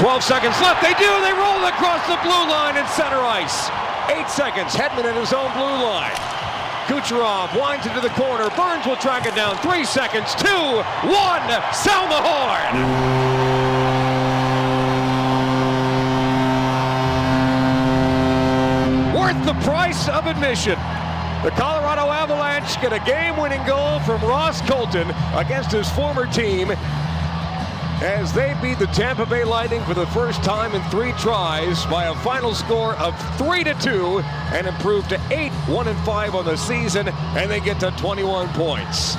12 seconds left. They do. They roll across the blue line in center ice. 8 seconds. Hedman in his own blue line. Kucherov winds into the corner. Burns will track it down. 3 seconds. 2, 1. Sound the horn. Worth the price of admission. The Colorado Avalanche get a game-winning goal from Ross Colton against his former team as they beat the Tampa Bay Lightning for the first time in 3 tries by a final score of 3-2 and improve to 8-1-5 on the season, and they get to 21 points.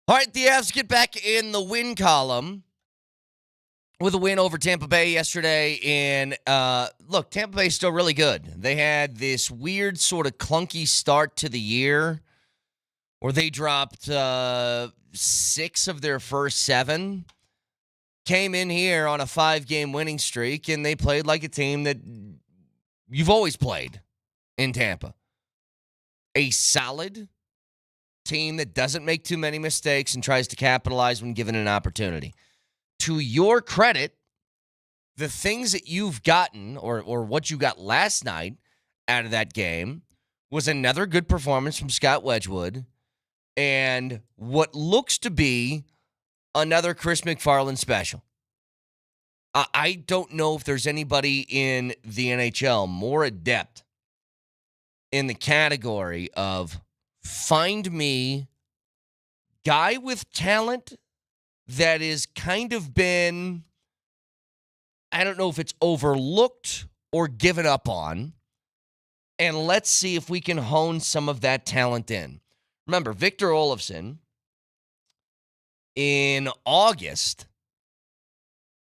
All right, the Avs get back in the win column with a win over Tampa Bay yesterday. And look, Tampa Bay's still really good. They had this weird sort of clunky start to the year where they dropped 6 of their first 7. Came in here on a 5-game winning streak, and they played like a team that you've always played in Tampa. A solid team that doesn't make too many mistakes and tries to capitalize when given an opportunity. To your credit, the things that you've gotten or what you got last night out of that game was another good performance from Scott Wedgwood and what looks to be another Chris McFarland special. I don't know if there's anybody in the NHL more adept in the category of find me guy with talent that is kind of been, I don't know if it's overlooked or given up on, and let's see if we can hone some of that talent in. Remember, Victor Olofsson in August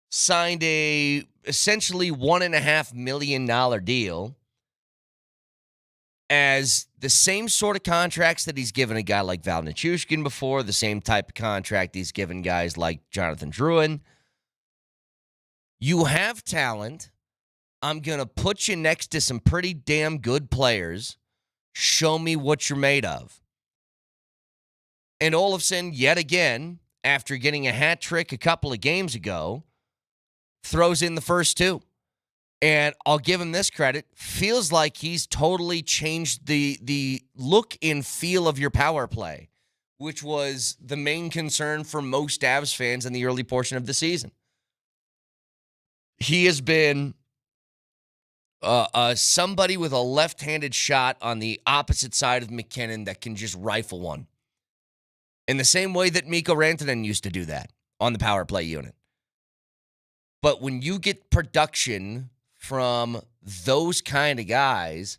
signed a essentially $1.5 million deal as the same sort of contracts that he's given a guy like Val Nichushkin before, the same type of contract he's given guys like Jonathan Drouin. You have talent. I'm going to put you next to some pretty damn good players. Show me what you're made of. And Olofsson, yet again, after getting a hat trick a couple of games ago, throws in the first 2. And I'll give him this credit. Feels like he's totally changed the look and feel of your power play, which was the main concern for most Avs fans in the early portion of the season. He has been somebody with a left-handed shot on the opposite side of McKinnon that can just rifle one. In the same way that Mikko Rantanen used to do that on the power play unit. But when you get production from those kind of guys,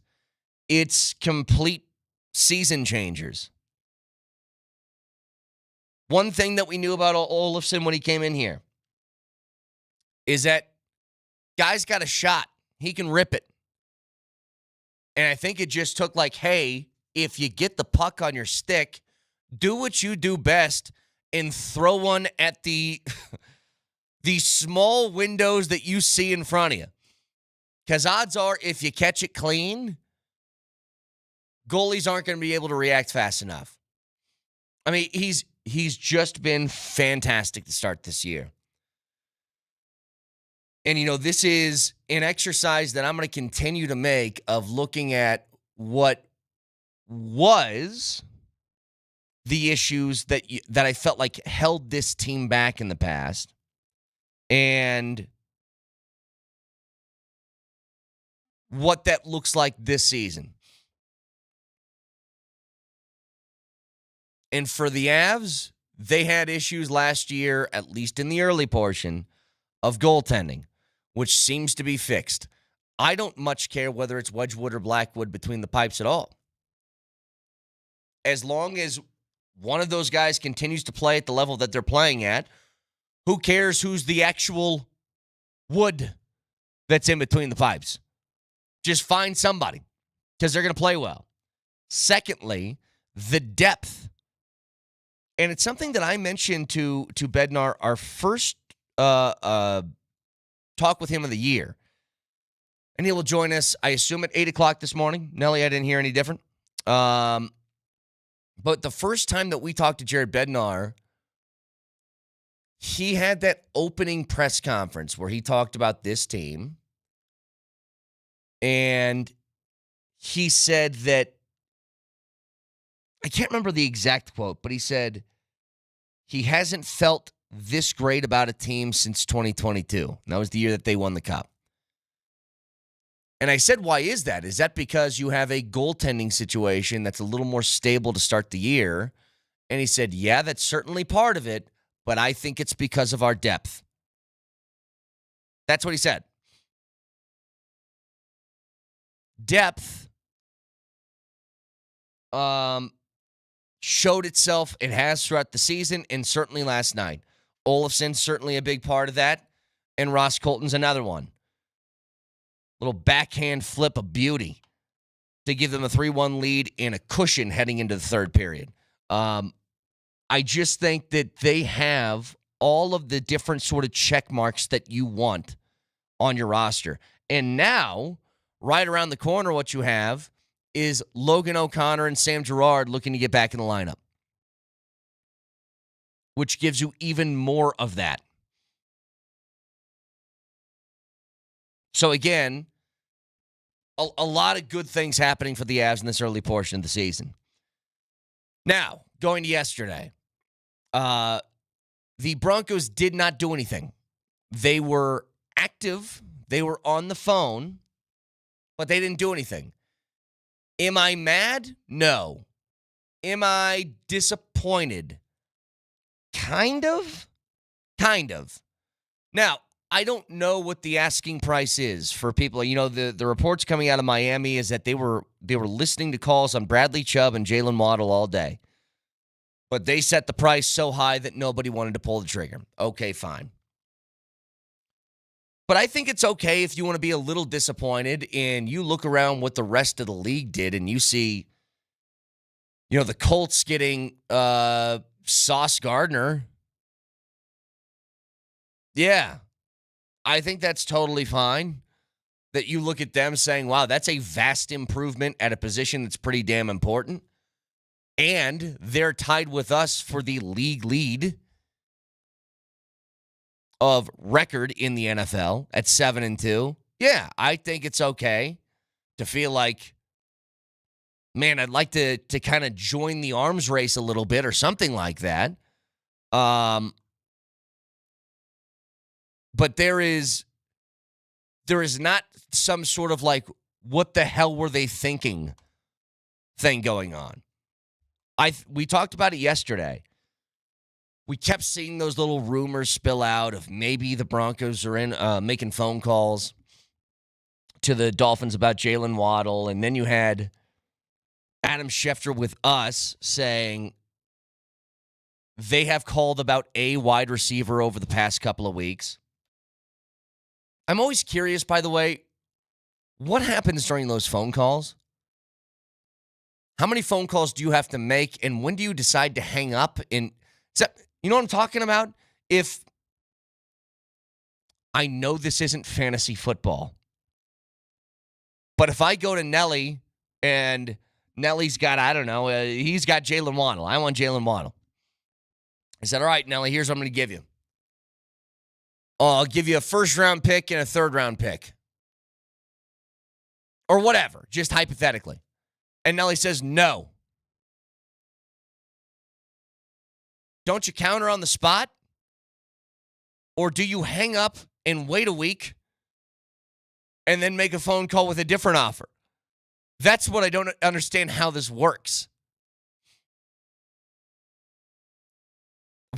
it's complete season changers. One thing that we knew about Olofsson when he came in here is that guy's got a shot. He can rip it. And I think it just took like, hey, if you get the puck on your stick, do what you do best and throw one at the small windows that you see in front of you. Because odds are, if you catch it clean, goalies aren't going to be able to react fast enough. I mean, he's just been fantastic to start this year. And, you know, this is an exercise that I'm going to continue to make of looking at what was the issues that I felt like held this team back in the past. And what that looks like this season. And for the Avs, they had issues last year, at least in the early portion, of goaltending, which seems to be fixed. I don't much care whether it's Wedgwood or Blackwood between the pipes at all. As long as one of those guys continues to play at the level that they're playing at, who cares who's the actual wood that's in between the pipes? Just find somebody because they're going to play well. Secondly, the depth. And it's something that I mentioned to Bednar, our first talk with him of the year. And he will join us, I assume, at 8 o'clock this morning. Nelly, I didn't hear any different. But the first time that we talked to Jared Bednar, he had that opening press conference where he talked about this team. And he said that, I can't remember the exact quote, but he said he hasn't felt this great about a team since 2022. And that was the year that they won the Cup. And I said, why is that? Is that because you have a goaltending situation that's a little more stable to start the year? And he said, yeah, that's certainly part of it, but I think it's because of our depth. That's what he said. Depth showed itself. It has throughout the season and certainly last night. Olofsson's certainly a big part of that, and Ross Colton's another one. Little backhand flip of beauty to give them a 3-1 lead and a cushion heading into the third period. I just think that they have all of the different sort of check marks that you want on your roster. And now, right around the corner, what you have is Logan O'Connor and Sam Girard looking to get back in the lineup, which gives you even more of that. So again, a lot of good things happening for the Avs in this early portion of the season. Now, going to yesterday, the Broncos did not do anything. They were active. They were on the phone, but they didn't do anything. Am I mad? No. Am I disappointed? Kind of. Now, I don't know what the asking price is for people. You know, the reports coming out of Miami is that they were listening to calls on Bradley Chubb and Jalen Waddle all day. But they set the price so high that nobody wanted to pull the trigger. Okay, fine. But I think it's okay if you want to be a little disappointed and you look around what the rest of the league did and you see, you know, the Colts getting Sauce Gardner. Yeah. I think that's totally fine that you look at them saying, wow, that's a vast improvement at a position that's pretty damn important. And they're tied with us for the league lead of record in the NFL at 7-2. Yeah, I think it's okay to feel like, man, I'd like to kind of join the arms race a little bit or something like that. But there is not some sort of like, what the hell were they thinking thing going on. We talked about it yesterday. We kept seeing those little rumors spill out of maybe the Broncos are in making phone calls to the Dolphins about Jalen Waddle. And then you had Adam Schefter with us saying they have called about a wide receiver over the past couple of weeks. I'm always curious, by the way, what happens during those phone calls? How many phone calls do you have to make, and when do you decide to hang up? You know what I'm talking about? If I know this isn't fantasy football, but if I go to Nelly and Nelly's got, I don't know, he's got Jalen Waddle. I want Jalen Waddle. I said, all right, Nelly, here's what I'm going to give you. I'll give you a first-round pick and a third-round pick. Or whatever, just hypothetically. And Nelly says, no. Don't you counter on the spot? Or do you hang up and wait a week and then make a phone call with a different offer? That's what I don't understand how this works.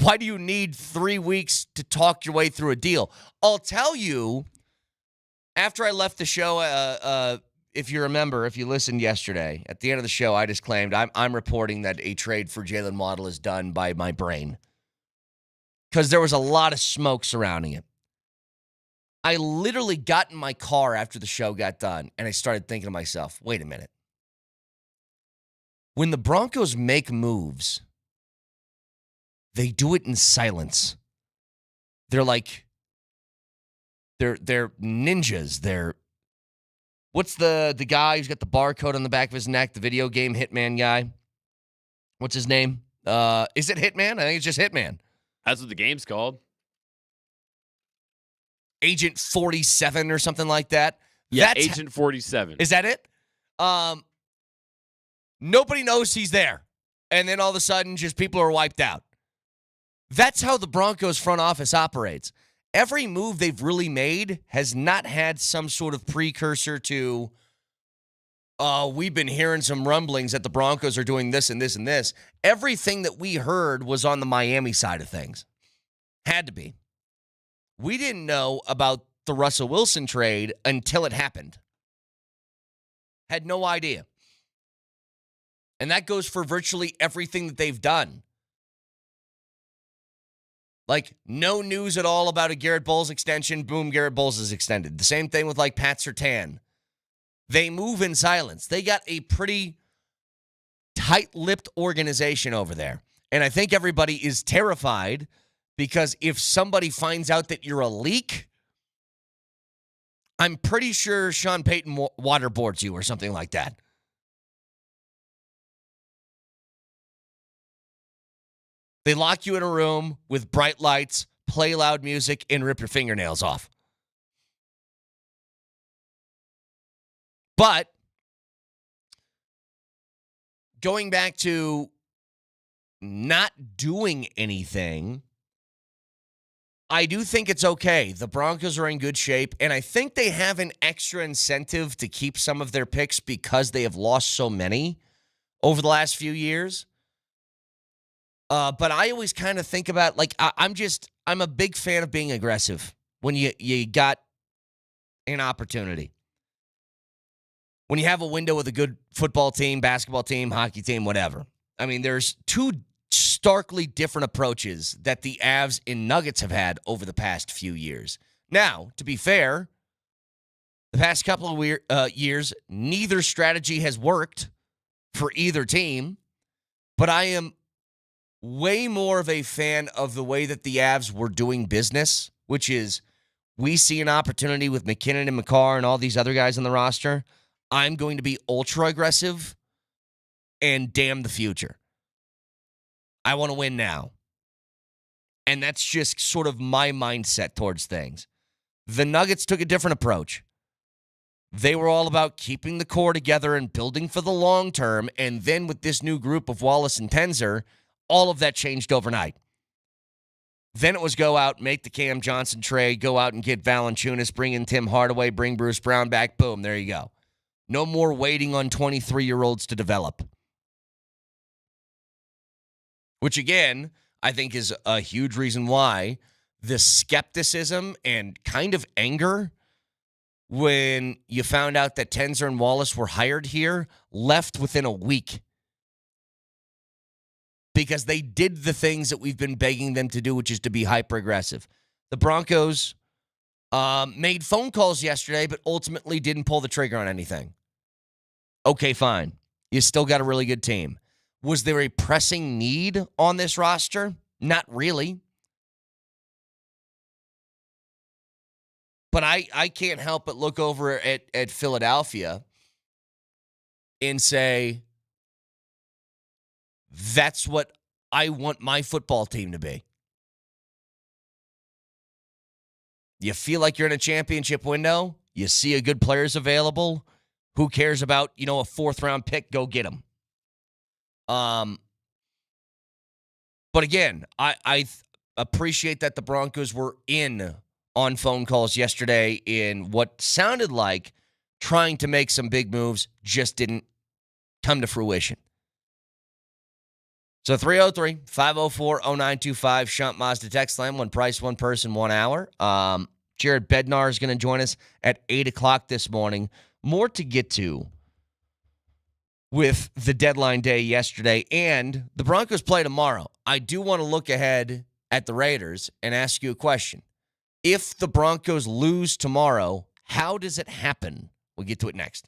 Why do you need 3 weeks to talk your way through a deal? I'll tell you, after I left the show, if you remember, if you listened yesterday, at the end of the show, I disclaimed I'm reporting that a trade for Jalen Waddle is done by my brain. Because there was a lot of smoke surrounding it. I literally got in my car after the show got done, and I started thinking to myself, wait a minute. When the Broncos make moves, they do it in silence. They're like, they're ninjas. What's the guy who's got the barcode on the back of his neck, the video game Hitman guy? What's his name? Is it Hitman? I think it's just Hitman. That's what the game's called. Agent 47 or something like that. Yeah, Agent 47. Is that it? Nobody knows he's there. And then all of a sudden, just people are wiped out. That's how the Broncos front office operates. Every move they've really made has not had some sort of precursor to, we've been hearing some rumblings that the Broncos are doing this and this and this. Everything that we heard was on the Miami side of things. Had to be. We didn't know about the Russell Wilson trade until it happened. Had no idea. And that goes for virtually everything that they've done. Like, no news at all about a Garrett Bowles extension. Boom, Garrett Bowles is extended. The same thing with, like, Pat Surtain. They move in silence. They got a pretty tight-lipped organization over there. And I think everybody is terrified because if somebody finds out that you're a leak, I'm pretty sure Sean Payton waterboards you or something like that. They lock you in a room with bright lights, play loud music, and rip your fingernails off. But going back to not doing anything, I do think it's okay. The Broncos are in good shape, and I think they have an extra incentive to keep some of their picks because they have lost so many over the last few years. But I always kind of think about, like, I'm a big fan of being aggressive when you got an opportunity. When you have a window with a good football team, basketball team, hockey team, whatever. I mean, there's two starkly different approaches that the Avs and Nuggets have had over the past few years. Now, to be fair, the past couple of years, neither strategy has worked for either team, but I am way more of a fan of the way that the Avs were doing business, which is we see an opportunity with McKinnon and McCarr and all these other guys on the roster. I'm going to be ultra aggressive and damn the future. I want to win now. And that's just sort of my mindset towards things. The Nuggets took a different approach. They were all about keeping the core together and building for the long term. And then with this new group of Wallace and Tenzer, all of that changed overnight. Then it was go out, make the Cam Johnson trade, go out and get Valanciunas, bring in Tim Hardaway, bring Bruce Brown back. Boom, there you go. No more waiting on 23-year-olds to develop. Which, again, I think is a huge reason why the skepticism and kind of anger when you found out that Tenzer and Wallace were hired here left within a week. Because they did the things that we've been begging them to do, which is to be hyper-aggressive. The Broncos made phone calls yesterday, but ultimately didn't pull the trigger on anything. Okay, fine. You still got a really good team. Was there a pressing need on this roster? Not really. But I can't help but look over at Philadelphia and say, that's what I want my football team to be. You feel like you're in a championship window. You see a good players available. Who cares about, a fourth-round pick? Go get them. But again, I appreciate that the Broncos were in on phone calls yesterday in what sounded like trying to make some big moves, just didn't come to fruition. So 303-504-0925, Shunt Mazda text line, one price, one person, 1 hour. Jared Bednar is going to join us at 8 o'clock this morning. More to get to with the deadline day yesterday, and the Broncos play tomorrow. I do want to look ahead at the Raiders and ask you a question. If the Broncos lose tomorrow, how does it happen? We'll get to it next.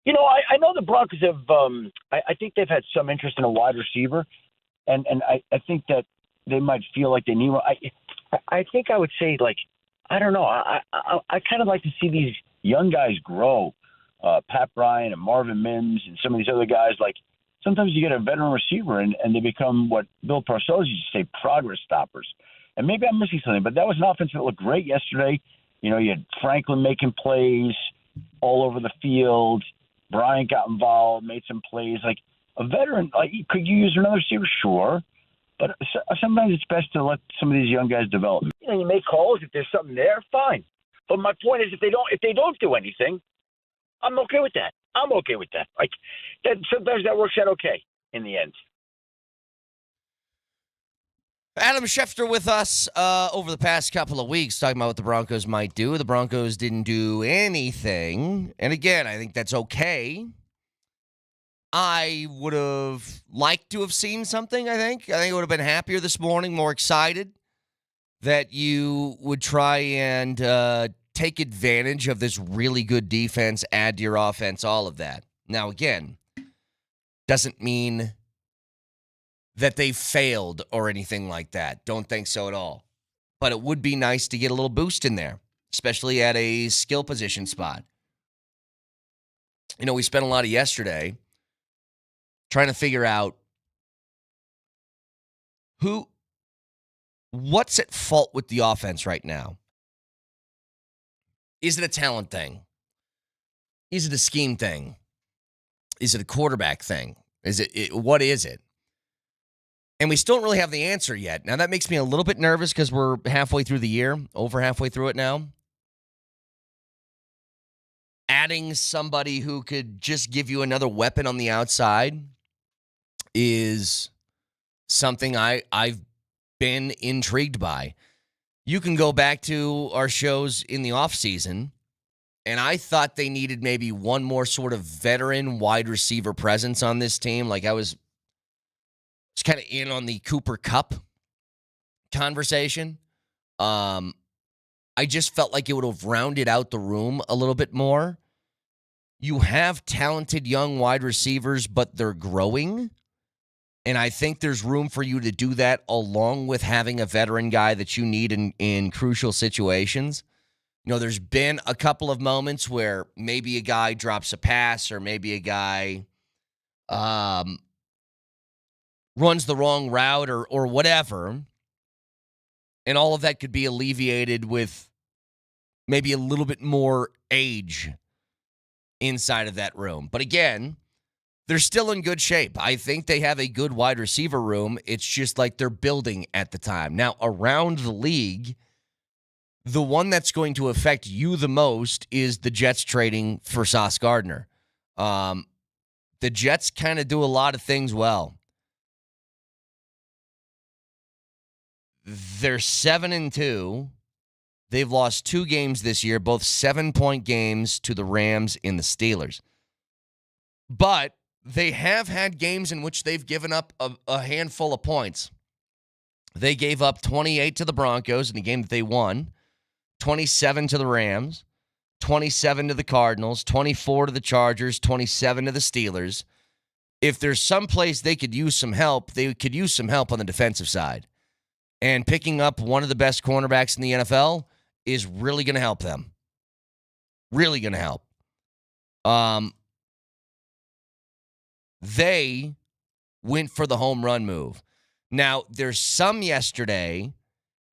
I know the Broncos have. I think they've had some interest in a wide receiver, and I think that they might feel like they need one. I think I would say, like, I don't know. I kind of like to see these young guys grow. Pat Bryant and Marvin Mims and some of these other guys. Like, sometimes you get a veteran receiver and they become what Bill Parcells used to say, progress stoppers. And maybe I'm missing something, but that was an offense that looked great yesterday. You had Franklin making plays all over the field. Bryant got involved, made some plays. Like, a veteran, like, could you use another receiver? Sure. But sometimes it's best to let some of these young guys develop. You make calls. If there's something there, fine. But my point is, if they don't do anything, I'm okay with that. Like, that, sometimes that works out okay in the end. Adam Schefter with us over the past couple of weeks talking about what the Broncos might do. The Broncos didn't do anything. And again, I think that's okay. I would have liked to have seen something, I think. I would have been happier this morning, more excited that you would try and take advantage of this really good defense, add to your offense, all of that. Now, again, doesn't mean that they failed or anything like that. Don't think so at all. But it would be nice to get a little boost in there, especially at a skill position spot. We spent a lot of yesterday trying to figure out what's at fault with the offense right now. Is it a talent thing? Is it a scheme thing? Is it a quarterback thing? What is it? And we still don't really have the answer yet. Now, that makes me a little bit nervous because we're halfway through the year, over halfway through it now. Adding somebody who could just give you another weapon on the outside is something I've been intrigued by. You can go back to our shows in the offseason, and I thought they needed maybe one more sort of veteran wide receiver presence on this team. Like, I was kind of in on the Cooper Kupp conversation. I just felt like it would have rounded out the room a little bit more. You have talented young wide receivers, but they're growing. And I think there's room for you to do that along with having a veteran guy that you need in crucial situations. There's been a couple of moments where maybe a guy drops a pass or maybe a guy runs the wrong route or whatever. And all of that could be alleviated with maybe a little bit more age inside of that room. But again, they're still in good shape. I think they have a good wide receiver room. It's just like they're building at the time. Now, around the league, the one that's going to affect you the most is the Jets trading for Sauce Gardner. The Jets kind of do a lot of things well. They're 7-2. They've lost 2 games this year, both 7-point games to the Rams and the Steelers. But they have had games in which they've given up a handful of points. They gave up 28 to the Broncos in the game that they won, 27 to the Rams, 27 to the Cardinals, 24 to the Chargers, 27 to the Steelers. If there's some place they could use some help, they could use some help on the defensive side. And picking up one of the best cornerbacks in the NFL is really going to help them. Really going to help. They went for the home run move. Now, there's some yesterday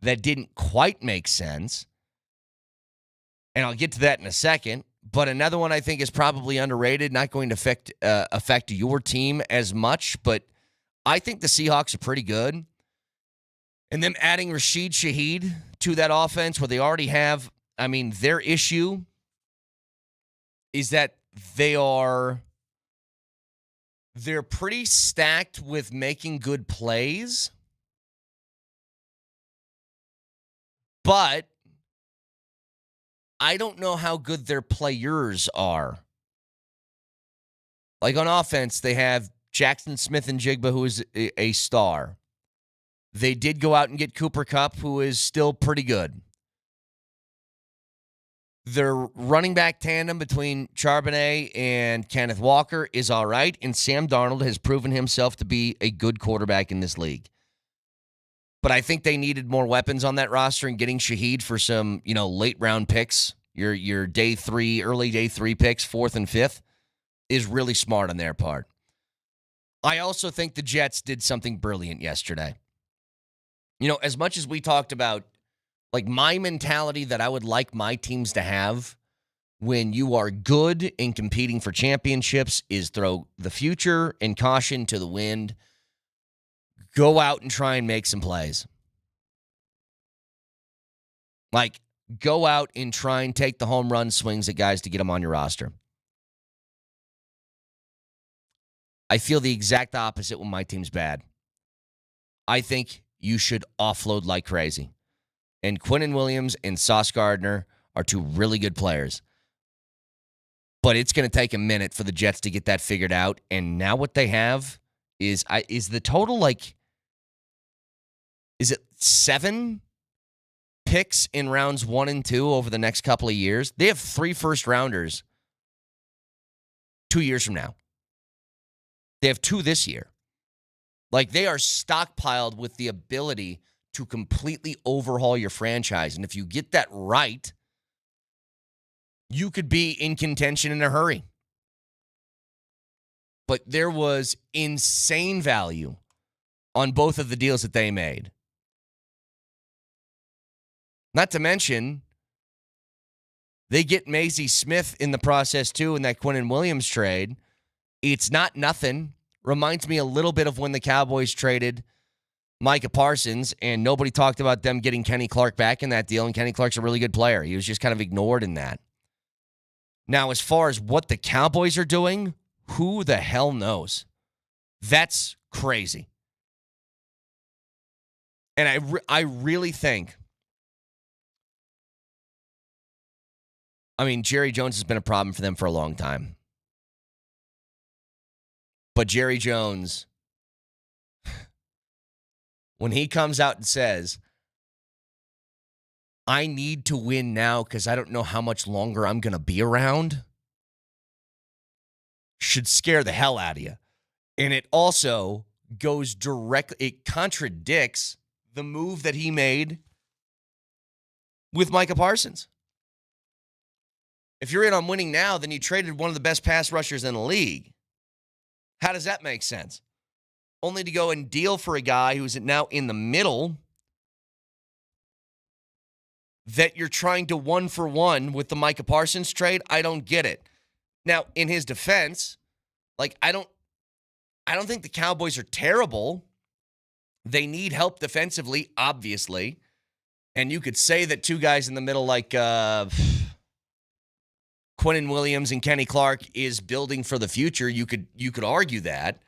that didn't quite make sense, and I'll get to that in a second, but another one I think is probably underrated, not going to affect your team as much, but I think the Seahawks are pretty good. And them adding Rashid Shaheed to that offense where they already have, their issue is that they're pretty stacked with making good plays, but I don't know how good their players are. Like on offense, they have Jackson Smith and Jigba, who is a star. They did go out and get Cooper Kupp, who is still pretty good. Their running back tandem between Charbonnet and Kenneth Walker is all right, and Sam Darnold has proven himself to be a good quarterback in this league. But I think they needed more weapons on that roster, and getting Shaheed for some, late round picks, your day 3, early day 3 picks, 4th and 5th, is really smart on their part. I also think the Jets did something brilliant yesterday. As much as we talked about, like, my mentality that I would like my teams to have when you are good and competing for championships is throw the future and caution to the wind. Go out and try and make some plays. Like, go out and try and take the home run swings at guys to get them on your roster. I feel the exact opposite when my team's bad. I think you should offload like crazy. And Quinnen Williams and Sauce Gardner are 2 really good players. But it's going to take a minute for the Jets to get that figured out. And now what they have is the total, is it 7 picks in rounds 1 and 2 over the next couple of years? They have 3 first-rounders 2 years from now. They have 2 this year. They are stockpiled with the ability to completely overhaul your franchise. And if you get that right, you could be in contention in a hurry. But there was insane value on both of the deals that they made. Not to mention, they get Maisie Smith in the process too in that Quinnen Williams trade. It's not nothing. Reminds me a little bit of when the Cowboys traded Micah Parsons, and nobody talked about them getting Kenny Clark back in that deal, and Kenny Clark's a really good player. He was just kind of ignored in that. Now, as far as what the Cowboys are doing, who the hell knows? That's crazy. And I really think, Jerry Jones has been a problem for them for a long time. But Jerry Jones, when he comes out and says, I need to win now because I don't know how much longer I'm going to be around, should scare the hell out of you. And it also it contradicts the move that he made with Micah Parsons. If you're in on winning now, then you traded one of the best pass rushers in the league. How does that make sense? Only to go and deal for a guy who's now in the middle that you're trying to 1-for-1 with the Micah Parsons trade. I don't get it. Now, in his defense, I don't think the Cowboys are terrible. They need help defensively, obviously. And you could say that 2 guys in the middle Quinnen Williams and Kenny Clark is building for the future. You could argue that,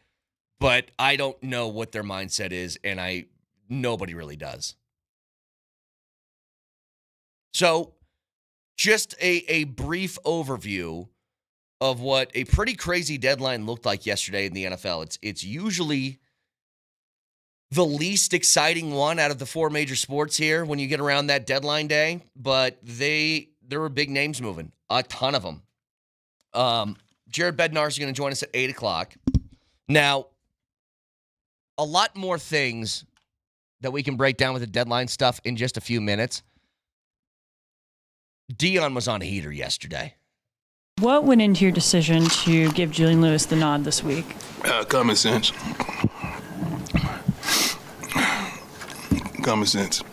but I don't know what their mindset is, and nobody really does. So, just a brief overview of what a pretty crazy deadline looked like yesterday in the NFL. It's usually the least exciting one out of the 4 major sports here when you get around that deadline day, but there were big names moving, a ton of them. Jared Bednar is going to join us at 8 o'clock. Now, a lot more things that we can break down with the deadline stuff in just a few minutes. Dion was on a heater yesterday. What went into your decision to give Julian Lewis the nod this week? Common sense. Common sense.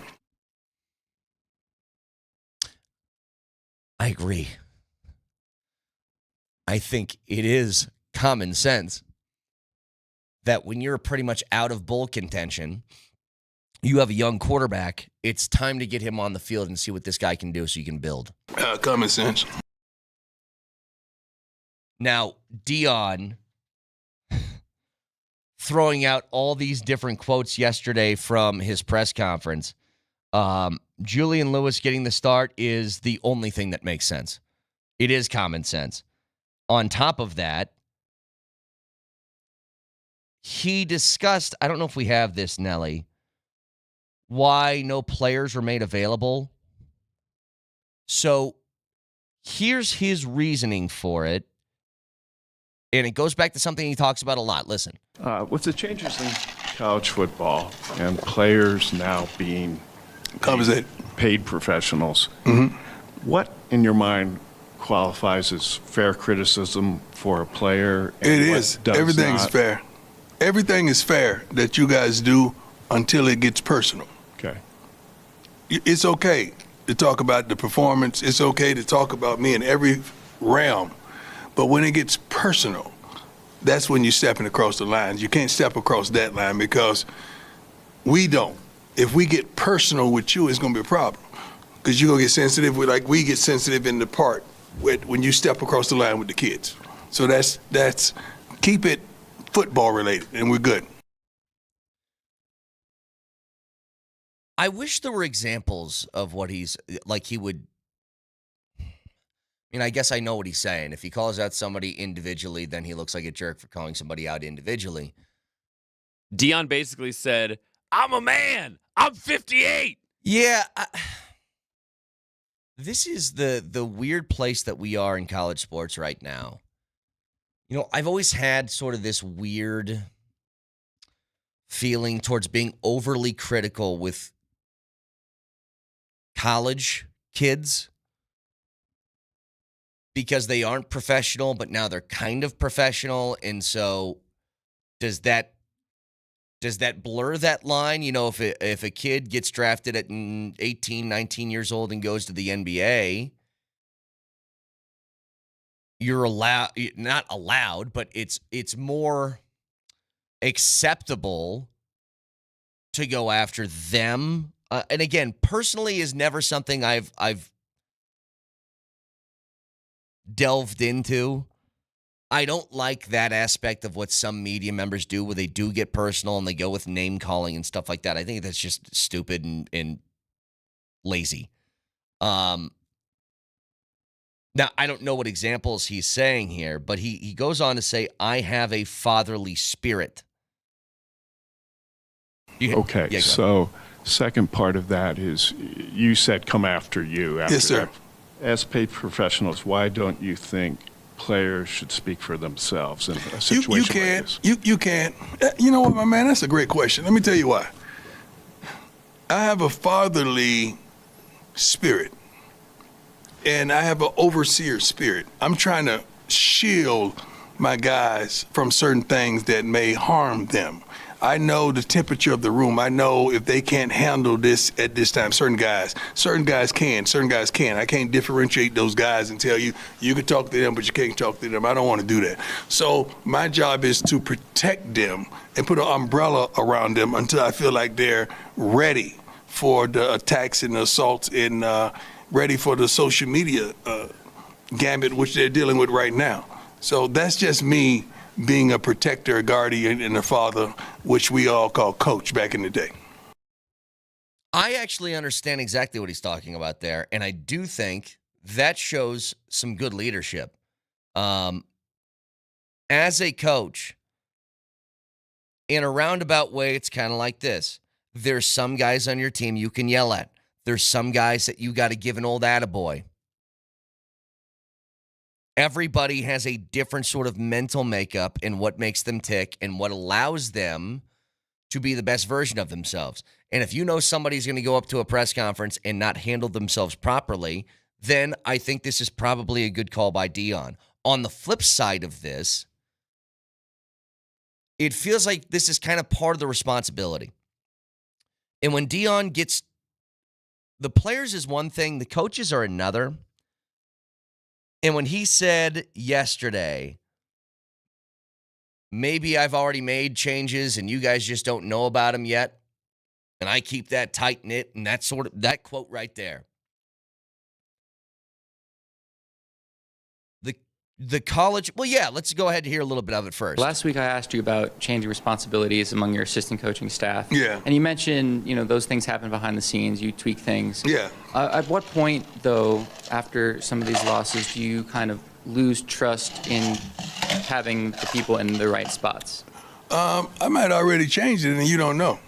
I agree. I think it is common sense that when you're pretty much out of bowl contention, you have a young quarterback, it's time to get him on the field and see what this guy can do so you can build. Common sense. Now, Dion throwing out all these different quotes yesterday from his press conference. Julian Lewis getting the start is the only thing that makes sense. It is common sense. On top of that, he discussed, I don't know if we have this, Nelly, why no players were made available. So Here's his reasoning for it. And it goes back to something he talks about a lot. Listen. With the changes in college football and players now being paid professionals, what in your mind qualifies as fair criticism for a player? It is. Everything's fair. Everything is fair that you guys do until it gets personal. Okay. It's okay to talk about the performance. It's okay to talk about me in every realm. But when it gets personal, that's when you're stepping across the lines. You can't step across that line because we don't. If we get personal with you, it's going to be a problem because you're going to get sensitive. We get sensitive in the part when you step across the line with the kids. So that's keep it football related, and we're good. I wish there were examples of what he would. I guess I know what he's saying. If he calls out somebody individually, then he looks like a jerk for calling somebody out individually. Deion basically said, I'm a man. I'm 58. Yeah. This is the weird place that we are in college sports right now. I've always had sort of this weird feeling towards being overly critical with college kids because they aren't professional, but now they're kind of professional. And so does that blur that line? If a kid gets drafted at 18, 19 years old and goes to the NBA, you're not allowed, but it's more acceptable to go after them. And again, personally is never something I've delved into. I don't like that aspect of what some media members do where they do get personal and they go with name calling and stuff like that. I think that's just stupid and lazy. Now, I don't know what examples he's saying here, but he goes on to say, I have a fatherly spirit. Okay, so second part of that is you said come after you. Yes, sir. As paid professionals, why don't you think players should speak for themselves in a situation like this? You can't. You know what, my man? That's a great question. Let me tell you why. I have a fatherly spirit. And I have an overseer spirit. I'm trying to shield my guys from certain things that may harm them. I know the temperature of the room. I know if they can't handle this at this time. Certain guys can, certain guys can't. I can't differentiate those guys and tell you can talk to them, but you can't talk to them. I don't want to do that. So my job is to protect them and put an umbrella around them until I feel like they're ready for the attacks and the assaults and ready for the social media gambit, which they're dealing with right now. So that's just me being a protector, a guardian, and a father, which we all call coach back in the day. I actually understand exactly what he's talking about there, and I do think that shows some good leadership. As a coach, in a roundabout way, it's kind of like this. There's some guys on your team you can yell at. There's some guys that you got to give an old attaboy. Everybody has a different sort of mental makeup and what makes them tick and what allows them to be the best version of themselves. And if you know somebody's going to go up to a press conference and not handle themselves properly, then I think this is probably a good call by Deion. On the flip side of this, it feels like this is kind of part of the responsibility. And when Deion gets the players is one thing, the coaches are another. And when he said yesterday, maybe I've already made changes and you guys just don't know about them yet, and I keep that tight-knit, and that quote right there. The college, well, yeah, let's go ahead and hear a little bit of it first. Last week I asked you about changing responsibilities among your assistant coaching staff. Yeah. And you mentioned, those things happen behind the scenes, you tweak things. Yeah. At what point, though, after some of these losses, do you kind of lose trust in having the people in the right spots? I might already change it and you don't know.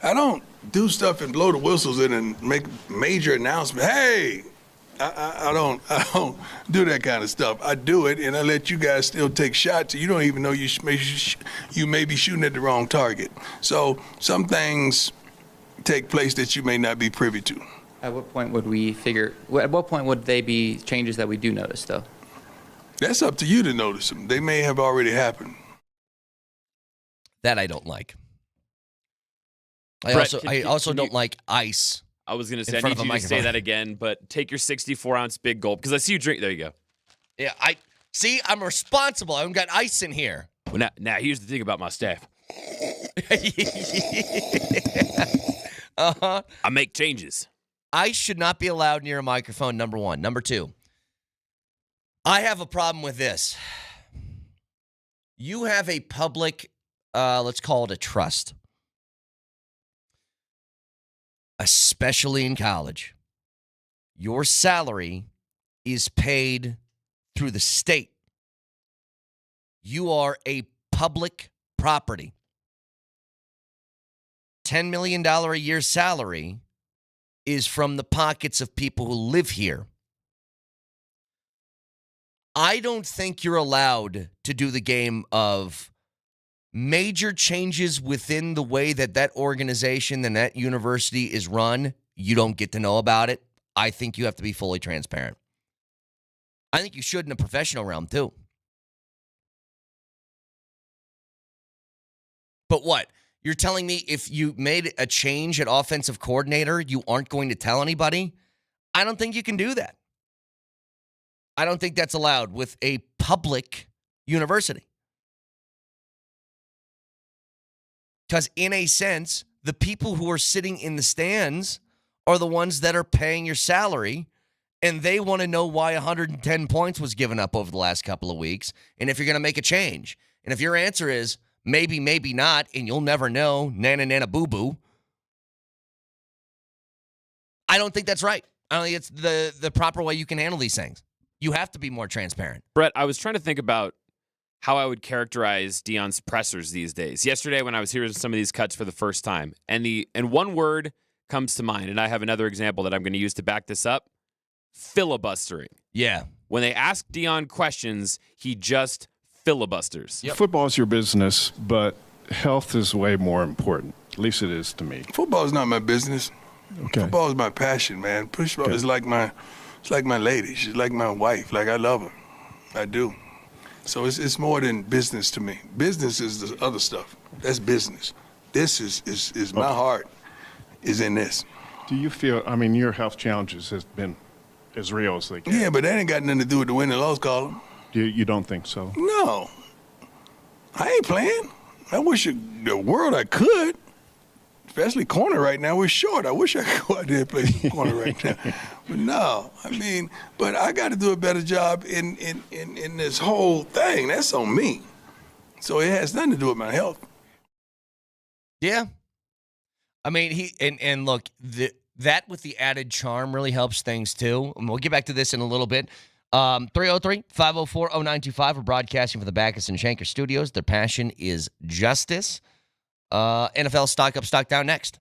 I don't do stuff and blow the whistles in and make major announcements. Hey, I don't do that kind of stuff. I do it, and I let you guys still take shots. You don't even know you may be shooting at the wrong target. So some things take place that you may not be privy to. At what point would we figure? At what point would they be changes that we do notice, though? That's up to you to notice them. They may have already happened. That I don't like. Brett, I also don't like ice. I was going to say, I front need of a you to say microphone. that again, but take your 64-ounce big gulp, because I see you drink. There you go. Yeah, I'm responsible. I haven't got ice in here. Well, now here's the thing about my staff. Uh-huh. I make changes. Ice should not be allowed near a microphone, number one. Number two, I have a problem with this. You have a public, let's call it a trust, especially in college. Your salary is paid through the state. You are a public property. $10 million a year salary is from the pockets of people who live here. I don't think you're allowed to do the game of major changes within the way that organization and that university is run. You don't get to know about it. I think you have to be fully transparent. I think you should in a professional realm too. But what? You're telling me if you made a change at offensive coordinator, you aren't going to tell anybody? I don't think you can do that. I don't think that's allowed with a public university. Because in a sense, the people who are sitting in the stands are the ones that are paying your salary, and they want to know why 110 points was given up over the last couple of weeks, and if you're going to make a change. And if your answer is maybe, maybe not, and you'll never know, nana, nana, boo-boo, I don't think that's right. I don't think it's the proper way you can handle these things. You have to be more transparent. Brett, I was trying to think about how I would characterize Deion's pressers these days. Yesterday, when I was hearing some of these cuts for the first time, and one word comes to mind, and I have another example that I'm going to use to back this up: filibustering. Yeah. When they ask Deion questions, he just filibusters. Yep. Football is your business, but health is way more important. At least it is to me. Football is not my business. Okay. Football is my passion, man. Football is like my lady. She's like my wife. Like, I love her. I do. So it's more than business to me. Business is the other stuff. That's business. This is my heart is in this. Do you feel, your health challenges has been as real as they get? Yeah, but that ain't got nothing to do with the win and loss column. You don't think so? No. I ain't playing. I wish the world I could. Especially corner right now. We're short. I wish I could go out there and play some corner right now. But no, but I got to do a better job in this whole thing. That's on me. So it has nothing to do with my health. Yeah. Look, that with the added charm really helps things too. And we'll get back to this in a little bit. 303-504-0925. We're broadcasting from the Backus and Shanker studios. Their passion is justice. NFL stock up, stock down next.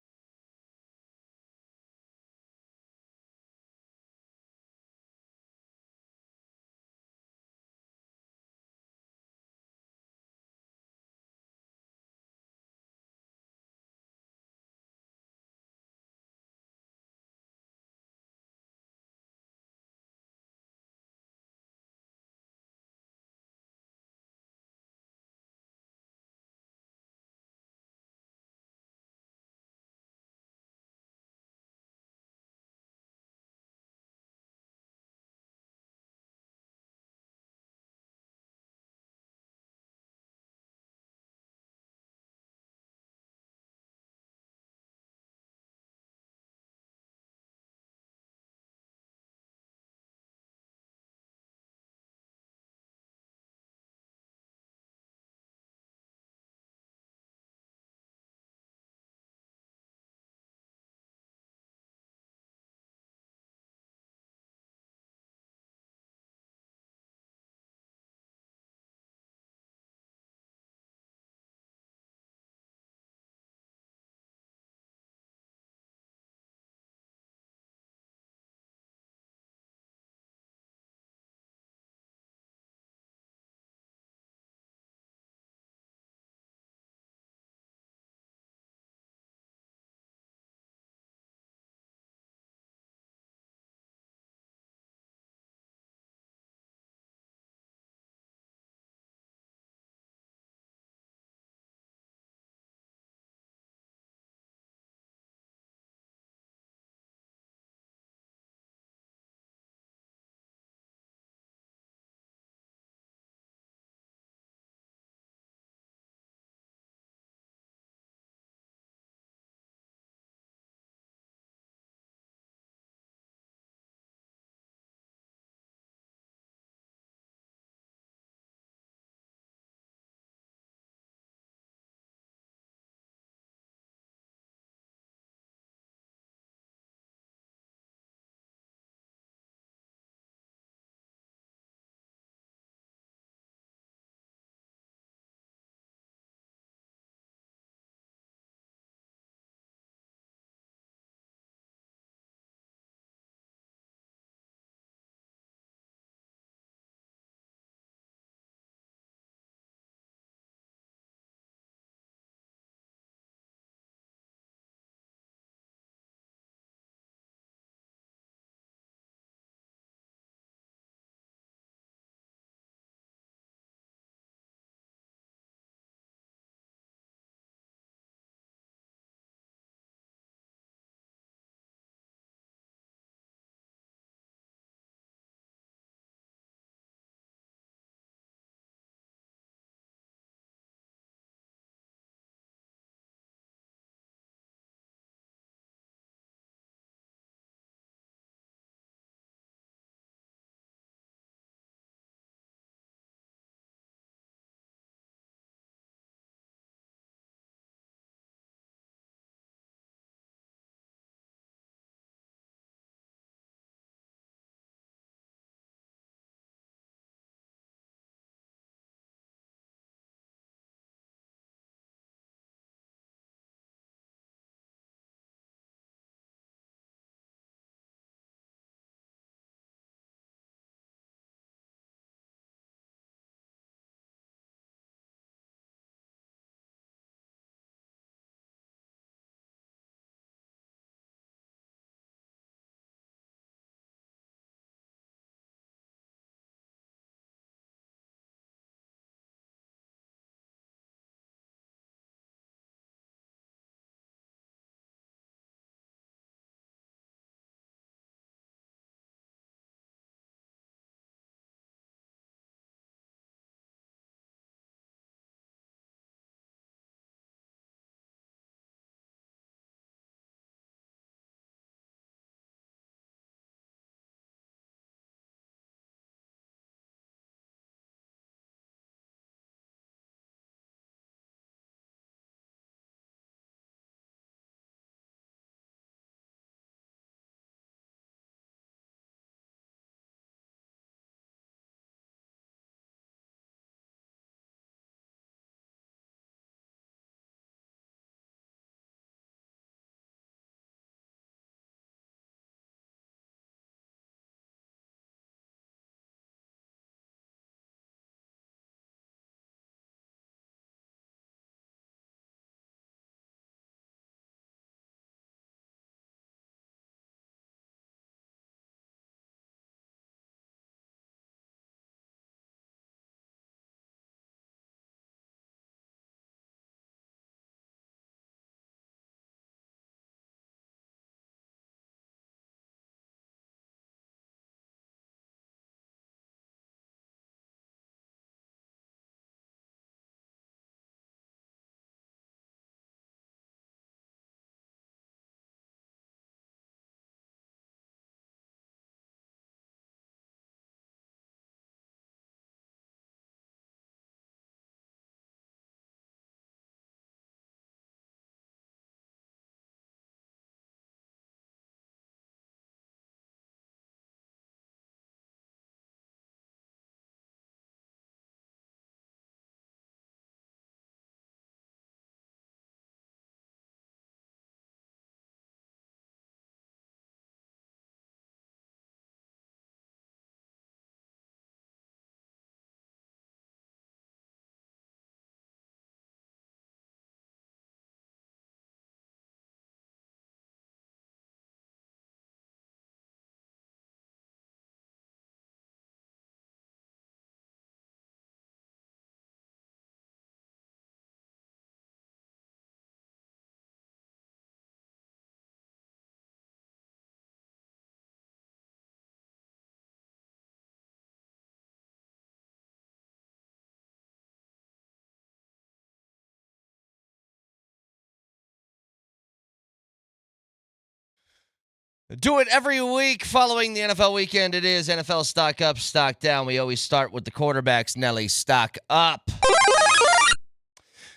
Do it every week following the NFL weekend. It is NFL Stock Up, Stock Down. We always start with the quarterbacks. Nelly, stock up.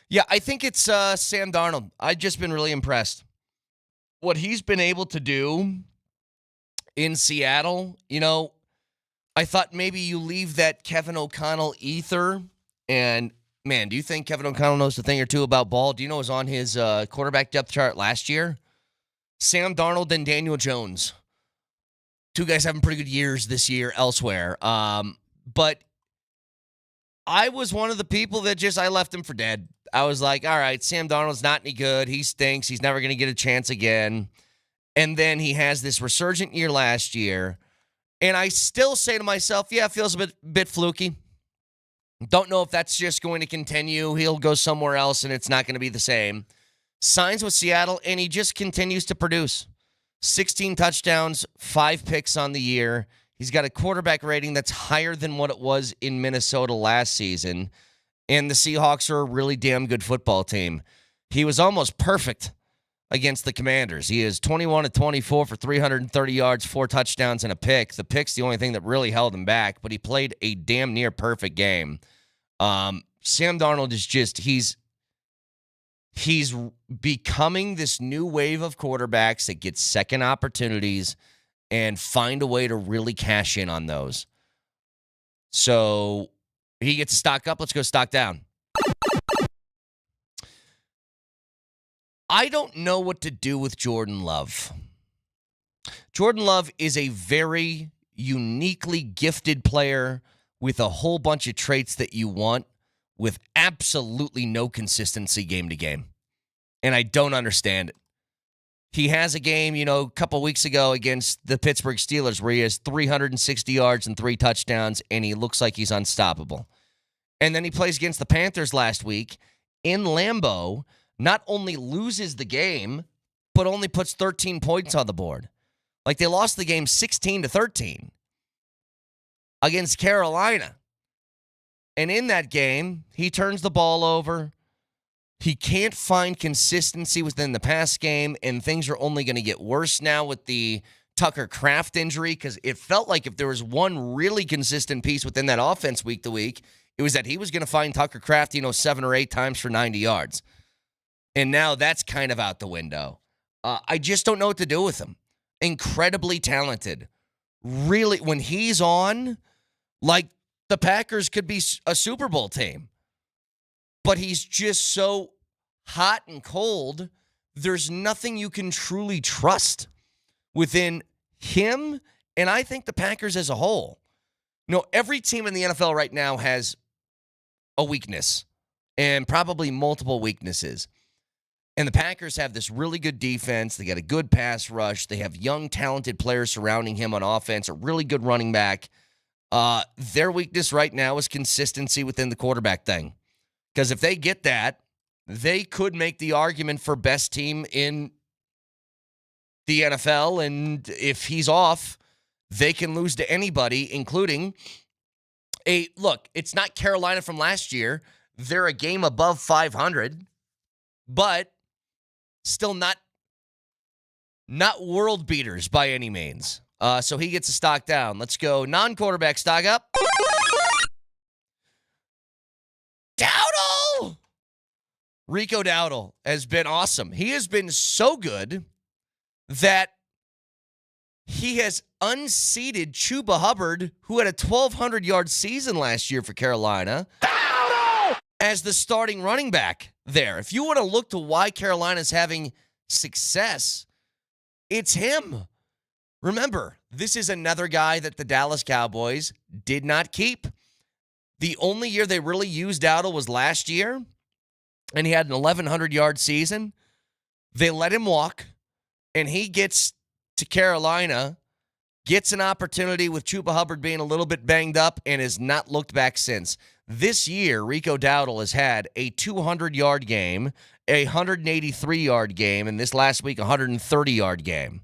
Yeah, I think it's Sam Darnold. I've just been really impressed. What he's been able to do in Seattle, I thought maybe you leave that Kevin O'Connell ether. And, man, do you think Kevin O'Connell knows a thing or two about ball? Do you know it was on his quarterback depth chart last year? Sam Darnold and Daniel Jones. Two guys having pretty good years this year elsewhere. But I was one of the people that I left him for dead. I was like, all right, Sam Darnold's not any good. He stinks. He's never going to get a chance again. And then he has this resurgent year last year. And I still say to myself, yeah, it feels a bit fluky. Don't know if that's just going to continue. He'll go somewhere else and it's not going to be the same. Signs with Seattle, and he just continues to produce. 16 touchdowns, 5 picks on the year. He's got a quarterback rating that's higher than what it was in Minnesota last season. And the Seahawks are a really damn good football team. He was almost perfect against the Commanders. He is 21-24 for 330 yards, 4 touchdowns, and a pick. The pick's the only thing that really held him back, but he played a damn near perfect game. Sam Darnold is he's becoming this new wave of quarterbacks that get second opportunities and find a way to really cash in on those. So he gets a stock up. Let's go stock down. I don't know what to do with Jordan Love. Jordan Love is a very uniquely gifted player with a whole bunch of traits that you want, with absolutely no consistency game to game. And I don't understand it. He has a game, a couple weeks ago against the Pittsburgh Steelers where he has 360 yards and 3 touchdowns, and he looks like he's unstoppable. And then he plays against the Panthers last week in Lambeau, not only loses the game, but only puts 13 points on the board. Like, they lost the game 16-13 against Carolina. And in that game, he turns the ball over. He can't find consistency within the pass game, and things are only going to get worse now with the Tucker Kraft injury, because it felt like if there was one really consistent piece within that offense week to week, it was that he was going to find Tucker Kraft, 7 or 8 times for 90 yards. And now that's kind of out the window. I just don't know what to do with him. Incredibly talented. Really, when he's on, like, the Packers could be a Super Bowl team. But he's just so hot and cold, there's nothing you can truly trust within him, and I think the Packers as a whole. Every team in the NFL right now has a weakness, and probably multiple weaknesses. And the Packers have this really good defense. They got a good pass rush. They have young, talented players surrounding him on offense, a really good running back. Their weakness right now is consistency within the quarterback thing. Because if they get that, they could make the argument for best team in the NFL. And if he's off, they can lose to anybody, including look, it's not Carolina from last year. They're a game above 500, but still not world beaters by any means. So he gets a stock down. Let's go non-quarterback stock up. Dowdle! Rico Dowdle has been awesome. He has been so good that he has unseated Chuba Hubbard, who had a 1,200-yard season last year for Carolina, Dowdle! As the starting running back there. If you want to look to why Carolina's having success, it's him. Remember, this is another guy that the Dallas Cowboys did not keep. The only year they really used Dowdle was last year, and he had an 1,100-yard season. They let him walk, and he gets to Carolina, gets an opportunity with Chuba Hubbard being a little bit banged up, and has not looked back since. This year, Rico Dowdle has had a 200-yard game, a 183-yard game, and this last week, a 130-yard game.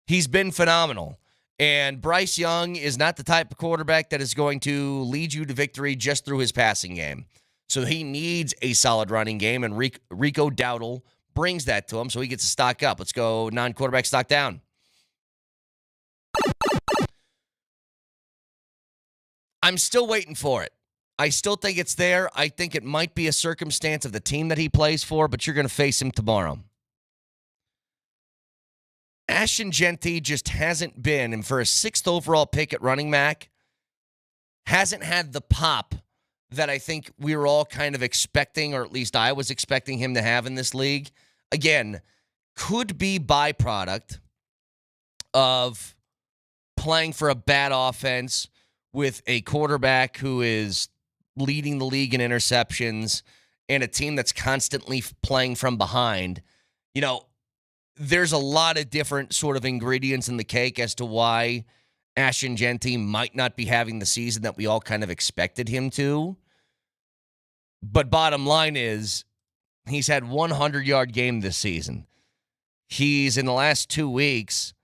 He's been phenomenal. And Bryce Young is not the type of quarterback that is going to lead you to victory just through his passing game. So he needs a solid running game, and Rico Dowdle brings that to him, so he gets a stock up. Let's go non-quarterback stock down. I'm still waiting for it. I still think it's there. I think it might be a circumstance of the team that he plays for, but you're going to face him tomorrow. Ashton Genty just hasn't been, and for a 6th overall pick at running back, hasn't had the pop that I think we were all kind of expecting, or at least I was expecting him to have in this league. Again, could be byproduct of playing for a bad offense with a quarterback who is leading the league in interceptions and a team that's constantly playing from behind. You know, there's a lot of different sort of ingredients in the cake as to why Ashton Genty might not be having the season that we all kind of expected him to. But bottom line is, he's had 100-yard game this season. He's, in the last 2 weeks,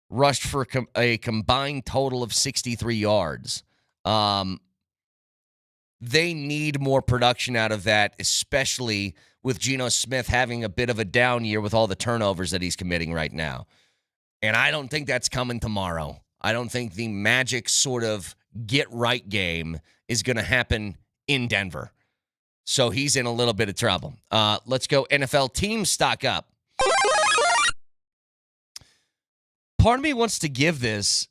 rushed for a combined total of 63 yards. They need more production out of that, especially with Geno Smith having a bit of a down year with all the turnovers that he's committing right now. And I don't think that's coming tomorrow. I don't think the magic sort of get-right game is going to happen in Denver. So he's in a little bit of trouble. Let's go NFL team stock up. Part of me wants to give this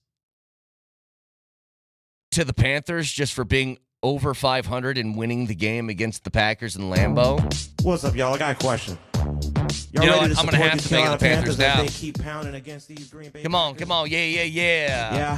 to the Panthers just for being over 500 and winning the game against the Packers in Lambeau. What's up, y'all? I got a question. You know what? I'm going to have to make it the Panthers now. They keep pounding against these Green Bay Come on. Yeah. Yeah.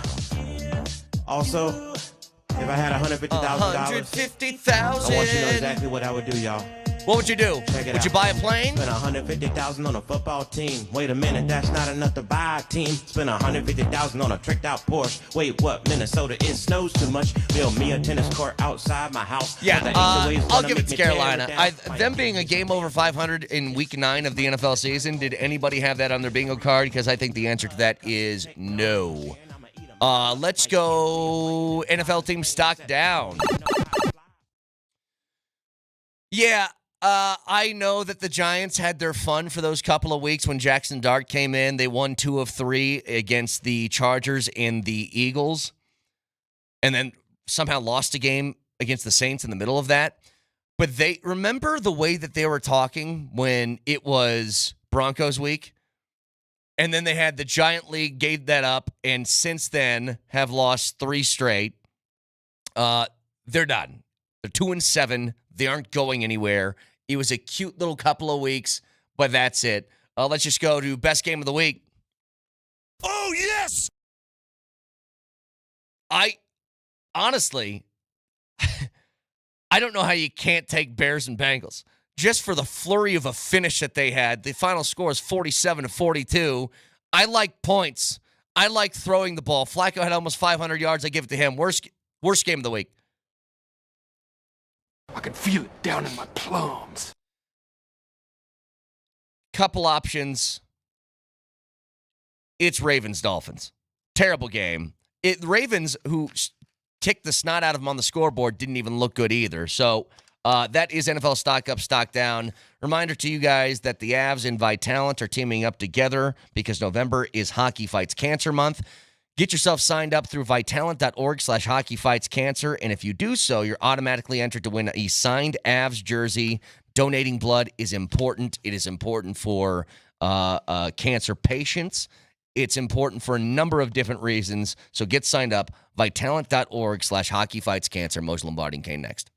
Also, if I had $150,000, $150,000. I want you to know exactly what I would do, y'all. What would you do? Would you buy a plane? Spend $150,000 on a football team. Wait a minute, that's not enough to buy a team. Spend $150,000 on a tricked out Porsche. Wait, what? Minnesota, it snows too much. Build me a tennis court outside my house. Yeah, I'll give it to Carolina. Them being a game over 500 in week 9 of the NFL season, did anybody have that on their bingo card? Because I think the answer to that is no. Let's go NFL team stock down. Yeah. I know that the Giants had their fun for those couple of weeks when Jackson Dart came in. They won 2 of 3 against the Chargers and the Eagles, and then somehow lost a game against the Saints in the middle of that. But they remember the way that they were talking when it was Broncos week, and then they had the Giant League, gave that up, and since then have lost 3 straight. They're done. They're 2-7. They aren't going anywhere. It was a cute little couple of weeks, but that's it. Let's just go to best game of the week. Oh, yes! Honestly, I don't know how you can't take Bears and Bengals. Just for the flurry of a finish that they had. The final score is 47-42. I like points. I like throwing the ball. Flacco had almost 500 yards. I give it to him. Worst game of the week. I can feel it down in my plums. Couple options. It's Ravens-Dolphins. Terrible game. The Ravens, who kicked the snot out of them on the scoreboard, didn't even look good either. So that is NFL stock up, stock down. Reminder to you guys that the Avs and Vitalant are teaming up together because November is Hockey Fights Cancer Month. Get yourself signed up through vitalant.org/hockeyfightscancer, and if you do so, you're automatically entered to win a signed Avs jersey. Donating blood is important. It is important for cancer patients. It's important for a number of different reasons. So get signed up, vitalant.org/hockeyfightscancer. Moser, Lombardi, and Kane next.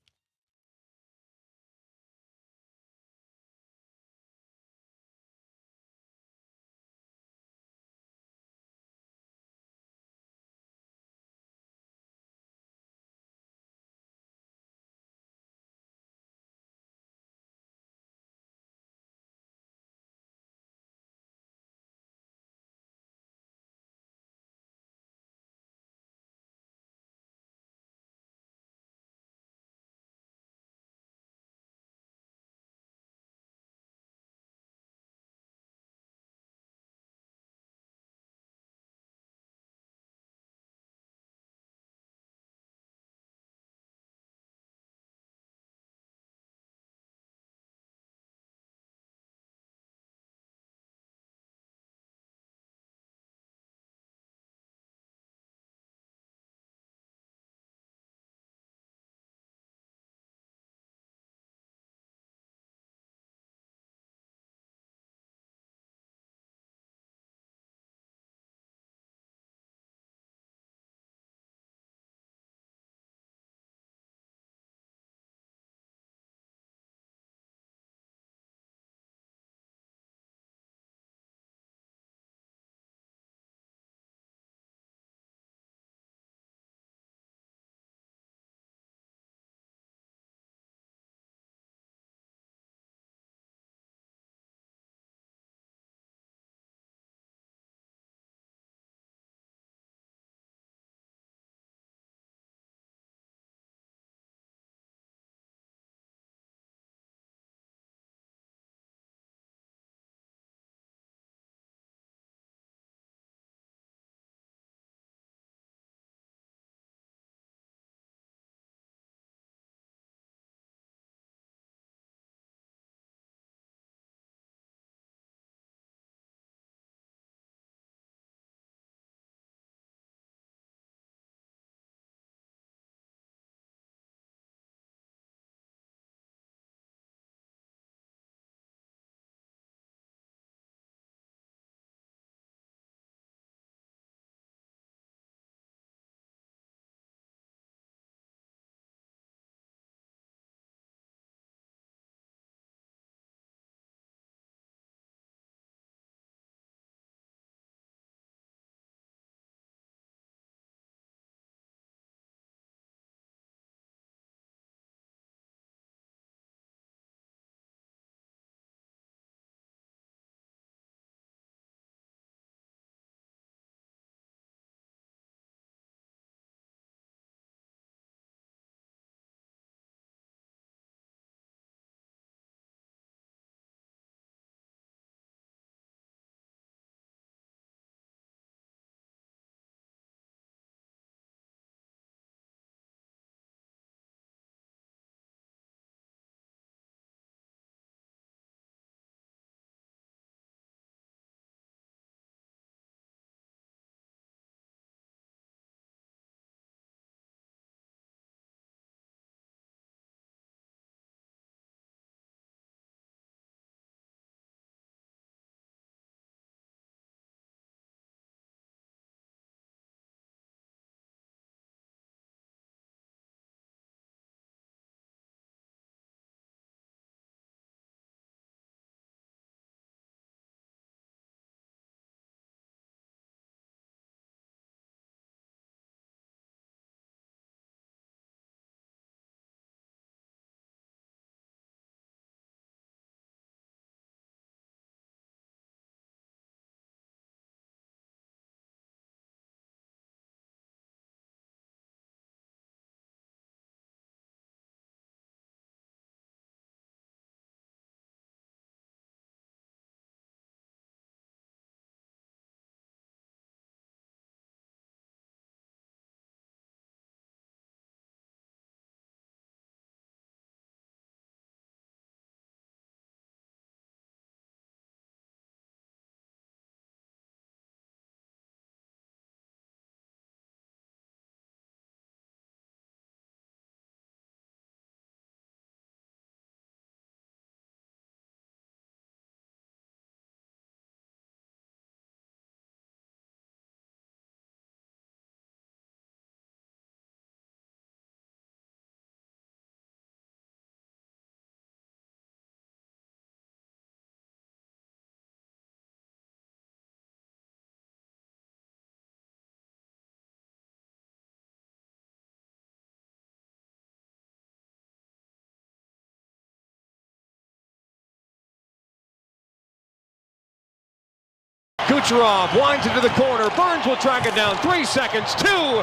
Kucherov winds into the corner. Burns will track it down. 3 seconds. 2, 1.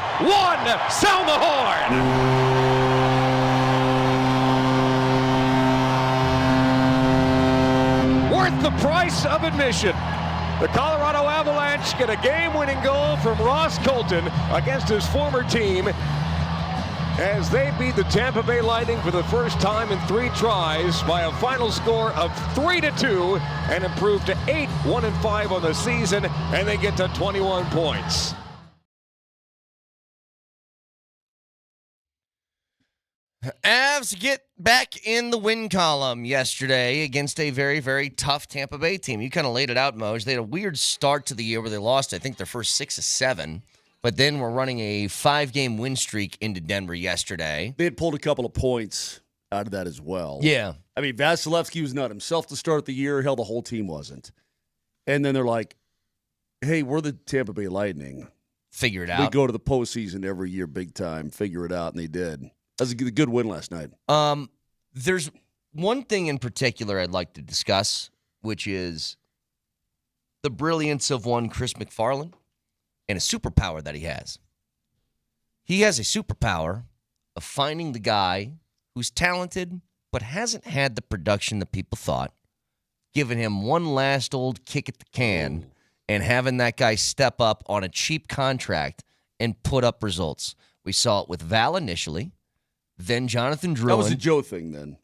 Sound the horn. Worth the price of admission. The Colorado Avalanche get a game-winning goal from Ross Colton against his former team as they beat the Tampa Bay Lightning for the first time in 3 tries by a final score of 3-2 and improve to 8-1-5 on the season, and they get to 21 points. Avs get back in the win column yesterday against a very, very tough Tampa Bay team. You kind of laid it out, Moj. They had a weird start to the year where they lost, I think, their first 6 of 7. But then we're running a 5-game win streak into Denver yesterday. They had pulled a couple of points out of that as well. Yeah. I mean, Vasilevsky was not himself to start the year. Hell, the whole team wasn't. And then they're like, hey, we're the Tampa Bay Lightning. Figure it out. We go to the postseason every year big time. Figure it out, and they did. That was a good win last night. There's one thing in particular I'd like to discuss, which is the brilliance of one Chris McFarland and a superpower that he has. He has a superpower of finding the guy who's talented but hasn't had the production that people thought, giving him one last old kick at the can, and having that guy step up on a cheap contract and put up results. We saw it with Val initially. Then Jonathan Drouin. That was a Joe thing then.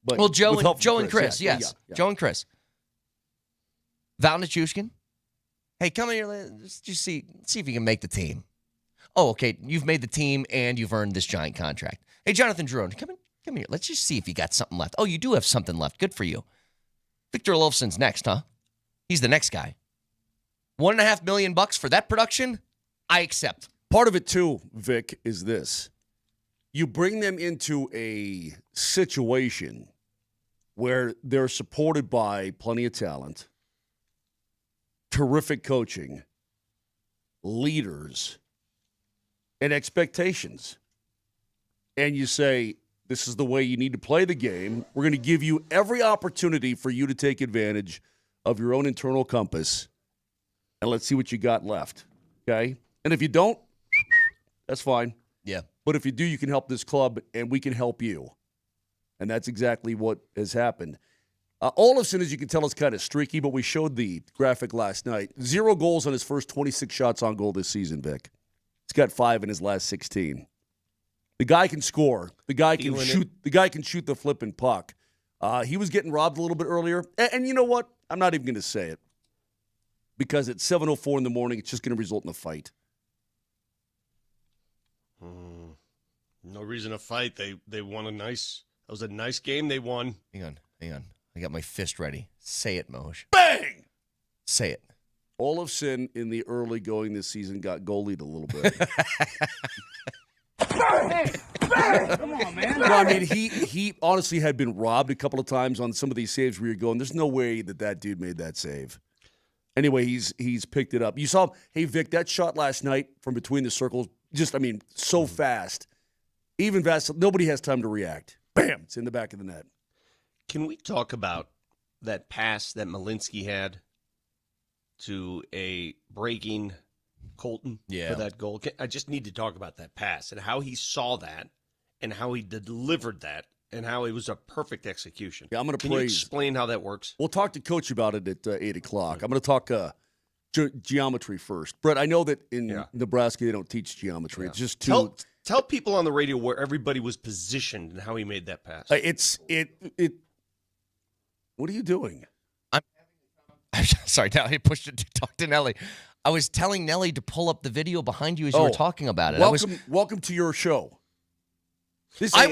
But well, Joe and Chris, yeah, yes. Yeah. Joe and Chris. Val Nichushkin. Hey, come here. Let's just see if you can make the team. Oh, okay. You've made the team and you've earned this giant contract. Hey, Jonathan Drouin, come here. Let's just see if you got something left. Oh, you do have something left. Good for you. Victor Olofsson's next, huh? He's the next guy. $1.5 million for that production? I accept. Part of it too, Vic, is this. You bring them into a situation where they're supported by plenty of talent, terrific coaching, leaders, and expectations. And you say, this is the way you need to play the game. We're going to give you every opportunity for you to take advantage of your own internal compass. And let's see what you got left. Okay? And if you don't, that's fine. Yeah. But if you do, you can help this club, and we can help you. And that's exactly what has happened. Olofsson, as you can tell, is kind of streaky, but we showed the graphic last night. 0 goals on his first 26 shots on goal this season, Vic. He's got 5 in his last 16. The guy can score. The guy can shoot. The guy can shoot the flipping puck. He was getting robbed a little bit earlier. And you know what? I'm not even going to say it. Because at 7:04 in the morning, it's just going to result in a fight. No reason to fight. They won that was a nice game they won. Hang on. I got my fist ready. Say it, Moj. Bang! Say it. Olofsson in the early going this season got goalied a little bit. Come on, man. No, I mean, he honestly had been robbed a couple of times on some of these saves where you're going, there's no way that dude made that save. Anyway, he's picked it up. You saw, hey, Vic, that shot last night from between the circles, so fast. Even nobody has time to react. Bam, it's in the back of the net. Can we talk about that pass that Malinsky had to a breaking Colton for that goal? I just need to talk about that pass and how he saw that and how he delivered that and how it was a perfect execution. Yeah, I'm going to Can you explain how that works? We'll talk to Coach about it at 8 o'clock. I'm going to talk geometry first. Brett, I know that in Nebraska they don't teach geometry. Yeah. It's just too... Tell people on the radio where everybody was positioned and how he made that pass. What are you doing? I'm sorry, now I pushed it to talk to Nelly. I was telling Nelly to pull up the video behind you as you were talking about it. Welcome to your show. I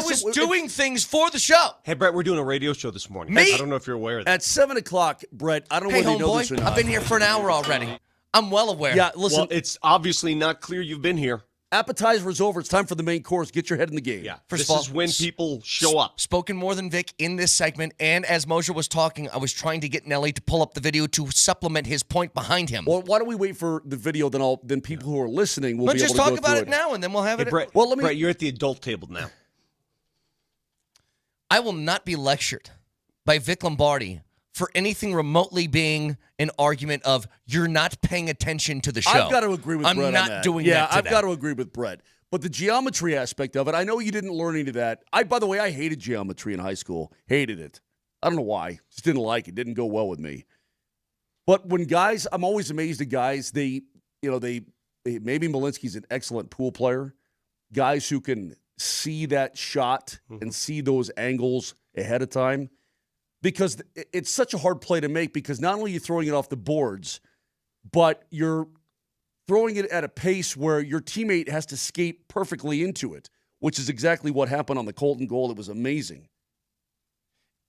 was doing things for the show. Hey, Brett, we're doing a radio show this morning. Me? I don't know if you're aware of that. At 7 o'clock, Brett, I don't know whether you know this or not. I've been here for an hour already. I'm well aware. Yeah, listen. Well, it's obviously not clear you've been here. Appetizer is over. It's time for the main course. Get your head in the game. Yeah. First this of all, is when people show up. Spoken more than Vic in this segment, and as Moser was talking, I was trying to get Nelly to pull up the video to supplement his point behind him. Well, why don't we wait for the video? Then people who are listening will Let's be able just to talk go about through it now, and then we'll have it. Brett, Brett, you're at the adult table now. I will not be lectured by Vic Lombardi for anything remotely being an argument of you're not paying attention to the show. I've got to agree with Brett on that. I'm not doing that. that today. I've got to agree with Brett. But the geometry aspect of it, I know you didn't learn any of that. By the way, I hated geometry in high school. Hated it. I don't know why. Just didn't like it. Didn't go well with me. But when guys, I'm always amazed at guys, maybe Malinsky's an excellent pool player. Guys who can see that shot and see those angles ahead of time. Because it's such a hard play to make because not only are you throwing it off the boards, but you're throwing it at a pace where your teammate has to skate perfectly into it, which is exactly what happened on the Colton goal. It was amazing.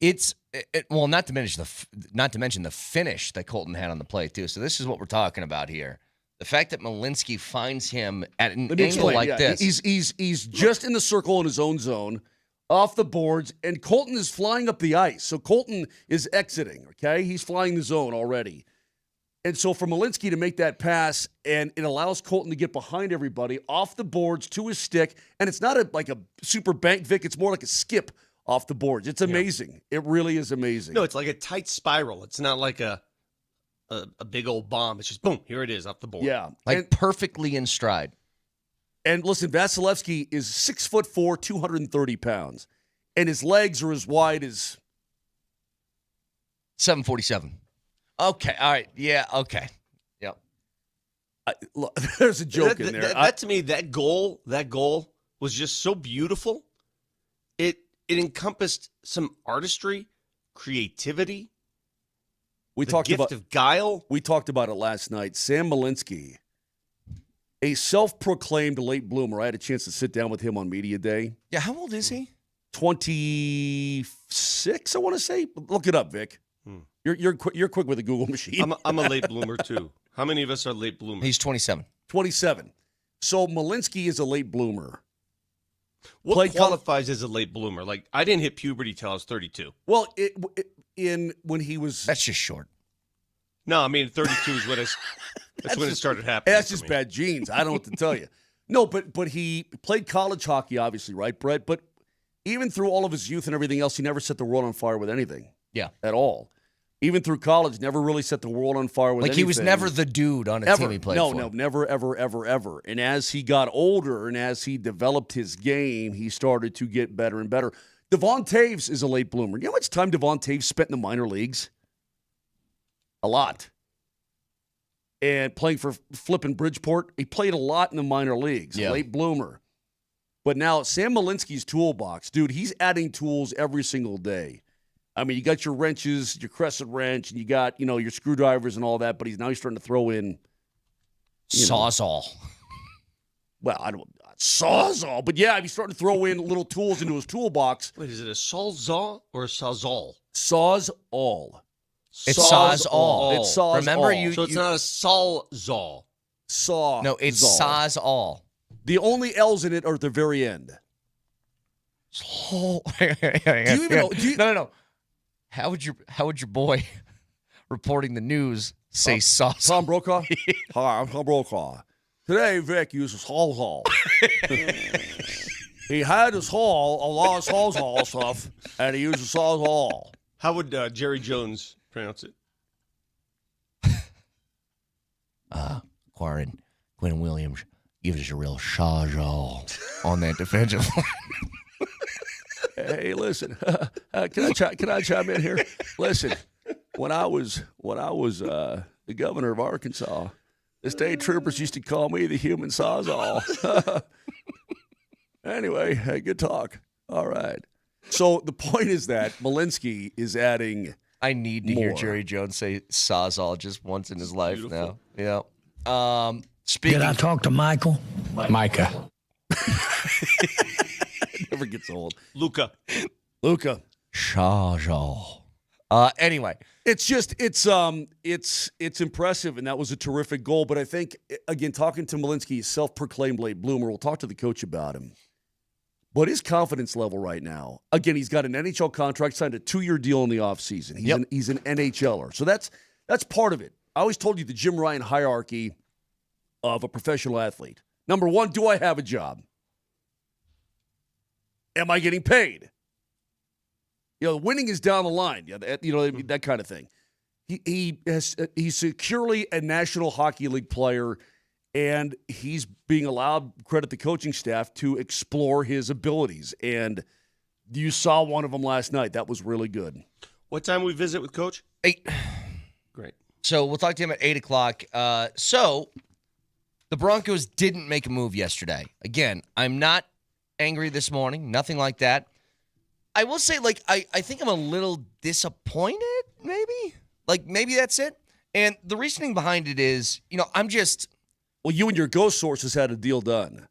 Not to mention the finish that Colton had on the play too. So this is what we're talking about here. The fact that Malinsky finds him at an angle like this. He's just in the circle in his own zone, off the boards, and Colton is flying up the ice. So Colton is exiting, okay? He's flying the zone already. And so for Malinsky to make that pass, and it allows Colton to get behind everybody, off the boards, to his stick, and it's not like a super bank Vic, it's more like a skip off the boards. It's amazing. Yeah. It really is amazing. No, it's like a tight spiral. It's not like a big old bomb. It's just, boom, here it is off the board. Yeah. Perfectly in stride. And listen, Vasilevsky is 6'4", 230 pounds, and his legs are as wide as 747. Okay, all right, yeah, okay, yep. There's a joke in there. That to me, that goal was just so beautiful. It encompassed some artistry, creativity. Gift of guile. We talked about it last night. Sam Malinsky, a self-proclaimed late bloomer. I had a chance to sit down with him on Media Day. Yeah, how old is he? 26, I want to say. Look it up, Vic. You're quick with a Google machine. I'm a late bloomer, too. How many of us are late bloomers? He's 27. 27. So Malinsky is a late bloomer. What qualifies as a late bloomer? Like, I didn't hit puberty till I was 32. Well, when he was... That's just short. No, I mean, 32 is when when it started happening. That's just bad genes. I don't know what to tell you. No, but he played college hockey, obviously, right, Brett? But even through all of his youth and everything else, he never set the world on fire with anything. Yeah. At all. Even through college, never really set the world on fire with anything. Like he was never the dude on a team he played for. No, never, ever, ever, ever. And as he got older and as he developed his game, he started to get better and better. Devon Taves is a late bloomer. You know how much time Devon Taves spent in the minor leagues? A lot. And playing for flipping Bridgeport, he played a lot in the minor leagues. Yeah. Late bloomer. But now Sam Malinsky's toolbox, dude, he's adding tools every single day. I mean, you got your wrenches, your crescent wrench, and you got, your screwdrivers and all that, but he's starting to throw in Sawzall. Well, I don't Sawzall, but yeah, he's starting to throw in little tools into his toolbox. Wait, is it a Sawzall or a Sawzall? Sawzall. It's Sawzall. It's Sawzall. Remember So it's not a Sawzall. Saw. No, it's Sawzall. The only L's in it are at the very end. Do you even know? No. How would your boy reporting the news say sauce? Tom Brokaw? Hi, I'm Tom Brokaw. Today, Vic uses Sawzall. He had his haul, a lot of Sawzall stuff, and he uses Sawzall. How would Jerry Jones pronounce it? Quinn Williams gives a real Sawzall on that defensive line. Hey, listen, can I chime in here? Listen, when I was the governor of Arkansas, the state troopers used to call me the human Sawzall. Anyway, hey, good talk. All right. So the point is that Malinsky is adding. I need to hear Jerry Jones say Sawzall just once in his life now. Yeah. Speaking. Did I talk to Michael? Micah. Never gets old. Luca. Sawzall. Anyway, it's impressive, and that was a terrific goal. But I think, again, talking to Malinsky, self-proclaimed late bloomer, we'll talk to the coach about him. But his confidence level right now, again, he's got an NHL contract, signed a 2-year deal in the offseason. He's an NHLer. So that's part of it. I always told you the Jim Ryan hierarchy of a professional athlete. Number one, do I have a job? Am I getting paid? Winning is down the line. That kind of thing. He's securely a National Hockey League player, and he's being allowed, credit the coaching staff, to explore his abilities. And you saw one of them last night. That was really good. What time we visit with Coach? 8. Great. So we'll talk to him at 8 o'clock. So the Broncos didn't make a move yesterday. Again, I'm not angry this morning. Nothing like that. I will say, I think I'm a little disappointed, maybe. Maybe that's it. And the reasoning behind it is, I'm just... Well, you and your ghost sources had a deal done.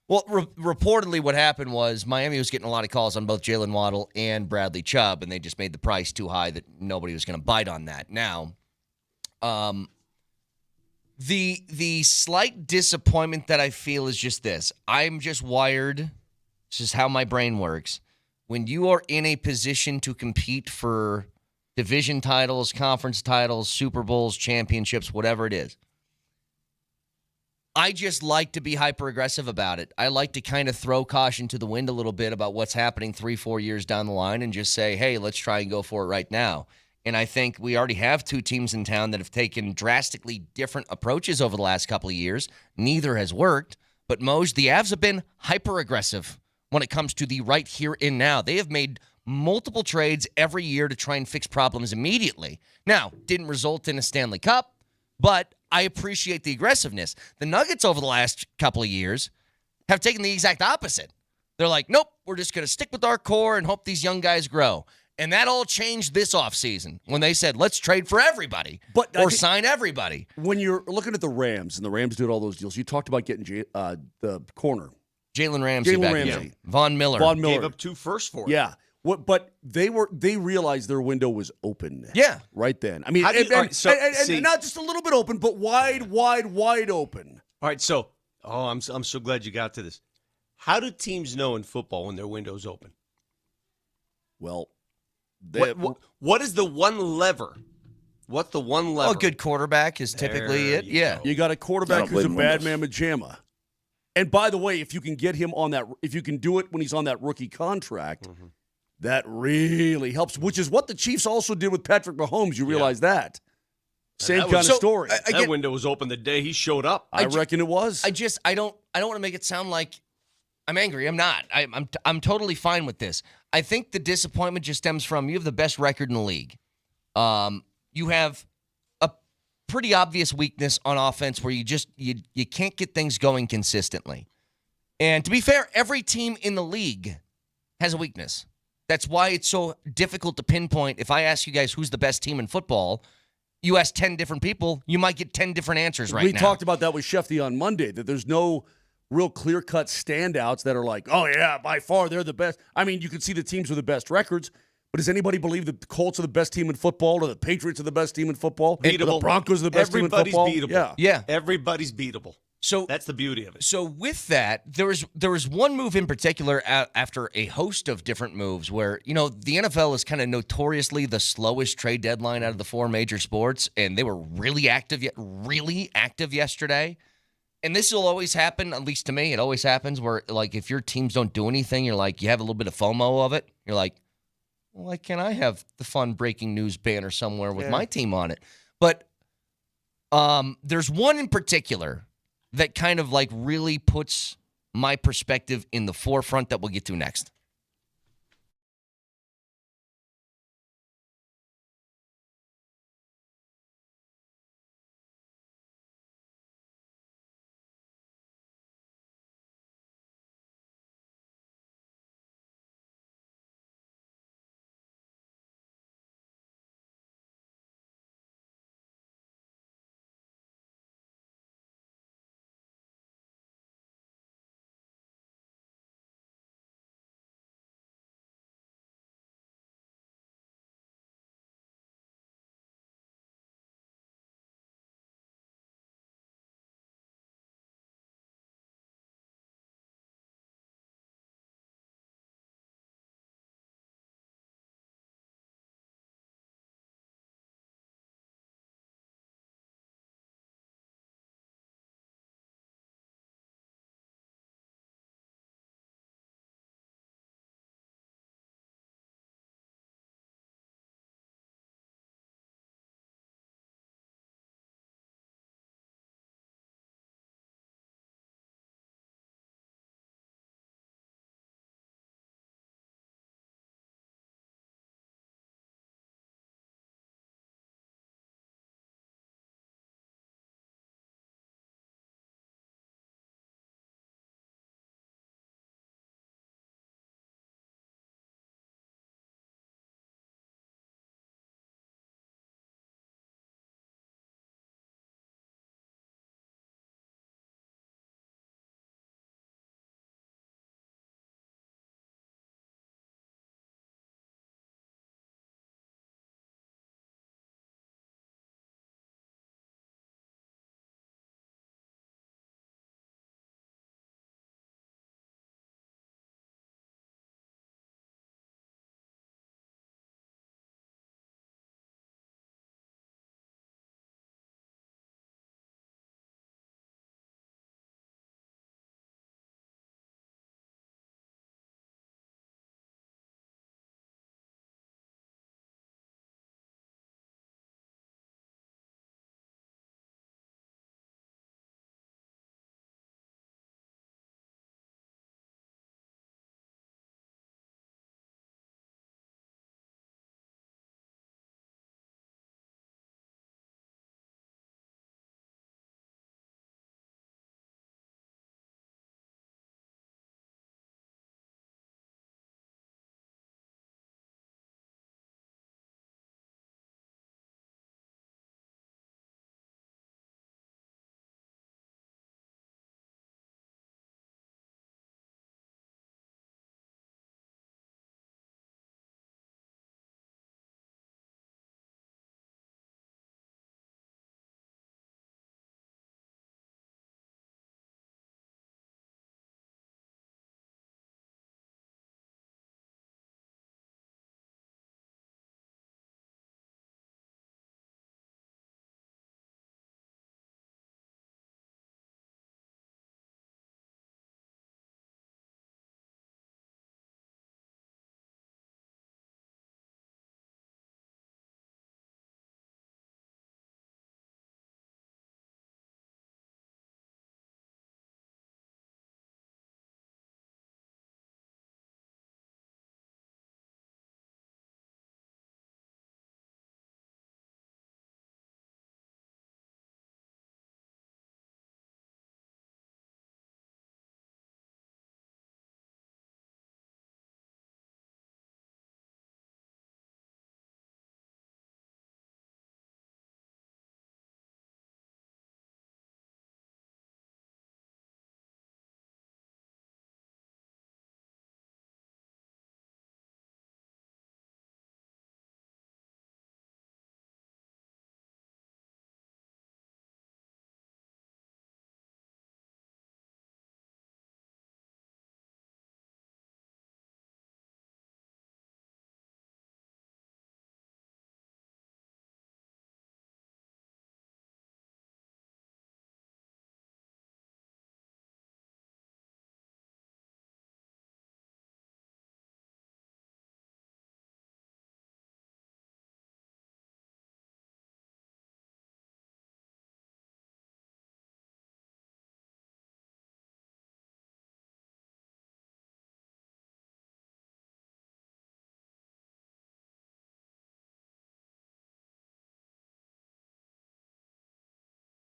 Well, reportedly what happened was Miami was getting a lot of calls on both Jalen Waddle and Bradley Chubb, and they just made the price too high that nobody was going to bite on that. Now, the slight disappointment that I feel is just this. I'm just wired. This is how my brain works. When you are in a position to compete for division titles, conference titles, Super Bowls, championships, whatever it is, I just like to be hyper-aggressive about it. I like to kind of throw caution to the wind a little bit about what's happening 3-4 years down the line and just say, hey, let's try and go for it right now. And I think we already have 2 teams in town that have taken drastically different approaches over the last couple of years. Neither has worked. But Moj, the Avs have been hyper-aggressive when it comes to the right here and now. They have made multiple trades every year to try and fix problems immediately. Now, didn't result in a Stanley Cup, but I appreciate the aggressiveness. The Nuggets over the last couple of years have taken the exact opposite. They're like, nope, we're just going to stick with our core and hope these young guys grow. And that all changed this offseason when they said, let's trade for everybody or sign everybody. When you're looking at the Rams, and the Rams did all those deals, you talked about getting the corner. Jalen Ramsey. Von Miller. Gave up 2 firsts for it. Yeah. But they realized their window was open. Yeah. Right then. I mean, and not just a little bit open, but wide open. All right, so, I'm so glad you got to this. How do teams know in football when their window's open? Well, what is the one lever? What's the one lever? A good quarterback is typically it. Yeah. You got a quarterback who's a bad mamma jamma. And by the way, if you can get him on that, if you can do it when he's on that rookie contract, that really helps, which is what the Chiefs also did with Patrick Mahomes. You realize that. Same kind of story. That window was open the day he showed up. I reckon it was. I don't want to make it sound like I'm angry. I'm not. I'm totally fine with this. I think the disappointment just stems from you have the best record in the league. You have a pretty obvious weakness on offense where you can't get things going consistently. And to be fair, every team in the league has a weakness. That's why it's so difficult to pinpoint. If I ask you guys who's the best team in football, you ask 10 different people, you might get 10 different answers right now. We talked about that with Shefty on Monday, that there's no real clear-cut standouts that are like, oh, yeah, by far they're the best. I mean, you can see the teams with the best records, but does anybody believe that the Colts are the best team in football or the Patriots are the best team in football? Or the Broncos are the best team in football? Everybody's beatable. Yeah. Everybody's beatable. So that's the beauty of it. So with that, there was one move in particular after a host of different moves where, the NFL is kind of notoriously the slowest trade deadline out of the 4 major sports, and they were really active yesterday. And this will always happen, at least to me, it always happens where, if your teams don't do anything, you're like, you have a little bit of FOMO of it. You're like, well, why can't I have the fun breaking news banner somewhere with my team on it? But there's one in particular that kind of really puts my perspective in the forefront that we'll get to next.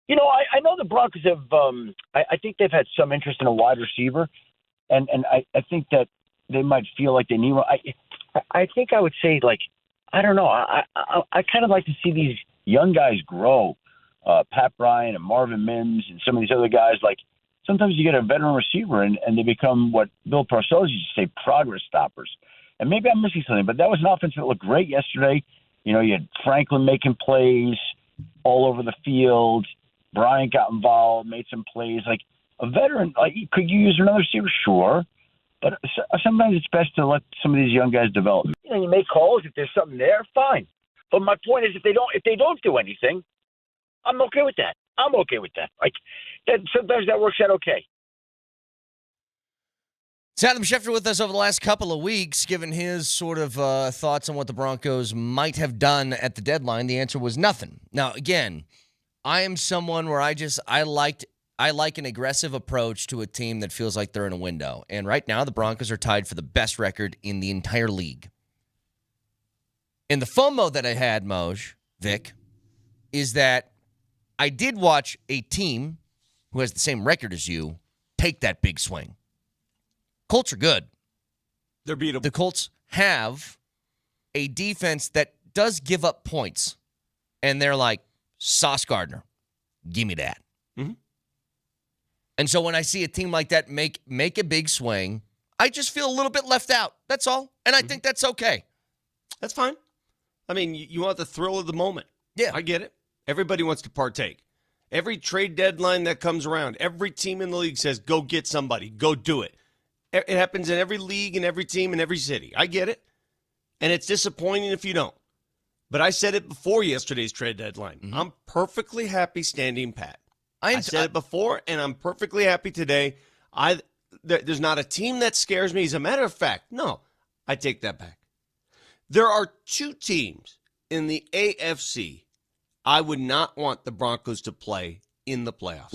I know the Broncos have. I think they've had some interest in a wide receiver, and I think that they might feel like they need one. I think I would say, like, I don't know. I kind of like to see these young guys grow. Pat Bryant and Marvin Mims and some of these other guys. Like, sometimes you get a veteran receiver and they become what Bill Parcells used to say, progress stoppers. And maybe I'm missing something, but that was an offense that looked great yesterday. You had Franklin making plays all over the field. Bryant got involved, made some plays. Like, a veteran, like, could you use another receiver? Sure. But sometimes it's best to let some of these young guys develop. You make calls. If there's something there, fine. But my point is, if they don't do anything, I'm okay with that. I'm okay with that. Like, sometimes that works out okay. It's Adam Schefter with us over the last couple of weeks, giving his sort of thoughts on what the Broncos might have done at the deadline. The answer was nothing. Now, again, I am someone where I like an aggressive approach to a team that feels like they're in a window. And right now, the Broncos are tied for the best record in the entire league. And the FOMO that I had, Moj, Vic, is that I did watch a team who has the same record as you take that big swing. Colts are good. They're beatable. The Colts have a defense that does give up points. And they're like, Sauce Gardner, give me that. Mm-hmm. And so when I see a team like that make a big swing, I just feel a little bit left out. That's all. And I think that's okay. That's fine. I mean, you want the thrill of the moment. Yeah. I get it. Everybody wants to partake. Every trade deadline that comes around, every team in the league says, go get somebody. Go do it. It happens in every league and every team in every city. I get it. And it's disappointing if you don't. But I said it before yesterday's trade deadline. Mm-hmm. I'm perfectly happy standing pat. I said it before, and I'm perfectly happy today. There's not a team that scares me. As a matter of fact, no, I take that back. There are two teams in the AFC I would not want the Broncos to play in the playoffs.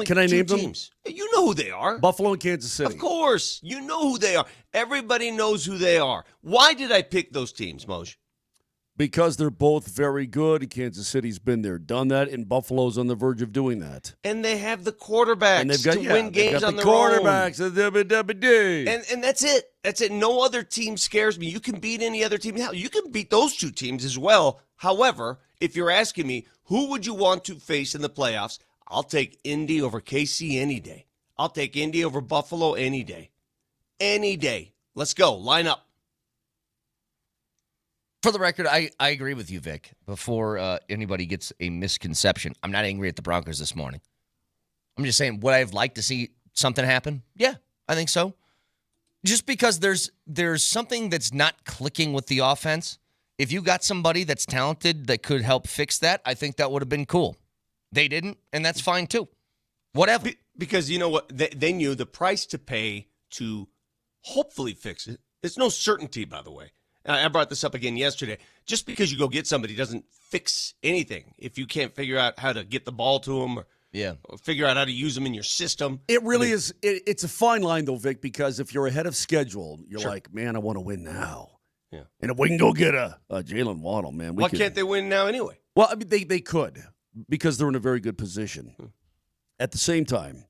Can I name teams. them? You know who they are. Buffalo and Kansas City. Of course. You know who they are. Everybody knows who they are. Why did I pick those teams, Moj? Because they're both very good. Kansas City's been there, done that, and Buffalo's on the verge of doing that. And they have the quarterbacks to win games on their quarterbacks, own. And that's it. That's it. No other team scares me. You can beat any other team. Hell, you can beat those two teams as well. However, if you're asking me, who would you want to face in the playoffs, I'll take Indy over KC any day. I'll take Indy over Buffalo any day. Any day. Let's go. Line up. For the record, I agree with you, Vic. Before anybody gets a misconception, I'm not angry at the Broncos this morning. I'm just saying, would I have liked to see something happen? Yeah, I think so. Just because there's something that's not clicking with the offense. If you got somebody that's talented that could help fix that, I think that would have been cool. They didn't, and that's fine too. Whatever. Because you know what? They knew the price to pay to hopefully fix it. There's no certainty, by the way. I brought this up again yesterday. Just because you go get somebody doesn't fix anything. If you can't figure out how to get the ball to them or figure out how to use them in your system. It really is. It's a fine line, though, Vic, because if you're ahead of schedule, you're like, man, I want to win now. Yeah. And if we can go get a Jalen Waddle, man. Why can't they win now anyway? Well, I mean, they could because they're in a very good position. At the same time,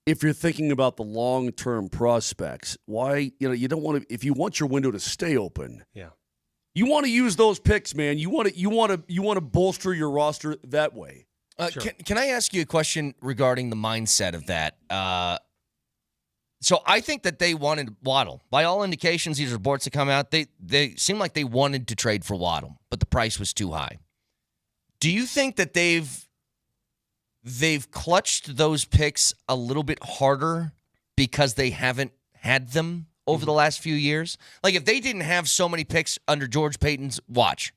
if you're thinking about the long-term prospects, why, you don't want to, if you want your window to stay open, you want to use those picks, man. You want to bolster your roster that way. Sure. Can I ask you a question regarding the mindset of that? So I think that they wanted Waddle. By all indications, these reports that come out, they seem like they wanted to trade for Waddle, but the price was too high. Do you think that they've clutched those picks a little bit harder because they haven't had them over the last few years? Like, if they didn't have so many picks under George Payton's watch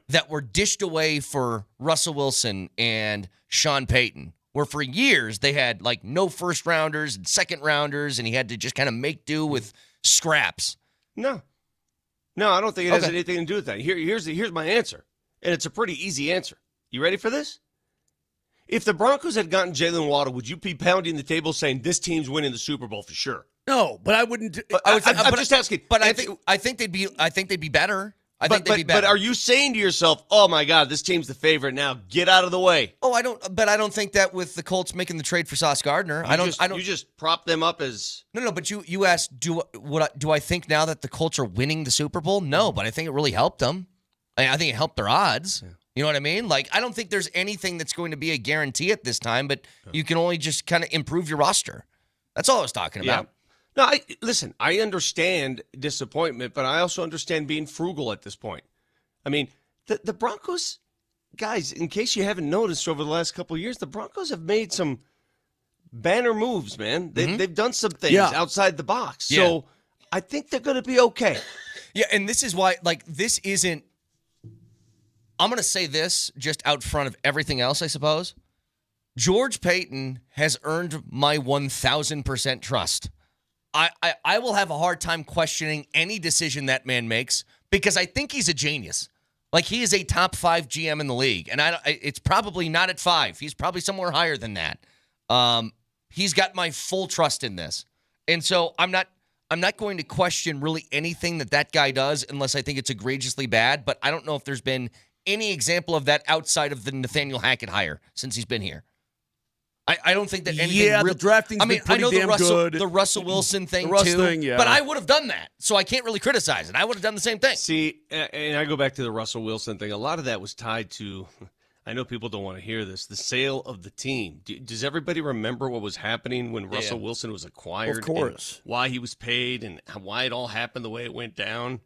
that were dished away for Russell Wilson and Sean Payton, where for years they had, like, no first-rounders and second-rounders, and he had to just kind of make do with scraps. No, I don't think it has anything to do with that. Here's my answer, and it's a pretty easy answer. You ready for this? If the Broncos had gotten Jalen Waddle, would you be pounding the table saying this team's winning the Super Bowl for sure? No, but I wouldn't. I'm just asking. But I think they'd be better. I think they'd be better. But are you saying to yourself, "Oh my God, this team's the favorite now. Get out of the way"? Oh, I don't think that with the Colts making the trade for Sauce Gardner. You just prop them up as No. But you asked, do I think now that the Colts are winning the Super Bowl? No, but I think it really helped them. I think it helped their odds. Yeah. You know what I mean? Like, I don't think there's anything that's going to be a guarantee at this time, but you can only just kind of improve your roster. That's all I was talking about. No, listen, I understand disappointment, but I also understand being frugal at this point. I mean, the Broncos, guys, in case you haven't noticed over the last couple of years, the Broncos have made some banner moves, man. They've done some things outside the box. Yeah. So I think they're going to be okay. Yeah, and this is why, like, this isn't – I'm going to say this just out front of everything else, I suppose. George Payton has earned my 1,000% trust. I will have a hard time questioning any decision that man makes because I think he's a genius. Like, he is a top 5 GM in the league, and it's probably not at 5. He's probably somewhere higher than that. He's got my full trust in this. And so I'm not going to question really anything that guy does unless I think it's egregiously bad, but I don't know if there's been any example of that outside of the Nathaniel Hackett hire since he's been here. I don't think that anything. Yeah, the drafting's been pretty damn good. The Russell Wilson thing Russ too. thing, yeah. But I would have done that, so I can't really criticize it. I would have done the same thing. See, and I go back to the Russell Wilson thing. A lot of that was tied to, I know people don't want to hear this, the sale of the team. Does everybody remember what was happening when Russell Wilson was acquired? Of course. Why he was paid and why it all happened the way it went down?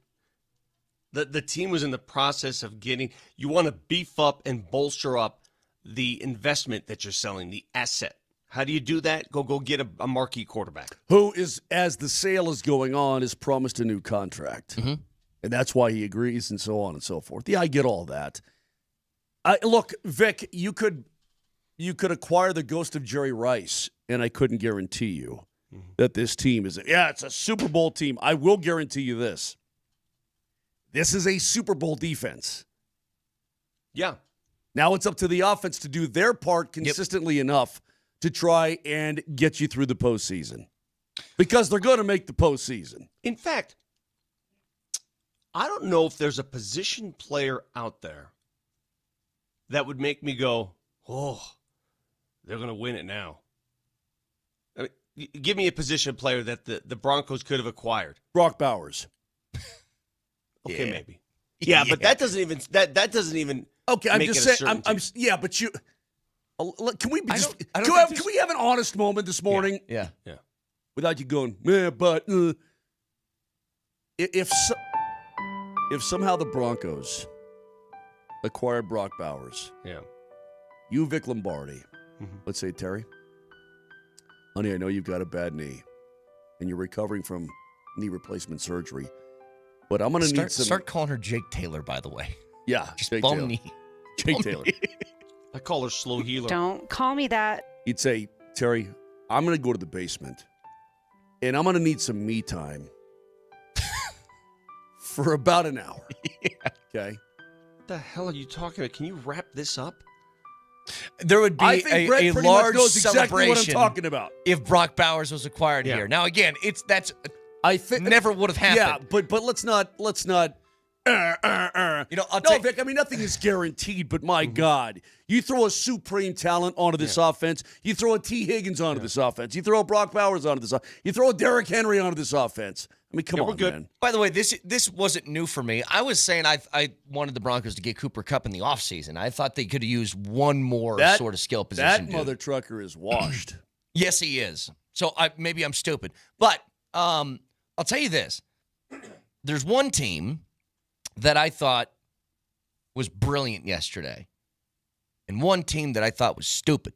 The team was in the process of getting, you want to beef up and bolster up the investment that you're selling, the asset. How do you do that? Go get a marquee quarterback. Who is, as the sale is going on, is promised a new contract. Mm-hmm. And that's why he agrees and so on and so forth. Yeah, I get all that. Look, Vic, you could acquire the ghost of Jerry Rice, and I couldn't guarantee you that this team is, it's a Super Bowl team. I will guarantee you this. This is a Super Bowl defense. Yeah. Now it's up to the offense to do their part consistently enough to try and get you through the postseason. Because they're going to make the postseason. In fact, I don't know if there's a position player out there that would make me go, oh, they're going to win it now. I mean, give me a position player that the Broncos could have acquired. Brock Bowers. Okay, maybe. Yeah, but that doesn't even Okay, I'm make just it a saying. certainty. But you. Can we just? I don't Can we have an honest moment this morning? Yeah. Without you going, but if somehow the Broncos acquired Brock Bowers, you Vic Lombardi, let's say Terry, honey, I know you've got a bad knee, and you're recovering from knee replacement surgery, but I'm gonna need some. Start calling her Jake Taylor, by the way. Yeah, just Jake bum Taylor. knee. Jake Taylor. I call her slow healer. Don't call me that. You'd say, Terry, I'm going to go to the basement, and I'm going to need some me time for about an hour. Okay? What the hell are you talking about? Can you wrap this up? There would be a large knows exactly what I'm celebration talking about. if Brock Bowers was acquired here. Now, again, I think never would have happened. Yeah, but let's not. You know, Vic, I mean, nothing is guaranteed, but my God. You throw a supreme talent onto this offense. You throw a T. Higgins onto this offense. You throw a Brock Bowers onto this offense. You throw a Derrick Henry onto this offense. I mean, come on, man. By the way, this wasn't new for me. I was saying I wanted the Broncos to get Cooper Kupp in the offseason. I thought they could have used one more sort of skill position. That mother trucker is washed. Yes, he is. So maybe I'm stupid. But I'll tell you this. There's one team that I thought was brilliant yesterday, and one team that I thought was stupid.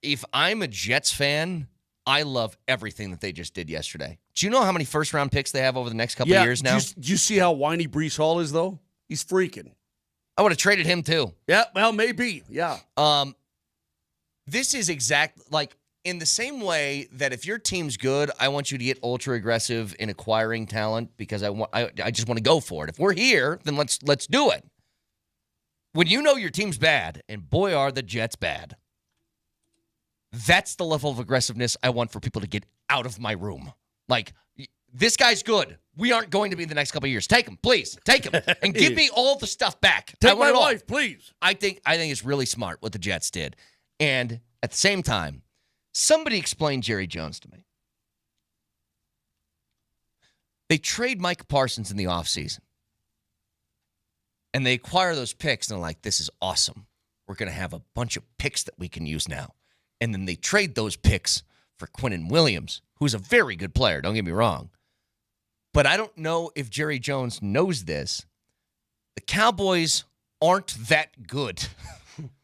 If I'm a Jets fan, I love everything that they just did yesterday. Do you know how many first-round picks they have over the next couple of years now? Do you see how whiny Breece Hall is, though? He's freaking. I would have traded him, too. Yeah, well, maybe, yeah. This is in the same way that if your team's good, I want you to get ultra aggressive in acquiring talent because I just want to go for it. If we're here, then let's do it. When you know your team's bad, and boy are the Jets bad, that's the level of aggressiveness I want for people to get out of my room. Like, this guy's good. We aren't going to be the next couple of years. Take him, please. Take him. And give me all the stuff back. Take my wife, please. I think it's really smart what the Jets did. And at the same time, somebody explained Jerry Jones to me. They trade Micah Parsons in the offseason. And they acquire those picks, and they're like, this is awesome. We're going to have a bunch of picks that we can use now. And then they trade those picks for Quinnen Williams, who's a very good player, don't get me wrong. But I don't know if Jerry Jones knows this. The Cowboys aren't that good.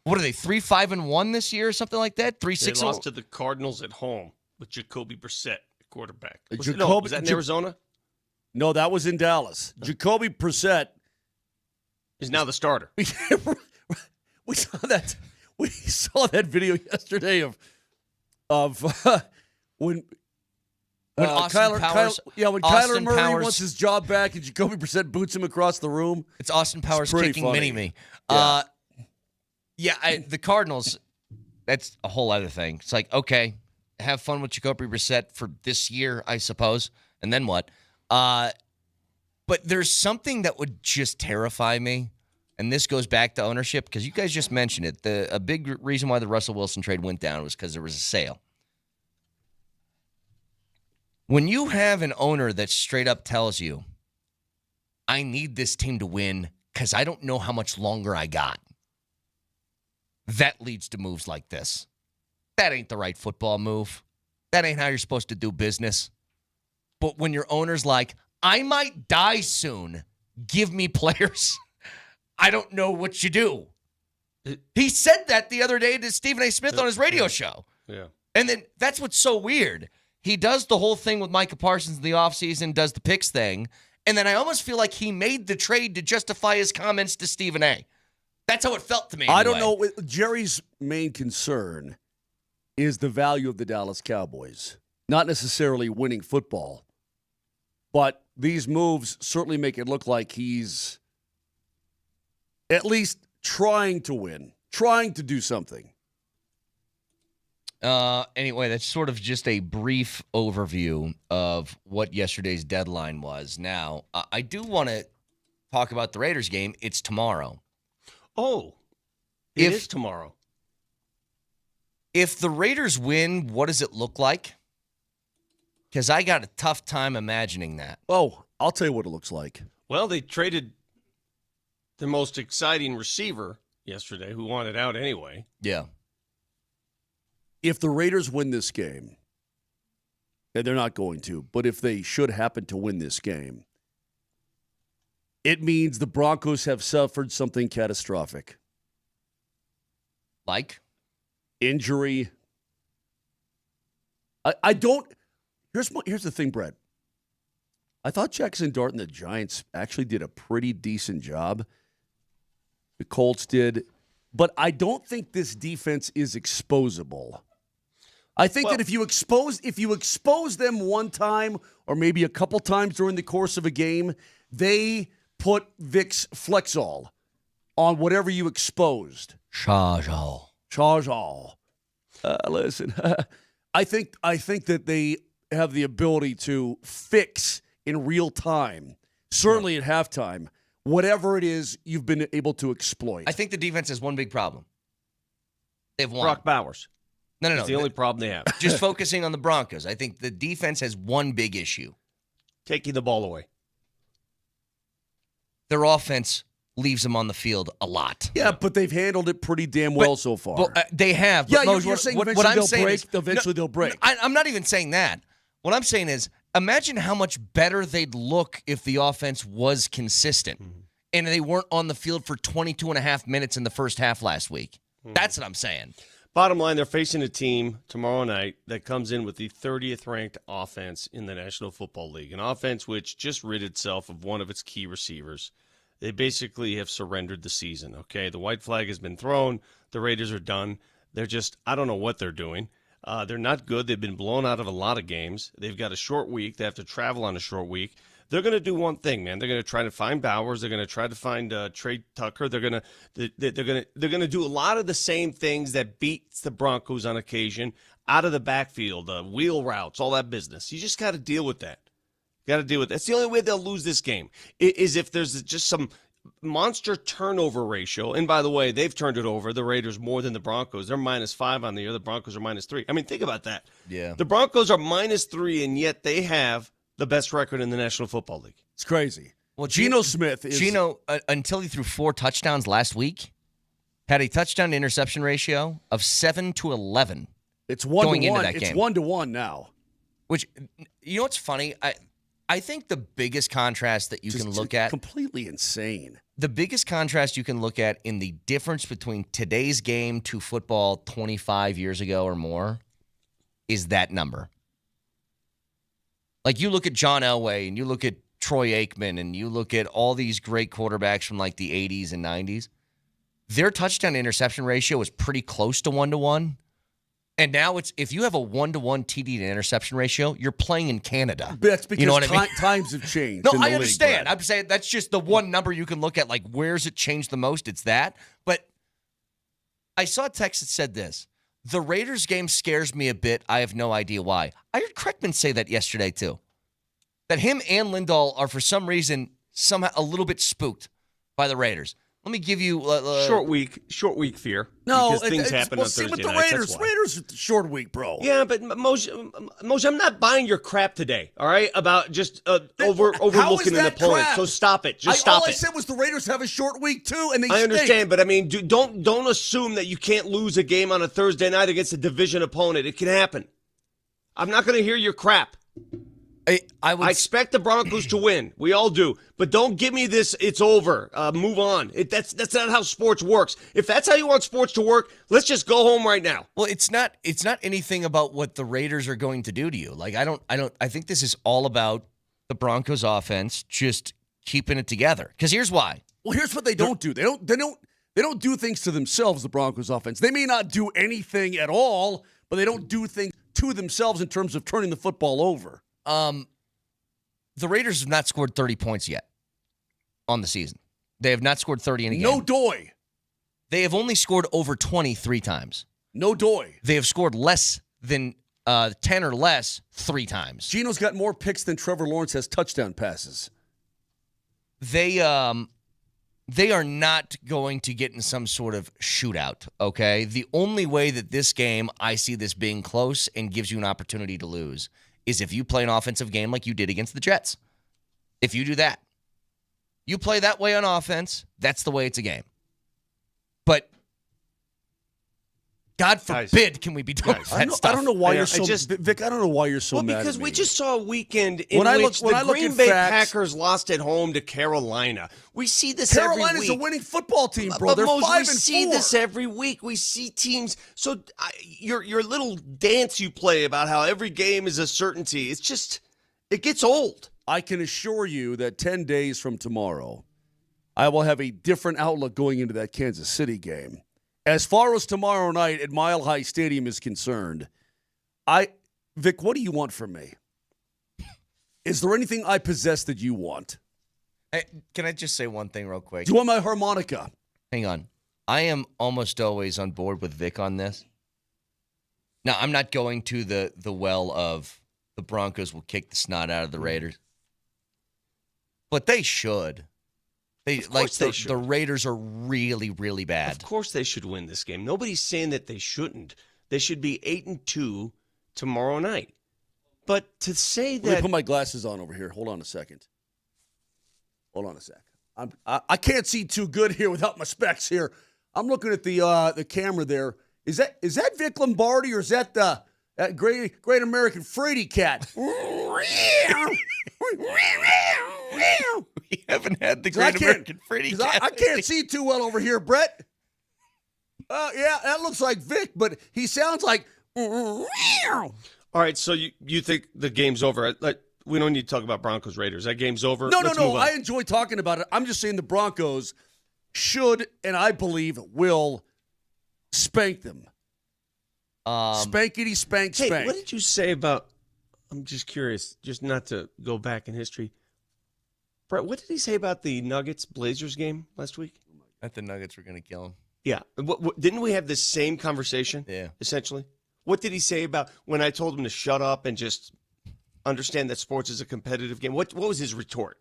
What are they, 3-5-1 this year or something like that? 3-6. They lost to the Cardinals at home with Jacoby Brissett, at quarterback. Was that in Arizona? No, that was in Dallas. Jacoby Brissett is now the starter. We saw that. We saw that video yesterday of when Kyler Murray wants his job back and Jacoby Brissett boots him across the room. It's Austin Powers kicking funny. Mini-Me. Yeah. The Cardinals, that's a whole other thing. It's like, okay, have fun with Jacoby Brissett for this year, I suppose, and then what? But there's something that would just terrify me, and this goes back to ownership, because you guys just mentioned it. A big reason why the Russell Wilson trade went down was because there was a sale. When you have an owner that straight up tells you, I need this team to win because I don't know how much longer I got, that leads to moves like this. That ain't the right football move. That ain't how you're supposed to do business. But when your owner's like, I might die soon, give me players, I don't know what you do. He said that the other day to Stephen A. Smith on his radio show. Yeah. And then that's what's so weird. He does the whole thing with Micah Parsons in the offseason, does the picks thing, and then I almost feel like he made the trade to justify his comments to Stephen A. That's how it felt to me. Anyway. I don't know. Jerry's main concern is the value of the Dallas Cowboys, not necessarily winning football. But these moves certainly make it look like he's at least trying to win, trying to do something. Anyway, that's sort of just a brief overview of what yesterday's deadline was. Now, I do want to talk about the Raiders game. It's tomorrow. Oh, it is tomorrow. If the Raiders win, what does it look like? Because I got a tough time imagining that. Oh, I'll tell you what it looks like. Well, they traded the most exciting receiver yesterday, who wanted out anyway. Yeah. If the Raiders win this game, and they're not going to, but if they should happen to win this game, it means the Broncos have suffered something catastrophic. Like? Injury. I don't. Here's the thing, Brett. I thought Jackson Dart and the Giants actually did a pretty decent job. The Colts did. But I don't think this defense is exposable. I think that if you expose them one time or maybe a couple times during the course of a game, they put Vicks Flexol on whatever you exposed. Charge-all. Listen, I think that they have the ability to fix in real time, certainly at halftime, whatever it is you've been able to exploit. I think the defense has one big problem. They've won. Brock Bowers. No. That's the only problem they have. Just focusing on the Broncos, I think the defense has one big issue. Taking the ball away. Their offense leaves them on the field a lot. Yeah, but they've handled it pretty damn well so far. But, they have. Yeah, but you're saying what eventually I'm they'll saying break. Is, eventually they'll break. I'm not even saying that. What I'm saying is, imagine how much better they'd look if the offense was consistent and they weren't on the field for 22 and a half minutes in the first half last week. That's what I'm saying. Bottom line, they're facing a team tomorrow night that comes in with the 30th ranked offense in the National Football League, an offense which just rid itself of one of its key receivers. They basically have surrendered the season, okay? The white flag has been thrown. The Raiders are done. They're just, I don't know what they're doing. They're not good. They've been blown out of a lot of games. They've got a short week. They have to travel on a short week. They're going to do one thing, man. They're going to try to find Bowers. They're going to try to find Trey Tucker. They're going to do a lot of the same things that beats the Broncos on occasion out of the backfield, wheel routes, all that business. You just got to deal with that. Got to deal with it. That's the only way they'll lose this game is if there's just some monster turnover ratio. And by the way, they've turned it over, the Raiders, more than the Broncos. They're -5 on the year. The Broncos are -3. I mean, think about that. Yeah. The Broncos are -3, and yet they have the best record in the National Football League. It's crazy. Well, Geno Smith is... Geno, until he threw 4 touchdowns last week, had a touchdown-to-interception ratio of 7-11. It's 1 going to 1. into that It's game. 1-1 now. Which, you know what's funny? I think the biggest contrast that you can look at... completely insane. The biggest contrast you can look at in the difference between today's game to football 25 years ago or more is that number. Like, you look at John Elway and you look at Troy Aikman and you look at all these great quarterbacks from like the 80s and 90s, their touchdown-to-interception ratio is pretty close to 1-1. And now it's if you have a 1-to-1 TD to interception ratio, you're playing in Canada. That's because you know what I mean? Times have changed. No, in the I league, understand. Brad. I'm saying that's just the one number you can look at. Like, where's it changed the most? It's that. But I saw a text that said this. The Raiders game scares me a bit. I have no idea why. I heard Kreckman say that yesterday, too. That him and Lindahl are, for some reason, somehow a little bit spooked by the Raiders. Let me give you short week fear. No, because things happen on Thursday with the nights, Raiders. that's why. Raiders are short week, bro. Yeah, but Moshe, I'm not buying your crap today. All right, about just overlooking an opponent. Crap? So stop it. Just stop all it. I said was the Raiders have a short week too, and they. I stink. understand, but I mean, don't assume that you can't lose a game on a Thursday night against a division opponent. It can happen. I'm not going to hear your crap. I expect the Broncos to win. We all do. But don't give me this, it's over. Move on. That's not how sports works. If that's how you want sports to work, let's just go home right now. Well, it's not anything about what the Raiders are going to do to you. Like, I think this is all about the Broncos offense just keeping it together. Because here's why. Well, here's what they don't do. They don't do things to themselves, the Broncos offense. They may not do anything at all, but they don't do things to themselves in terms of turning the football over. The Raiders have not scored 30 points yet on the season. They have not scored 30 in a game. No doy. They have only scored over 23 times. No doy. They have scored less than 10 or less 3 times. Geno's got more picks than Trevor Lawrence has touchdown passes. They are not going to get in some sort of shootout, okay? The only way that this game, I see this being close and gives you an opportunity to lose is if you play an offensive game like you did against the Jets. If you do that, you play that way on offense, that's the way it's a game. But God forbid can we be doing that stuff. I don't know why you're so Vic. I don't know why you're so mad. Well, because at me. we just saw a weekend in which the Green Bay Packers lost at home to Carolina. We see this every week. Carolina's a winning football team, bro. They're 5-4. We see this every week. We see teams. So your little dance you play about how every game is a certainty. It's just it gets old. I can assure you that 10 days from tomorrow, I will have a different outlook going into that Kansas City game. As far as tomorrow night at Mile High Stadium is concerned, Vic, what do you want from me? Is there anything I possess that you want? Hey, can I just say one thing real quick? Do you want my harmonica? Hang on. I am almost always on board with Vic on this. Now, I'm not going to the well of the Broncos will kick the snot out of the Raiders. But they should. The Raiders are really, really bad. Of course they should win this game. Nobody's saying that they shouldn't. They should be 8-2 tomorrow night. But to say that... Let me put my glasses on over here. Hold on a second. Hold on a sec. I can't see too good here without my specs here. I'm looking at the camera there. Is that Vic Lombardi or is that that great American Frady cat? We haven't had the great American Frady cat. I can't see too well over here, Brett. Yeah, that looks like Vic, but he sounds like... All right, so you think the game's over. We don't need to talk about Broncos Raiders. That game's over. No. I enjoy talking about it. I'm just saying the Broncos should, and I believe will, spank them. Spankity spank spank. Hey, what did you say about... I'm just curious, just not to go back in history. Brett, what did he say about the Nuggets-Blazers game last week? That the Nuggets were going to kill him. Yeah. Didn't we have this same conversation? Yeah. Essentially? What did he say about when I told him to shut up and just understand that sports is a competitive game. What was his retort?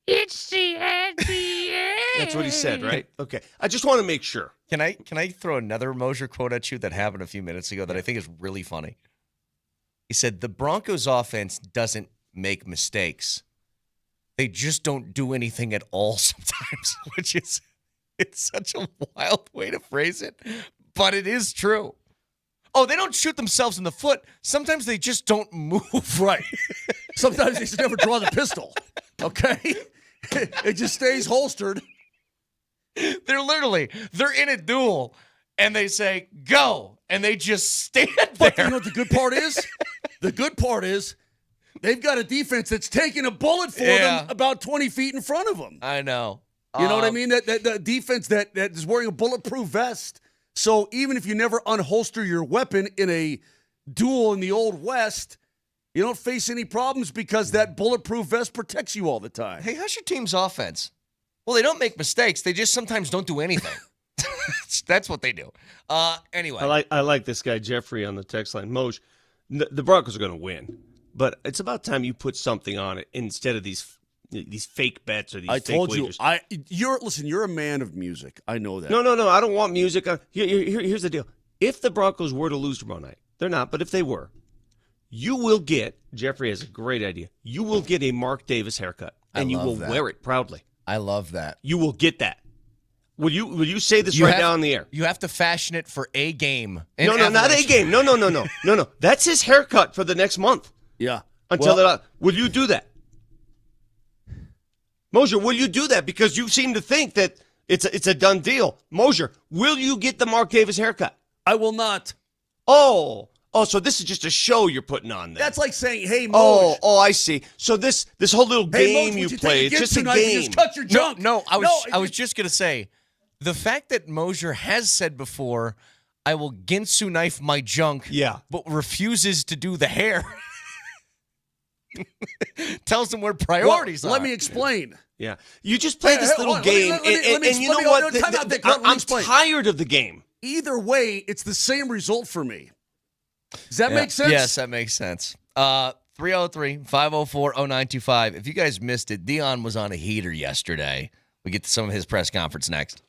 It's the NBA. That's what he said, right? Okay. I just want to make sure. Can I throw another Moser quote at you that happened a few minutes ago that I think is really funny? He said, the Broncos offense doesn't make mistakes. They just don't do anything at all sometimes, which is it's such a wild way to phrase it, but it is true. Oh, they don't shoot themselves in the foot. Sometimes they just don't move. Right. Sometimes they just never draw the pistol. Okay? It just stays holstered. They're in a duel, and they say, go, and they just stand there. But you know what the good part is? The good part is they've got a defense that's taking a bullet for them about 20 feet in front of them. I know. You know what I mean? That defense that is wearing a bulletproof vest. So even if you never unholster your weapon in a duel in the Old West, you don't face any problems because that bulletproof vest protects you all the time. Hey, how's your team's offense? Well, they don't make mistakes. They just sometimes don't do anything. That's what they do. Anyway. I like this guy, Jeffrey, on the text line. Moj, the Broncos are going to win, but it's about time you put something on it instead of these fake bets or these fake wagers. You're a man of music. I know that. No. I don't want music. Here's the deal. If the Broncos were to lose tomorrow night, they're not, but if they were, you will get, Jeffrey has a great idea, you will get a Mark Davis haircut, and you will wear it proudly. I love that. You will get that. Will you say this now on the air? You have to fashion it for a game. No, not a game. No. That's his haircut for the next month. Yeah. Will you do that? Moser, will you do that? Because you seem to think that it's a done deal. Moser, will you get the Mark Davis haircut? I will not. Oh, so this is just a show you're putting on there. That's like saying, hey, Moj. Oh, I see. So this whole little game you play, it's just a game. Just cut your junk. No, I was just going to say, the fact that Moser has said before, I will Ginsu knife my junk, but refuses to do the hair, tells him where priorities are. Let me explain. Yeah. You just play this little game, and you know what? I'm tired of the game. Either way, it's the same result for me. Does that make sense? Yes, that makes sense. 303-504-0925. If you guys missed it, Deion was on a heater yesterday. We get to some of his press conference next.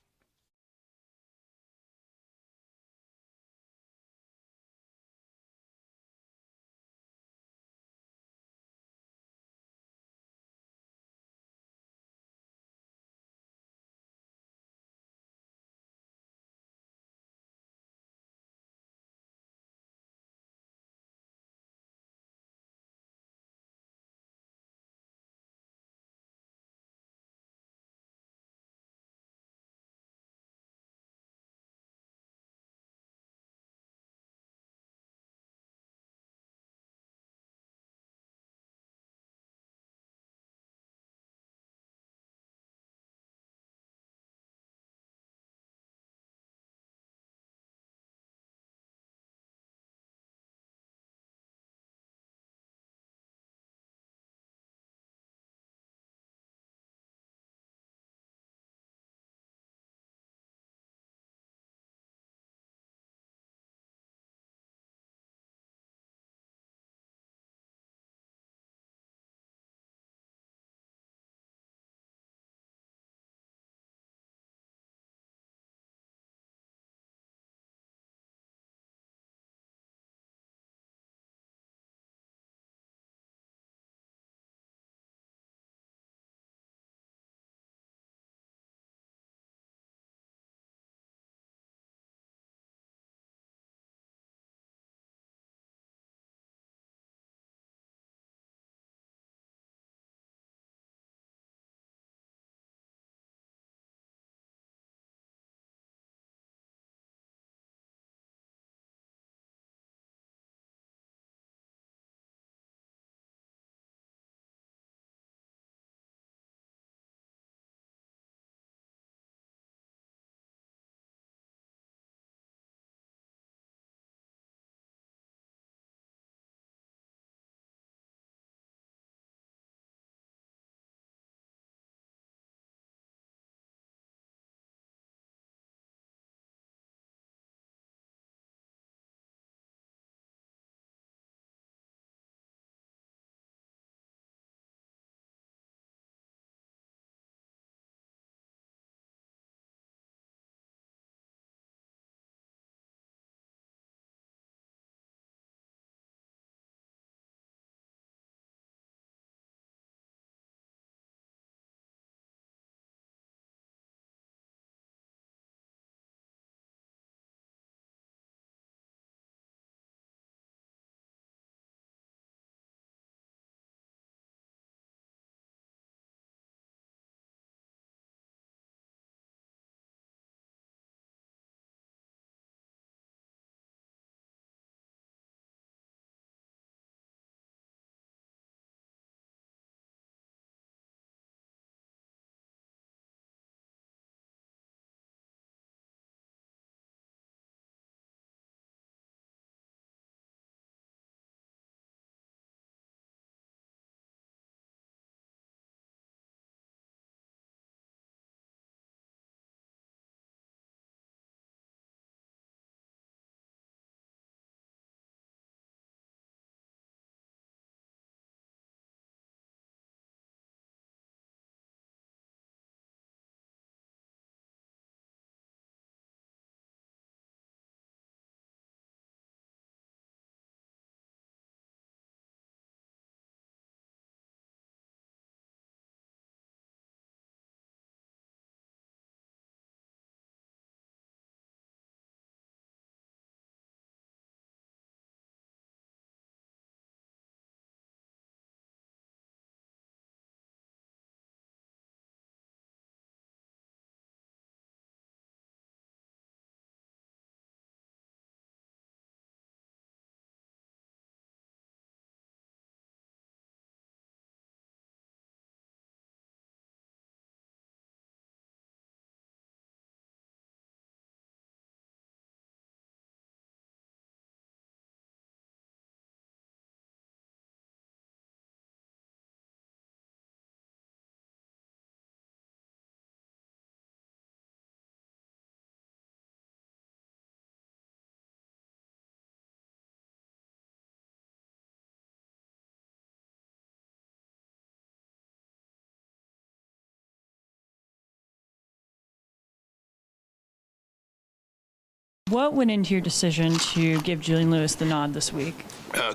What went into your decision to give Julian Lewis the nod this week?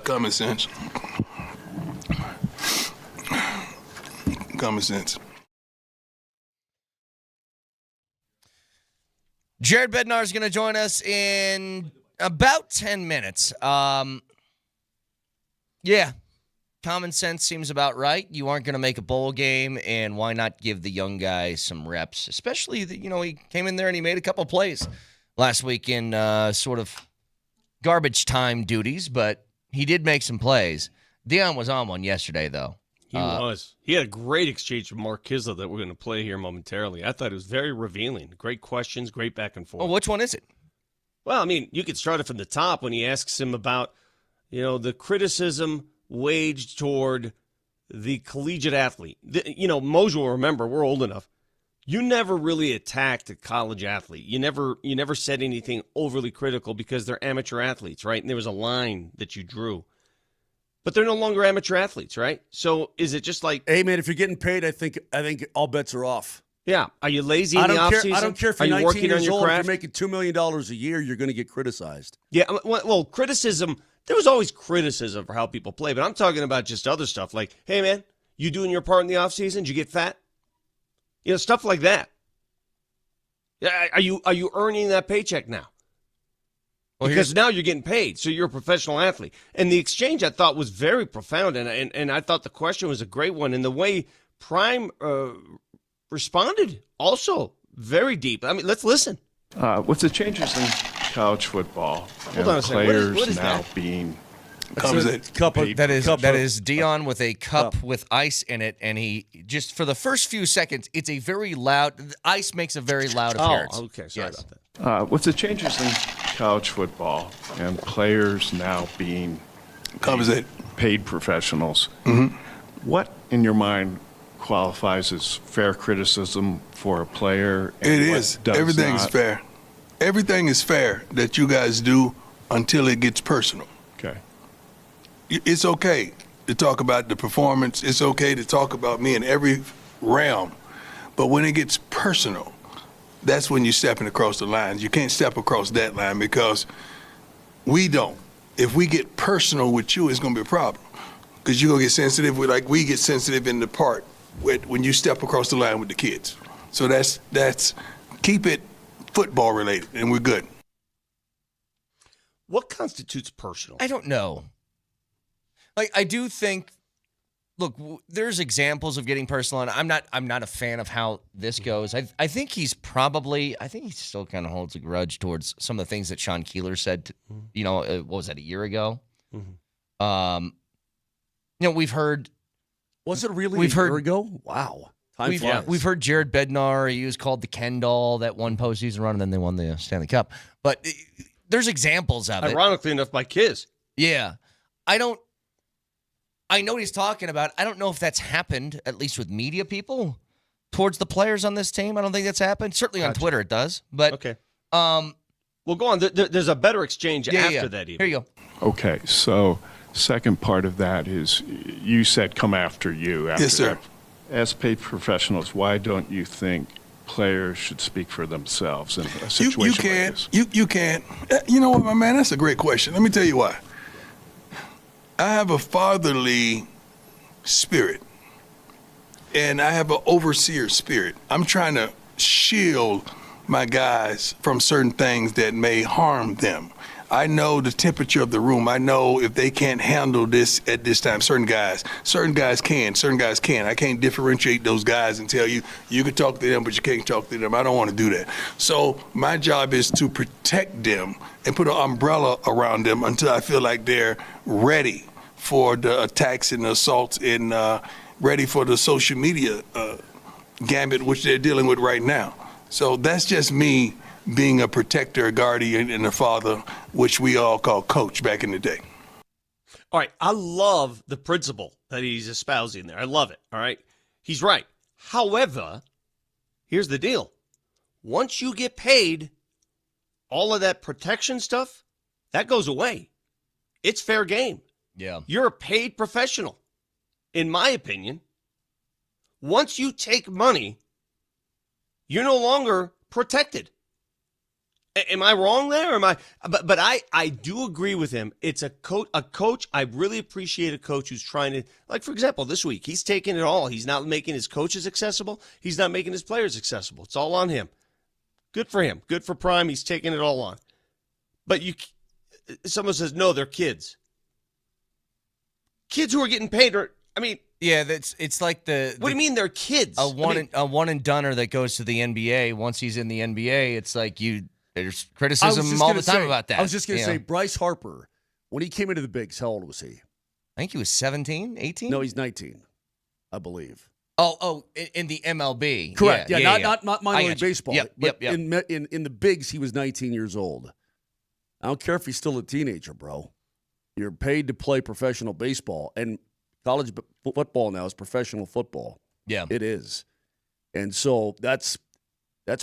Common sense. Common sense. Jared Bednar is going to join us in about 10 minutes. Yeah, common sense seems about right. You aren't going to make a bowl game, and why not give the young guy some reps? Especially, he came in there and he made a couple plays last week in sort of garbage time duties, but he did make some plays. Deion was on one yesterday, though. He was. He had a great exchange with Mark Kisla that we're going to play here momentarily. I thought it was very revealing. Great questions, great back and forth. Well, which one is it? Well, I mean, you could start it from the top when he asks him about, the criticism waged toward the collegiate athlete. Moser will remember, we're old enough. You never really attacked a college athlete. You never said anything overly critical because they're amateur athletes, right? And there was a line that you drew. But they're no longer amateur athletes, right? So is it just like, hey man, if you're getting paid, I think all bets are off. Yeah. Are you lazy in the offseason? I don't care if you're 19 years old. If you're making $2 million a year, you're going to get criticized. Yeah. Well, criticism. There was always criticism for how people play, but I'm talking about just other stuff like, hey man, you doing your part in the offseason? Did you get fat? Stuff like that. Are you earning that paycheck now? Well, because now you're getting paid, so you're a professional athlete. And the exchange, I thought, was very profound, and I thought the question was a great one. And the way Prime responded, also very deep. I mean, let's listen. With the changes in college football Hold on a second. players what is now that? being that is Deion with a cup with ice in it, and he just for the first few seconds, it's a very loud. Ice makes a very loud appearance. Oh, okay, sorry about that. With the changes in college football and players now being paid professionals, what in your mind qualifies as fair criticism for a player? It is. Everything is fair. Everything is fair that you guys do until it gets personal. Okay. It's okay to talk about the performance. It's okay to talk about me in every realm. But when it gets personal, that's when you're stepping across the lines. You can't step across that line because we don't. If we get personal with you, it's going to be a problem because you're going to get sensitive. We get sensitive in the part when you step across the line with the kids. So that's keep it football related, and we're good. What constitutes personal? I don't know. I do think. Look, there's examples of getting personal, and I'm not a fan of how this goes. I think he still kind of holds a grudge towards some of the things that Sean Keeler said. What was that, a year ago? We've heard. Was it really a year ago? Wow. We've heard Jared Bednar. He was called the Ken doll that one postseason run, and then they won the Stanley Cup. But there's examples of it. Ironically enough, by Kiz. Yeah. I know what he's talking about. I don't know if that's happened, at least with media people, towards the players on this team. I don't think that's happened. Certainly on Twitter it does. But okay. Well, go on. There's a better exchange after that. Even. Here you go. Okay, so second part of that is you said come after you. Yes, sir. That. As paid professionals, why don't you think players should speak for themselves in a situation like this? You can't. You know what, my man? That's a great question. Let me tell you why. I have a fatherly spirit, and I have an overseer spirit. I'm trying to shield my guys from certain things that may harm them. I know the temperature of the room. I know if they can't handle this at this time. Certain guys can, certain guys can't. I can't differentiate those guys and tell you can talk to them, but you can't talk to them. I don't want to do that. So my job is to protect them and put an umbrella around them until I feel like they're ready for the attacks and the assaults and ready for the social media gambit, which they're dealing with right now. So that's just me being a protector, a guardian, and a father, which we all call coach back in the day. All right. I love the principle that he's espousing there. I love it. All right. He's right. However, here's the deal. Once you get paid, all of that protection stuff, that goes away. It's fair game. Yeah. You're a paid professional, in my opinion. Once you take money, you're no longer protected. Am I wrong there? Or am I? But I do agree with him. It's a coach. A coach. I really appreciate a coach who's trying to, like, for example, this week he's taking it all. He's not making his coaches accessible. He's not making his players accessible. It's all on him. Good for him. Good for Prime. He's taking it all on. But someone says no, they're kids. Kids who are getting paid are. I mean. Yeah, it's like What do you mean they're kids? A one and doneer that goes to the NBA. Once he's in the NBA, it's like there's criticism all the time about that. I was just going to say, Bryce Harper, when he came into the bigs, how old was he? I think he was 17, 18? No, he's 19, I believe. Oh, in the MLB. Correct. Yeah, not minor league baseball. Yep. In the bigs, he was 19 years old. I don't care if he's still a teenager, bro. You're paid to play professional baseball, and college football now is professional football. Yeah. It is. And so that's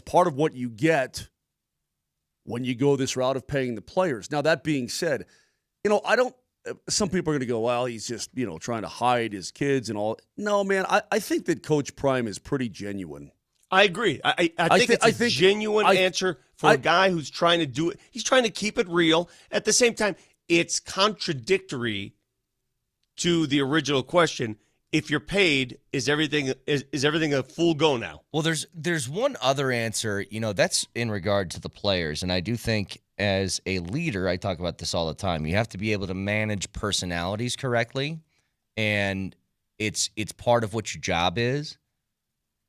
part of what you get when you go this route of paying the players. Now, that being said, some people are going to go, well, he's just, trying to hide his kids and all. No, man, I think that Coach Prime is pretty genuine. I agree. I think it's a genuine answer for a guy who's trying to do it. He's trying to keep it real. At the same time, it's contradictory to the original question. If you're paid, is everything a full go now? Well, there's one other answer, that's in regard to the players. And I do think as a leader, I talk about this all the time, you have to be able to manage personalities correctly. And it's part of what your job is.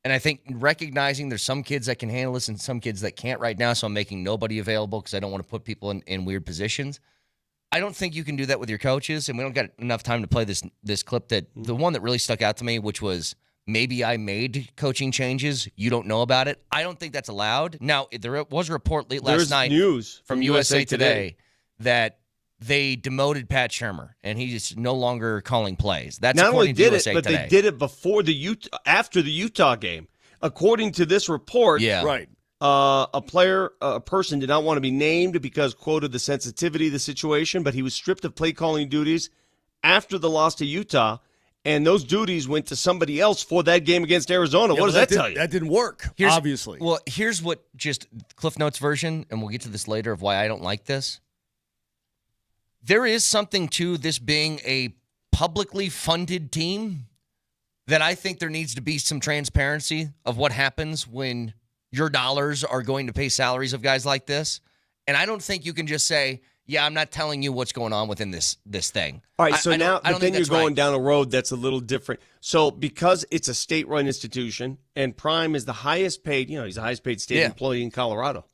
And I think recognizing there's some kids that can handle this and some kids that can't right now, so I'm making nobody available because I don't want to put people in weird positions. I don't think you can do that with your coaches, and we don't got enough time to play this clip. That the one that really stuck out to me, which was maybe I made coaching changes, you don't know about it. I don't think that's allowed. Now, there was a report last night news from USA Today that they demoted Pat Shurmur, and he's no longer calling plays. That's not only did it, but Today. they did it before after the Utah game. According to this report, right. A person did not want to be named because, quote, of the sensitivity of the situation, but he was stripped of play calling duties after the loss to Utah, and those duties went to somebody else for that game against Arizona. What does that tell you? That didn't work, obviously. Well, here's what, just Cliff Notes version, and we'll get to this later of why I don't like this. There is something to this being a publicly funded team that I think there needs to be some transparency of what happens when your dollars are going to pay salaries of guys like this. And I don't think you can just say, yeah, I'm not telling you what's going on within this thing. All right, so now then you're going right. down a road that's a little different. So because it's a state-run institution and Prime is the highest paid, he's the highest paid state employee in Colorado.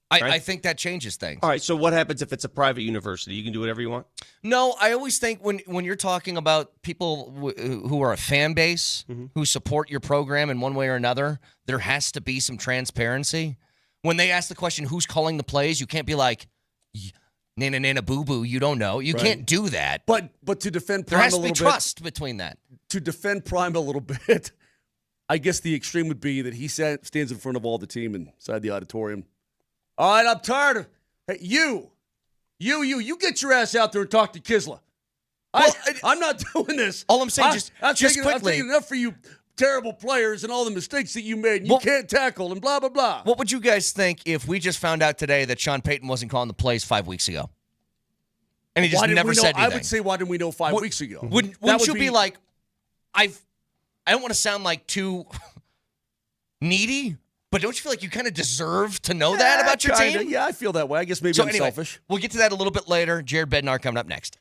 Right? I think that changes things. All right, so what happens if it's a private university? You can do whatever you want? No, I always think when you're talking about people who are a fan base, who support your program in one way or another, there has to be some transparency. When they ask the question, who's calling the plays, you can't be like, nana, nana, boo-boo, you don't know. You can't do that. But to defend Prime there has a to be little bit, trust between that. To defend Prime a little bit, I guess the extreme would be that he stands in front of all the team inside the auditorium. All right, I'm tired of you get your ass out there and talk to Kisla. I'm not doing this. All I'm saying, just quickly. I'm taking enough for you terrible players and all the mistakes that you made. And you can't tackle and blah, blah, blah. What would you guys think if we just found out today that Sean Payton wasn't calling the plays 5 weeks ago? And he just never said anything. I would say, why didn't we know 5 weeks ago? Wouldn't you be like, I don't want to sound like too needy, but don't you feel like you kind of deserve to know that about your team? Yeah, I feel that way. I guess maybe I'm selfish. We'll get to that a little bit later. Jared Bednar coming up next.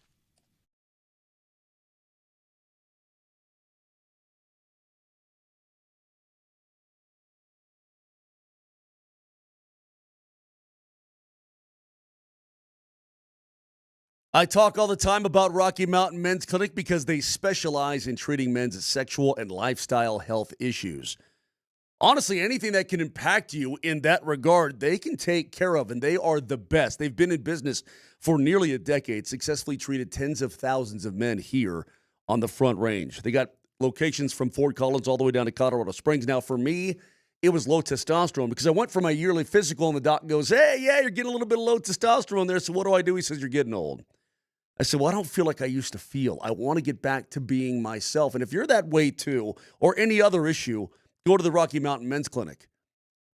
I talk all the time about Rocky Mountain Men's Clinic because they specialize in treating men's sexual and lifestyle health issues. Honestly, anything that can impact you in that regard, they can take care of, and they are the best. They've been in business for nearly a decade, successfully treated tens of thousands of men here on the Front Range. They got locations from Fort Collins all the way down to Colorado Springs. Now, for me, it was low testosterone because I went for my yearly physical, and the doc goes, hey, yeah, you're getting a little bit of low testosterone there, so what do? He says, you're getting old. I said, well, I don't feel like I used to feel. I want to get back to being myself. And if you're that way too, or any other issue, go to the Rocky Mountain Men's Clinic.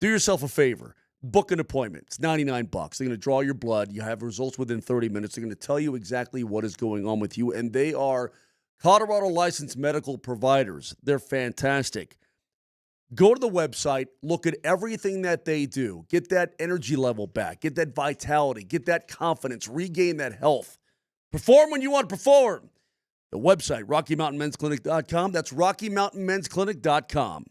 Do yourself a favor. book an appointment. It's $99. They're going to draw your blood. You have results within 30 minutes. They're going to tell you exactly what is going on with you, and they are Colorado licensed medical providers. They're fantastic. Go to the website, look at everything that they do, get that energy level back, get that vitality, get that confidence, regain that health. Perform when you want to perform. The website, RockyMountainMen'sClinic.com. That's RockyMountainMen'sClinic.com.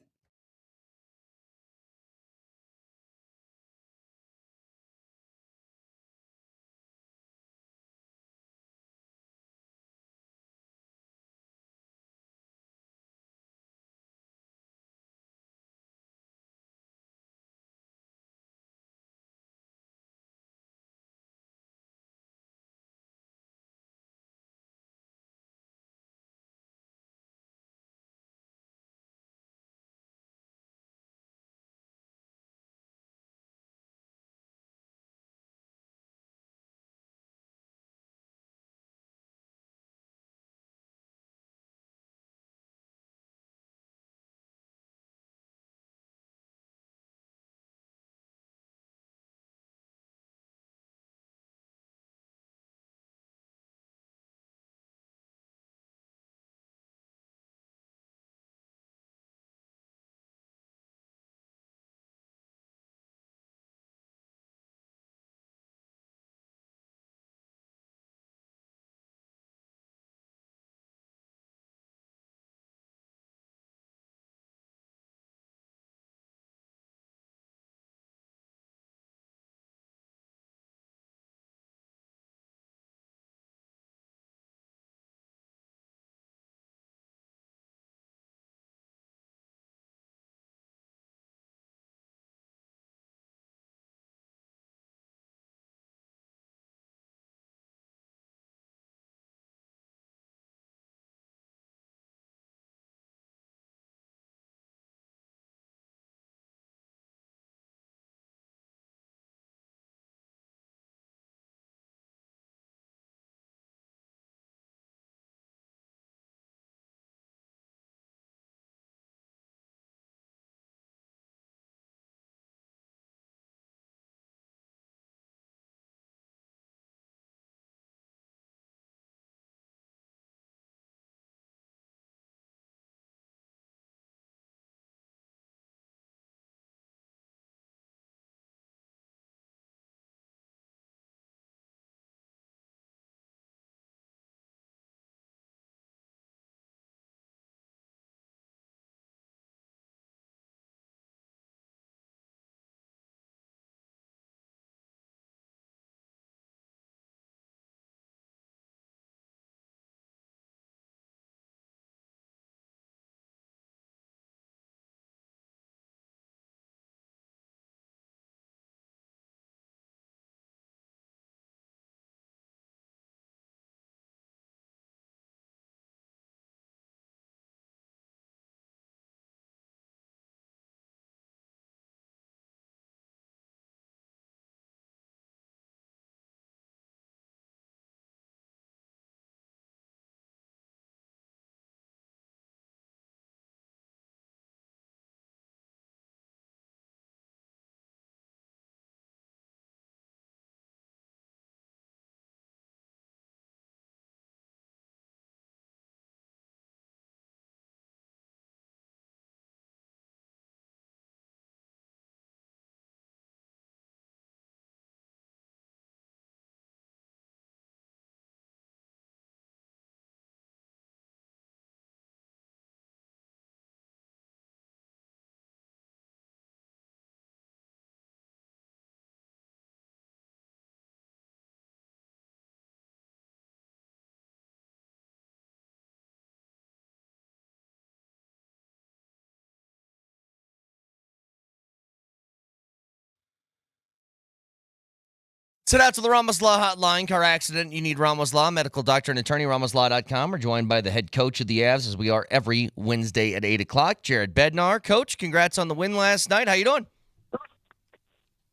Send out to the Ramos Law Hotline. Car accident, you need Ramos Law. Medical doctor and attorney, RamosLaw.com. We're joined by the head coach of the Avs, as we are every Wednesday at 8 o'clock, Jared Bednar. Coach, congrats on the win last night. How you doing?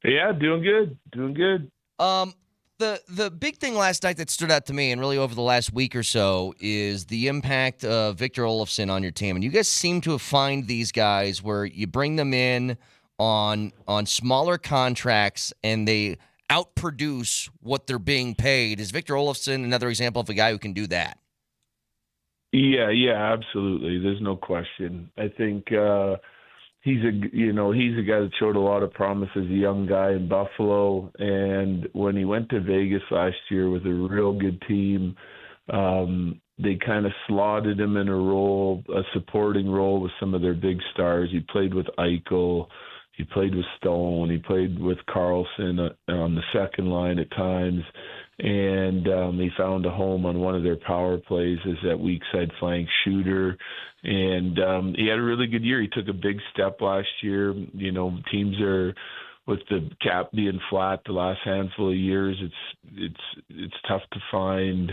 Yeah, doing good. Doing good. The big thing last night that stood out to me, and really over the last week or so, is the impact of Victor Olofsson on your team. And you guys seem to have found these guys where you bring them in on smaller contracts and they outproduce what they're being paid. Is Victor Olofsson another example of a guy who can do that? Yeah, absolutely. There's no question. I think he's a guy that showed a lot of promise as a young guy in Buffalo, and when he went to Vegas last year with a real good team, they kind of slotted him in a supporting role with some of their big stars. He played with Eichel, he played with Stone, he played with Carlson on the second line at times. And he found a home on one of their power plays as that weak side flank shooter. And he had a really good year. He took a big step last year. Teams are, with the cap being flat the last handful of years, it's tough to find,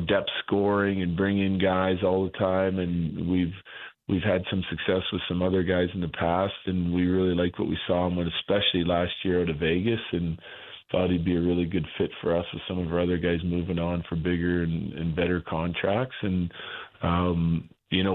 depth scoring and bring in guys all the time. And we've had some success with some other guys in the past, and we really like what we saw him with, especially last year out of Vegas, and thought he'd be a really good fit for us with some of our other guys moving on for bigger and better contracts. And,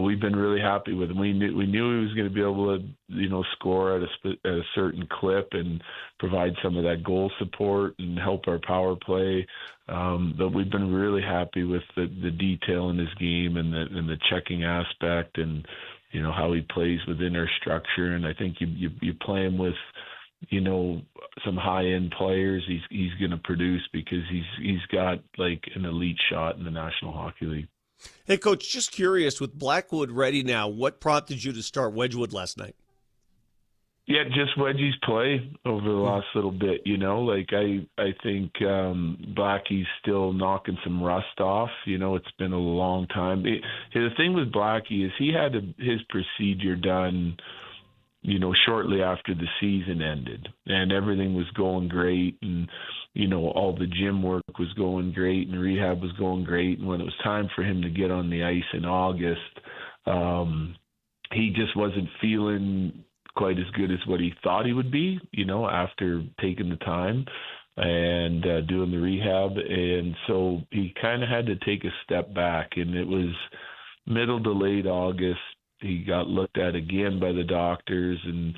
we've been really happy with him. We knew he was going to be able to, score at a certain clip and provide some of that goal support and help our power play. But we've been really happy with the detail in his game and the checking aspect and, how he plays within our structure. And I think you play him with, some high-end players, he's going to produce because he's got like an elite shot in the National Hockey League. Hey, Coach, just curious, with Blackwood ready now, what prompted you to start Wedgwood last night? Yeah, just Wedgie's play over the last little bit, I think Blackie's still knocking some rust off. It's been a long time. The thing with Blackie is he had his procedure done shortly after the season ended, and everything was going great, and all the gym work was going great and rehab was going great. And when it was time for him to get on the ice in August, he just wasn't feeling quite as good as what he thought he would be, after taking the time and doing the rehab. And so he kind of had to take a step back, and it was middle to late August. He got looked at again by the doctors, and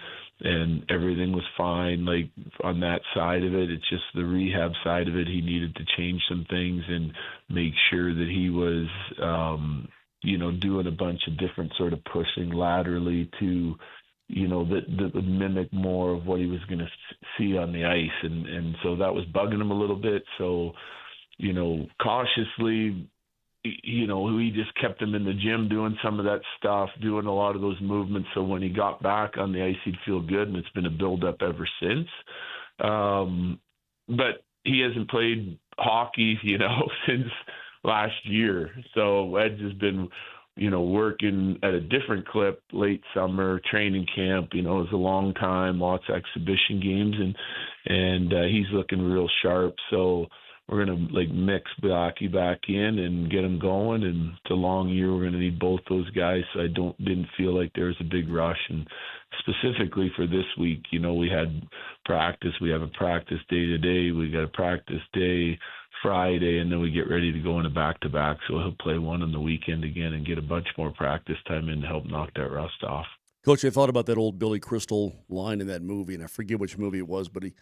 everything was fine, like on that side of it. It's just the rehab side of it. He needed to change some things and make sure that he was, doing a bunch of different sort of pushing laterally to, that would mimic more of what he was going to see on the ice. And so that was bugging him a little bit. So, cautiously, we just kept him in the gym doing some of that stuff, doing a lot of those movements. So when he got back on the ice, he'd feel good, and it's been a build-up ever since. But he hasn't played hockey, since last year. So Ed's has been, working at a different clip late summer, training camp. It was a long time, lots of exhibition games, and he's looking real sharp. So we're going to mix Blackie back in and get him going. And it's a long year. We're going to need both those guys. So I didn't feel like there was a big rush. And specifically for this week, we had practice. We have a practice day today. We got a practice day Friday, and then we get ready to go in a back-to-back. So he'll play one on the weekend again and get a bunch more practice time in to help knock that rust off. Coach, I thought about that old Billy Crystal line in that movie, and I forget which movie it was, but he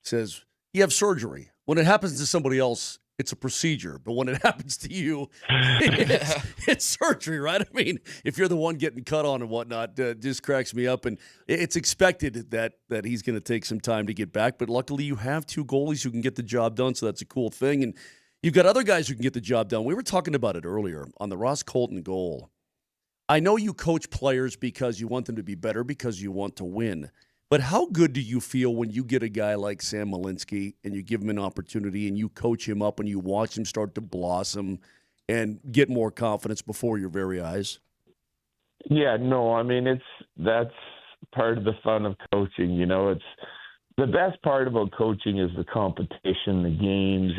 says, you have surgery. When it happens to somebody else, it's a procedure. But when it happens to you, it's surgery, right? I mean, if you're the one getting cut on and whatnot, just cracks me up. And it's expected that he's going to take some time to get back. But luckily, you have two goalies who can get the job done, so that's a cool thing. And you've got other guys who can get the job done. We were talking about it earlier on the Ross Colton goal. I know you coach players because you want them to be better, because you want to win. But how good do you feel when you get a guy like Sam Malinsky and you give him an opportunity and you coach him up and you watch him start to blossom and get more confidence before your very eyes? Yeah, no, I mean, that's part of the fun of coaching. It's the best part about coaching is the competition, the games.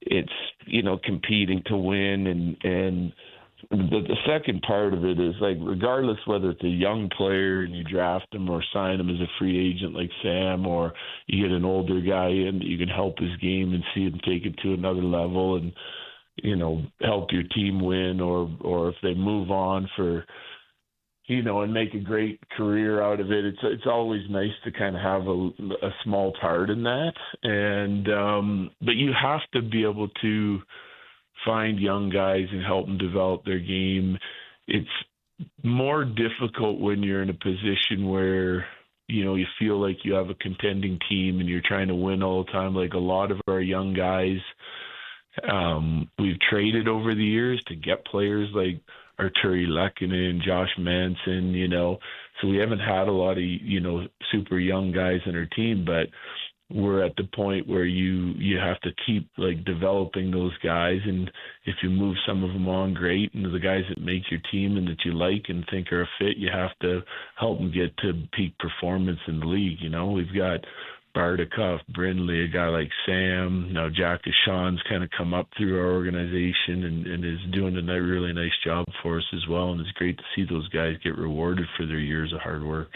It's competing to win, and the second part of it is, regardless whether it's a young player and you draft him or sign him as a free agent like Sam, or you get an older guy in that you can help his game and see him take it to another level and, help your team win, or if they move on for, and make a great career out of it. It's always nice to kind of have a small part in that. And but you have to be able to find young guys and help them develop their game. It's more difficult when you're in a position where you feel like you have a contending team and you're trying to win all the time. Like a lot of our young guys, we've traded over the years to get players like Arturi Lehkonen, Josh Manson, so we haven't had a lot of, super young guys in our team, but we're at the point where you have to keep like developing those guys. And if you move some of them on, great. And the guys that make your team and that you like and think are a fit, you have to help them get to peak performance in the league. We've got Bardakov, Brindley, a guy like Sam. Now Jack Deshawn's kind of come up through our organization and is doing a really nice job for us as well. And it's great to see those guys get rewarded for their years of hard work.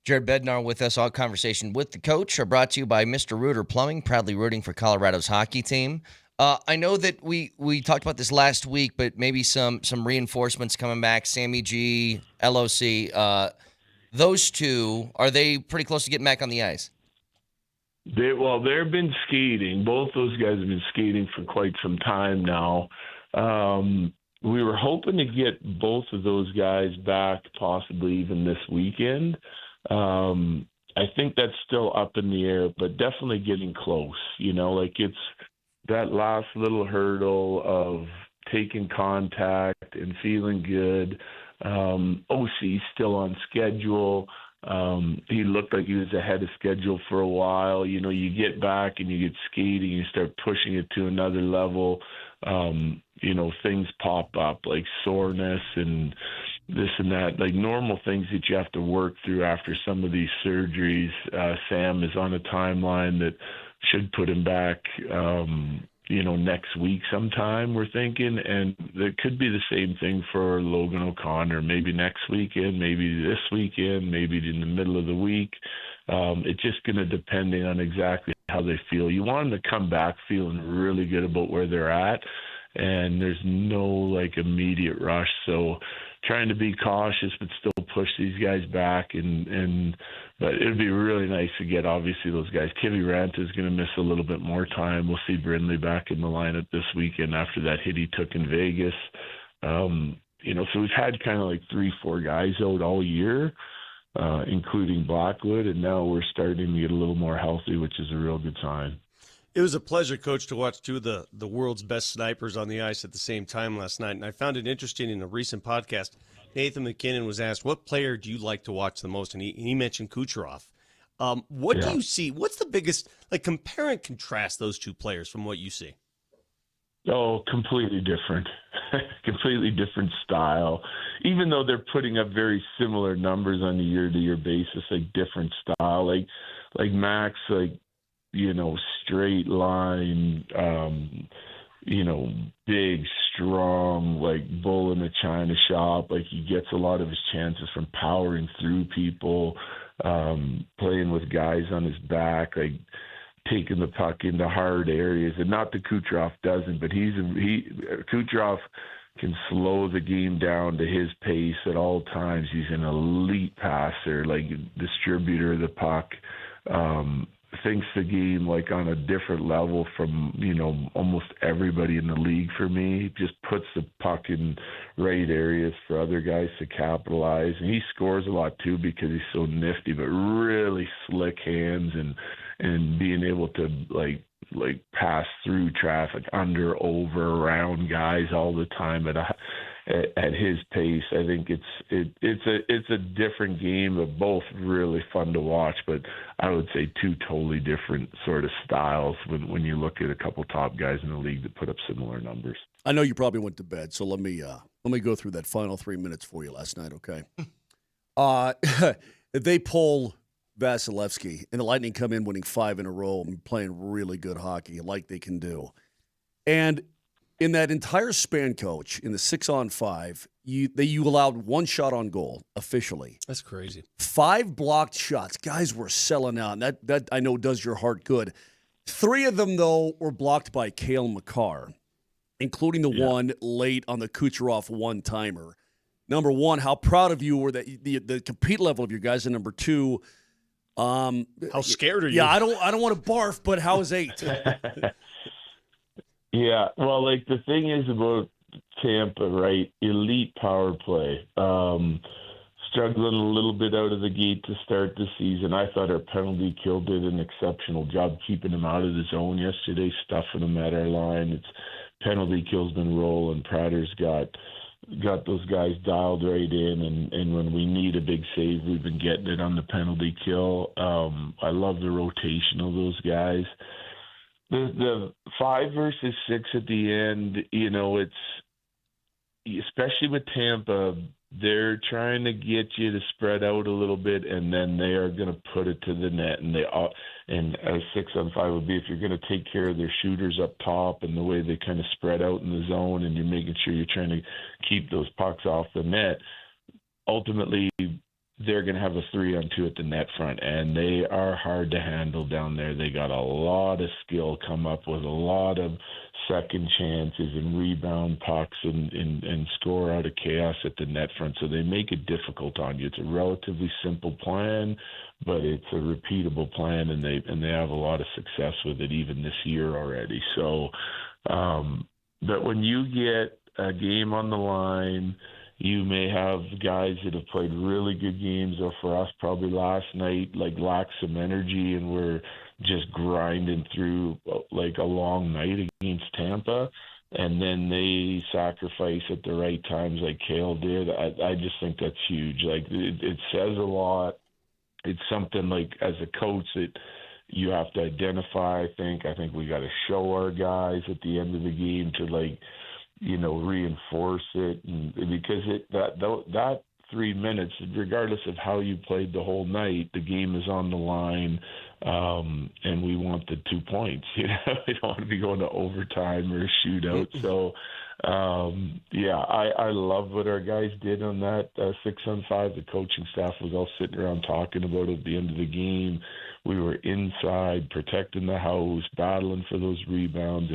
Jared Bednar with us. All conversation with the coach are brought to you by Mr. Rooter Plumbing, proudly rooting for Colorado's hockey team. I know that we talked about this last week, but maybe some reinforcements coming back. Sammy G, LOC, those two, are they pretty close to getting back on the ice? They've been skating. Both those guys have been skating for quite some time now. We were hoping to get both of those guys back possibly even this weekend. I think that's still up in the air, but definitely getting close. It's that last little hurdle of taking contact and feeling good. OC's still on schedule. He looked like he was ahead of schedule for a while. You get back and you get skating, you start pushing it to another level. Things pop up like soreness and this and that, like normal things that you have to work through after some of these surgeries. Sam is on a timeline that should put him back, next week sometime, we're thinking. And there could be the same thing for Logan O'Connor, maybe next weekend, maybe this weekend, maybe in the middle of the week. It's just going to depend on exactly how they feel. You want them to come back feeling really good about where they're at, and there's no immediate rush. So trying to be cautious but still push these guys back, but it would be really nice to get obviously those guys. Kivi Ranta is going to miss a little bit more time. We'll see Brindley back in the lineup this weekend after that hit he took in Vegas. So we've had kind of 3-4 guys out all year, including Blackwood, and now we're starting to get a little more healthy, which is a real good sign. It was a pleasure, Coach, to watch two of the world's best snipers on the ice at the same time last night. And I found it interesting in a recent podcast, Nathan McKinnon was asked, what player do you like to watch the most? And he mentioned Kucherov. What do you see? What's the biggest, compare and contrast those two players from what you see? Oh, completely different. Completely different style. Even though they're putting up very similar numbers on a year-to-year basis, different style. Like Max, straight line, big, strong, bull in the china shop. He gets a lot of his chances from powering through people, playing with guys on his back, taking the puck into hard areas. And not that Kucherov doesn't, but Kucherov can slow the game down to his pace at all times. He's an elite passer, distributor of the puck. Thinks the game on a different level from almost everybody in the league for me. Just puts the puck in right areas for other guys to capitalize, and he scores a lot too because he's so nifty, but really slick hands and being able to pass through traffic, under, over, around guys all the time at his pace. I think it's a different game, but both really fun to watch. But I would say two totally different sort of styles when you look at a couple top guys in the league that put up similar numbers. I know you probably went to bed, so let me go through that final 3 minutes for you last night, okay? If they pull Vasilevsky and the Lightning come in winning 5 in a row and playing really good hockey like they can do, and in that entire span, Coach, in the 6-on-5, you allowed one shot on goal officially. That's crazy. 5 blocked shots. Guys were selling out. And that I know does your heart good. 3 of them, though, were blocked by Cale Makar, including the one late on the Kucherov one-timer. number one, how proud of you were that the compete level of your guys, and number two, how scared are you? Yeah, I don't want to barf, but how is 8? Yeah, well, like the thing is about Tampa, right? Elite power play. Struggling a little bit out of the gate to start the season. I thought our penalty kill did an exceptional job keeping them out of the zone yesterday, stuffing them at our line. It's penalty kill's been rolling. Prater's got those guys dialed right in, and when we need a big save, we've been getting it on the penalty kill. I love the rotation of those guys. The 5 versus 6 at the end, it's especially with Tampa, they're trying to get you to spread out a little bit, and then they are going to put it to the net. And a 6-on-5 would be if you're going to take care of their shooters up top and the way they kind of spread out in the zone, and you're making sure you're trying to keep those pucks off the net. Ultimately, they're going to have a 3-on-2 at the net front, and they are hard to handle down there. They got a lot of skill, come up with a lot of second chances and rebound pucks and score out of chaos at the net front. So they make it difficult on you. It's a relatively simple plan, but it's a repeatable plan, and they have a lot of success with it even this year already. So, but when you get a game on the line, you may have guys that have played really good games, or for us probably last night, lack some energy, and we're just grinding through like a long night against Tampa, and then they sacrifice at the right times like Kale did. I just think that's huge. It says a lot. It's something like as a coach that you have to identify. I think we got to show our guys at the end of the game to reinforce it, and because that 3 minutes, regardless of how you played the whole night, the game is on the line, and we want the 2 points. We don't want to be going to overtime or a shootout. So, I love what our guys did on that 6-on-5. The coaching staff was all sitting around talking about it at the end of the game. We were inside, protecting the house, battling for those rebounds.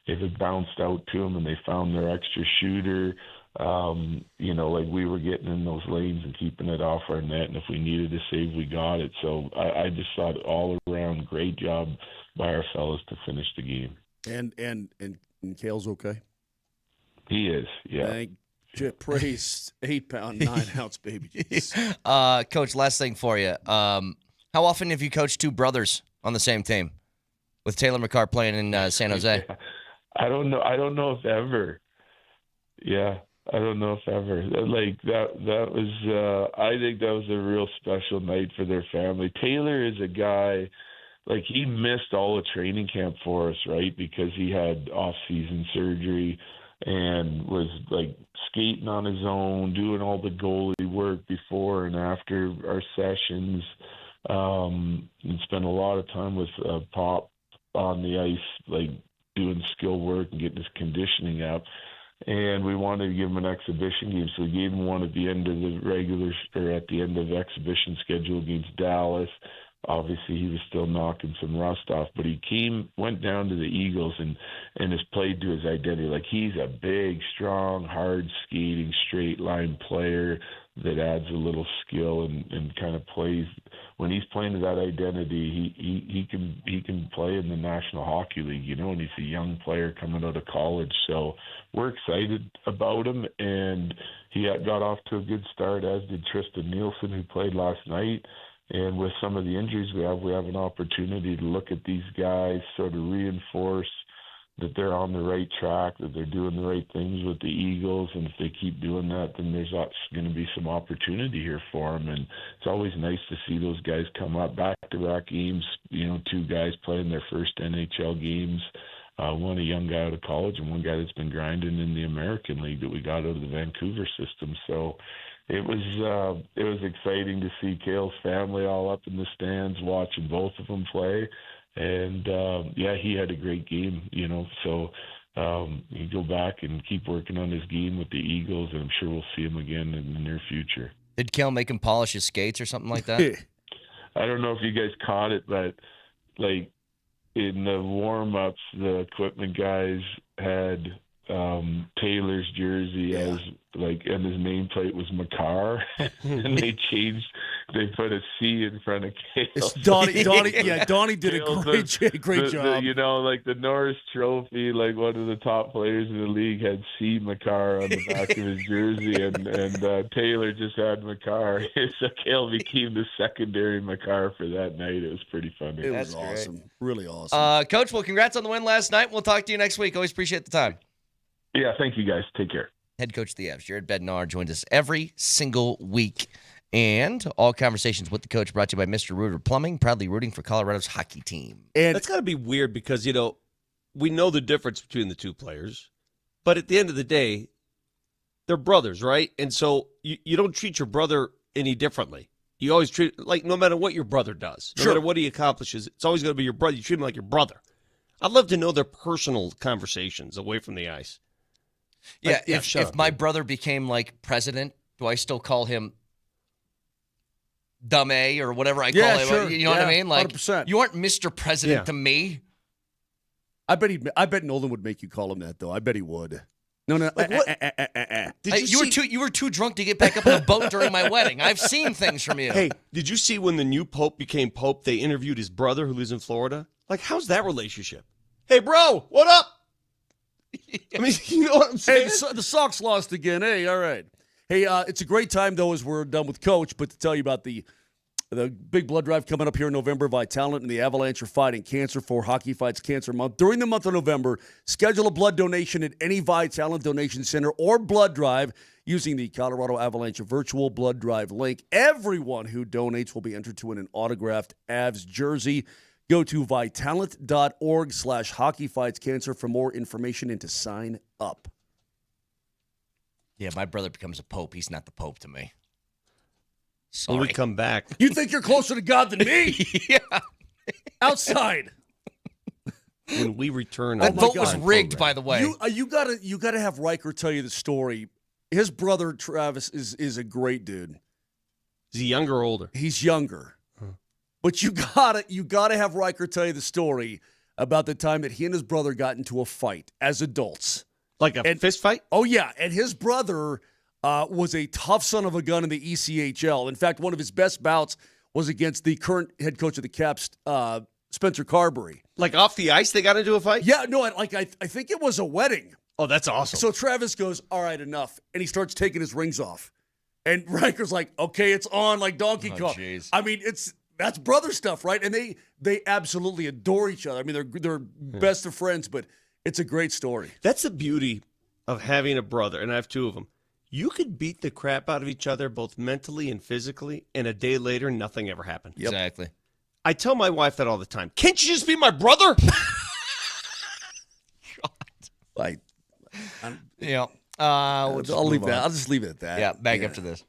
If it bounced out to them and they found their extra shooter, we were getting in those lanes and keeping it off our net. And if we needed a save, we got it. So I just thought all around great job by our fellas to finish the game. And Kale's okay? He is, yeah. Thank you. Praise 8-pound, 9-ounce baby. Coach, last thing for you. How often have you coached 2 brothers on the same team with Taylor McCarr playing in San Jose? I don't know if ever. Yeah, I don't know if ever. That was I think that was a real special night for their family. Taylor is a guy, he missed all the training camp for us, right? Because he had off-season surgery and was skating on his own, doing all the goalie work before and after our sessions, and spent a lot of time with Pop on the ice, doing skill work and getting his conditioning up. And we wanted to give him an exhibition game, so we gave him one at the end of the exhibition schedule against Dallas. Obviously, he was still knocking some rust off, but he went down to the Eagles and has played to his identity. He's a big, strong, hard skating, straight line player that adds a little skill and kind of plays. When he's playing to that identity, he can play in the National Hockey League, and he's a young player coming out of college. So we're excited about him, and he got off to a good start, as did Tristan Nielsen, who played last night. And with some of the injuries we have an opportunity to look at these guys, sort of reinforce that they're on the right track, that they're doing the right things with the Eagles. And if they keep doing that, then there's going to be some opportunity here for them. And it's always nice to see those guys come up back-to-back games, 2 guys playing their first NHL games, one a young guy out of college and one guy that's been grinding in the American League that we got out of the Vancouver system. So it was exciting to see Kale's family all up in the stands watching both of them play. And, he had a great game, so you go back and keep working on his game with the Eagles, and I'm sure we'll see him again in the near future. Did Kale make him polish his skates or something like that? I don't know if you guys caught it, but, in the warm-ups, the equipment guys had Taylor's jersey as and his nameplate was Makar, and they put a C in front of Kale. It's Donnie, Donnie did a great job. The Norris Trophy, one of the top players in the league had C Makar on the back of his jersey, and Taylor just had Makar. So Kale became the secondary Makar for that night. It was pretty funny. It was awesome, really awesome. Coach, well, congrats on the win last night. We'll talk to you next week. Always appreciate the time. Yeah, thank you guys. Take care. Head coach of the Avs, Jared Bednar, joins us every single week. And all conversations with the coach brought to you by Mr. Rooter Plumbing, proudly rooting for Colorado's hockey team. And that's got to be weird because, we know the difference between the two players. But at the end of the day, they're brothers, right? And so you don't treat your brother any differently. You always treat no matter what your brother does, no matter what he accomplishes, it's always going to be your brother. You treat him like your brother. I'd love to know their personal conversations away from the ice. Yeah, if my brother became president, do I still call him Dumb A or whatever I call him? Sure. You know what I mean? 100%. You aren't Mr. President to me. I bet Nolan would make you call him that, though. I bet he would. No. You were too drunk to get back up on a boat during my wedding. I've seen things from you. Hey, did you see when the new pope became pope, they interviewed his brother who lives in Florida? How's that relationship? Hey, bro, what up? I mean, you know what I'm saying? Hey, the Sox lost again. Hey, all right. Hey, it's a great time, though, as we're done with Coach, but to tell you about the big blood drive coming up here in November, Vitalant and the Avalanche are fighting cancer for Hockey Fights Cancer Month. During the month of November, schedule a blood donation at any Vitalant donation center or blood drive using the Colorado Avalanche virtual blood drive link. Everyone who donates will be entered to win an autographed Avs jersey. Go to vitalant.org/hockeyfightscancer for more information and to sign up. Yeah, my brother becomes a pope. He's not the pope to me. When we come back. You think you're closer to God than me? Yeah. Outside. When we return. That vote was rigged, by the way. You gotta have Riker tell you the story. His brother, Travis, is a great dude. Is he younger or older? He's younger. But you gotta have Riker tell you the story about the time that he and his brother got into a fight as adults. Like a fist fight? Oh, yeah. And his brother was a tough son of a gun in the ECHL. In fact, one of his best bouts was against the current head coach of the Caps, Spencer Carberry. Off the ice they got into a fight? Yeah, no, I think it was a wedding. Oh, that's awesome. So Travis goes, all right, enough. And he starts taking his rings off. And Riker's like, okay, it's on, like Donkey Kong. Geez. I mean, that's brother stuff, right? And they absolutely adore each other. I mean, they're best of friends, but it's a great story. That's the beauty of having a brother, and I have two of them. You could beat the crap out of each other both mentally and physically, and a day later, nothing ever happened. Yep. Exactly. I tell my wife that all the time. Can't you just be my brother? I'll leave that. I'll just leave it at that. Yeah, back after this.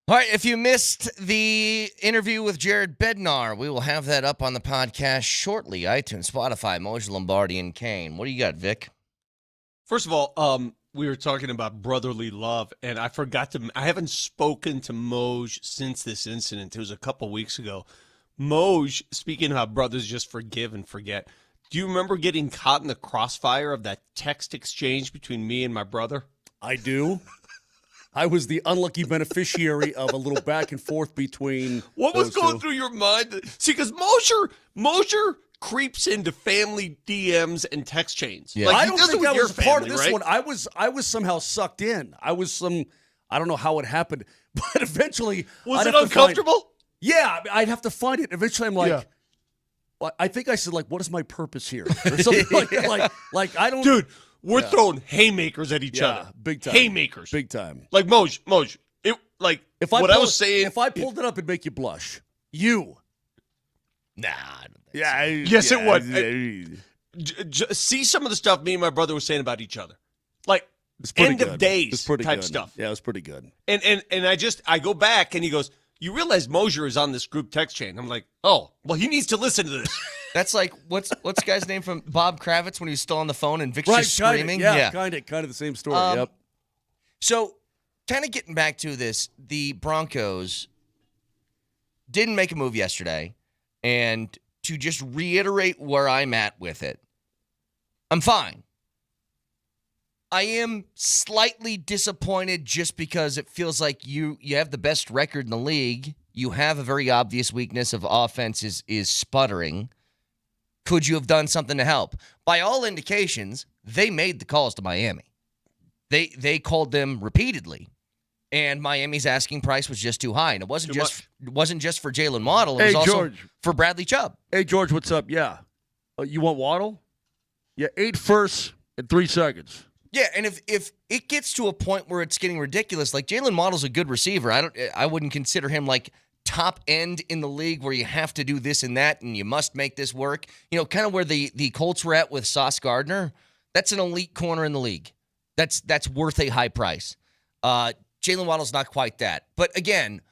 All right, if you missed the interview with Jared Bednar, we will have that up on the podcast shortly. iTunes, Spotify, Moser, Lombardi, and Kane. What do you got, Vic? First of all, we were talking about brotherly love, and I haven't spoken to Moj since this incident. It was a couple weeks ago. Moj, speaking of how brothers just forgive and forget, do you remember getting caught in the crossfire of that text exchange between me and my brother? I do. I was the unlucky beneficiary of a little back and forth between What was those going two. through your mind? See, because Moser creeps into family DMs and text chains. Yeah. Like, I he don't does it think with I your was part of family, this right? one. I was somehow sucked in. I don't know how it happened, but eventually Was I'd it have to find- uncomfortable? Yeah, I'd have to find it. Eventually, I'm like, well, I think I said, like, what is my purpose here? Or something like that. Like I don't. Dude, we're throwing haymakers at each other. Big time. Haymakers. Big time. Like, Moj, I was saying. If I pulled it up, it'd make you blush. You. Nah, I don't think Yeah. Yes, it would. See some of the stuff me and my brother were saying about each other. Like, It's pretty end good. of days It's pretty type good. stuff. Yeah, it was pretty good. And I go back and he goes, you realize Moser is on this group text chain. I'm like, oh, well, he needs to listen to this. That's like, what's the guy's name from Bob Kravitz when he was still on the phone and Vic's Right, just screaming? kind of the same story. Yep. So, kind of getting back to this, the Broncos didn't make a move yesterday, and to just reiterate where I'm at with it, I'm fine. I am slightly disappointed just because it feels like you have the best record in the league. You have a very obvious weakness of offense is sputtering. Could you have done something to help? By all indications, they made the calls to Miami. They called them repeatedly, and Miami's asking price was just too high. And it wasn't just for Jalen Waddle. It was also George. for Bradley Chubb. Hey, George, what's up? Yeah. You want Waddle? Yeah, 8 firsts in 3 seconds. Yeah, and if it gets to a point where it's getting ridiculous, like Jalen Waddle's a good receiver. I wouldn't consider him like top end in the league where you have to do this and that and you must make this work. You know, kind of where the Colts were at with Sauce Gardner. That's an elite corner in the league. That's worth a high price. Jalen Waddle's not quite that. But again,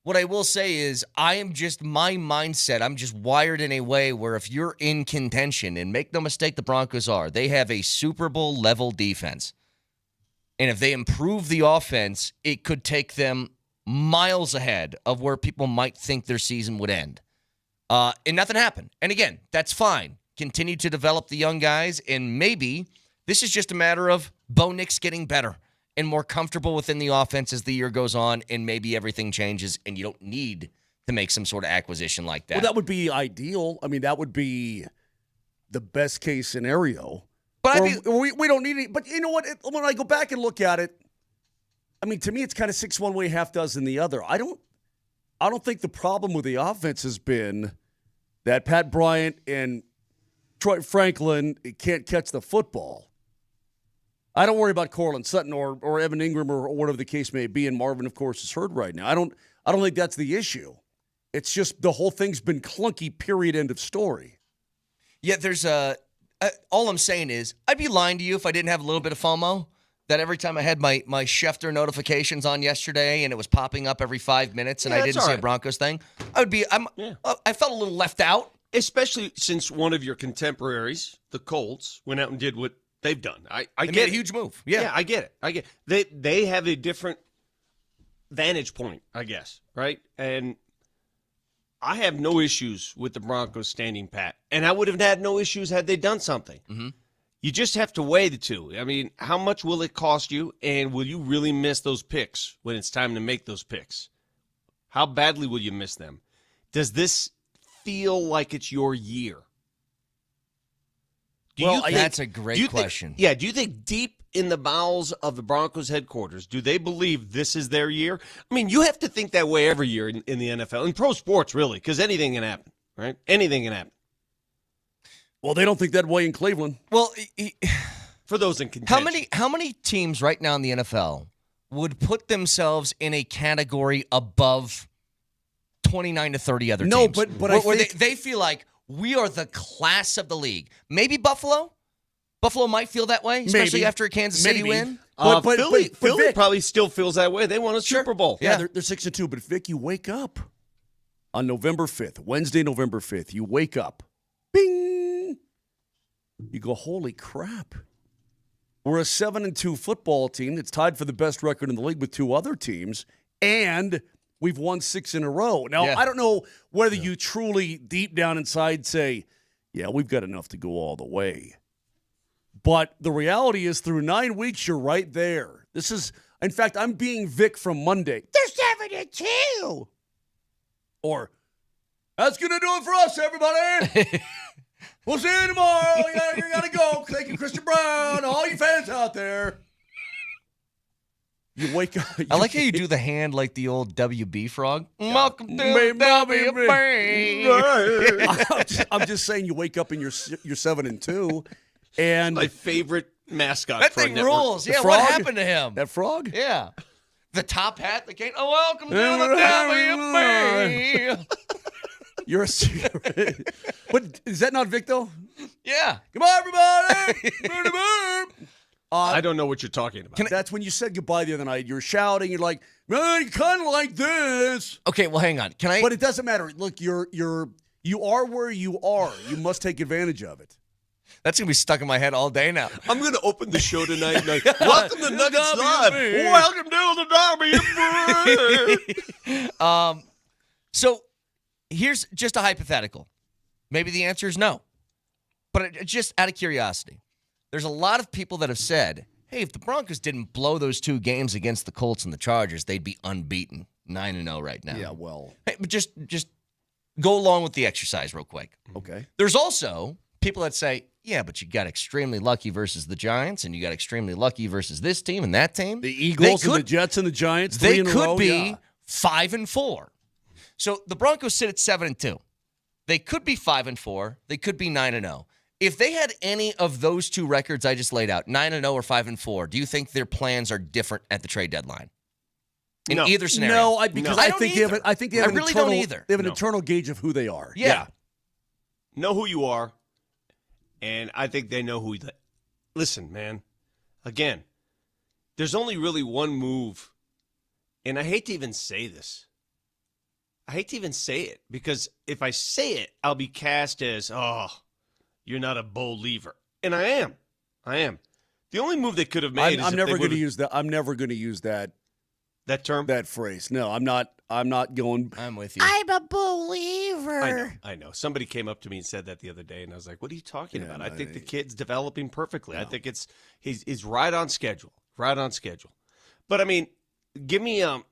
what I will say is my mindset, I'm just wired in a way where if you're in contention, and make no mistake, the Broncos are, they have a Super Bowl level defense. And if they improve the offense, it could take them miles ahead of where people might think their season would end. And nothing happened. And again, that's fine. Continue to develop the young guys, and maybe this is just a matter of Bo Nix getting better and more comfortable within the offense as the year goes on, and maybe everything changes and you don't need to make some sort of acquisition like that. Well, that would be ideal. I mean, that would be the best case scenario. But we don't need it. But you know what? When I go back and look at it, I mean, to me, it's kind of 6 one way, half dozen the other. I don't think the problem with the offense has been that Pat Bryant and Troy Franklin can't catch the football. I don't worry about Cortland Sutton or Evan Ingram or whatever the case may be, and Marvin, of course, is hurt right now. I don't think that's the issue. It's just the whole thing's been clunky, period, end of story. Yeah, there's all I'm saying is I'd be lying to you if I didn't have a little bit of FOMO, that every time I had my Schefter notifications on yesterday and it was popping up every 5 minutes and I didn't see a Broncos thing, I felt a little left out. Especially since one of your contemporaries, the Colts, went out and did what they've done. I They get made it. a huge move. Yeah. I get it. They have a different vantage point, I guess, right? And I have no issues with the Broncos standing pat, and I would have had no issues had they done something. Mm-hmm. You just have to weigh the two. I mean, how much will it cost you, and will you really miss those picks when it's time to make those picks? How badly will you miss them? Does this feel like it's your year? That's a great question. Do you think deep in the bowels of the Broncos headquarters, do they believe this is their year? I mean, you have to think that way every year in the NFL, in pro sports, really, because anything can happen, right? Anything can happen. Well, they don't think that way in Cleveland. Well, for those in contention. How many teams right now in the NFL would put themselves in a category above 29 to 30 other teams? No, but where they feel like we are the class of the league. Maybe Buffalo. Buffalo might feel that way, especially after a Kansas City win. But Philly Vic, probably still feels that way. They won a Super Bowl. Yeah, they're 6-2. But Vic, you wake up on November 5th, Wednesday, November 5th. You wake up, bing. You go, holy crap. We're a 7-2 football team that's tied for the best record in the league with 2 other teams, and we've won 6 in a row. Now, I don't know whether you truly, deep down inside, say, yeah, we've got enough to go all the way. But the reality is, through 9 weeks, you're right there. This is, in fact, I'm being Vic from Monday. They're 7-2. Or, that's going to do it for us, everybody. We'll see you tomorrow. You got to go. Thank you, Christian Brown, all you fans out there. You wake up. I like how you do the hand like the old WB frog. Welcome to WB. I'm just saying you wake up and you're 7-2. And my favorite mascot. That thing rules. Yeah, what happened to him? That frog? Yeah. The top hat that came. Oh, welcome to the WB. You're a secret. But is that not Vic, though? Yeah. Come on, everybody. I don't know what you're talking about. That's when you said goodbye the other night. You were shouting. You're like, man, you kind of like this. Okay, well, hang on. Can I? But it doesn't matter. Look, you are where you are. You must take advantage of it. That's going to be stuck in my head all day now. I'm going to open the show tonight. Like, welcome to Nuggets Live. Welcome to the WB. So here's just a hypothetical. Maybe the answer is no. But just out of curiosity, there's a lot of people that have said, hey, if the Broncos didn't blow those 2 games against the Colts and the Chargers, they'd be unbeaten, 9-0 right now. Yeah, well. Hey, but just go along with the exercise real quick. Okay. There's also people that say, yeah, but you got extremely lucky versus the Giants, and you got extremely lucky versus this team and that team. The Eagles and the Jets and the Giants, 3 in a row. They could be 5-4. So the Broncos sit at 7-2. They could be 5-4. They could be 9-0. If they had any of those 2 records I just laid out, 9-0 or 5-4, do you think their plans are different at the trade deadline? In either scenario? No, because I think they have an really internal, don't either. They have an internal gauge of who they are. Yeah. Know who you are, and I think they know who listen, man, again, there's only really one move, and I hate to even say this. I hate to even say it, because if I say it, I'll be cast as, oh, you're not a believer. And I am. The only move they could have made is I'm never going to use that. I'm never going to use that term, that phrase. No, I'm not going. I'm with you. I'm a believer. I know. Somebody came up to me and said that the other day, and I was like, what are you talking about? I think the kid's developing perfectly. No. I think he's right on schedule. Right on schedule. But, I mean, give me a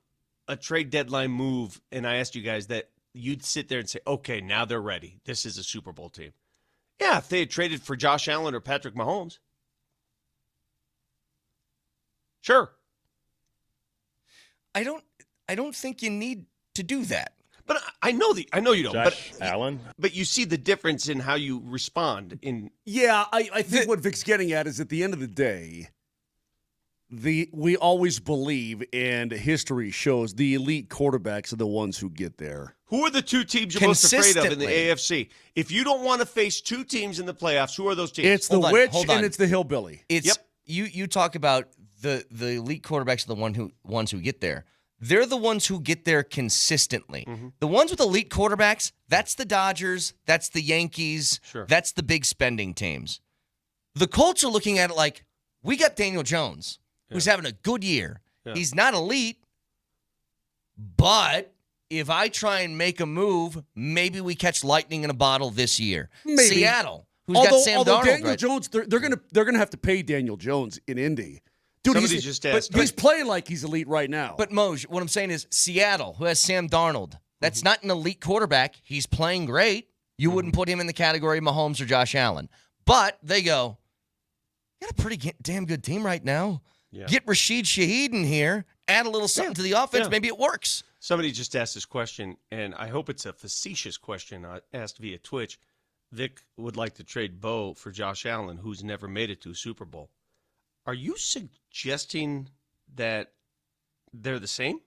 trade deadline move, and I asked you guys that you'd sit there and say, okay, now they're ready. This is a Super Bowl team. Yeah, if they had traded for Josh Allen or Patrick Mahomes. Sure. I don't think you need to do that. But I know you don't. Josh Allen. But you see the difference in how you respond. Yeah, I think what Vic's getting at is at the end of the day, we always believe, and history shows, the elite quarterbacks are the ones who get there. Who are the 2 teams you're most afraid of in the AFC? If you don't want to face 2 teams in the playoffs, who are those teams? It's the witch and it's the hillbilly. You talk about the elite quarterbacks are the ones who get there. They're the ones who get there consistently. Mm-hmm. The ones with elite quarterbacks, that's the Dodgers, that's the Yankees, that's the big spending teams. The Colts are looking at it like, we got Daniel Jones, who's having a good year. Yeah. He's not elite, but if I try and make a move, maybe we catch lightning in a bottle this year. Maybe. Seattle, who's got Sam Darnold. Daniel Jones, they're gonna have to pay Daniel Jones in Indy. Dude, he's playing like he's elite right now. But Moj, what I'm saying is Seattle, who has Sam Darnold, that's not an elite quarterback. He's playing great. You wouldn't put him in the category of Mahomes or Josh Allen. But they go, you got a pretty damn good team right now. Yeah. Get Rashid Shaheed in here, add a little something to the offense. Yeah. Maybe it works. Somebody just asked this question, and I hope it's a facetious question asked via Twitch. Vic would like to trade Bo for Josh Allen, who's never made it to a Super Bowl. Are you suggesting that they're the same?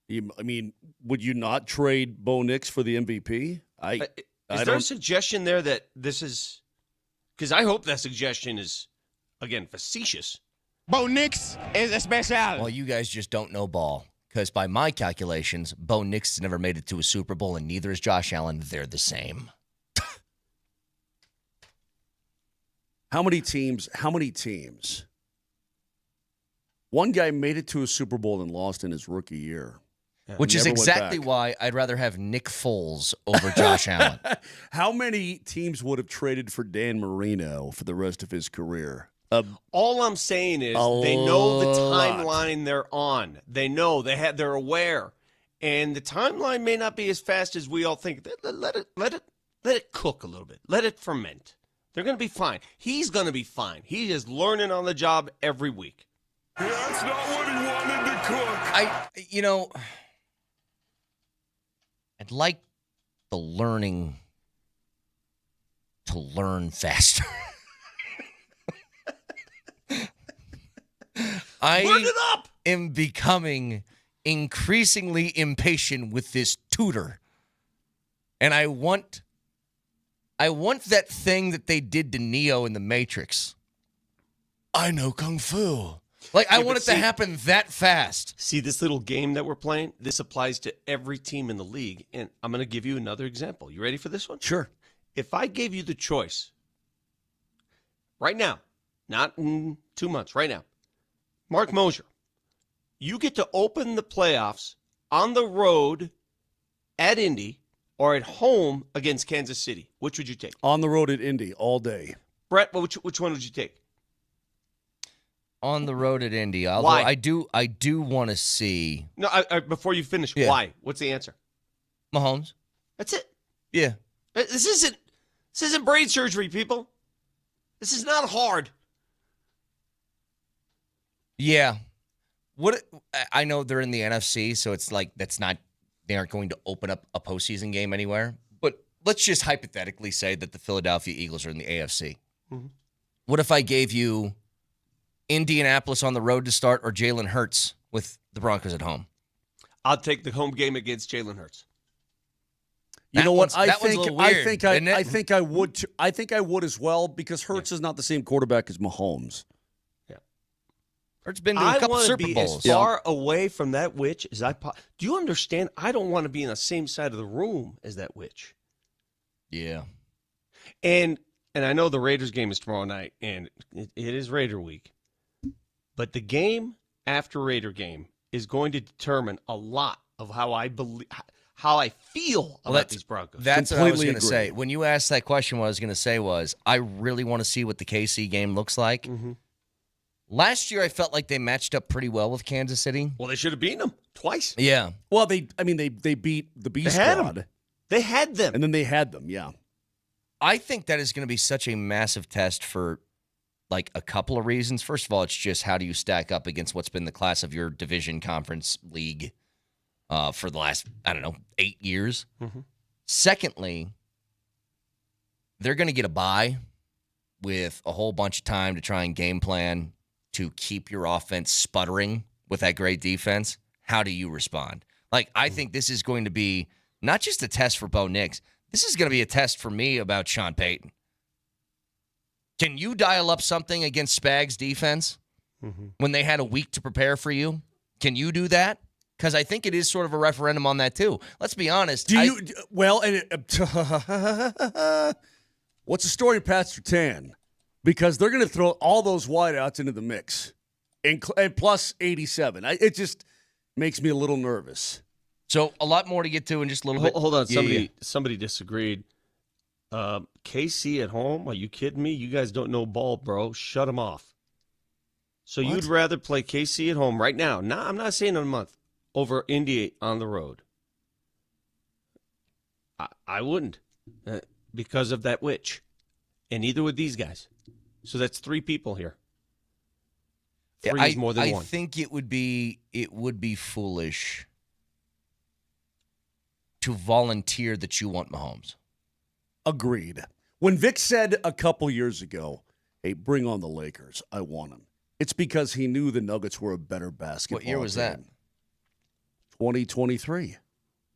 I mean, would you not trade Bo Nix for the MVP? Is there a suggestion there that this is – because I hope that suggestion is, again, facetious. Bo Nix is a special. Well, you guys just don't know ball. Because by my calculations, Bo Nix has never made it to a Super Bowl, and neither has Josh Allen. They're the same. How many teams? One guy made it to a Super Bowl and lost in his rookie year. Which is exactly why I'd rather have Nick Foles over Josh Allen. How many teams would have traded for Dan Marino for the rest of his career? All I'm saying is they know the timeline they're on. They know they're aware, and the timeline may not be as fast as we all think. Let it cook a little bit. Let it ferment. They're going to be fine. He's going to be fine. He is learning on the job every week. Yeah, that's not what he wanted to cook. I'd like the learning to learn faster. Learn it up! am becoming increasingly impatient with this tutor. And I want that thing that they did to Neo in the Matrix. I know Kung Fu. I want it to happen that fast. See, this little game that we're playing, this applies to every team in the league. And I'm going to give you another example. You ready for this one? Sure. If I gave you the choice right now, not in 2 months, right now, Mark Moser, you get to open the playoffs on the road at Indy or at home against Kansas City. Which would you take? On the road at Indy all day. Brett, which one would you take? On the road at Indy. Although Why? I do want to see. No, before you finish, Yeah. why? What's the answer? Mahomes. That's it. Yeah. This isn't brain surgery, people. This is not hard. Yeah. I know they're in the NFC, so it's like they aren't going to open up a postseason game anywhere. But let's just hypothetically say that the Philadelphia Eagles are in the AFC. Mm-hmm. What if I gave you Indianapolis on the road to start or Jalen Hurts with the Broncos at home? I'll take the home game against Jalen Hurts. You know what? I that one's a little think weird, I think I would. I think I would as well because Hurts is not the same quarterback as Mahomes. Yeah, Hurts been to a couple Super be Bowls. as far away from that witch as I. Do you understand? I don't want to be in the same side of the room as that witch. Yeah, and I know the Raiders game is tomorrow night, and it is Raider week. But the game after Raider game is going to determine a lot of how I feel about these Broncos. That's what I was going to say. When you asked that question, what I was going to say was, I really want to see what the KC game looks like. Mm-hmm. Last year, I felt like they matched up pretty well with Kansas City. Well, they should have beaten them twice. Yeah. Well, they beat the B squad. They had them. And then they had them, yeah. I think that is going to be such a massive test for a couple of reasons. First of all, it's just how do you stack up against what's been the class of your division conference league for the last, 8 years. Mm-hmm. Secondly, they're going to get a bye with a whole bunch of time to try and game plan to keep your offense sputtering with that great defense. How do you respond? I think this is going to be not just a test for Bo Nix. This is going to be a test for me about Sean Payton. Can you dial up something against Spags' defense when they had a week to prepare for you? Can you do that? Because I think it is sort of a referendum on that, too. Let's be honest. What's the story of Pat Surtain? Because they're going to throw all those wideouts into the mix, and plus 87. It just makes me a little nervous. So a lot more to get to in just a little bit. Hold on. Somebody disagreed. KC at home? Are you kidding me? You guys don't know ball, bro. Shut them off. So you'd rather play KC at home right now? No, I'm not saying in a month. Over Indy on the road. I wouldn't because of that witch. And neither would these guys. So that's 3 people here. 3 is more than 1. I think it would be foolish to volunteer that you want Mahomes. Agreed. When Vic said a couple years ago, hey, bring on the Lakers, I want him. It's because he knew the Nuggets were a better basketball What year was team. that? 2023.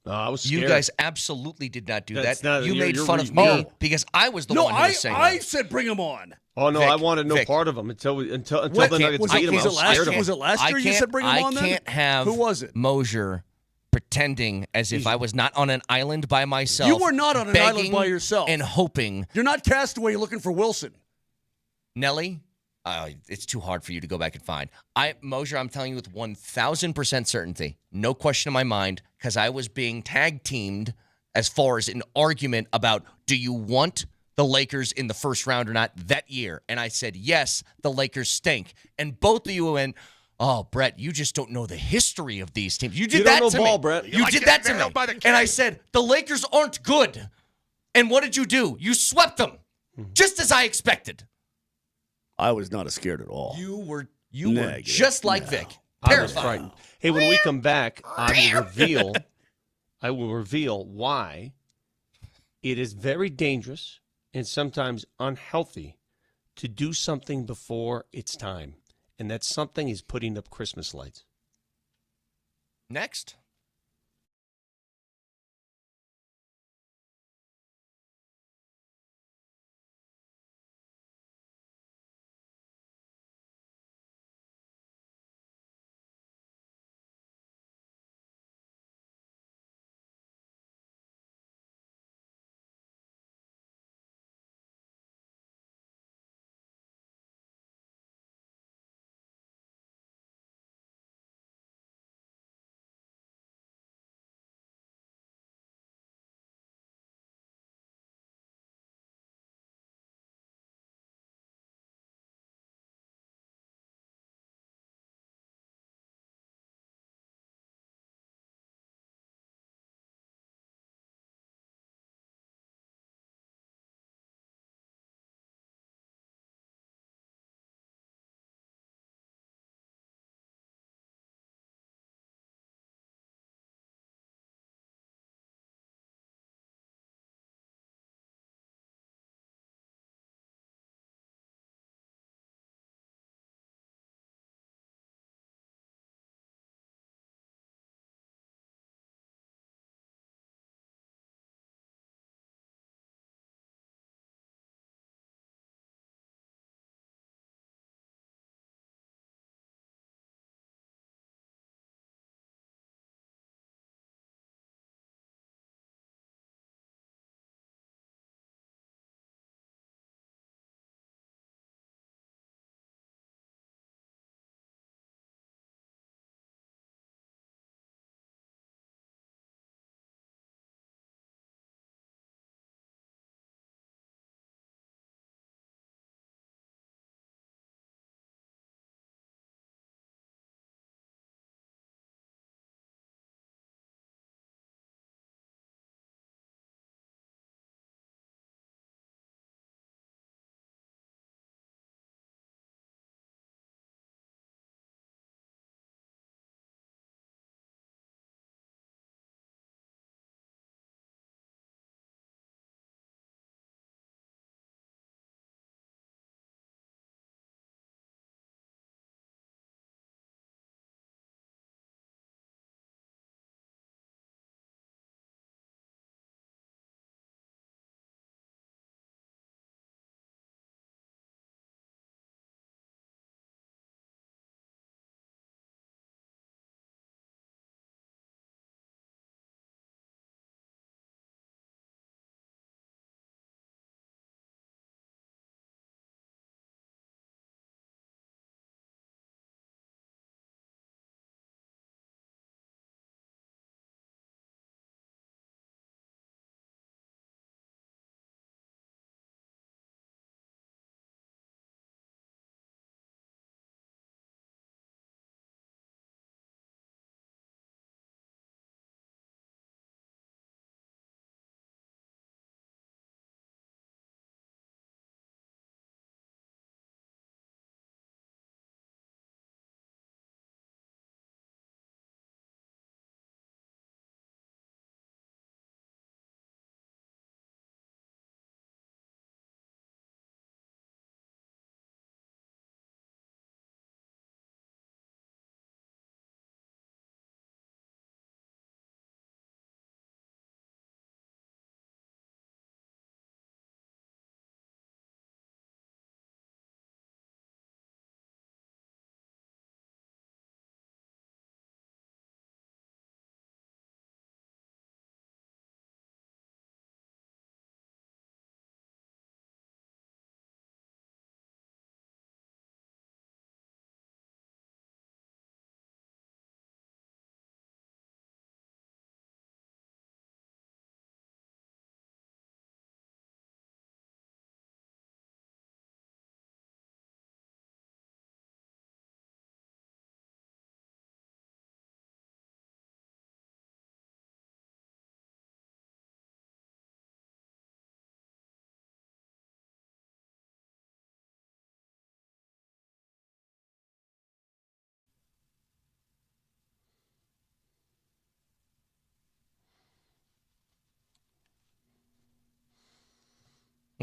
I was You scared. guys absolutely did not do That's that. not- You you're- made you're fun re- of me you're- because I was the one who was saying I it. said bring him on. Oh no, Vic, I wanted no Vic. part of him until the What- Nuggets was beat it- him. was I it was last- scared of him. was it last year you said bring him on then? I can't have Who was it? Moser pretending as if I was not on an island by myself. You were not on an island begging by yourself. and hoping. You're not Castaway looking for Wilson. Nelly, it's too hard for you to go back and find. Moser, I'm telling you with 1,000% certainty, no question in my mind, because I was being tag teamed as far as an argument about, do you want the Lakers in the first round or not that year? And I said, yes, the Lakers stink. And both of you went, oh, Brett, you just don't know the history of these teams. You did You don't that know to ball, me. Brett. You did that to me. And I said, the Lakers aren't good. And what did you do? You swept them, just as I expected. I was not scared at all. You were just like Vic. I was Terrified. frightened. Hey, when we come back, I will reveal why it is very dangerous and sometimes unhealthy to do something before it's time. And that something is putting up Christmas lights. Next.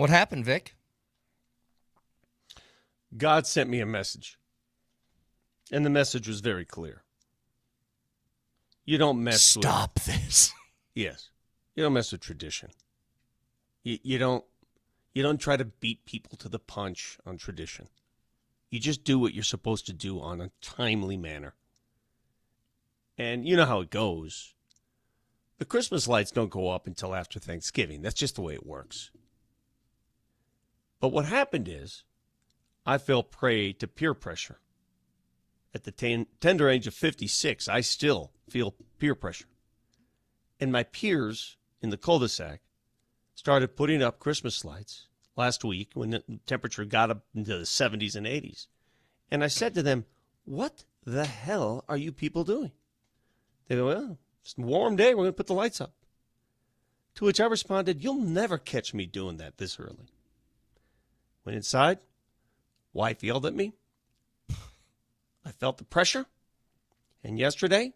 What happened, Vic? God sent me a message. And the message was very clear. You don't mess with... Stop this. Yes. You don't mess with tradition. You don't try to beat people to the punch on tradition. You just do what you're supposed to do on a timely manner. And you know how it goes. The Christmas lights don't go up until after Thanksgiving. That's just the way it works. But what happened is, I fell prey to peer pressure. At the tender age of 56, I still feel peer pressure. And my peers in the cul-de-sac started putting up Christmas lights last week when the temperature got up into the 70s and 80s. And I said to them, what the hell are you people doing? They go, well, it's a warm day. We're going to put the lights up. To which I responded, you'll never catch me doing that this early. Went inside. Wife yelled at me. I felt the pressure. And yesterday,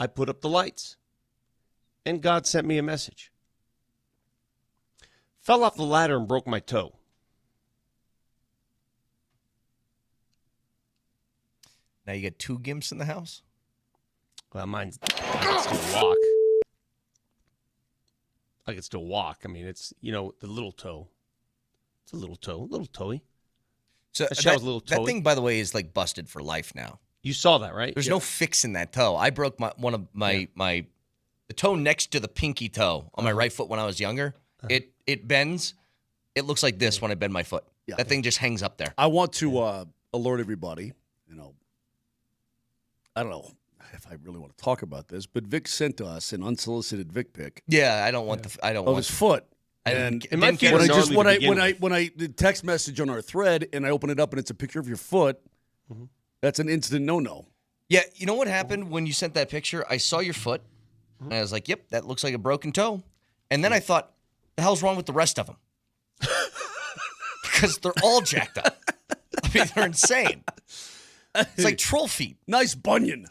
I put up the lights. And God sent me a message. Fell off the ladder and broke my toe. Now you got 2 gimps in the house? Well, I can still walk. I can still walk. I mean, it's, the little toe. It's a little toey. So that thing, by the way, is like busted for life now. You saw that, right? There's no fixing that toe. I broke the toe next to the pinky toe on my right foot when I was younger. It bends. It looks like this when I bend my foot. Yeah. That thing just hangs up there. I want to alert everybody, I don't know if I really want to talk about this, but Vic sent us an unsolicited Vic pic. Yeah, I don't want his foot. And when I did text message on our thread and I open it up and it's a picture of your foot, that's an instant no-no. Yeah, you know what happened when you sent that picture? I saw your foot, and I was like, yep, that looks like a broken toe. And then I thought, the hell's wrong with the rest of them? Because they're all jacked up. I mean, they're insane. It's like troll feet. Nice bunion.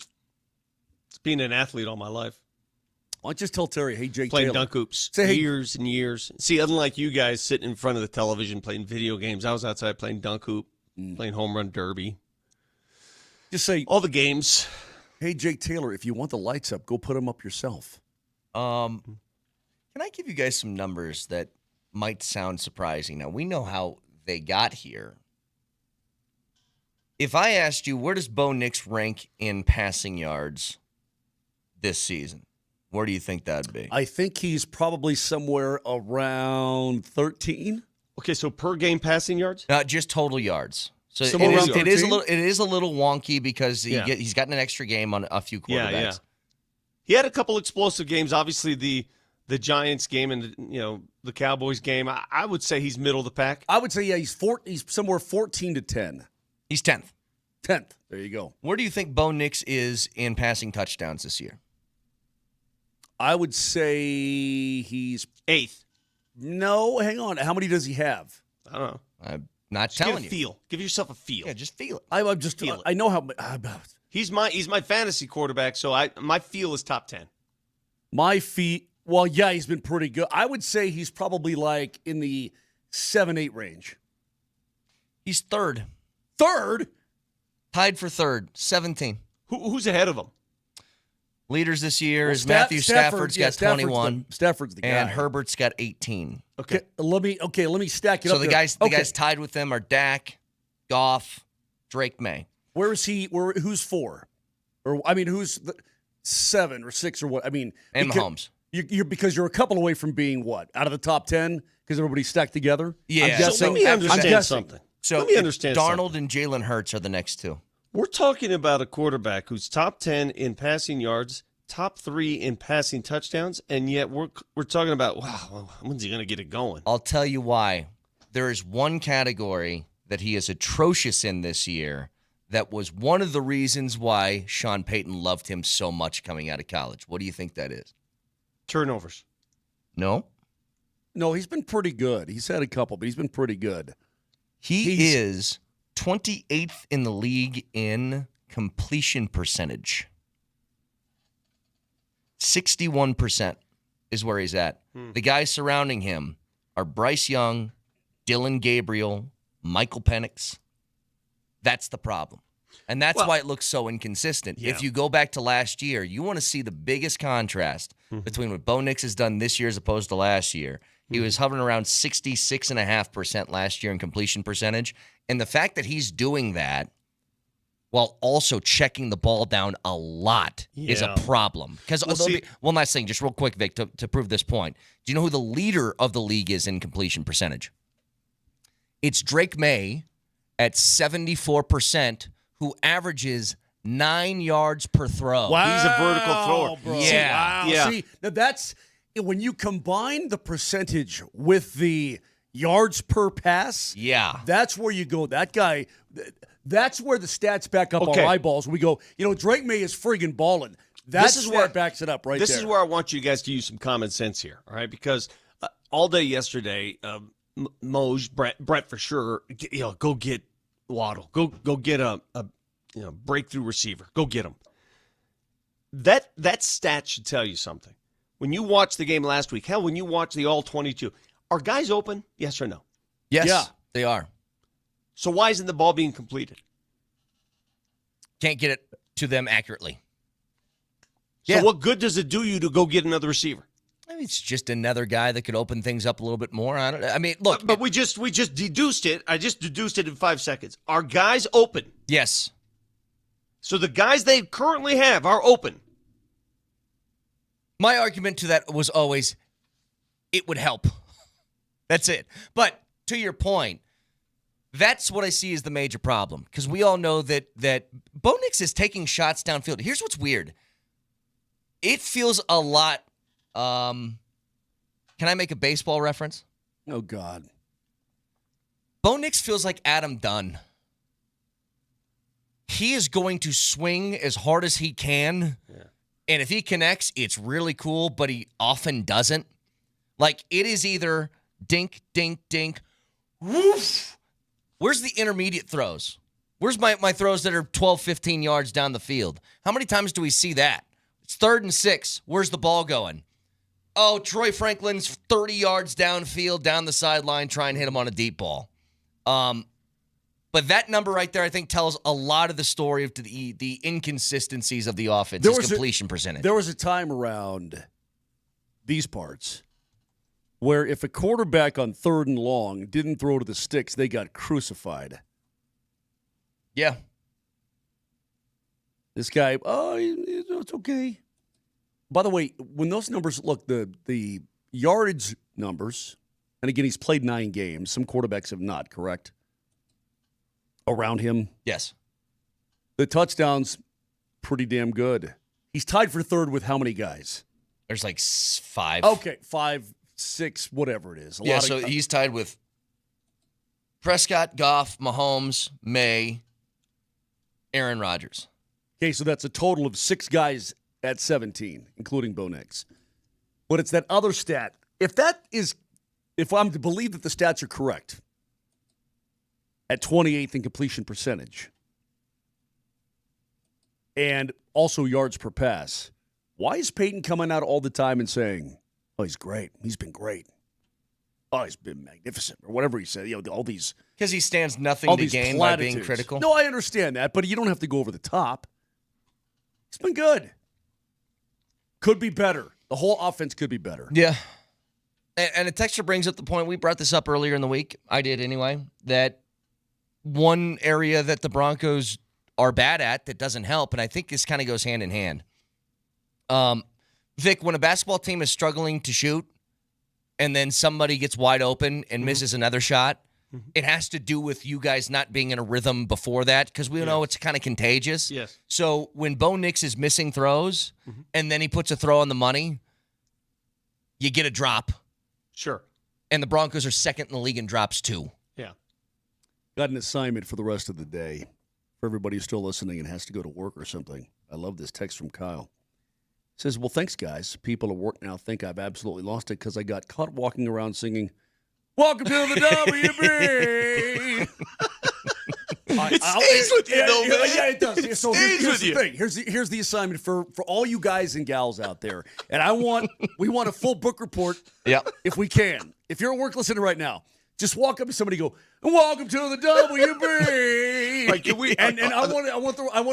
It's being an athlete all my life. Why don't you just tell Terry, hey, Jake playing Taylor. dunk hoops years and years. See, unlike you guys sitting in front of the television playing video games, I was outside playing dunk hoop, playing home run derby. Just say all the games. Hey, Jake Taylor, if you want the lights up, go put them up yourself. Can I give you guys some numbers that might sound surprising? Now, we know how they got here. If I asked you, where does Bo Nix rank in passing yards this season? Where do you think that would be? I think he's probably somewhere around 13. Okay, so per game passing yards? Just total yards. So it is a little wonky because he's gotten an extra game on a few quarterbacks. Yeah. He had a couple explosive games. Obviously, the Giants game and the Cowboys game. I would say he's middle of the pack. I would say he's somewhere 14 to 10. He's 10th. 10th. There you go. Where do you think Bo Nix is in passing touchdowns this year? I would say he's 8th. No, hang on. How many does he have? I don't know. I'm not just telling you. Feel. Give yourself a feel. Yeah, just feel it. I'm just feel it. I know how. He's my fantasy quarterback, so my feel is top 10. My feet. Well, yeah, he's been pretty good. I would say he's probably like in the 7-8 range. He's third. Third? Tied for third, 17. Who's ahead of him? Leaders this year is Matthew Stafford's got 21. Stafford's the guy. And Herbert's got 18. Okay, let me stack it up. So the guys tied with them are Dak, Goff, Drake May. Where is he? Who's 4? Or I mean, who's 7 or 6 or what? I mean, and Mahomes. Because you're a couple away from being what? Out of the top 10 because everybody's stacked together? Yeah. So let me understand something. So let me understand Darnold and Jalen Hurts are the next 2. We're talking about a quarterback who's top 10 in passing yards, top 3 in passing touchdowns, and yet we're talking about, wow, when's he going to get it going? I'll tell you why. There is one category that he is atrocious in this year that was one of the reasons why Sean Payton loved him so much coming out of college. What do you think that is? Turnovers. No, he's been pretty good. He's had a couple, but he's been pretty good. He is 28th in the league in completion percentage. 61% is where he's at. The guys surrounding him, are Bryce Young, Dylan Gabriel, Michael Penix. That's the problem. And that's why it looks so inconsistent. Yeah. If you go back to last year, you want to see the biggest contrast between what Bo Nix has done this year as opposed to last year. He was hovering around 66.5% last year in completion percentage. And the fact that he's doing that while also checking the ball down a lot is a problem. Because one last thing, just real quick, Vic, to prove this point. Do you know who the leader of the league is in completion percentage? It's Drake May at 74%, who averages 9 yards per throw. Wow, he's a vertical thrower. Bro. Yeah. Wow. Yeah. See, now that's when you combine the percentage with the yards per pass. Yeah. That's where you go. That guy, that's where the stats back up our eyeballs. We go, Drake May is friggin' balling. This is where it backs it up right there. This is where I want you guys to use some common sense here, all right? Because all day yesterday, Moj, Brett for sure, go get Waddle. Go get a breakthrough receiver. Go get him. That stat should tell you something. When you watch the game last week, hell, when you watch the All-22, are guys open? Yes or no? Yes, they are. So why isn't the ball being completed? Can't get it to them accurately. So what good does it do you to go get another receiver? I mean, it's just another guy that could open things up a little bit more. Look. But we just deduced it. I just deduced it in 5 seconds. Are guys open? Yes. So the guys they currently have are open. My argument to that was always it would help. That's it. But to your point, that's what I see as the major problem. Because we all know that Bo Nix is taking shots downfield. Here's what's weird. It feels a lot. Can I make a baseball reference? Oh, God. Bo Nix feels like Adam Dunn. He is going to swing as hard as he can. Yeah. And if he connects, it's really cool, but he often doesn't. Like, it is either dink, dink, dink, woof. Where's the intermediate throws? Where's my throws that are 12, 15 yards down the field? How many times do we see that? It's 3rd and 6. Where's the ball going? Oh, Troy Franklin's 30 yards downfield, down the sideline, try and hit him on a deep ball. But that number right there, I think, tells a lot of the story of the inconsistencies of the offense, his completion percentage. There was a time around these parts where if a quarterback on 3rd and long didn't throw to the sticks, they got crucified. Yeah. This guy, it's okay. By the way, when those numbers, look, the yardage numbers, and again, he's played 9 games. Some quarterbacks have not, correct? Around him? Yes. The touchdowns, pretty damn good. He's tied for 3rd with how many guys? There's like 5. Okay, 5, 6, whatever it is. He's tied with Prescott, Goff, Mahomes, May, Aaron Rodgers. Okay, so that's a total of 6 guys at 17, including Bo Nix. But it's that other stat. If I'm to believe that the stats are correct, at 28th in completion percentage, and also yards per pass, why is Peyton coming out all the time and saying, oh, he's great, he's been great, oh, he's been magnificent, or whatever he said, all these... Because he stands nothing to gain by being critical. No, I understand that, but you don't have to go over the top. It's been good. Could be better. The whole offense could be better. Yeah. And a texter brings up the point, we brought this up earlier in the week, I did anyway, that one area that the Broncos are bad at that doesn't help, and I think this kind of goes hand in hand. Vic, when a basketball team is struggling to shoot and then somebody gets wide open and misses another shot, it has to do with you guys not being in a rhythm before that because we know it's kind of contagious. Yes. So when Bo Nix is missing throws and then he puts a throw on the money, you get a drop. Sure. And the Broncos are 2nd in the league in drops too. Yeah. Got an assignment for the rest of the day for everybody who's still listening and has to go to work or something. I love this text from Kyle. It says, well, thanks, guys. People at work now think I've absolutely lost it because I got caught walking around singing, welcome to the WB. It stays with you, though, man. Yeah, it does. It So stays here's with the you. thing. Here's the assignment for all you guys and gals out there. And we want a full book report if we can. If you're at work listening right now, just walk up to somebody and go, "Welcome to the WB." Right, can we, and I want to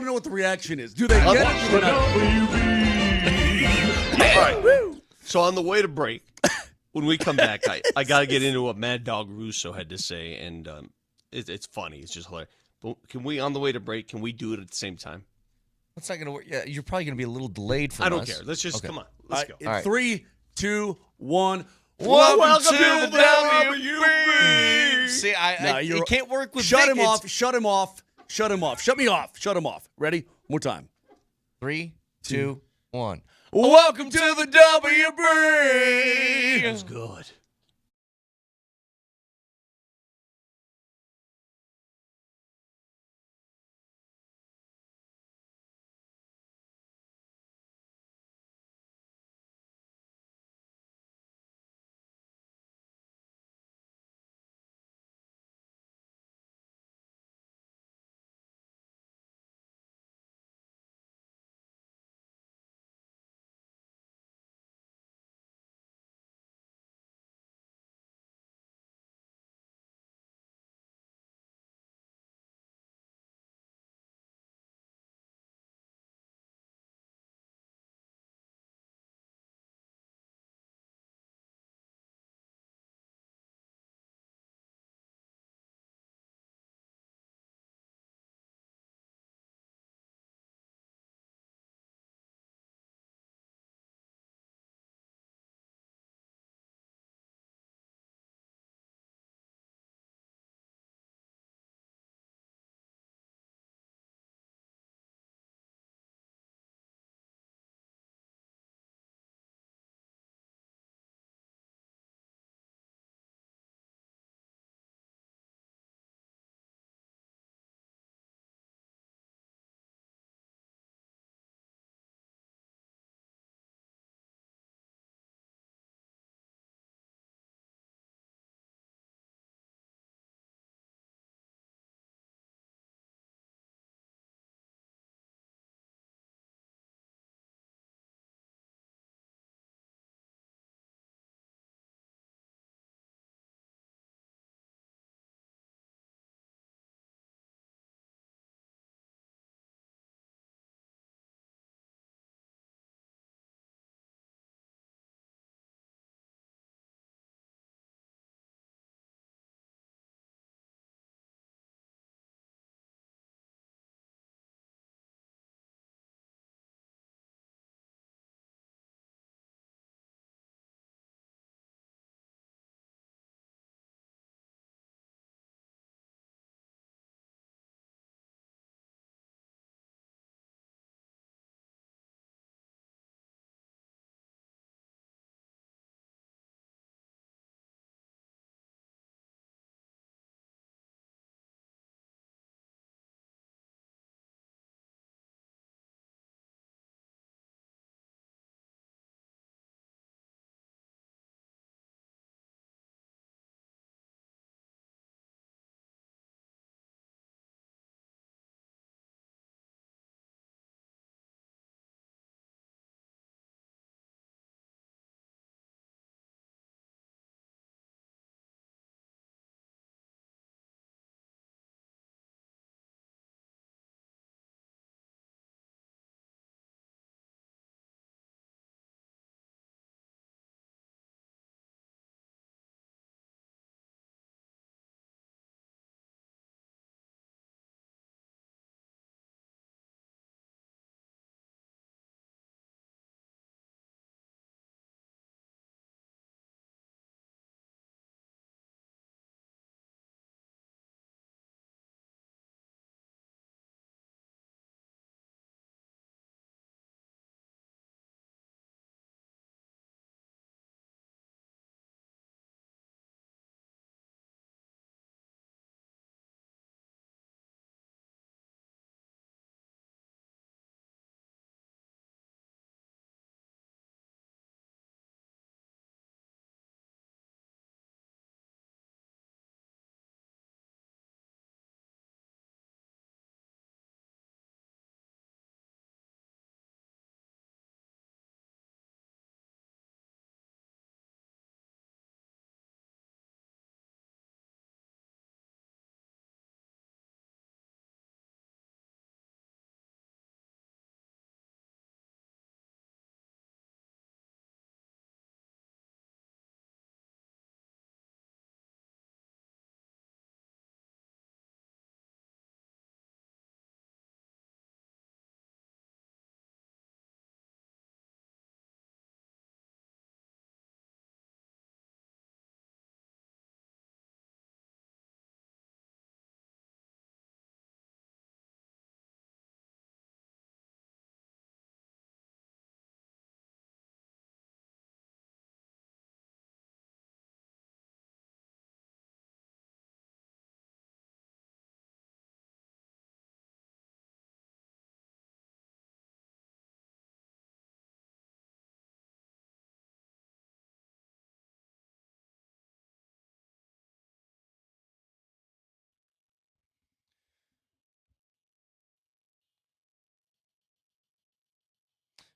know what the reaction is. Do they get it? Do they not? All right. So on the way to break, when we come back, I got to get into what Mad Dog Russo had to say, and it's funny. It's just hilarious. But can we, on the way to break, can we do it at the same time? That's not going to work. Yeah, you're probably going to be a little delayed from us. I don't care. Let's just, come on. Let's go. In 3, 2, 1. Welcome to the WB. See, it can't work with Shut Vic. him off. Shut him off. Shut him off. Shut me off. Shut him off. Ready? One more time. 3, 2, 1. Welcome to the WB. That was good.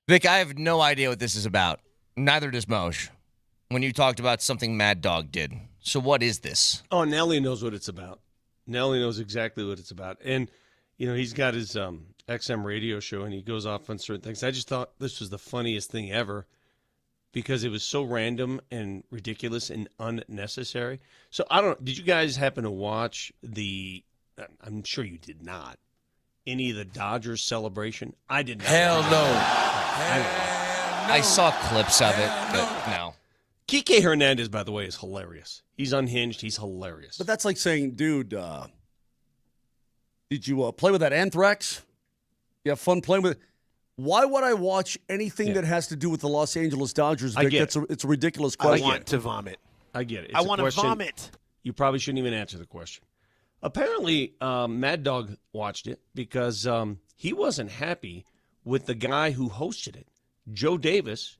Vic, I have no idea what this is about. Neither does Moshe. When you talked about something Mad Dog did. So what is this? Oh, Nelly knows what it's about. Nelly knows exactly what it's about. And, he's got his XM radio show, and he goes off on certain things. I just thought this was the funniest thing ever because it was so random and ridiculous and unnecessary. So did you guys happen to watch I'm sure you did not, any of the Dodgers celebration? I did not. Hell no. I saw clips of it, but no. Kike Hernandez, by the way, is hilarious. He's unhinged. He's hilarious. But that's like saying, dude, did you play with that anthrax? You have fun playing with it? Why would I watch anything that has to do with the Los Angeles Dodgers, Vic? It's a ridiculous question. I want to vomit. I get it. I want to vomit. You probably shouldn't even answer the question. Apparently, Mad Dog watched it because he wasn't happy with the guy who hosted it, Joe Davis,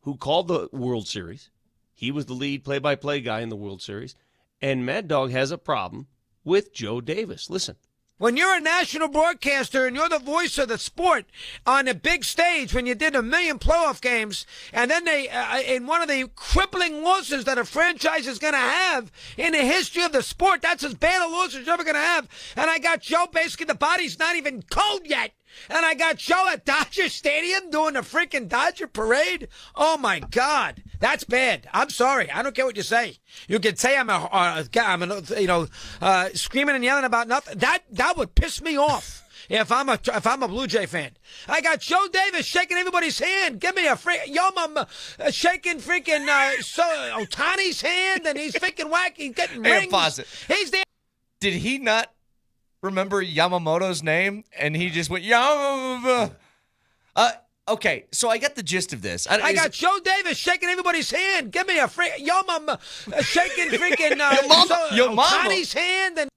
who called the World Series. He was the lead play-by-play guy in the World Series. And Mad Dog has a problem with Joe Davis. Listen. When you're a national broadcaster and you're the voice of the sport on a big stage, when you did 1 million playoff games, and then they, in one of the crippling losses that a franchise is going to have in the history of the sport, that's as bad a loss as you're ever going to have. And I got Joe, basically the body's not even cold yet. And I got Joe at Dodger Stadium doing the freaking Dodger parade. Oh, my God. That's bad. I'm sorry. I don't care what you say. You can say I'm screaming and yelling about nothing. That would piss me off if I'm a Blue Jay fan. I got Joe Davis shaking everybody's hand. Give me a shaking freaking Ohtani's hand, and he's freaking wacky, getting rings. Pause it. He's there. Did he not remember Yamamoto's name? And he just went, Yamamoto. Okay, so I get the gist of this. I got Joe Davis shaking everybody's hand. Give me a shaking freaking Ohtani's hand. And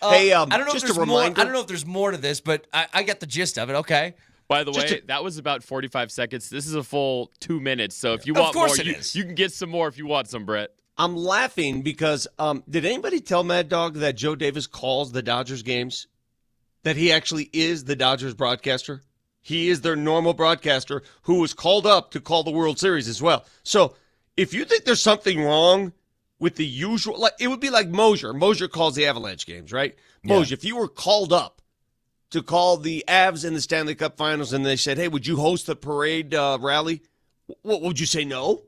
hey, I don't know just if there's a reminder. I don't know if there's more to this, but I get the gist of it. Okay. By the way, that was about 45 seconds. This is a full 2 minutes. So if you want more, you can get some more if you want some, Brett. I'm laughing because did anybody tell Mad Dog that Joe Davis calls the Dodgers games? That he actually is the Dodgers broadcaster? He is their normal broadcaster who was called up to call the World Series as well. So if you think there's something wrong with the usual, like it would be like Moser. Moser calls the Avalanche games, right? Yeah. Moser, if you were called up to call the Avs in the Stanley Cup Finals and they said, hey, would you host the parade rally? What would you say, no?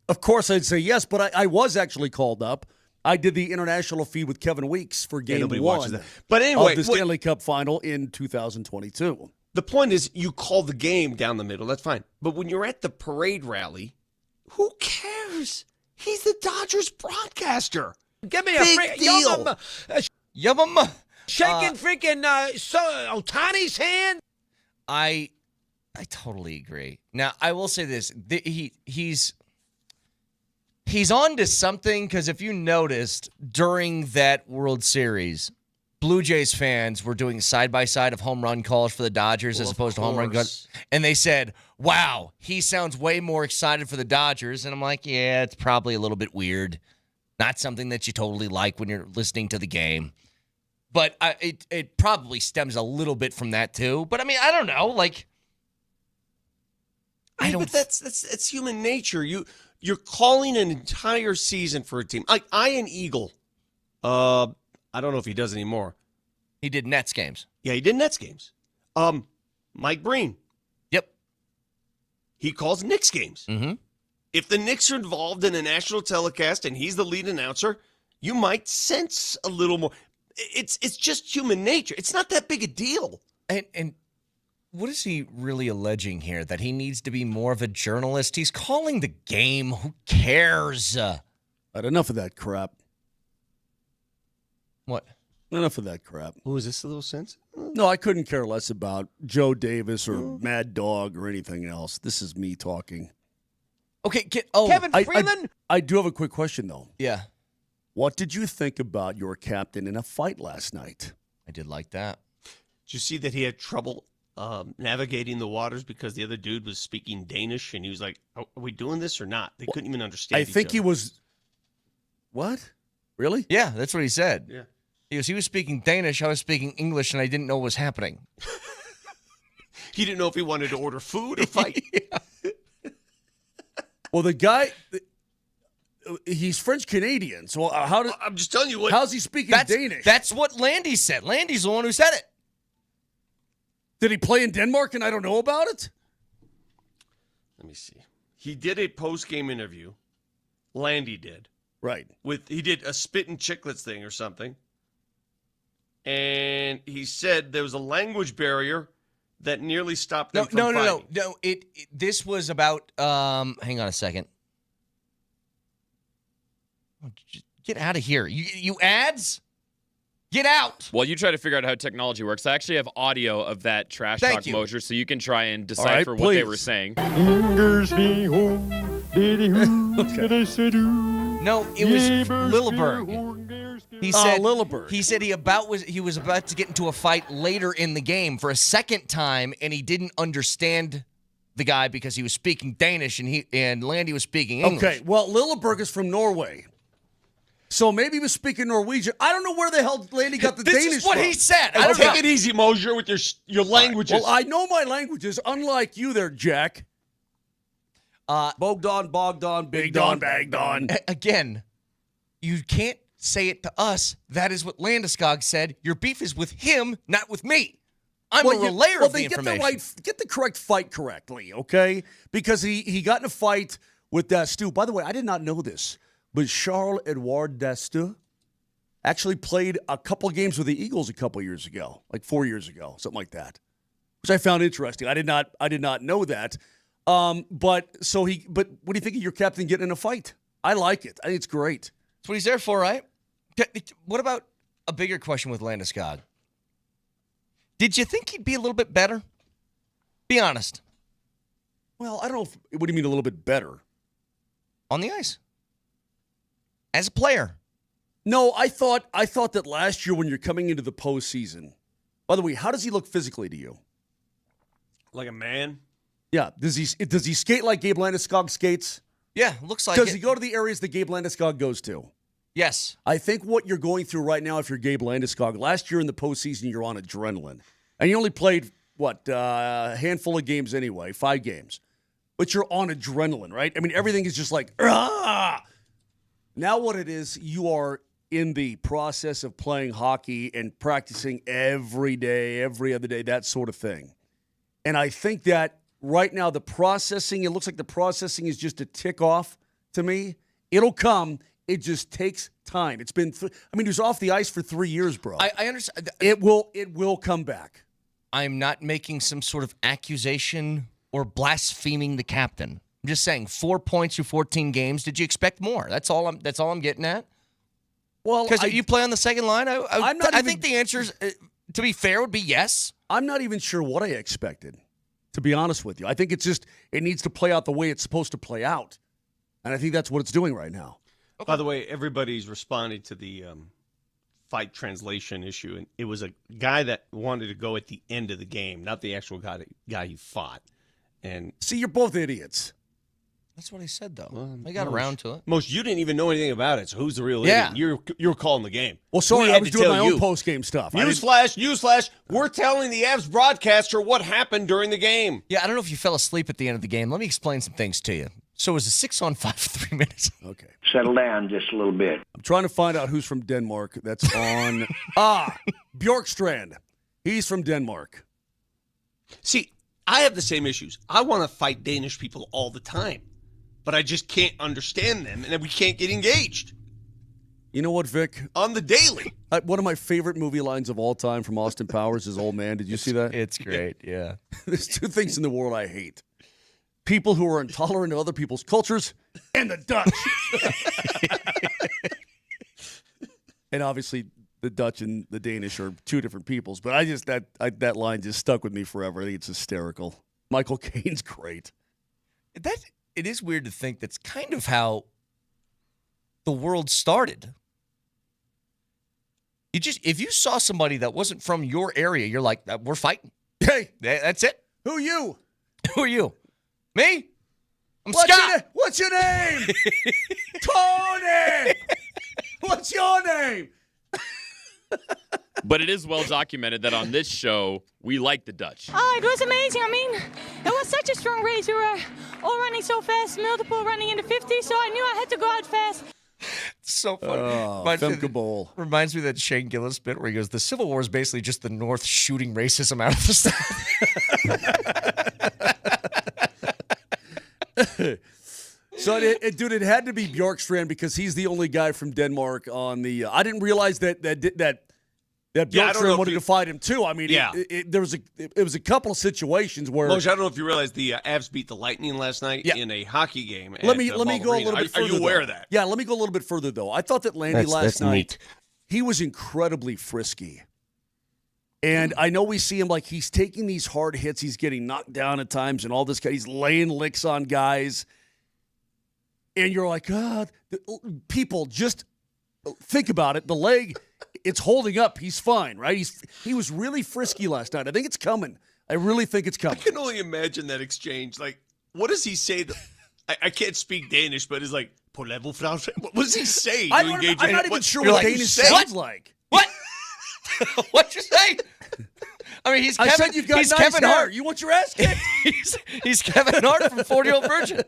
Of course I'd say yes, but I was actually called up. I did the international feed with Kevin Weeks for Game 1 but anyway, of the Stanley Cup Final in 2022. The point is you call the game down the middle. That's fine. But when you're at the parade rally, who cares? He's the Dodgers broadcaster. Give me Big deal. Shaking freaking Ohtani's hand. I totally agree. Now, I will say this. He's on to something because if you noticed during that World Series, Blue Jays fans were doing side-by-side of home run calls for the Dodgers as opposed to home run calls. And they said, wow, he sounds way more excited for the Dodgers. And I'm like, yeah, it's probably a little bit weird. Not something that you totally like when you're listening to the game. But it probably stems a little bit from that too. But, I mean, I don't know. Like, But that's human nature. You're calling an entire season for a team. Like Ian Eagle, I don't know if he does anymore. He did Nets games. Yeah, he did Nets games. Mike Breen. Yep. He calls Knicks games. Mm-hmm. If the Knicks are involved in a national telecast and he's the lead announcer, you might sense a little more. It's just human nature. It's not that big a deal. And what is he really alleging here? That he needs to be more of a journalist? He's calling the game. Who cares? But enough of that crap. What? Enough of that crap. Oh, is this a little sense? No, I couldn't care less about Joe Davis or Mad Dog or anything else. This is me talking. Okay, Kevin Freeland? I do have a quick question, though. Yeah. What did you think about your captain in a fight last night? I did like that. Did you see that he had trouble navigating the waters because the other dude was speaking Danish and he was like, are we doing this or not? They couldn't even understand each other. He was... What? Really? Yeah, that's what he said. Yeah. He was speaking Danish, I was speaking English, and I didn't know what was happening. He didn't know if he wanted to order food or fight. Well, the guy, he's French Canadian. So I'm just telling you what. How's he speaking Danish? That's what Landy said. Landy's the one who said it. Did he play in Denmark and I don't know about it? Let me see. He did a post-game interview. Landy did. Right. He did a spit and chicklets thing or something. And he said there was a language barrier that nearly stopped them from fighting. No. This was about, hang on a second. Get out of here. You ads? Get out. While you try to figure out how technology works, I actually have audio of that trash talk, Moser, so you can try and decipher what they were saying. No, it was Lilleberg. He said Lilleberg. He said he was about to get into a fight later in the game for a second time, and he didn't understand the guy because he was speaking Danish and Landy was speaking English. Okay, well, Lilleberg is from Norway. So maybe he was speaking Norwegian. I don't know where the hell Landy got the Danish from. This is what he said. I don't take it easy, Moser, with your languages. Well, I know my languages, unlike you there, Jack. Bogdan, Big Don, Bagdon. Again, you can't say it to us. That is what Landeskog said. Your beef is with him, not with me. I'm a relayer of the information. Get the correct fight correctly, okay? Because he got in a fight with Dastu. By the way, I did not know this, but Charles-Edouard Dastu actually played a couple games with the Eagles a couple years ago, like 4 years ago, something like that, which I found interesting. I did not know that. But what do you think of your captain getting in a fight? I like it. I think it's great. That's what he's there for, right? What about a bigger question with Landeskog? Did you think he'd be a little bit better? Be honest. Well, I don't know. What do you mean a little bit better? On the ice. As a player. No, I thought that last year when you're coming into the postseason. By the way, how does he look physically to you? Like a man? Yeah. Does he skate like Gabe Landeskog skates? Yeah, looks like Does he go to the areas that Gabe Landeskog goes to? Yes. I think what you're going through right now, if you're Gabe Landeskog, last year in the postseason, you're on adrenaline. And you only played, a handful of games anyway, 5 games. But you're on adrenaline, right? I mean, everything is just like, ah! Now what it is, you are in the process of playing hockey and practicing every day, every other day, that sort of thing. And I think that right now it looks like the processing is just a tick off to me. It'll come. It just takes time. It's been, he was off the ice for 3 years, bro. I understand. It will come back. I'm not making some sort of accusation or blaspheming the captain. I'm just saying 4 points through 14 games. Did you expect more? That's all I'm getting at. Well, because you play on the second line. I think the answer is, to be fair, would be yes. I'm not even sure what I expected, to be honest with you. I think it needs to play out the way it's supposed to play out, and I think that's what it's doing right now. Okay. By the way, everybody's responding to the fight translation issue, and it was a guy that wanted to go at the end of the game, not the actual guy he fought. And see, you're both idiots. That's what he said, though. Well, I got around to it. Most, you didn't even know anything about it, so who's the real idiot? You're calling the game. Well, sorry, I was doing my own post-game stuff. Newsflash, we're telling the Avs broadcaster what happened during the game. Yeah, I don't know if you fell asleep at the end of the game. Let me explain some things to you. So it was a 6-on-5 for 3 minutes. Okay. Settle down just a little bit. I'm trying to find out who's from Denmark. That's on Bjorkstrand. He's from Denmark. See, I have the same issues. I want to fight Danish people all the time, but I just can't understand them, and then we can't get engaged. You know what, Vic? On the daily. One of my favorite movie lines of all time from Austin Powers is Old Man. Did you see that? It's great, yeah. There's 2 things in the world I hate. People who are intolerant of other people's cultures and the Dutch. And obviously the Dutch and the Danish are 2 different peoples, but that line just stuck with me forever. I think it's hysterical. Michael Caine's great. It is weird to think that's kind of how the world started. If you saw somebody that wasn't from your area, you're like, we're fighting. Hey, that's it. Who are you? Who are you? Me? I'm Scott. What's your name? Tony. What's your name? But it is well documented that on this show, we like the Dutch. Oh, it was amazing. I mean, it was such a strong race. We were all running so fast, multiple running in the 50s, so I knew I had to go out fast. So funny. Femke Bol. Reminds me of that Shane Gillis bit where he goes, the Civil War is basically just the North shooting racism out of the South. So, dude, it had to be Bjorkstrand because he's the only guy from Denmark on the. I didn't realize that Bjorkstrand wanted to fight him too. I mean, there was a couple of situations where. Moshe, I don't know if you realize the Avs beat the Lightning last night in a hockey game. Let me go a little bit further. Are you aware of that? Yeah, let me go a little bit further though. I thought that Landy last night, he was incredibly frisky. And I know we see him like he's taking these hard hits. He's getting knocked down at times and all this. He's laying licks on guys. And you're like, people, just think about it. The leg, it's holding up. He's fine, right? He was really frisky last night. I think it's coming. I really think it's coming. I can only imagine that exchange. Like, what does he say? I can't speak Danish, but it's like, what does he say? I'm not even sure what Danish sounds like. What? What'd you say? I mean, he's Kevin Hart. You want your ass kicked? he's Kevin Hart from 40-Year-Old Virgin.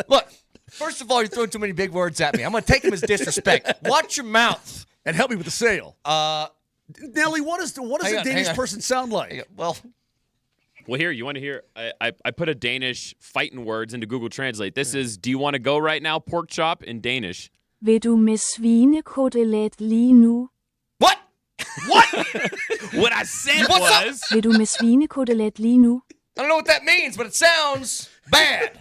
Look, first of all, you're throwing too many big words at me. I'm going to take them as disrespect. Watch your mouth. And help me with the sale. Nelly, what does a Danish person sound like? Well, here, you want to hear? I put a Danish fighting words into Google Translate. This is, do you want to go right now, pork chop, in Danish. Vil du med svinekotelet lige nu? What? What I said was... Vil du med svinekotelet lige nu? I don't know what that means, but it sounds bad.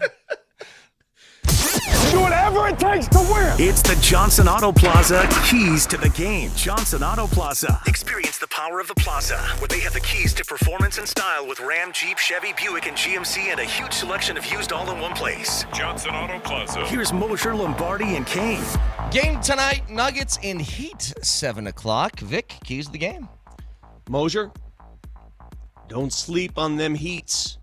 Do whatever it takes to win. It's the Johnson Auto Plaza keys to the game. Johnson Auto Plaza. Experience the power of the plaza, where they have the keys to performance and style with Ram, Jeep, Chevy, Buick, and GMC, and a huge selection of used all in one place. Johnson Auto Plaza. Here's Moser, Lombardi, and Kane. Game tonight, Nuggets in Heat, 7 o'clock. Vic, keys to the game. Moser, don't sleep on them Heats.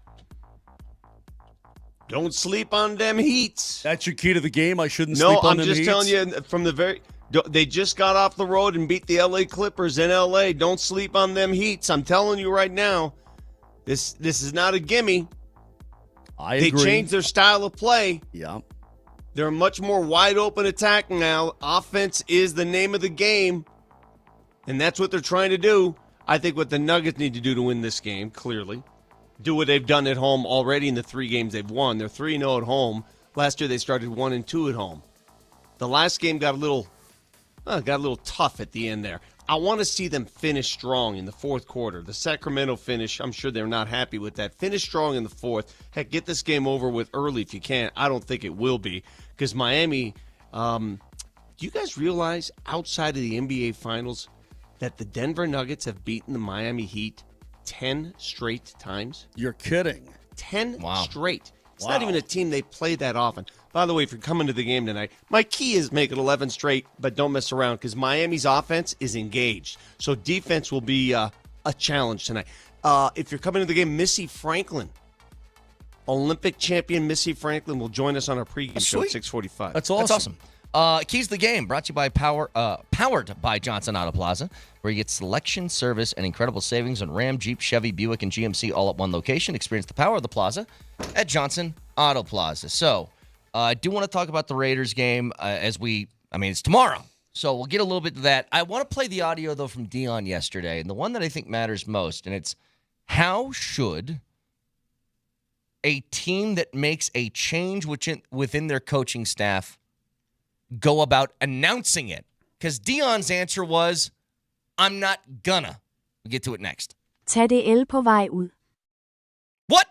Don't sleep on them Heats. That's your key to the game? I shouldn't sleep on them Heats? No, I'm just telling you from the very... They just got off the road and beat the L.A. Clippers in L.A. Don't sleep on them Heats. I'm telling you right now, this is not a gimme. I agree. They changed their style of play. Yeah. They're a much more wide-open attack now. Offense is the name of the game, and that's what they're trying to do. I think what the Nuggets need to do to win this game, clearly, do what they've done at home already in the 3 games they've won. They're 3-0 at home. Last year they started 1-2 at home. The last game got a little tough at the end there. I want to see them finish strong in the fourth quarter. The Sacramento finish, I'm sure they're not happy with that. Finish strong in the fourth. Heck, get this game over with early if you can. I don't think it will be because Miami, do you guys realize outside of the NBA Finals that the Denver Nuggets have beaten the Miami Heat 10 straight times? You're kidding. 10 straight. It's not even a team they play that often. By the way, if you're coming to the game tonight, my key is make it 11 straight, but don't mess around because Miami's offense is engaged. So defense will be a challenge tonight. If you're coming to the game, Missy Franklin, Olympic champion Missy Franklin, will join us on our pregame show at 6:45. That's awesome. Keys to the game brought to you by powered by Johnson Auto Plaza, where you get selection, service, and incredible savings on Ram, Jeep, Chevy, Buick, and GMC all at one location. Experience the power of the plaza at Johnson Auto Plaza. So I do want to talk about the Raiders game it's tomorrow. So we'll get a little bit to that. I want to play the audio, though, from Dion yesterday, and the one that I think matters most, and it's how should a team that makes a change within their coaching staff go about announcing it? Because Dion's answer was, I'm not gonna. We'll get to it next. Tag det el på vej ud. What?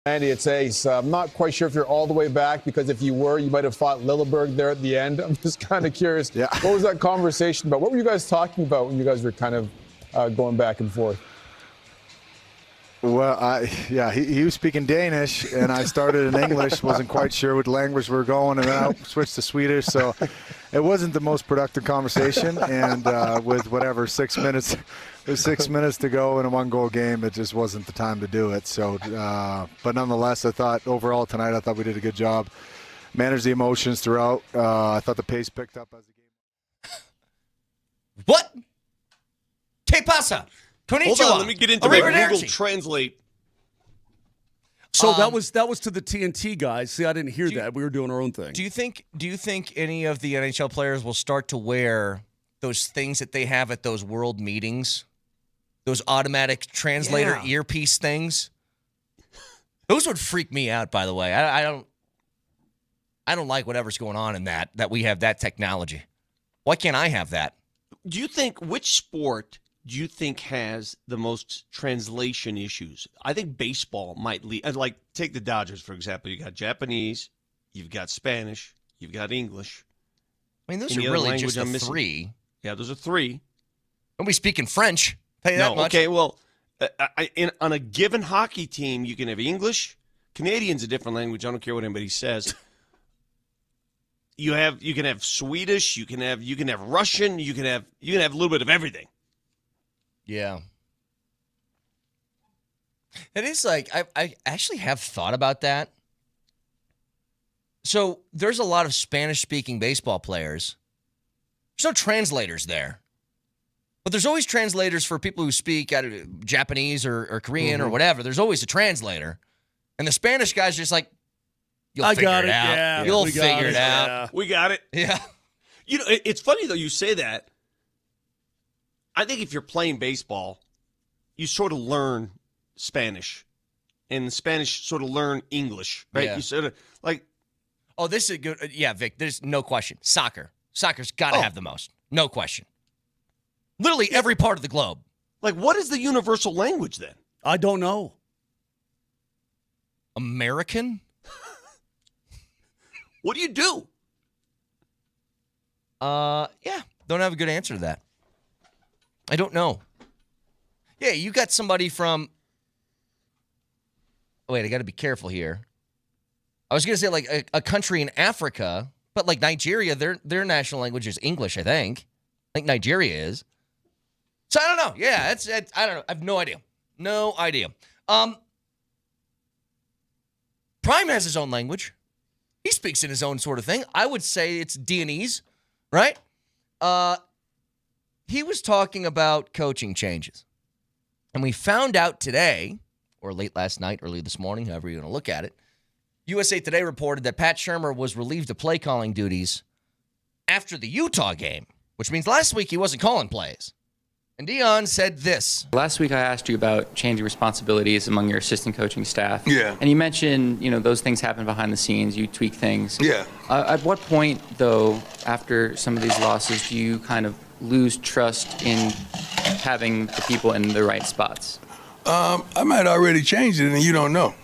Andy, it's Ace. I'm not quite sure if you're all the way back, because if you were, you might have fought Lilleberg there at the end. I'm just kind of curious. Yeah. What was that conversation about? What were you guys talking about when you guys were kind of going back and forth? Well, he was speaking Danish, and I started in English. Wasn't quite sure what language we were going, and then I switched to Swedish. So it wasn't the most productive conversation. And with 6 minutes, with 6 minutes to go in a one-goal game, it just wasn't the time to do it. So, but nonetheless, I thought overall tonight, we did a good job. Managed the emotions throughout. I thought the pace picked up as the game. What? ¿Qué pasa? Hold on, let me get into my Google Translate. So that was to the TNT guys. See, I didn't hear that. We were doing our own thing. Do you think any of the NHL players will start to wear those things that they have at those world meetings? Those automatic translator earpiece things? Those would freak me out, by the way. I don't like whatever's going on in that we have that technology. Why can't I have that? Do you think which sport do you think has the most translation issues? I think baseball might lead. Like, take the Dodgers, for example. You got Japanese, you've got Spanish, you've got English. I mean, those are really just the three. Yeah, those are three. Nobody's speaking French. Tell you that much. Okay, well, on a given hockey team, you can have English. Canadian's a different language. I don't care what anybody says. You can have Swedish. You can have Russian. You can have a little bit of everything. Yeah. It is like, I actually have thought about that. So there's a lot of Spanish-speaking baseball players. There's no translators there. But there's always translators for people who speak Japanese or Korean or whatever. There's always a translator. And the Spanish guy's just like, you'll figure it out. Yeah, you'll figure it out. Yeah. We got it. Yeah. You know, it's funny, though, you say that. I think if you're playing baseball, you sort of learn Spanish, and the Spanish sort of learn English, right? Yeah. You sort of like, oh, this is good. Yeah, Vic, there's no question. Soccer's got to have the most. No question. Literally every part of the globe. Like, what is the universal language then? I don't know. American? What do you do? Yeah, don't have a good answer to that. I don't know. Yeah, you got somebody from. Wait, I got to be careful here. I was going to say like a country in Africa, but like Nigeria, their national language is English, I think. I think Nigeria is. So I don't know. Yeah, it's I don't know. I have no idea. No idea. Prime has his own language. He speaks in his own sort of thing. I would say it's Danese, right? He was talking about coaching changes. And we found out today, or late last night, early this morning, however you're going to look at it, USA Today reported that Pat Shurmur was relieved of play calling duties after the Utah game, which means last week he wasn't calling plays. And Dion said this. Last week I asked you about changing responsibilities among your assistant coaching staff. Yeah. And you mentioned, those things happen behind the scenes. You tweak things. Yeah. At what point, though, after some of these losses, do you kind of lose trust in having the people in the right spots? I might already change it and you don't know.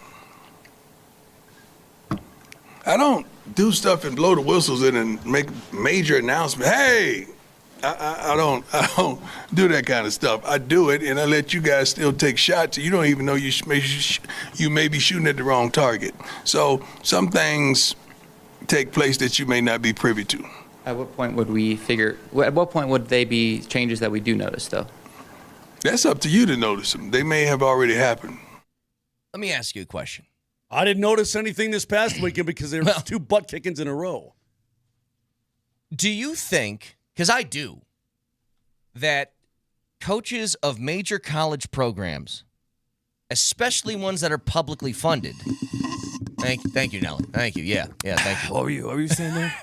I don't do stuff and blow the whistles in and make major announcements. Hey, I don't do that kind of stuff. I do it and I let you guys still take shots. You don't even know you may be shooting at the wrong target. So some things take place that you may not be privy to. At what point would we figure? At what point would they be changes that we do notice, though? That's up to you to notice them. They may have already happened. Let me ask you a question. I didn't notice anything this past weekend because there was two butt kickings in a row. Do you think, because I do, that coaches of major college programs, especially ones that are publicly funded, thank you, Nelly. Thank you. Yeah, thank you. What were you saying there?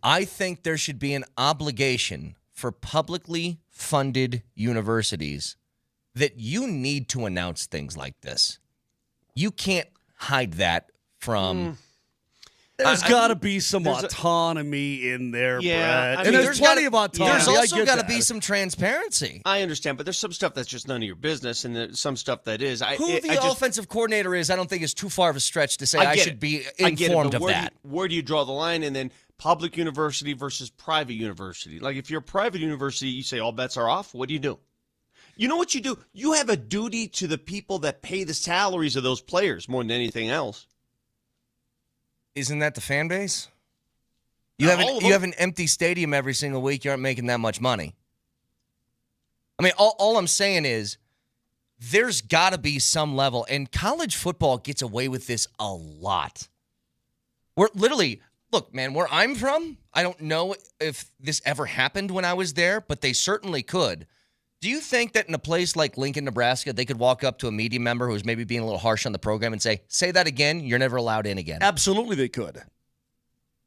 I think there should be an obligation for publicly funded universities that you need to announce things like this. You can't hide that from There's got to be some autonomy in there, Yeah, Brett. And there's plenty of autonomy. There's also got to be some transparency. I understand, but there's some stuff that's just none of your business, and there's some stuff that is. Who the offensive coordinator is, I don't think is too far of a stretch to say I should be informed of that. Where do you draw the line? And then public university versus private university. Like if you're a private university, you say all bets are off. What do? You know what you do? You have a duty to the people that pay the salaries of those players more than anything else. Isn't that the fan base? You have an empty stadium every single week. You aren't making that much money. I mean, all I'm saying is there's got to be some level, and college football gets away with this a lot. We're literally, look, man, where I'm from, I don't know if this ever happened when I was there, but they certainly could. Do you think that in a place like Lincoln, Nebraska, they could walk up to a media member who's maybe being a little harsh on the program and say that again, you're never allowed in again? Absolutely they could.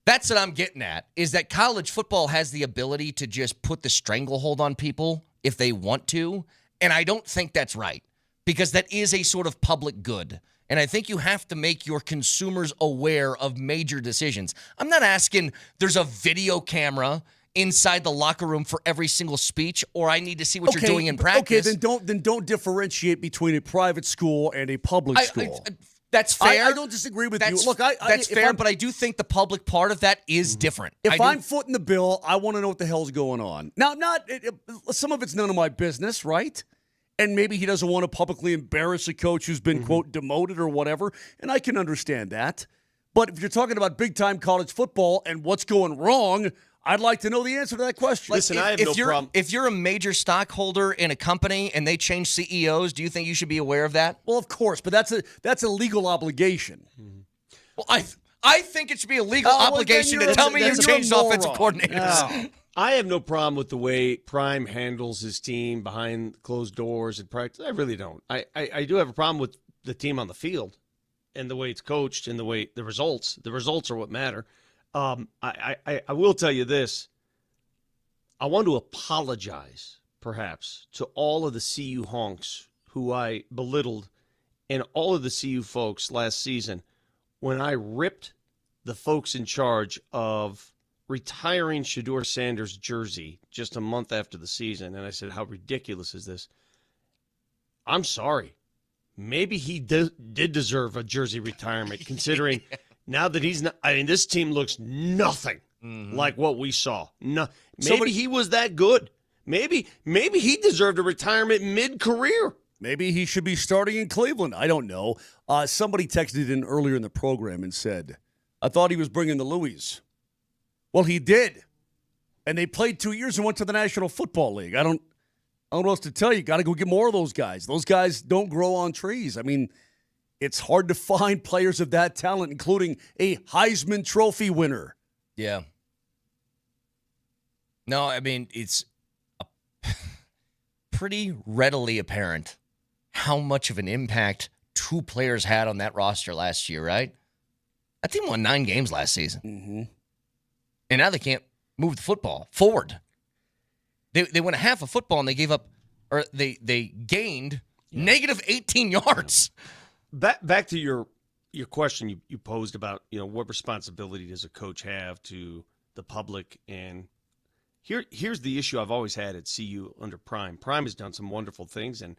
That's what I'm getting at, is that college football has the ability to just put the stranglehold on people if they want to, and I don't think that's right, because that is a sort of public good, and I think you have to make your consumers aware of major decisions. I'm not asking there's a video camera inside the locker room for every single speech, or I need to see what you're doing in practice. Okay, then don't differentiate between a private school and a public school. That's fair. I don't disagree with you. Look, that's fair, but I do think the public part of that is different. If I'm footing the bill, I want to know what the hell's going on. Now, some of it's none of my business, right? And maybe he doesn't want to publicly embarrass a coach who's been, quote, demoted or whatever, and I can understand that. But if you're talking about big-time college football and what's going wrong, I'd like to know the answer to that question. Listen, I have no problem. If you're a major stockholder in a company and they change CEOs, do you think you should be aware of that? Well, of course, but that's a legal obligation. Well, I think it should be a legal obligation to tell me you changed offensive coordinators. No. I have no problem with the way Prime handles his team behind closed doors and practice. I really don't. I do have a problem with the team on the field and the way it's coached and the way the results. The results are what matter. I will tell you this. I want to apologize, perhaps, to all of the CU honks who I belittled and all of the CU folks last season when I ripped the folks in charge of retiring Shedeur Sanders' jersey just a month after the season. And I said, how ridiculous is this? I'm sorry. Maybe he did deserve a jersey retirement, considering now that he's not. I mean, this team looks nothing like what we saw. No, maybe he was that good. Maybe he deserved a retirement mid-career. Maybe he should be starting in Cleveland. I don't know. Somebody texted in earlier in the program and said, I thought he was bringing the Louis. Well, he did. And they played 2 years and went to the National Football League. I don't know what else to tell you. Got to go get more of those guys. Those guys don't grow on trees. I mean, it's hard to find players of that talent, including a Heisman Trophy winner. Yeah. No, I mean, it's pretty readily apparent how much of an impact two players had on that roster last year, right? That team won 9 games last season. Mm-hmm. And now they can't move the football forward. They went a half of football and they gave up, or they gained negative 18 yards. Back to your question you posed about, what responsibility does a coach have to the public? And here's the issue I've always had at CU under Prime. Prime has done some wonderful things, and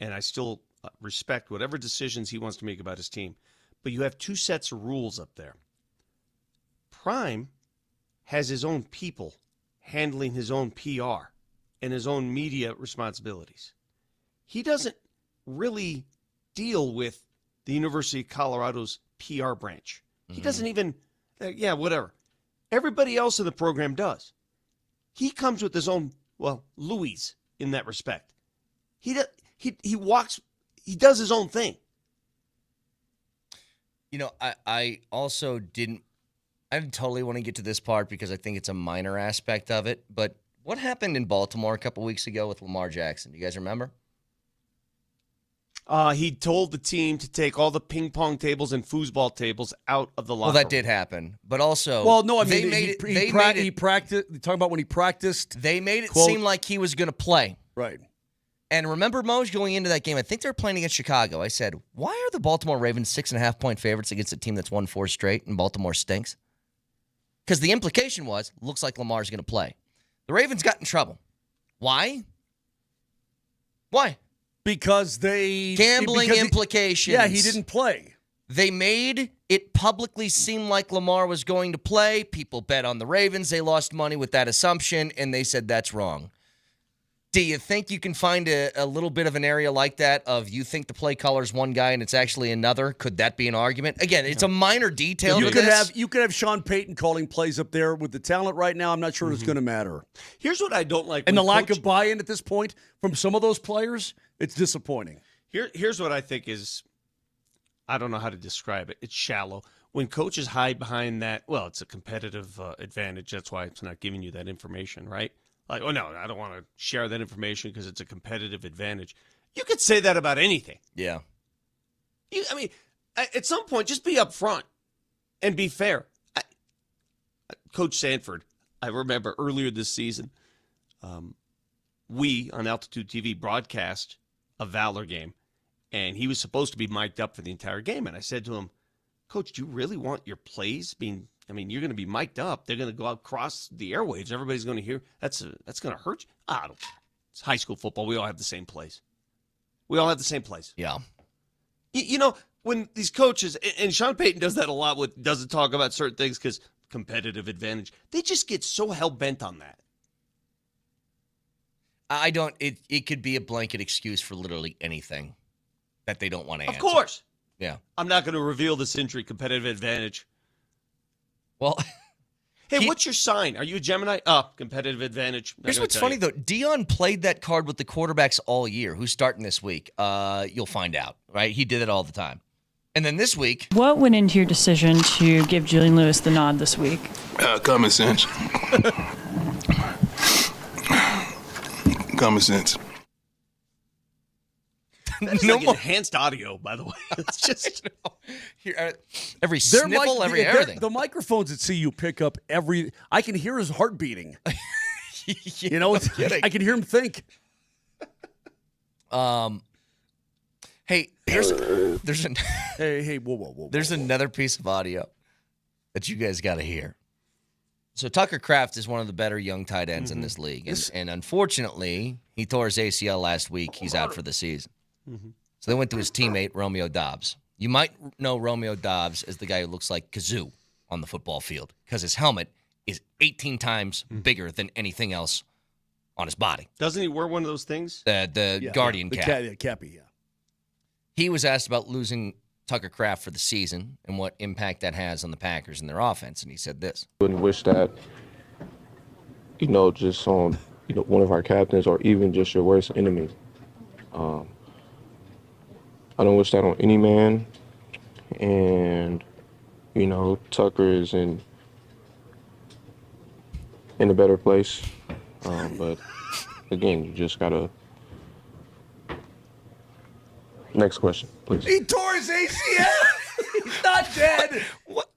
I still respect whatever decisions he wants to make about his team. But you have 2 sets of rules up there. Prime has his own people handling his own PR and his own media responsibilities. He doesn't really deal with the University of Colorado's PR branch. He doesn't even, whatever. Everybody else in the program does. He comes with his own, Louis in that respect. He does his own thing. I also didn't totally want to get to this part because I think it's a minor aspect of it, but what happened in Baltimore a couple weeks ago with Lamar Jackson? Do you guys remember? He told the team to take all the ping pong tables and foosball tables out of the locker room. Well, that did happen, but also, he practiced. Talking about when he practiced, they made it seem like he was going to play, right? And remember, Moj, going into that game, I think they were playing against Chicago. I said, why are the Baltimore Ravens 6.5-point favorites against a team that's won 4 straight and Baltimore stinks? Because the implication was, looks like Lamar's going to play. The Ravens got in trouble. Why? Because implications. Yeah, he didn't play. They made it publicly seem like Lamar was going to play. People bet on the Ravens. They lost money with that assumption, and they said that's wrong. Do you think you can find a little bit of an area like that of you think the play caller's one guy and it's actually another? Could that be an argument? Again, it's a minor detail. You could have Sean Payton calling plays up there with the talent right now. I'm not sure it's going to matter. Here's what I don't like. And the lack of buy-in at this point from some of those players, it's disappointing. Here's what I think is, I don't know how to describe it. It's shallow. When coaches hide behind that, well, it's a competitive advantage. That's why it's not giving you that information, right? Like, oh, no, I don't want to share that information because it's a competitive advantage. You could say that about anything. Yeah. At some point, just be upfront and be fair. Coach Sanford, I remember earlier this season, we on Altitude TV broadcast a Valor game, and he was supposed to be mic'd up for the entire game. And I said to him, Coach, do you really want your plays being... you're going to be mic'd up. They're going to go out across the airwaves. Everybody's going to hear. That's going to hurt you. It's high school football. We all have the same plays. Yeah. You know, when these coaches, and Sean Payton does that a lot, doesn't talk about certain things because competitive advantage. They just get so hell-bent on that. It could be a blanket excuse for literally anything that they don't want to answer. Of course. Yeah. I'm not going to reveal this injury, competitive advantage. Well, hey, what's your sign? Are you a Gemini? Competitive advantage. Here's what's funny, though. Dion played that card with the quarterbacks all year. Who's starting this week? You'll find out, right? He did it all the time. And then this week... What went into your decision to give Julian Lewis the nod this week? Common sense. Common sense. That's no more enhanced audio, by the way. It's just every sniffle, everything. The microphones at CU pick up every. I can hear his heart beating. I can hear him think. Hey, whoa. There's another piece of audio that you guys got to hear. So Tucker Kraft is one of the better young tight ends in this league, and unfortunately, he tore his ACL last week. He's out for the season. Mm-hmm. So they went to his teammate, Romeo Doubs. You might know Romeo Doubs as the guy who looks like Kazoo on the football field because his helmet is 18 times bigger than anything else on his body. Doesn't he wear one of those things? The Guardian cap. Cappy, yeah. He was asked about losing Tucker Kraft for the season and what impact that has on the Packers and their offense, and he said this. I wouldn't wish that, just on one of our captains or even just your worst enemy. I don't wish that on any man, and Tucker is in a better place, but again, you just gotta. Next question, please. He tore his ACL. He's not dead. What?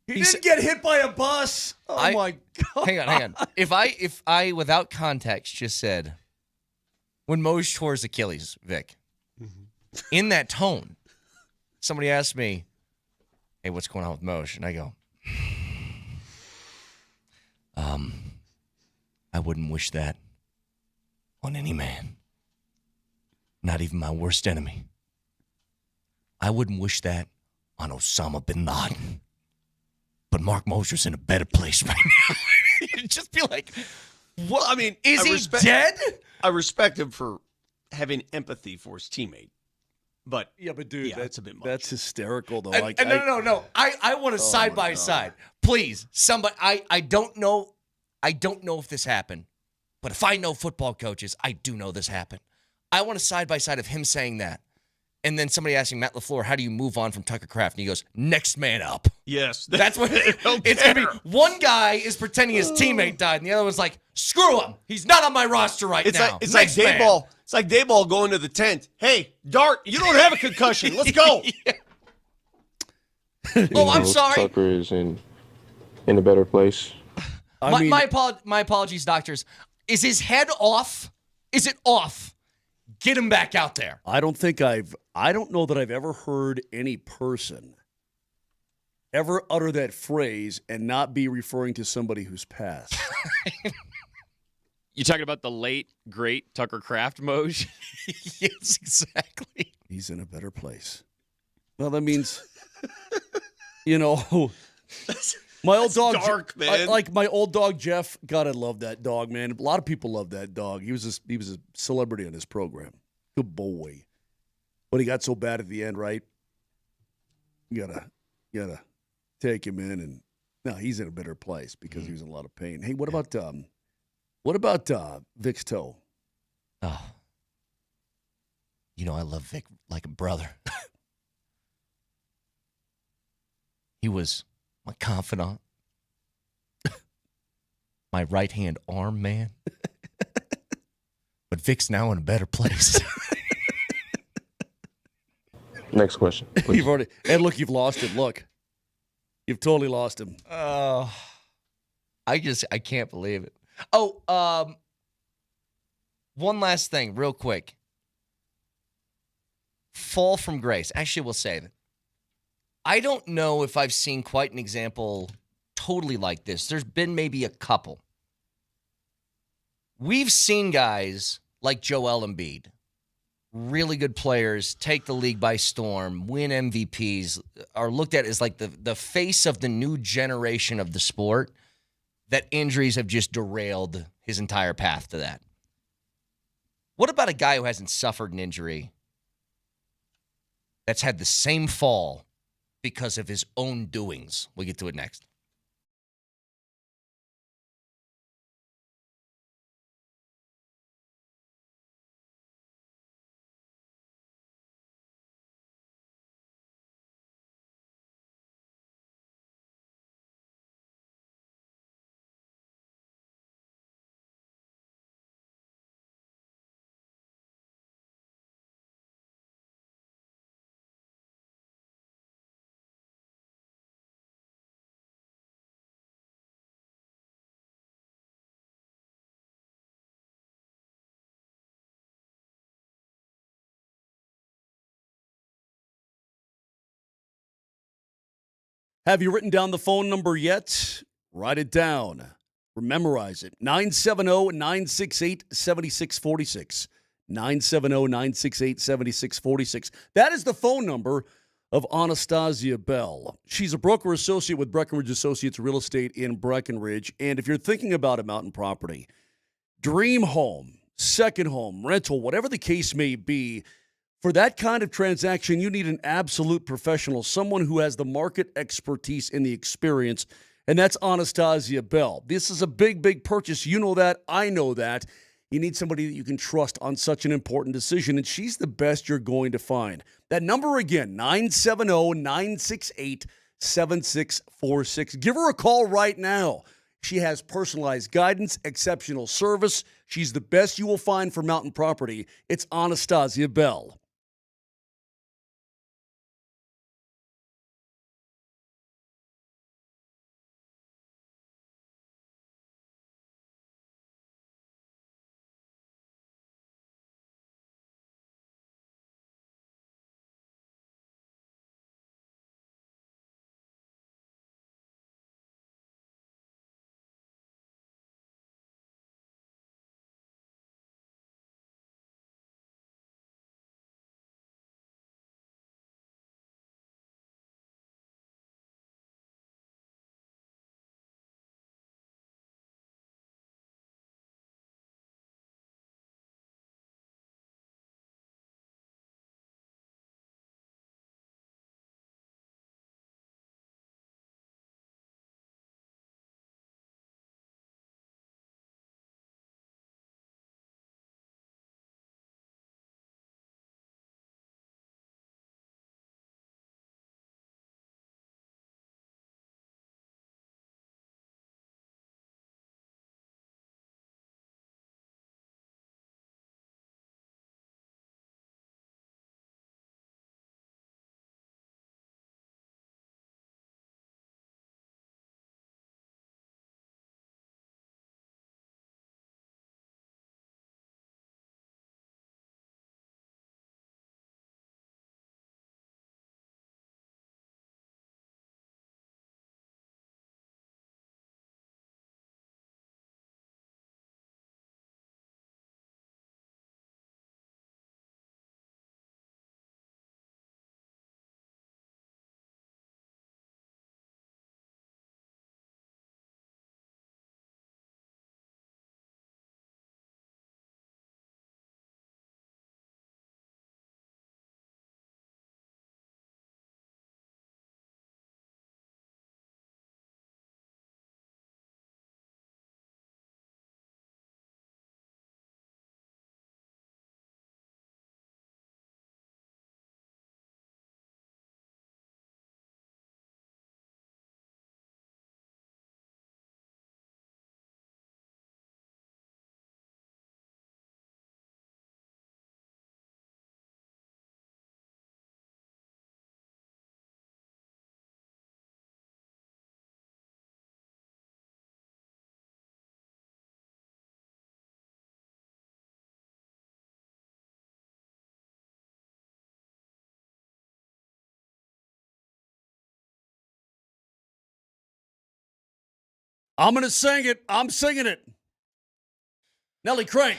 He didn't get hit by a bus. Oh my God! Hang on. If I without context just said, when Moj tore his Achilles, Vic. In that tone, somebody asked me, hey, what's going on with Moj? And I go, I wouldn't wish that on any man, not even my worst enemy. I wouldn't wish that on Osama bin Laden. But Mark Moser's in a better place right now. You'd just be like, well, is he dead? I respect him for having empathy for his teammate. But dude, that's a bit much. That's hysterical, though. No. I want a side by side, please. Somebody, I don't know if this happened, but if I know football coaches, I do know this happened. I want a side by side of him saying that, and then somebody asking Matt LaFleur, "How do you move on from Tucker Kraft?" And he goes, "Next man up." Yes, that's what it's gonna be. One guy is pretending his teammate died, and the other one's like, "Screw him, he's not on my roster right now." It's like Dayball. It's like Dayball going to the tent. Hey, Dart, you don't have a concussion. Let's go. Oh, I'm sorry. Tucker is in a better place. My apologies, doctors. Is his head off? Is it off? Get him back out there. I don't know that I've ever heard any person ever utter that phrase and not be referring to somebody who's passed. You talking about the late, great Tucker Kraft, Moj? Yes, exactly. He's in a better place. Well, that means, you know, my old dog, dark, man. like my old dog Jeff. God, I love that dog, man. A lot of people love that dog. He was a celebrity on his program. Good boy, but he got so bad at the end, right? You gotta take him in, and no, he's in a better place because he was in a lot of pain. Hey, what about Vic's toe? Oh, I love Vic like a brother. He was my confidant, my right-hand arm man. But Vic's now in a better place. Next question. Please. You've lost him. Look, you've totally lost him. Oh, I can't believe it. Oh, one last thing, real quick. Fall from grace. Actually, we'll save it. I don't know if I've seen quite an example totally like this. There's been maybe a couple. We've seen guys like Joel Embiid, really good players, take the league by storm, win MVPs, are looked at as like the face of the new generation of the sport, that injuries have just derailed his entire path to that. What about a guy who hasn't suffered an injury that's had the same fall because of his own doings? We'll get to it next. Have you written down the phone number yet? Write it down. Memorize it. 970-968-7646. 970-968-7646. That is the phone number of Anastasia Bell. She's a broker associate with Breckenridge Associates Real Estate in Breckenridge. And if you're thinking about a mountain property, dream home, second home, rental, whatever the case may be, for that kind of transaction, you need an absolute professional, someone who has the market expertise and the experience, and that's Anastasia Bell. This is a big, big purchase. You know that. I know that. You need somebody that you can trust on such an important decision, and she's the best you're going to find. That number again, 970-968-7646. Give her a call right now. She has personalized guidance, exceptional service. She's the best you will find for mountain property. It's Anastasia Bell. I'm going to sing it. I'm singing it. Nelly Crank.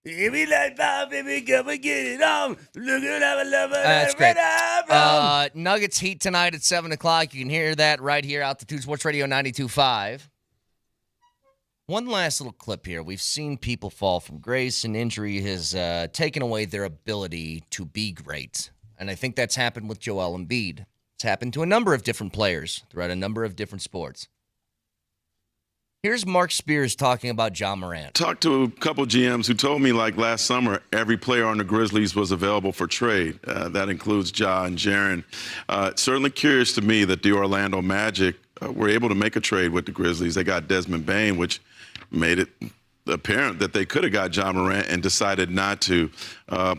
That's great. Nuggets Heat tonight at 7 o'clock. You can hear that right here, Altitude Sports Radio 92.5. One last little clip here. We've seen people fall from grace, and injury has taken away their ability to be great. And I think that's happened with Joel Embiid. It's happened to a number of different players throughout a number of different sports. Here's Mark Spears talking about Ja Morant. Talked to a couple GMs who told me, like last summer, every player on the Grizzlies was available for trade. That includes Ja and Jaren. Certainly curious to me that the Orlando Magic were able to make a trade with the Grizzlies. They got Desmond Bane, which made it apparent that they could have got Ja Morant and decided not to.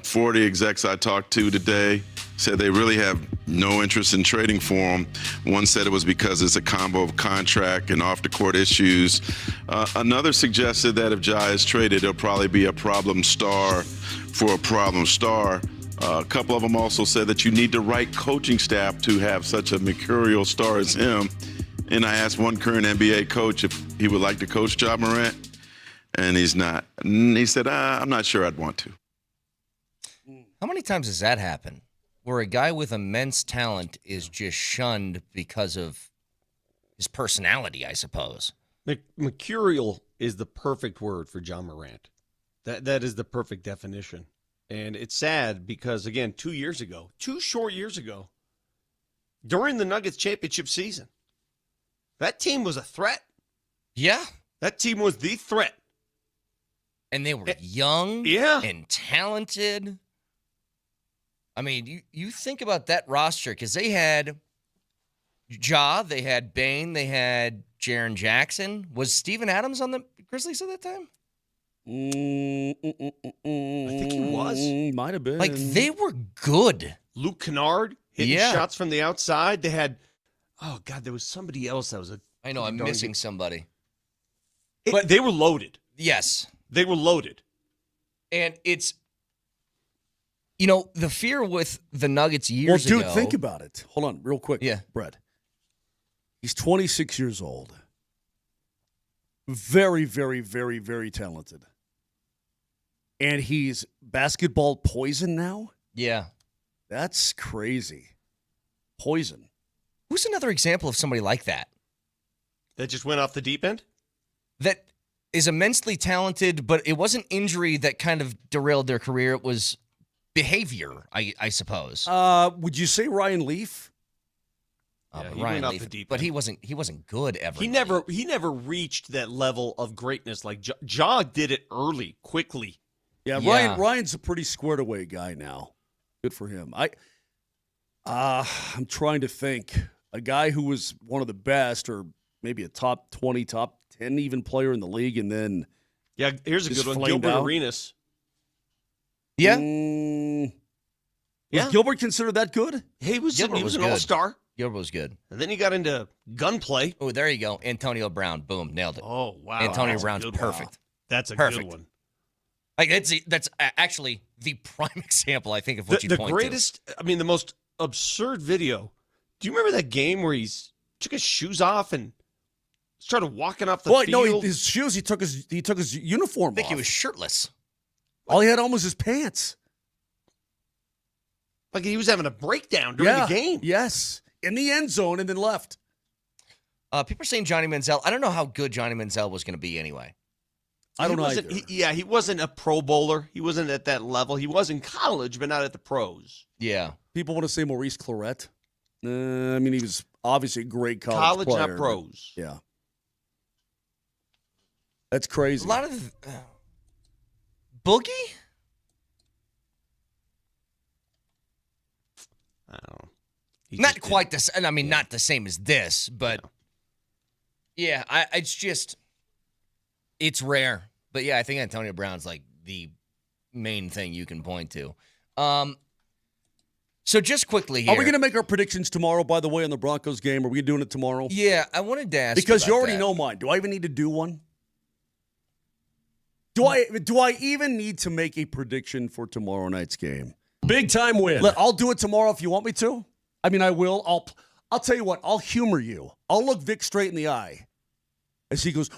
40 execs I talked to today said they really have no interest in trading for him. One said it was because it's a combo of contract and off-the-court issues. Another suggested that if Ja is traded, it'll probably be a problem star for a problem star. A couple of them also said that you need the right coaching staff to have such a mercurial star as him. And I asked one current NBA coach if he would like to coach Ja Morant, and he's not. And he said, I'm not sure I'd want to. How many times has that happened? Where a guy with immense talent is just shunned because of his personality, I suppose. Mercurial is the perfect word for Ja Morant. That is the perfect definition. And it's sad because, again, 2 short years ago, during the Nuggets championship season, that team was a threat. Yeah. That team was the threat. And they were young and talented. I mean, you think about that roster, because they had Ja, they had Bane, they had Jaren Jackson. Was Steven Adams on the Grizzlies at that time? I think he was. Might have been. Like, they were good. Luke Kennard hitting shots from the outside. They had, oh, God, there was somebody else that was a... I know, I'm missing somebody. But they were loaded. Yes. They were loaded. And it's... You know, the fear with the Nuggets years ago... Well, dude, think about it. Hold on, real quick, Brett. He's 26 years old. Very, very, very, very talented. And he's basketball poison now? Yeah. That's crazy. Poison. Who's another example of somebody like that? That just went off the deep end? That is immensely talented, but it wasn't injury that kind of derailed their career. It was... behavior, I suppose. Would you say Ryan Leaf? He Ryan went off Leaf, the deep but end. he wasn't good ever. He never reached that level of greatness. Like Ja did it early, quickly. Yeah, Ryan's a pretty squared away guy now. Good for him. I'm trying to think. A guy who was one of the best, or maybe a top 20, top 10 even player in the league, and then here's a good one. Gilbert Arenas. Yeah. Was Gilbert considered that good? He was an good. all-star. Gilbert was good. And then he got into gunplay. Oh, there you go. Antonio Brown. Boom. Nailed it. Oh, wow. Antonio Brown's perfect. That's a perfect. good one. Like that's actually the prime example, I think, of what you point to. The greatest, the most absurd video. Do you remember that game where he took his shoes off and started walking off the field? No, his shoes, he took his uniform off. I think he was shirtless. All he had on was his pants. Like he was having a breakdown during the game. Yes. In the end zone and then left. People are saying Johnny Manziel. I don't know how good Johnny Manziel was going to be anyway. I don't know either. He wasn't a Pro Bowler. He wasn't at that level. He was in college, but not at the pros. Yeah. People want to say Maurice Clarett. He was obviously a great college player. Not pros. Yeah. That's crazy. A lot of Boogie? I don't know. Not quite the same. I mean, not the same as this, but it's rare. But yeah, I think Antonio Brown's like the main thing you can point to. So just quickly here. Are we going to make our predictions tomorrow, by the way, on the Broncos game? Are we doing it tomorrow? Yeah, I wanted to ask because you about already that. know mine. Do I even need to do one? Do I even need to make a prediction for tomorrow night's game? Big time win. I'll do it tomorrow if you want me to. I will. I'll tell you what. I'll humor you. I'll look Vic straight in the eye. As he goes,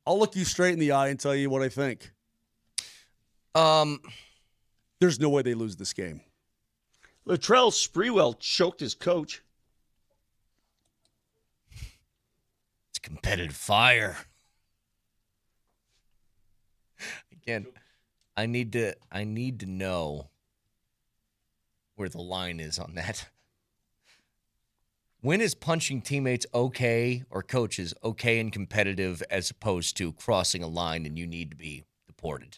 I'll look you straight in the eye and tell you what I think. There's no way they lose this game. Latrell Sprewell choked his coach. It's competitive fire. Again, I need to know where the line is on that. When is punching teammates okay or coaches okay and competitive as opposed to crossing a line and you need to be deported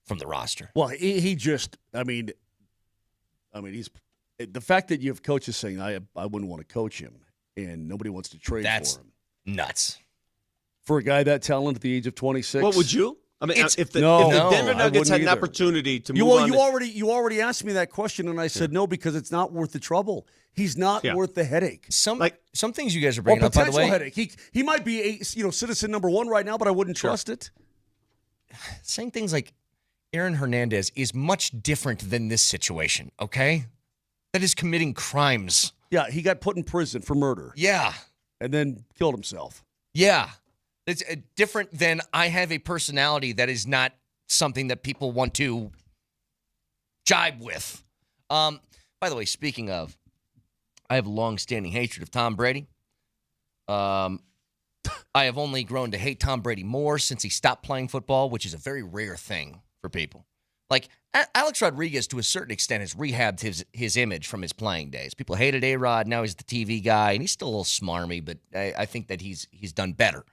from the roster? Well, he just, he's the fact that you have coaches saying, I wouldn't want to coach him and nobody wants to trade for him. Nuts. For a guy that talented at the age of 26. What would you? I mean, if the No, Denver I Nuggets had an wouldn't either. opportunity to move on. You already asked me that question, and I said no because it's not worth the trouble. He's not worth the headache. Some things you guys are bringing up, by the way. Headache. He might be a citizen number one right now, but I wouldn't trust it. Saying things like Aaron Hernandez is much different than this situation. Okay, that is committing crimes. Yeah, he got put in prison for murder. Yeah, and then killed himself. Yeah. It's different than I have a personality that is not something that people want to jibe with. By the way, speaking of, I have a long-standing hatred of Tom Brady. I have only grown to hate Tom Brady more since he stopped playing football, which is a very rare thing for people. Like, Alex Rodriguez, to a certain extent, has rehabbed his image from his playing days. People hated A-Rod. Now he's the TV guy, and he's still a little smarmy, but I think that he's done better.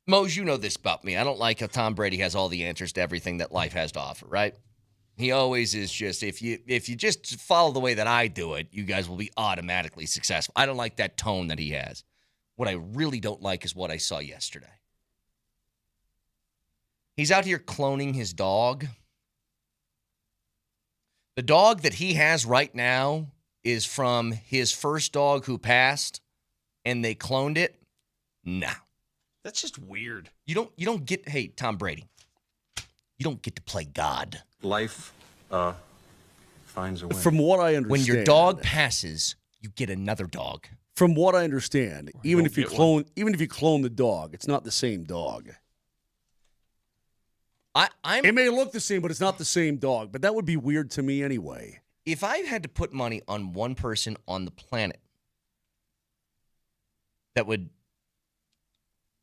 Mose, you know this about me. I don't like how Tom Brady has all the answers to everything that life has to offer, right? He always is just, if you just follow the way that I do it, you guys will be automatically successful. I don't like that tone that he has. What I really don't like is what I saw yesterday. He's out here cloning his dog. The dog that he has right now is from his first dog who passed, and they cloned it. Nah. That's just weird. You don't get, hey, Tom Brady, you don't get to play God. Life finds a way. From what I understand, when your dog passes, you get another dog. From what I understand, even if you clone the dog, it's not the same dog. It may look the same, but it's not the same dog. But that would be weird to me anyway. If I had to put money on one person on the planet that would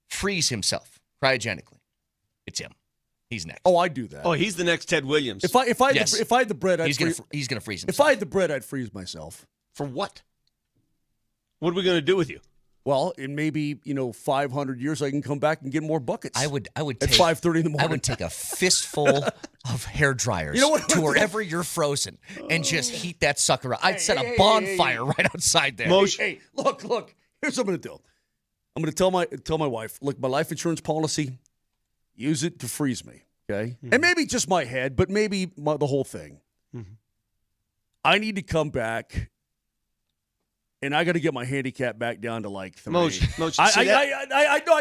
freeze himself cryogenically, it's him. He's next. Oh, I'd do that. Oh, he's the next Ted Williams. If I had the bread, he's gonna freeze himself. If I had the bread, I'd freeze myself. For what? What are we going to do with you? Well, in maybe 500 years, I can come back and get more buckets. I would at take 5:30 in the morning. I would take a fistful of hair dryers to wherever you're frozen and just heat that sucker up. I'd set a bonfire right outside there. Hey, look. Here's what I'm going to do. I'm going to tell my wife, look, my life insurance policy, use it to freeze me, okay? Mm-hmm. And maybe just my head, but maybe the whole thing. Mm-hmm. I need to come back, and I got to get my handicap back down to like 3. I know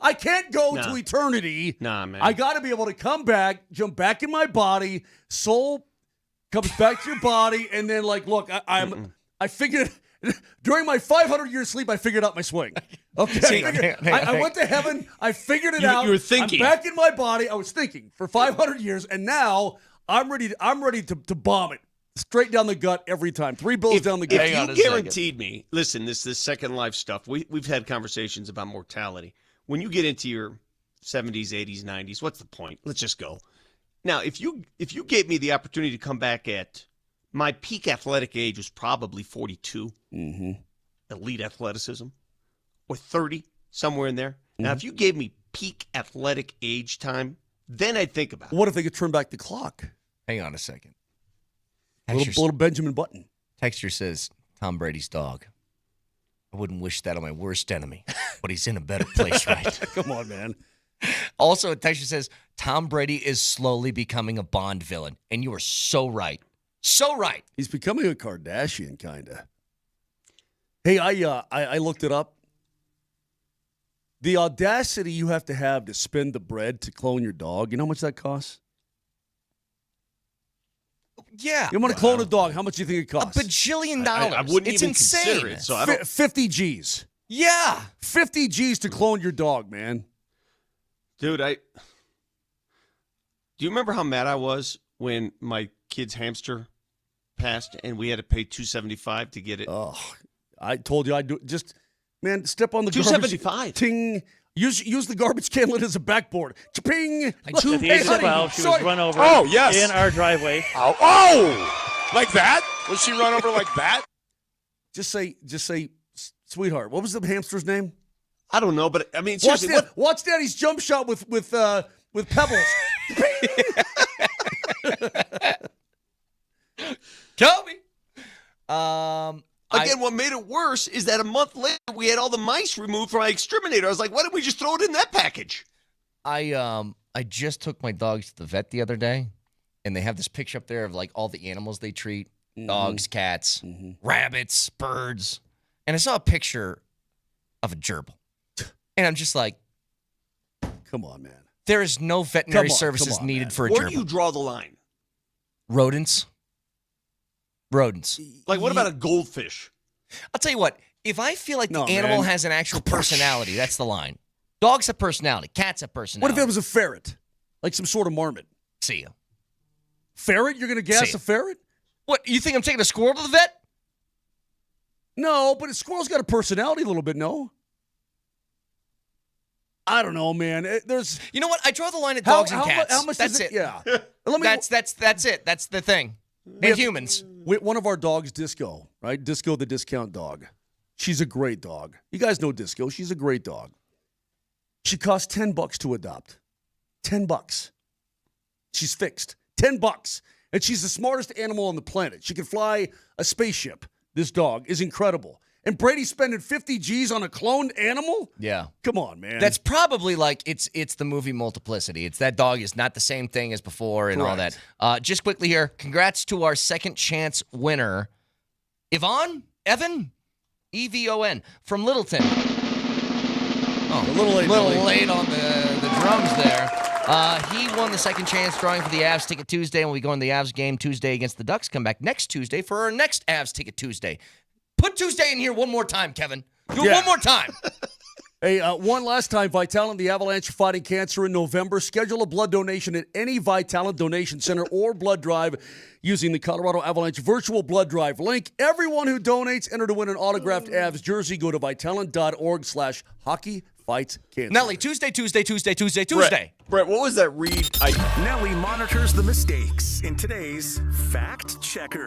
I can't go to eternity. Nah, man. I got to be able to come back, jump back in my body, soul comes back to your body, and then look, I figured. During my 500-year sleep, I figured out my swing. Okay, I went to heaven. I figured it out. You were thinking. I'm back in my body. I was thinking for 500 years, and now I'm ready to bomb it straight down the gut every time. 3 bills down the gut. If you guaranteed me, listen, this Second Life stuff. We've had conversations about mortality. When you get into your 70s, 80s, 90s, what's the point? Let's just go. Now, if you gave me the opportunity to come back at my peak athletic age was probably 42, elite athleticism, or 30, somewhere in there. Mm-hmm. Now, if you gave me peak athletic age time, then I'd think about it. What if they could turn back the clock? Hang on a second. Little Benjamin Button. Texture says, Tom Brady's dog. I wouldn't wish that on my worst enemy, but he's in a better place, right? Come on, man. Also, Texture says, Tom Brady is slowly becoming a Bond villain, and you are so right. So right. He's becoming a Kardashian, kind of. Hey, I looked it up. The audacity you have to spend the bread to clone your dog, you know how much that costs? Yeah. You want to clone a dog? How much do you think it costs? $1 bajillion. I wouldn't it's even insane. consider it. So I don't. 50 G's. Yeah. 50 G's to clone your dog, man. Dude, do you remember how mad I was when my kid's hamster passed and we had to pay $275 to get it? Oh, I told you I'd do it. Just, man, step on the $275. garbage. Ting. Use the garbage can lid as a backboard. Cha-ping. At the age of 12, she was run over in our driveway. Oh! Like that? Was she run over like that? Just say, sweetheart, what was the hamster's name? I don't know, but I mean, Watch, seriously, watch Daddy's jump shot with pebbles. Toby. Again, what made it worse is that a month later we had all the mice removed from my exterminator. I was like, why didn't we just throw it in that package? I just took my dogs to the vet the other day, and they have this picture up there of like all the animals they treat: dogs, cats, rabbits, birds. And I saw a picture of a gerbil, and I'm just like, come on, man. There is no veterinary services needed man. for a Where gerbil. do you draw the line? Rodents. Like, what about a goldfish? I'll tell you what. If I feel like the animal has an actual personality, that's the line. Dogs have personality. Cats have personality. What if it was a ferret? Like some sort of marmot? See ya. Ferret? You're going to gas a ferret? What, you think I'm taking a squirrel to the vet? No, but a squirrel's got a personality a little bit, no? I don't know, man. There's, you know what? I draw the line at dogs and cats. How much that's it? it. Yeah. That's it. That's the thing. And humans. One of our dogs, Disco, right? Disco, the discount dog. She's a great dog. You guys know Disco. She's a great dog. She costs $10 to adopt. $10. She's fixed. $10. And she's the smartest animal on the planet. She can fly a spaceship. This dog is incredible. And Brady's spending 50 G's on a cloned animal? Yeah. Come on, man. That's probably like it's the movie Multiplicity. It's that dog is not the same thing as before and all that. Just quickly here, congrats to our second chance winner, Evan, E-V-O-N, from Littleton. Oh, a little late on the drums there. He won the second chance drawing for the Avs Ticket Tuesday, and we'll be going to the Avs game Tuesday against the Ducks. Come back next Tuesday for our next Avs Ticket Tuesday. Put Tuesday in here one more time, Kevin. Do it one more time. Hey, one last time, Vitalant, the Avalanche are fighting cancer in November. Schedule a blood donation at any Vitalant donation center or blood drive using the Colorado Avalanche virtual blood drive link. Everyone who donates enter to win an autographed Avs jersey. Go to vitalant.org/hockey. Fights cancer. Nelly, Tuesday. Brett, what was that read? Nelly monitors the mistakes in today's Fact Checker.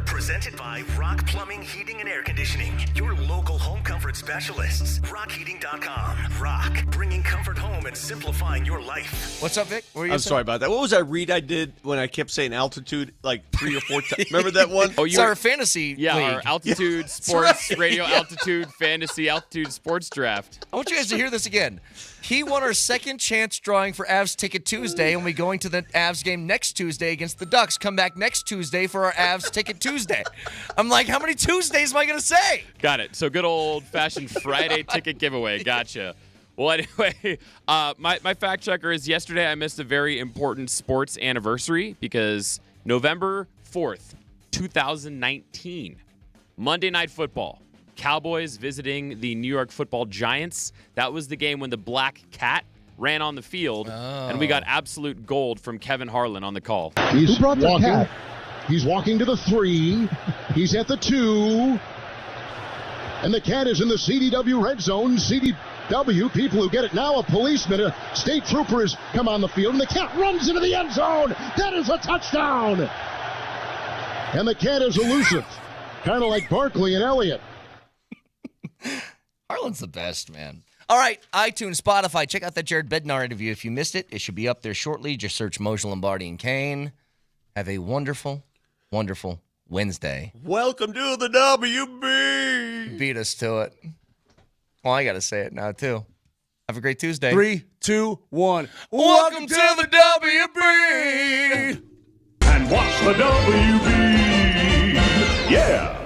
Presented by Rock Plumbing, Heating, and Air Conditioning. Your local home comfort specialists. RockHeating.com. Rock, bringing comfort home and simplifying your life. What's up, Vic? I'm sorry about that. What was that read I did when I kept saying altitude like 3 or 4 times? Remember that one? It's our fantasy league. Our altitude sports, radio altitude, fantasy altitude sports draft. I want you guys to hear this again. He won our second chance drawing for Avs Ticket Tuesday, and we're going to the Avs game next Tuesday against the Ducks. Come back next Tuesday for our Avs Ticket Tuesday. I'm like, how many Tuesdays am I going to say? Got it. So good old-fashioned Friday ticket giveaway. Gotcha. Well, anyway, my fact checker is yesterday I missed a very important sports anniversary because November 4th, 2019, Monday Night Football. Cowboys visiting the New York Football Giants. That was the game when the Black Cat ran on the field, and we got absolute gold from Kevin Harlan on the call. He's walking. He's walking to the 3. He's at the 2. And the Cat is in the CDW red zone. CDW, people who get it now, a policeman, a state trooper has come on the field, and the Cat runs into the end zone. That is a touchdown. And the Cat is elusive, kind of like Barkley and Elliott. Harlan's the best, man. All right, iTunes, Spotify. Check out that Jared Bednar interview. If you missed it, it should be up there shortly. Just search Moser, Lombardi, and Kane. Have a wonderful, wonderful Wednesday. Welcome to the WB. Beat us to it. Well, I got to say it now, too. Have a great Tuesday. 3, 2, 1. Welcome to the WB. And watch the WB. Yeah.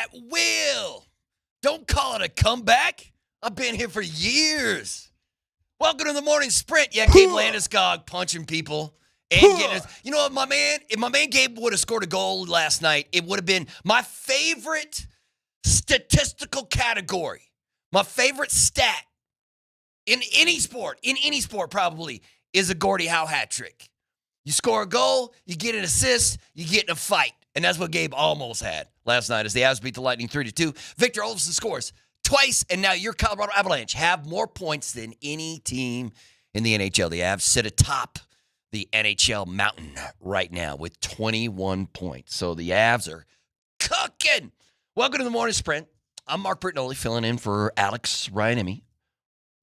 at will. Don't call it a comeback. I've been here for years. Welcome to the morning sprint. Yeah, Gabe Landeskog punching people. And getting you know what, my man? If my man Gabe would have scored a goal last night, it would have been my favorite statistical category. My favorite stat in any sport probably, is a Gordie Howe hat trick. You score a goal, you get an assist, you get in a fight. And that's what Gabe almost had last night as the Avs beat the Lightning 3-2. Victor Olofsson scores twice, and now your Colorado Avalanche have more points than any team in the NHL. The Avs sit atop the NHL mountain right now with 21 points. So the Avs are cooking. Welcome to the Morning Sprint. I'm Mark Bertinoli, filling in for Alex Ryan-Emmy.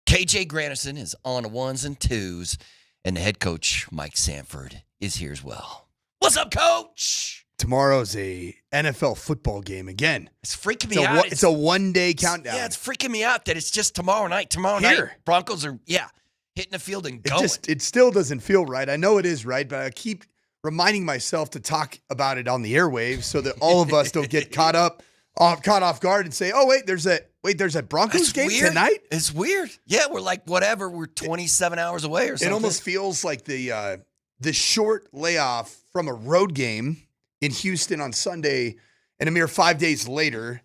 KJ Granderson is on the ones and twos, and the head coach, Mike Sanford, is here as well. What's up, Coach? Tomorrow's a NFL football game again. It's freaking me out. It's a one-day countdown. Yeah, it's freaking me out that it's just tomorrow night. Tomorrow night, Broncos are, hitting the field and going. It still doesn't feel right. I know it is right, but I keep reminding myself to talk about it on the airwaves so that all of us don't get caught off guard and say, "Oh, there's a Broncos game tonight?" It's weird. Yeah, we're like, whatever, we're 27 hours away or something. It almost feels like the short layoff from a road game in Houston on Sunday, and a mere 5 days later.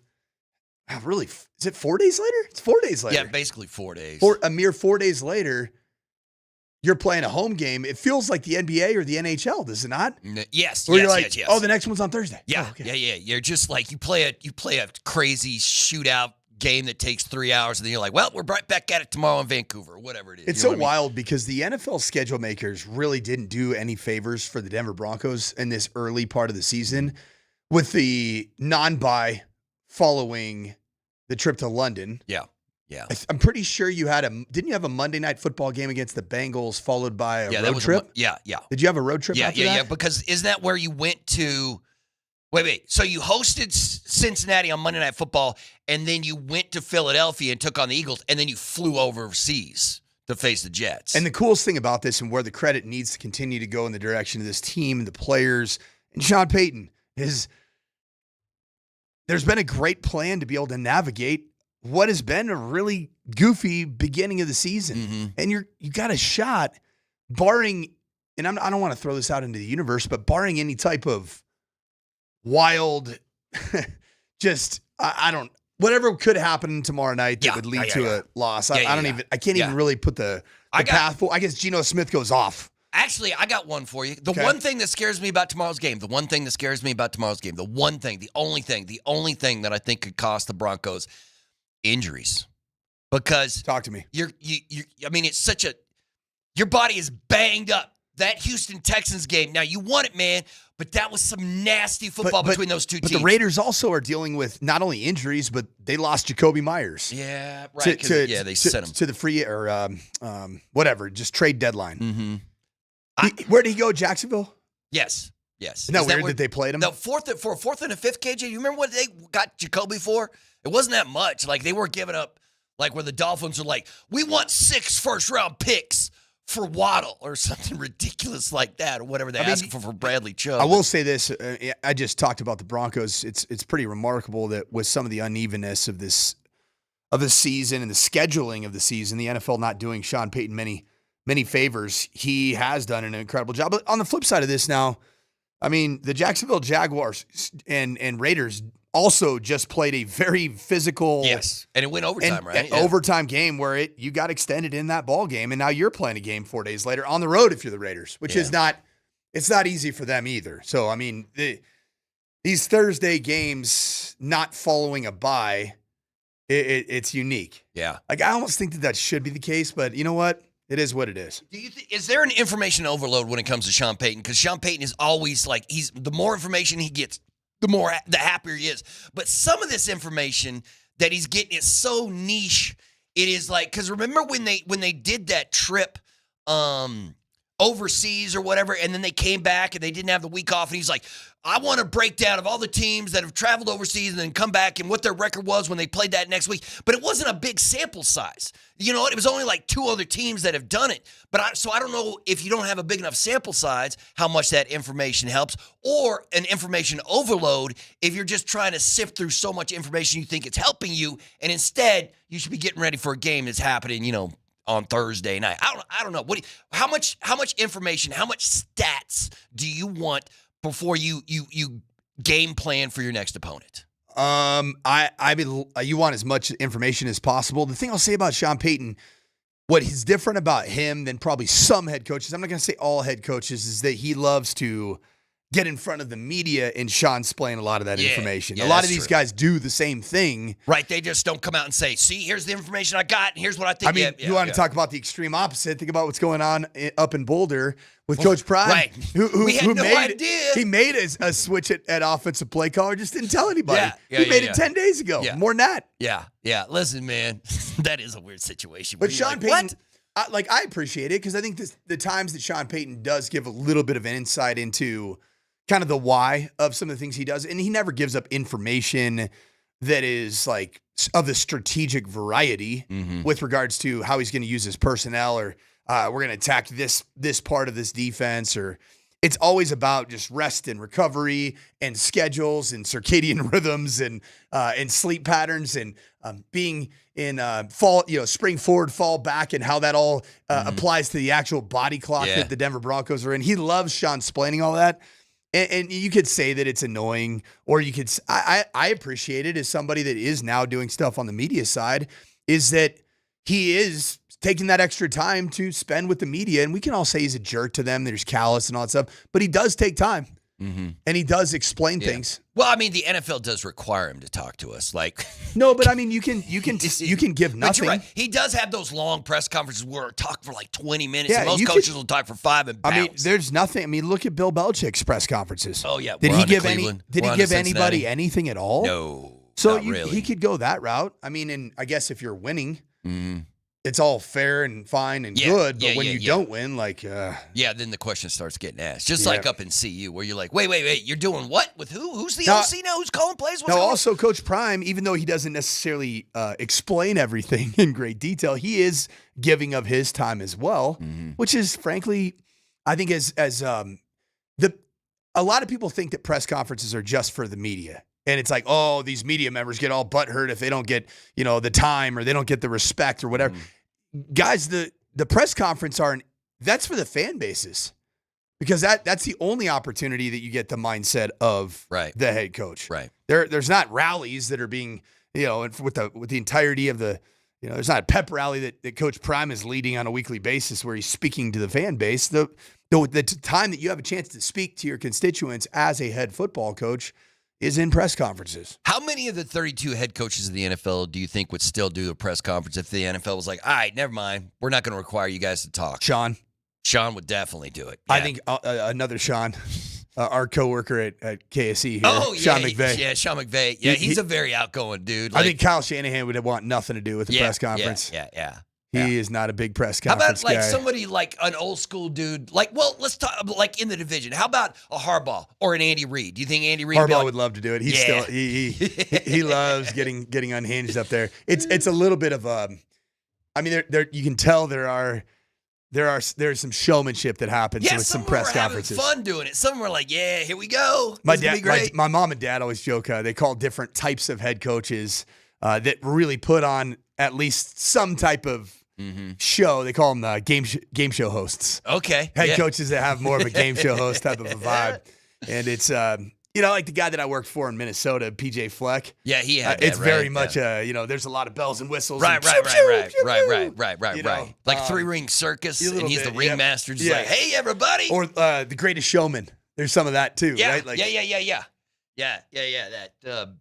Really, is it 4 days later? It's 4 days later. Yeah, basically 4 days. A mere 4 days later, you're playing a home game. It feels like the NBA or the NHL, does it not? Yes. Where you're like, oh, the next one's on Thursday. Yeah, oh, okay. yeah. You're just like you play a crazy shootout game that takes 3 hours, and then you're like, well, we're right back at it tomorrow in Vancouver, whatever it is. It's so wild because the NFL schedule makers really didn't do any favors for the Denver Broncos in this early part of the season with the non-bye following the trip to London. Yeah. I'm pretty sure didn't you have a Monday night football game against the Bengals followed by a road trip? Yeah. Did you have a road trip after that? Yeah, because isn't that where you went to Wait. So you hosted Cincinnati on Monday Night Football, and then you went to Philadelphia and took on the Eagles, and then you flew overseas to face the Jets. And the coolest thing about this, and where the credit needs to continue to go in the direction of this team and the players and Sean Payton, is there's been a great plan to be able to navigate what has been a really goofy beginning of the season. Mm-hmm. And you got a shot, barring, and I don't want to throw this out into the universe, but barring any type of wild, whatever could happen tomorrow night that would lead to a loss. I can't even really put the path for. I guess Geno Smith goes off. Actually, I got one for you. The one thing that scares me about tomorrow's game, the only thing that I think could cost the Broncos injuries. Because talk to me. It's such a, your body is banged up. That Houston Texans game, now you won it, man, but that was some nasty football between those two teams. But the Raiders also are dealing with not only injuries, but they lost Jacoby Myers. Yeah, right. They sent him to the free or whatever, just trade deadline. Mm-hmm. Where did he go? Jacksonville? Yes. Isn't that weird that they played him? No, for a fourth and a fifth, KJ. You remember what they got Jacoby for? It wasn't that much. Like they weren't giving up. Like where the Dolphins are like, we want 6 first-round picks for Waddle or something ridiculous like that, or whatever they're asking for Bradley Chubb. I will say this. I just talked about the Broncos. It's pretty remarkable that with some of the unevenness of the season and the scheduling of the season, the NFL not doing Sean Payton many favors. He has done an incredible job. But on the flip side of this now, the Jacksonville Jaguars and Raiders also just played a very physical, yes, and it went overtime, right? Overtime game where you got extended in that ball game, and now you're playing a game 4 days later on the road if you're the Raiders, which is not easy for them either. So these Thursday games not following a bye, it's unique. Yeah, I almost think that should be the case, but you know what? It is what it is. Is there an information overload when it comes to Sean Payton? Because Sean Payton is always like the more information he gets, the happier he is. But some of this information that he's getting is so niche. It is like, because remember when they did that trip overseas or whatever, and then they came back and they didn't have the week off, and he's like, I want a breakdown of all the teams that have traveled overseas and then come back and what their record was when they played that next week. But it wasn't a big sample size. You know what? It was only like 2 other teams that have done it. So I don't know if you don't have a big enough sample size, how much that information helps, or an information overload if you're just trying to sift through so much information you think it's helping you, and instead you should be getting ready for a game that's happening, on Thursday night. I don't know. How much information, how much stats do you want before you game plan for your next opponent? You want as much information as possible. The thing I'll say about Sean Payton, what is different about him than probably some head coaches, I'm not going to say all head coaches, is that he loves to get in front of the media and Sean-splain a lot of that information. Yeah, a lot of these guys do the same thing. Right. They just don't come out and say, see, here's the information I got, and here's what I think. I mean, you want to talk about the extreme opposite. Think about what's going on up in Boulder with Coach Prime. Right. We had no idea. He made a switch at offensive play caller, just didn't tell anybody. He made it 10 days ago. Yeah. More than that. Yeah. Listen, man, that is a weird situation. But Sean Payton, I appreciate it because I think the times that Sean Payton does give a little bit of an insight into kind of the why of some of the things he does. And he never gives up information that is like of the strategic variety with regards to how he's going to use his personnel, or we're going to attack this part of this defense, or it's always about just rest and recovery and schedules and circadian rhythms and sleep patterns and being in fall, spring forward, fall back, and how that all applies to the actual body clock that the Denver Broncos are in. He loves Sean-splaining all that. And you could say that it's annoying, or you could. I appreciate it as somebody that is now doing stuff on the media side, is that he is taking that extra time to spend with the media. And we can all say he's a jerk to them. There's callous and all that stuff, but he does take time. And he does explain things. Well, I mean, the NFL does require him to talk to us. Like, no, but I mean, you can give nothing. But you're right. He does have those long press conferences where talk for like 20 minutes. Yeah, and most coaches will talk for 5 and bounce. I mean, there's nothing. I mean, look at Bill Belichick's press conferences. Oh yeah. Did he give anybody anything at all? No. So really. He could go that route. I mean, and I guess if you're winning. It's all fair and fine and good, but when you don't win, then the question starts getting asked. Just like up in CU, where you're like, wait, you're doing what with who? Who's the OC now? Who's calling plays? Also, Coach Prime, even though he doesn't necessarily explain everything in great detail, he is giving of his time as well, which is frankly, I think a lot of people think that press conferences are just for the media. And it's like, oh, these media members get all butthurt if they don't get, the time, or they don't get the respect or whatever. Guys, the press conference that's for the fan bases, because that's the only opportunity that you get the mindset of the head coach. Right. There's not rallies that are being, with the entirety of the, there's not a pep rally that Coach Prime is leading on a weekly basis where he's speaking to the fan base. The time that you have a chance to speak to your constituents as a head football coach is in press conferences. How many of the 32 head coaches of the NFL do you think would still do a press conference if the NFL was like, all right, never mind, we're not going to require you guys to talk? Sean would definitely do it. Yeah. I think another Sean, our coworker at KSE here, Sean McVay. Yeah, Sean McVay. Yeah, he's a very outgoing dude. I think Kyle Shanahan would want nothing to do with the press conference. Yeah. He is not a big press conference guy. How about guy. somebody like an old school dude? Let's talk like in the division. How about a Harbaugh or an Andy Reid? Do you think Andy Reid? Harbaugh would love to do it. He's still he loves getting unhinged up there. It's a little bit of I mean, there you can tell there's some showmanship that happens with some press conferences. Having fun doing it. Some were like, yeah, here we go. My mom and dad always joke. They call different types of head coaches that really put on at least some type of show. They call them game show hosts. Okay. Head coaches that have more of a game show host type of a vibe. And it's, like the guy that I worked for in Minnesota, PJ Fleck. Yeah, he had It's very much, there's a lot of bells and whistles. Right. Like 3-ring circus, and he's the ringmaster. Just like, hey, everybody. Or The Greatest Showman. There's some of that too, right? Yeah. That,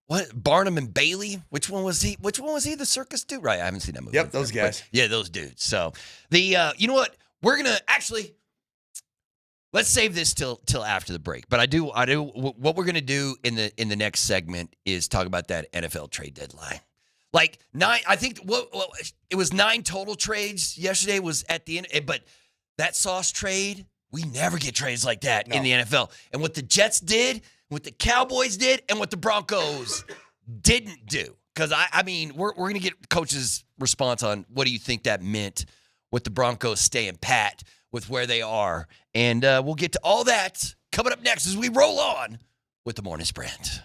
what, Barnum and Bailey? Which one was he? The circus dude? Right, I haven't seen that movie. Yep, those guys. Yeah, those dudes. So you know what? We're gonna let's save this till after the break. But I do. What we're gonna do in the next segment is talk about that NFL trade deadline. Like 9, I think. It was 9 total trades yesterday. Was at the end, but That Sauce trade, we never get trades like that in the NFL. And what the Jets did, what the Cowboys did, and what the Broncos didn't do. Because, I mean, we're going to get coach's response on what do you think that meant with the Broncos staying pat with where they are. And we'll get to all that coming up next as we roll on with the Morning Sprint.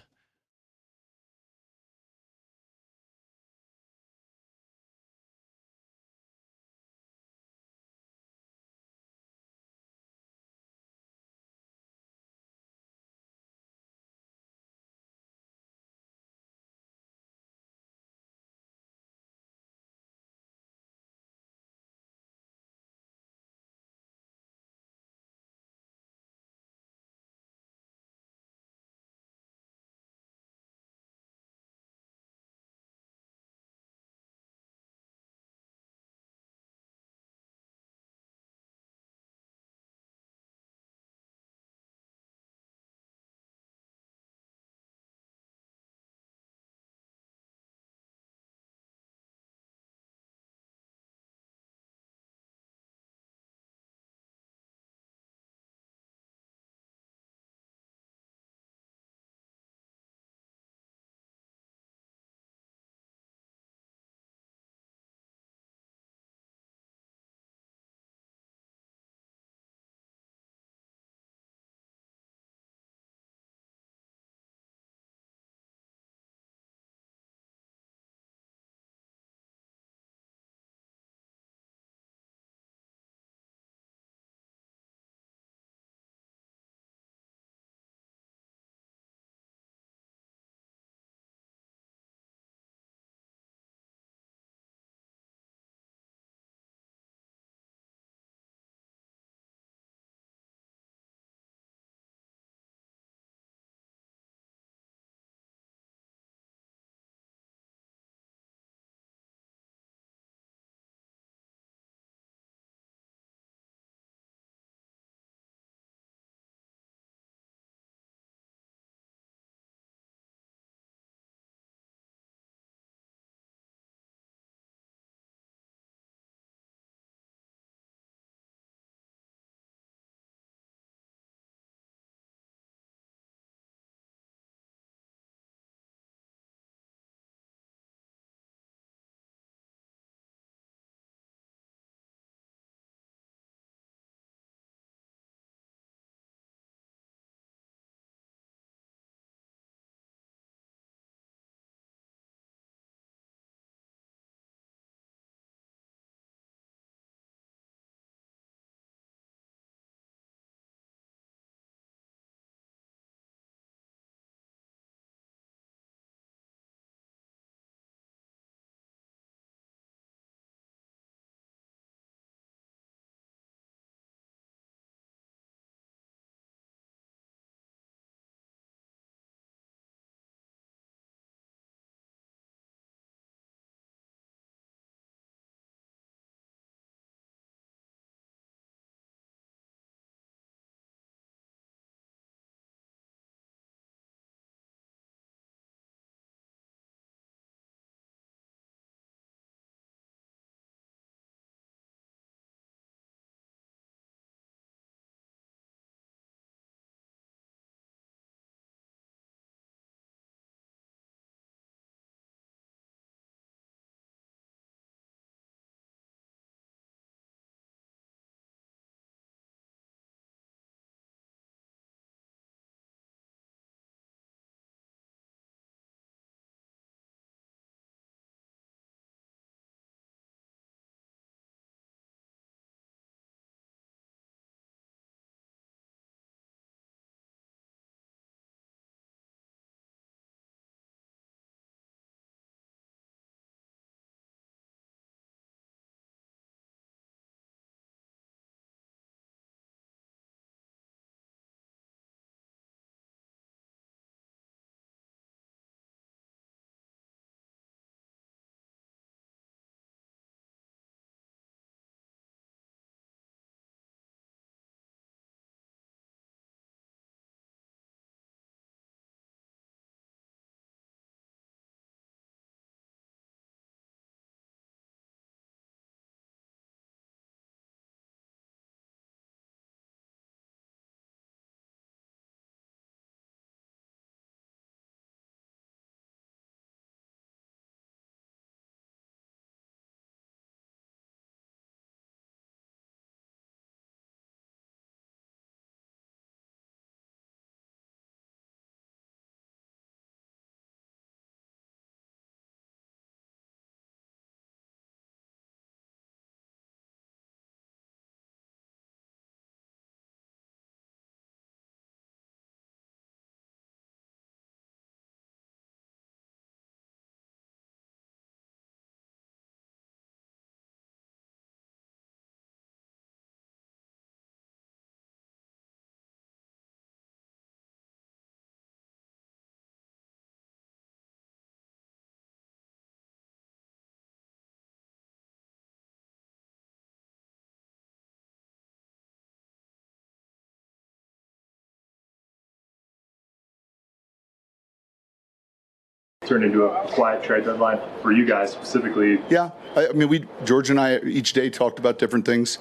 turned into a quiet trade deadline for you guys specifically. Yeah, I mean, George and I each day talked about different things,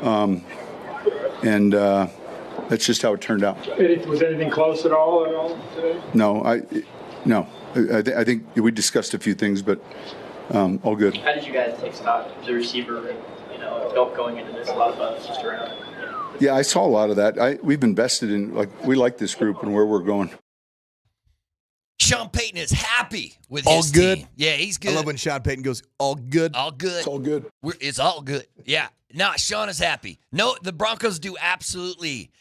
and that's just how it turned out. Was anything close at all today? No, I think we discussed a few things, but all good. How did you guys take stock as a receiver and, going into this, a lot of buzz just around? Yeah, I saw a lot of that. We've invested in, we like this group and where we're going. Sean Payton is happy with all his good. team. Yeah, he's good. I love when Sean Payton goes, all good. All good. It's all good. It's all good. Yeah. No, Sean is happy. No, the Broncos do absolutely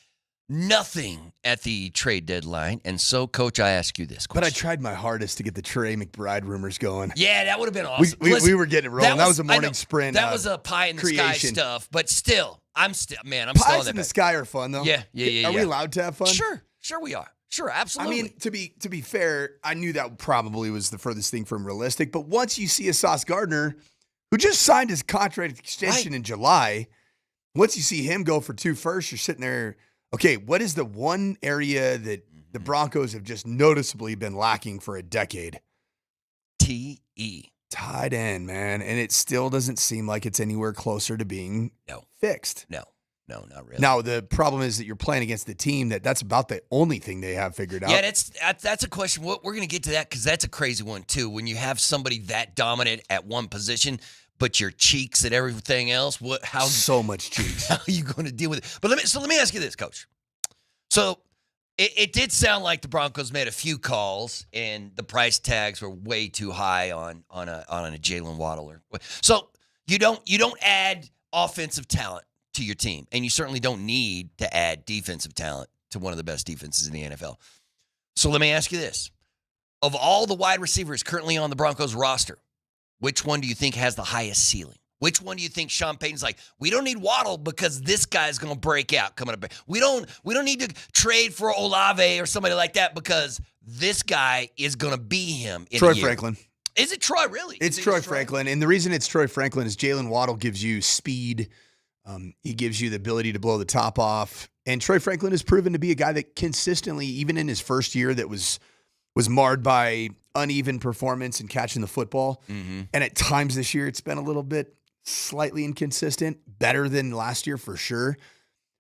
nothing at the trade deadline. And so, Coach, I ask you this question. But I tried my hardest to get the Trey McBride rumors going. Yeah, that would have been awesome. We were getting it rolling. That was a morning sprint. That was a pie in the sky stuff. But still, I'm still on that. Pies in the sky are fun, though. Yeah. Are we allowed to have fun? Sure we are. Sure, absolutely. I mean, to be fair, I knew that probably was the furthest thing from realistic. But once you see a Sauce Gardner, who just signed his contract extension in July, once you see him go for 2 firsts, you're sitting there, okay, what is the one area that the Broncos have just noticeably been lacking for a decade? TE. Tight end, man. And it still doesn't seem like it's anywhere closer to being fixed. No, not really. Now, the problem is that you're playing against the team that's about the only thing they have figured out. Yeah, that's a question. We're going to get to that because that's a crazy one, too. When you have somebody that dominant at one position, but your cheeks at everything else, so much cheeks. How are you going to deal with it? But let me ask you this, Coach. So it did sound like the Broncos made a few calls and the price tags were way too high on a Jalen Waddle. So you don't add offensive talent to your team, and you certainly don't need to add defensive talent to one of the best defenses in the NFL. So let me ask you this. Of all the wide receivers currently on the Broncos roster, which one do you think has the highest ceiling? Which one do you think Sean Payton's like, we don't need Waddle because this guy's going to break out coming up. We don't need to trade for Olave or somebody like that because this guy is going to be him in Troy a year. Franklin. Is it Troy, really? It's Troy Franklin. And the reason it's Troy Franklin is Jalen Waddle gives you speed. He gives you the ability to blow the top off. And Troy Franklin has proven to be a guy that consistently, even in his first year that was marred by uneven performance and catching the football. Mm-hmm. And at times this year, it's been a little bit slightly inconsistent, better than last year for sure.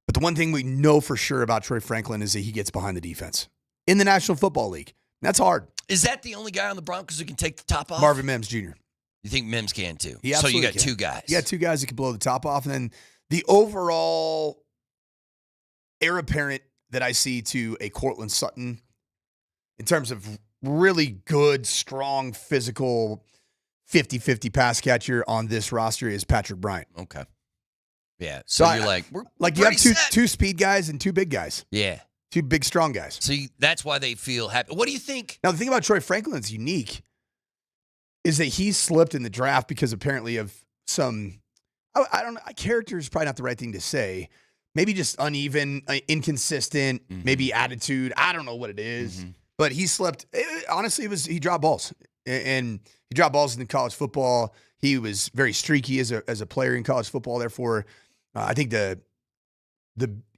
But the one thing we know for sure about Troy Franklin is that he gets behind the defense in the National Football League. That's hard. Is that the only guy on the Broncos who can take the top off? Marvin Mims Jr. You think Mims can too? He so you got can. 2 guys. You got 2 guys that can blow the top off. And then the overall heir apparent that I see to a Cortland Sutton in terms of really good, strong, physical 50-50 pass catcher on this roster is Patrick Bryant. Okay. Yeah. So you're we're you have two speed guys and 2 big guys. Yeah. 2 big, strong guys. So that's why they feel happy. What do you think? Now, the thing about Troy Franklin that's unique is that he slipped in the draft because apparently of some, I don't know, character is probably not the right thing to say. Maybe just uneven, inconsistent, maybe attitude. I don't know what it is. But he slipped. Honestly, he dropped balls. And he dropped balls in college football. He was very streaky as a player in college football. Therefore, I think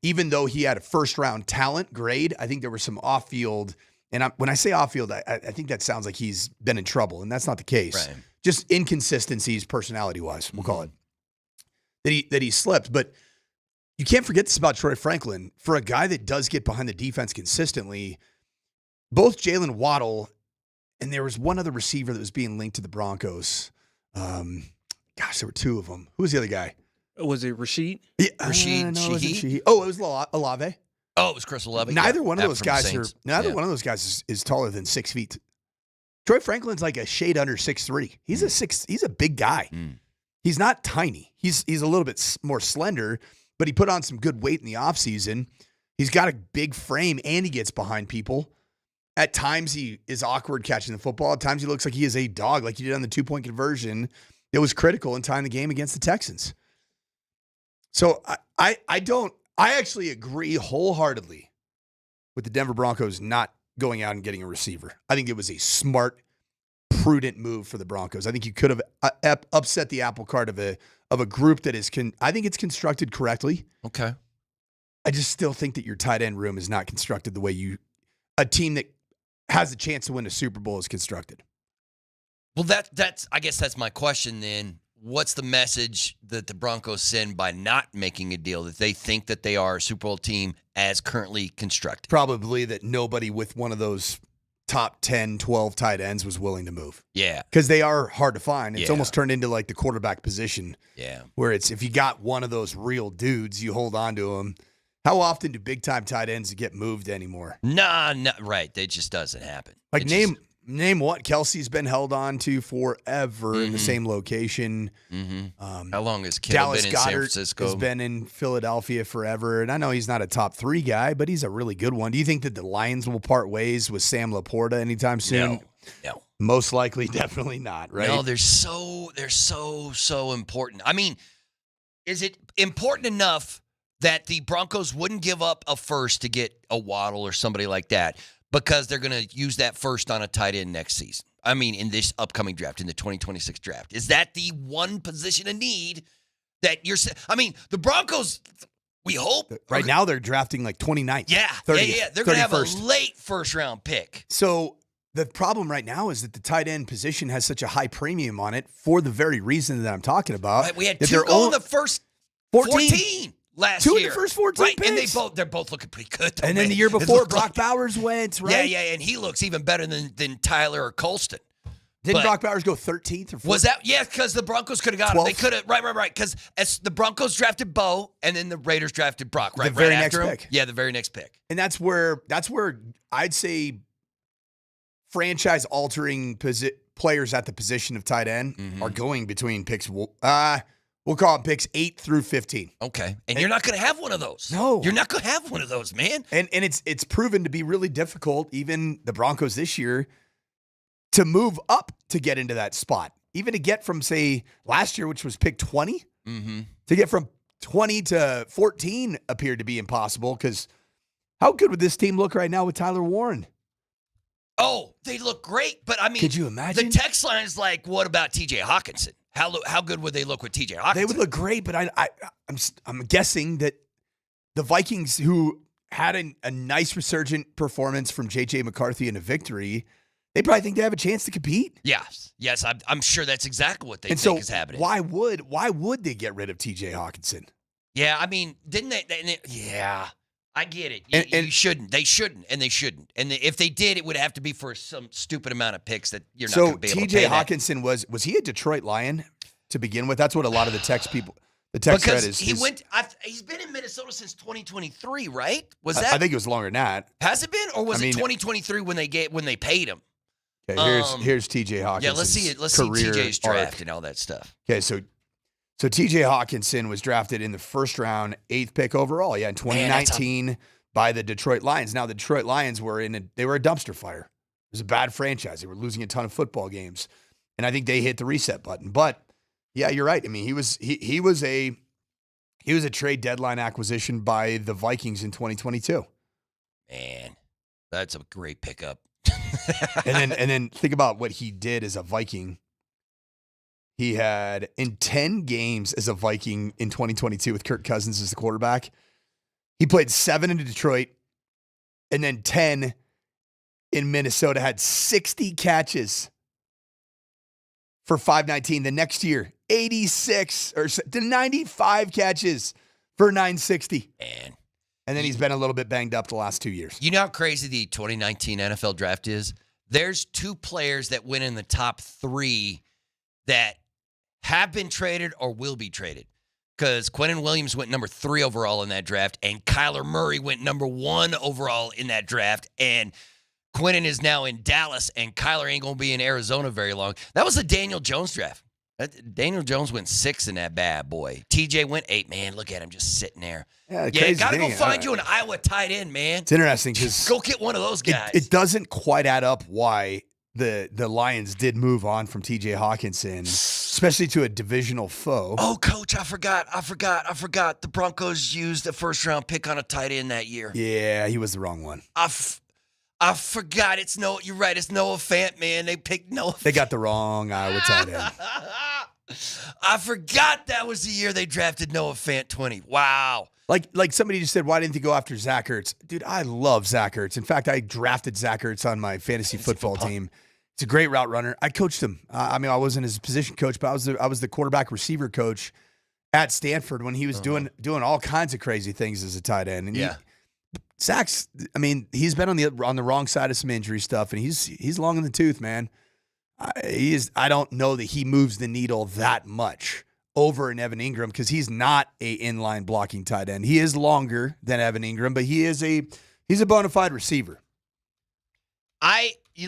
even though he had a first-round talent grade, I think there were some off-field. And when I say off-field, I think that sounds like he's been in trouble, and that's not the case. Right. Just inconsistencies, personality-wise, we'll call it, that he slipped. But you can't forget this about Troy Franklin. For a guy that does get behind the defense consistently, both Jalen Waddle and there was one other receiver that was being linked to the Broncos. There were 2 of them. Who was the other guy? Was it Rashid? Yeah, Rashid no, Shaheed? Oh, it was Olave. Oh, it was Chris Olave. Neither one of those guys is taller than 6 feet. Troy Franklin's like a shade under 6'3". He's a big guy. He's not tiny. He's a little bit more slender, but he put on some good weight in the offseason. He's got a big frame and he gets behind people. At times he is awkward catching the football. At times he looks like he is a dog, like he did on the 2-point conversion. It was critical in tying the game against the Texans. So I actually agree wholeheartedly with the Denver Broncos not going out and getting a receiver. I think it was a smart, prudent move for the Broncos. I think you could have upset the apple cart of a group that is I think it's constructed correctly. Okay. I just still think that your tight end room is not constructed the way a team that has a chance to win a Super Bowl is constructed. Well, I guess that's my question then. What's the message that the Broncos send by not making a deal, that they think that they are a Super Bowl team as currently constructed? Probably that nobody with one of those top 10, 12 tight ends was willing to move. Yeah. Because they are hard to find. It's Yeah. almost turned into like the quarterback position. Yeah. Where it's if you got one of those real dudes, you hold on to them. How often do big-time tight ends get moved anymore? Nah, right. It just doesn't happen. Like, name what? Kelsey's been held on to forever in the same location. How long has Kittle Dallas been in Goedert San Francisco? has been in Philadelphia forever. And I know he's not a top 3 guy, but he's a really good one. Do you think that the Lions will part ways with Sam Laporta anytime soon? No. Most likely, definitely not, right? No, they're so important. I mean, is it important enough that the Broncos wouldn't give up a first to get a Waddle or somebody like that because they're going to use that first on a tight end next season? I mean, in this upcoming draft, in the 2026 draft. Is that the one position of need that you're – I mean, the Broncos, we hope. Right now they're drafting like 29th. Yeah. 30th, They're going to have a 31st. late first-round pick. So the problem right now is that the tight end position has such a high premium on it for the very reason that I'm talking about. Right, we had that 2 they're go in only- the first 14. 14 last 2 year. in the first 14 right, picks. And they're both looking pretty good. Though, And then man. the year It before, looked Brock like- Bowers went, right? Yeah, and he looks even better than Tyler or Colston. Didn't But- Brock Bowers go 13th or 14th? Was that? Yeah, because the Broncos could have got him. They 12th? could have. Right. Because as the Broncos drafted Bo, and then the Raiders drafted Brock. Right, The very right next after him. pick. Yeah, the very next pick. And that's where I'd say franchise-altering players at the position of tight end are going between picks. We'll call them picks 8 through 15. Okay, and you're not going to have one of those. No, you're not going to have one of those, man. And it's proven to be really difficult. Even the Broncos this year to move up to get into that spot, even to get from say last year, which was pick 20, to get from 20 to 14 appeared to be impossible. Because how good would this team look right now with Tyler Warren? Oh, they look great, but I mean, Could you imagine? The text line is like, "What about T.J. Hawkinson? How good would they look with T.J. Hawkinson?" They would look great, but I'm guessing that the Vikings, who had a nice resurgent performance from J.J. McCarthy in a victory, they probably think they have a chance to compete. Yes, I'm sure that's exactly what they And think so is happening. why would they get rid of T.J. Hawkinson? Yeah, I mean, didn't they yeah, I get it. You shouldn't. They shouldn't, and they shouldn't. And if they did, it would have to be for some stupid amount of picks that you're not going to be able to pay. T.J. that. Hawkinson was he a Detroit Lion to begin with? That's what a lot of the text thread is. He's been in Minnesota since 2023, right? Was that? I think it was longer than that. Has it been, or was it 2023 when they paid him? Okay, here's T.J. Hawkinson. Yeah, let's see it. Let's see TJ's draft and all that stuff. Okay, so T.J. Hawkinson was drafted in the first round, 8th pick overall. Yeah, in 2019 by the Detroit Lions. Now the Detroit Lions were a dumpster fire. It was a bad franchise. They were losing a ton of football games, and I think they hit the reset button. But yeah, you're right. I mean, he was a trade deadline acquisition by the Vikings in 2022. Man, that's a great pickup. and then think about what he did as a Viking. He had in 10 games as a Viking in 2022 with Kirk Cousins as the quarterback. He played 7 in Detroit and then 10 in Minnesota, had 60 catches for 519. The next year, 86 or 95 catches for 960. Man. And then he's been a little bit banged up the last 2 years. You know how crazy the 2019 NFL draft is? There's 2 players that went in the top 3 that have been traded or will be traded. Because Quinnen Williams went number 3 overall in that draft, and Kyler Murray went number 1 overall in that draft. And Quinnen is now in Dallas, and Kyler ain't going to be in Arizona very long. That was a Daniel Jones draft. Daniel Jones went 6 in that bad boy. TJ went 8. Man, look at him just sitting there. Yeah, got to go find you an Iowa tight end, man. It's interesting because go get one of those guys. It doesn't quite add up why the Lions did move on from TJ Hawkinson, especially to a divisional foe. Oh, Coach, I forgot. The Broncos used a first-round pick on a tight end that year. Yeah, he was the wrong one. I forgot. You're right. It's Noah Fant, man. They picked Noah Fant. They got the wrong Iowa tight end. I forgot that was the year they drafted Noah Fant 20. Wow. Like somebody just said, why didn't you go after Zach Ertz? Dude, I love Zach Ertz. In fact, I drafted Zach Ertz on my fantasy football team. He's a great route runner. I coached him. I mean, I wasn't his position coach, but I was the quarterback receiver coach at Sanford when he was doing all kinds of crazy things as a tight end. And Zach's, I mean, he's been on the wrong side of some injury stuff, and he's long in the tooth, man. I don't know that he moves the needle that much over an Evan Ingram because he's not a inline blocking tight end. He is longer than Evan Ingram, but he's a bona fide receiver.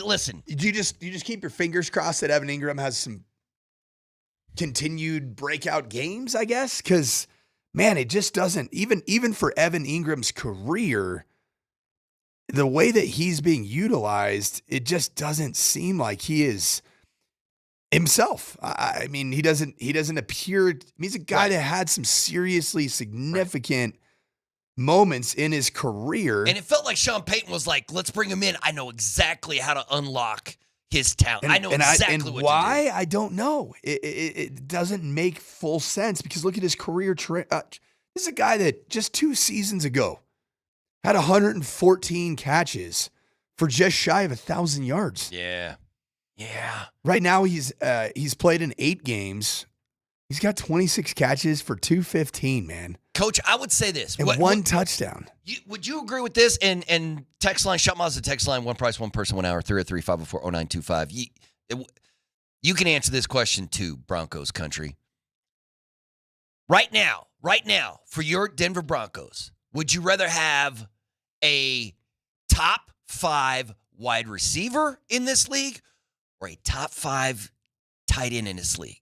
Listen. Do you just keep your fingers crossed that Evan Ingram has some continued breakout games, I guess? Because, man, it just doesn't, even for Evan Ingram's career, the way that he's being utilized, it just doesn't seem like he is himself. I mean, he doesn't appear, he's a guy that had some seriously significant moments in his career. And it felt like Sean Payton was like, let's bring him in. I know exactly how to unlock his talent. I know exactly what why? to do. I don't know. It doesn't make full sense because look at his career. This is a guy that just 2 seasons ago had 114 catches for just shy of 1,000 yards. Yeah. Right now he's played in 8 games. He's got 26 catches for 215, man. Coach, I would say this. And one touchdown. Would you agree with this? And text line, Shop Mazda text line, one price, one person, 1 hour, 303-504-0925. You can answer this question too, Broncos country. Right now, for your Denver Broncos, would you rather have a top 5 wide receiver in this league or a top 5 tight end in this league?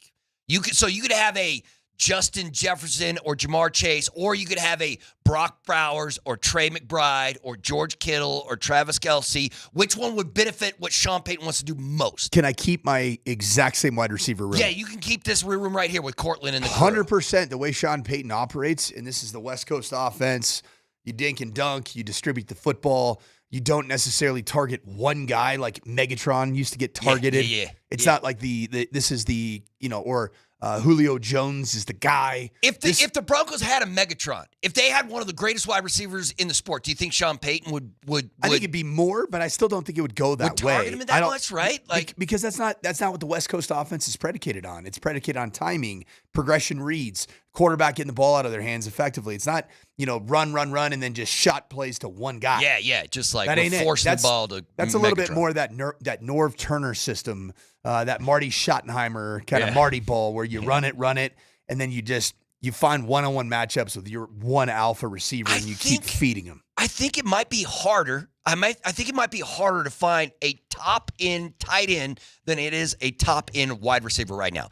You could have a Justin Jefferson or Jamar Chase, or you could have a Brock Bowers or Trey McBride or George Kittle or Travis Kelce. Which one would benefit what Sean Payton wants to do most? Can I keep my exact same wide receiver room? Yeah, you can keep this room right here with Cortland and the crew. 100% the way Sean Payton operates, and this is the West Coast offense. You dink and dunk, you distribute the football. You don't necessarily target one guy like Megatron used to get targeted. It's not like this is the, or Julio Jones is the guy. If the Broncos had a Megatron, if they had one of the greatest wide receivers in the sport, do you think Sean Payton would I think it'd be more, but I still don't think it would go that way. Target him that much, right? Because that's not what the West Coast offense is predicated on. It's predicated on timing, progression reads, quarterback getting the ball out of their hands effectively. It's not, run, and then just shot plays to one guy. Yeah, just like we're forcing the ball to That's a little bit more of that Norv Turner system, that Marty Schottenheimer kind of Marty ball where you run it, and then you find one-on-one matchups with your one alpha receiver and you keep feeding him. I think it might be harder. I think it might be harder to find a top-end tight end than it is a top-end wide receiver right now.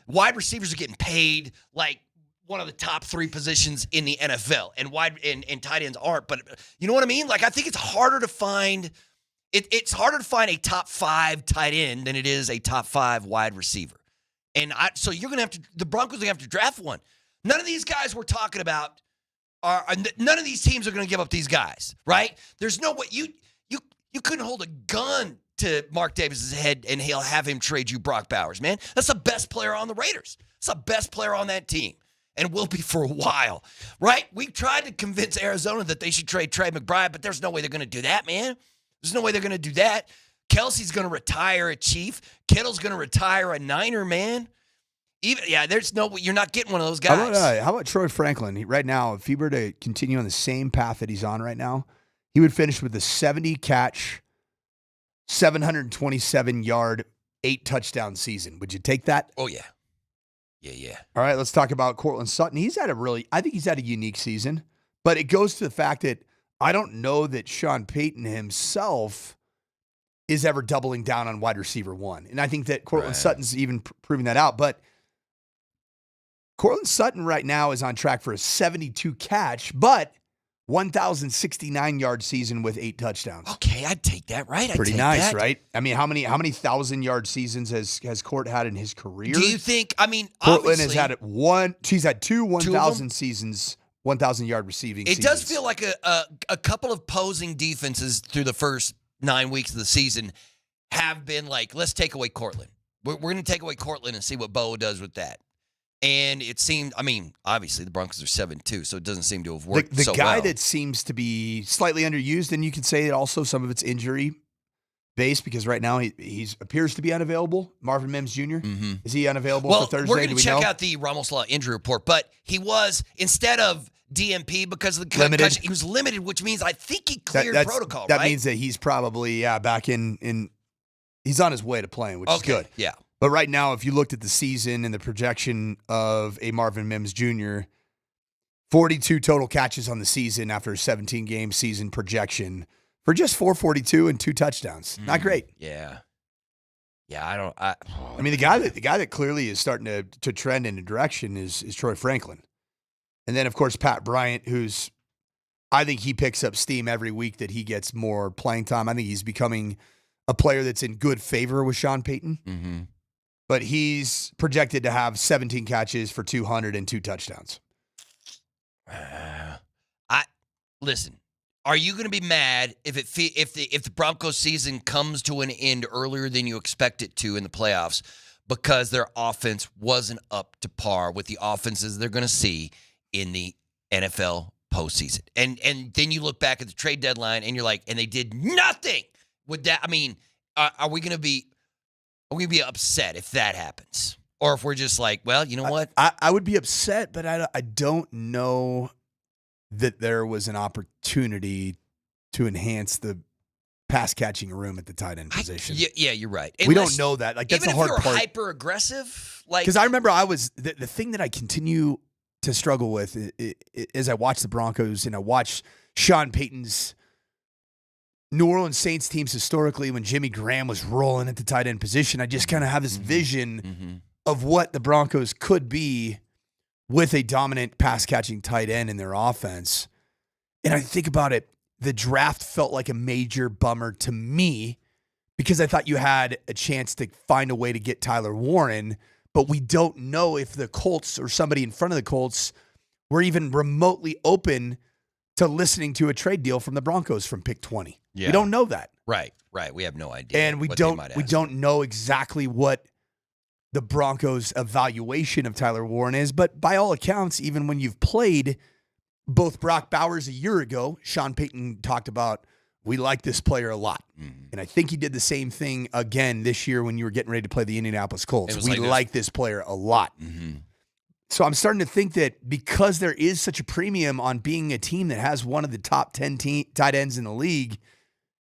Wide receivers are getting paid like one of the top 3 positions in the NFL, and tight ends aren't. But you know what I mean? Like, I think it's harder to find. It's harder to find a top 5 tight end than it is a top 5 wide receiver. And so you're going to have to, the Broncos are going to have to draft one. None of these guys we're talking about none of these teams are going to give up these guys, right? There's no way you couldn't hold a gun to Mark Davis's head and he'll have him trade you Brock Bowers, man. That's the best player on the Raiders. That's the best player on that team. And will be for a while, right? We tried to convince Arizona that they should trade Trey McBride, but there's no way they're going to do that, man. There's no way they're going to do that. Kelsey's going to retire a Chief. Kittle's going to retire a Niner, man. There's no way. You're not getting one of those guys. How about Troy Franklin? Right now, if he were to continue on the same path that he's on right now, he would finish with a 70-catch, 727-yard, 8-touchdown season. Would you take that? Oh, yeah. Yeah. All right, let's talk about Courtland Sutton. I think he's had a unique season, but it goes to the fact that I don't know that Sean Payton himself is ever doubling down on wide receiver 1. And I think that Courtland Sutton's even proving that out. But Courtland Sutton right now is on track for a 72-catch, but 1,069-yard season with 8 touchdowns. Okay, I'd take that, right? Pretty nice, right? I mean, how many 1,000-yard seasons has Court had in his career? Do you think? Portland has had one. She's had 2 1,000 seasons, 1,000-yard receiving. It does feel like a couple of posing defenses through the first 9 weeks of the season have been like, let's take away Cortland. We're going to take away Cortland and see what Bo does with that. And it seemed, obviously the Broncos are 7-2, so it doesn't seem to have worked so well. The guy that seems to be slightly underused, and you could say that also some of it's injury base because right now he appears to be unavailable. Marvin Mims Jr. Is he unavailable for Thursday? We're going to check out the Ramos Law injury report, but he was, instead of DMP because of the concussion, he was limited, which means I think he cleared protocol, That right? means that he's probably, back in he's on his way to playing, which is good. Yeah. But right now, if you looked at the season and the projection of a Marvin Mims Jr., 42 total catches on the season after a 17-game season projection for just 442 and 2 touchdowns. Not great. Yeah. Yeah, I mean, the guy that clearly is starting to trend in a direction is Troy Franklin. And then, of course, Pat Bryant, who's, I think he picks up steam every week that he gets more playing time. I think he's becoming a player that's in good favor with Sean Payton. But he's projected to have 17 catches for 200 and 2 touchdowns. Listen, are you going to be mad if the Broncos season comes to an end earlier than you expect it to in the playoffs because their offense wasn't up to par with the offenses they're going to see in the NFL postseason? And then you look back at the trade deadline and you're like, and they did nothing with that. I mean, are we going to be upset if that happens? Or if we're just like, well, you know what? I would be upset, but I don't know that there was an opportunity to enhance the pass catching room at the tight end position. Yeah, you're right. We don't know that. Like, that's even the hard if you're part. hyper aggressive, like, Because I remember the thing that I continue to struggle with is I watch the Broncos and I watch Sean Payton's New Orleans Saints teams historically when Jimmy Graham was rolling at the tight end position. I just kind of have this vision of what the Broncos could be with a dominant pass-catching tight end in their offense. And I think about it, the draft felt like a major bummer to me because I thought you had a chance to find a way to get Tyler Warren, but we don't know if the Colts or somebody in front of the Colts were even remotely open to listening to a trade deal from the Broncos from pick 20. Yeah. We don't know that. Right. We have no idea. And we don't know exactly what the Broncos' evaluation of Tyler Warren is. But by all accounts, even when you've played both Brock Bowers a year ago, Sean Payton talked about, we like this player a lot. And I think he did the same thing again this year when you were getting ready to play the Indianapolis Colts. We like this player a lot. So I'm starting to think that because there is such a premium on being a team that has one of the top 10 tight ends in the league,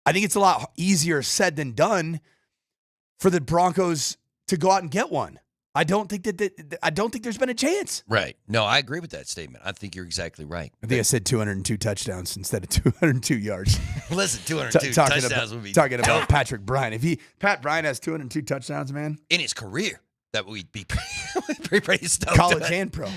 I think it's a lot easier said than done for the Broncos to go out and get one. I don't think there's been a chance. Right. No, I agree with that statement. I think you're exactly right. I think I said 202 touchdowns instead of 202 yards. Listen, 202 touchdowns would be talking about Patrick Bryant. If Pat Bryant has 202 touchdowns, man, in his career, that we'd be pretty stoked. College and pro,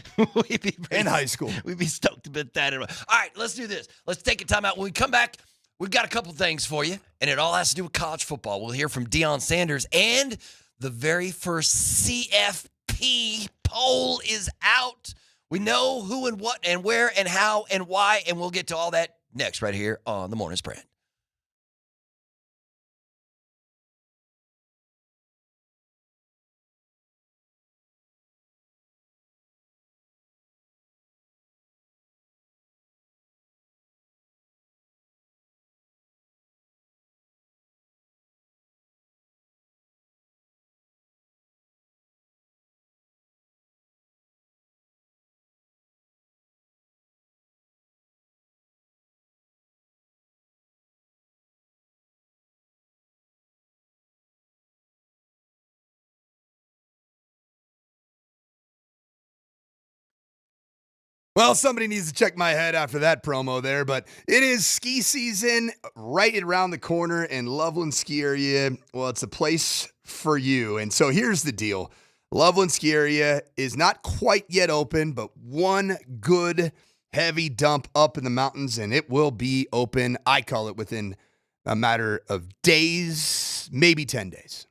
and high school, we'd be stoked about that. All right, let's do this. Let's take a timeout. When we come back, we've got a couple things for you, and it all has to do with college football. We'll hear from Deion Sanders, and the very first CFP poll is out. We know who and what and where and how and why, and we'll get to all that next right here on The Morning Spread. Well, somebody needs to check my head after that promo there, but it is ski season right around the corner in Loveland Ski Area. Well, it's a place for you. And so here's the deal. Loveland Ski Area is not quite yet open, but one good heavy dump up in the mountains, and it will be open, I call it, within a matter of days, maybe 10 days.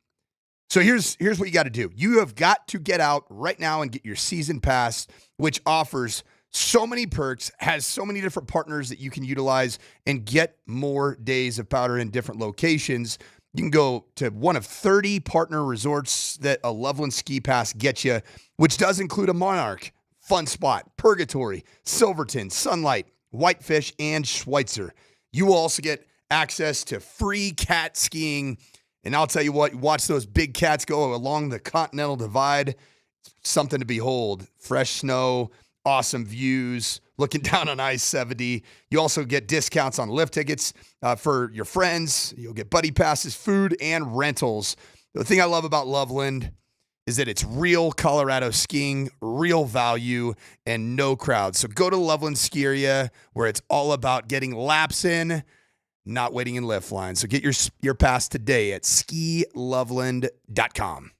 So here's what you got to do. You have got to get out right now and get your season pass, which offers so many perks, has so many different partners that you can utilize and get more days of powder in different locations. You can go to one of 30 partner resorts that a Loveland Ski Pass gets you, which does include a Monarch, Fun Spot, Purgatory, Silverton, Sunlight, Whitefish, and Schweitzer. You will also get access to free cat skiing. And I'll tell you what, watch those big cats go along the Continental Divide. Something to behold. Fresh snow, awesome views, looking down on I-70. You also get discounts on lift tickets for your friends. You'll get buddy passes, food, and rentals. The thing I love about Loveland is that it's real Colorado skiing, real value, and no crowd. So go to Loveland Ski Area, where it's all about getting laps in, not waiting in lift lines. So get your pass today at skiloveland.com.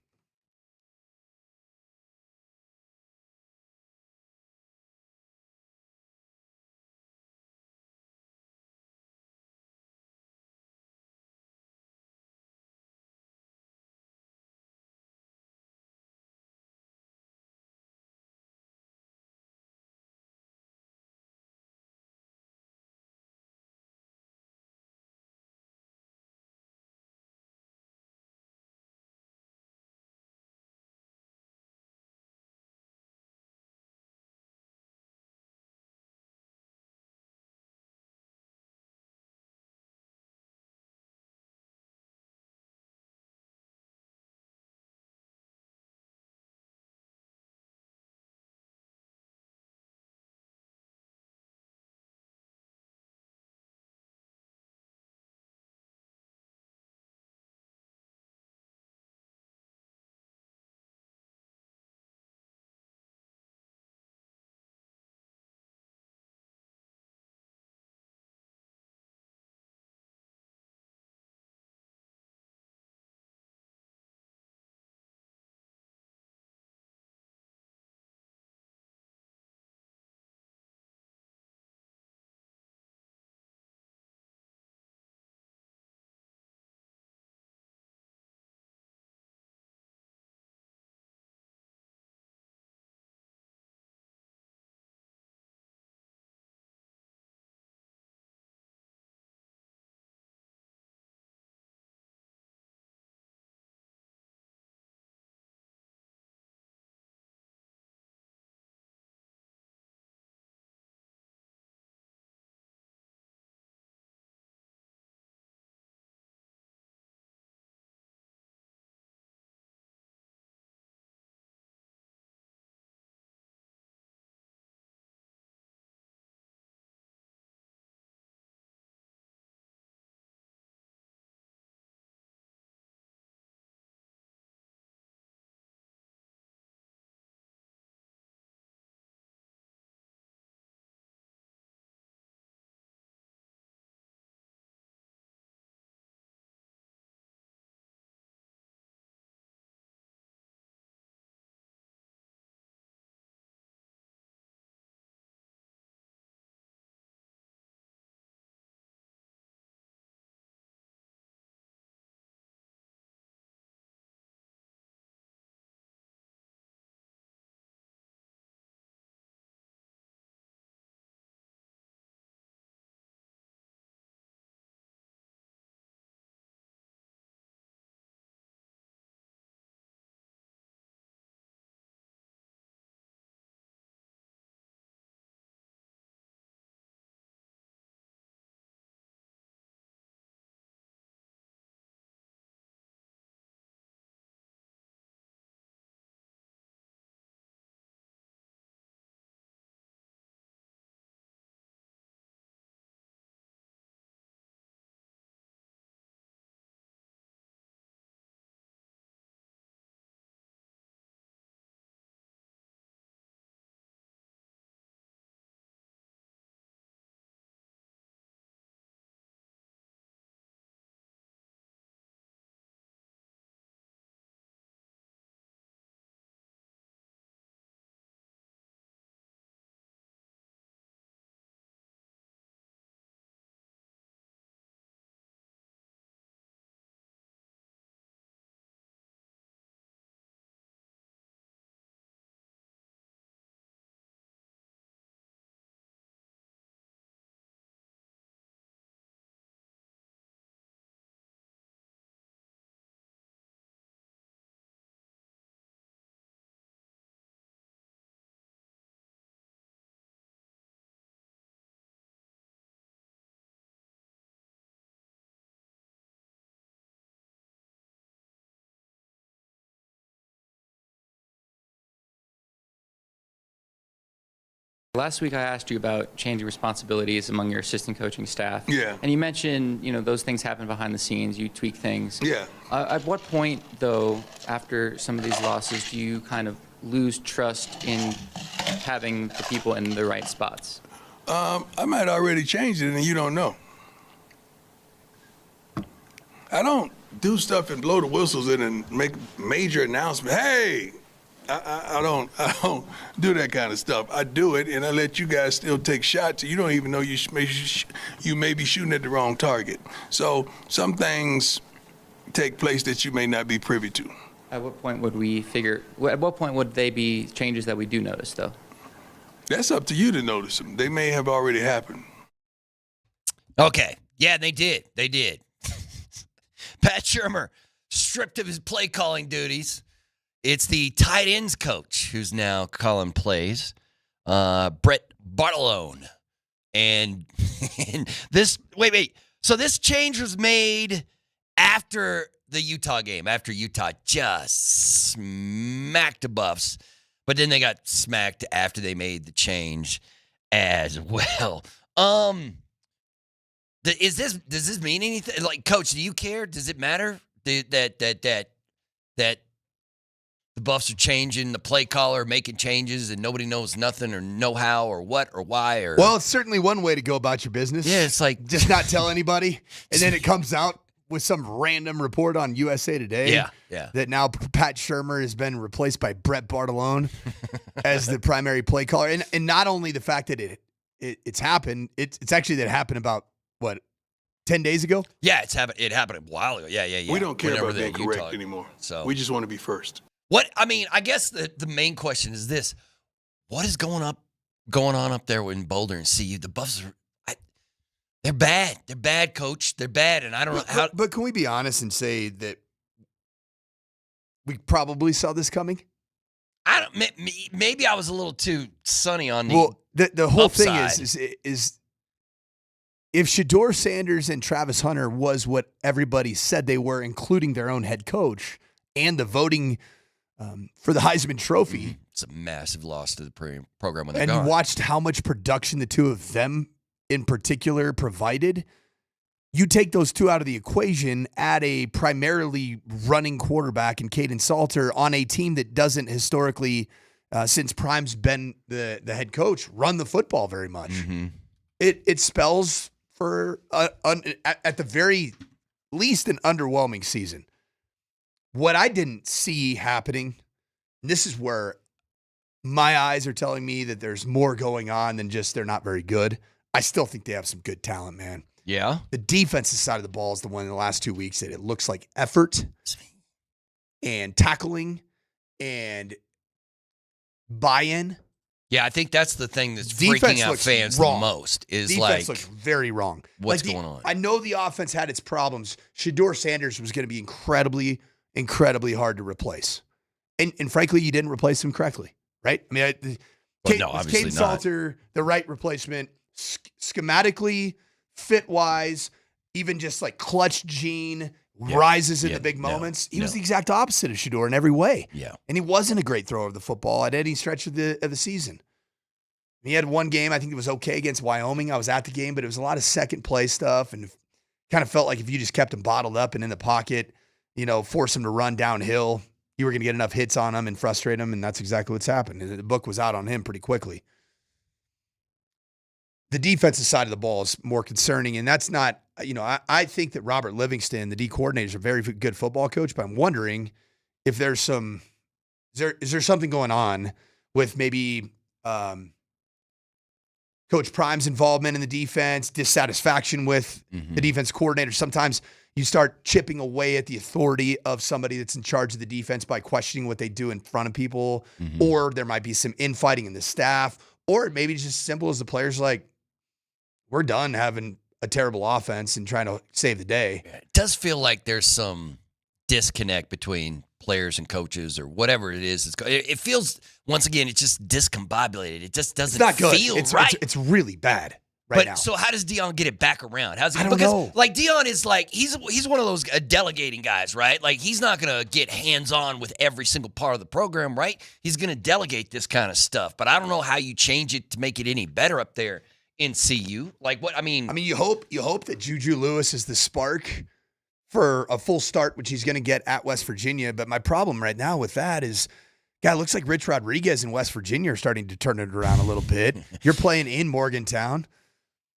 Last week I asked you about changing responsibilities among your assistant coaching staff. Yeah. And you mentioned, those things happen behind the scenes. You tweak things. Yeah. At what point, though, after some of these losses, do you kind of lose trust in having the people in the right spots? I might already change it and you don't know. I don't do stuff and blow the whistles in and make major announcements. Hey, I don't do that kind of stuff. I do it and I let you guys still take shots. You don't even know you may be shooting at the wrong target. So some things take place that you may not be privy to. At what point would we figure? At what point would they be changes that we do notice, though? That's up to you to notice them. They may have already happened. Okay. Yeah, they did. They did. Pat Shurmur stripped of his play calling duties. It's the tight ends coach who's now calling plays, Brett Bartolone. And this, wait. So this change was made after the Utah game, after Utah just smacked the Buffs. But then they got smacked after they made the change as well. Does this mean anything? Like, Coach, do you care? Does it matter that the Buffs are changing the play caller, making changes, and nobody knows nothing or know how or what or why? Or Well, it's certainly one way to go about your business. Yeah, it's like just not tell anybody, and then it comes out with some random report on USA Today. Yeah. That now Pat Shurmur has been replaced by Brett Bartolone as the primary play caller, and not only the fact that it's happened, it's actually that it happened about 10 days ago. Yeah, it happened a while ago. Yeah. We don't care Whenever about being the correct Utah- anymore. So We just want to be first. I guess the main question is this: what is going on up there in Boulder and CU? The Buffs are. They're bad. They're bad, Coach. They're bad, and I don't know how. But can we be honest and say that we probably saw this coming? Maybe I was a little too sunny on the. Well, the whole upside. thing is if Shedeur Sanders and Travis Hunter was what everybody said they were, including their own head coach and the voting for the Heisman Trophy, it's a massive loss to the program when they're and gone. you watched how much production the two of them in particular provided. You take those two out of the equation, add a primarily running quarterback in Caden Salter on a team that doesn't historically, since Prime's been the head coach, run the football very much. Mm-hmm. It spells for, at the very least, an underwhelming season. What I didn't see happening, and this is where my eyes are telling me that there's more going on than just they're not very good. I still think they have some good talent, man. Yeah. The defensive side of the ball is the one in the last 2 weeks that it looks like effort and tackling and buy-in. Yeah, I think that's the thing that's Defense freaking out looks fans wrong. the most. Is Defense like, looks very wrong. what's Like going on? I know the offense had its problems. Shedeur Sanders was going to be incredibly hard to replace. And frankly, you didn't replace him correctly, right? I mean, no, obviously Caden not. Salter, the right replacement, schematically, fit-wise, even just like clutch gene, rises in the big moments. He was the exact opposite of Shedeur in every way. Yeah. And he wasn't a great thrower of the football at any stretch of the season. He had one game, I think it was okay against Wyoming. I was at the game, but it was a lot of second play stuff and kind of felt like if you just kept him bottled up and in the pocket, force him to run downhill, you were going to get enough hits on him and frustrate him, and that's exactly what's happened. The book was out on him pretty quickly. The defensive side of the ball is more concerning, and that's not, I think that Robert Livingston, the D coordinator, is a very good football coach, but I'm wondering if there's is there something going on with maybe Coach Prime's involvement in the defense, dissatisfaction with the defense coordinator. Sometimes you start chipping away at the authority of somebody that's in charge of the defense by questioning what they do in front of people, or there might be some infighting in the staff, or it may be just as simple as the players like, we're done having a terrible offense and trying to save the day. It does feel like there's some disconnect between players and coaches or whatever it is. It feels, once again, it's just discombobulated. It just doesn't It's not good. feel It's right. It's really bad. right now. So how does Deion get it back around? How's he? I don't know. Like Deion is like he's one of those delegating guys, right? Like he's not gonna get hands on with every single part of the program, right? He's gonna delegate this kind of stuff. But I don't know how you change it to make it any better up there in CU. Like what? I mean, you hope that Juju Lewis is the spark for a full start, which he's going to get at West Virginia. But my problem right now with that is, God, it looks like Rich Rodriguez in West Virginia are starting to turn it around a little bit. You're playing in Morgantown.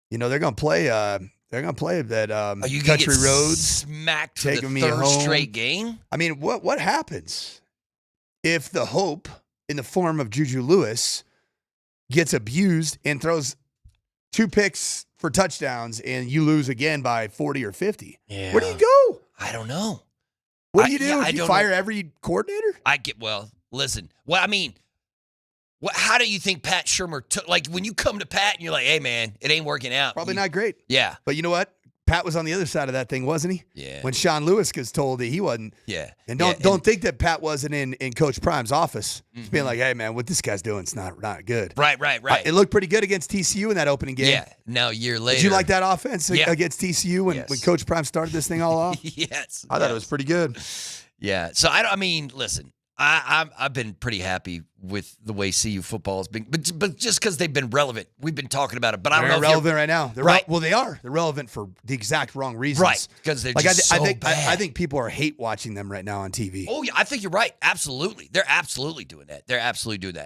You know, they're going to play that are you gonna Country get Roads. Smacked for taking the me third home. straight game? I mean, what happens if the hope in the form of Juju Lewis gets abused and throws 2 picks for touchdowns and you lose again by 40 or 50? Yeah. Where do you go? I don't know. What do you do? Yeah, Do you fire every coordinator? Listen. Well, I mean, how do you think Pat Shurmur took? Like when you come to Pat and you're like, "Hey, man, it ain't working out." Probably not great. Yeah, but you know what? Pat was on the other side of that thing, wasn't he? Yeah. When Sean Lewis gets told that he wasn't. Yeah. And don't think that Pat wasn't in Coach Prime's office, just being like, "Hey, man, what this guy's doing is not good." Right. It looked pretty good against TCU in that opening game. Yeah. Now a year later, did you like that offense against TCU when Yes. Coach Prime started this thing all off? Yes. I thought it was pretty good. Yeah. So I mean, listen, I've been pretty happy with the way CU football has been, but just because they've been relevant, we've been talking about it. But I don't know if relevant right now. They're right. Well, they are. They're relevant for the exact wrong reasons. Right. Because they're just so bad. I think people are hate watching them right now on TV. Oh yeah, I think you're right. Absolutely, they're absolutely doing that.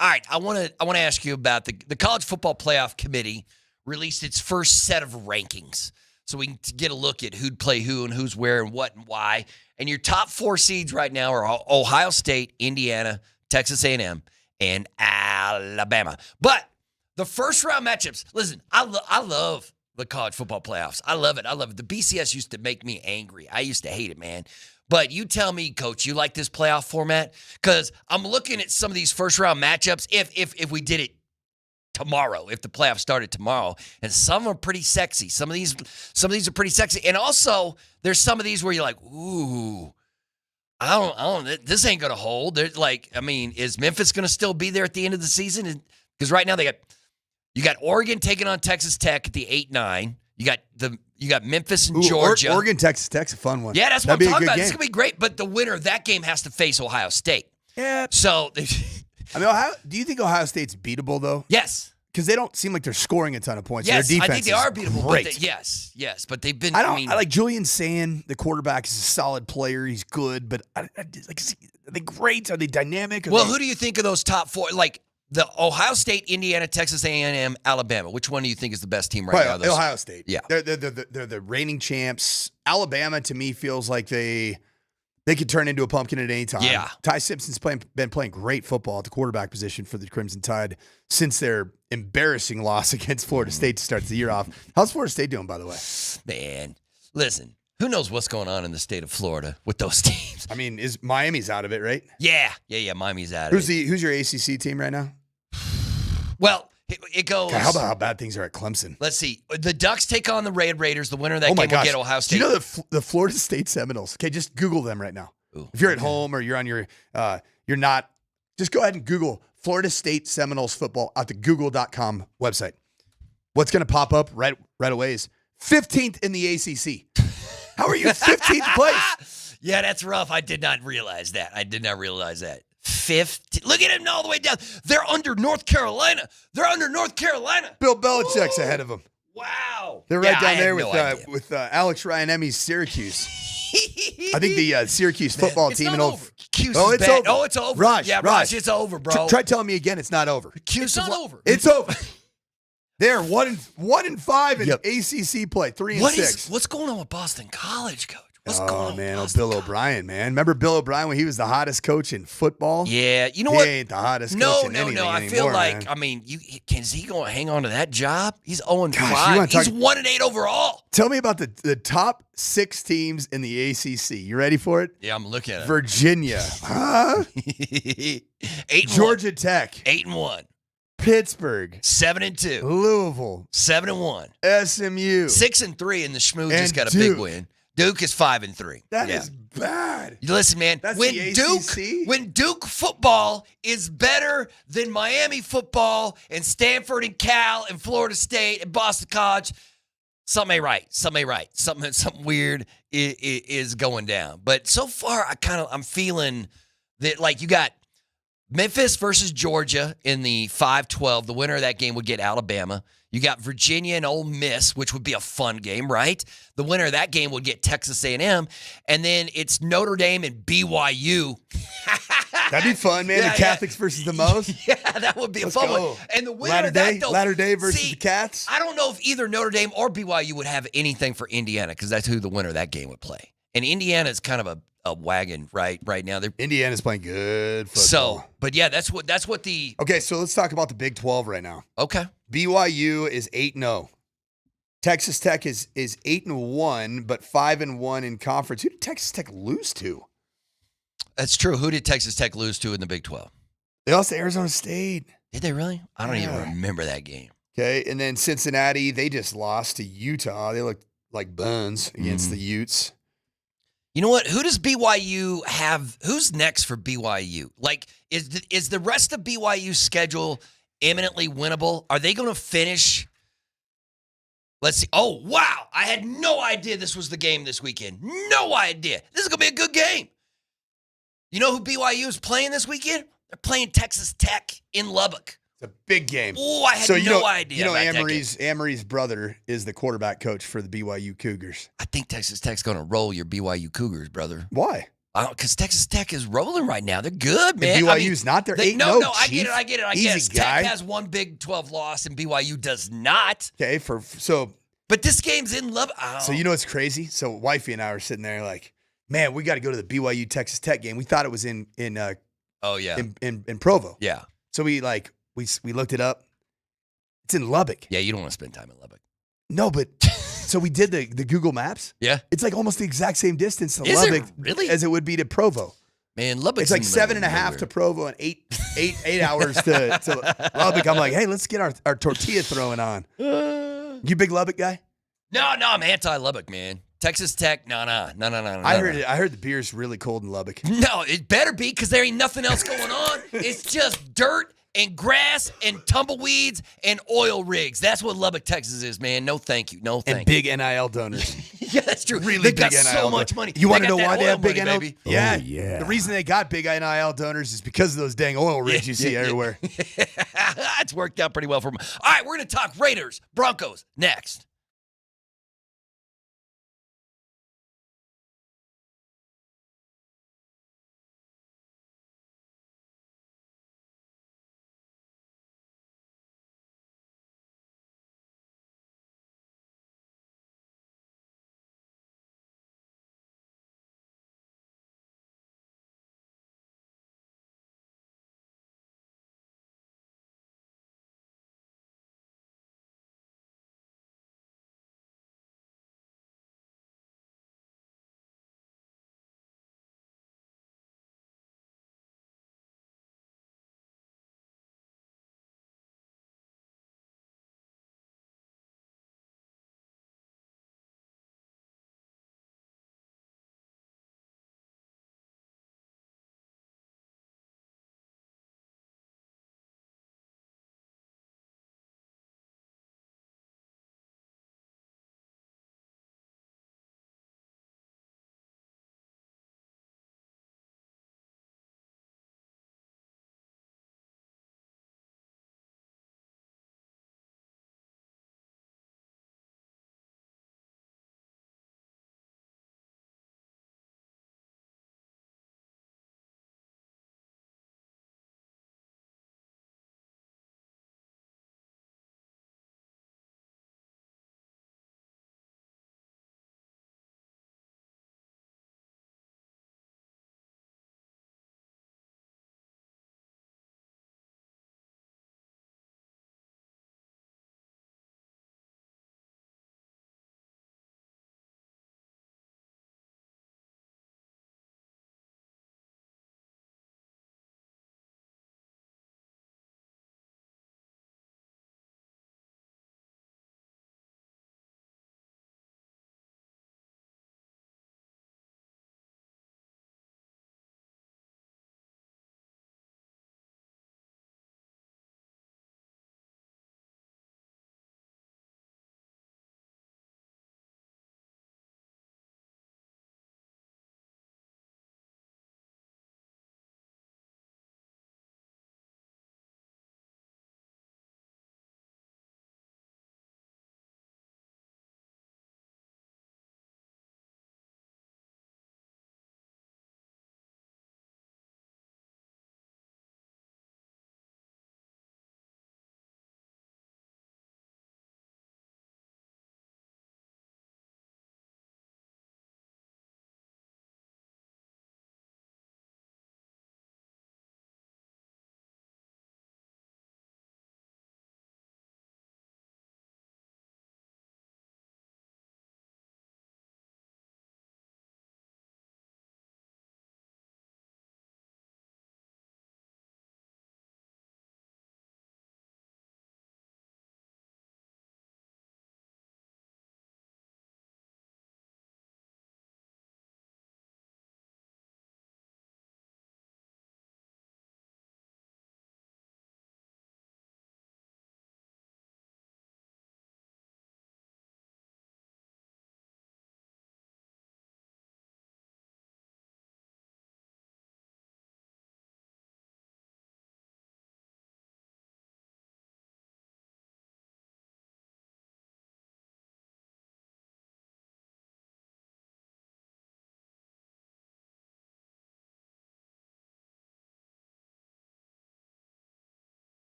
All right, I want to ask you about the College Football Playoff Committee released its first set of rankings, so we can get a look at who'd play who and who's where and what and why. And your top 4 seeds right now are Ohio State, Indiana, Texas A&M, and Alabama. But the first round matchups. Listen, I love the college football playoffs. I love it. The BCS used to make me angry. I used to hate it, man. But you tell me, Coach, you like this playoff format? Because I'm looking at some of these first round matchups. If we did it tomorrow, if the playoffs started tomorrow, and some are pretty sexy. Some of these are pretty sexy, and also there's some of these where you're like, ooh, I don't. This ain't gonna hold. There's like, I mean, is Memphis gonna still be there at the end of the season? Because right now you got Oregon taking on Texas Tech at the 8-9. You got Memphis and Georgia. Oregon, Texas Tech's a fun one. Yeah, that's what That'd I'm be a talking good about. It's game. gonna be great, but the winner of that game has to face Ohio State. Yeah. So, I mean, do you think Ohio State's beatable though? Yes. Because they don't seem like they're scoring a ton of points. Yes, Their defense I think they are beatable. Great. Yes, but they've been. I like Julian Sand, the quarterback, is a solid player. He's good, but are they great? Are they dynamic? Who do you think of those top 4? Like the Ohio State, Indiana, Texas A&M, Alabama. Which one do you think is the best team right now? Ohio State. Yeah, they're the reigning champs. Alabama to me feels like they could turn into a pumpkin at any time. Yeah. Ty Simpson's been playing great football at the quarterback position for the Crimson Tide since their embarrassing loss against Florida State to start the year off. How's Florida State doing, by the way? Man, listen, who knows what's going on in the state of Florida with those teams? I mean, Miami's out of it, right? Yeah, Miami's out of it. Who's your ACC team right now? Well, it goes. God, how about how bad things are at Clemson? Let's see. The Ducks take on the Raiders. The winner of that game will get Ohio State. Do you know the Florida State Seminoles? Okay, just Google them right now. Ooh, if you're at home or you're on you're not, just go ahead and Google Florida State Seminoles football at the Google.com website. What's going to pop up right away is 15th in the ACC. How are you 15th place? Yeah, that's rough. I did not realize that. 15th. Look at him all the way down. They're under North Carolina. Bill Belichick's ahead of them. Wow. They're right down there with Alex Ryan-Emmy's Syracuse. I think the Syracuse football team. It's over. It's over. Raj, it's over, bro. Try telling me again it's not over. It's not over. It's over. They're 1-5 in ACC play, 3-6. What's going on with Boston College, Coach? Bill O'Brien, man. Remember Bill O'Brien when he was the hottest coach in football? Yeah, you know what? He ain't the hottest coach in anything anymore. I feel like, man. I mean, is he going to hang on to that job? He's 0-5. He's 1-8 overall. Tell me about the top 6 teams in the ACC. You ready for it? Yeah, I'm looking at it. Virginia. Huh? 8-1. Georgia Tech. 8-1. Pittsburgh. 7-2. Louisville. 7-1. SMU. 6-3, and the Schmoo just got a big win. Duke is 5-3. That is bad. Listen, man, That's when the Duke football is better than Miami football and Stanford and Cal and Florida State and Boston College, something ain't right. Something weird is going down. But so far, I'm feeling that, like, you got Memphis versus Georgia in the 5-12. The winner of that game would get Alabama. You got Virginia and Ole Miss, which would be a fun game, right? The winner of that game would get Texas A&M. And then it's Notre Dame and BYU. That'd be fun, man. The Catholics versus the Moes. Yeah, that would be a fun one. And the winner of that, though, Latter Day versus the Cats. I don't know if either Notre Dame or BYU would have anything for Indiana, because that's who the winner of that game would play. And Indiana is kind of a wagon right now. Indiana's playing good football. So, but yeah, that's what the. Okay, so let's talk about the Big 12 right now. Okay. BYU is 8-0. Texas Tech is 8-1, but 5-1 in conference. Who did Texas Tech lose to? That's true. Who did Texas Tech lose to in the Big 12? They lost to Arizona State. Did they really? I don't even remember that game. Okay, and then Cincinnati, they just lost to Utah. They looked like buns against the Utes. You know what? Who does BYU have? Who's next for BYU? Like, is the rest of BYU's schedule eminently winnable? Are they going to finish? Let's see. Oh, wow. I had no idea this was the game this weekend. No idea. This is going to be a good game. You know who BYU is playing this weekend? They're playing Texas Tech in Lubbock. It's a big game. Oh, I had no idea. You know, about Amory's brother is the quarterback coach for the BYU Cougars. I think Texas Tech's going to roll your BYU Cougars, brother. Why? Because Texas Tech is rolling right now. They're good, man. BYU's not. They're 8-0. No, I get it. I Easy guess guy. Tech has one Big 12 loss and BYU does not. Okay, but this game's in Lubbock. Oh. So you know what's crazy? So wifey and I were sitting there like, man, we got to go to the BYU Texas Tech game. We thought it was in Provo. Yeah. So we looked it up. It's in Lubbock. Yeah, you don't want to spend time in Lubbock. No, but so we did the Google Maps. Yeah. It's like almost the exact same distance to Is Lubbock it really? as it would be to Provo. Man, Lubbock's it's like 7.5 to Provo and eight hours to Lubbock. I'm like, hey, let's get our tortilla throwing on. You big Lubbock guy? No, I'm anti-Lubbock, man. Texas Tech, no. I heard the beer's really cold in Lubbock. No, it better be, because there ain't nothing else going on. It's just dirt and grass and tumbleweeds and oil rigs. That's what Lubbock, Texas is, man. No, thank you. No, thank you. And big NIL donors. Yeah, that's true. Really They've big got so much money. You want to know got why that they have oil big money, NIL? baby. Yeah. Oh, yeah. The reason they got big NIL donors is because of those dang oil rigs you see everywhere. It's worked out pretty well for them. All right, we're going to talk Raiders, Broncos next.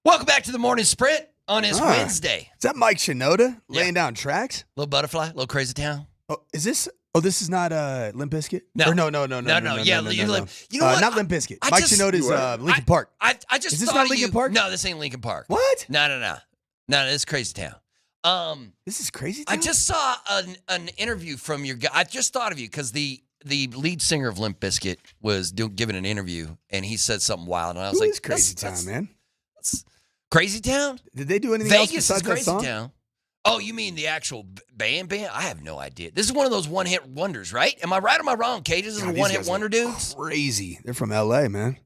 Welcome back to the morning sprint on his Wednesday. Is that Mike Shinoda laying down tracks? Little butterfly, little crazy town. Oh, is this? Oh, this is not Limp Bizkit? No. Or no. Yeah, no. you know what? Not Limp Bizkit. Mike Shinoda's Linkin Park. I just is this thought not of Linkin Park? No, this ain't Linkin Park. What? No, this is Crazy Town. This is Crazy Town? I just saw an interview from your guy. I just thought of you because the lead singer of Limp Bizkit was giving an interview, and he said something wild, and I was Who like, is Crazy Town, man? Crazy Town? Did they do anything else Vegas besides is that Crazy song? Town. Oh, you mean the actual band? I have no idea. This is one of those one-hit wonders, right? Am I right or am I wrong, Cage? This is a one-hit wonder, dudes? Crazy. They're from L.A., man.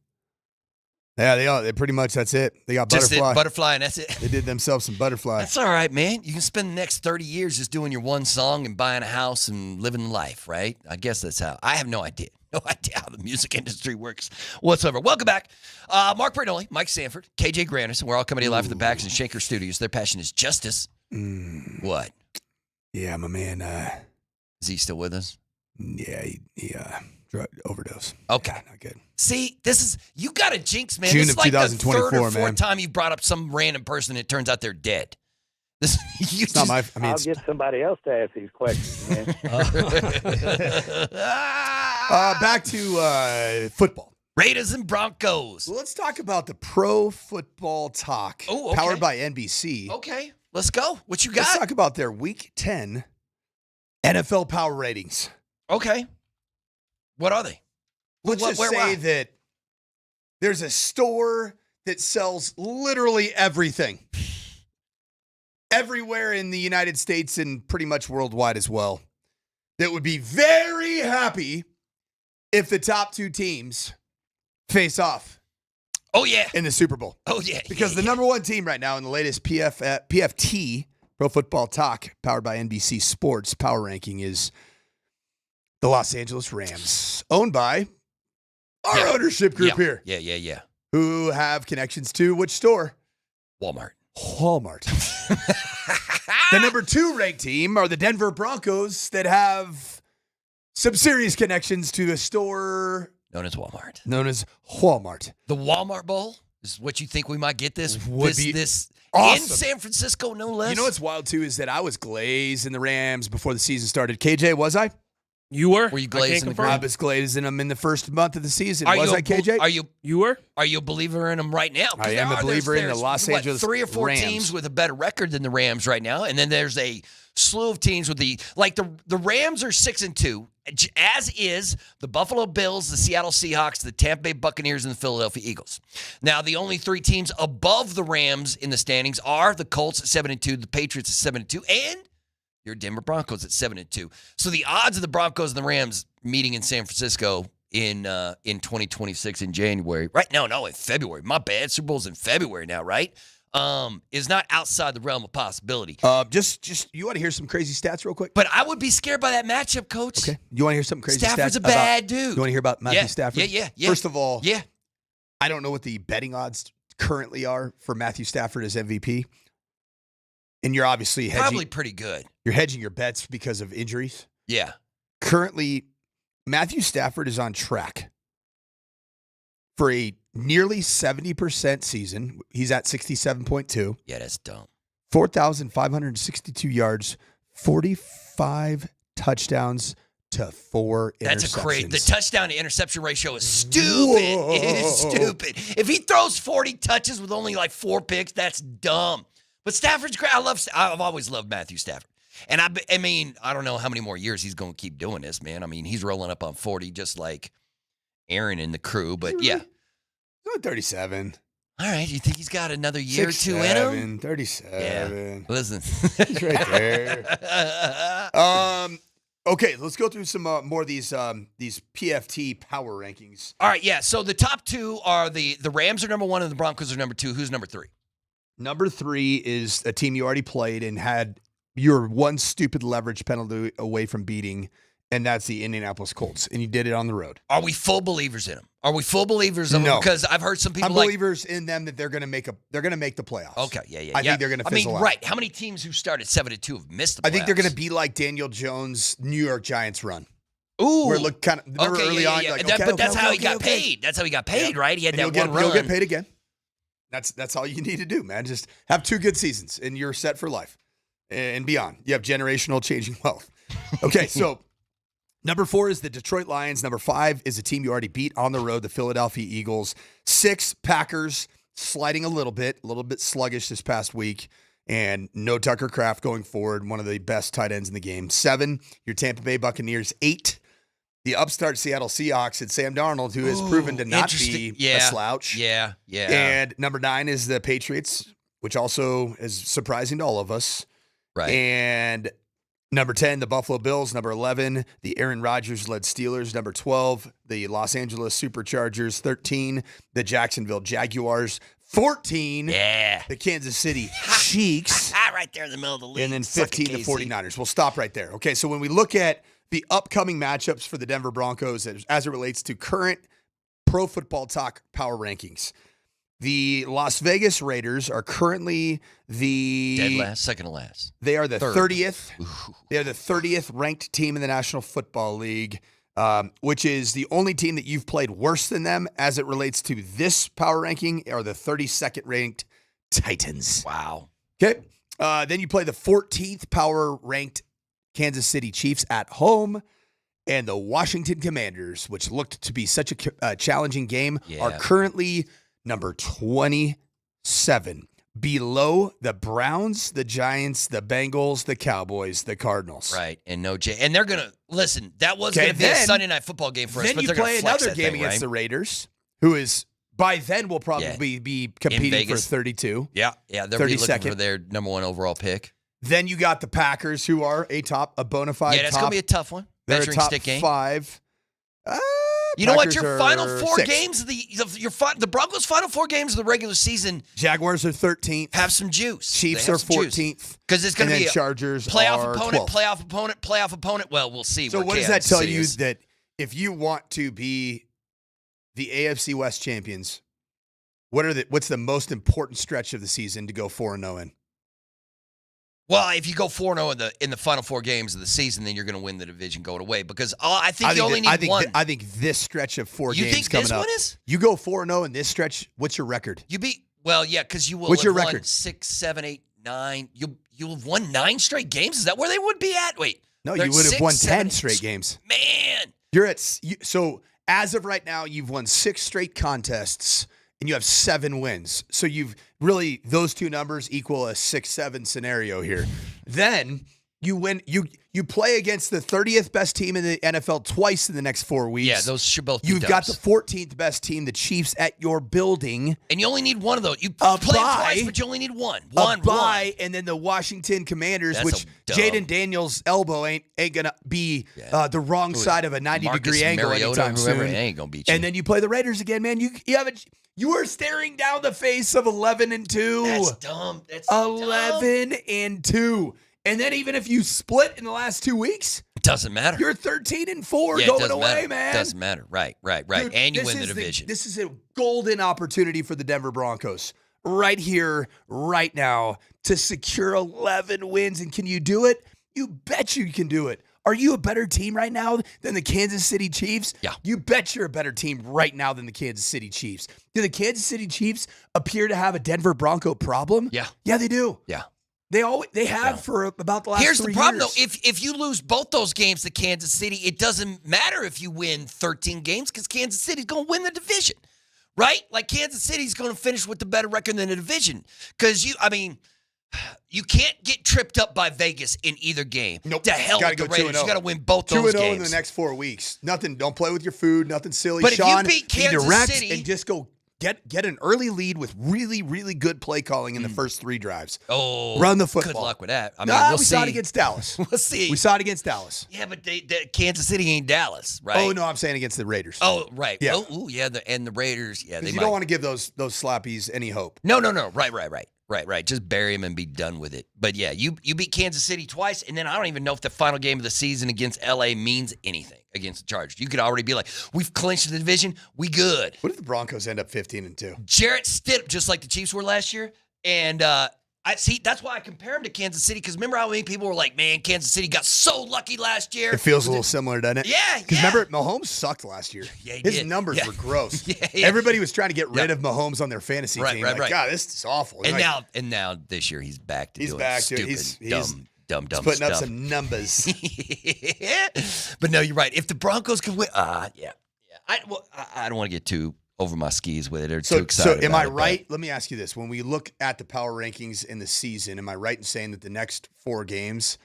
Yeah, they are. They pretty much, that's it. They got Just Butterfly. Butterfly, and that's it. They did themselves some Butterfly. That's all right, man. You can spend the next 30 years just doing your one song and buying a house and living life, right? I guess that's how. I have no idea. No idea how the music industry works whatsoever. Welcome back. Mark Bertoli, Mike Sanford, KJ Granderson. We're all coming to you live from the Baxter and Shanker Studios. Their passion is justice. What? Yeah, my man. Is he still with us? Yeah, he drug overdose. Okay. Yeah, not good. See, you got a jinx, man. June This is of like the 2024, third or fourth man. time you brought up some random person and it turns out they're dead. It's not my. I mean, I'll get somebody else to ask these questions, man. Back to football. Raiders and Broncos. Well, let's talk about the Pro Football Talk, powered by NBC. Okay, let's go. What you got? Let's talk about their Week 10 NFL power ratings. Okay. What are they? Let's just say that there's a store that sells literally everything. Everywhere in the United States and pretty much worldwide as well, that would be very happy if the top two teams face off. Oh, yeah. In the Super Bowl. Oh, yeah. Because the number one team right now in the latest PFT, Pro Football Talk, powered by NBC Sports Power Ranking, is the Los Angeles Rams, owned by our ownership group here. Yeah. Who have connections to which store? Walmart. The number 2 ranked team are the Denver Broncos that have some serious connections to a store known as Walmart. The Walmart Bowl is what you think we might get this awesome. In San Francisco, no less. You know what's wild too is that I was glazing the Rams before the season started. KJ, was I? You were? Were you glazing the I was glazing them in the first month of the season. Are Was you I, KJ? You were? Are you a believer in them right now? I am a believer in the Los Angeles 3 or 4 Rams. teams with a better record than the Rams right now, and then there's a slew of teams with the Rams are 6-2, as is the Buffalo Bills, the Seattle Seahawks, the Tampa Bay Buccaneers, and the Philadelphia Eagles. Now, the only 3 teams above the Rams in the standings are the Colts at 7-2, the Patriots at 7-2, and your Denver Broncos at 7-2. So the odds of the Broncos and the Rams meeting in San Francisco in 2026 in January, right? No, in February. My bad. Super Bowl's in February now, right? Is not outside the realm of possibility. Just you want to hear some crazy stats real quick? But I would be scared by that matchup, Coach. Okay. You want to hear some crazy stats? Stafford's a bad dude. You want to hear about Matthew Stafford? Yeah. First of all, yeah. I don't know what the betting odds currently are for Matthew Stafford as MVP. And you're obviously hedging. Probably pretty good. You're hedging your bets because of injuries. Yeah. Currently, Matthew Stafford is on track for a nearly 70% season. He's at 67.2. Yeah, that's dumb. 4,562 yards, 45 touchdowns to 4 interceptions. That's a crazy. The touchdown to interception ratio is stupid. It is stupid. If he throws 40 touches with only like 4 picks, that's dumb. But Stafford's great. I've always loved Matthew Stafford. And I mean, I don't know how many more years he's going to keep doing this, man. I mean, he's rolling up on 40 just like Aaron and the crew. But yeah. He's on 37. All right. You think he's got another year or two in him? 37. Yeah. Listen. He's right there. Okay, let's go through some more of these PFT power rankings. All right, yeah. So the top 2 are the Rams are number 1 and the Broncos are number 2. Who's number 3? Number 3 is a team you already played and had your one stupid leverage penalty away from beating, and that's the Indianapolis Colts. And you did it on the road. Are we full believers in them? Are we full believers in them? No. Because I've heard some people I'm believers in them that they're going to make the playoffs. Okay, yeah. I think they're going to fizzle out. Right. How many teams who started 7-2 have missed the playoffs? I think they're going to be like Daniel Jones' New York Giants run. Ooh. Where it looked kind of early on. You're like, but that's how he got paid. That's how he got paid, right? He had that one run. He'll get paid again. That's all you need to do, man. Just have 2 good seasons, and you're set for life and beyond. You have generational changing wealth. Okay, so number 4 is the Detroit Lions. Number 5 is a team you already beat on the road, the Philadelphia Eagles. 6, Packers, sliding a little bit sluggish this past week, and no Tucker Kraft going forward, one of the best tight ends in the game. 7, your Tampa Bay Buccaneers. 8, the upstart Seattle Seahawks and Sam Darnold, who has proven to not be a slouch. Yeah. And number 9 is the Patriots, which also is surprising to all of us. Right. And number 10, the Buffalo Bills. Number 11, the Aaron Rodgers-led Steelers. Number 12, the Los Angeles Superchargers. 13, the Jacksonville Jaguars. 14, the Kansas City Chiefs. Right there in the middle of the league. And then 15, the 49ers. We'll stop right there. Okay, so when we look at the upcoming matchups for the Denver Broncos as it relates to current Pro Football Talk power rankings, the Las Vegas Raiders are currently the dead last, second to last. They are the Third. 30th. They are the 30th ranked team in the National Football League, which is the only team that you've played worse than them as it relates to this power ranking are the 32nd ranked Titans. Wow. Okay. Then you play the 14th power ranked Kansas City Chiefs at home, and the Washington Commanders, which looked to be such a challenging game, are currently number 27, below the Browns, the Giants, the Bengals, the Cowboys, the Cardinals. Right, and and they're gonna listen. That was gonna be a Sunday night football game for us. Then but you they're play gonna flex another that game thing, against right? the Raiders, who is by then will probably be competing for 32. Yeah, they're be looking 32nd. for their number 1 overall pick. Then you got the Packers, who are a bona fide. Yeah, that's gonna be a tough one. They're a Measuring top stick game. 5. You know what? Packers Your final are 4 6th. games of the Broncos' final 4 games of the regular season. Jaguars are 13th. Have some juice. Chiefs are 14th. Because it's going to be a Chargers playoff are opponent, 12th. playoff opponent. Well, we'll see. So where what does that Kansas tell City you? is. That if you want to be the AFC West champions, what's the most important stretch of the season to go 4-0 in? Well, if you go 4-0 in the final 4 games of the season, then you're going to win the division going away. Because I think you only need one. I think this stretch of 4 You games think coming this up. one is? You go 4-0 in this stretch. What's your record? Because you will. What's your have record? Won 6, 7, 8, 9. You'll have won 9 straight games. Is that where they would be at? Wait. No, they're you at would have 6, won 7, 10 straight games. Man. You're at so as of right now, you've won 6 straight contests and you have 7 wins. So you've really those 2 numbers equal a 6-7 scenario here. Then you win. You play against the 30th best team in the NFL twice in the next 4 weeks. Yeah, those should both be You've got dubs. the 14th best team, the Chiefs, at your building. And you only need one of those. You play them twice, but you only need one. One. And then the Washington Commanders, That's which a dub. Jaden Daniels' elbow ain't gonna be the wrong side of a 90-degree angle Mariota, anytime whoever, soon. ain't gonna beat you. And then you play the Raiders again, man. You are staring down the face of 11-2. That's dumb. That's 11-2. And then even if you split in the last 2 weeks, it doesn't matter. You're 13-4 Yeah, it going doesn't away, matter. man. Doesn't matter. Right. Dude, and you this win the is division. This is a golden opportunity for the Denver Broncos right here, right now, to secure 11 wins. And can you do it? You bet you can do it. Are you a better team right now than the Kansas City Chiefs? Yeah. You bet you're a better team right now than the Kansas City Chiefs. Do the Kansas City Chiefs appear to have a Denver Bronco problem? Yeah. Yeah, they do. Yeah. They have for about the last 3 years. Here's the problem, though. If you lose both those games to Kansas City, it doesn't matter if you win 13 games because Kansas City's going to win the division, right? Like Kansas City's going to finish with the better record than the division because you can't get tripped up by Vegas in either game. Nope. To hell with the Raiders. You got to win both 2-0 those games. in the next 4 weeks. Nothing. Don't play with your food. Nothing silly. But if you Sean, beat be Kansas direct City- and just go get an early lead with really, really good play calling in the first 3 drives. Oh, run the football. Good luck with that. I mean, Nah, we'll we see. saw it against Dallas. We'll see. We saw it against Dallas. Yeah, but Kansas City ain't Dallas, right? Oh no, I'm saying against the Raiders. Oh, right. Yeah. Oh, yeah. And the Raiders. Yeah, You don't want to give those slappies any hope. No. Right. Just bury him and be done with it. But yeah, you beat Kansas City twice, and then I don't even know if the final game of the season against LA means anything against the Chargers. You could already be like, we've clinched the division, we good. What if the Broncos end up 15-2? Jarrett Stidham, just like the Chiefs were last year, and See, that's why I compare him to Kansas City, because remember how many people were like, man, Kansas City got so lucky last year? It feels a little similar, doesn't it? Yeah, Because remember, Mahomes sucked last year. Yeah, he His did. numbers Yeah. were gross. Yeah. Everybody was trying to get rid of Mahomes on their fantasy team. Right. God, this is awful. And Like, now this year he's back to He's doing back to it. stupid, He's dumb putting up stuff. some numbers. But no, you're right. If the Broncos can win, yeah. I don't want to get too over my skis with it or too excited. So am about I it, right? Let me ask you this. When we look at the power rankings in the season, am I right in saying that the next 4 games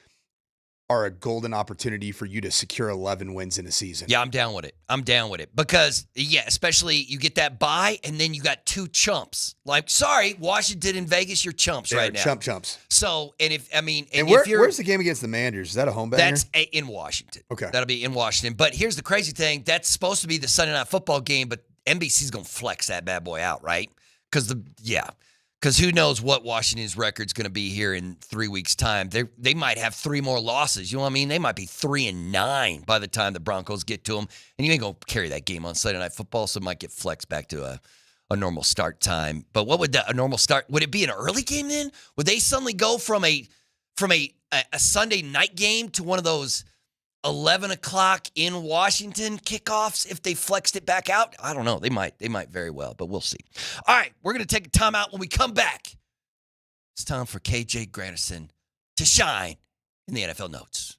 are a golden opportunity for you to secure 11 wins in a season? Yeah, I'm down with it. Because, especially you get that bye, and then you got 2 chumps. Like, sorry, Washington and Vegas, you're chumps right now. Chumps. So, where's the game against the Manders? Is that a home banger? That's in Washington. Okay. That'll be in Washington. But here's the crazy thing. That's supposed to be the Sunday Night Football game, but NBC's going to flex that bad boy out, right? Because who knows what Washington's record's going to be here in 3 weeks' time. They might have 3 more losses. You know what I mean? They might be 3-9 by the time the Broncos get to them. And you ain't going to carry that game on Sunday Night Football, so it might get flexed back to a normal start time. But what would a normal start? Would it be an early game then? Would they suddenly go from a Sunday night game to one of those 11 o'clock in Washington kickoffs if they flexed it back out? I don't know. They might very well, but we'll see. All right, we're going to take a timeout. When we come back, it's time for KJ Granderson to shine in the NFL Notes.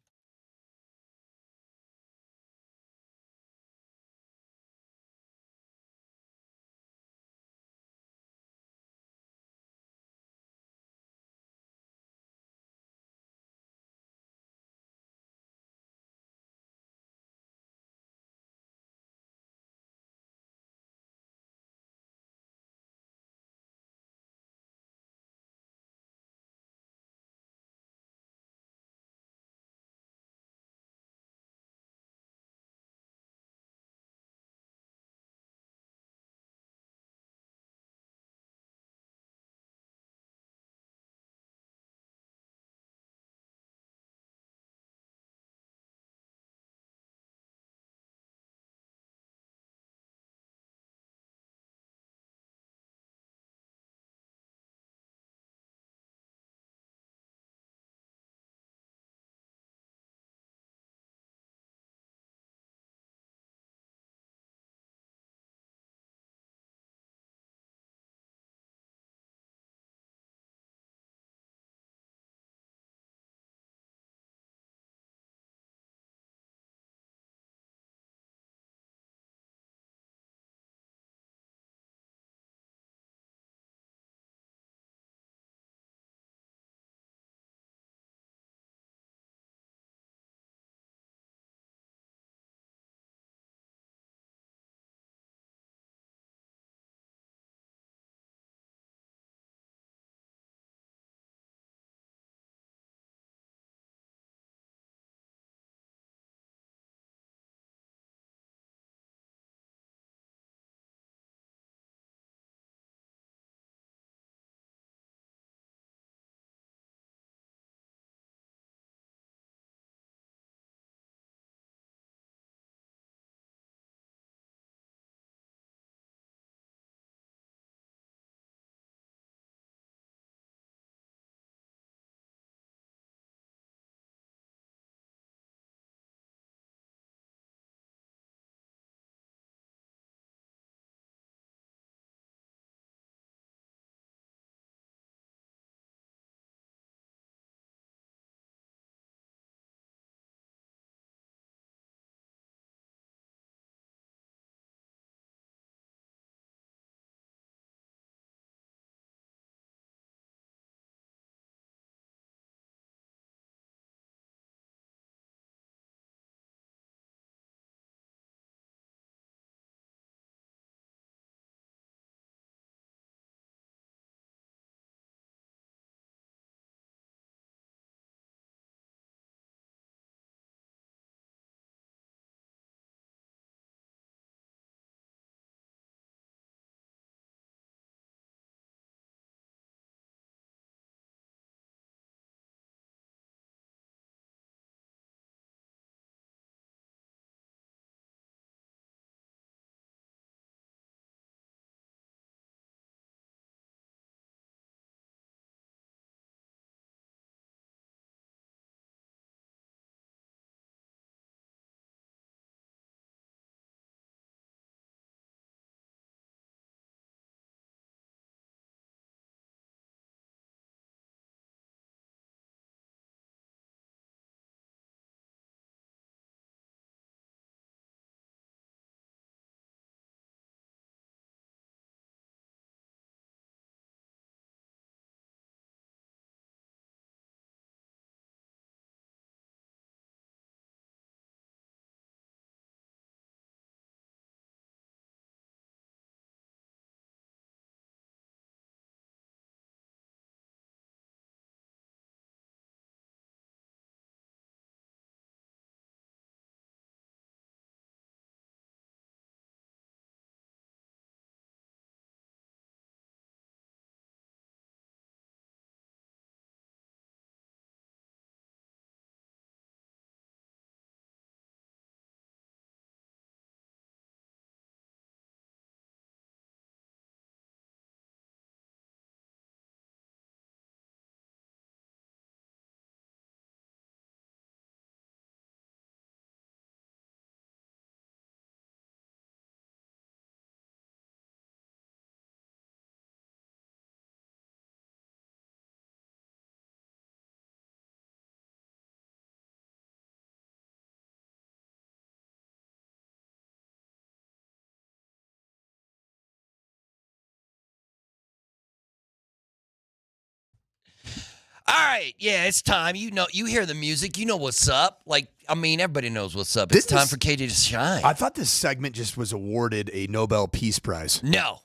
All right, yeah, it's time. You hear the music. You know what's up. Everybody knows what's up. It's time for KJ to shine. I thought this segment just was awarded a Nobel Peace Prize. No.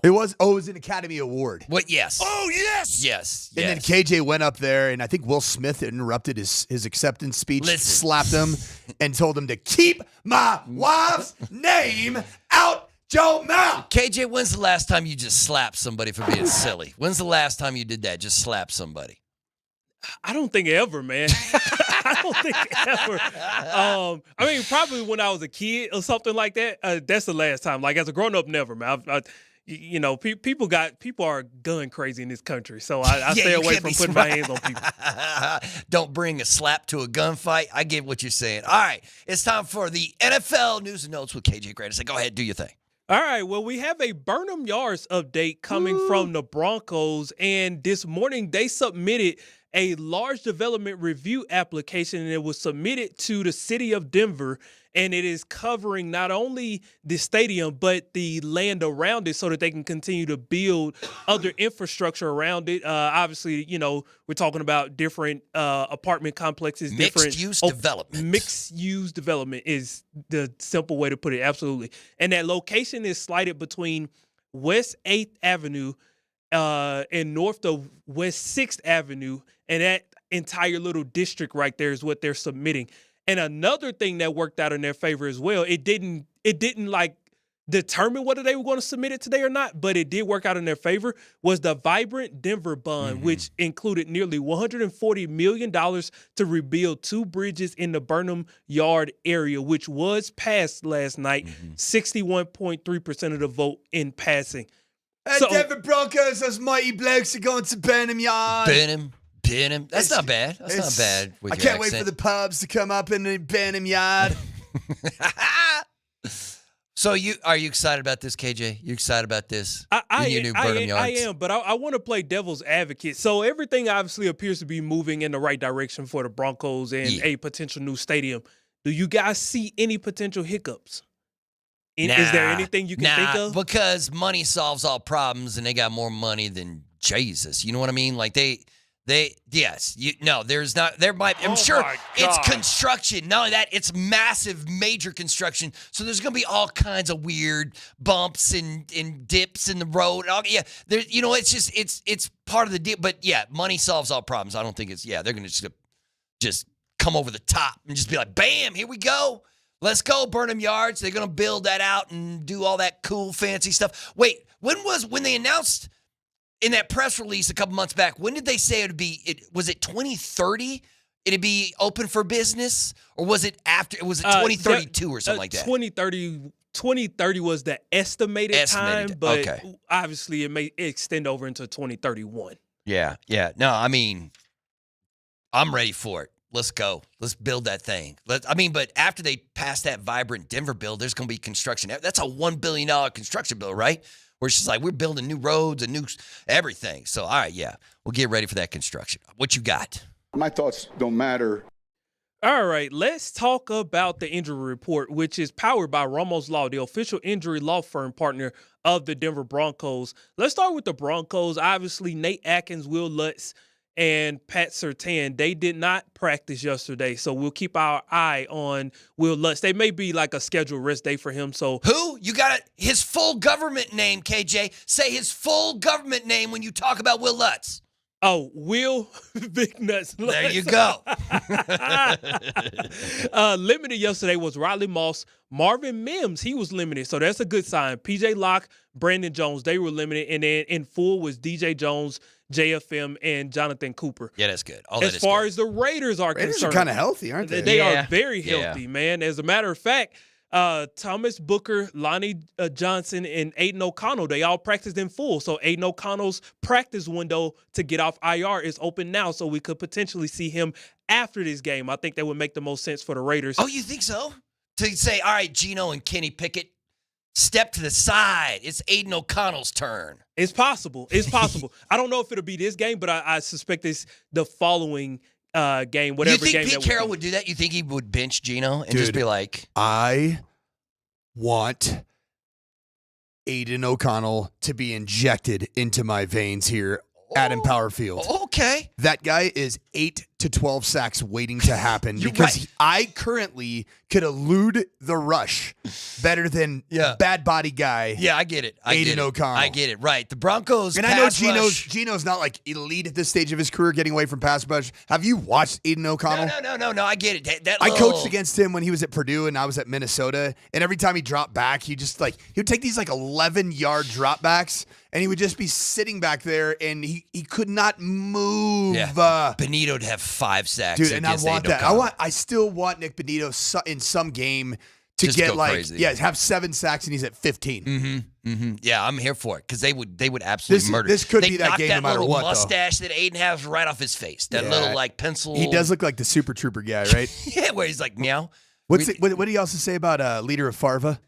It was an Academy Award. What? Yes. Oh, yes. Yes. And then KJ went up there, and I think Will Smith interrupted his acceptance speech, slapped him, and told him to keep my wife's name out your mouth. KJ, when's the last time you just slapped somebody for being silly? When's the last time you did that? Just slap somebody? I don't think ever, man. I don't think ever. Probably when I was a kid or something like that. That's the last time. Like as a grown up, never, man. People are gun crazy in this country, so I stay away from putting my hands on people. Don't bring a slap to a gunfight. I get what you're saying. All right, it's time for the NFL news and notes with KJ Gradis. Go ahead, do your thing. All right, well, we have a Burnham Yards update coming from the Broncos, and this morning they submitted a large development review application, and it was submitted to the city of Denver, and it is covering not only the stadium but the land around it so that they can continue to build other infrastructure around it. Obviously, we're talking about different apartment complexes. Mixed-use development. Mixed-use development is the simple way to put it, absolutely. And that location is slighted between West 8th Avenue and north of West 6th Avenue, and that entire little district right there is what they're submitting. And another thing that worked out in their favor as well, it didn't like determine whether they were going to submit it today or not, but it did work out in their favor, was the Vibrant Denver Bond, which included nearly $140 million to rebuild 2 bridges in the Burnham Yard area, which was passed last night, 61.3% of the vote in passing. Denver Broncos, those mighty blokes are going to Burnham Yard. Burnham. That's not bad. That's not bad. I can't wait for the pubs to come up in the Burnham Yard. So are you excited about this, KJ? You excited about this? Your new Burnham Yards? I am, but I want to play devil's advocate. So everything obviously appears to be moving in the right direction for the Broncos and a potential new stadium. Do you guys see any potential hiccups? Is there anything you can think of? Because money solves all problems, and they got more money than Jesus. You know what I mean? Like there's not. There might. I'm sure it's construction. Not only that, it's massive, major construction. So there's going to be all kinds of weird bumps and dips in the road. It's part of the deal. But yeah, money solves all problems. I don't think they're going to just come over the top and just be like, bam, here we go. Let's go, Burnham Yards. They're going to build that out and do all that cool, fancy stuff. Wait, when they announced in that press release a couple months back, when did they say was it 2030? It'd be open for business? Or was it after? Was it 2032 or something like that? 2030 was the estimated time, but obviously it may extend over into 2031. Yeah. No, I'm ready for it. Let's go. Let's build that thing. But after they pass that Vibrant Denver bill, there's going to be construction. That's a $1 billion construction bill, right? Where it's just like, we're building new roads and new everything. So, all right, yeah, we'll get ready for that construction. What you got? My thoughts don't matter. All right, let's talk about the injury report, which is powered by Ramos Law, the official injury law firm partner of the Denver Broncos. Let's start with the Broncos. Obviously, Nate Atkins, Will Lutz, and Pat Surtain, they did not practice yesterday, so we'll keep our eye on Will Lutz. They may be like a scheduled rest day for him. So who? You got his full government name, KJ. Say his full government name when you talk about Will Lutz. Oh, Will Big Nuts Lutz. There you go. Limited yesterday was Riley Moss. Marvin Mims, he was limited, so that's a good sign. PJ Locke, Brandon Jones, they were limited. And then in full was DJ Jones, JFM, and Jonathan Cooper. Yeah, that's good. As far as the Raiders are concerned. Raiders are kind of healthy, aren't they? They are very healthy, man. As a matter of fact, Thomas Booker, Lonnie Johnson, and Aiden O'Connell, they all practiced in full. So Aiden O'Connell's practice window to get off IR is open now, so we could potentially see him after this game. I think that would make the most sense for the Raiders. Oh, you think so? To say, all right, Geno and Kenny Pickett, step to the side. It's Aiden O'Connell's turn. It's possible. It's possible. I don't know if it'll be this game, but I suspect it's the following game, whatever game. You think Pete Carroll would do that? You think he would bench Geno and just be like, I want Aiden O'Connell to be injected into my veins here Adam Powerfield. Okay. That guy is 8 to 12 sacks waiting to happen because I currently could elude the rush better than bad body guy. Yeah, I get it. Aiden O'Connell. I get it. Right. The Broncos. And I know Gino's not like elite at this stage of his career, getting away from pass rush. Have you watched Aiden O'Connell? No. I get it. I coached against him when he was at Purdue and I was at Minnesota. And every time he dropped back, he would take these 11-yard dropbacks. And he would just be sitting back there, and he could not move. Yeah. Benito'd have 5 sacks. Dude, and I want that. I still want Nick Benito in some game to just get crazy. have 7 sacks, and he's at 15. Mm-hmm. Yeah, I'm here for it because they would absolutely murder. This could They'd be that knock game that no matter little what. Mustache that Aiden has right off his face. That little pencil. He does look like the Super Trooper guy, right? Yeah, where he's like meow. What do you also say about leader of Farva?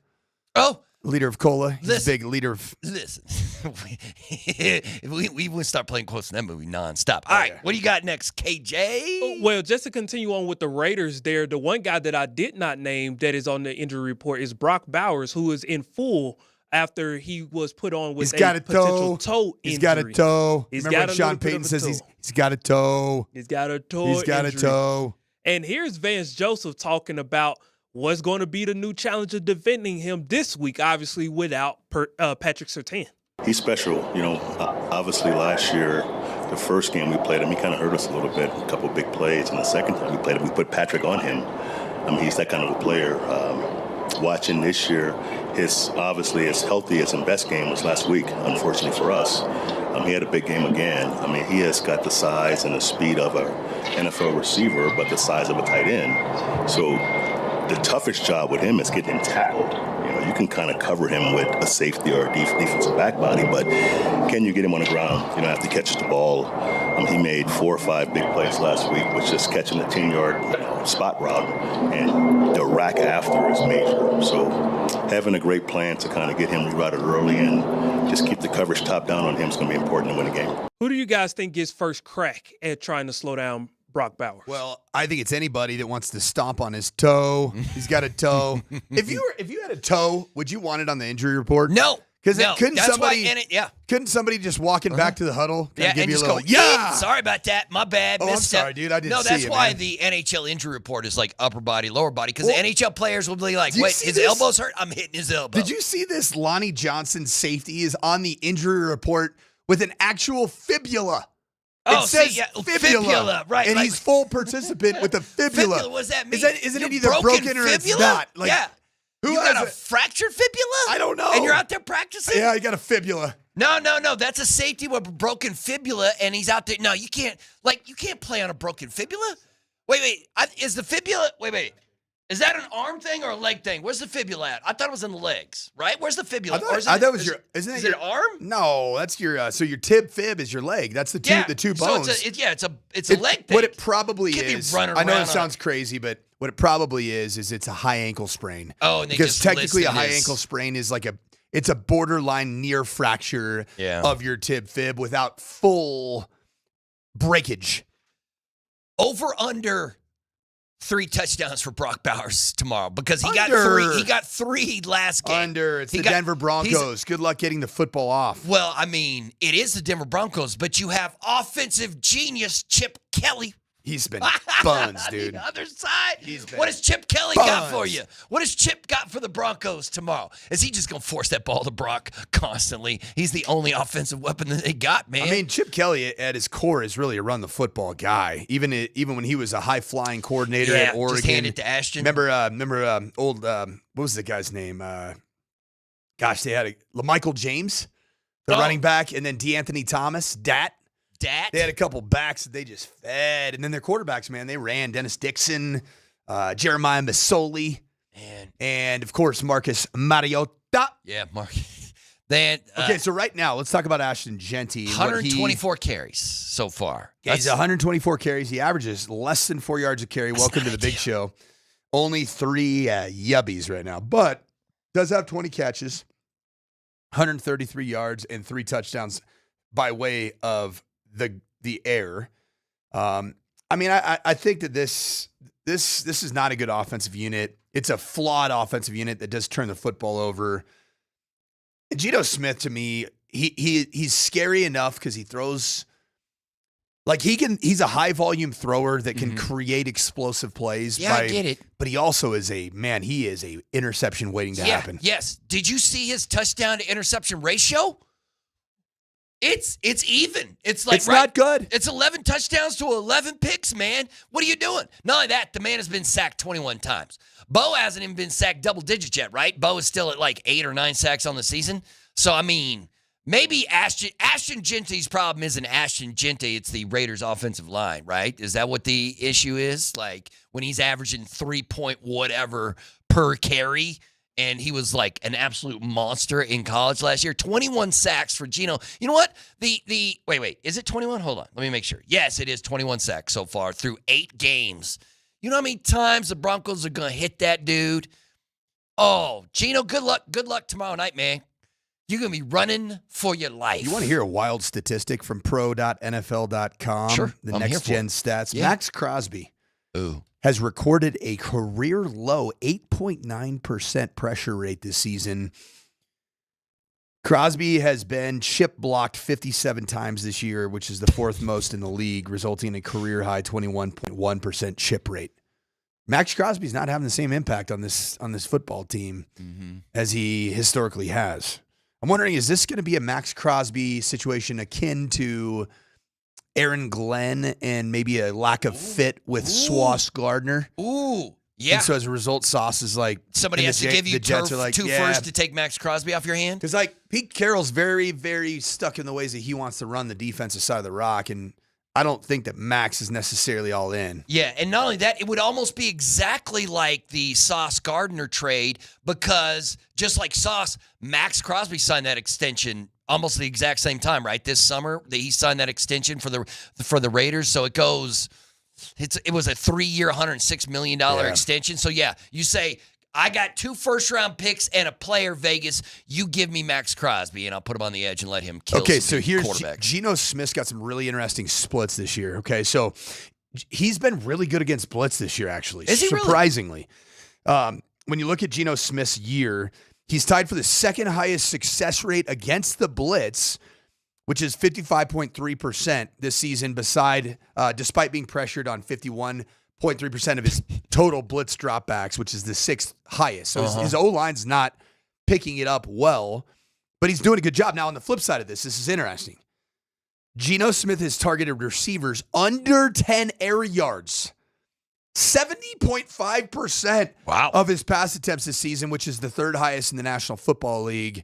Oh. Leader of Cola. He's a big leader of. Listen, we would start playing close to that movie nonstop. All right, what do you got next, KJ? Well, just to continue on with the Raiders there, the one guy that I did not name that is on the injury report is Brock Bowers, who is in full after he was put on with potential toe injury. He's got a toe. Remember what Sean Payton says? He's got a toe. He's got a toe. He's got injury. a toe. And here's Vance Joseph talking about what's going to be the new challenger defending him this week, obviously without Patrick Surtain. He's special. Obviously last year, the first game we played him, he kind of hurt us a little bit, a couple big plays. And the second time we played him, we put Patrick on him. He's that kind of a player. Watching this year, his healthiest and best game was last week, unfortunately for us. He had a big game again. He has got the size and the speed of an NFL receiver, but the size of a tight end. So the toughest job with him is getting him tackled. You can kind of cover him with a safety or a defensive back body, but can you get him on the ground? After he catches the ball, he made 4 or 5 big plays last week, was just catching the 10-yard spot route, and the rack after is major. So having a great plan to kind of get him rerouted early and just keep the coverage top down on him is going to be important to win the game. Who do you guys think gets first crack at trying to slow down Brock Bowers? Well, I think it's anybody that wants to stomp on his toe. He's got a toe. If you had a toe, would you want it on the injury report? No. Because couldn't somebody just walking back to the huddle give and you a just little, go, sorry about that, my bad. Oh, I'm sorry, dude, I didn't see that's it, why man. the NHL injury report is like upper body, lower body, because the NHL players will be like, wait, his this? elbow's hurt? I'm hitting his elbow. Did you see this? Lonnie Johnson safety is on the injury report with an actual fibula. It says fibula, right? And he's full participant with a fibula. Fibula, what does that mean? Isn't it either broken or it's not? You got a fractured fibula? I don't know. And you're out there practicing? Yeah, I got a fibula. No. That's a safety with a broken fibula, and he's out there. No, you can't play on a broken fibula. Wait. Is the fibula? Wait. Is that an arm thing or a leg thing? Where's the fibula at? I thought it was in the legs, right? Where's the fibula? I thought it was your. Is it an arm? No, that's your. So your fib is your leg. That's the two bones. So it's a leg thing. What it probably is. I know it sounds crazy, but what it probably is it's a high ankle sprain. Oh, and because technically a high ankle sprain is it's a borderline near fracture of your tib fib without full breakage. Over under 3 touchdowns for Brock Bowers tomorrow because he got 3. He got 3 last game. It's the Denver Broncos. Good luck getting the football off. Well, it is the Denver Broncos, but you have offensive genius Chip Kelly. He's been buns, dude. On the other side. What has Chip Kelly got for you? What has Chip got for the Broncos tomorrow? Is he just going to force that ball to Brock constantly? He's the only offensive weapon that they got, man. Chip Kelly at his core is really a run the football guy. Even when he was a high flying coordinator at Oregon. Just hand it to Ashton. Remember old what was the guy's name? They had LaMichael James, the running back, and then DeAnthony Thomas, Dat. They had a couple backs that they just fed. And then their quarterbacks, man, they ran. Dennis Dixon, Jeremiah Masoli, and of course, Marcus Mariota. Yeah, Marcus. Okay, so right now, let's talk about Ashton Genty. 124 carries so far. He's 124 carries. He averages less than 4 yards a carry. Welcome to the big show. Only 3 yubbies right now, but does have 20 catches, 133 yards, and 3 touchdowns by way of the air. I think that this is not a good offensive unit. It's a flawed offensive unit that does turn the football over. Geno Smith, to me, he's scary enough because he throws Like he's a high volume thrower that can create explosive plays. Yeah, I get it. But he also is he is a interception waiting to happen. Yes. Did you see his touchdown to interception ratio? It's even. It's like not good. It's 11 touchdowns to 11 picks, man. What are you doing? Not only that, the man has been sacked 21 times. Bo hasn't even been sacked double digits yet, right? Bo is still at like 8 or 9 sacks on the season. So I mean, maybe Ashton Genty's problem isn't Ashton Genty, it's the Raiders' offensive line, right? Is that what the issue is? Like when he's averaging 3 point whatever per carry, and he was like an absolute monster in college last year. 21 sacks for Geno. You know what? Wait, is it 21? Hold on. Let me make sure. Yes, it is 21 sacks so far through 8 games. You know how many times the Broncos are going to hit that dude? Oh, Geno, good luck tomorrow night, man. You're going to be running for your life. You want to hear a wild statistic from pro.nfl.com? Sure. The next-gen stats. Yeah. Max Crosby has recorded a career-low 8.9% pressure rate this season. Crosby has been chip-blocked 57 times this year, which is the 4th most in the league, resulting in a career-high 21.1% chip rate. Max Crosby's not having the same impact on this football team as he historically has. I'm wondering, is this going to be a Max Crosby situation akin to Aaron Glenn and maybe a lack of fit with Sauce Gardner? Ooh, yeah. And so as a result, Sauce is like... Somebody has to give you turf two first to take Max Crosby off your hand? Because like Pete Carroll's very, very stuck in the ways that he wants to run the defensive side of the rock, and I don't think that Max is necessarily all in. Yeah, and not only that, it would almost be exactly like the Sauce Gardner trade because just like Sauce, Max Crosby signed that extension almost the exact same time, right? This summer, he signed that extension for the Raiders. So it was a 3-year, $106 million extension. So yeah, you say, I got 2 first-round picks and a player, Vegas. You give me Max Crosby, and I'll put him on the edge and let him kill some quarterbacks. Geno Smith's got some really interesting splits this year. Okay, so he's been really good against blitz this year, actually. Is he surprisingly? Really? When you look at Geno Smith's year, he's tied for the 2nd highest success rate against the blitz, which is 55.3% this season, despite being pressured on 51.3% of his total blitz dropbacks, which is the 6th highest. So his O-line's not picking it up well, but he's doing a good job. Now, on the flip side of this is interesting. Geno Smith has targeted receivers under 10 air yards. 70.5% of his pass attempts this season, which is the 3rd highest in the National Football League.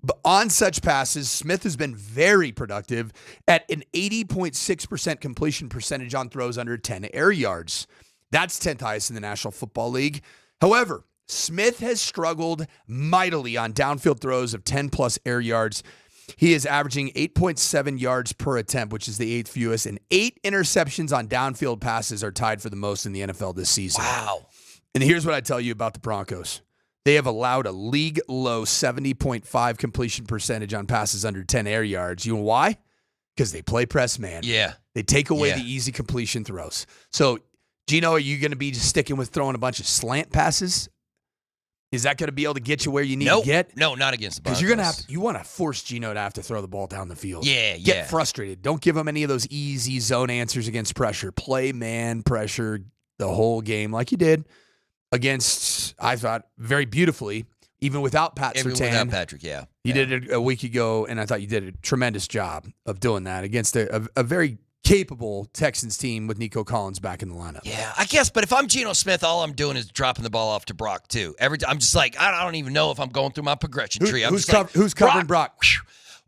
But on such passes, Smith has been very productive at an 80.6% completion percentage on throws under 10 air yards. That's 10th highest in the National Football League. However, Smith has struggled mightily on downfield throws of 10-plus air yards. He is averaging 8.7 yards per attempt, which is the 8th fewest, and 8 interceptions on downfield passes are tied for the most in the NFL this season. Wow. And here's what I tell you about the Broncos. They have allowed a league-low 70.5 completion percentage on passes under 10 air yards. You know why? Because they play press man. Yeah. They take away the easy completion throws. So, Geno, are you going to be just sticking with throwing a bunch of slant passes? Is that going to be able to get you where you need to get? No, not against the Broncos. Because you're going to you want to force Geno to have to throw the ball down the field. Yeah, Get frustrated. Don't give him any of those easy zone answers against pressure. Play man pressure the whole game like you did against, I thought, very beautifully, even without Pat Surtain. Without Patrick, yeah. You did it a week ago, and I thought you did a tremendous job of doing that against a very capable Texans team with Nico Collins back in the lineup. Yeah, I guess, but if I'm Geno Smith, all I'm doing is dropping the ball off to Brock, too. I'm just like, I don't even know if I'm going through my progression tree. Who's covering Brock?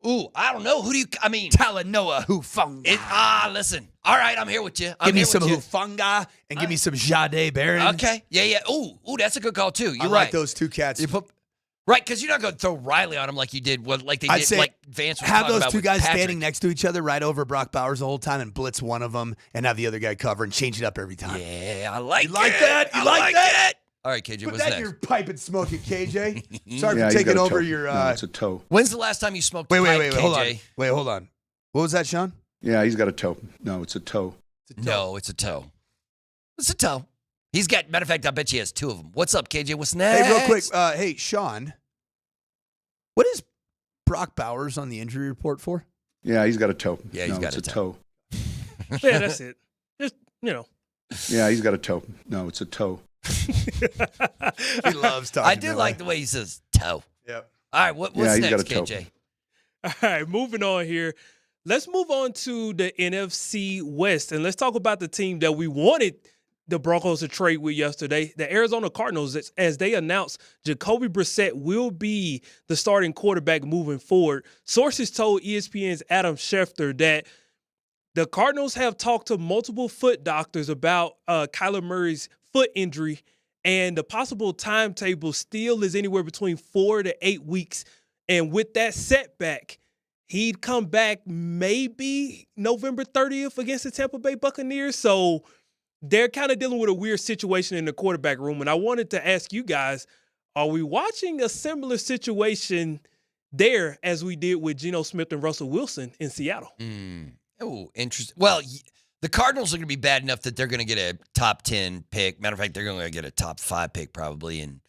Ooh, I don't know. Talanoa Hufanga. Listen. All right, I'm here with you. Give me some Hufanga and give me some Jade Barron. Okay. Yeah. Ooh, that's a good call, too. You're I like those two cats. Right, because you're not going to throw Riley on him like you did, like Vance was have talking those about two with guys Patrick. standing next to each other right over Brock Bowers the whole time and blitz one of them and have the other guy cover and change it up every time. Yeah, I like You like that? You like that? All right, KJ, Put what's that next? in your pipe and smoke it, KJ. Sorry Yeah, for you taking got a over toe. your... No, it's a toe. When's the last time you smoked a pipe, Wait, KJ? hold on. Wait, hold on. What was that, Sean? Yeah, he's got a toe. No, it's a toe. No, it's a toe. It's a toe. He's got, matter of fact, I bet he has 2 of them. What's up, KJ? What's next? Hey, real quick. Hey, Sean. What is Brock Bowers on the injury report for? Yeah, he's got a toe. Yeah, he's got it's a toe. Yeah, that's it. Just, Yeah, he's got a toe. No, it's a toe. He loves talking. I do like the way he says toe. Yep. All right, what's Yeah, he's next, got a toe. KJ? All right, moving on here. Let's move on to the NFC West, and let's talk about the team that we wanted the Broncos to trade with yesterday, the Arizona Cardinals, as they announced Jacoby Brissett will be the starting quarterback moving forward. Sources told ESPN's Adam Schefter that the Cardinals have talked to multiple foot doctors about Kyler Murray's foot injury, and the possible timetable still is anywhere between 4 to 8 weeks. And with that setback, he'd come back maybe November 30th against the Tampa Bay Buccaneers. So they're kind of dealing with a weird situation in the quarterback room. And I wanted to ask you guys, are we watching a similar situation there as we did with Geno Smith and Russell Wilson in Seattle? Oh, interesting. Well, the Cardinals are going to be bad enough that they're going to get a top 10 pick. Matter of fact, they're going to get a top 5 pick probably and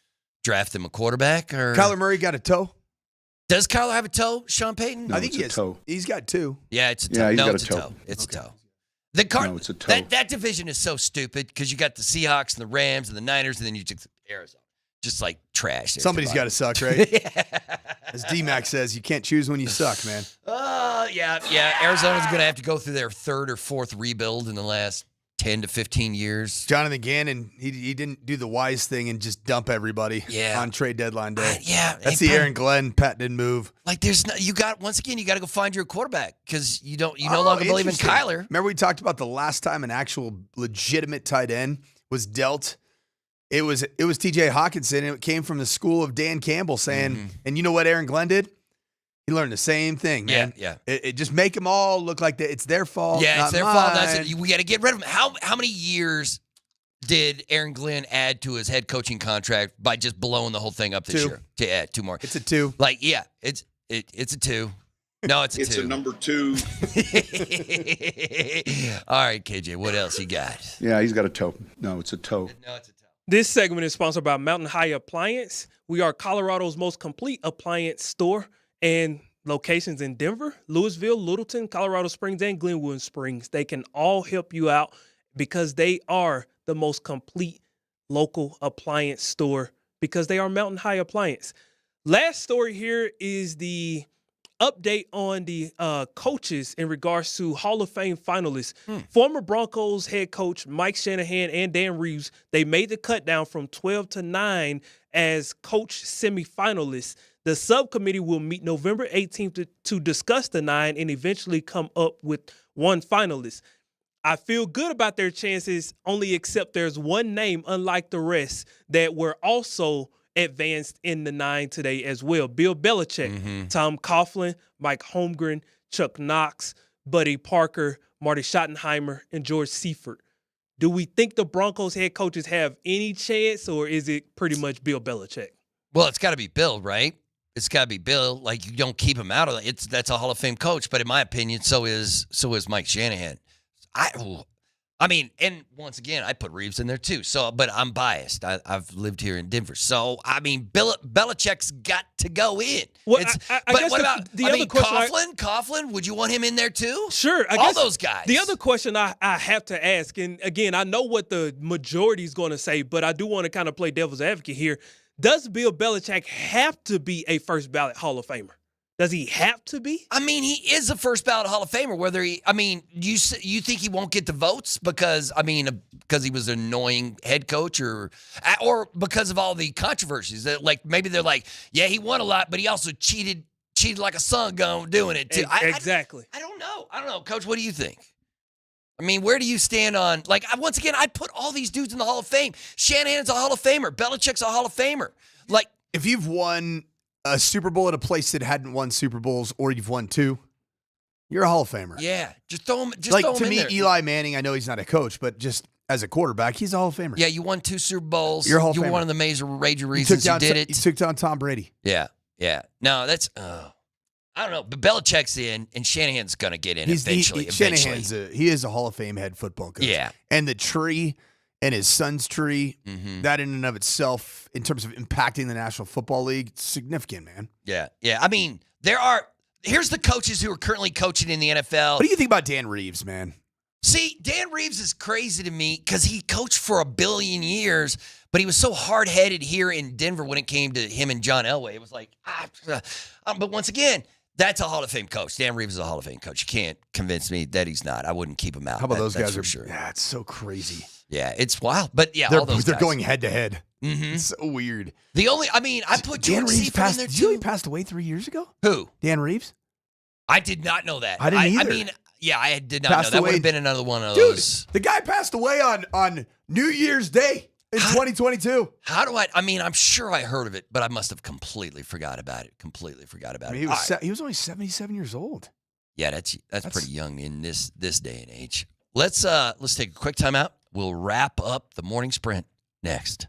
draft them a quarterback. Or Kyler Murray got a toe. Does Kyler have a toe, Sean Payton? No, I think it's he a has. toe. He's got 2. Yeah, it's a toe. Yeah, he's no, got it's a a toe. toe. It's Okay. a toe. The No, it's a toe. That division is so stupid because you got the Seahawks and the Rams and the Niners, and then you took Arizona. Just like trash. Somebody's got to suck, right? As DMac says, you can't choose when you suck, man. Yeah. Arizona's going to have to go through their 3rd or 4th rebuild in the last 10 to 15 years. Jonathan Gannon, he didn't do the wise thing and just dump everybody on trade deadline day. That's the Aaron Glenn. Pat didn't move. Like there's no, you got to go find your quarterback because you no longer believe in Kyler. Remember we talked about the last time an actual legitimate tight end was dealt. It was T.J. Hawkinson, and it came from the school of Dan Campbell saying, and you know what Aaron Glenn did? He learned the same thing, man. Yeah. It just make them all look like it's their fault. Yeah, not it's their mine. fault. That's it. We got to get rid of him. How many years did Aaron Glenn add to his head coaching contract by just blowing the whole thing up this 2. year? To add 2 more. It's a 2. Like, yeah, it's a 2. No, it's a 2. It's a number 2. All right, KJ, what else you got? Yeah, he's got a toe. No, it's a toe. No, it's a toe. This segment is sponsored by Mountain High Appliance. We are Colorado's most complete appliance store, and locations in Denver, Louisville, Littleton, Colorado Springs, and Glenwood Springs. They can all help you out because they are the most complete local appliance store because they are Mountain High Appliance. Last story here is the update on the coaches in regards to Hall of Fame finalists. Former Broncos head coach Mike Shanahan and Dan Reeves, they made the cut down from 12 to 9 as coach semifinalists. The subcommittee will meet November 18th to discuss the 9 and eventually come up with one finalist. I feel good about their chances, only except there's one name, unlike the rest, that were also advanced in the 9 today as well. Bill Belichick, Tom Coughlin, Mike Holmgren, Chuck Knox, Buddy Parker, Marty Schottenheimer, and George Seifert. Do we think the Broncos head coaches have any chance, or is it pretty much Bill Belichick? Well, it's got to be Bill, right? It's got to be Bill. Like, you don't keep him out of it. That's a Hall of Fame coach. But in my opinion, so is Mike Shanahan. I mean, and once again, I put Reeves in there too. So, but I'm biased. I've lived here in Denver. So, I mean, Belichick's got to go in. Well, I guess what about the other question? Coughlin, would you want him in there too? Sure. All those guys. The other question I have to ask, and again, I know what the majority is going to say, but I do want to kind of play devil's advocate here. Does Bill Belichick have to be a first ballot Hall of Famer? Does he have to be? I mean, he is a first ballot Hall of Famer. You think he won't get the votes because he was an annoying head coach, or because of all the controversies that, like, maybe they're like, yeah, he won a lot, but he also cheated like a son doing it too. Exactly. I don't know, Coach. What do you think? I mean, where do you stand on, like, once again, I'd put all these dudes in the Hall of Fame. Shanahan's a Hall of Famer. Belichick's a Hall of Famer. Like, if you've won a Super Bowl at a place that hadn't won Super Bowls, or you've won 2, you're a Hall of Famer. Yeah, just throw him. To me, Eli Manning, I know he's not a coach, but just as a quarterback, he's a Hall of Famer. Yeah, you won 2 Super Bowls. You're a Hall of Famer. You're one of the major reasons you did it. You took down Tom Brady. Yeah. No, that's I don't know, but Belichick's in, and Shanahan's gonna get in eventually. Shanahan's he is a Hall of Fame head football coach. Yeah, and the tree. And his son's tree, that in and of itself, in terms of impacting the National Football League, it's significant, man. Yeah. I mean, here's the coaches who are currently coaching in the NFL. What do you think about Dan Reeves, man? See, Dan Reeves is crazy to me because he coached for a billion years, but he was so hard-headed here in Denver when it came to him and John Elway. It was like, but once again, that's a Hall of Fame coach. Dan Reeves is a Hall of Fame coach. You can't convince me that he's not. I wouldn't keep him out. How about those guys? For sure. Yeah, it's so crazy. Yeah, it's wild. But yeah, they're all those guys. going head-to-head. Mm-hmm. It's so weird. I put Dan George Reeves Seifert in there Did you know too. he passed away 3 years ago? Who? Dan Reeves? I did not know that. I didn't either. I mean, yeah, I did not Passed know. That away- would have been another one of Dude, those. the guy passed away on New Year's Day in 2022. How do I mean, I'm sure I heard of it, but I must have completely forgot about it. I mean, he was only 77 years old. Yeah, that's pretty young in this day and age. Let's take a quick timeout. We'll wrap up the morning sprint next.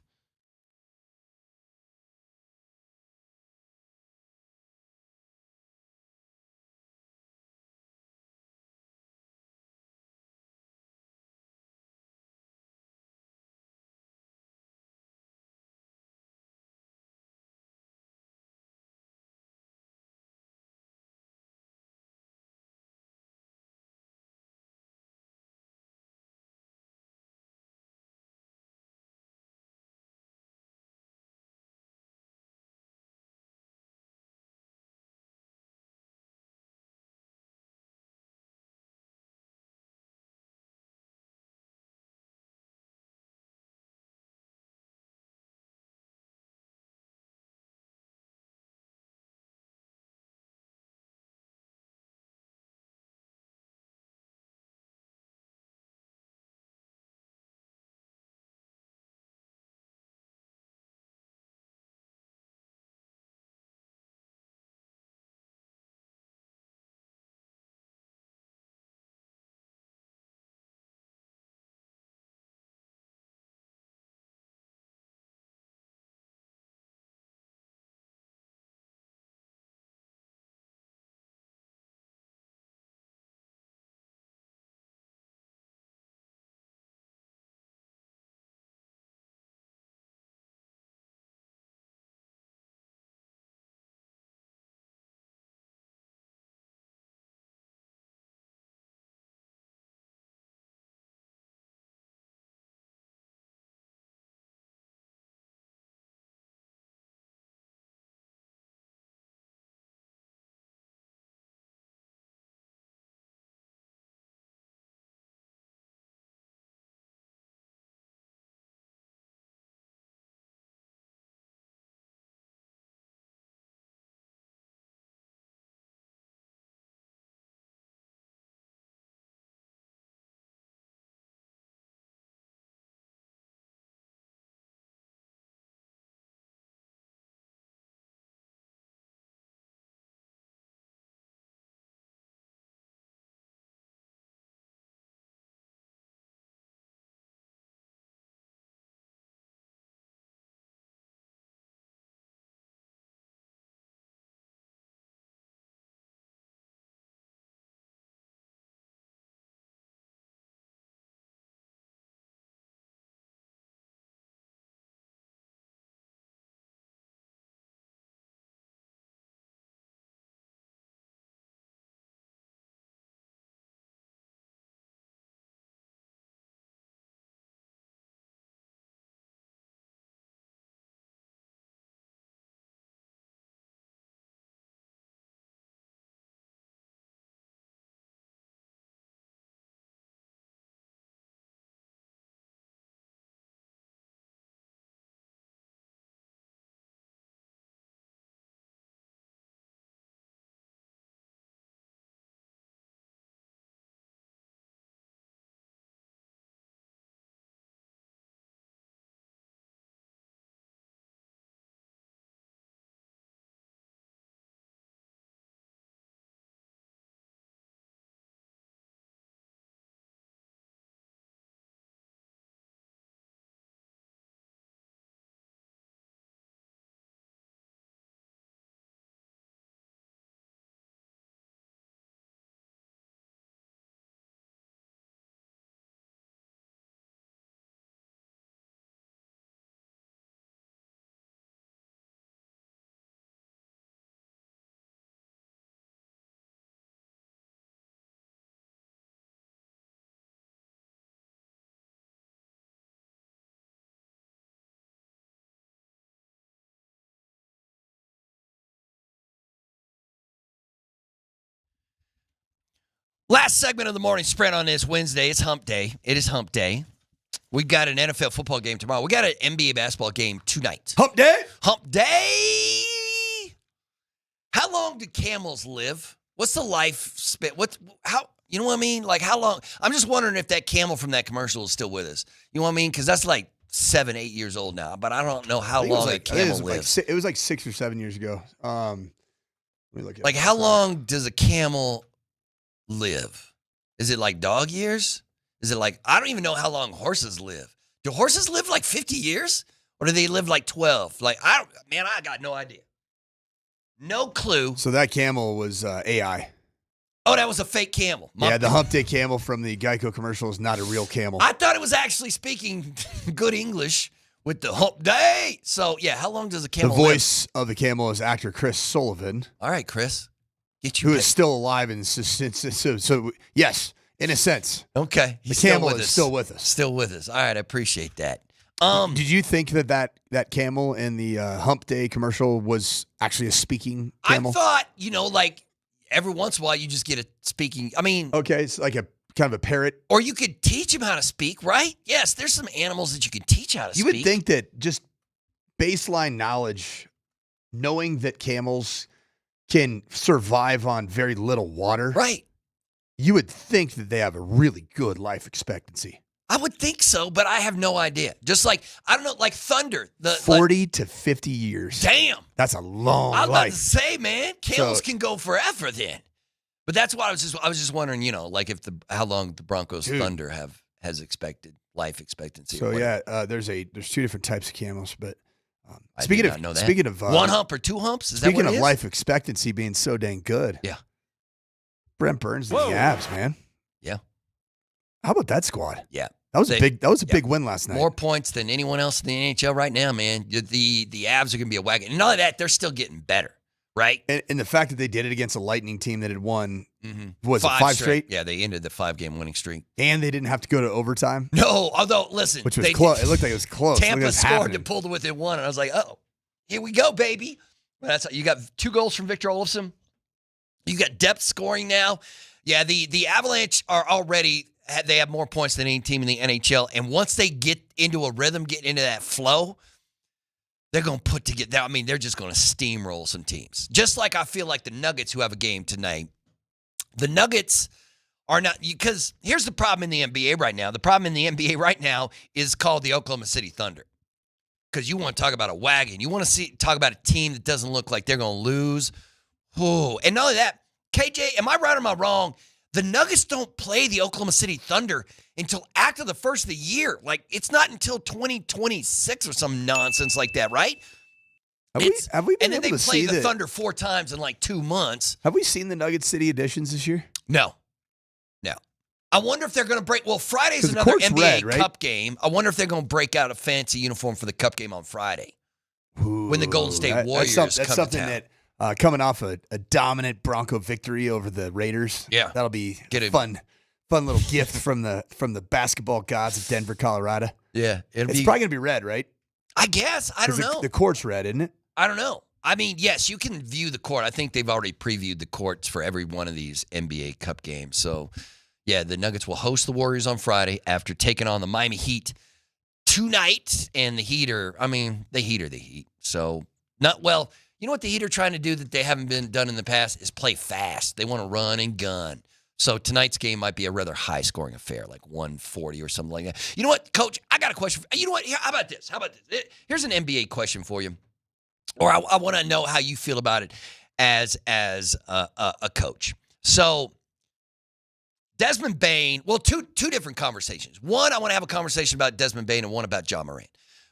Last segment of the morning spread on this Wednesday. It's hump day. It is hump day. We got an NFL football game tomorrow. We got an NBA basketball game tonight. Hump day? Hump day. How long do camels live? What's the life span? How, you know what I mean? Like, how long? I'm just wondering if that camel from that commercial is still with us. You know what I mean? Because that's like 7, 8 years old now, but I don't know how long a camel lives. It was like 6 or 7 years ago. Let me look at like, how long does a camel live? Is it like dog years? Is it like, I don't even know how long horses live. Do horses live like 50 years? Or do they live like 12? Like, I got no idea. No clue. So that camel was AI. Oh, that was a fake camel. The hump day camel from the Geico commercial is not a real camel. I thought it was actually speaking good English with the hump day. So, yeah, how long does a camel live? The voice of the camel is actor Chris Sullivan. All right, Chris. Who is still alive. And so, yes, in a sense. Okay. The camel is still with us. Still with us. All right, I appreciate that. Did you think that camel in the hump day commercial was actually a speaking camel? I thought, like every once in a while you just get a speaking. I mean. Okay, it's like a kind of a parrot. Or you could teach him how to speak, right? Yes, there's some animals that you can teach how to speak. You would think that just baseline knowledge, knowing that camels can survive on very little water. Right. You would think that they have a really good life expectancy. I would think so, but I have no idea. Just like, I don't know, like thunder. 40 to 50 years. Damn. That's a long life. I was about to say, man, camels can go forever then. But that's why I was just wondering, like if how long the Broncos thunder has expected life expectancy. So there's 2 different types of camels, but speaking of one hump or 2 humps, is that what it is? Speaking of life expectancy being so dang good. Yeah. Brent Burns and the Avs, man. Yeah. How about that squad? Yeah. That was a big win last night. More points than anyone else in the NHL right now, man. The Avs are going to be a wagon. And all of that, they're still getting better, right? And the fact that they did it against a Lightning team that had won, was 5 straight? Yeah, they ended the 5-game winning streak. And they didn't have to go to overtime? No, although, listen. Which was close. It looked like it was close. Tampa scored to pull to within 1, and I was like, oh, here we go, baby. But you got 2 goals from Victor Olofsson. You got depth scoring now. Yeah, the Avalanche are already, they have more points than any team in the NHL. And once they get into a rhythm, get into that flow, they're going to put together, I mean, they're just going to steamroll some teams. Just like I feel like the Nuggets, who have a game tonight. The Nuggets are not, because here's the problem in the NBA right now. The problem in the NBA right now is called the Oklahoma City Thunder. Because you want to talk about a wagon. You want to talk about a team that doesn't look like they're going to lose. Oh, and not only that, KJ, am I right or am I wrong? The Nuggets don't play the Oklahoma City Thunder until after the first of the year. Like, it's not until 2026 or some nonsense like that, right? Have we been and then able they to play see the Thunder 4 times in like 2 months. Have we seen the Nugget City editions this year? No. I wonder if they're going to break. Well, Friday's another NBA Cup game. I wonder if they're going to break out a fancy uniform for the Cup game on Friday. When the Golden State Warriors that's come something to town. that coming off a dominant Bronco victory over the Raiders. Yeah, that'll be a fun little gift from the basketball gods of Denver, Colorado. Yeah, it's probably gonna be red, right? I guess. I don't know. The court's red, isn't it? I don't know. I mean, yes, you can view the court. I think they've already previewed the courts for every one of these NBA Cup games. So, yeah, the Nuggets will host the Warriors on Friday after taking on the Miami Heat tonight. And the Heat are the Heat. So, you know what the Heat are trying to do that they haven't been done in the past is play fast. They want to run and gun. So tonight's game might be a rather high-scoring affair, like 140 or something like that. You know what, Coach? I got a question. You know what? How about this? Here's an NBA question for you. Or I want to know how you feel about it as a coach. So Desmond Bane, well, two different conversations. One, I want to have a conversation about Desmond Bane, and one about Ja Morant.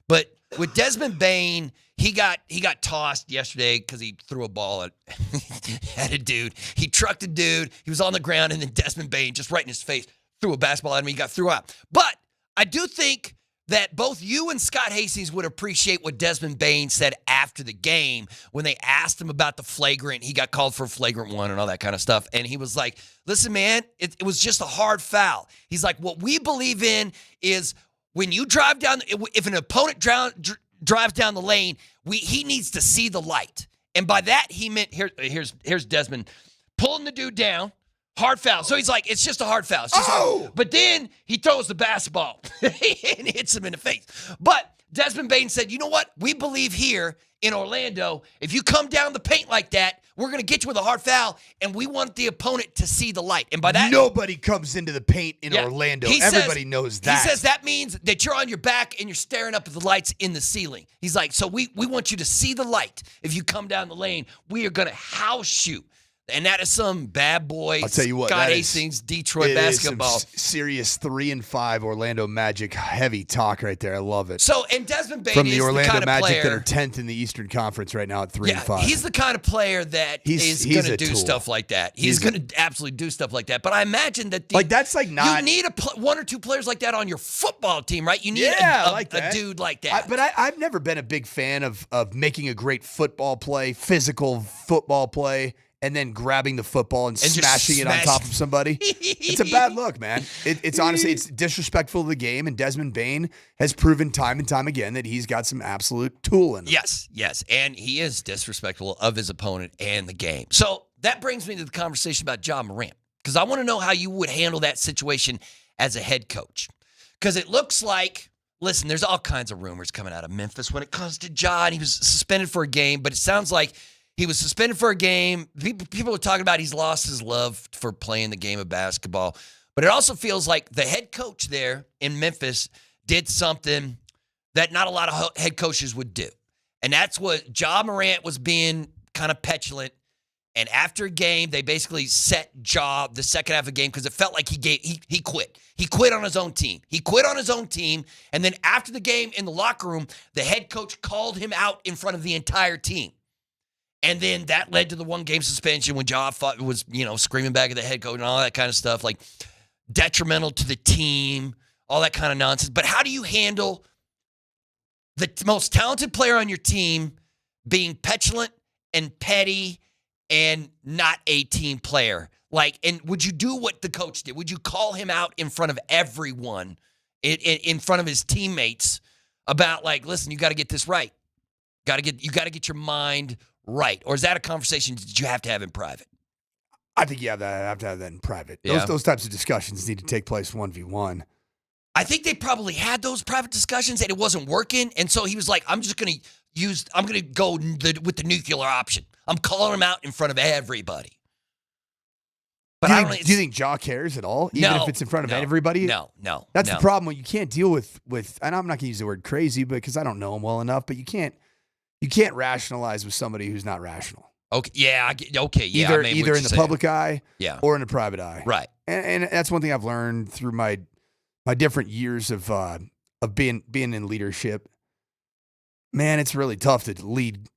But with Desmond Bane, he got tossed yesterday because he threw a ball at a dude. He trucked a dude. He was on the ground, and then Desmond Bane, just right in his face, threw a basketball at him. He got threw out. But I do think that both you and Scott Hastings would appreciate what Desmond Bane said after the game when they asked him about the flagrant. He got called for a flagrant one and all that kind of stuff. And he was like, listen, man, it was just a hard foul. He's like, what we believe in is when you drive down, if an opponent drives down the lane, he needs to see the light. And by that, he meant, here's Desmond pulling the dude down, Hard foul. So he's like, it's just a hard foul. It's just hard. But then he throws the basketball and hits him in the face. But Desmond Bain said, you know what? We believe here in Orlando, if you come down the paint like that, we're going to get you with a hard foul, and we want the opponent to see the light. And by that, nobody comes into the paint in Orlando. Everybody knows that. He says that means that you're on your back and you're staring up at the lights in the ceiling. He's like, so we want you to see the light. If you come down the lane, we are going to house you. And that is some bad boy, I'll tell you what, Scott Hastings, Detroit basketball. Is some serious 3-5 Orlando Magic heavy talk right there. I love it. So, and Desmond Bain from is the Orlando kind of Magic player, that are 10th in the Eastern Conference right now at 3-5. He's the kind of player that is going to do stuff like that. He's going to absolutely do stuff like that. But I imagine that that's like not. You need one or two players like that on your football team, right? You need a dude like that. But I've never been a big fan of making a great football play, physical football play, and then grabbing the football and smashing it on top of somebody. It's a bad look, man. It's honestly, it's disrespectful to the game, and Desmond Bain has proven time and time again that he's got some absolute tool in him. Yes, and he is disrespectful of his opponent and the game. So that brings me to the conversation about Ja Morant, because I want to know how you would handle that situation as a head coach. Because it looks like, listen, there's all kinds of rumors coming out of Memphis when it comes to Ja, and he was suspended for a game, but it sounds like he was suspended for a game. People are talking about he's lost his love for playing the game of basketball. But it also feels like the head coach there in Memphis did something that not a lot of head coaches would do. And that's what Ja Morant was being kind of petulant. And after a game, they basically set Ja the second half of the game because it felt like he quit. He quit on his own team. And then after the game in the locker room, the head coach called him out in front of the entire team. And then that led to the one-game suspension when Ja was, screaming back at the head coach and all that kind of stuff, like detrimental to the team, all that kind of nonsense. But how do you handle the most talented player on your team being petulant and petty and not a team player? And would you do what the coach did? Would you call him out in front of everyone, in front of his teammates about, listen, you got to get this right. You got to get your mind right. Or is that a conversation that you have to have in private? I think you have to have that in private. Yeah. Those types of discussions need to take place 1v1. I think they probably had those private discussions and it wasn't working. And so he was like, I'm going to go with the nuclear option. I'm calling him out in front of everybody. But do you think Ja cares at all? Even if it's in front of everybody? No. That's the problem when you can't deal with, and I'm not going to use the word crazy because I don't know him well enough, but you can't rationalize with somebody who's not rational. Okay. Yeah. Either in the public eye, or in the private eye. Right. And that's one thing I've learned through my different years of being in leadership. Man, it's really tough to lead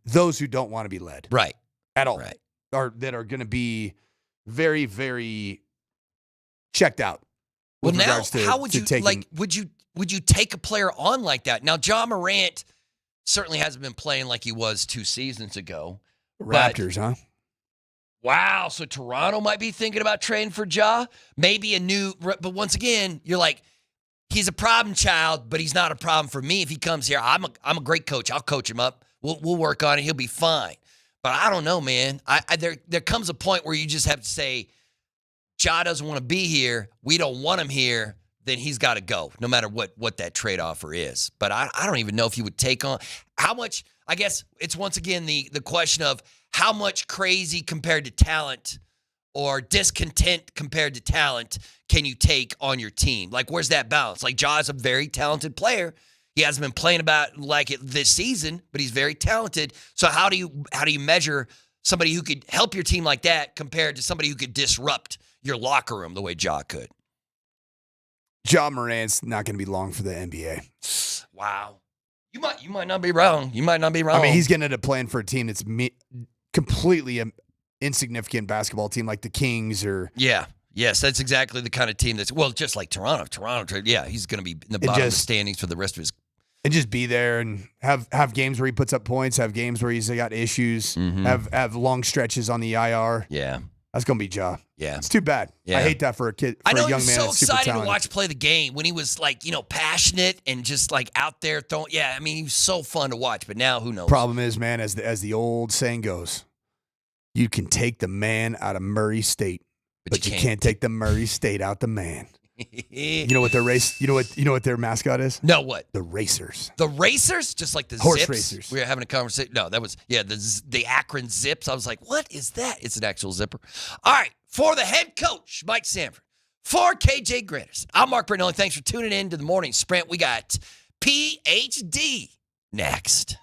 those who don't want to be led. Right. At all. Right. Or that are going to be very checked out. Well, now how would you would you take a player on like that? Now, Ja Morant certainly hasn't been playing like he was 2 seasons ago. Raptors, huh? Wow. So Toronto might be thinking about trading for Ja. Maybe but once again, you're like, he's a problem child, but he's not a problem for me. If he comes here, I'm a great coach. I'll coach him up. We'll work on it. He'll be fine. But I don't know, man. There comes a point where you just have to say, Ja doesn't want to be here. We don't want him here. Then he's got to go, no matter what that trade offer is. But I don't even know if he would take on how much. I guess it's once again the question of how much crazy compared to talent or discontent compared to talent can you take on your team? Where's that balance? Ja's a very talented player. He hasn't been playing about like it this season, but he's very talented. So how do you measure somebody who could help your team like that compared to somebody who could disrupt your locker room the way Ja could? Ja Morant's not going to be long for the NBA. Wow. You might not be wrong. I mean, he's going to end up playing for a team that's completely insignificant basketball team like the Kings or... Yeah. Yes, that's exactly the kind of team that's... Well, just like Toronto. Yeah, he's going to be in the bottom of the standings for the rest of his... And just be there and have games where he puts up points, have games where he's got issues, have long stretches on the IR. Yeah. That's going to be Ja. Yeah. It's too bad. Yeah. I hate that for a kid, for a young man that's super talented. I know he was so excited to watch play the game when he was passionate and just out there throwing. Yeah, I mean, he was so fun to watch, but now who knows? Problem is, man, as the old saying goes, You can take the man out of Murray State, but you can't take the Murray State out the man. You know what their race? You know what their mascot is? No, what? The Racers. The Racers, just like the Horse Zips. racers. We were having a conversation. No, that was the Akron Zips. I was like, what is that? It's an actual zipper. All right, for the head coach, Mike Sanford. For KJ Granderson, I'm Mark Brindley. Thanks for tuning in to the Morning Sprint. We got PhD next.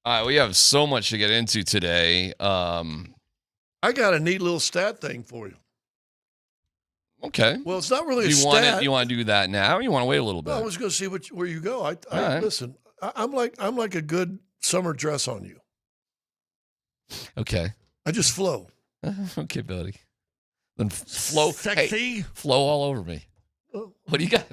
All right, we have so much to get into today. I got a neat little stat thing for you. Okay. Well, it's not really Do a you want stat. you want to do that now, or you want to wait a little bit? No, I was going to see where you go. All right. Listen. I'm like a good summer dress on you. Okay. I just flow. Okay, buddy. Then flow, sexy. hey, flow all over me. What do you got?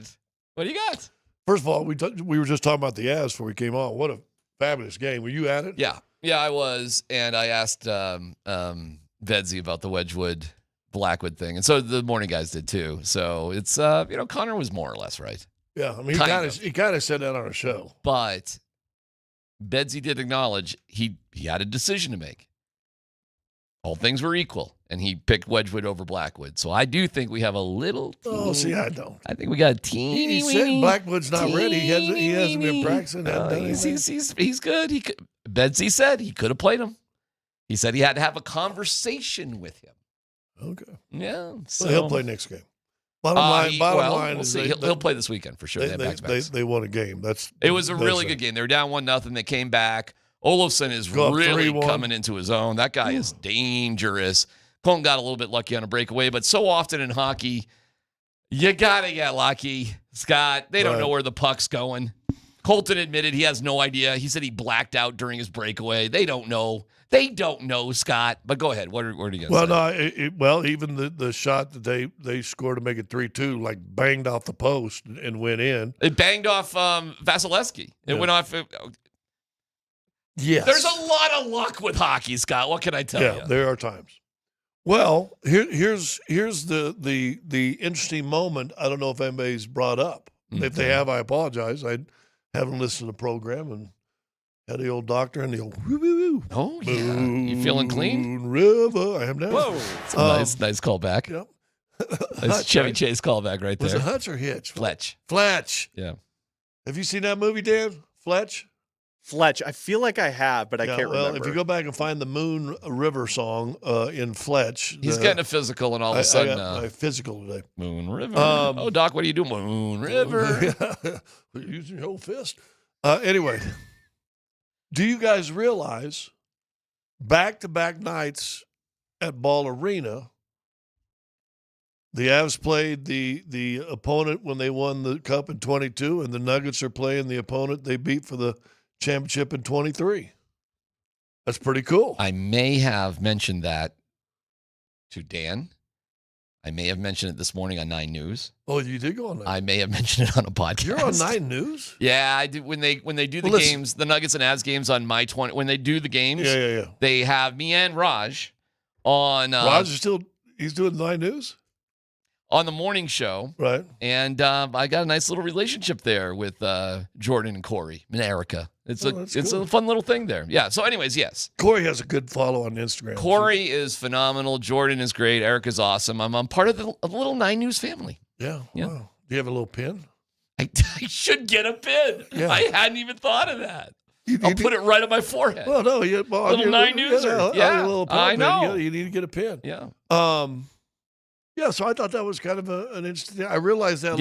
What do you got? First of all, we were just talking about the Avs before we came on. What a fabulous game. Were you at it? Yeah, I was, and I asked Vedsy about the Wedgwood Blackwood thing, and so the morning guys did too. So it's Connor was more or less right. Yeah, I mean he kind of said that on our show, but Bedsy did acknowledge he had a decision to make. All things were equal, and he picked Wedgwood over Blackwood. So I do think we have a little. Oh, see, I don't. I think we got a teeny. He said Blackwood's not ready. He hasn't been practicing. He's good. Bedsy said he could have played him. He said he had to have a conversation with him. Okay. Yeah. So well, he'll play next game. Bottom line we'll is see. He'll play this weekend for sure. They won a game. It was a really good game. They were down 1-0. They came back. Olofsson is really coming into his own. That guy is dangerous. Colton got a little bit lucky on a breakaway, but so often in hockey, you got to get lucky, Scott. They don't know where the puck's going. Colton admitted he has no idea. He said he blacked out during his breakaway. They don't know. They don't know, Scott. But go ahead. What are you going to say? Even the shot that they scored to make it 3-2, like banged off the post and went in. It banged off Vasilevsky. It went off. Yes. There's a lot of luck with hockey, Scott. What can I tell you? Yeah, there are times. Well, here's the interesting moment. I don't know if anybody's brought up. Okay. If they have, I apologize. I haven't listened to the program and had the old doctor and the old woo. Oh, yeah. You feeling clean? River. I am now. Whoa. It's a nice callback. Yep. Nice Chevy Chase callback right there. Was it Hutch or Hitch? Fletch. Yeah. Have you seen that movie, Dan? Fletch? I feel like I have, but I can't remember. Well, if you go back and find the Moon River song in Fletch. He's getting a physical, and all of a sudden. I got my physical today. Moon River. Doc, what do you do? Moon River. Using your whole fist. Anyway, do you guys realize back-to-back nights at Ball Arena, the Avs played the opponent when they won the Cup in 22, and the Nuggets are playing the opponent they beat for the championship in 23. That's pretty cool. I may have mentioned that to Dan. I may have mentioned it this morning on 9 News. Oh, you did go on 9. I may have mentioned it on a podcast. You're on 9 News? Yeah, I do. When they do the games, the Nuggets and Avs games on my 20. When they do the games, they have me and Raj on. Raj is he's doing 9 News on the morning show, right? And I got a nice little relationship there with Jordan and Corey and Erica. It's a fun little thing there. Yeah. So, anyways, yes. Corey has a good follow on Instagram. Corey is phenomenal. Jordan is great. Erica's awesome. I'm part of the little 9 News family. Yeah. Wow. Do you have a little pin? I should get a pin. Yeah. I hadn't even thought of that. I'll put it right on my forehead. Well, no, little 9 Newser. Yeah, I know. You need to get a pin. Yeah. Yeah, so I thought that was kind of an interesting. I realized that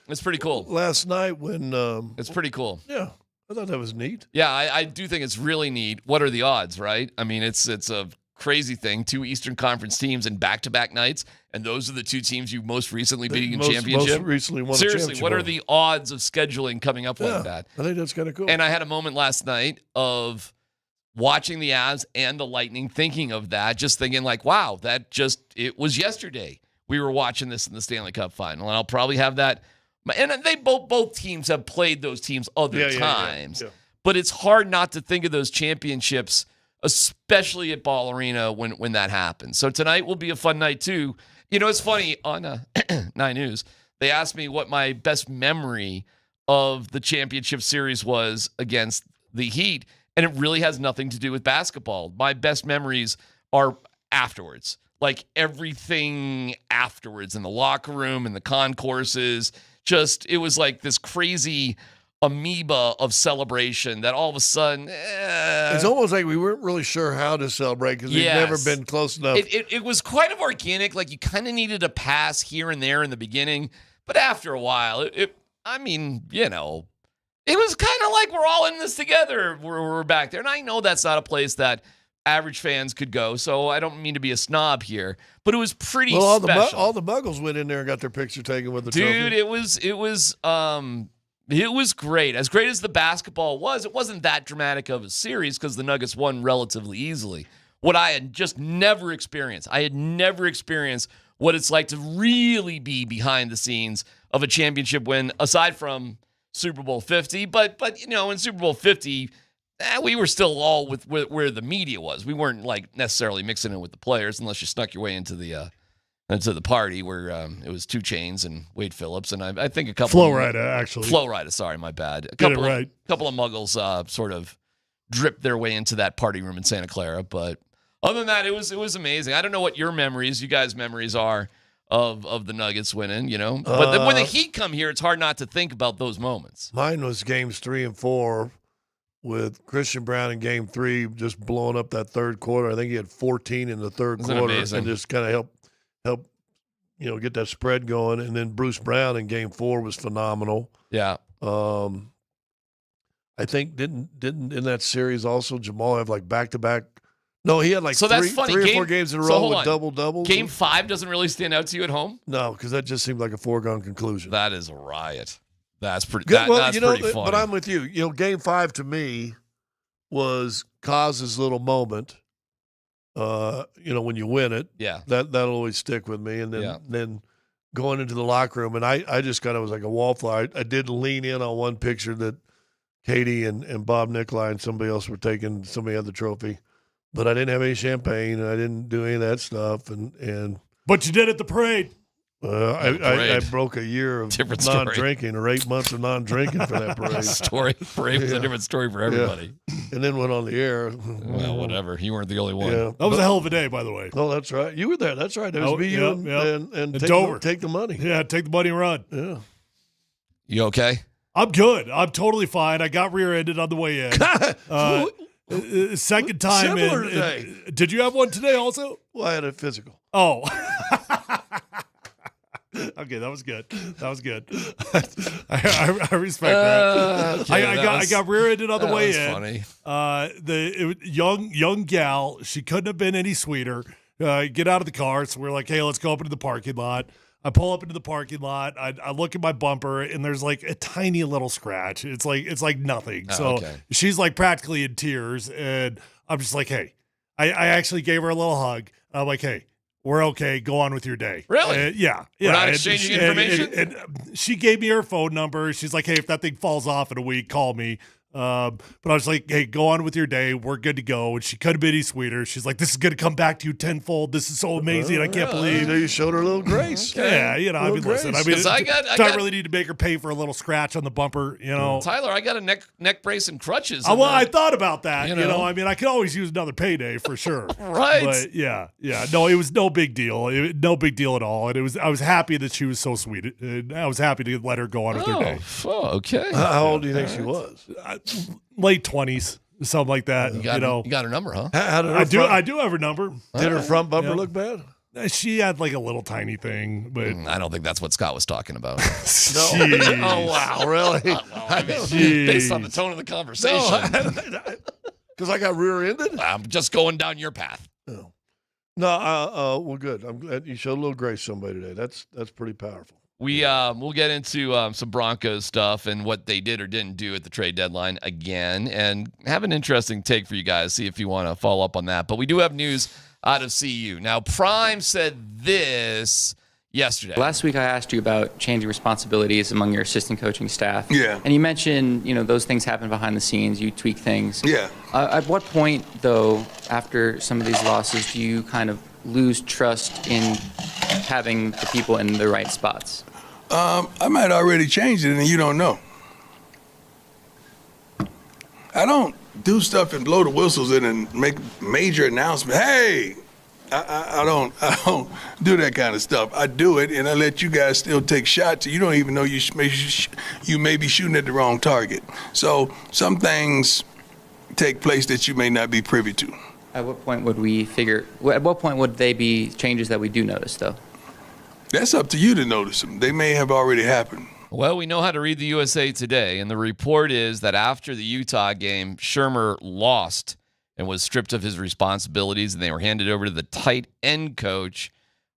it's pretty cool. Last night when it's pretty cool. Yeah, I thought that was neat. Yeah, I do think it's really neat. What are the odds, right? I mean, it's a crazy thing. 2 Eastern Conference teams in back-to-back nights, and those are the 2 teams you most recently beat in championship. Most recently won Seriously, a championship. what are the odds of scheduling coming up like that? I think that's kind of cool. And I had a moment last night of watching the Avs and the Lightning, thinking of that, just thinking like, wow, it was yesterday. We were watching this in the Stanley Cup final, and I'll probably have that. And they both teams have played those teams other times, but it's hard not to think of those championships, especially at Ball Arena when that happens. So tonight will be a fun night too. You know, it's funny on 9 News. They asked me what my best memory of the championship series was against the Heat, and it really has nothing to do with basketball. My best memories are afterwards. Like everything afterwards in the locker room and the concourses, it was like this crazy amoeba of celebration that all of a sudden it's almost like we weren't really sure how to celebrate because we've never been close enough. It was kind of organic, like you kind of needed a pass here and there in the beginning, but after a while, It was kind of like we're all in this together. We're back there. And I know that's not a place that average fans could go, so I don't mean to be a snob here, but it was pretty special. All the Muggles went in there and got their picture taken with the trophy. Dude, it was great. As great as the basketball was, it wasn't that dramatic of a series because the Nuggets won relatively easily. What I had just never experienced. I had never experienced what it's like to really be behind the scenes of a championship win, aside from Super Bowl 50. But in Super Bowl 50, we were still all with where the media was. We weren't like necessarily mixing it with the players unless you snuck your way into the party where it was 2 Chainz and Wade Phillips and I think a couple Flo Rida, actually. Flo Rida, sorry, my bad. A couple of Muggles sort of dripped their way into that party room in Santa Clara, but other than that, it was amazing. I don't know what you guys' memories are of the Nuggets winning, But when the Heat come here, it's hard not to think about those moments. Mine was games 3 and 4 with Christian Brown in game 3 just blowing up that third quarter. I think he had 14 in the third quarter amazing? And just kind of help get that spread going. And then Bruce Brown in game 4 was phenomenal. Yeah. I think didn't in that series also Jamal have like back-to-back? No, he had like that's funny. 3 or 4 games in a row with double-doubles. Game 5 doesn't really stand out to you at home? No, because that just seemed like a foregone conclusion. That is a riot. That's pretty. That's pretty funny. But I'm with you. Game 5 to me was Kaz's little moment. When you win it, that'll always stick with me. And then going into the locker room, and I just kind of was like a wallflower. I did lean in on one picture that Katie and Bob Nikolai and somebody else were taking. Somebody had the trophy, but I didn't have any champagne and I didn't do any of that stuff. But you did at the parade. I broke a year of different non-drinking or 8 months of non-drinking for that parade. Parade was a different story for everybody. Yeah. And then went on the air. Well, whatever. You weren't the only one. Yeah. That was a hell of a day, by the way. Oh, that's right. You were there. That's right. It was me, you, and Dover. Take the money. Yeah, take the money and run. Yeah. You okay? I'm good. I'm totally fine. I got rear-ended on the way in. Second time Similar in. today. Did you have one today also? Well, I had a physical. Oh. Okay, that was good. I respect that. Okay, I got rear-ended on the way in. Funny. The young gal, she couldn't have been any sweeter. Get out of the car. So we're like, hey, let's go up into the parking lot. I pull up into the parking lot. I look at my bumper, and there's like a tiny little scratch. It's like nothing. So she's like practically in tears, and I'm just like, hey. I actually gave her a little hug. I'm like, hey. We're okay. Go on with your day. Really? Yeah. We're not exchanging information? And she gave me her phone number. She's like, hey, if that thing falls off in a week, call me. But I was like, hey, go on with your day. We're good to go. And she couldn't be any sweeter. She's like, this is going to come back to you tenfold. This is so amazing. I can't believe. You showed her a little grace. Yeah, I mean, listen. I mean, I really need to make her pay for a little scratch on the bumper, Tyler, I got a neck brace and crutches. Well, I thought about that. I mean, I could always use another payday for sure. Right. But yeah. No, it was no big deal. No big deal at all. And I was happy that she was so sweet. And I was happy to let her go on with her day. Oh, okay. How old do you think she was? Late 20s, something like that. You got her number, huh? I do have her number. Did her front bumper look bad? She had like a little tiny thing, but I don't think that's what Scott was talking about. Oh wow, really? Based on the tone of the conversation, because I got rear-ended. I'm just going down your path. No, well, good. I'm glad you showed a little grace to somebody today. That's pretty powerful. We'll get into some Broncos stuff and what they did or didn't do at the trade deadline again, and have an interesting take for you guys. See if you want to follow up on that. But we do have news out of CU. Now, Prime said this yesterday. Last week I asked you about changing responsibilities among your assistant coaching staff. Yeah. And you mentioned, those things happen behind the scenes. You tweak things. Yeah. At what point, though, after some of these losses, do you kind of lose trust in having the people in the right spots? I might already change it and you don't know. I don't do stuff and blow the whistles in and make major announcements. Hey, I don't do that kind of stuff. I do it and I let you guys still take shots. You don't even know you may be shooting at the wrong target. So some things take place that you may not be privy to. At what point would they be changes that we do notice, though? That's up to you to notice them. They may have already happened. Well, we know how to read the USA Today, and the report is that after the Utah game, Shermer lost and was stripped of his responsibilities, and they were handed over to the tight end coach,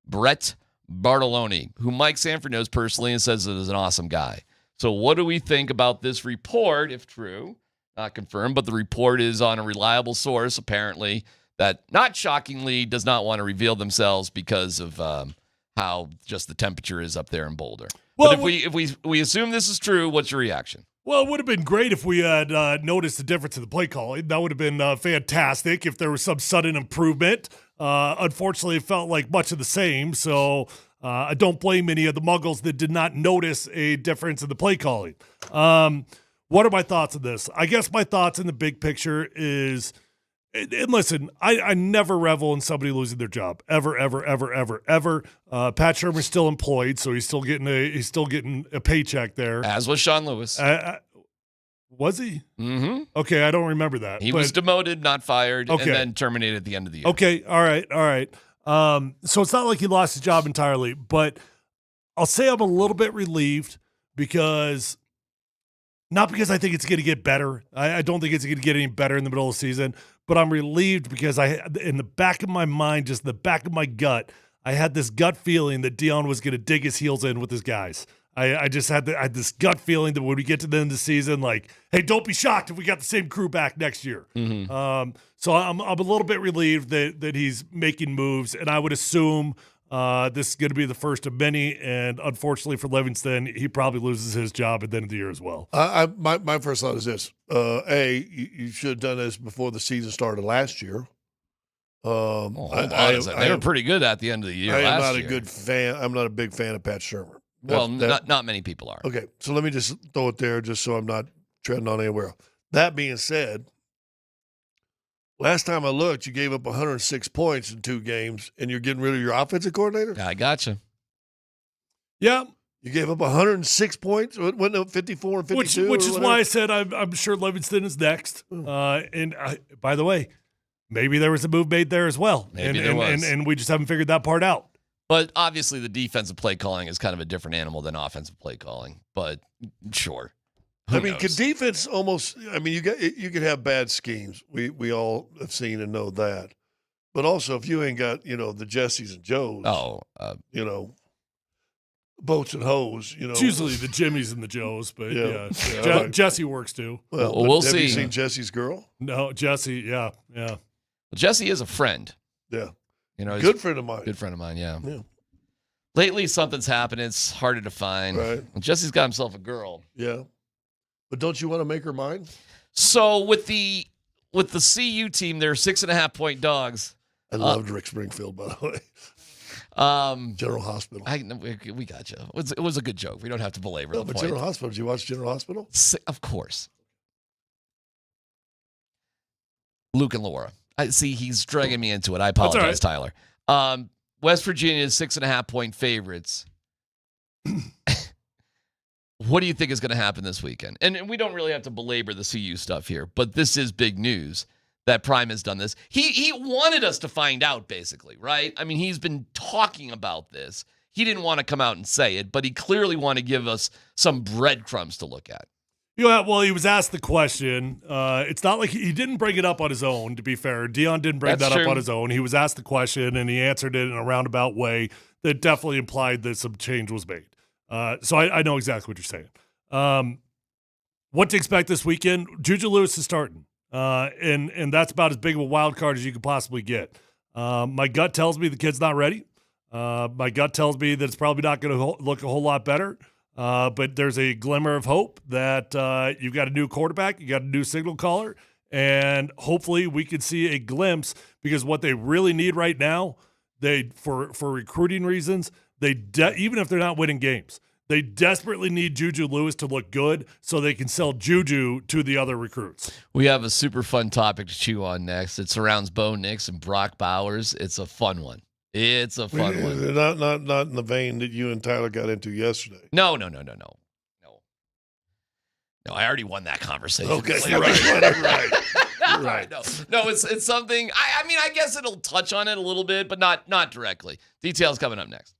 Brett Bartolone, who Mike Sanford knows personally and says is an awesome guy. So what do we think about this report, if true? Not confirmed, but the report is on a reliable source, apparently, that, not shockingly, does not want to reveal themselves because of how just the temperature is up there in Boulder. Well, but if we assume this is true, what's your reaction? Well, it would have been great if we had noticed the difference in the play calling. That would have been fantastic if there was some sudden improvement. Unfortunately, it felt like much of the same, so I don't blame any of the Muggles that did not notice a difference in the play calling. What are my thoughts on this? I guess my thoughts in the big picture is, and listen, I never revel in somebody losing their job, ever. Pat Shermer's still employed, so he's still getting a paycheck there. As was Sean Lewis. Was he? Mm-hmm. Okay, I don't remember that. He was demoted, not fired, Okay. and then terminated at the end of the year. Okay, all right. So it's not like he lost his job entirely, but I'll say I'm a little bit relieved because I think it's going to get better. I don't think it's going to get any better in the middle of the season, but I'm relieved because in the back of my mind, just the back of my gut, I had this gut feeling that Deion was going to dig his heels in with his guys. I just had this gut feeling that when we get to the end of the season, like, hey, don't be shocked if we got the same crew back next year. Mm-hmm. So I'm a little bit relieved that he's making moves, and I would assume this is going to be the first of many. And unfortunately for Livingston, he probably loses his job at the end of the year as well. My first thought is this: you should have done this before the season started last year. They were pretty good at the end of the year. I am not year. a good fan. I'm not a big fan of Pat Shermer. Not many people are. Okay, so let me just throw it there, just so I'm not treading on anywhere. That being said, last time I looked, you gave up 106 points in 2 games, and you're getting rid of your offensive coordinator? I gotcha. Yeah. You gave up 106 points? Wasn't it 54 and 52? Which is why I said I'm sure Livingston is next. And by the way, maybe there was a move made there as well. Maybe there was. And we just haven't figured that part out. But obviously the defensive play calling is kind of a different animal than offensive play calling. But sure. Who knows? Could defense almost – you could have bad schemes. We all have seen and know that. But also if you ain't got, the Jessies and Joes, boats and hoes, It's usually the Jimmies and the Joes, but Jesse works too. Well, we'll have see. you seen Jesse's girl? No, Jesse, yeah. Well, Jesse is a friend. Yeah. Good friend of mine. Good friend of mine, yeah. Lately, something's happened. It's harder to find. Right. Well, Jesse's got himself a girl. Yeah. But don't you want to make her mine? So with the CU team, they're 6.5-point dogs. I loved Rick Springfield, by the way. General Hospital. We got you. It was a good joke. We don't have to belabor the point. General Hospital. Did you watch General Hospital? Of course. Luke and Laura. I see he's dragging me into it. I apologize, Tyler. West Virginia is 6.5-point favorites. What do you think is going to happen this weekend? And we don't really have to belabor the CU stuff here, but this is big news that Prime has done this. He wanted us to find out, basically, right? He's been talking about this. He didn't want to come out and say it, but he clearly wanted to give us some breadcrumbs to look at. Yeah, well, he was asked the question. It's not like he didn't bring it up on his own, to be fair. Deion didn't bring that up on his own. He was asked the question, and he answered it in a roundabout way that definitely implied that some change was made. So I know exactly what you're saying. What to expect this weekend? Juju Lewis is starting, and that's about as big of a wild card as you could possibly get. My gut tells me the kid's not ready. My gut tells me that it's probably not going to look a whole lot better. But there's a glimmer of hope that you've got a new quarterback, you got a new signal caller, and hopefully we can see a glimpse, because what they really need right now, for recruiting reasons, even if they're not winning games, they desperately need Juju Lewis to look good so they can sell Juju to the other recruits. We have a super fun topic to chew on next. It surrounds Bo Nix and Brock Bowers. It's a fun one. It's a fun one. Not in the vein that you and Tyler got into yesterday. No. I already won that conversation. Okay, you're right. No, it's something. I guess it'll touch on it a little bit, but not directly. Details coming up next.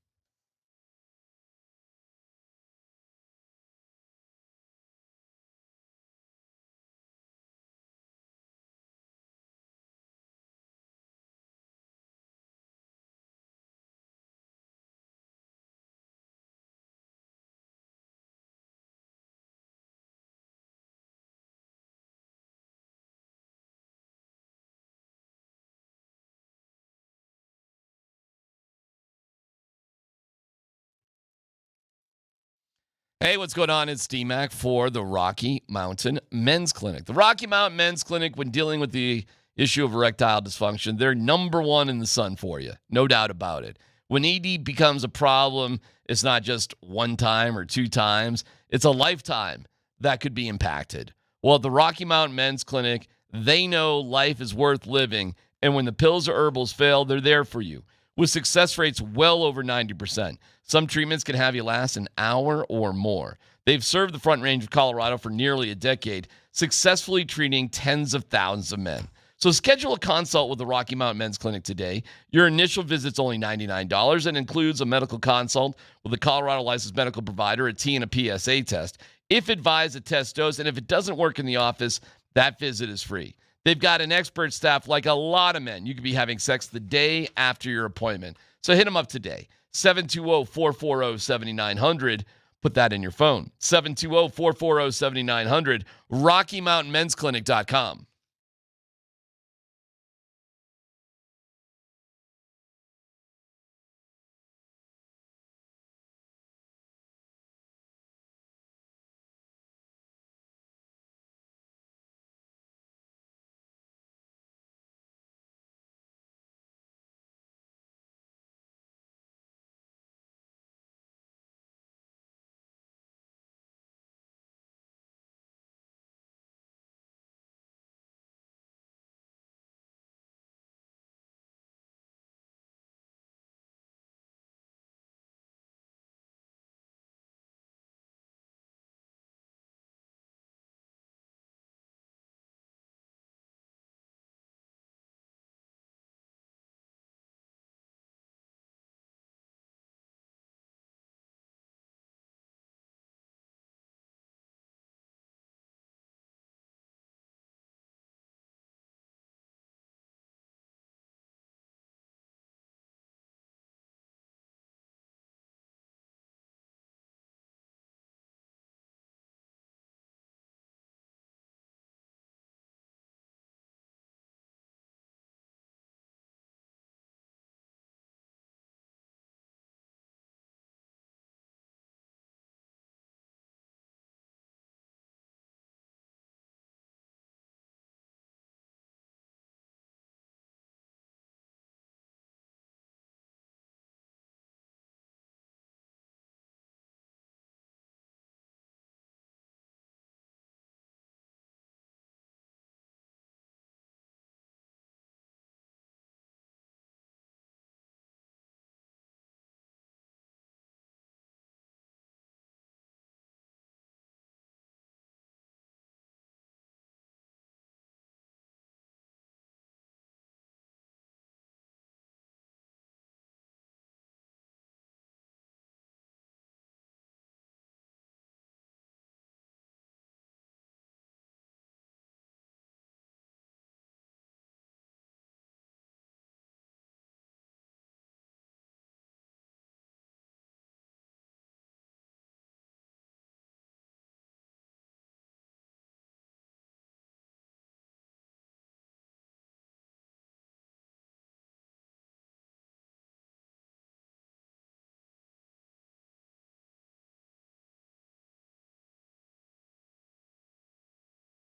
Hey, what's going on? It's DMac for the Rocky Mountain Men's Clinic. The Rocky Mountain Men's Clinic, when dealing with the issue of erectile dysfunction, they're number one in the sun for you. No doubt about it. When ED becomes a problem, it's not just one time or two times. It's a lifetime that could be impacted. Well, at the Rocky Mountain Men's Clinic, they know life is worth living, and when the pills or herbals fail, they're there for you. With success rates well over 90%. Some treatments can have you last an hour or more. They've served the Front Range of Colorado for nearly a decade, successfully treating tens of thousands of men. So schedule a consult with the Rocky Mountain Men's Clinic today. Your initial visit's only $99 and includes a medical consult with a Colorado licensed medical provider, a T and a PSA test. If advised, a test dose, and if it doesn't work in the office, that visit is free. They've got an expert staff like a lot of men. You could be having sex the day after your appointment. So hit them up today. 720-440-7900. Put that in your phone. 720-440-7900. RockyMountainMen'sClinic.com.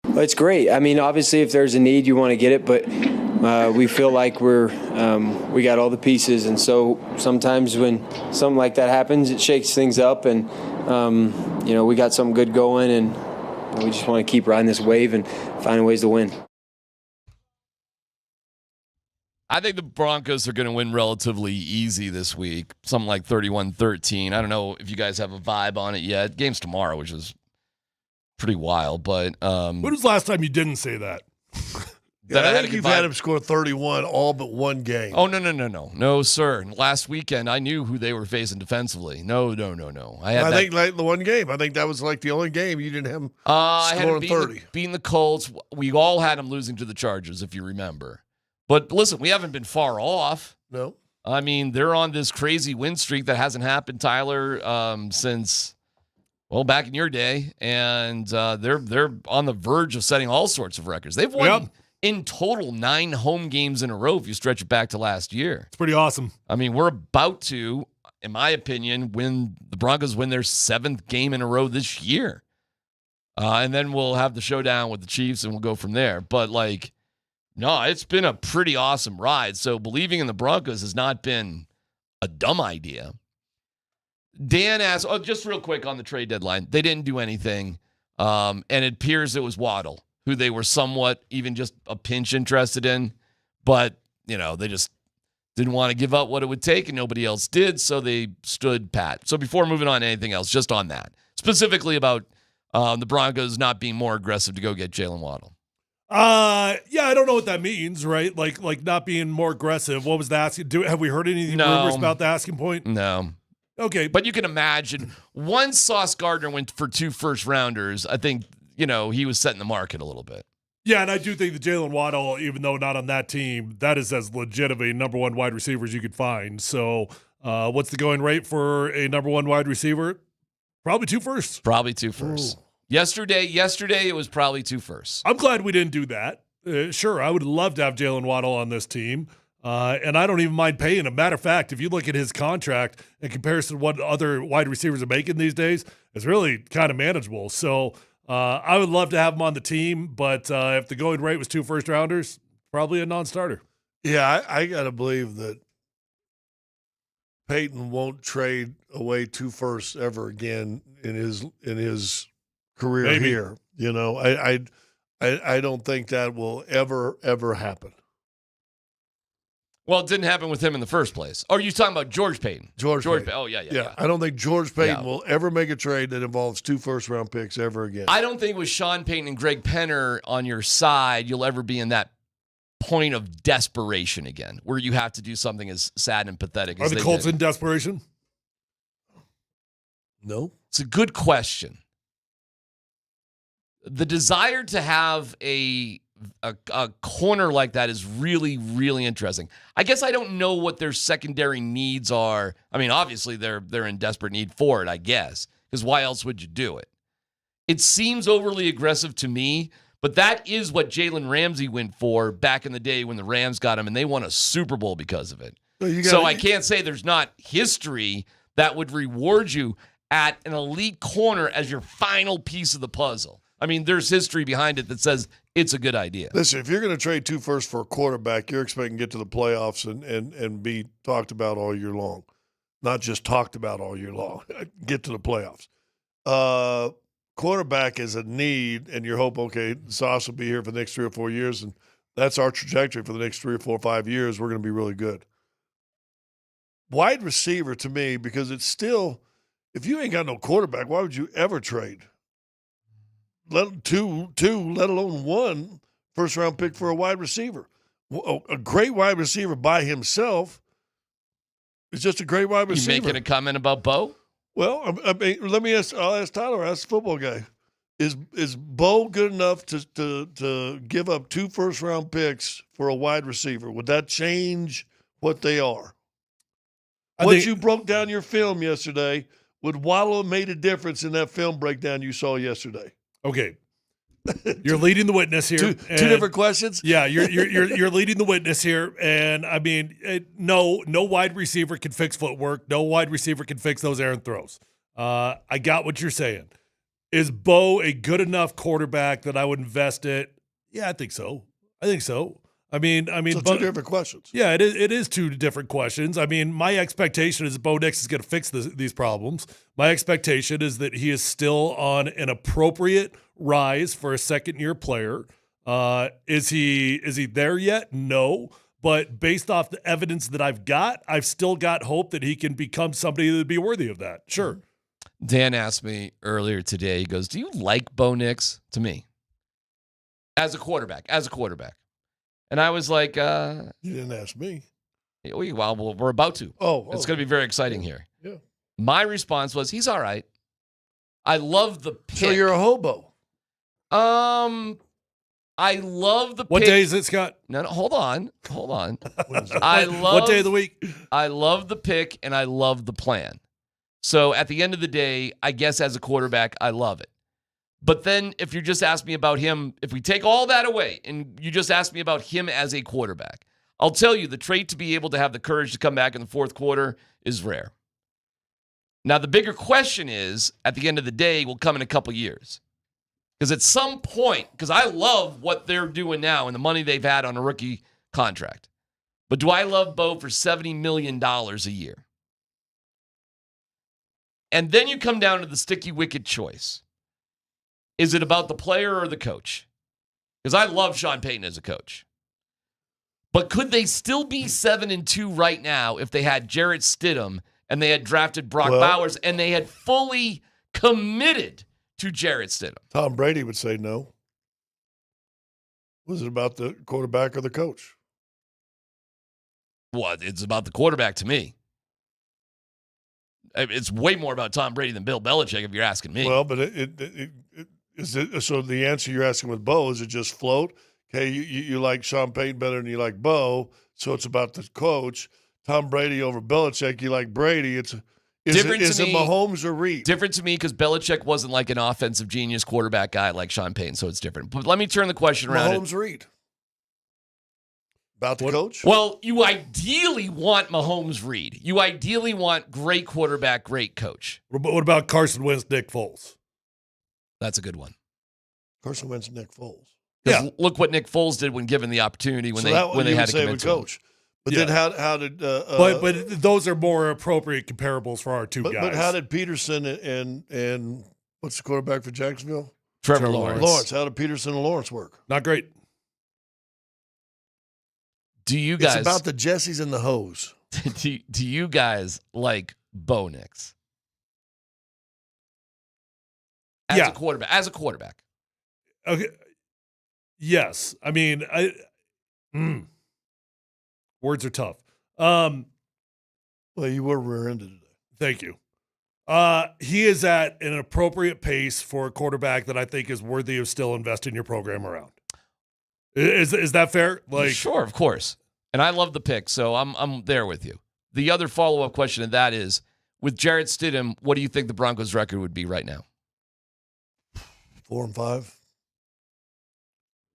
Well, it's great. I mean, obviously, if there's a need, you want to get it, but we feel like we got all the pieces, and so sometimes when something like that happens, it shakes things up, and we got something good going, and we just want to keep riding this wave and finding ways to win. I think the Broncos are going to win relatively easy this week, something like 31-13. I don't know if you guys have a vibe on it yet. Game's tomorrow, which is pretty wild, but when was the last time you didn't say that? I think you've had him score 31 all but one game. Oh, no, sir. Last weekend, I knew who they were facing defensively. No. I think like the one game. I think that was like the only game you didn't have him scoring 30. Beating the Colts. We all had him losing to the Chargers, if you remember. But listen, we haven't been far off. No. I mean, they're on this crazy win streak that hasn't happened, Tyler, since, well, back in your day. And they're on the verge of setting all sorts of records. They've won in total 9 home games in a row if you stretch it back to last year. It's pretty awesome. I mean, we're about to, in my opinion, the Broncos win their 7th game in a row this year. And then we'll have the showdown with the Chiefs and we'll go from there. But, no, it's been a pretty awesome ride. So believing in the Broncos has not been a dumb idea. Dan asked, just real quick on the trade deadline, they didn't do anything. And it appears it was Waddle, who they were somewhat even just a pinch interested in. But, they just didn't want to give up what it would take, and nobody else did, so they stood pat. So before moving on to anything else, just on that, specifically about the Broncos not being more aggressive to go get Jalen Waddle. Yeah, I don't know what that means, right? Like not being more aggressive. What was the asking? Have we heard any rumors about the asking point? No. Okay. But you can imagine, once Sauce Gardner went for 2 first-rounders, I think, he was setting the market a little bit. Yeah, and I do think that Jalen Waddle, even though not on that team, that is as legit of a number 1 wide receiver as you could find. So what's the going rate for a number 1 wide receiver? Probably 2 firsts. Probably 2 firsts. Ooh. Yesterday it was probably 2 firsts. I'm glad we didn't do that. Sure, I would love to have Jalen Waddle on this team. And I don't even mind paying him. Matter of fact, if you look at his contract in comparison to what other wide receivers are making these days, it's really kind of manageable. So I would love to have him on the team, but if the going rate was 2 first-rounders, probably a non-starter. Yeah, I got to believe that Peyton won't trade away 2 firsts ever again in his career Maybe. here. I don't think that will ever happen. Well, it didn't happen with him in the first place. Or are you talking about George Payton? George Payton. Oh, yeah. I don't think George Payton will ever make a trade that involves 2 first-round picks ever again. I don't think with Sean Payton and Greg Penner on your side, you'll ever be in that point of desperation again, where you have to do something as sad and pathetic as Are the Colts in desperation? No. It's a good question. The desire to have a corner like that is really, really interesting. I guess I don't know what their secondary needs are. I mean, obviously they're in desperate need for it, I guess, because why else would you do it? It seems overly aggressive to me, but that is what Jalen Ramsey went for back in the day when the Rams got him, and they won a Super Bowl because of it. So I can't say there's not history that would reward you at an elite corner as your final piece of the puzzle. I mean, there's history behind it that says it's a good idea. Listen, if you're going to trade 2 firsts for a quarterback, you're expecting to get to the playoffs and be talked about all year long. Not just talked about all year long. Get to the playoffs. Quarterback is a need, and you hope, okay, Sauce will be here for the next 3 or 4 years, and that's our trajectory for the next 3 or 4 or 5 years. We're going to be really good. Wide receiver, to me, because it's still, if you ain't got no quarterback, why would you ever trade? Two, let alone 1 first-round pick for a wide receiver. A great wide receiver by himself is just a great wide receiver. You making a comment about Bo? Well, I mean, I'll ask Tyler, ask the football guy. Is Bo good enough to give up 2 first-round picks for a wide receiver? Would that change what they are? You broke down your film yesterday, would Waddle have made a difference in that film breakdown you saw yesterday? Okay, you're leading the witness here. Two different questions. Yeah, you're leading the witness here, and I mean, no wide receiver can fix footwork. No wide receiver can fix those errant throws. I got what you're saying. Is Bo a good enough quarterback that I would invest it? Yeah, I think so. I mean, so 2 different questions. Yeah, it is 2 different questions. I mean, my expectation is Bo Nix is going to fix these problems. My expectation is that he is still on an appropriate rise for a second-year player. Is he there yet? No. But based off the evidence that I've still got hope that he can become somebody that would be worthy of that. Sure. Dan asked me earlier today, he goes, do you like Bo Nix? To me. As a quarterback. And I was like, you didn't ask me. Well, we're about to. It's going to be very exciting here. Yeah. My response was, he's all right. I love the pick. So you're a hobo. I love the pick. What day is it, Scott? No, hold on. What day of the week? I love the pick, and I love the plan. So at the end of the day, I guess as a quarterback, I love it. But then if you just ask me about him, if we take all that away and you just ask me about him as a quarterback, I'll tell you the trait to be able to have the courage to come back in the fourth quarter is rare. Now, the bigger question is, at the end of the day, will come in a couple years. Because at some point, because I love what they're doing now and the money they've had on a rookie contract. But do I love Bo for $70 million a year? And then you come down to the sticky wicket choice. Is it about the player or the coach? Because I love Sean Payton as a coach. But could they still be 7-2 right now if they had Jarrett Stidham and they had drafted Brock Bowers and they had fully committed to Jarrett Stidham? Tom Brady would say no. Was it about the quarterback or the coach? Well, it's about the quarterback to me. It's way more about Tom Brady than Bill Belichick, if you're asking me. Well, but so the answer you're asking with Bo, is it just float? Okay, you like Sean Payton better than you like Bo, so it's about the coach. Tom Brady over Belichick, you like Brady. Is it Mahomes or Reed? Different to me because Belichick wasn't like an offensive genius quarterback guy like Sean Payton, so it's different. But let me turn the question around. Mahomes, Reed. About the coach? Well, you ideally want Mahomes, Reed. You ideally want great quarterback, great coach. What about Carson Wentz, Nick Foles? That's a good one. Carson Wentz, Nick Foles. Yeah. Look what Nick Foles did when given the opportunity when they had to commit to him. But then how did but those are more appropriate comparables for our two guys. But how did Peterson and what's the quarterback for Jacksonville? Trevor Lawrence. How did Peterson and Lawrence work? Not great. Do you guys? It's about the Jessies and the Hoes. Do you guys like Bo Nix? As a quarterback. Okay. Yes. I mean, words are tough. Well, you were rear-ended today. Thank you. He is at an appropriate pace for a quarterback that I think is worthy of still investing your program around. Is that fair? Sure, of course. And I love the pick, so I'm there with you. The other follow-up question to that is, with Jarrett Stidham, what do you think the Broncos' record would be right now? 4-5.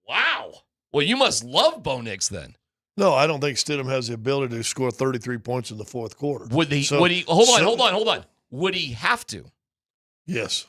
Wow. Well, you must love Bo Nix then. No, I don't think Stidham has the ability to score 33 points in the fourth quarter. Would he? Hold on. Would he have to? Yes.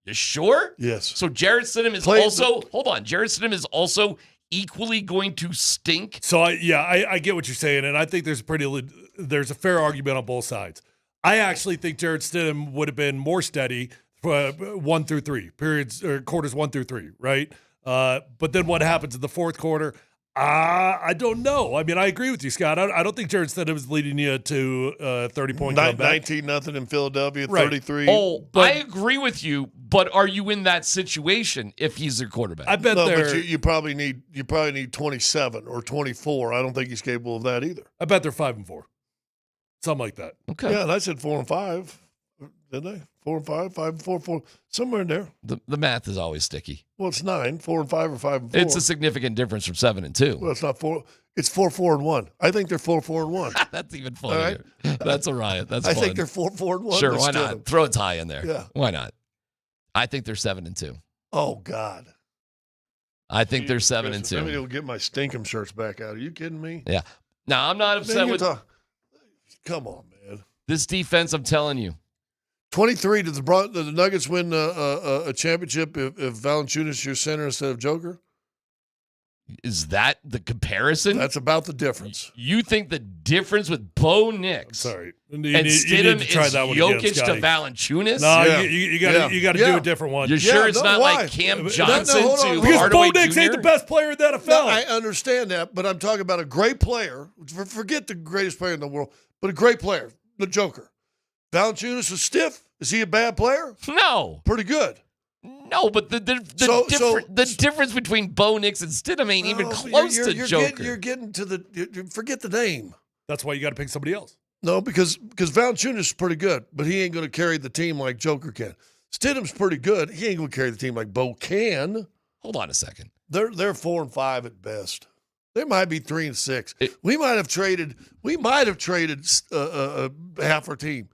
You sure? Yes. So Jarrett Stidham is Jarrett Stidham is also equally going to stink. So I get what you're saying, and I think there's a fair argument on both sides. I actually think Jarrett Stidham would have been more steady 1 through 3 periods or quarters 1 through 3, right? But then what happens in the fourth quarter? I don't know. I mean, I agree with you, Scott. I don't think Jarrett Stidham is leading you to 30-point comeback. 19-0 in Philadelphia, right. 33. Oh, I agree with you, but are you in that situation if he's their quarterback? I bet but you probably need 27 or 24. I don't think he's capable of that either. I bet they're 5-4. Something like that. Okay. Yeah, and I said 4-5. Didn't they? 4-5, 5-4, 4, somewhere in there. The math is always sticky. Well, it's 9, 4-5, or 5-4. It's a significant difference from 7 and 2. Well, it's not 4. It's 4-4-1. I think they're 4-4-1. That's even funnier. Right? That's a riot. That's fun. I think they're 4-4-1. Sure, why not? Throw a tie in there. Yeah. Why not? I think they're 7 and 2. Oh God. I think they're 7 and 2. I mean, it'll get my stinkum shirts back out. Are you kidding me? Yeah. Now I'm not upset with. Come on, man. This defense, I'm telling you. 23. Did the Nuggets win a championship if Valanciunas your center instead of Joker? Is that the comparison? That's about the difference. You think the difference with Bo Nix? Sorry, and Stidham is Jokic to Valanciunas? No, yeah. you got to do a different one. You're sure it's not like Cam Johnson to because Hardaway Bo Nix Jr.? ain't the best player in the NFL. No, I understand that, but I'm talking about a great player. Forget the greatest player in the world, but a great player, the Joker. Valanciunas is stiff. Is he a bad player? No. Pretty good. No, but the difference between Bo Nix and Stidham ain't even close to Joker. You're getting to forget the name. That's why you got to pick somebody else. No, because Valanciunas is pretty good, but he ain't going to carry the team like Joker can. Stidham's pretty good. He ain't going to carry the team like Bo can. Hold on a second. They're 4-5 at best. They might be 3-6. We might have traded half our team.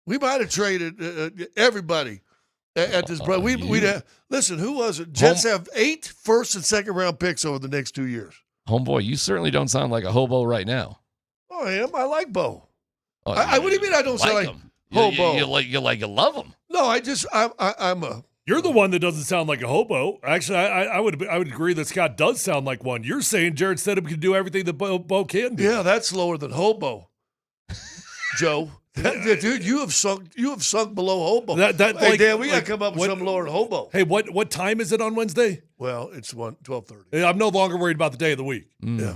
We might have traded everybody at this. We'd have, listen, who was it? Jets have 8 first and second round picks over the next 2 years. Homeboy, you certainly don't sound like a hobo right now. Oh, I am. I like Bo. Oh, what do you mean I don't sound like him? Hobo. You love him. No, I'm a. You're the one that doesn't sound like a hobo. Actually, I would agree that Scott does sound like one. You're saying Jared Stidham can do everything that Bo can do. Yeah, that's lower than hobo, Joe. Dude, you have sunk below hobo. Hey, Dan, we got to come up with something lower than hobo. Hey, what time is it on Wednesday? Well, it's 12:30. I'm no longer worried about the day of the week. Yeah.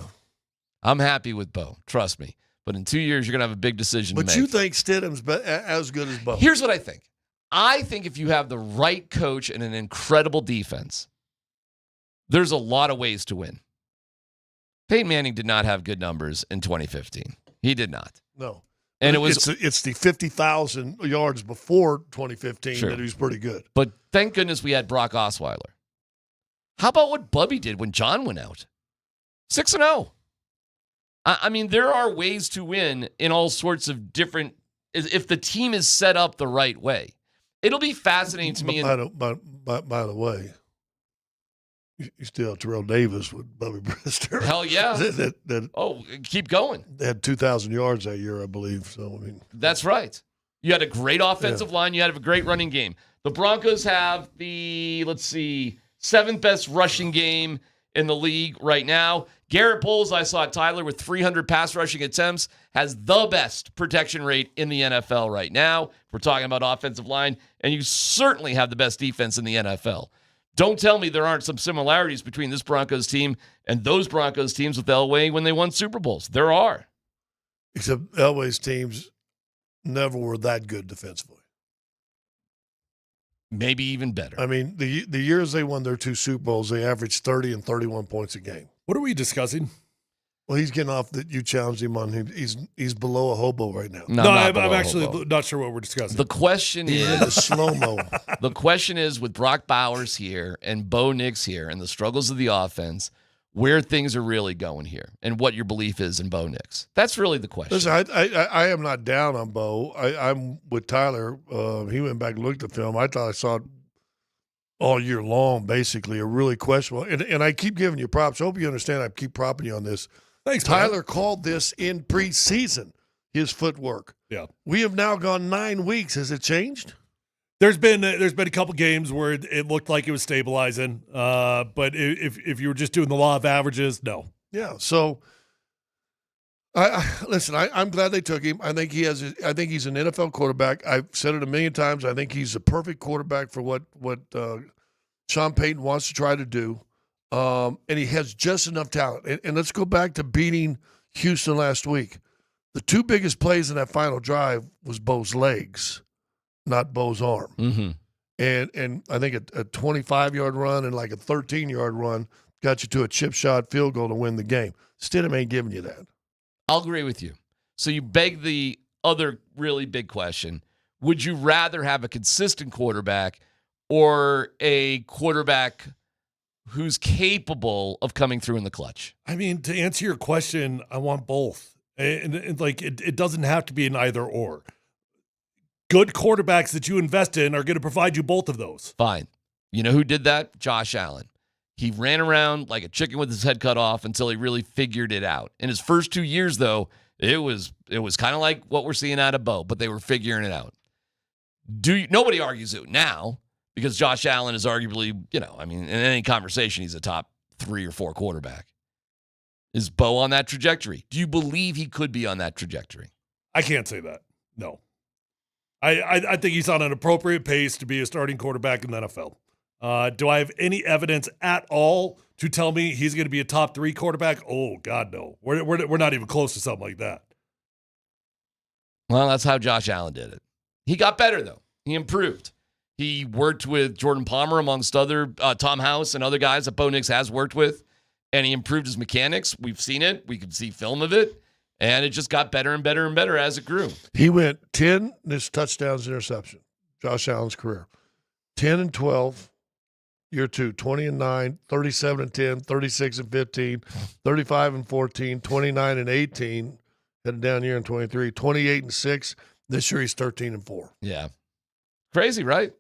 I'm happy with Bo. Trust me. But in 2 years, you're going to have a big decision to make. But you think Stidham's as good as Bo? Here's what I think. I think if you have the right coach and an incredible defense, there's a lot of ways to win. Peyton Manning did not have good numbers in 2015. He did not. No. And it's the 50,000 yards before 2015 Sure. that he was pretty good. But thank goodness we had Brock Osweiler. How about what Bubby did when John went out? 6-0. I mean, there are ways to win in all sorts of different, if the team is set up the right way. It'll be fascinating to me. By the way, you still have Terrell Davis with Bubby Brister. Hell yeah. that keep going. They had 2,000 yards that year, I believe. So, I mean. That's right. You had a great offensive line. You had a great running game. The Broncos have the, 7th best rushing game in the league right now. Garrett Bowles, I saw Tyler with 300 pass rushing attempts, has the best protection rate in the NFL right now. We're talking about offensive line, and you certainly have the best defense in the NFL. Don't tell me there aren't some similarities between this Broncos team and those Broncos teams with Elway when they won Super Bowls. There are. Except Elway's teams never were that good defensively. Maybe even better. I mean, the years they won their 2 Super Bowls, they averaged 30 and 31 points a game. What are we discussing? Well, he's getting off that you challenged him on him. He's below a hobo right now. No, I'm actually not sure what we're discussing. The question He's in the slow-mo. The question is with Brock Bowers here and Bo Nix here and the struggles of the offense, where things are really going here and what your belief is in Bo Nix. That's really the question. Listen, I am not down on Bo. I'm with Tyler. He went back and looked at the film. I thought I saw it all year long, basically, a really questionable. And I keep giving you props. I hope you understand I keep propping you on this. Thanks, Tyler man. called this in preseason, his footwork. Yeah. We have now gone 9 weeks. Has it changed? There's been a couple games where it looked like it was stabilizing, but if you were just doing the law of averages, no. Yeah. So, listen. I'm glad they took him. I think he's an NFL quarterback. I've said it a million times. I think he's a perfect quarterback for what Sean Payton wants to try to do, and he has just enough talent. And let's go back to beating Houston last week. The 2 biggest plays in that final drive was Bo's legs, not Bo's arm. Mm-hmm. And I think a 25-yard run and like a 13-yard run got you to a chip shot field goal to win the game. Stidham ain't giving you that. I'll agree with you. So you beg the other really big question. Would you rather have a consistent quarterback or a quarterback who's capable of coming through in the clutch? I mean, to answer your question, I want both. And it doesn't have to be an either or. Good quarterbacks that you invest in are going to provide you both of those. Fine. You know who did that? Josh Allen. He ran around like a chicken with his head cut off until he really figured it out. In his first 2 years, though, it was kind of like what we're seeing out of Bo, but they were figuring it out. Nobody argues it now because Josh Allen is arguably, in any conversation, he's a top 3 or 4 quarterback. Is Bo on that trajectory? Do you believe he could be on that trajectory? I can't say that. No. I think he's on an appropriate pace to be a starting quarterback in the NFL. Do I have any evidence at all to tell me he's going to be a top 3 quarterback? Oh, God, no. We're not even close to something like that. Well, that's how Josh Allen did it. He got better, though. He improved. He worked with Jordan Palmer, amongst other Tom House and other guys that Bo Nix has worked with, and he improved his mechanics. We've seen it. We can see film of it. And it just got better and better and better as it grew. He went 10 this touchdowns interception, Josh Allen's career. 10 and 12, year 2, 20 and 9, 37 and 10, 36 and 15, 35 and 14, 29 and 18, headed down year in 23, 28 and 6. This year he's 13 and 4. Yeah. Crazy, right?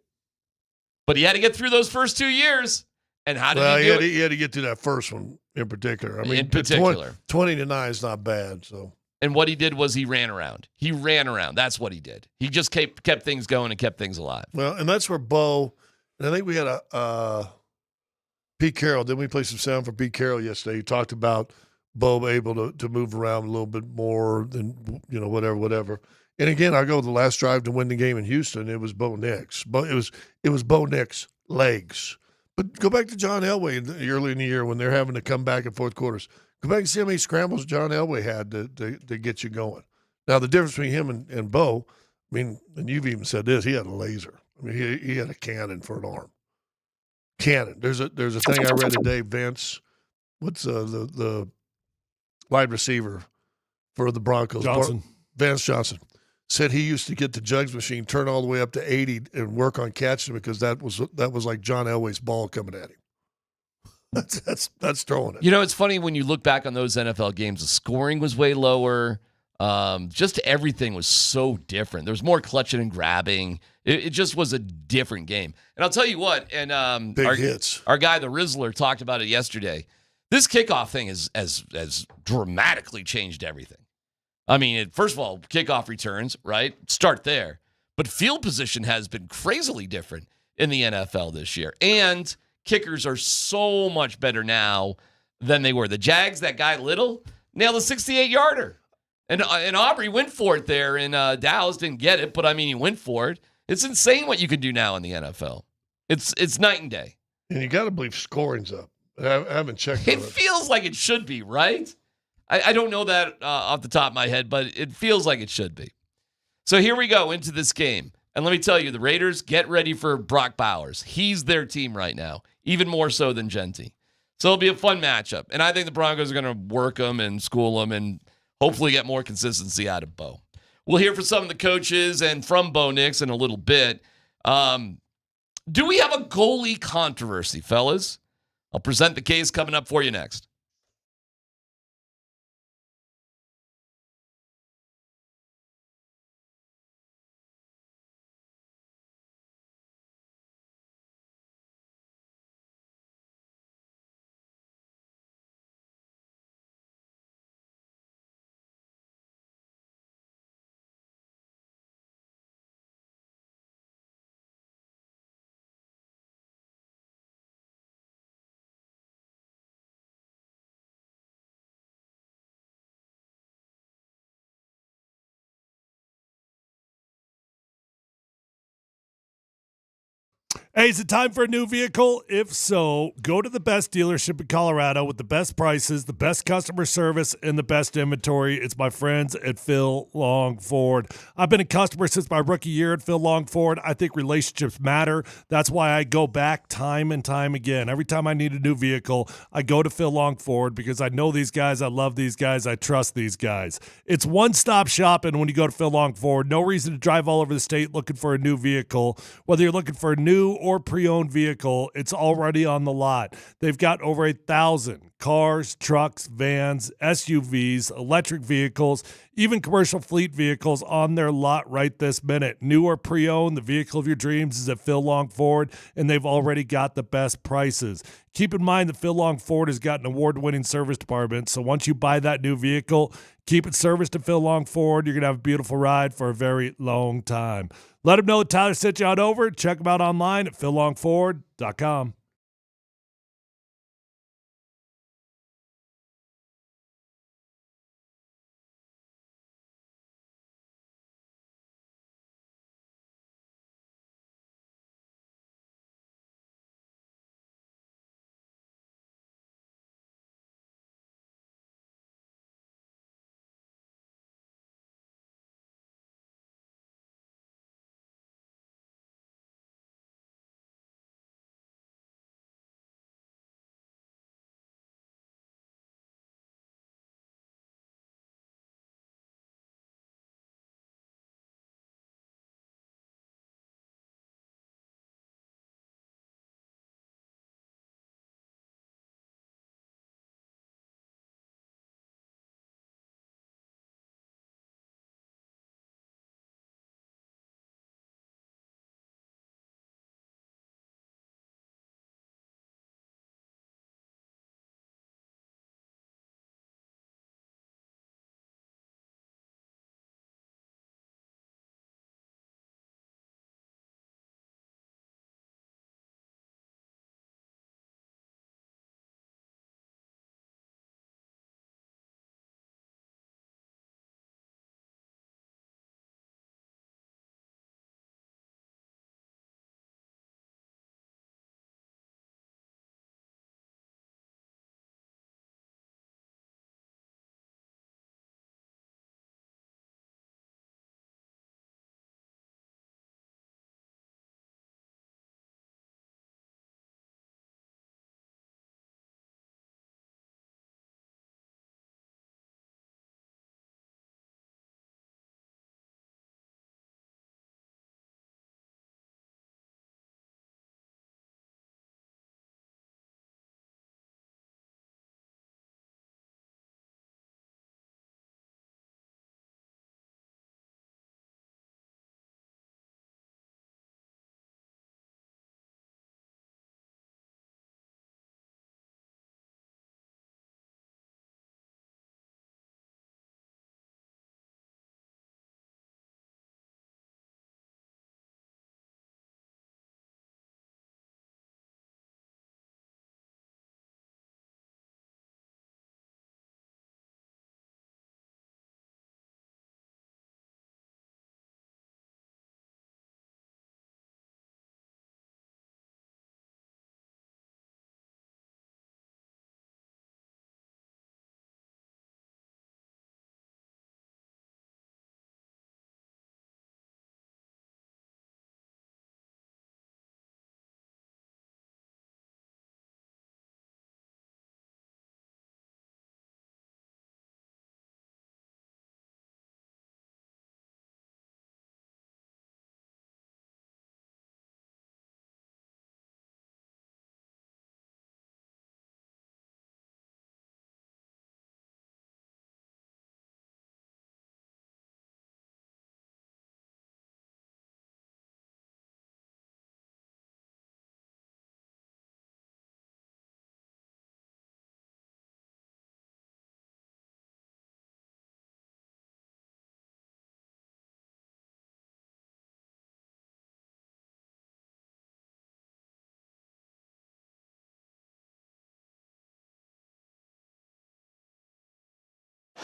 But he had to get through those first 2 years. And how did he do it? He had to get through that first one in particular. I mean, in particular. 20 to 9 is not bad. So, And what he did was he ran around. He ran around. That's what he did. He just kept things going and kept things alive. Well, and that's where Bo, and I think we had a Pete Carroll. Didn't we play some sound for Pete Carroll yesterday? He talked about Bo able to move around a little bit more than, whatever. And again, I go the last drive to win the game in Houston. It was Bo Nix. But it was Bo Nix legs. But go back to John Elway early in the year when they're having to come back in fourth quarters. Go back and see how many scrambles John Elway had to get you going. Now, the difference between him and Bo, I mean, and you've even said this, he had a laser. I mean, he had a cannon for an arm. Cannon. There's a thing I read today, Vince. What's the wide receiver for the Broncos? Johnson. Vance Johnson. Said he used to get the jugs machine, turn all the way up to 80 and work on catching because that was like John Elway's ball coming at him. That's throwing it. You know, it's funny when you look back on those NFL games, the scoring was way lower. Just everything was so different. There was more clutching and grabbing. It just was a different game. And I'll tell you what, and Big hits. Our guy, the Rizzler, talked about it yesterday. This kickoff thing has dramatically changed everything. I mean, first of all, kickoff returns, right? Start there. But field position has been crazily different in the NFL this year. And kickers are so much better now than they were. The Jags, that guy Little, nailed a 68-yarder. And Aubrey went for it there in Dallas, didn't get it, but I mean, he went for it. It's insane what you can do now in the NFL. It's night and day. And you got to believe scoring's up. I haven't checked It on it. feels like it should be, right? I don't know that off the top of my head, but it feels like it should be. So here we go into this game. And let me tell you, the Raiders, get ready for Brock Bowers. He's their team right now, even more so than Genty. So it'll be a fun matchup. And I think the Broncos are going to work them and school them and hopefully get more consistency out of Bo. We'll hear from some of the coaches and from Bo Nix in a little bit. Do we have a goalie controversy, fellas? I'll present the case coming up for you next. Hey, is it time for a new vehicle? If so, go to the best dealership in Colorado with the best prices, the best customer service, and the best inventory. It's my friends at Phil Long Ford. I've been a customer since my rookie year at Phil Long Ford. I think relationships matter. That's why I go back time and time again. Every time I need a new vehicle, I go to Phil Long Ford because I know these guys, I love these guys, I trust these guys. It's one-stop shopping when you go to Phil Long Ford. No reason to drive all over the state looking for a new vehicle. Whether you're looking for a new or pre-owned vehicle, it's already on the lot. They've got over 1,000 cars, trucks, vans, SUVs, electric vehicles, even commercial fleet vehicles on their lot right this minute. New or pre-owned, the vehicle of your dreams is at Phil Long Ford, and they've already got the best prices. Keep in mind that Phil Long Ford has got an award-winning service department, so once you buy that new vehicle, keep it serviced at Phil Long Ford. You're going to have a beautiful ride for a very long time. Let them know that Tyler sent you on over. Check them out online at phillongford.com.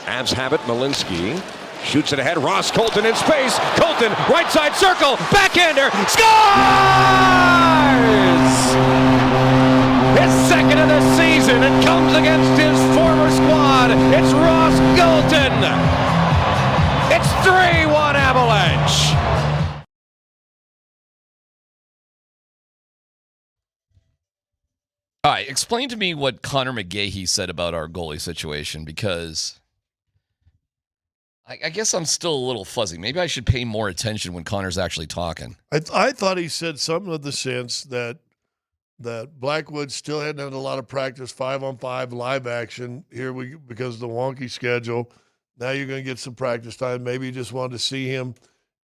Avs have it. Malinsky shoots it ahead. Ross Colton in space. Colton, right side circle. Backhander. Scores! His second of the season. It comes against his former squad. It's Ross Colton. It's 3-1 Avalanche. All right, explain to me what Connor McGahey said about our goalie situation, because I guess I'm still a little fuzzy. Maybe I should pay more attention when Connor's actually talking. I thought he said something of the sense that Blackwood still hadn't had a lot of practice 5-on-5 live action here because of the wonky schedule. Now you're going to get some practice time. Maybe you just wanted to see him,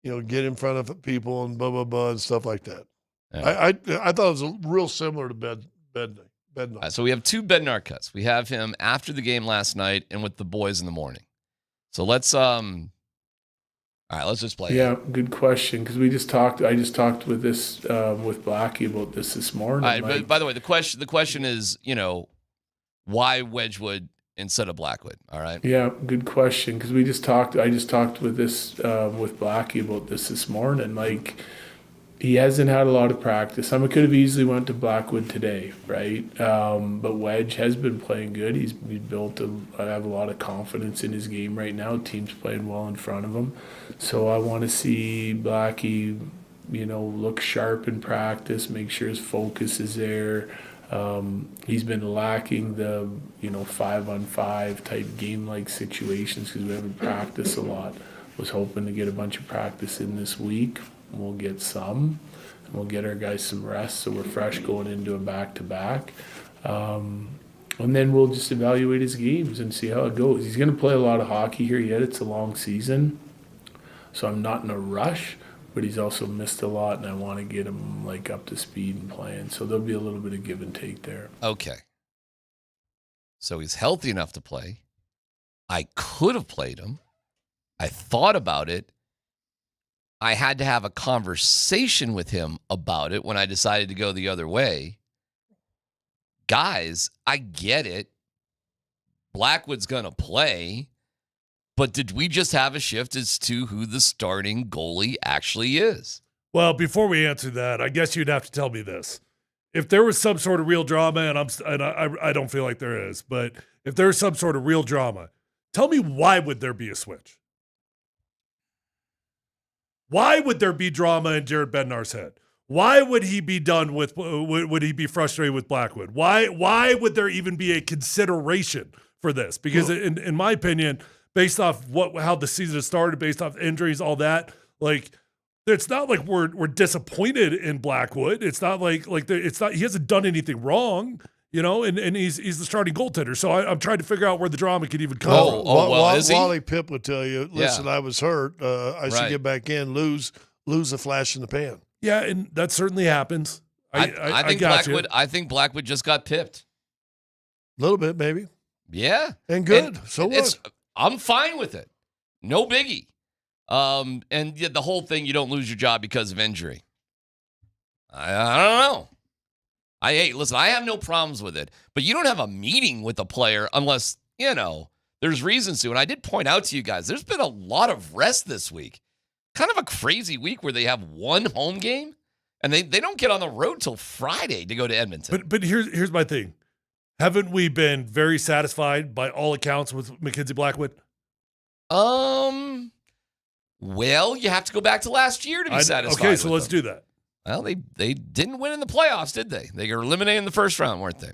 get in front of people and blah, blah, blah, and stuff like that. Yeah. I thought it was real similar to Bednar. All right, so we have two Bednar cuts. We have him after the game last night and with the boys in the morning. So let's let's just play. Yeah, good question, because I just talked with with Blackie about this morning. All right, but by the way, the question is, why Wedgwood instead of Blackwood? All right. Yeah, good question, because I just talked with Blackie about this morning. Like, he hasn't had a lot of practice. I could have easily went to Blackwood today, right? But Wedge has been playing good. He's I have a lot of confidence in his game right now. Team's playing well in front of him. So I want to see Blackie, look sharp in practice, make sure his focus is there. He's been lacking the, 5-on-5 type game-like situations because we haven't practiced a lot. Was hoping to get a bunch of practice in this week. We'll get some, and we'll get our guys some rest so we're fresh going into a back-to-back. And then we'll just evaluate his games and see how it goes. He's going to play a lot of hockey here yet. It's a long season, so I'm not in a rush, but he's also missed a lot, and I want to get him up to speed and playing. So there'll be a little bit of give and take there. Okay. So he's healthy enough to play. I could have played him. I thought about it. I had to have a conversation with him about it when I decided to go the other way. Guys, I get it. Blackwood's going to play. But did we just have a shift as to who the starting goalie actually is? Well, before we answer that, I guess you'd have to tell me this. If there was some sort of real drama, and I don't feel like there is, but if there's some sort of real drama, tell me, why would there be a switch? Why would there be drama in Jared Bednar's head? Why would he be done with? Would he be frustrated with Blackwood? Why would there even be a consideration for this? Because in my opinion, based off how the season has started, based off injuries, all that, it's not like we're disappointed in Blackwood. It's not he hasn't done anything wrong. And he's the starting goaltender. So I'm trying to figure out where the drama could even come from. Wally Pipp would tell you, listen, I was hurt. I should get back in, lose a flash in the pan. Yeah, and that certainly happens. I think Blackwood just got pipped. A little bit, maybe. Yeah. And good. So what? I'm fine with it. No biggie. And the whole thing, you don't lose your job because of injury. I don't know. Listen, I have no problems with it, but you don't have a meeting with a player unless, there's reasons to. And I did point out to you guys, there's been a lot of rest this week. Kind of a crazy week where they have one home game and they don't get on the road till Friday to go to Edmonton. But here's my thing. Haven't we been very satisfied by all accounts with Mackenzie Blackwood? Well, you have to go back to last year to be satisfied. Okay, so let's do that. Well, they didn't win in the playoffs, did they? They were eliminated in the first round, weren't they?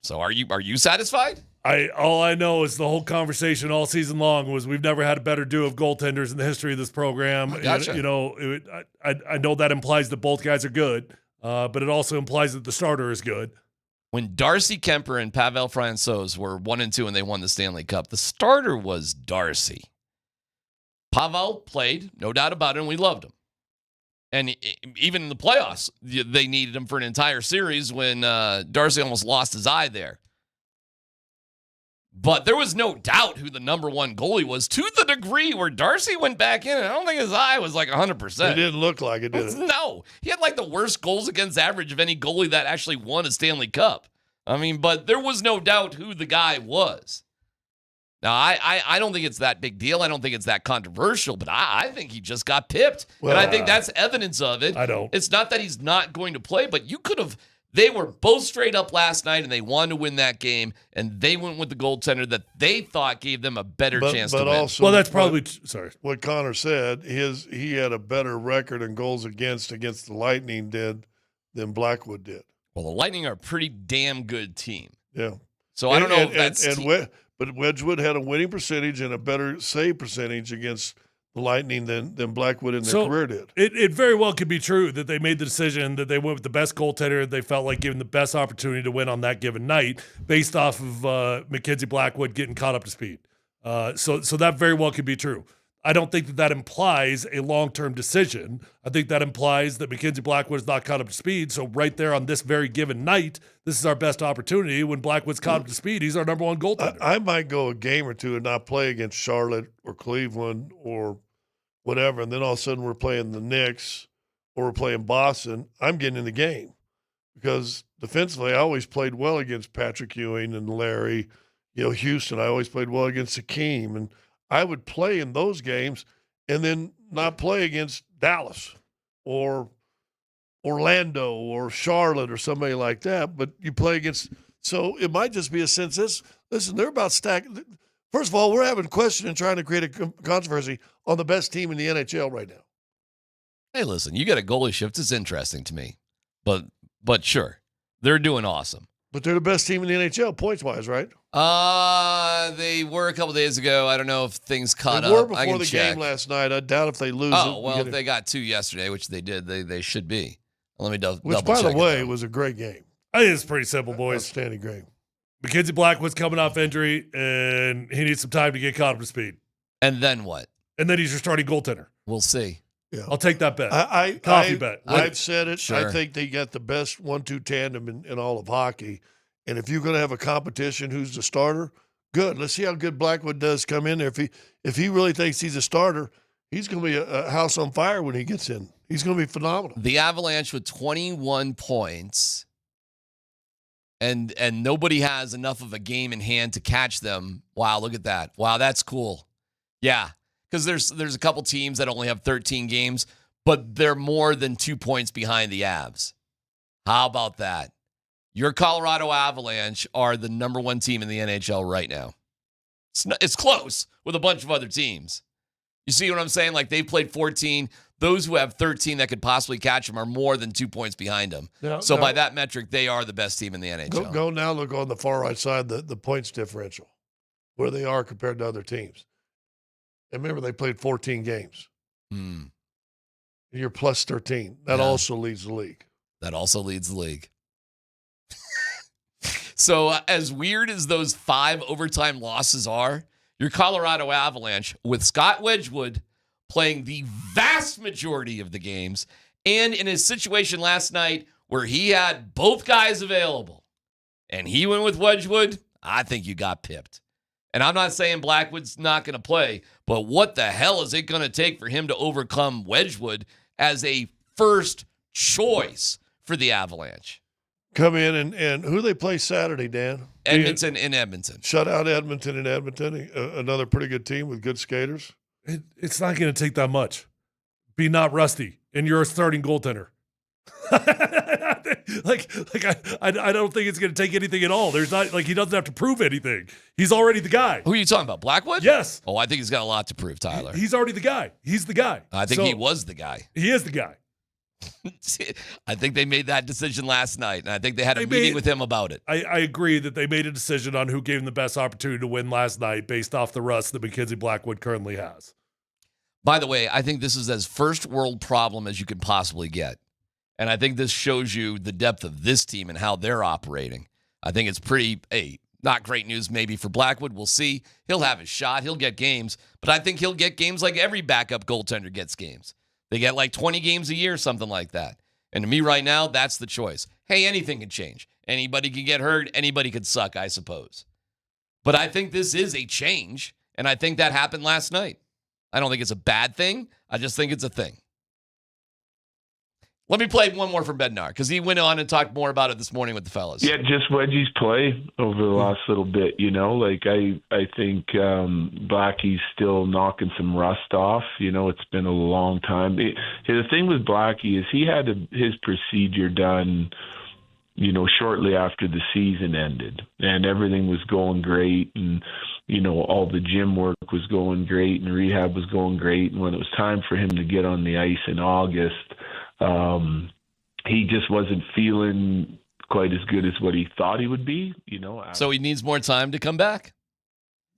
So are you satisfied? All I know is the whole conversation all season long was we've never had a better duo of goaltenders in the history of this program. Gotcha. I know that implies that both guys are good, but it also implies that the starter is good. When Darcy Kemper and Pavel Francouz were 1-2 and they won the Stanley Cup, the starter was Darcy. Pavel played, no doubt about it, and we loved him. And even in the playoffs, they needed him for an entire series when Darcy almost lost his eye there. But there was no doubt who the number one goalie was, to the degree where Darcy went back in, and I don't think his eye was 100%. It didn't look like it, did it? No. He had the worst goals against average of any goalie that actually won a Stanley Cup. But there was no doubt who the guy was. Now, I don't think it's that big deal. I don't think it's that controversial, but I think he just got pipped. Well, and I think that's evidence of it. I don't. It's not that he's not going to play, but you could have. They were both straight up last night, and they wanted to win that game, and they went with the goaltender that they thought gave them a better chance to win. Also, well, that's probably sorry. What Connor said, he had a better record in goals against the Lightning than Blackwood did. Well, the Lightning are a pretty damn good team. Yeah. So I don't know if that's but Wedgwood had a winning percentage and a better save percentage against the Lightning than Blackwood in their career did. It very well could be true that they made the decision that they went with the best goaltender they felt like giving the best opportunity to win on that given night based off of Mackenzie Blackwood getting caught up to speed. So that very well could be true. I don't think that implies a long-term decision. I think that implies that Mackenzie Blackwood is not caught up to speed. So right there on this very given night, this is our best opportunity. When Blackwood's caught up to speed, he's our number one goaltender. I might go a game or two and not play against Charlotte or Cleveland or whatever, and then all of a sudden we're playing the Knicks or we're playing Boston. I'm getting in the game because defensively I always played well against Patrick Ewing and Larry. Houston, I always played well against Hakeem, and I would play in those games and then not play against Dallas or Orlando or Charlotte or somebody like that. But you play against – so it might just be a sense listen, they're about stacking – first of all, we're having a question and trying to create a controversy on the best team in the NHL right now. Hey, listen, you got a goalie shift. It's interesting to me. But sure, they're doing awesome. But they're the best team in the NHL points-wise, right? They were a couple days ago. I don't know if things caught they were up. before the game last night. I doubt if they lose. Oh, well, if they got 2 yesterday, which they did, they should be. Let me double check. Which, by the way, was a great game. I think it's pretty simple, boys. Outstanding game. Mackenzie Blackwood's coming off injury, and he needs some time to get caught up to speed. And then what? And then he's your starting goaltender. We'll see. Yeah. I'll take that bet. Coffee bet. I've said it. Sure. I think they got the best 1-2 tandem in all of hockey. And if you're going to have a competition, who's the starter? Good. Let's see how good Blackwood does come in there. If he really thinks he's a starter, he's going to be a house on fire when he gets in. He's going to be phenomenal. The Avalanche with 21 points, and nobody has enough of a game in hand to catch them. Wow, look at that. Wow, that's cool. Yeah, because there's a couple teams that only have 13 games, but they're more than 2 points behind the Avs. How about that? Your Colorado Avalanche are the number one team in the NHL right now. It's close with a bunch of other teams. You see what I'm saying? Like, they've played 14. Those who have 13 that could possibly catch them are more than 2 points behind them. So by that metric, they are the best team in the NHL. Go now look on the far right side, the points differential, where they are compared to other teams. And remember, they played 14 games. You're plus 13. That also leads the league. That also leads the league. So as weird as those 5 overtime losses are, your Colorado Avalanche, with Scott Wedgwood playing the vast majority of the games, and in his situation last night where he had both guys available, and he went with Wedgwood, I think you got pipped. And I'm not saying Blackwood's not going to play, but what the hell is it going to take for him to overcome Wedgwood as a first choice for the Avalanche? Come in and who they play Saturday, Dan? Edmonton in Edmonton. Shut out Edmonton in Edmonton. Another pretty good team with good skaters. It's not going to take that much. Be not rusty, and you're a starting goaltender. I don't think it's going to take anything at all. There's not he doesn't have to prove anything. He's already the guy. Who are you talking about? Blackwood? Yes. Oh, I think he's got a lot to prove, Tyler. He's already the guy. He's the guy. I think he was the guy. He is the guy. I think they made that decision last night, and I think they had a meeting with him about it. I agree that they made a decision on who gave him the best opportunity to win last night based off the rust that Mackenzie Blackwood currently has. By the way, I think this is as first world problem as you can possibly get. And I think this shows you the depth of this team and how they're operating. I think it's pretty, not great news maybe for Blackwood. We'll see. He'll have his shot. He'll get games. But I think he'll get games like every backup goaltender gets games. They get like 20 games a year, something like that. And to me right now, that's the choice. Hey, anything can change. Anybody can get hurt. Anybody could suck, I suppose. But I think this is a change, and I think that happened last night. I don't think it's a bad thing. I just think it's a thing. Let me play one more from Bednar because he went on and talked more about it this morning with the fellas. Yeah, just Wedgie's play over the last little bit, Like, I think Blackie's still knocking some rust off. It's been a long time. The thing with Blackie is he had his procedure done, shortly after the season ended. And everything was going great. And, all the gym work was going great and rehab was going great. And when it was time for him to get on the ice in August, he just wasn't feeling quite as good as what he thought he would be, So he needs more time to come back?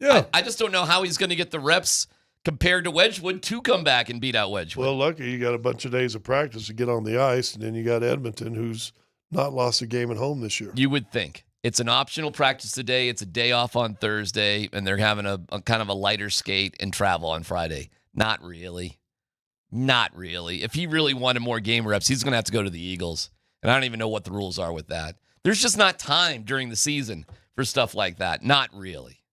Yeah. I just don't know how he's going to get the reps compared to Wedgwood to come back and beat out Wedgwood. Well, lucky you got a bunch of days of practice to get on the ice, and then you got Edmonton, who's not lost a game at home this year. You would think. It's an optional practice today. It's a day off on Thursday, and they're having a kind of a lighter skate and travel on Friday. Not really. Not really. If he really wanted more game reps, he's going to have to go to the Eagles. And I don't even know what the rules are with that. There's just not time during the season for stuff like that. Not really.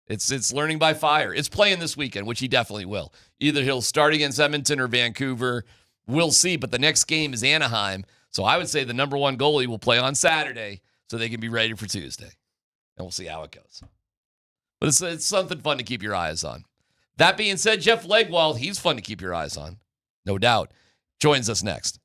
It's learning by fire. It's playing this weekend, which he definitely will. Either he'll start against Edmonton or Vancouver. We'll see. But the next game is Anaheim. So I would say the number one goalie will play on Saturday so they can be ready for Tuesday. And we'll see how it goes. But it's something fun to keep your eyes on. That being said, Jeff Legwold, he's fun to keep your eyes on. No doubt. Joins us next.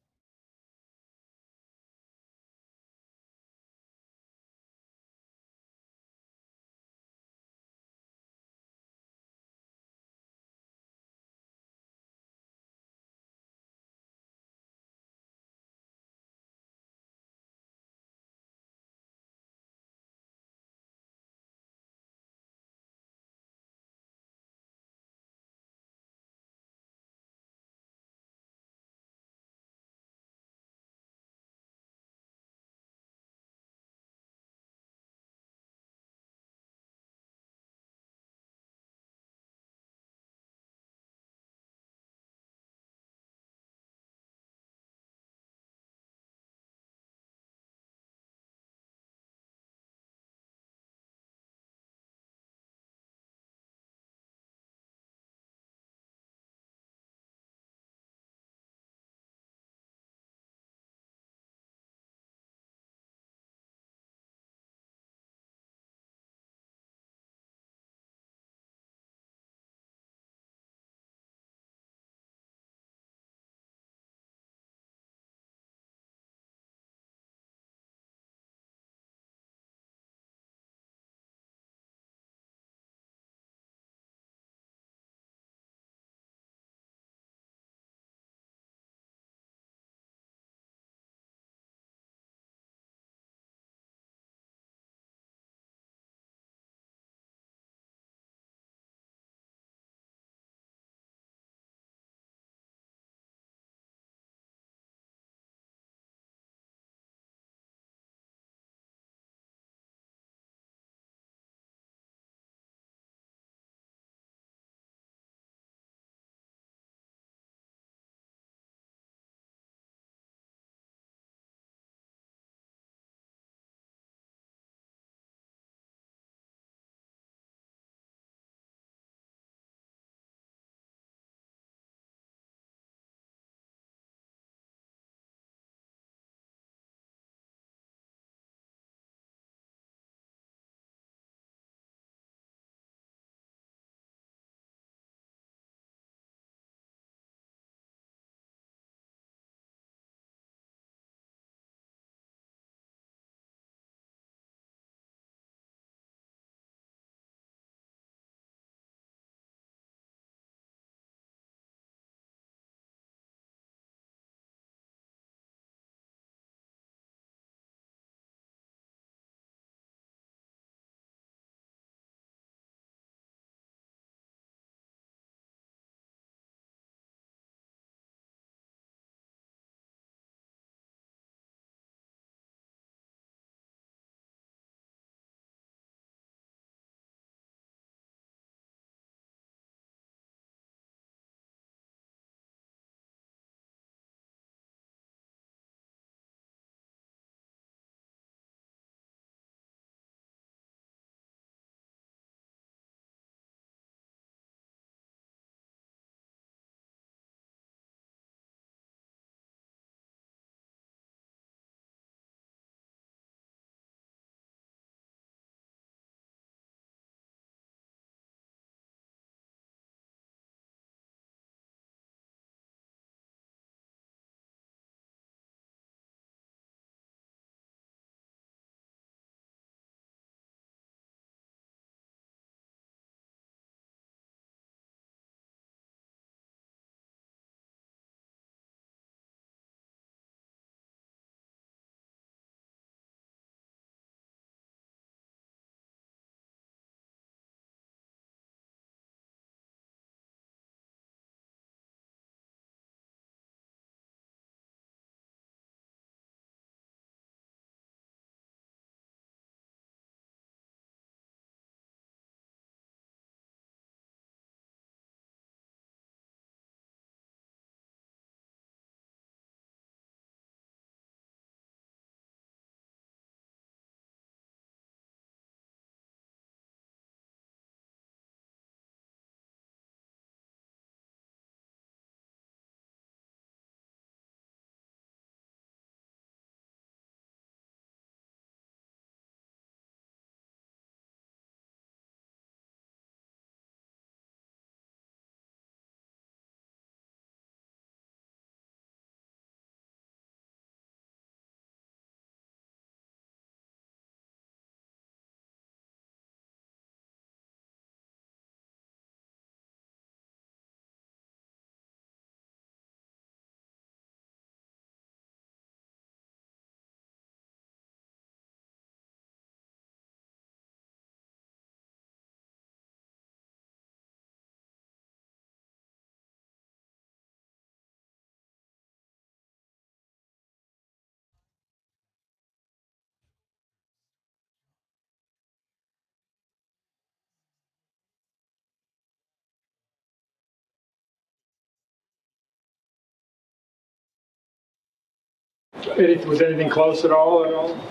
Was anything close at all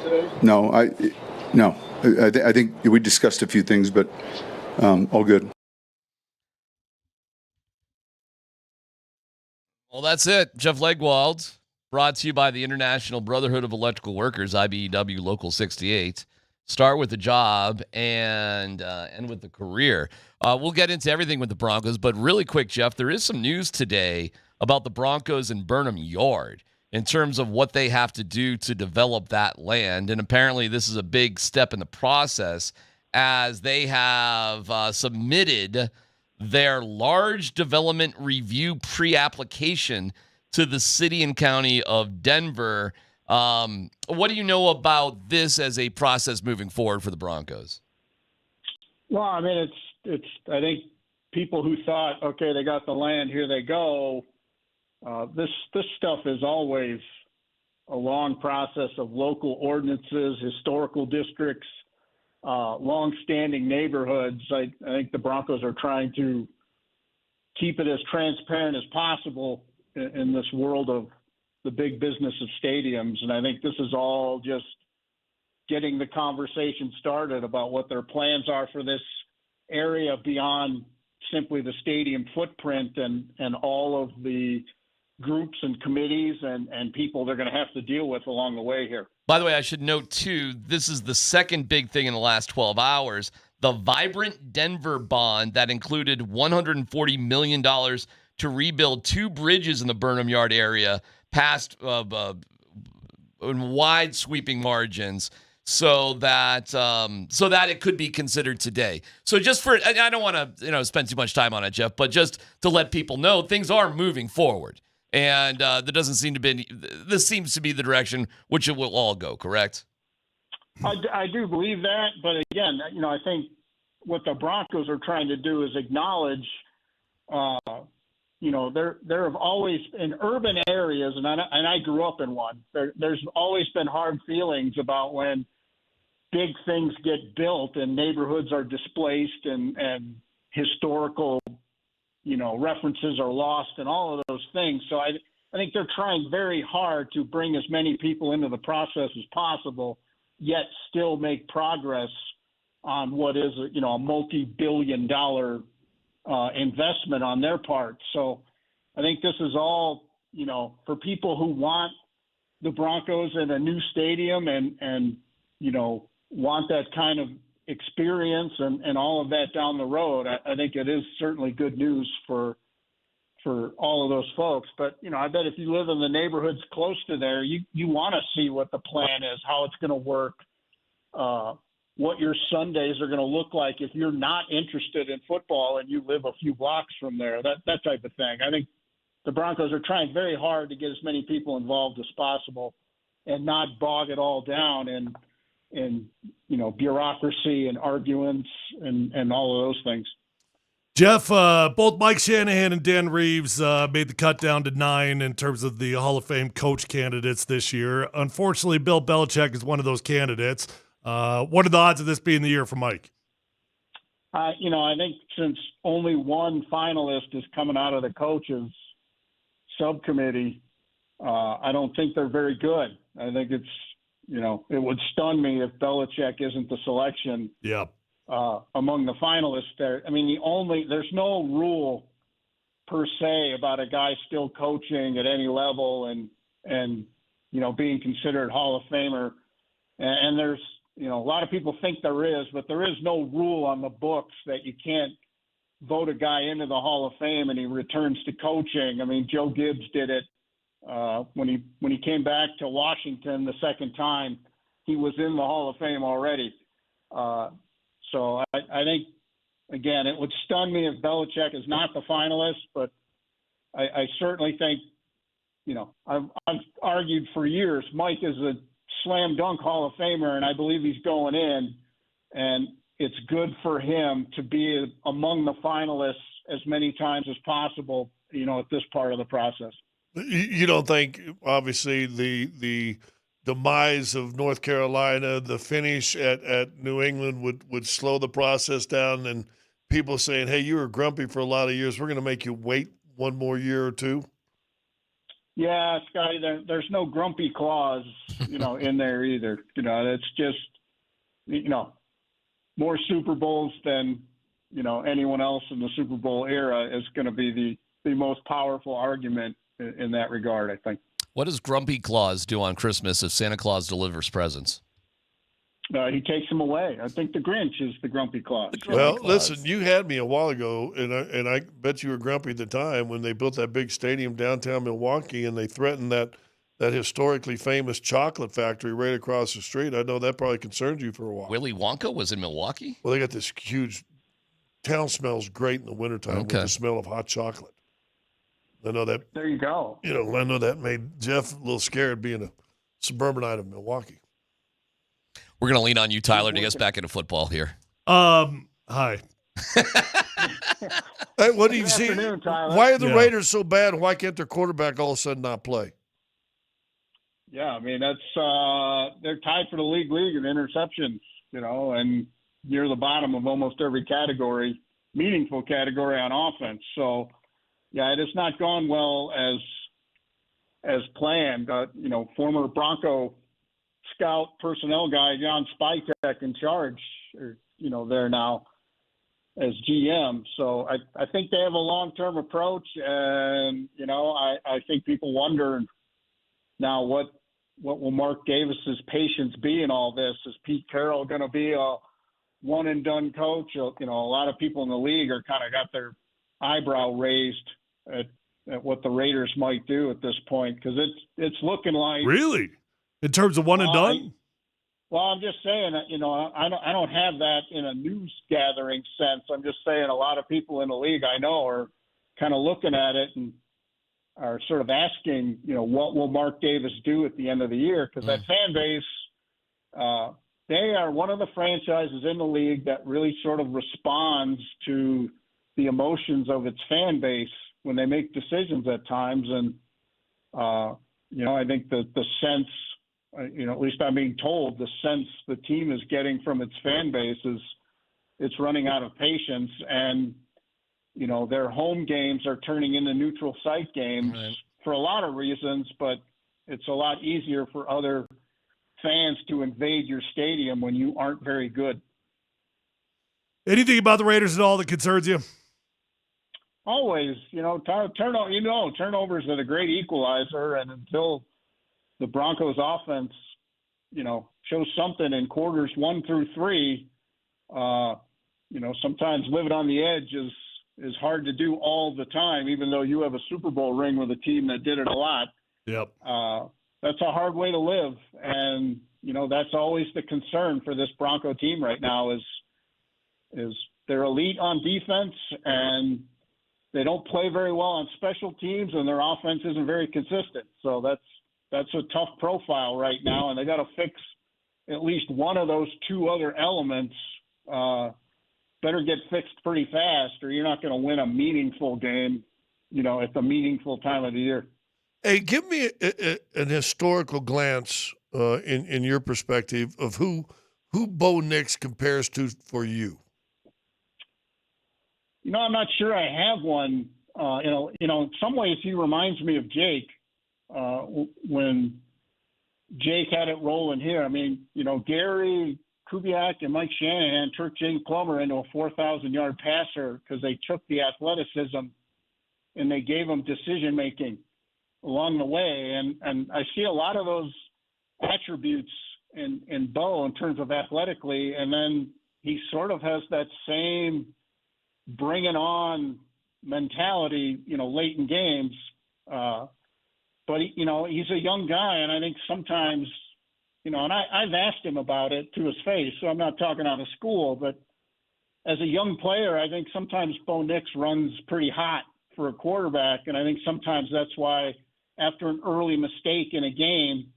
today? No, I think we discussed a few things, but all good. Well, that's it. Jeff Legwold, brought to you by the International Brotherhood of Electrical Workers, IBEW Local 68. Start with the job and end with the career. We'll get into everything with the Broncos, but really quick, Jeff, there is some news today about the Broncos and Burnham Yard in terms of what they have to do to develop that land. And apparently this is a big step in the process as they have submitted their large development review pre-application to the city and county of Denver. What do you know about this as a process moving forward for the Broncos? Well, I mean, it's. I think people who thought, okay, they got the land, here they go. This stuff is always a long process of local ordinances, historical districts, long-standing neighborhoods. I think the Broncos are trying to keep it as transparent as possible in this world of the big business of stadiums. And I think this is all just getting the conversation started about what their plans are for this area beyond simply the stadium footprint and all of the groups and committees and people they're going to have to deal with along the way here. By the way, I should note, too, this is the second big thing in the last 12 hours. The Vibrant Denver bond that included $140 million to rebuild 2 bridges in the Burnham Yard area passed in wide sweeping margins so that it could be considered today. So just for, I don't want to spend too much time on it, Jeff, but just to let people know, things are moving forward. And this seems to be the direction which it will all go, correct? I do believe that, but again, I think what the Broncos are trying to do is acknowledge, there have always, in urban areas, and I grew up in one, there's always been hard feelings about when big things get built and neighborhoods are displaced and historical references are lost and all of those things. So I think they're trying very hard to bring as many people into the process as possible, yet still make progress on what is a multi-billion-dollar investment on their part. So I think this is all, for people who want the Broncos in a new stadium and want that kind of experience and all of that down the road. I think it is certainly good news for all of those folks. But, I bet if you live in the neighborhoods close to there, you want to see what the plan is, how it's going to work, what your Sundays are going to look like if you're not interested in football and you live a few blocks from there, that type of thing. I think the Broncos are trying very hard to get as many people involved as possible and not bog it all down in bureaucracy and arguments and all of those things. Jeff, both Mike Shanahan and Dan Reeves made the cut down to 9 in terms of the Hall of Fame coach candidates this year. Unfortunately, Bill Belichick is one of those candidates. What are the odds of this being the year for Mike? I think since only one finalist is coming out of the coaches subcommittee, I don't think they're very good. I think it's, it would stun me if Belichick isn't the selection. Yeah. Among the finalists there. I mean, there's no rule per se about a guy still coaching at any level and being considered Hall of Famer. And there's, a lot of people think there is, but there is no rule on the books that you can't vote a guy into the Hall of Fame and he returns to coaching. I mean, Joe Gibbs did it when he came back to Washington the second time. He was in the Hall of Fame already. So I think, again, it would stun me if Belichick is not the finalist, but I certainly think, I've argued for years, Mike is a slam dunk Hall of Famer, and I believe he's going in, and it's good for him to be among the finalists as many times as possible, at this part of the process. You don't think, obviously, the demise of North Carolina, the finish at New England would slow the process down, and people saying, hey, you were grumpy for a lot of years, we're going to make you wait one more year or two? Yeah, Scotty, there's no grumpy clause, in there either. It's just, more Super Bowls than, anyone else in the Super Bowl era is going to be the most powerful argument in that regard, I think. What does Grumpy Claus do on Christmas if Santa Claus delivers presents? He takes them away. I think the Grinch is the Grumpy Claus. Well, listen, you had me a while ago, and I bet you were grumpy at the time when they built that big stadium downtown Milwaukee and they threatened that historically famous chocolate factory right across the street. I know that probably concerned you for a while. Willy Wonka was in Milwaukee? Well, they got this huge town, smells great in the wintertime with the smell of hot chocolate. I know that. There you go. I know that made Jeff a little scared being a suburbanite of Milwaukee. We're going to lean on you, Tyler, to get us back into football here. Hi. Hey, what do you see? Tyler. Why are the Raiders so bad? Why can't their quarterback all of a sudden not play? Yeah, I mean, that's they're tied for the league in interceptions, and near the bottom of almost every category, meaningful category on offense. So, yeah, it has not gone well as planned. Former Bronco scout personnel guy John Spytek in charge, there now as GM. So I think they have a long-term approach, and I think people wonder now what will Mark Davis's patience be in all this? Is Pete Carroll going to be a one-and-done coach? A lot of people in the league are kind of got their eyebrow raised at what the Raiders might do at this point, because it's looking like really in terms of one and done. Well, I'm just saying, I don't have that in a news gathering sense. I'm just saying a lot of people in the league I know are kind of looking at it and are sort of asking, what will Mark Davis do at the end of the year? Because that fan base, they are one of the franchises in the league that really sort of responds to the emotions of its fan base when they make decisions at times. And, I think the sense, at least I'm being told, the sense the team is getting from its fan base is it's running out of patience. And, their home games are turning into neutral site games for a lot of reasons, but it's a lot easier for other fans to invade your stadium when you aren't very good. Anything about the Raiders at all that concerns you? Always, turnovers are the great equalizer, and until the Broncos offense, shows something in quarters 1 through 3, sometimes living on the edge is hard to do all the time, even though you have a Super Bowl ring with a team that did it a lot. Yep. That's a hard way to live. And, that's always the concern for this Bronco team right now is they're elite on defense and they don't play very well on special teams, and their offense isn't very consistent. So that's a tough profile right now, and they got to fix at least one of those two other elements. Better get fixed pretty fast, or you're not going to win a meaningful game, at the meaningful time of the year. Hey, give me an historical glance in your perspective of who Bo Nix compares to for you. I'm not sure I have one. In some ways he reminds me of Jake when Jake had it rolling here. I mean, Gary Kubiak and Mike Shanahan turned Jake Plummer into a 4,000-yard passer because they took the athleticism and they gave him decision-making along the way. And I see a lot of those attributes in Bo in terms of athletically, and then he sort of has that same bring it on mentality, late in games. But, he's a young guy, and I think sometimes, and I've asked him about it to his face, so I'm not talking out of school, but as a young player, I think sometimes Bo Nix runs pretty hot for a quarterback, and I think sometimes that's why after an early mistake in a game,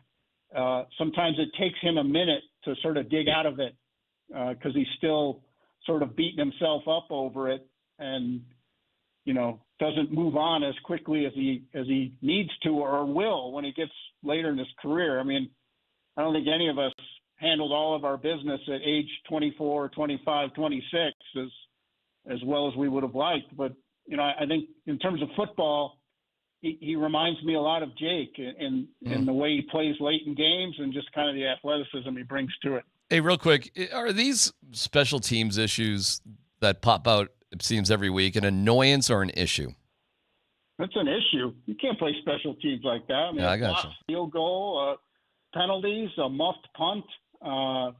sometimes it takes him a minute to sort of dig out of it because he's still sort of beating himself up over it and, doesn't move on as quickly as he needs to or will when he gets later in his career. I mean, I don't think any of us handled all of our business at age 24, 25, 26 as well as we would have liked. But, I think in terms of football, he reminds me a lot of Jake in the way he plays late in games and just kind of the athleticism he brings to it. Hey, real quick, are these special teams issues that pop out, it seems, every week, an annoyance or an issue? That's an issue. You can't play special teams like that. I mean, Yeah, I a got blocked field goal, penalties, a muffed punt, a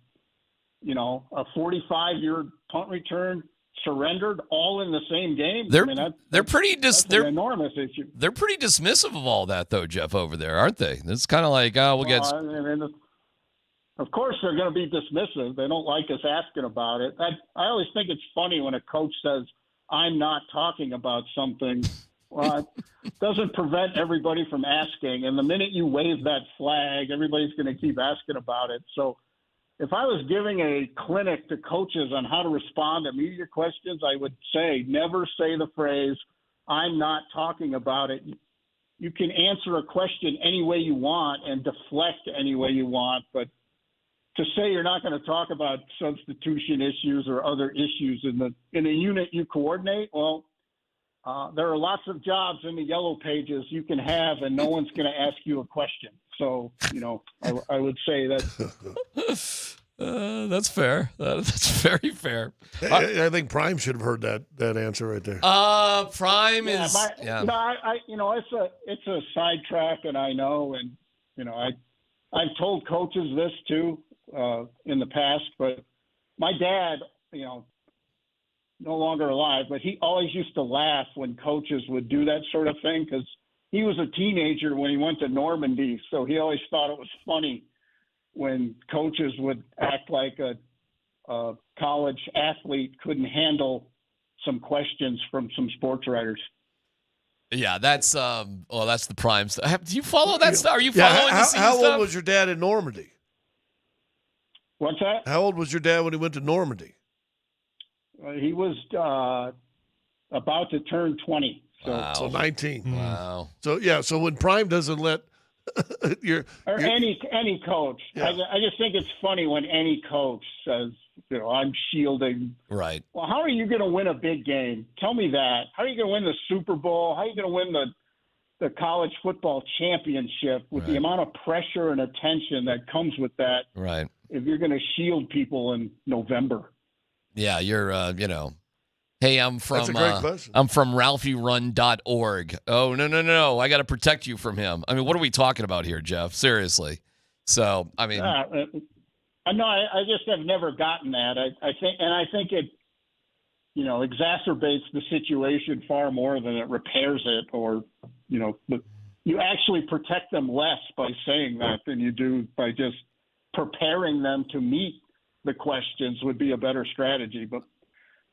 45-yard punt return surrendered all in the same game. That's an enormous issue. They're pretty dismissive of all that, though, Jeff, over there, aren't they? It's kind of like, we'll get. Of course, they're going to be dismissive. They don't like us asking about it. I always think it's funny when a coach says, "I'm not talking about something." Well, it doesn't prevent everybody from asking. And the minute you wave that flag, everybody's going to keep asking about it. So if I was giving a clinic to coaches on how to respond to media questions, I would say never say the phrase, "I'm not talking about it." You can answer a question any way you want and deflect any way you want, but to say you're not going to talk about substitution issues or other issues in a unit you coordinate, well, there are lots of jobs in the yellow pages you can have, and no one's going to ask you a question. So, I would say that. That's fair. That's very fair. I think Prime should have heard that answer right there. Prime is. It's a sidetrack, and I know, and I've told coaches this too in the past, but my dad, no longer alive, but he always used to laugh when coaches would do that sort of thing because he was a teenager when he went to Normandy, so he always thought it was funny when coaches would act like a college athlete couldn't handle some questions from some sports writers. Yeah, that's the Prime stuff. Do you follow that stuff? Are you following the scene How stuff? old was your dad in Normandy? What's that? How old was your dad when he went to Normandy? He was about to turn 20. So 19. Wow. So when Prime doesn't let any coach, Yeah. I just think it's funny when any coach says, I'm shielding. Right. Well, how are you going to win a big game? Tell me that. How are you going to win the Super Bowl? How are you going to win the college football championship with the amount of pressure and attention that comes with that? Right. If you're going to shield people in November. Yeah, you're, hey, I'm from That's a great question. I'm from ralphierun.org. Oh, no. I got to protect you from him. I mean, what are we talking about here, Jeff? Seriously. So, I mean. I just have never gotten that. I think it, exacerbates the situation far more than it repairs it, or, you actually protect them less by saying that than you do by just preparing them to meet the questions would be a better strategy. But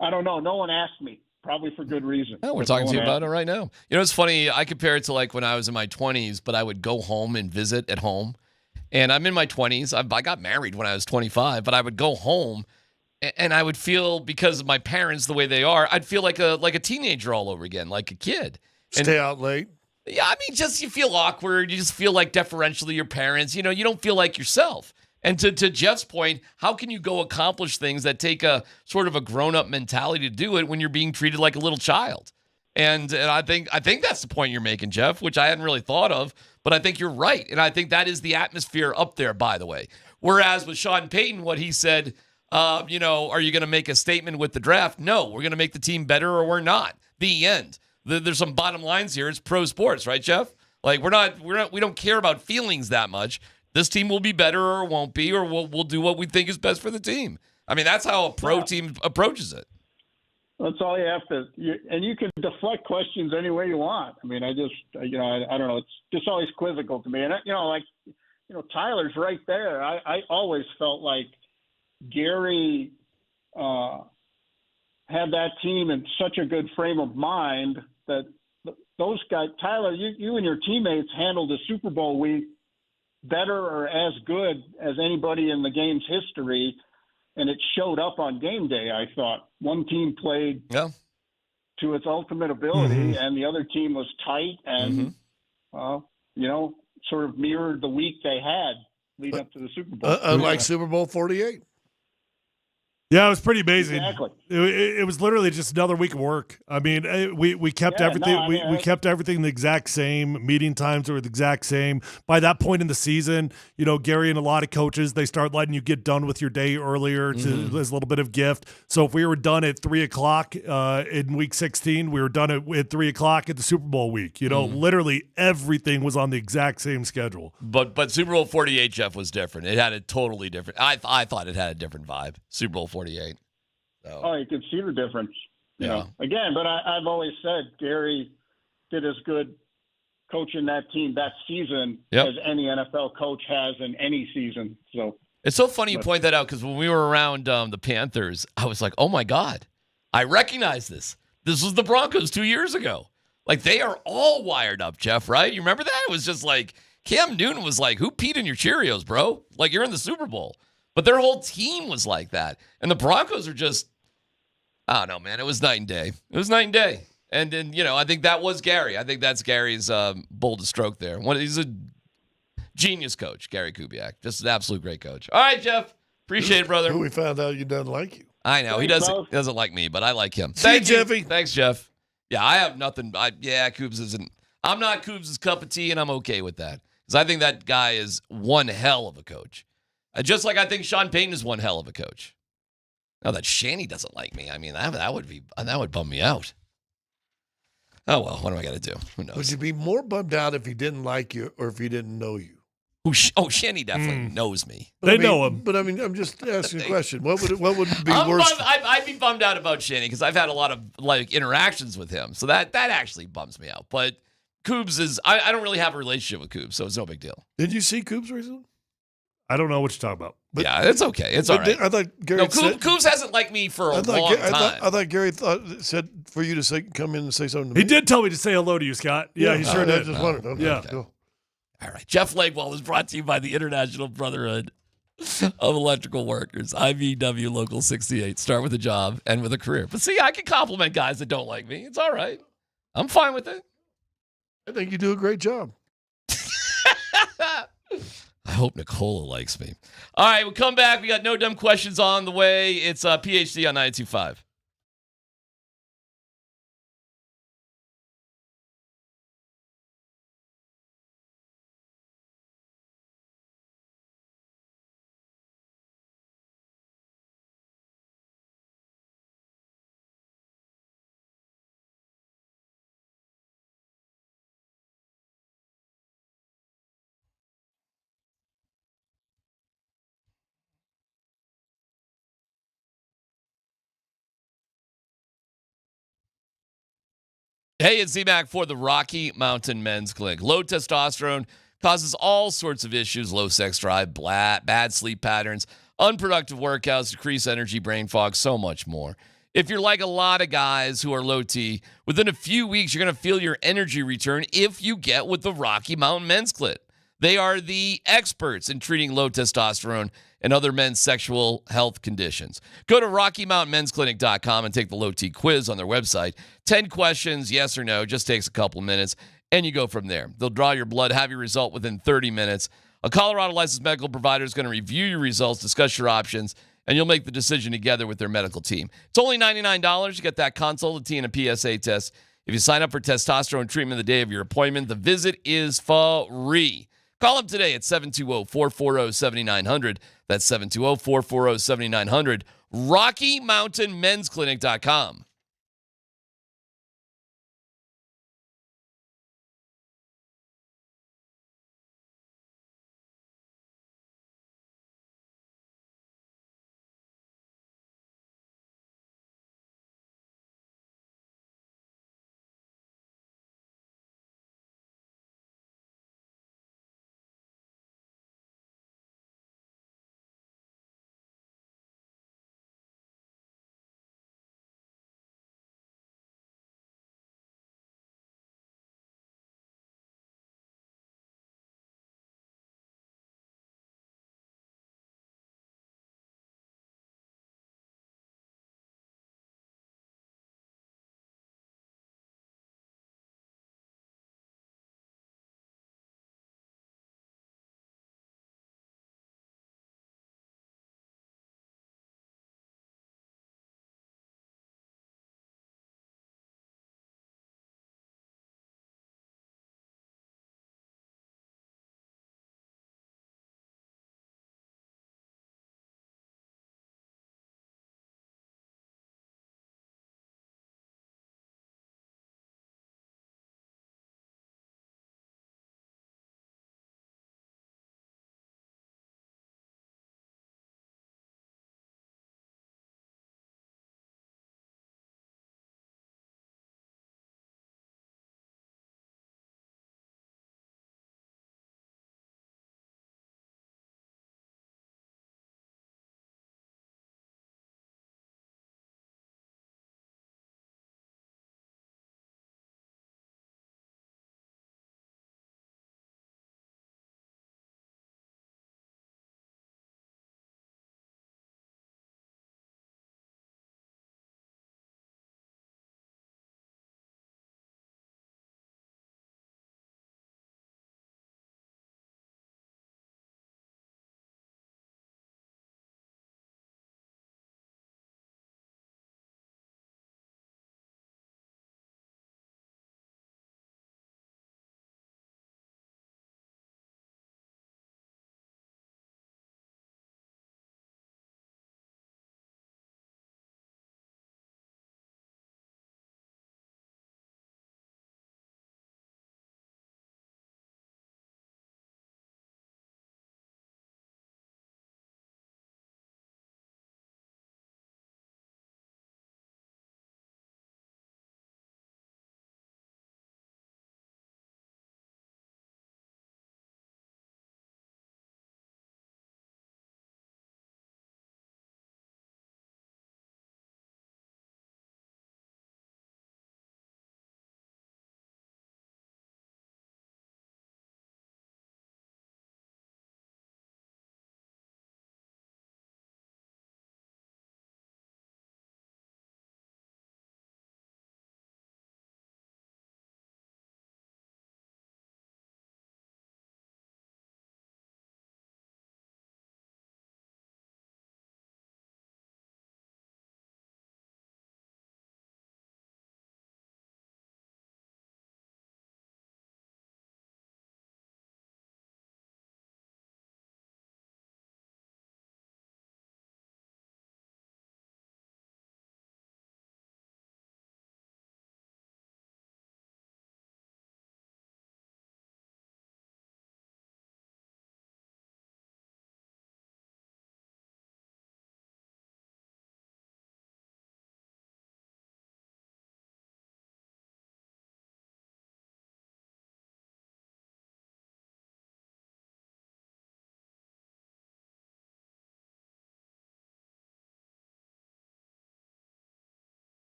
I don't know. No one asked me, probably for good reason. Oh, we're talking to you about it right now. It's funny. I compare it to like when I was in my 20s, but I would go home and visit at home. And I'm in my 20s. I got married when I was 25, but I would go home and I would feel, because of my parents, the way they are, I'd feel like a teenager all over again, like a kid. Stay out late. Yeah, I mean, just you feel awkward. You just feel like deferentially your parents. You don't feel like yourself. And to Jeff's point, how can you go accomplish things that take a sort of a grown-up mentality to do it when you're being treated like a little child? And I think that's the point you're making, Jeff, which I hadn't really thought of, but I think you're right. And I think that is the atmosphere up there, by the way. Whereas with Sean Payton, what he said, are you going to make a statement with the draft? No, we're going to make the team better or we're not. The end. There's some bottom lines here. It's pro sports, right, Jeff? Like we don't care about feelings that much. This team will be better or won't be, or we'll do what we think is best for the team. I mean, that's how a pro team approaches it. That's all you have to, and you can deflect questions any way you want. I mean, I don't know. It's just always quizzical to me. And, Tyler's right there. I always felt like Gary had that team in such a good frame of mind that those guys, Tyler, you and your teammates handled the Super Bowl week better or as good as anybody in the game's history, and it showed up on game day. I thought one team played to its ultimate ability, and the other team was tight and, sort of mirrored the week they had leading up to the Super Bowl. Unlike Super Bowl 48. Yeah, it was pretty amazing. Exactly. It was literally just another week of work. I mean, we kept everything. We kept everything the exact same. Meeting times were the exact same. By that point in the season, Gary and a lot of coaches, they start letting you get done with your day earlier as a little bit of gift. So if we were done at 3:00 in week 16, we were done at 3:00 at the Super Bowl week. Literally everything was on the exact same schedule. But Super Bowl 48, Jeff, was different. It had a totally different. I thought it had a different vibe. Super Bowl 48. So. Oh, you could see the difference. You know, again, but I've always said Gary did as good coaching that team that season as any NFL coach has in any season. So it's so funny you point that out because when we were around the Panthers, I was like, oh my God, I recognize this. This was the Broncos 2 years ago. Like they are all wired up, Jeff, right? You remember that? It was just like Cam Newton was like, who peed in your Cheerios, bro? Like you're in the Super Bowl. But their whole team was like that. And the Broncos are just, I don't know, man. It was night and day. It was night and day. And then, I think that was Gary. I think that's Gary's boldest stroke there. He's a genius coach, Gary Kubiak. Just an absolute great coach. All right, Jeff. Appreciate it, brother. Who we found out he doesn't like you. I know. He doesn't like me, but I like him. Thank you, Jeffy. Thanks, Jeff. Yeah, I have nothing. Coobs isn't. I'm not Coobs' cup of tea, and I'm okay with that. Because I think that guy is one hell of a coach. Just like I think Sean Payton is one hell of a coach. Now that Shanny doesn't like me, I mean that would bum me out. Oh well, what do I got to do? Who knows? Would you be more bummed out if he didn't like you or if he didn't know you? Shanny definitely knows me. They know him. But I mean, I'm just asking a question. What would be worse? I'd be bummed out about Shanny because I've had a lot of interactions with him, so that actually bums me out. But Coobs is I don't really have a relationship with Coobs, so it's no big deal. Did you see Coobs recently? I don't know what you're talking about. But, yeah, it's okay. It's all right. I thought Gary Coobs hasn't liked me for a long time. I thought Gary said for you to come in and say something to me. He did tell me to say hello to you, Scott. Yeah, he sure did. I just wondered. Okay, yeah. Cool. All right. Jeff Legwold is brought to you by the International Brotherhood of Electrical Workers, IBEW Local 68. Start with a job, end with a career. But see, I can compliment guys that don't like me. It's all right. I'm fine with it. I think you do a great job. I hope Nicola likes me. All right, we'll come back. We got no dumb questions on the way. It's PhD on 92.5. Hey, it's DMac for the Rocky Mountain Men's Clinic. Low testosterone causes all sorts of issues: low sex drive, bad sleep patterns, unproductive workouts, decreased energy, brain fog, so much more. If you're like a lot of guys who are low T, within a few weeks, you're going to feel your energy return if you get with the Rocky Mountain Men's Clinic. They are the experts in treating low testosterone and other men's sexual health conditions. Go to RockyMountainMen'sClinic.com and take the low T quiz on their website. 10 questions, yes or no, just takes a couple minutes, and you go from there. They'll draw your blood, have your result within 30 minutes. A Colorado licensed medical provider is going to review your results, discuss your options, and you'll make the decision together with their medical team. It's only $99. You get that consult, a T, and a PSA test. If you sign up for testosterone treatment the day of your appointment, the visit is free. Call them today at 720-440-7900. That's 720-440-7900. RockyMountainMen'sClinic.com.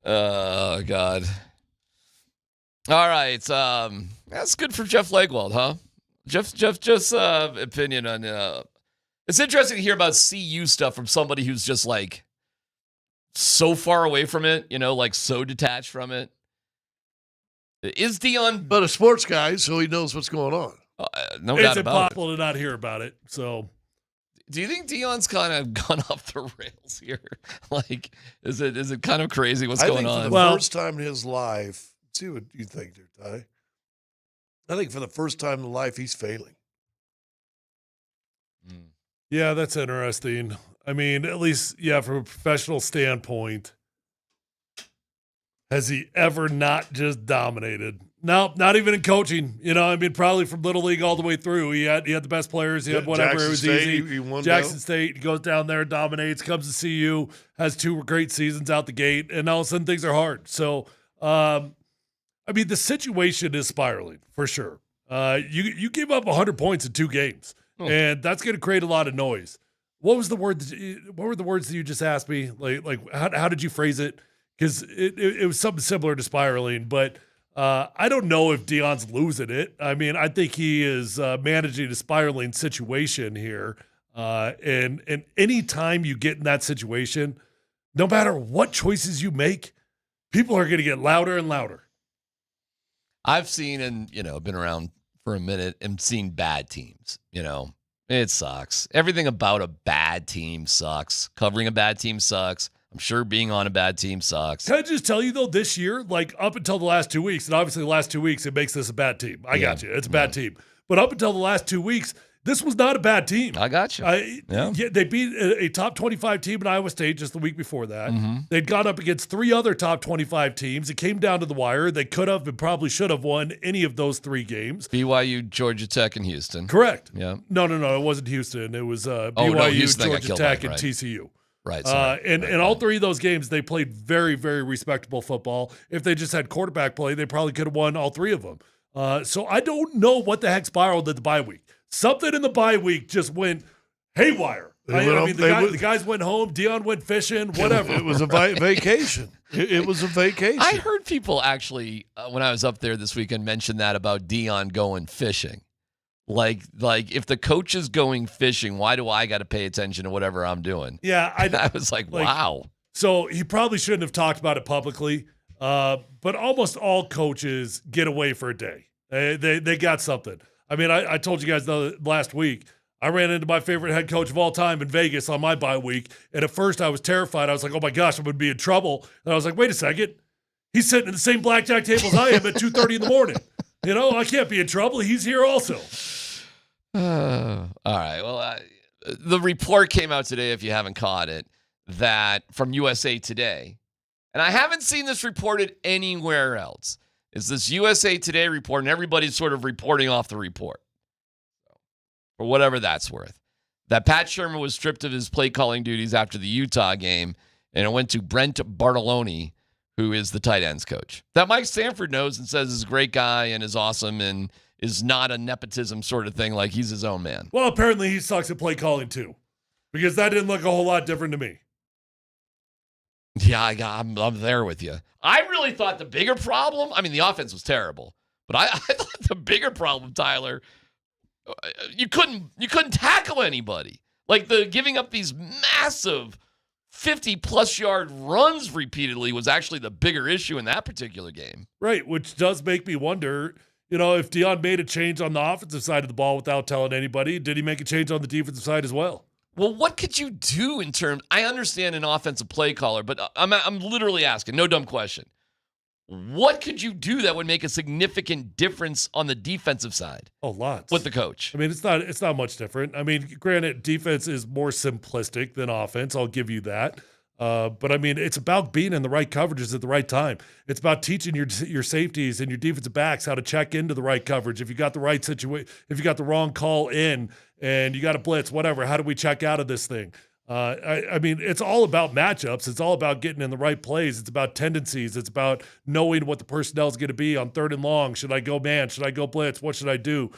Oh, God. All right. That's good for Jeff Legwold, huh? Jeff's opinion on it's interesting to hear about CU stuff from somebody who's just like so far away from it, like so detached from it. Is Dion but a sports guy, so he knows what's going on? No doubt about it. It's impossible to not hear about it. So, do you think Dion's kind of gone off the rails here? Like, is it kind of crazy what's going on? For the first time in his life, see what you think there, Ty. I think for the first time in life, he's failing. Yeah, that's interesting. I mean, at least, from a professional standpoint, has he ever not just dominated? No, not even in coaching. Probably from Little League all the way through. He had the best players. He had whatever. Jackson it was State, easy. he won Jackson State, he goes down there, dominates, comes to CU, has 2 great seasons out the gate, and all of a sudden things are hard. So, the situation is spiraling for sure. You gave up 100 points in 2 games, and that's going to create a lot of noise. What were the words that you just asked me? Like how did you phrase it? Because it was something similar to spiraling, but I don't know if Dion's losing it. I think he is managing a spiraling situation here. And any time you get in that situation, no matter what choices you make, people are going to get louder and louder. I've seen and been around for a minute and seen bad teams. It sucks. Everything about a bad team sucks. Covering a bad team sucks. I'm sure being on a bad team sucks. Can I just tell you, though, this year, like up until the last 2 weeks, and obviously the last 2 weeks, it makes this a bad team. I got you. It's a bad team. But up until the last 2 weeks, this was not a bad team. I got you. They beat a top 25 team in Iowa State just the week before that. Mm-hmm. They'd gone up against 3 other top 25 teams. It came down to the wire. They could have and probably should have won any of those 3 games. BYU, Georgia Tech, and Houston. Correct. Yeah. No. It wasn't Houston. It was BYU, Houston Georgia Tech, and TCU. Right. And all 3 of those games, they played very, very respectable football. If they just had quarterback play, they probably could have won all 3 of them. So I don't know what the heck spiraled at the bye week. Something in the bye week just went haywire. The guys went home. Dion went fishing, whatever. It was a vacation. It was a vacation. I heard people actually, when I was up there this weekend, mention that about Dion going fishing. Like if the coach is going fishing, why do I got to pay attention to whatever I'm doing? Yeah. I was like, wow. So he probably shouldn't have talked about it publicly, but almost all coaches get away for a day. They got something. I told you guys last week, I ran into my favorite head coach of all time in Vegas on my bye week, and at first I was terrified. I was like, oh my gosh, I'm going to be in trouble. And I was like, wait a second. He's sitting at the same blackjack table as I am at 2:30 in the morning. I can't be in trouble. He's here also. All right. Well, the report came out today, if you haven't caught it, that from USA Today, and I haven't seen this reported anywhere else. It's this USA Today report, and everybody's sort of reporting off the report, for whatever that's worth, that Pat Shermer was stripped of his play calling duties after the Utah game, and it went to Brent Bartolone, who is the tight ends coach. That Mike Sanford knows and says is a great guy and is awesome and is not a nepotism sort of thing, like he's his own man. Well, apparently he sucks at play calling too, because that didn't look a whole lot different to me. Yeah, I'm there with you. I really thought the bigger problem, the offense was terrible, but I thought the bigger problem, Tyler, you couldn't tackle anybody. Like the giving up these massive 50-plus yard runs repeatedly was actually the bigger issue in that particular game. Right, which does make me wonder, if Dion made a change on the offensive side of the ball without telling anybody, did he make a change on the defensive side as well? Well, what could you do in terms – I understand an offensive play caller, but I'm literally asking, no dumb question. What could you do that would make a significant difference on the defensive side? Oh, lots. With the coach. It's not much different. Granted, defense is more simplistic than offense. I'll give you that. But it's about being in the right coverages at the right time. It's about teaching your safeties and your defensive backs how to check into the right coverage. If you got the right situation, if you got the wrong call in and you got a blitz, whatever, how do we check out of this thing? It's all about matchups. It's all about getting in the right plays. It's about tendencies. It's about knowing what the personnel is going to be on 3rd and long. Should I go man? Should I go blitz? What should I do?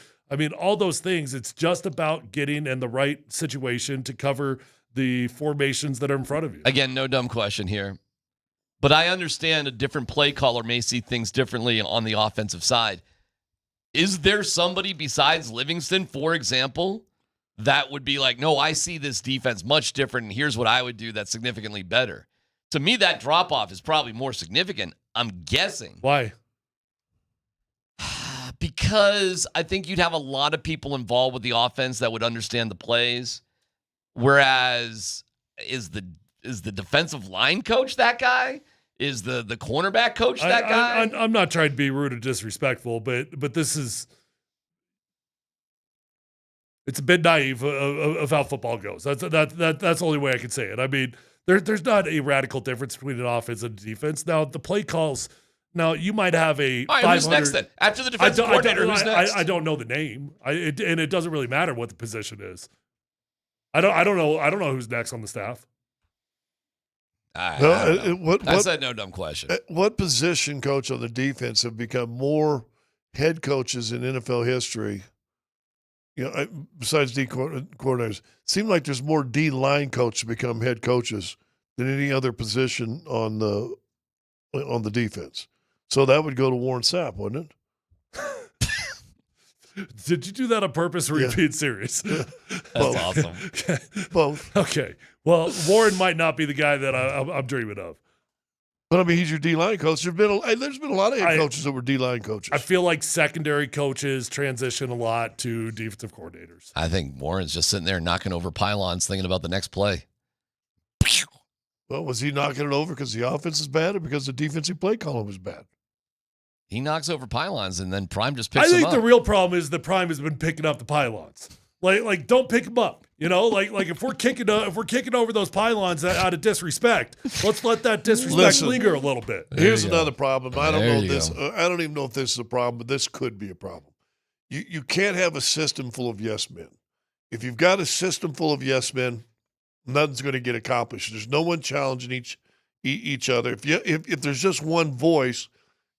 All those things. It's just about getting in the right situation to cover the formations that are in front of you. Again, no dumb question here. But I understand a different play caller may see things differently on the offensive side. Is there somebody besides Livingston, for example, that would be like, no, I see this defense much different, and here's what I would do that's significantly better? To me, that drop-off is probably more significant, I'm guessing. Why? Because I think you'd have a lot of people involved with the offense that would understand the plays, whereas is the defensive line coach that guy? Is the cornerback coach that guy? I'm not trying to be rude or disrespectful, but this is it's a bit naive of how football goes. That's the only way I can say it. I mean, there's not a radical difference between an offense and a defense. Now the play calls. Now you might have a. All right, who's next then? After the defensive coordinator, who's next? I don't know the name, and it doesn't really matter what the position is. I don't know who's next on the staff. I said no dumb question. What position coach on the defense have become more head coaches in NFL history? Besides D coordinators, seems like there's more D line coaches become head coaches than any other position on the defense. So that would go to Warren Sapp, wouldn't it? Did you do that on purpose or are you being serious? That's awesome. Both. Okay. Well, Warren might not be the guy that I'm dreaming of. But I mean, he's your D-line coach. There's been a lot of head coaches that were D-line coaches. I feel like secondary coaches transition a lot to defensive coordinators. I think Warren's just sitting there knocking over pylons thinking about the next play. Well, was he knocking it over because the offense is bad or because the defensive play column was bad? He knocks over pylons and then Prime just picks him up. I think the real problem is that Prime has been picking up the pylons. Like don't pick them up. Like if we're kicking over those pylons out of disrespect, let's let that disrespect linger a little bit. Here's another problem. I don't know if this. I don't even know if this is a problem, but this could be a problem. You can't have a system full of yes men. If you've got a system full of yes men, nothing's going to get accomplished. There's no one challenging each other. If there's just one voice,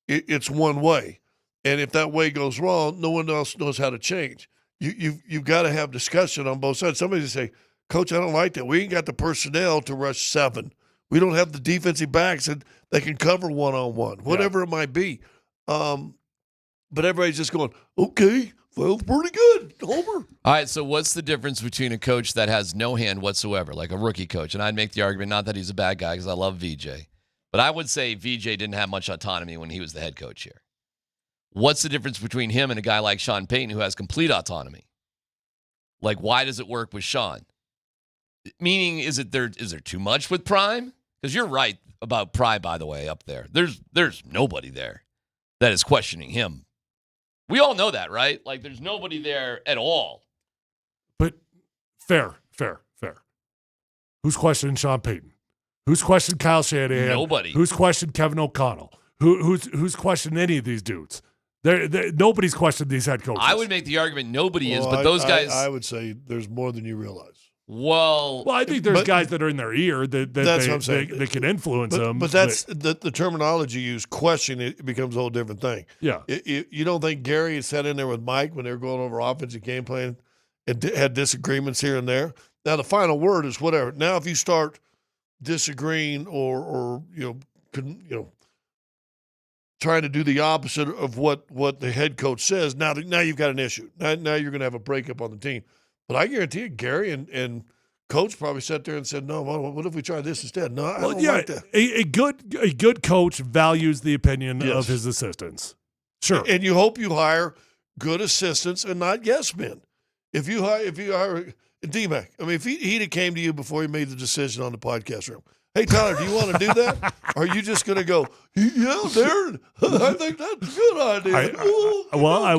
it's one way, and if that way goes wrong, no one else knows how to change. You've got to have discussion on both sides. Somebody say, Coach, I don't like that. We ain't got the personnel to rush 7. We don't have the defensive backs that can cover one-on-one, whatever it might be. But everybody's just going, okay, well, pretty good, Homer. All right, so what's the difference between a coach that has no hand whatsoever, like a rookie coach? And I'd make the argument, not that he's a bad guy because I love VJ, but I would say VJ didn't have much autonomy when he was the head coach here. What's the difference between him and a guy like Sean Payton who has complete autonomy? Like, why does it work with Sean? Meaning, is there too much with Prime? Because you're right about Prime, by the way, up there. There's nobody there that is questioning him. We all know that, right? Like, there's nobody there at all. But fair. Who's questioning Sean Payton? Who's questioning Kyle Shanahan? Nobody. Who's questioning Kevin O'Connell? Who's questioning any of these dudes? Nobody's questioned these head coaches. I would make the argument nobody is, but those guys. I would say there's more than you realize. Well, I think there's guys that are in their ear that they can influence them. But that's the terminology used. Question it becomes a whole different thing. Yeah, you don't think Gary had sat in there with Mike when they were going over offensive game plan and had disagreements here and there? Now the final word is whatever. Now if you start disagreeing or trying to do the opposite of what the head coach says, now you've got an issue. Now you're going to have a breakup on the team. But I guarantee you, Gary and Coach probably sat there and said, no, what if we try this instead? No, I don't like that. A good coach values the opinion of his assistants. Sure. And you hope you hire good assistants and not yes men. If you hire DMac, I mean, if he'd have came to you before he made the decision on the podcast room, hey, Tyler, do you want to do that? Or are you just going to go, yeah, Darren, I think that's a good idea. I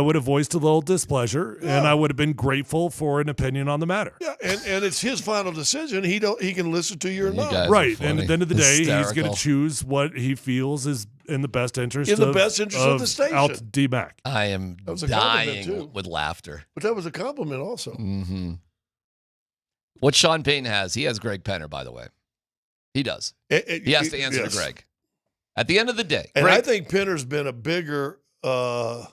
would have voiced a little displeasure, and I would have been grateful for an opinion on the matter. Yeah, and it's his final decision. He can listen to you or not. Right, and at the end of the day, he's going to choose what he feels is in the best interest of the station. Out DMac. I am dying with laughter. But that was a compliment also. Mm-hmm. What Sean Payton has, he has Greg Penner, by the way. He does. He has to answer to Greg. At the end of the day. And I think Penner's been a bigger part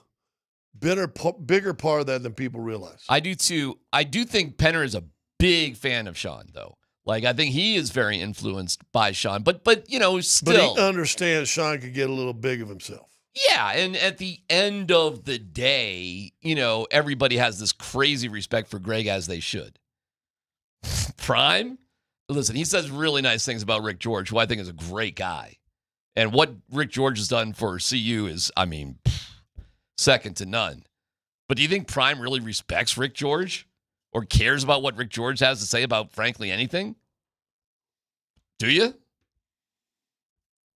of that than people realize. I do too. I do think Penner is a big fan of Sean, though. Like, I think he is very influenced by Sean, but still. But he understands Sean could get a little big of himself. Yeah, and at the end of the day, everybody has this crazy respect for Greg, as they should. Prime, listen, he says really nice things about Rick George, who I think is a great guy. And what Rick George has done for CU is, second to none. But do you think Prime really respects Rick George or cares about what Rick George has to say about, frankly, anything? Do you?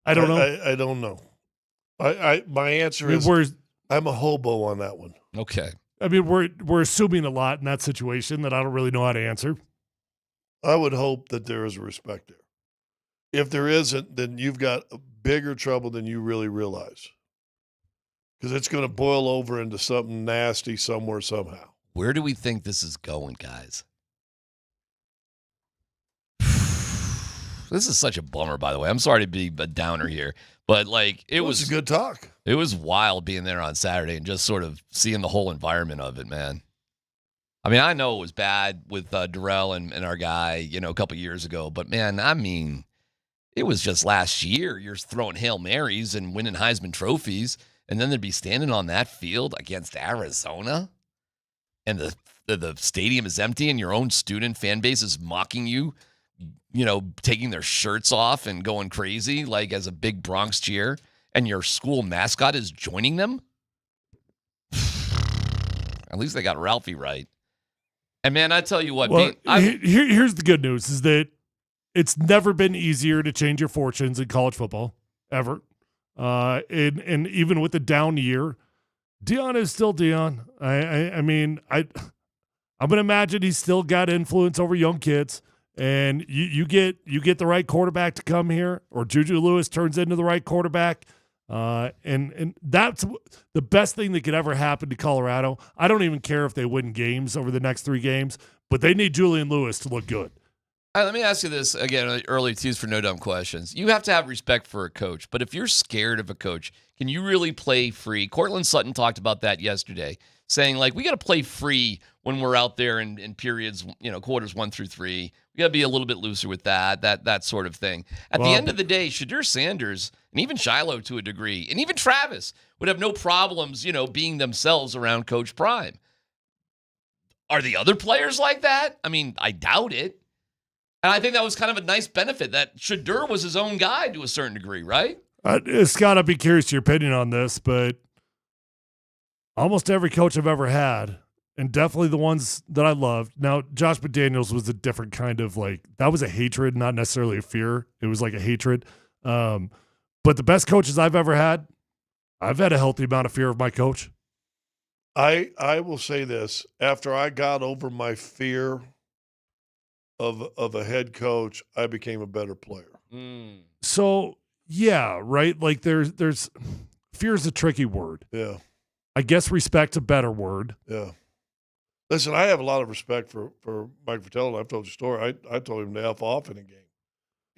I don't know. I don't know. My answer is I'm a hobo on that one. Okay. I mean, we're assuming a lot in that situation that I don't really know how to answer. I would hope that there is a respect there. If there isn't, then you've got a bigger trouble than you really realize. Because it's going to boil over into something nasty somewhere, somehow. Where do we think this is going, guys? This is such a bummer, by the way. I'm sorry to be a downer here, but it was a good talk. It was wild being there on Saturday and just sort of seeing the whole environment of it, man. I mean, I know it was bad with Darrell and our guy, a couple years ago, but man, it was just last year. You're throwing Hail Marys and winning Heisman trophies, and then they'd be standing on that field against Arizona, and the stadium is empty, and your own student fan base is mocking you, taking their shirts off and going crazy as a big Bronx cheer, and your school mascot is joining them. At least they got Ralphie right. And man, I tell you what, well, here's the good news: is that it's never been easier to change your fortunes in college football ever. And even with the down year, Deion is still Deion. I'm gonna imagine he's still got influence over young kids. And you get the right quarterback to come here, or Juju Lewis turns into the right quarterback, and that's the best thing that could ever happen to Colorado. I don't even care if they win games over the next 3 games, but they need Julian Lewis to look good. All right, let me ask you this again, early tease for no dumb questions. You have to have respect for a coach, but if you're scared of a coach, can you really play free? Cortland Sutton talked about that yesterday, saying we got to play free when we're out there in periods, quarters 1 through 3. We got to be a little bit looser with that sort of thing. At the end of the day, Shadur Sanders and even Shiloh to a degree, and even Travis would have no problems, being themselves around Coach Prime. Are the other players like that? I doubt it. And I think that was kind of a nice benefit that Shadur was his own guy to a certain degree, right? Scott, I'd be curious your opinion on this, but almost every coach I've ever had, and definitely the ones that I loved. Now, Josh McDaniels was a different kind of that was a hatred, not necessarily a fear. It was like a hatred. But the best coaches I've ever had, I've had a healthy amount of fear of my coach. I will say this. After I got over my fear of a head coach, I became a better player. So, yeah, right? There's fear is a tricky word. Yeah. I guess respect's a better word. Yeah. Listen, I have a lot of respect for Mike Fratello. I've told you a story. I told him to F off in a game.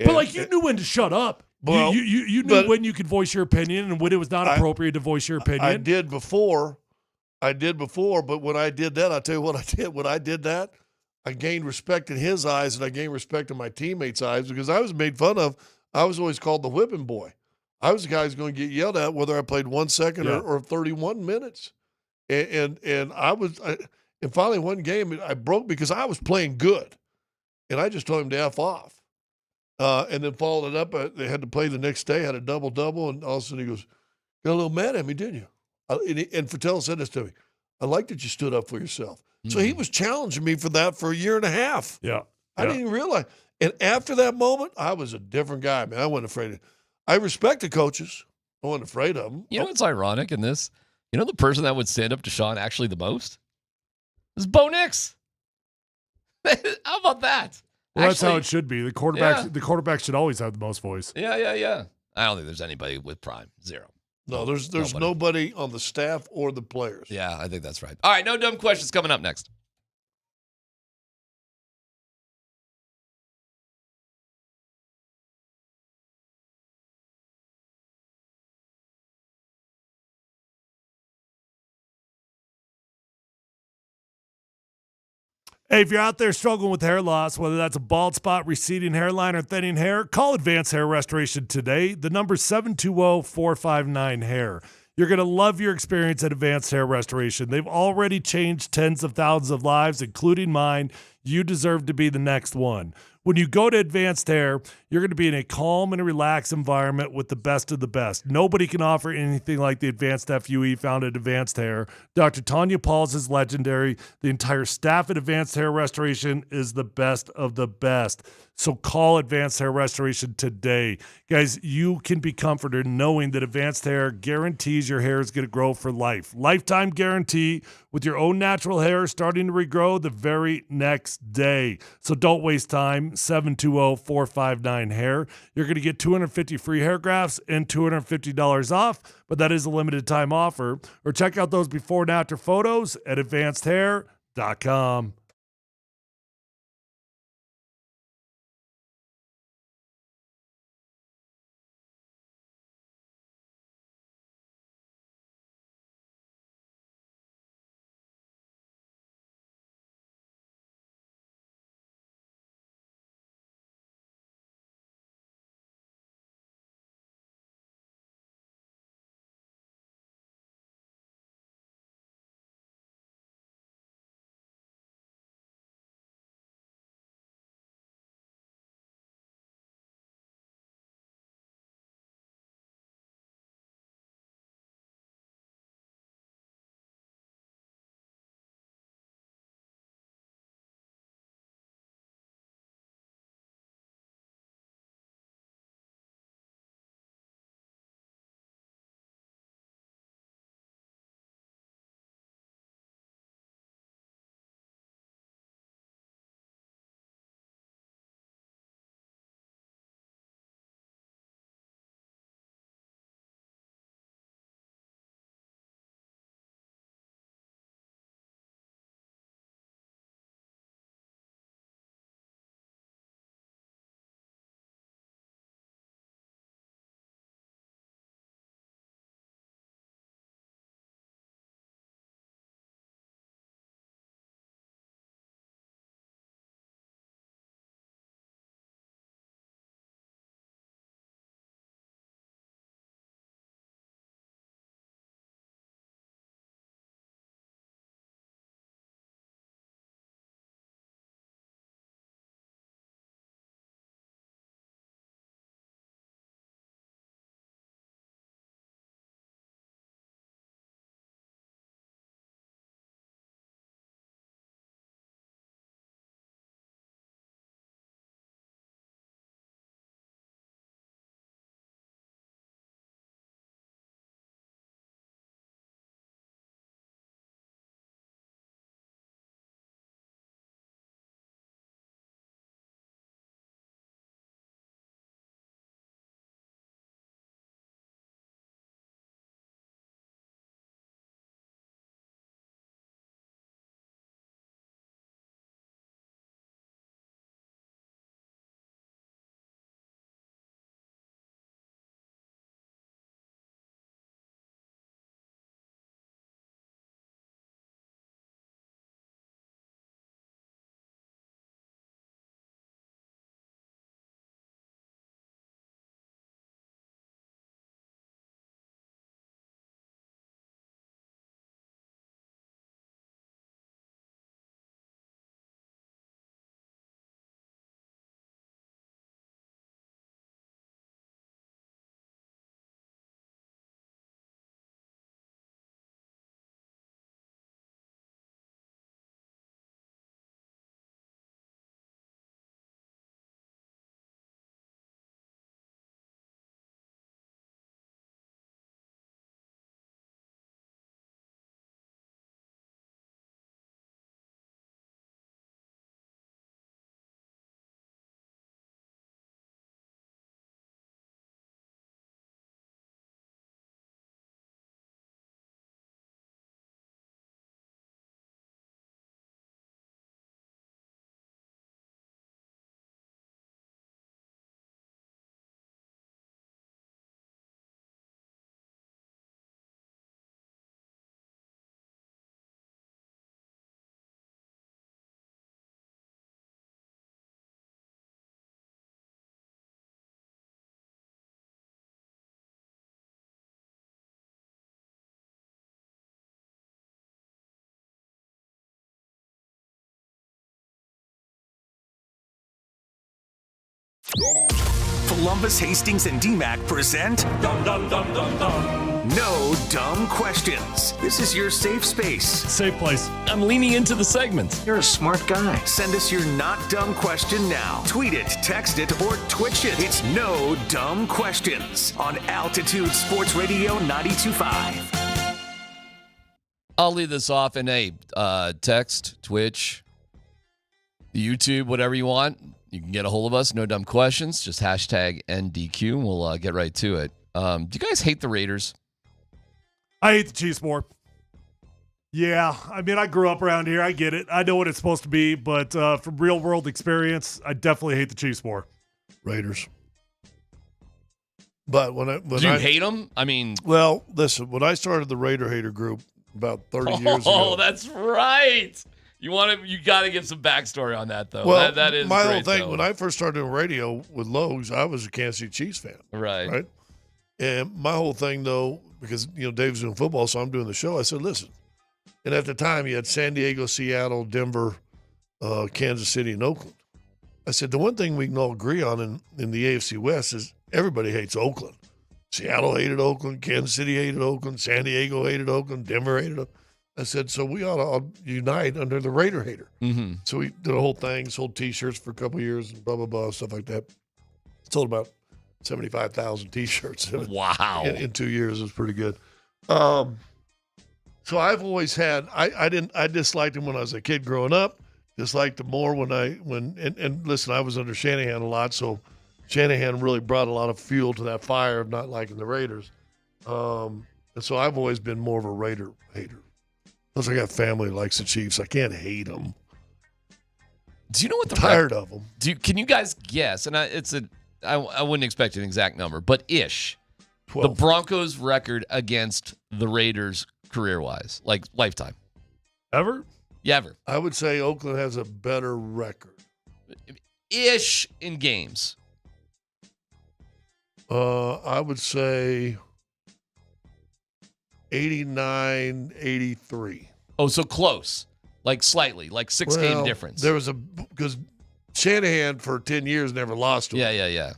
But you knew when to shut up. Well, you knew when you could voice your opinion and when it was not appropriate to voice your opinion. I did before, but when I did that, I'll tell you what I did. When I did that, I gained respect in his eyes and I gained respect in my teammates' eyes because I was made fun of. I was always called the whipping boy. I was the guy who's going to get yelled at whether I played 1 second or 31 minutes. And finally one game I broke because I was playing good. And I just told him to F off. And then followed it up. They had to play the next day, had a double-double, and all of a sudden he goes, got a little mad at me, didn't you? And Fratello said this to me. I like that you stood up for yourself. Mm-hmm. So he was challenging me for that for a year and a half. Yeah. I didn't even realize. And after that moment, I was a different guy, man. I wasn't afraid of I respected coaches. I wasn't afraid of them. You know what's ironic in this? The person that would stand up to Sean actually the most is Bo Nix. How about that? Well, that's how it should be. The quarterback should always have the most voice. Yeah. I don't think there's anybody with Prime. Zero. No, there's nobody on the staff or the players. Yeah, I think that's right. All right, no dumb questions coming up next. Hey, if you're out there struggling with hair loss, whether that's a bald spot, receding hairline, or thinning hair, call Advanced Hair Restoration today. The number's 720-459-HAIR. You're going to love your experience at Advanced Hair Restoration. They've already changed tens of thousands of lives, including mine. You deserve to be the next one. When you go to Advanced Hair, you're going to be in a calm and a relaxed environment with the best of the best. Nobody can offer anything like the Advanced FUE found at Advanced Hair. Dr. Tanya Pauls is legendary. The entire staff at Advanced Hair Restoration is the best of the best. So call Advanced Hair Restoration today. Guys, you can be comforted knowing that Advanced Hair guarantees your hair is going to grow for life. Lifetime guarantee with your own natural hair starting to regrow the very next day. So don't waste time. 720-459-HAIR. You're going to get 250 free hair grafts and $250 off, but that is a limited time offer. Or check out those before and after photos at advancedhair.com. Polumbus, Hastings, and DMac present No Dumb Questions. This is your safe space. Safe place. I'm leaning into the segment. You're a smart guy. Send us your not dumb question now. Tweet it, text it, or Twitch it. It's No Dumb Questions on Altitude Sports Radio 92.5. I'll leave this off in a text, Twitch, YouTube, whatever you want. You can get a hold of us. No dumb questions. Just hashtag NDQ, and we'll get right to it. Do you guys hate the Raiders? I hate the Chiefs more. Yeah, I mean, I grew up around here. I get it. I know what it's supposed to be, but from real-world experience, I definitely hate the Chiefs more. Raiders. But Do you hate them? I mean, well, listen. When I started the Raider Hater group about 30 years ago. Oh, that's right. You got to give some backstory on that, though. Well, that is my great, whole thing. though. When I first started doing radio with Lowe's, I was a Kansas City Chiefs fan. Right. And my whole thing, though, because Dave's doing football, so I'm doing the show. I said, listen. And at the time, you had San Diego, Seattle, Denver, Kansas City, and Oakland. I said the one thing we can all agree on in the AFC West is everybody hates Oakland. Seattle hated Oakland, Kansas City hated Oakland, San Diego hated Oakland, Denver hated Oakland. I said, so we ought to all unite under the Raider Hater. Mm-hmm. So we did a whole thing, sold T-shirts for a couple of years and blah, blah, blah, stuff like that. Sold about 75,000 T-shirts. Wow. In 2 years. It was pretty good. So I've always had, I disliked him when I was a kid growing up, disliked him more and listen, I was under Shanahan a lot, so Shanahan really brought a lot of fuel to that fire of not liking the Raiders. And so I've always been more of a Raider hater. Plus, I got family that likes the Chiefs. I can't hate them. Do you know what the tired of them? Can you guys guess? And I wouldn't expect an exact number, but ish. 12. The Broncos' record against the Raiders career-wise, like lifetime. Ever? Yeah, ever. I would say Oakland has a better record. Ish in games. I would say 89-83. Oh, so close. Like slightly, like six-game difference. There was because Shanahan for 10 years never lost to him. Yeah.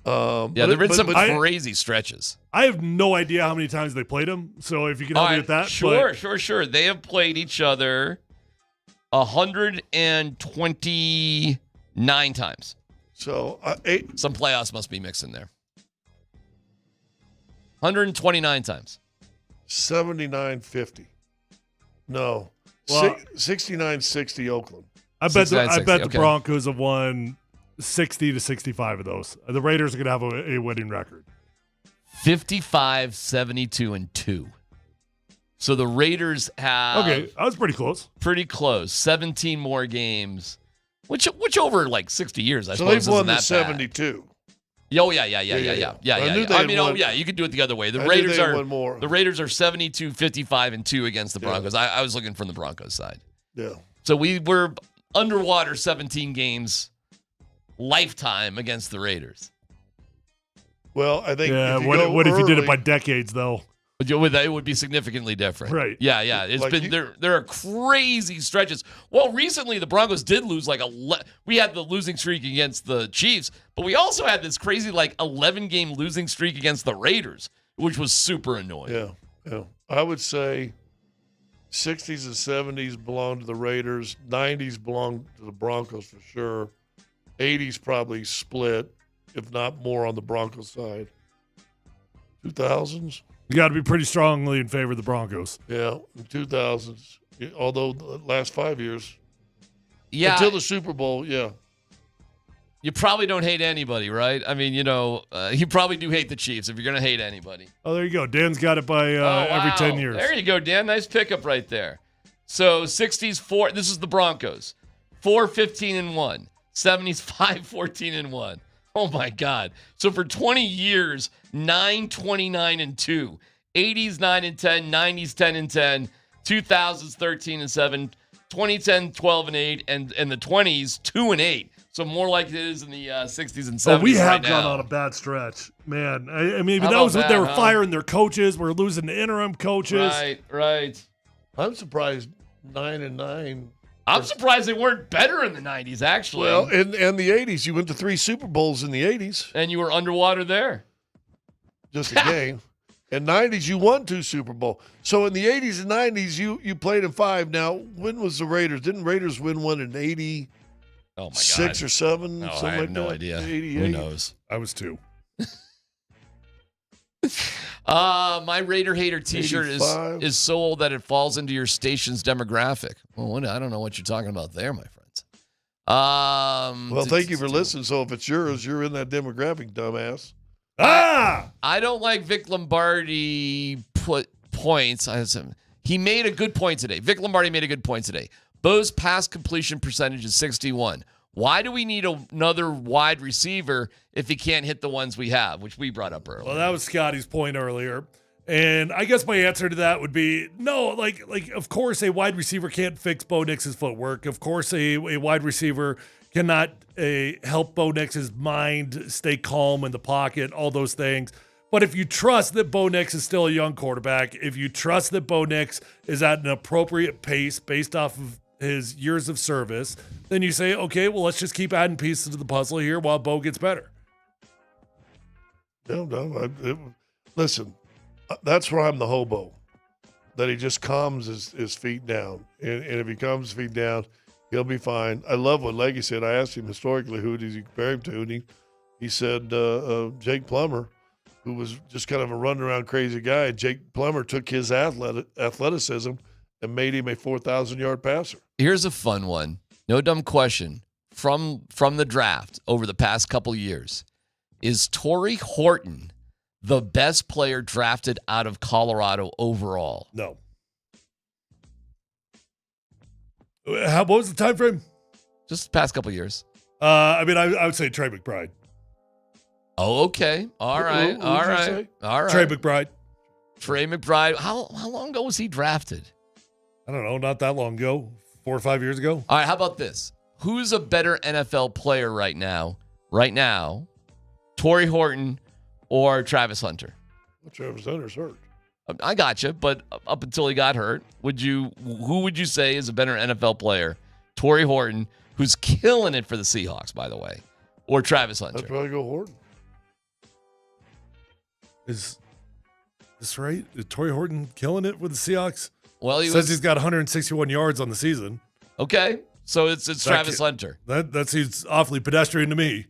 There have been some crazy stretches. I have no idea how many times they played him, so if you can help me with that. Sure. They have played each other 129 times. So some playoffs must be mixed in there. 129 times. 79-50. No. Well, 69-60 Oakland. I bet the okay. Broncos have won 60 to 65 of those. The Raiders are going to have a winning record. 55, 72, and 2. So the Raiders have... Okay, that was pretty close. Pretty close. 17 more games, which over like 60 years, I so suppose, they've won isn't the that 72. Bad. Oh, yeah. You could do it the other way. The Raiders are 72, 55, and 2 against the Broncos. I was looking from the Broncos side. Yeah. So we were underwater 17 games lifetime against the Raiders. Well, I think what if you did it by decades, though? It would be significantly different. Right. Yeah. It's been there are crazy stretches. Well, recently the Broncos did lose we had the losing streak against the Chiefs, but we also had this crazy 11-game losing streak against the Raiders, which was super annoying. Yeah. I would say 60s and 70s belong to the Raiders, 90s belong to the Broncos for sure. 80s probably split, if not more on the Broncos side. 2000s? You got to be pretty strongly in favor of the Broncos. Yeah, in 2000s. Although the last 5 years. Yeah. Until the Super Bowl, yeah. You probably don't hate anybody, right? I mean, you probably do hate the Chiefs if you're going to hate anybody. Oh, there you go. Dan's got it by every 10 years. There you go, Dan. Nice pickup right there. So 60s, this is the Broncos. 4-15-1. 70s, 5-14-1. Oh, my God. So for 20 years, 9-29-2. 80s, 9-10. 90s, 10-10. 2000s, 13-7. 2010, 12-8. And the 20s, 2-8. So more like it is in the 60s and 70s. Oh, we have right gone now. on a bad stretch. Man, I mean, How that about was what they that, were huh? firing their coaches. We're losing the interim coaches. Right. I'm surprised 9-9 I'm surprised they weren't better in the 90s, actually. Well, in the 80s, you went to 3 Super Bowls in the 80s. And you were underwater there. Just a game. In 90s, you won 2 Super Bowl. So in the 80s and 90s, you played in 5. Now, when was the Raiders? Didn't Raiders win one in 80? Oh, my God. 6 or 7? No, something I have like no that? idea. 88? Who knows? I was 2. My Raider Hater T-shirt 85. is so old that it falls into your station's demographic. Well, I don't know what you're talking about there, my friends. Well, thank you for listening. So if it's yours, you're in that demographic, dumbass. I don't like Vic Lombardi put points. He made a good point today. Vic Lombardi made a good point today. Bo's pass completion percentage is 61. Why do we need another wide receiver if he can't hit the ones we have, which we brought up earlier? Well, that was Scotty's point earlier. And I guess my answer to that would be no, like of course a wide receiver can't fix Bo Nix's footwork. Of course a wide receiver cannot help Bo Nix's mind stay calm in the pocket, all those things. But if you trust that Bo Nix is still a young quarterback, if you trust that Bo Nix is at an appropriate pace based off of his years of service, then you say, okay, well, let's just keep adding pieces to the puzzle here while Bo gets better. Listen, that's where I'm the hobo, that he just calms his feet down. And if he calms his feet down, he'll be fine. I love what Leggy said. I asked him historically, who did he compare him to? And he said Jake Plummer, who was just kind of a run-around crazy guy. Jake Plummer took his athleticism and made him a 4,000-yard passer. Here's a fun one. No dumb question. From the draft over the past couple years, is Torrey Horton the best player drafted out of Colorado overall? No. What was the time frame? Just the past couple years. I would say Trey McBride. Oh, okay. All right. Trey McBride. Trey McBride. How long ago was he drafted? I don't know. Not that long ago. 4 or 5 years ago. All right. How about this? Who's a better NFL player right now? Torrey Horton or Travis Hunter? Well, Travis Hunter's hurt. I got you, but up until he got hurt, who would you say is a better NFL player? Torrey Horton, who's killing it for the Seahawks, by the way, or Travis Hunter? I'd probably go Horton. Is this right? Is Torrey Horton killing it with the Seahawks? Well, he's got 161 yards on the season. Okay, so it's Travis Hunter. That seems awfully pedestrian to me.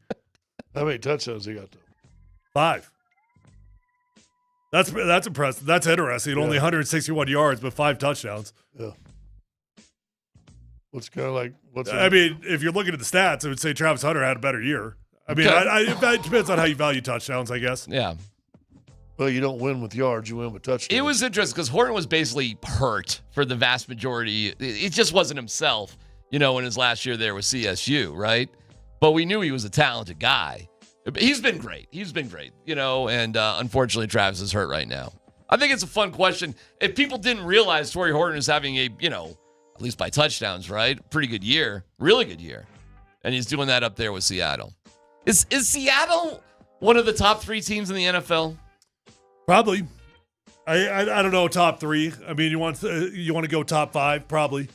How many touchdowns he got, though? 5. That's impressive. That's interesting. Yeah. Only 161 yards, but 5 touchdowns. Yeah. What's kind of like? If you're looking at the stats, I would say Travis Hunter had a better year. It depends on how you value touchdowns, I guess. Yeah. Well, you don't win with yards; you win with touchdowns. It was interesting because Horton was basically hurt for the vast majority. It just wasn't himself, in his last year there with CSU, right? But we knew he was a talented guy. He's been great. And unfortunately, Travis is hurt right now. I think it's a fun question. If people didn't realize Torrey Horton is having a, at least by touchdowns, right? Pretty good year. Really good year. And he's doing that up there with Seattle. Is Seattle one of the top 3 teams in the NFL? Probably. I don't know, top 3. I mean, you want to go top 5? Probably.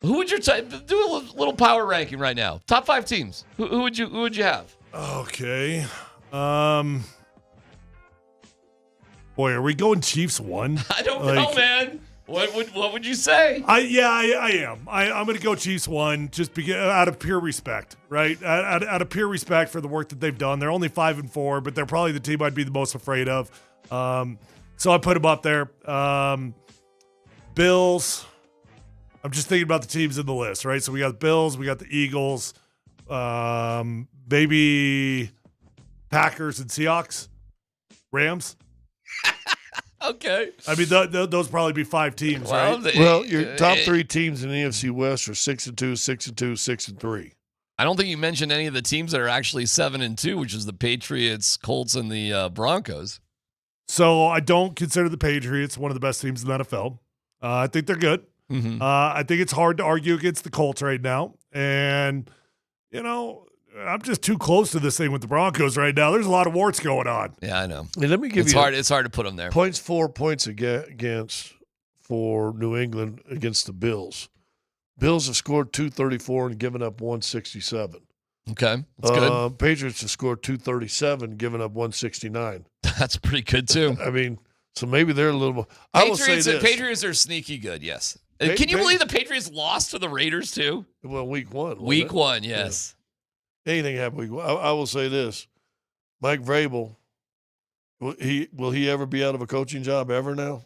Who would do a little power ranking right now? Top 5 teams. Who would you have? Okay. Boy, are we going Chiefs 1? I don't know, man. What would you say? I am. I'm going to go Chiefs 1 just out of pure respect, right? Out of pure respect for the work that they've done. They're only 5-4, but they're probably the team I'd be the most afraid of. So I put them up there. Bills. I'm just thinking about the teams in the list, right? So we got the Bills, we got the Eagles, maybe Packers and Seahawks, Rams. Okay. I mean, those probably be 5 teams, right? Well, your top 3 teams in the NFC West are 6-2, 6-2, 6-3. I don't think you mentioned any of the teams that are actually 7-2, which is the Patriots, Colts, and the Broncos. So I don't consider the Patriots one of the best teams in the NFL. I think they're good. Mm-hmm. I think it's hard to argue against the Colts right now. And, I'm just too close to this thing with the Broncos right now. There's a lot of warts going on. Yeah, I know. And let me give you it's hard to put them there. 4 points against for New England against the Bills. Bills have scored 234 and given up 167. Okay, that's good. Patriots have scored 237, giving up 169. That's pretty good too. I mean, so maybe they're a little more. I will say this. Patriots are sneaky good. Yes. Can you believe the Patriots lost to the Raiders too? Well, week one. Week one, yes. Yeah. Anything happened week one. I will say this: Mike Vrabel. Will he ever be out of a coaching job ever now?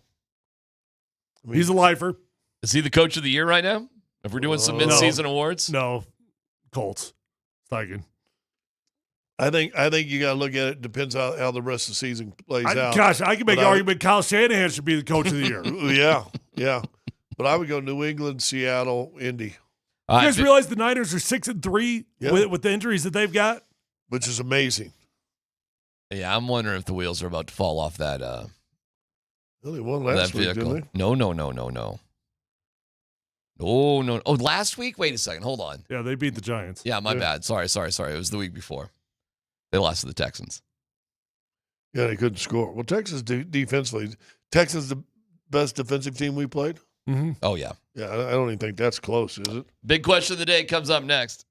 I mean, he's a lifer. Is he the coach of the year right now? If we're doing some mid-season awards? No. Colts. Second. I think you got to look at it. Depends how the rest of the season plays out. Gosh, I can make an argument Kyle Shanahan should be the coach of the year. Yeah. But I would go New England, Seattle, Indy. You guys realize the Niners are 6-3 with the injuries that they've got? Which is amazing. Yeah, I'm wondering if the wheels are about to fall off that they won last week, vehicle. didn't they? No. No. Oh, last week? Wait a second. Hold on. Yeah, they beat the Giants. Yeah, my bad. Sorry. It was the week before. They lost to the Texans. Yeah, they couldn't score. Well, Texas defensively, Texas the best defensive team we played? Mm-hmm. Oh, yeah. Yeah, I don't even think that's close, is it? Big question of the day comes up next.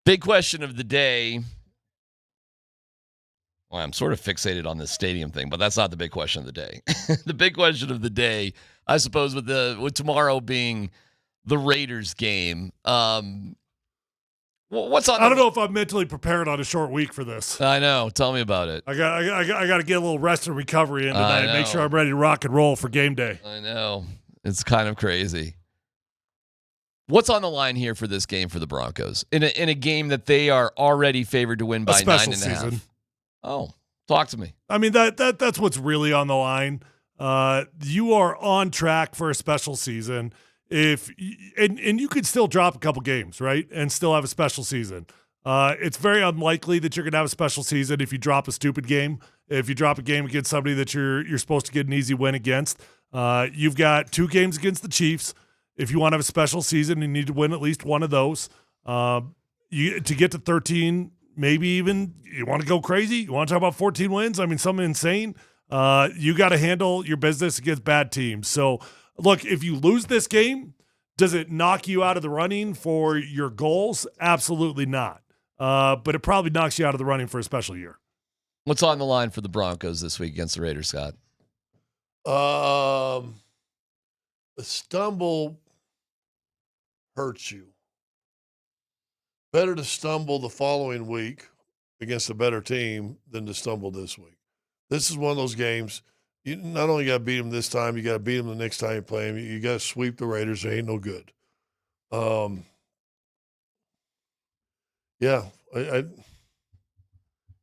Big question of the day. Well, I'm sort of fixated on this stadium thing, but that's not the big question of the day. The big question of the day, I suppose, with tomorrow being the Raiders game. What's on? I don't know if I'm mentally prepared on a short week for this. I know. Tell me about it. I got to get a little rest and recovery in tonight and make sure I'm ready to rock and roll for game day. I know. It's kind of crazy. What's on the line here for this game for the Broncos? In a game that they are already favored to win by 9.5. Oh, talk to me. I mean, that's what's really on the line. You are on track for a special season. And you could still drop a couple games, right, and still have a special season. It's very unlikely that you're going to have a special season if you drop a stupid game. If you drop a game against somebody that you're supposed to get an easy win against. You've got 2 games against the Chiefs. If you want to have a special season, you need to win at least one of those. To get to 13, maybe even you want to go crazy. You want to talk about 14 wins? I mean, something insane. You got to handle your business against bad teams. So, look, if you lose this game, does it knock you out of the running for your goals? Absolutely not. But it probably knocks you out of the running for a special year. What's on the line for the Broncos this week against the Raiders, Scott? A stumble hurts you. Better to stumble the following week against a better team than to stumble this week. This is one of those games. You not only got to beat them this time, you got to beat them the next time you play them. You got to sweep the Raiders. They ain't no good. Yeah,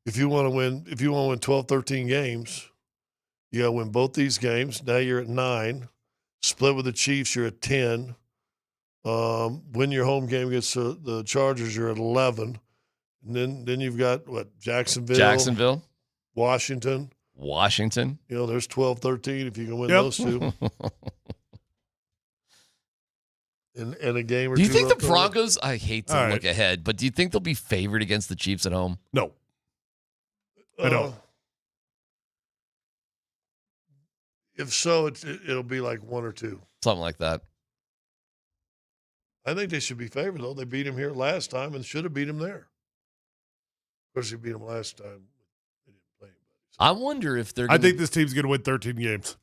if you want to win 12, 13 games, you got to win both these games. Now you're at 9. Split with the Chiefs, you're at 10. Win your home game against the Chargers, you're at 11. And then you've got, what, Jacksonville? Washington. You know, there's 12, 13 if you can win those two. and a game or two. Do you think the Broncos, I hate to look ahead, but do you think they'll be favored against the Chiefs at home? No. I don't. If so, it'll be like 1 or 2. Something like that. I think they should be favored, though. They beat him here last time and should have beat him there. Of course, they beat him last time. They didn't play anybody. I wonder if they're I think this team's going to win 13 games.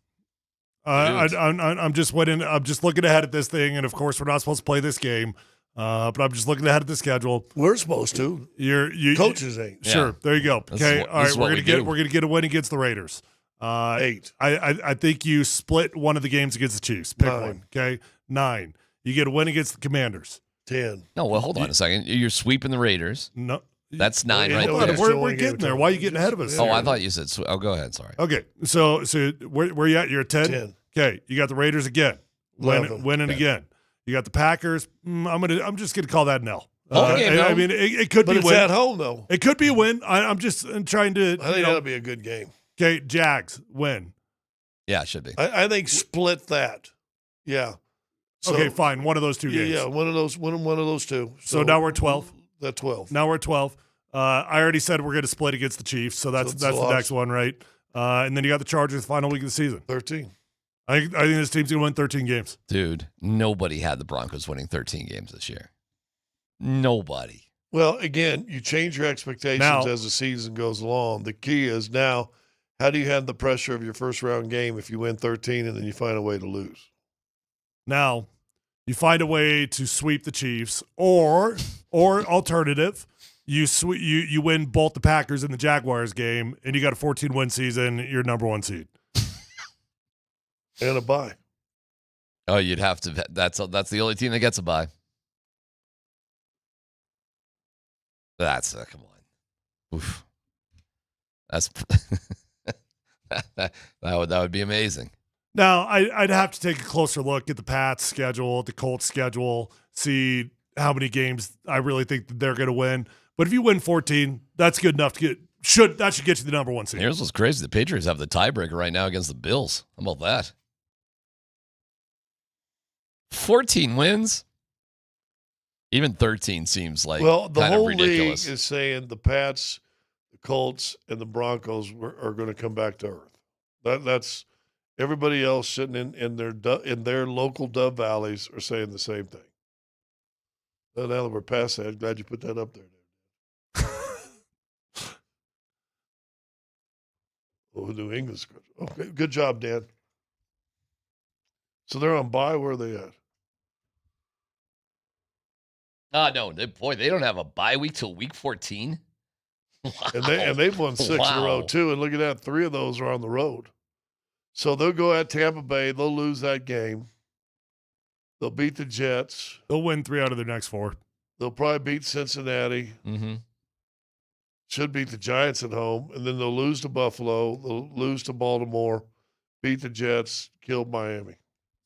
I'm just waiting. I'm just looking ahead at this thing, and of course, we're not supposed to play this game. But I'm just looking ahead at the schedule. We're supposed to. Coaches ain't. Sure. Yeah. There you go. Okay. All right. We're gonna get a win against the Raiders. 8. I think you split one of the games against the Chiefs. Pick 9. one. Okay. 9. You get a win against the Commanders. 10. No, well, hold on a second. You're sweeping the Raiders. No. That's 9 right Hold there. on, we're getting there. Why are you getting ahead of us? Oh, I thought you said. Go ahead. Sorry. Okay. So where you at? You're at 10? 10. Okay. You got the Raiders again. Winning again. You got the Packers. I'm just gonna call that an L. I mean, it could be a win. But it's at home, though. It could be a win. I'm just trying to. I think that'll be a good game. Okay, Jags win. Yeah, it should be. I think split that. Yeah. So, okay, fine. One of those two games. Yeah, one of those two. So now we're at 12. That's 12. Now we're at 12. I already said we're going to split against the Chiefs, so that's the next one, right? And then you got the Chargers final week of the season. 13. I think this team's going to win 13 games. Dude, nobody had the Broncos winning 13 games this year. Nobody. Well, again, you change your expectations as the season goes along. The key is now, how do you handle the pressure of your first round game if you win 13 and then you find a way to lose? Now, you find a way to sweep the Chiefs, or alternative, you win both the Packers and the Jaguars game, and you got a 14-win season. You're number 1 seed. And a bye. Oh, you'd have to. That's the only team that gets a bye. That's come on. Oof. That's that would be amazing. Now, I'd have to take a closer look at the Pats schedule, at the Colts schedule, see how many games I really think that they're going to win. But if you win 14, that's good enough to should get you the number 1 seed. Here's what's crazy: the Patriots have the tiebreaker right now against the Bills. How about that? 14 wins. Even 13 seems like the whole ridiculous. league is saying the Pats, the Colts, and the Broncos are going to come back to earth. That's everybody else sitting in their local Dove Valleys are saying the same thing. Well, now that we're past that, glad you put that up there. Oh, New England's good. Okay, good job, Dan. So they're on bye. Where are they at? No, they don't have a bye week till week 14. Wow. And they've won 6 in a row too. And look at that, 3 of those are on the road. So they'll go at Tampa Bay. They'll lose that game. They'll beat the Jets. They'll win 3 out of their next 4. They'll probably beat Cincinnati. Mm-hmm. Should beat the Giants at home. And then they'll lose to Buffalo. They'll lose to Baltimore. Beat the Jets. Kill Miami.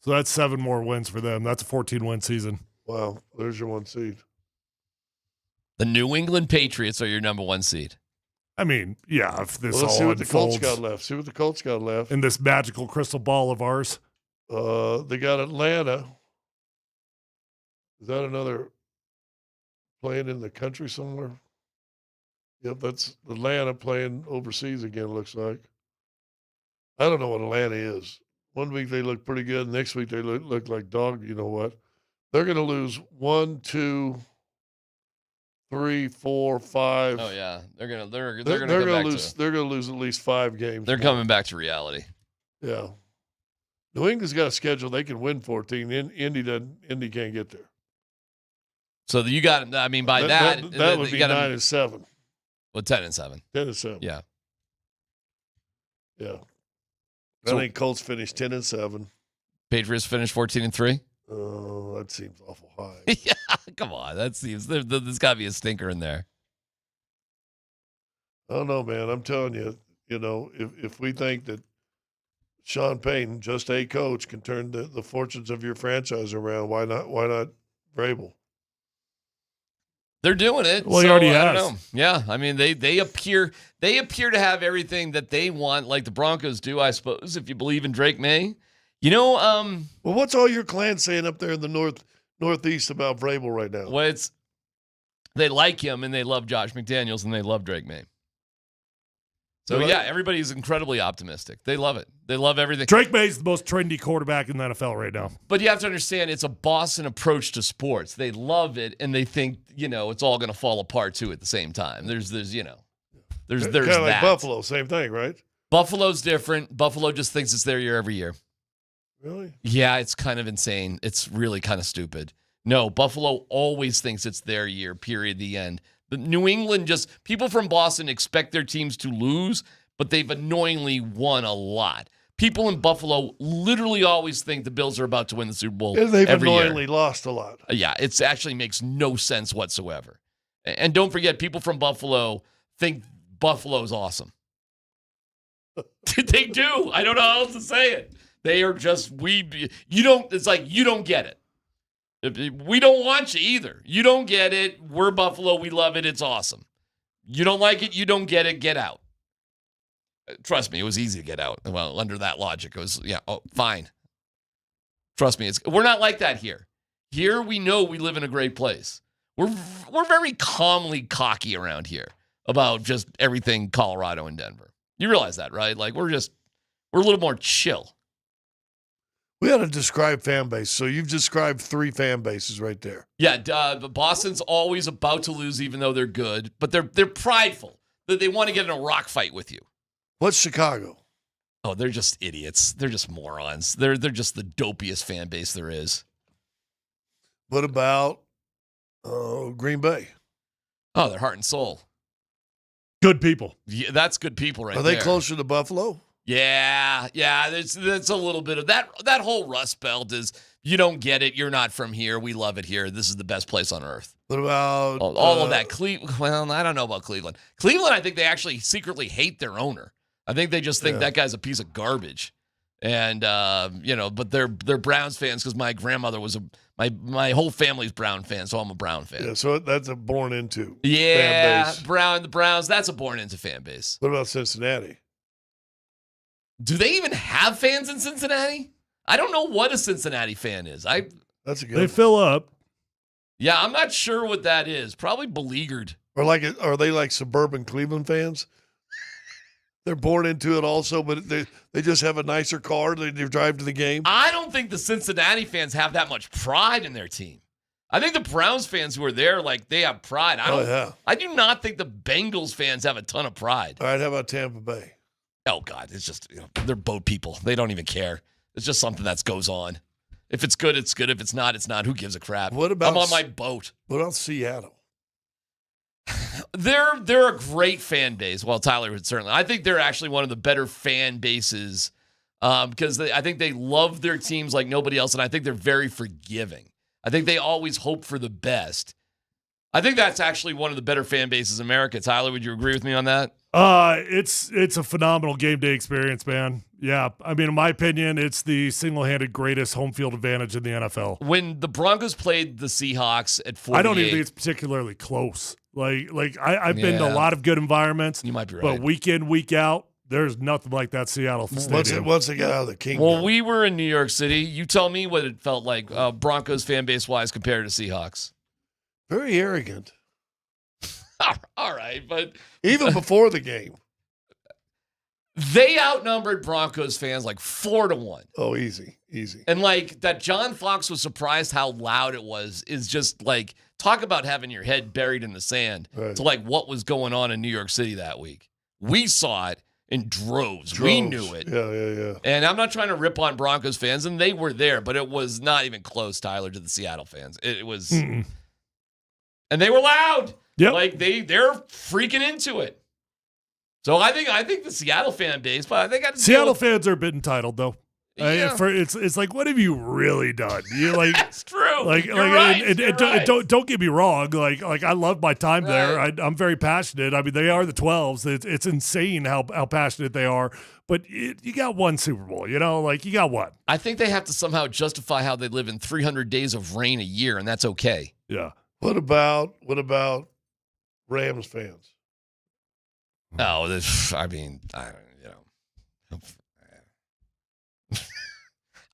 So that's 7 more wins for them. That's a 14-win season. Wow. There's your 1 seed. The New England Patriots are your number 1 seed. I mean, yeah, if this Let's all see what the Colts unfolds got left. See what the Colts got left. in this magical crystal ball of ours. They got Atlanta. Is that another playing in the country somewhere? Yep, that's Atlanta playing overseas again, looks like. I don't know what Atlanta is. One week they look pretty good. Next week they look like dog. You know what? They're going to lose 1, 2, 3, 4, 5. Oh yeah, they're gonna They're go going back to lose. They're going to lose at least 5 games. They're coming back to reality. Yeah. New England's got a schedule they can win 14. Indy can't get there. So you got. I mean, by that would be 9-7. Well, 10-7. 10-7. Yeah. Yeah. So- I think Colts finished 10-7. Patriots finished 14-3. Oh, that seems awful high. Yeah, come on. That seems there's got to be a stinker in there. I don't know, man. I'm telling you, if we think that Sean Payton, just a coach, can turn the fortunes of your franchise around, why not Vrabel? They're doing it. Well, he already I don't has. know. Yeah, I mean they appear to have everything that they want, like the Broncos do, I suppose, if you believe in Drake May. Well, what's all your clan saying up there in the northeast about Vrabel right now? Well, they like him and they love Josh McDaniels and they love Drake May. So yeah, everybody's incredibly optimistic. They love it. They love everything. Drake May's the most trendy quarterback in the NFL right now. But you have to understand, it's a Boston approach to sports. They love it, and they think it's all going to fall apart too at the same time. There's kind of like that. Buffalo, same thing, right? Buffalo's different. Buffalo just thinks it's their year every year. Really? Yeah, it's kind of insane. It's really kind of stupid. No, Buffalo always thinks it's their year. Period. The end. But New England people from Boston expect their teams to lose, but they've annoyingly won a lot. People in Buffalo literally always think the Bills are about to win the Super Bowl. And they've every annoyingly year. lost a lot. Yeah, it actually makes no sense whatsoever. And don't forget, people from Buffalo think Buffalo's awesome. They do. I don't know how else to say it. They are just it's like you don't get it. We don't want you either. You don't get it. We're Buffalo. We love it. It's awesome. You don't like it. You don't get it. Get out. Trust me, it was easy to get out. Well, under that logic, it was, fine. Trust me, we're not like that here. Here we know we live in a great place. We're very calmly cocky around here about just everything Colorado and Denver. You realize that, right? Like we're a little more chill. We had to describe fan base. So you've described 3 fan bases right there. Yeah, Boston's always about to lose, even though they're good, but they're prideful. They want to get in a rock fight with you. What's Chicago? Oh, they're just idiots. They're just morons. They're just the dopiest fan base there is. What about Green Bay? Oh, they're heart and soul. Good people. Yeah, that's good people right there. Are they closer to Buffalo? Yeah. That's a little bit of that. That whole Rust Belt is, you don't get it. You're not from here. We love it here. This is the best place on earth. What about all of that? Well, I don't know about Cleveland. Cleveland, I think they actually secretly hate their owner. I think they just think that guy's a piece of garbage. And but they're Browns fans because my grandmother was my whole family's Brown fan, so I'm a Brown fan. Yeah, so that's a born into fan base. The Browns, that's a born into fan base. What about Cincinnati? Do they even have fans in Cincinnati? I don't know what a Cincinnati fan is. That's a good They one. fill up. Yeah, I'm not sure what that is. Probably beleaguered. Are they like suburban Cleveland fans? They're born into it also, but they just have a nicer car. They drive to the game. I don't think the Cincinnati fans have that much pride in their team. I think the Browns fans who are there, like, they have pride. I do not think the Bengals fans have a ton of pride. All right, how about Tampa Bay? Oh, God, it's just, they're boat people. They don't even care. It's just something that goes on. If it's good, it's good. If it's not, it's not. Who gives a crap? What about I'm on my boat. What about Seattle? They're a great fan base. Well, Tyler would certainly. I think they're actually one of the better fan bases because I think they love their teams like nobody else, and I think they're very forgiving. I think they always hope for the best. I think that's actually one of the better fan bases in America. Tyler, would you agree with me on that? It's a phenomenal game day experience, man. Yeah, I mean, in my opinion, it's the single-handed greatest home field advantage in the NFL. When the Broncos played the Seahawks at 48, I don't even think it's particularly close. I've been to a lot of good environments. You might be right. But week in, week out, there's nothing like that Seattle stadium. Once they get out of the kingdom. Well, we were in New York City. You tell me what it felt like Broncos fan base-wise compared to Seahawks. Very arrogant. All right, but even before the game, they outnumbered Broncos fans like 4-1. Oh, easy. And like that John Fox was surprised how loud it was is just like, talk about having your head buried in the sand to like what was going on in New York City that week. We saw it in droves. We knew it. Yeah. And I'm not trying to rip on Broncos fans, and they were there, but it was not even close, Tyler, to the Seattle fans. It was, and they were loud. Yep. Like they're freaking into it. So I think the Seattle fan base, but I think Seattle fans are a bit entitled though. Yeah. It's like, what have you really done? You like that's true. Don't get me wrong. Like I love my time there. I'm very passionate. I mean, they are the 12s. It's insane how passionate they are. But you got one Super Bowl. You got one. I think they have to somehow justify how they live in 300 days of rain a year, and that's okay. Yeah. What about Rams fans? Oh,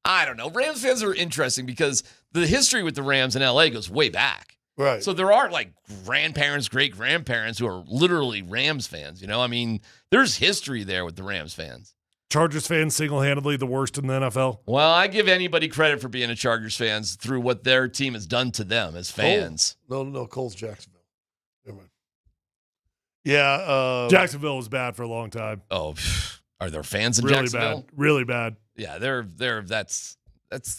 I don't know. Rams fans are interesting because the history with the Rams in LA goes way back. Right. So there are like grandparents, great-grandparents who are literally Rams fans. I mean, there's history there with the Rams fans. Chargers fans single-handedly the worst in the NFL. Well, I give anybody credit for being a Chargers fans through what their team has done to them as fans. No, Colts, Jacksonville. Never mind. Yeah. Jacksonville was bad for a long time. Oh, are there fans in really Jacksonville? Bad. Really bad. Yeah, that's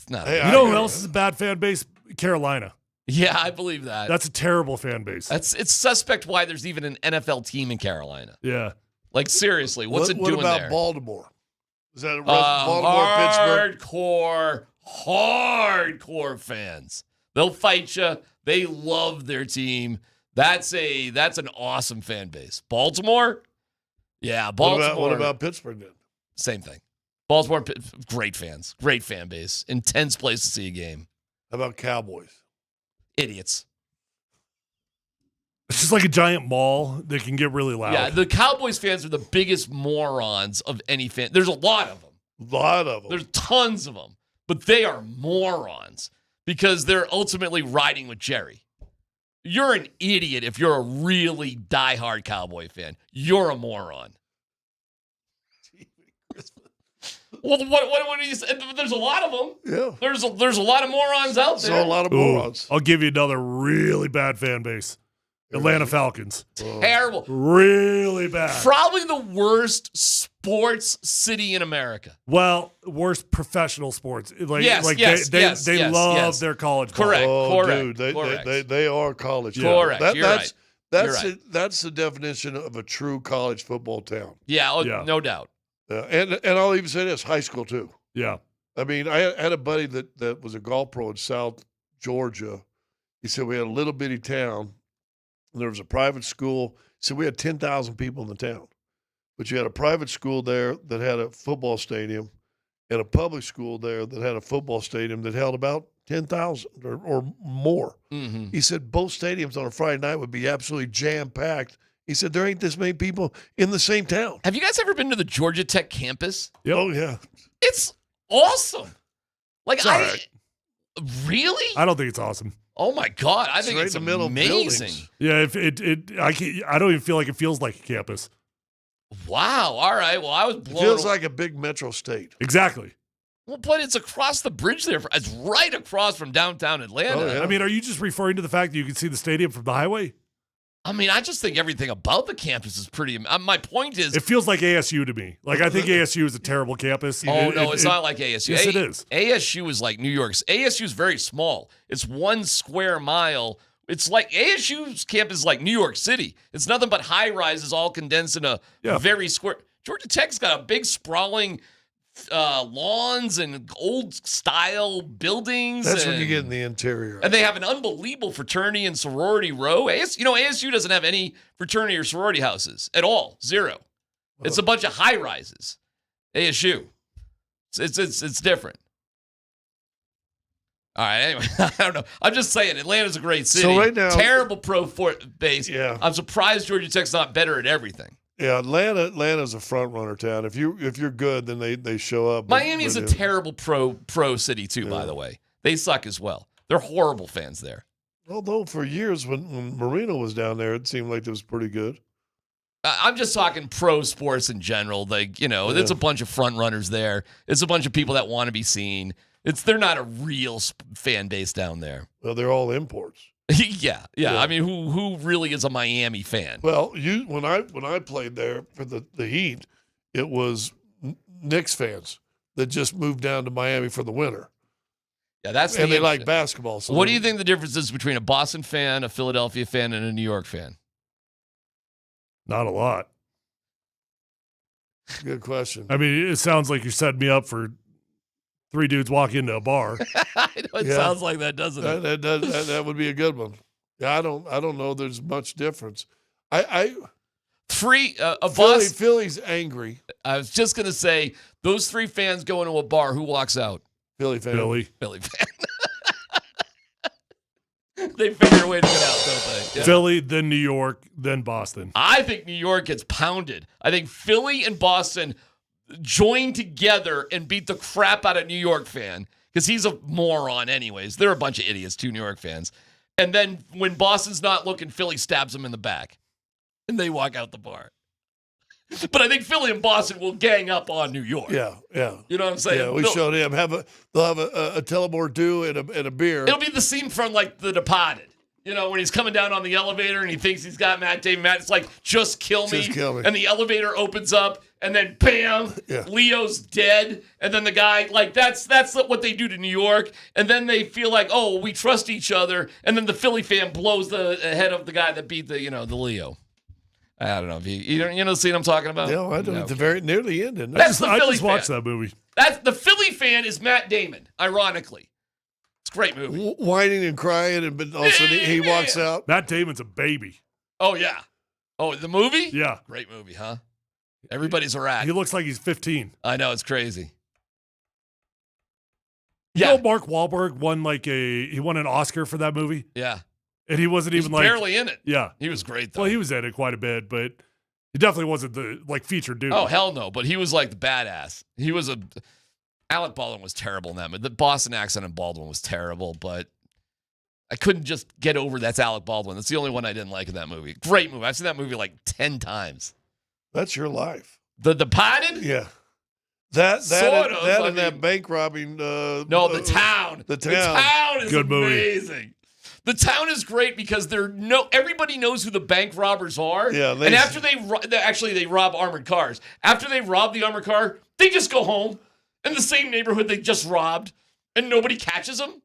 not. Hey, you know who else is a bad fan base? Carolina. Yeah, I believe that. That's a terrible fan base. It's suspect why there's even an NFL team in Carolina. Yeah. Like seriously, what's it doing there? What about Baltimore? Is that a Baltimore, Pittsburgh? Hardcore fans. They'll fight you. They love their team. That's an awesome fan base. Baltimore? Yeah, Baltimore. What about Pittsburgh then? Same thing. Baltimore, great fans. Great fan base. Intense place to see a game. How about Cowboys? Idiots. It's just like a giant mall that can get really loud. Yeah, the Cowboys fans are the biggest morons of any fan. There's a lot of them. There's tons of them. But they are morons because they're ultimately riding with Jerry. You're an idiot if you're a really diehard Cowboy fan. You're a moron. Well, what do you say? There's a lot of them. Yeah. There's a lot of morons out there. So a lot of morons. I'll give you another really bad fan base. Atlanta Falcons. Terrible. Really bad. Probably the worst sports city in America. Well, worst professional sports. They love their college ball. Correct. Correct. Dude, they are college. Correct. That's the definition of a true college football town. Yeah. No doubt. And I'll even say this, high school too. Yeah. I mean, I had a buddy that was a golf pro in South Georgia. He said we had a little bitty town. And there was a private school. He said we had 10,000 people in the town. But you had a private school there that had a football stadium and a public school there that had a football stadium that held about 10,000 or more. Mm-hmm. He said both stadiums on a Friday night would be absolutely jam-packed. He said there ain't this many people in the same town. Have you guys ever been to the Georgia Tech campus? Yep. Oh, yeah. It's awesome. Like, really? I don't think it's awesome. Oh my God! I think right it's in the middle amazing. Yeah, I don't even feel like it feels like a campus. Wow! All right. Well, I was blown. It feels like a big metro state. Exactly. Well, but it's across the bridge there. It's right across from downtown Atlanta. Oh, yeah. I mean, are you just referring to the fact that you can see the stadium from the highway? I mean, I just think everything about the campus is pretty. My point is, It feels like ASU to me. Like, I think ASU is a terrible campus. it's not like ASU. Yes, it is. ASU is like New York's. ASU is very small. It's 1 square mile. It's like ASU's campus is like New York City. It's nothing but high rises all condensed in a very square. Georgia Tech's got a big sprawling lawns and old style buildings. That's when you get in the interior. And they have an unbelievable fraternity and sorority row. ASU doesn't have any fraternity or sorority houses at all. Zero. It's a bunch of high rises. ASU. It's different. All right, anyway, I don't know. I'm just saying, Atlanta's a great city. So right now, terrible pro base. Yeah. I'm surprised Georgia Tech's not better at everything. Yeah, Atlanta's a front runner town. If you're good, then they show up. Miami's a terrible pro city too, by the way. They suck as well. They're horrible fans there. Although for years when Marino was down there, it seemed like it was pretty good. I'm just talking pro sports in general. Like, there's a bunch of front runners there. It's a bunch of people that want to be seen. They're not a real fan base down there. Well, they're all imports. Yeah. I mean, who really is a Miami fan? Well, when I played there for the Heat, it was Knicks fans that just moved down to Miami for the winter. Yeah, and they like basketball. So what do you think the difference is between a Boston fan, a Philadelphia fan, and a New York fan? Not a lot. Good question. I mean, it sounds like you're setting me up for 3 dudes walk into a bar. I know it sounds like that, doesn't it? That would be a good one. Yeah, I don't know. There's much difference. Philly's angry. I was just gonna say those 3 fans go into a bar. Who walks out? Philly fan. Philly fan. They figure a way to get out, don't they? Yeah. Philly, then New York, then Boston. I think New York gets pounded. I think Philly and Boston join together and beat the crap out of New York fan because he's a moron anyways. They're a bunch of idiots, 2 New York fans. And then when Boston's not looking, Philly stabs them in the back. And they walk out the bar. But I think Philly and Boston will gang up on New York. Yeah. You know what I'm saying? Yeah, we showed him. They'll have a Tullamore Dew and a beer. It'll be the scene from like The Departed. When he's coming down on the elevator and he thinks he's got Matt Damon. It's like, just kill me. And the elevator opens up and then bam, Leo's dead. And then the guy, like, that's what they do to New York. And then they feel like, oh, we trust each other. And then the Philly fan blows the head of the guy that beat the Leo. I don't know if you know the scene I'm talking about. No, I don't. At the near the end, didn't I? That's the Philly I just watched fan. that movie. That's the Philly fan is Matt Damon. Ironically, it's a great movie. Whining and crying, but also he walks out. Matt Damon's a baby. Oh yeah. Oh, the movie? Yeah. Great movie, huh? Everybody's a rat. He looks like he's 15. I know, it's crazy. You know Mark Wahlberg won an Oscar for that movie? Yeah. And he wasn't even barely in it. Yeah. He was great, though. Well, he was in it quite a bit, but he definitely wasn't the featured dude. Oh, hell no. But he was like the badass. He was Alec Baldwin was terrible in that movie. The Boston accent in Baldwin was terrible, but I couldn't just get over that's Alec Baldwin. That's the only one I didn't like in that movie. Great movie. I've seen that movie like 10 times. That's your life. The Departed? Yeah. That bank robbing. No, The Town. The Town. The Town is good movie. Amazing. The Town is great because everybody knows who the bank robbers are. Yeah, and after they rob armored cars. After they rob the armored car, they just go home in the same neighborhood they just robbed, and nobody catches them.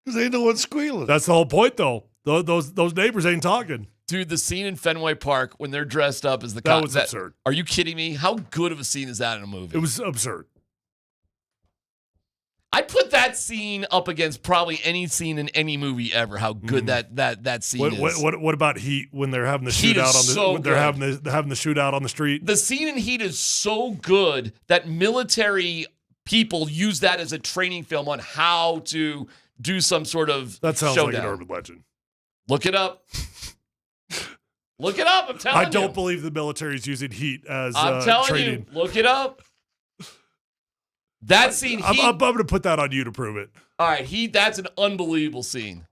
Because they know what's squealing. That's the whole point, though. Those neighbors ain't talking. Dude, the scene in Fenway Park when they're dressed up as the cops. That was absurd. Are you kidding me? How good of a scene is that in a movie? It was absurd. I'd put that scene up against probably any scene in any movie ever. How good that scene is. What about Heat when they're having the shootout they're having the shootout on the street? The scene in Heat is so good that military people use that as a training film on how to do some sort of that sounds showdown. Like an urban legend. Look it up. Look it up. I'm telling you. I don't believe the military is using Heat as I'm telling training. you. Look it up. That scene. I'm going to put that on you to prove it. All right, Heat. That's an unbelievable scene.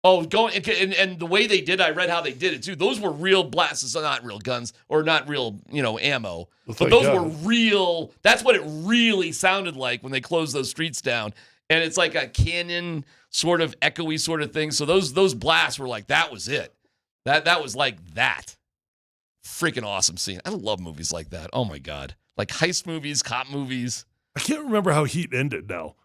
Oh, and the way they did, I read how they did it too. Those were real blasts, not real guns or not real, ammo. But those were real. That's what it really sounded like when they closed those streets down. And it's like a canyon sort of echoey sort of thing. So those blasts were like, that was it. That was like that. Freaking awesome scene. I love movies like that. Oh my God. Like heist movies, cop movies. I can't remember how Heat ended now.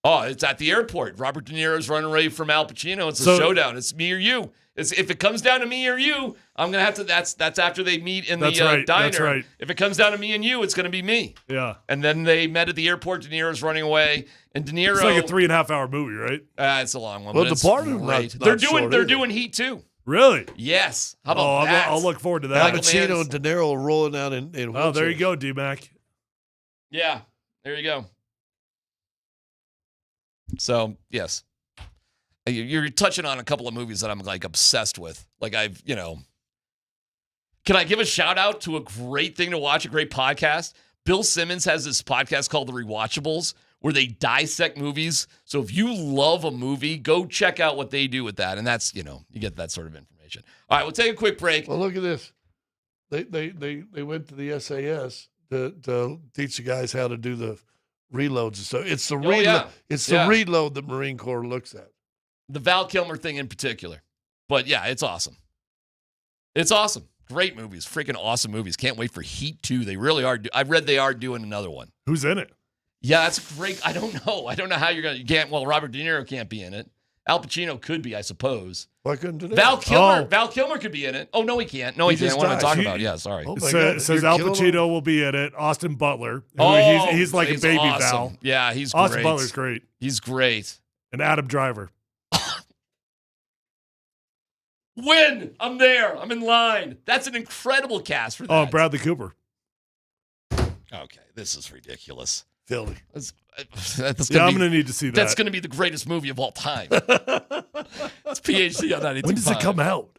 Oh, it's at the airport. Robert De Niro's running away from Al Pacino. It's a showdown. It's me or you. If it comes down to me or you, I'm gonna have to. That's after they meet in the diner. That's right. If it comes down to me and you, it's gonna be me. Yeah. And then they met at the airport. De Niro's running away, and De Niro. It's like a 3.5 hour movie, right? It's a long one. Well, but Departed. They're doing Heat too. Really? Yes. How about that? I'll look forward to that. Al Pacino and De Niro rolling out in Oh, there you go, DMac. Yeah. There you go. So, yes. You're touching on a couple of movies that I'm like obsessed with. Like can I give a shout out to a great thing to watch, a great podcast? Bill Simmons has this podcast called The Rewatchables where they dissect movies. So if you love a movie, go check out what they do with that. And that's, you get that sort of information. All right, we'll take a quick break. Well, look at this. They went to the SAS to teach the guys how to do the reloads and stuff. It's the reload. It's the reload that Marine Corps looks at. The Val Kilmer thing in particular. But yeah, it's awesome. It's awesome. Great movies. Freaking awesome movies. Can't wait for Heat 2. They really are. I read they are doing another one. Who's in it? Yeah, that's great. I don't know. I don't know how you can't. Well, Robert De Niro can't be in it. Al Pacino could be, I suppose. Why couldn't do that? Val Kilmer could be in it. Oh, no, he can't. No, he can't. What am I talking about? Yeah, sorry. Oh says Al Pacino will be in it. Austin Butler. He's like a baby awesome. Val. Yeah, he's Austin great. Butler's great. He's great. And Adam Driver. Win! I'm there. I'm in line. That's an incredible cast for that. Oh, Bradley Cooper. Okay, this is ridiculous. Philly. I'm going to need to see that. That's going to be the greatest movie of all time. It's PhD on 92.5. When does it come out?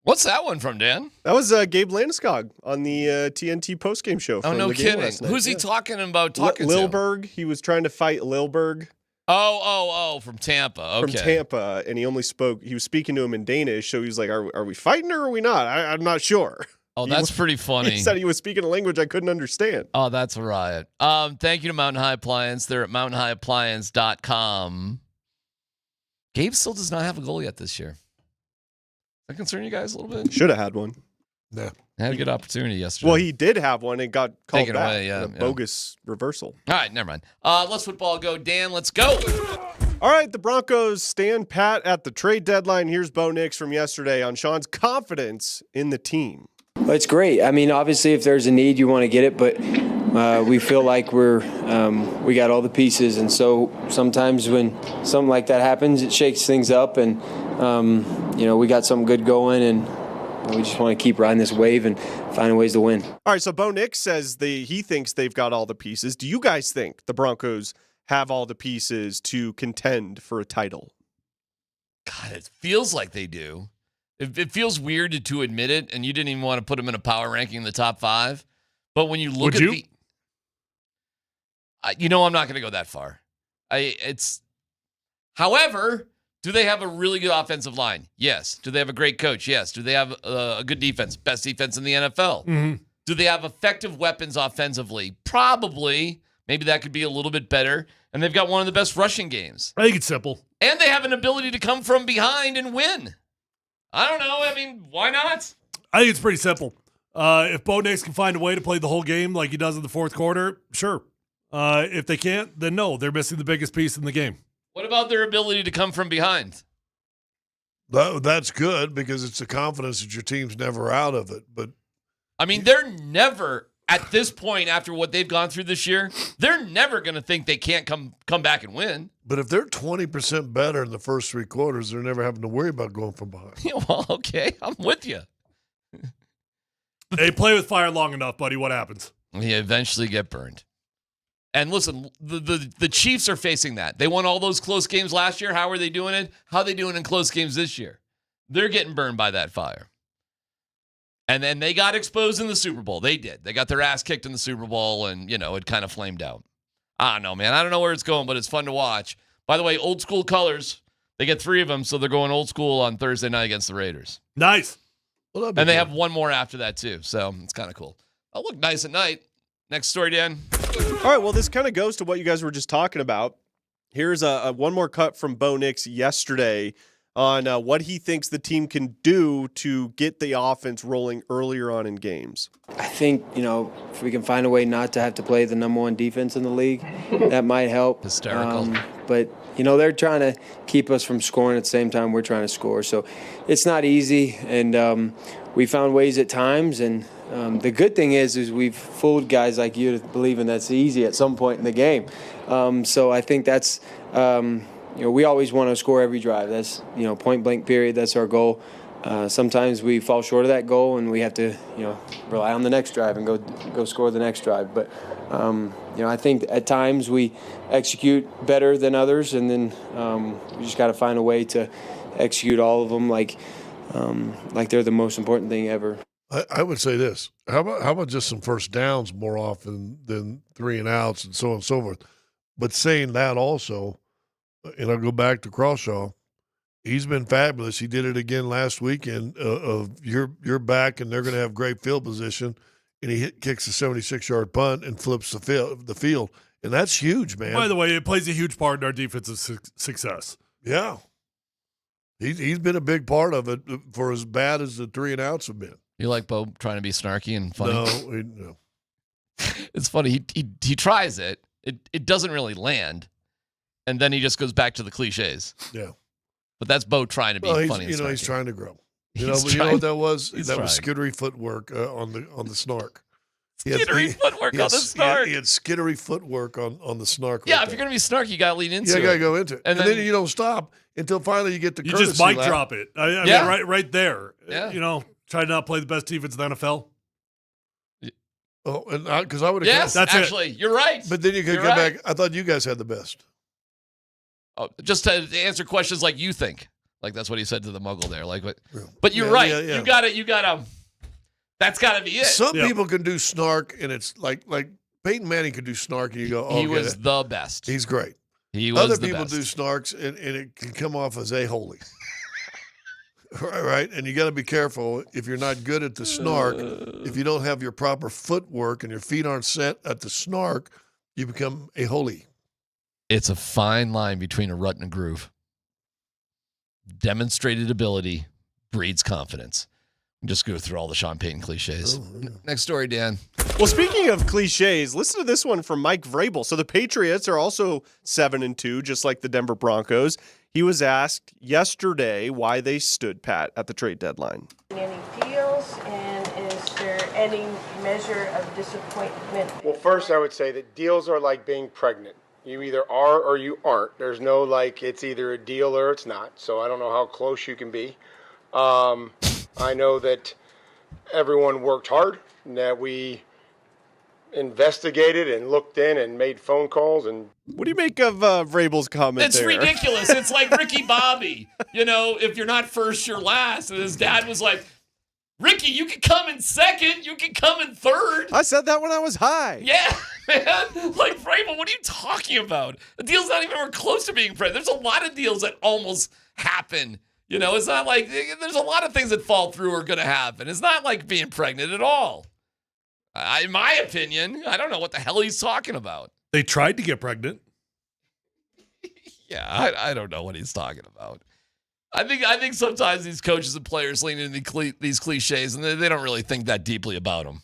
What's that one from, Dan? That was Gabe Landeskog on the TNT postgame show. Oh, from no the game kidding. last night. Who's he talking about? Lilberg. He was trying to fight Lilberg. Oh, from Tampa. Okay. From Tampa, and he was speaking to him in Danish, so he was like, are we fighting or are we not? I'm not sure. Oh, that's pretty funny. He said he was speaking a language I couldn't understand. Oh, that's a riot. Thank you to Mountain High Appliance. They're at mountainhighappliance.com. Gabe still does not have a goal yet this year. Does that concern you guys a little bit? Should have had one. Yeah. Had a good opportunity yesterday. Well, he did have one and got called Taken back. away, yeah, A bogus reversal. All right, never mind. Let's football go. Dan, let's go. All right, the Broncos stand pat at the trade deadline. Here's Bo Nix from yesterday on Sean's confidence in the team. Well, it's great. I mean, obviously, if there's a need, you want to get it, but we feel like we got all the pieces, and so sometimes when something like that happens, it shakes things up, and we got something good going, and we just want to keep riding this wave and finding ways to win. All right, so Bo Nix says he thinks they've got all the pieces. Do you guys think the Broncos have all the pieces to contend for a title? God, it feels like they do. It feels weird to admit it, and you didn't even want to put them in a power ranking in the top 5. But when you look I'm not going to go that far. However, do they have a really good offensive line? Yes. Do they have a great coach? Yes. Do they have a good defense? Best defense in the NFL? Mm-hmm. Do they have effective weapons offensively? Probably. Maybe that could be a little bit better. And they've got one of the best rushing games. I think it's simple. And they have an ability to come from behind and win. I don't know. I mean, why not? I think it's pretty simple. If Bo Nix can find a way to play the whole game like he does in the fourth quarter, sure. If they can't, then no, they're missing the biggest piece in the game. What about their ability to come from behind? That's good because it's the confidence that your team's never out of it. But I mean, they're never, at this point after what they've gone through this year, they're never going to think they can't come back and win. But if they're 20% better in the first 3 quarters, they're never having to worry about going from behind. Well, okay, I'm with you. They play with fire long enough, buddy. What happens? You eventually get burned. And listen, the Chiefs are facing that. They won all those close games last year. How are they doing it? How are they doing in close games this year? They're getting burned by that fire. And then they got exposed in the Super Bowl. They did. They got their ass kicked in the Super Bowl, and, it kind of flamed out. I don't know, man. I don't know where it's going, but it's fun to watch. By the way, old school colors. They get 3 of them, so they're going old school on Thursday night against the Raiders. Nice. Well, and they have one more after that, too, so it's kind of cool. I'll look nice at night. Next story, Dan. All right, well, this kind of goes to what you guys were just talking about. Here's a one more cut from Bo Nix yesterday on what he thinks the team can do to get the offense rolling earlier on in games. I think, if we can find a way not to have to play the number 1 defense in the league, that might help. Hysterical. But, they're trying to keep us from scoring at the same time we're trying to score. So it's not easy, and we found ways at times. And the good thing is we've fooled guys like you to believing that's easy at some point in the game. So I think that's we always want to score every drive. That's, point blank period. That's our goal. Sometimes we fall short of that goal and we have to, rely on the next drive and go score the next drive. But, I think at times we execute better than others, and then we just got to find a way to execute all of them like they're the most important thing ever. I would say this. How about just some first downs more often than 3 and outs and so on and so forth? But saying that also, and I'll go back to Crawshaw, he's been fabulous. He did it again last weekend of you're back and they're going to have great field position, and he kicks a 76-yard punt and flips the field. And that's huge, man. By the way, it plays a huge part in our defensive success. Yeah. He's been a big part of it for as bad as the 3 and outs have been. You like Bo trying to be snarky and funny? No. It's funny. He tries it. It doesn't really land. And then he just goes back to the cliches. Yeah. But that's Bo trying to be funny. He's trying to grow. You know what that was? That was skittery footwork on the snark. Skittery footwork on the snark. He had skittery footwork on the snark. Yeah, if you're going to be snarky, you got to lean into it. You got to go into it. And then you don't stop until finally you get the courtesy You just mic lap. drop it. I mean, right there. Yeah. Try to not play the best defense in the NFL. Oh, and because I would have. Yes, that's actually, you're right. But then you could You're come right. back. I thought you guys had the best. Oh, just to answer questions like you think. Like that's what he said to the Muggle there. Like what? But you're right. You gotta. That's gotta be it. Some people can do snark, and it's like Peyton Manning could do snark, and you go, "Oh, he was the best. He's great." He was Other the people best. do snarks, and it can come off as a-holy. Right? And you got to be careful if you're not good at the snark. If you don't have your proper footwork and your feet aren't set at the snark, you become a-holy. It's a fine line between a rut and a groove. Demonstrated ability breeds confidence. Just go through all the Sean Payton cliches. Next story, Dan. Well, speaking of cliches, listen to this one from Mike Vrabel. So the Patriots are also 7-2, just like the Denver Broncos. He was asked yesterday why they stood pat at the trade deadline. Any deals, and is there any measure of disappointment? Well, first, I would say that deals are like being pregnant. You either are or you aren't. There's no it's either a deal or it's not. So I don't know how close you can be. I know that everyone worked hard and that we investigated and looked in and made phone calls. And what do you make of Vrabel's comment It's ridiculous. It's like Ricky Bobby. If you're not first, you're last. And his dad was like, Ricky, you can come in second. You can come in third. I said that when I was high. Yeah, man. Like, Vrabel, what are you talking about? The deal's not even close to being pregnant. There's a lot of deals that almost happen. It's not like there's a lot of things that fall through are going to happen. It's not like being pregnant at all. In my opinion, I don't know what the hell he's talking about. They tried to get pregnant. Yeah, I don't know what he's talking about. I think sometimes these coaches and players lean into these cliches, and they don't really think that deeply about them.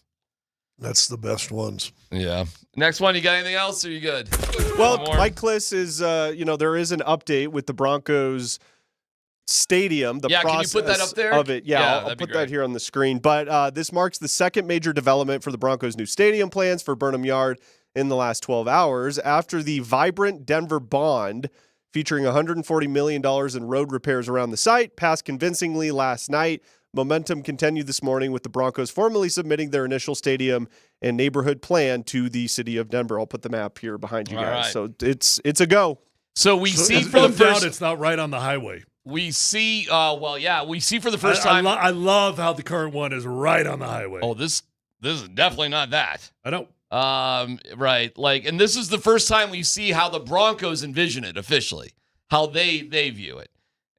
That's the best ones. Yeah. Next one, you got anything else, or you good? Well, Mike Kliss is, there is an update with the Broncos stadium, the process can you put that up there? of it. I'll put that here on the screen. But this marks the second major development for the Broncos' new stadium plans for Burnham Yard in the last 12 hours after the vibrant Denver bond featuring $140 million in road repairs around the site passed convincingly last night. Momentum continued this morning with the Broncos formally submitting their initial stadium and neighborhood plan to the city of Denver. I'll put the map here behind you guys. Right. So it's a go. So we see for the first it's not right on the highway. We see, we see for the first time. I love how the current one is right on the highway. Oh, this is definitely not that. I don't. Right. And this is the first time we see how the Broncos envision it officially, how they view it.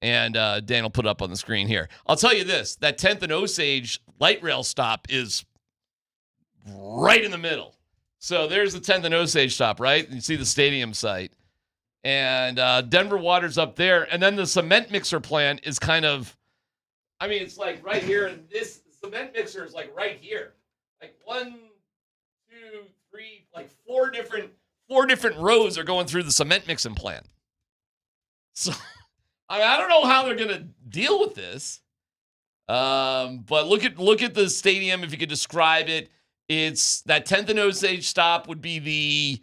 And Dan will put it up on the screen here. I'll tell you this, that 10th and Osage light rail stop is right in the middle. So there's the 10th and Osage stop, right? You see the stadium site. And Denver Water's up there. And then the cement mixer plant is it's like right here. And this cement mixer is like right here. Like 1, 2, 3, like four different rows are going through the cement mixing plant. So, I don't know how they're going to deal with this. But look at the stadium. If you could describe it, it's that 10th and Osage stop would be the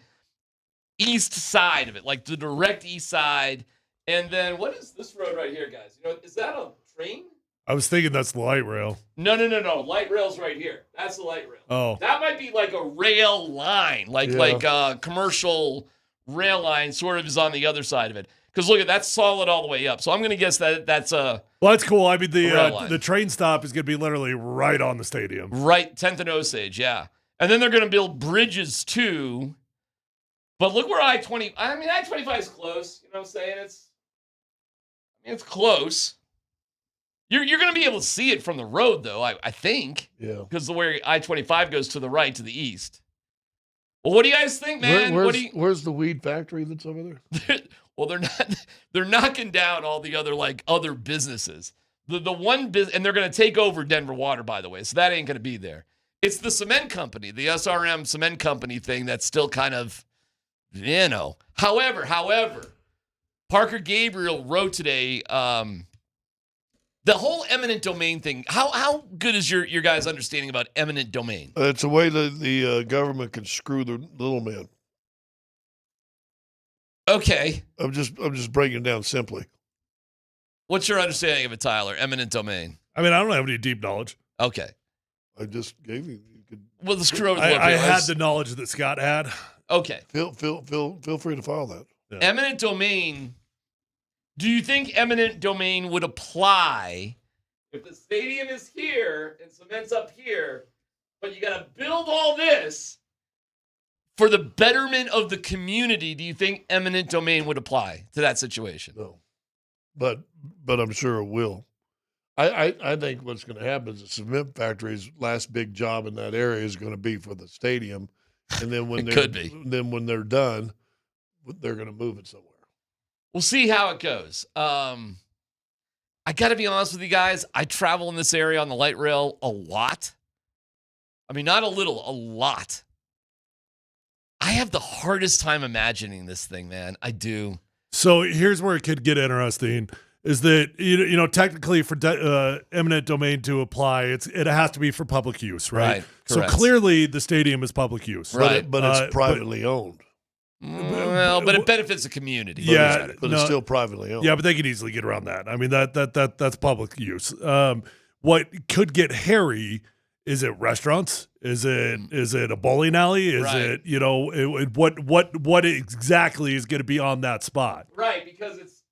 east side of it, like the direct east side. And then what is this road right here, guys? Is that a train? I was thinking that's the light rail. No. Light rail's right here. That's the light rail. Oh. That might be like a rail line, like a commercial rail line sort of is on the other side of it. Because look, that's solid all the way up. So I'm going to guess that's a. Well, that's cool. I mean, the train stop is going to be literally right on the stadium. Right, 10th and Osage, yeah. And then they're going to build bridges too. But look where I-20. I mean, I-25 is close. You know what I'm saying? It's close. You're going to be able to see it from the road, though. I think. Yeah. Because the way I-25 goes to the right, to the east. Well, what do you guys think, man? Where's the weed factory that's over there? Well, they're knocking down all the other businesses. The one business, and they're going to take over Denver Water, by the way. So that ain't going to be there. It's the cement company, the SRM cement company thing that's still kind of, However, Parker Gabriel wrote today, the whole eminent domain thing. How good is your guys' understanding about eminent domain? It's a way that the government can screw the little man. Okay. I'm just breaking it down simply. What's your understanding of it, Tyler? Eminent domain. I mean, I don't have any deep knowledge. Okay. I just gave you. Well, the screw over the I had the knowledge that Scott had. Okay. Feel free to file that. Yeah. Eminent domain Do you think eminent domain would apply if the stadium is here and cement's up here, but you got to build all this for the betterment of the community? Do you think eminent domain would apply to that situation? No, but I'm sure it will. I think what's going to happen is the cement factory's last big job in that area is going to be for the stadium, and then when when they're done, they're going to move it somewhere. We'll see how it goes. I got to be honest with you guys. I travel in this area on the light rail a lot. I mean, not a little, a lot. I have the hardest time imagining this thing, man. I do. So here's where it could get interesting. Is that, you know, technically for eminent domain to apply, it has to be for public use, right? So correct. Clearly the stadium is public use. Right. But it's privately owned. Well, but it benefits the community. Yeah, but it's still privately owned. Yeah, but they can easily get around that. I mean, that's public use. What could get hairy? Is it restaurants? Is it a bowling alley? Is it, you know, what exactly is going to be on that spot? Right, because it's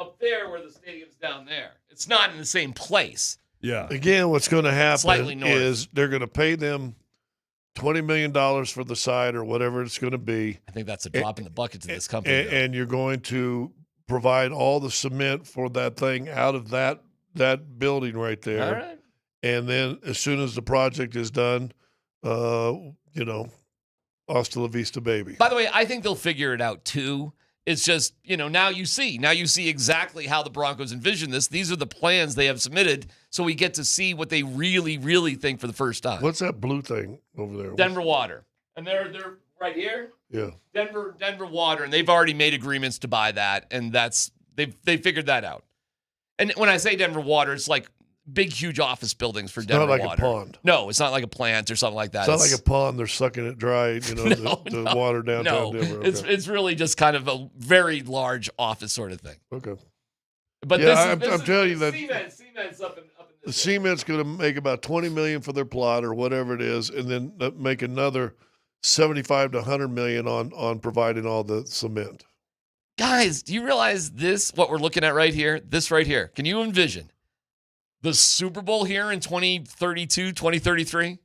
up there where the stadium's down there. It's not in the same place. Yeah. Again, what's going to happen Slightly north. is they're going to pay them $20 million for the site or whatever it's going to be. I think that's a drop in the bucket to this company. And you're going to provide all the cement for that thing out of that building right there. All right. And then as soon as the project is done, you know, hasta la vista, baby. By the way, I think they'll figure it out too. It's just, you know, now you see exactly how the Broncos envision this. These are the plans they have submitted, so we get to see what they really, really think for the first time. What's that blue thing over there? Denver Water. And they're right here. Yeah. Denver Water, and they've already made agreements to buy that, and they figured that out. And when I say Denver Water, it's like big, huge office buildings for Denver Water. It's not like a pond. No, it's not like a plant or something like that. It's not like a pond. They're sucking it dry, you know, the water downtown Denver. Okay. It's really just kind of a very large office sort of thing. Okay. But yeah, I'm telling you that cement's up in the cement's going to make about $20 million for their plot or whatever it is, and then make another $75 to $100 million on providing all the cement. Guys, do you realize this? What we're looking at right here? This right here. Can you envision the Super Bowl here in 2032, 2033?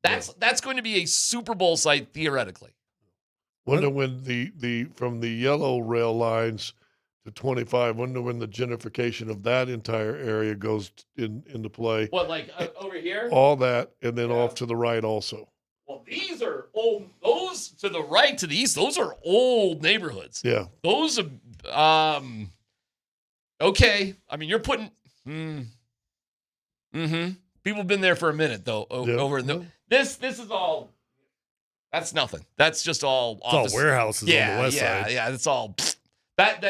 That's going to be a Super Bowl site theoretically. Wonder when the from the yellow rail lines to 25. Wonder when the gentrification of that entire area goes into play. What, like over here? All that, and then off to the right also. Well, these are old. Those to the right, to the east, those are old neighborhoods. Yeah. Those are, okay. I mean, you're putting, people have been there for a minute, though, over in the, this is all, that's nothing. That's just all office. It's all warehouses on the west side. Yeah, it's all,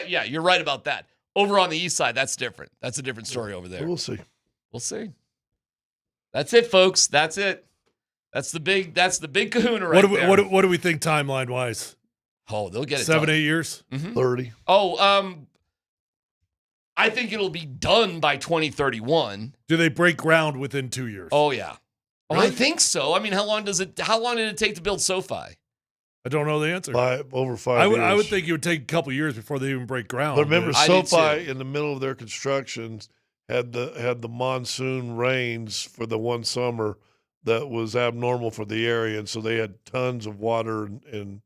yeah, you're right about that. Over on the east side, that's different. That's a different story over there. We'll see. We'll see. That's it, folks. That's it. That's the big kahuna right there. What do we think timeline wise? Oh, they'll get it 7, done. 8 years? 30. Oh, I think it'll be done by 2031. Do they break ground within 2 years? Oh, yeah. Really? I think so. I mean, how long did it take to build SoFi? I don't know the answer. Over 5 years. I would think it would take a couple of years before they even break ground. But remember, SoFi in the middle of their construction had the monsoon rains for the one summer that was abnormal for the area, and so they had tons of water and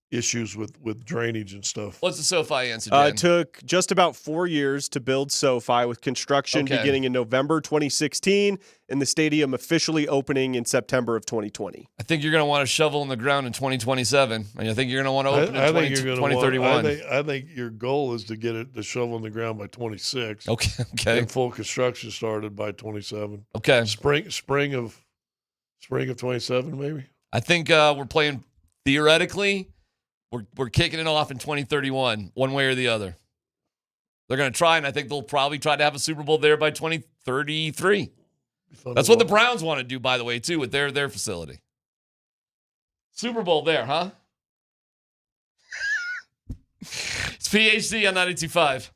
issues with drainage and stuff. What's the SoFi answer, Dan? It took just about 4 years to build SoFi, with construction beginning in November 2016 and the stadium officially opening in September of 2020. I think you're going to want to shovel in the ground in 2027. And I think you're going to want to open in 2031. I think your goal is to get it the shovel in the ground by 26. Okay. And full construction started by 27. Okay. Spring of 27, maybe. I think we're playing theoretically. We're kicking it off in 2031, one way or the other. They're going to try, and I think they'll probably try to have a Super Bowl there by 2033. That's what the Browns want to do, by the way, too, with their facility. Super Bowl there, huh? It's PhD on 92.5.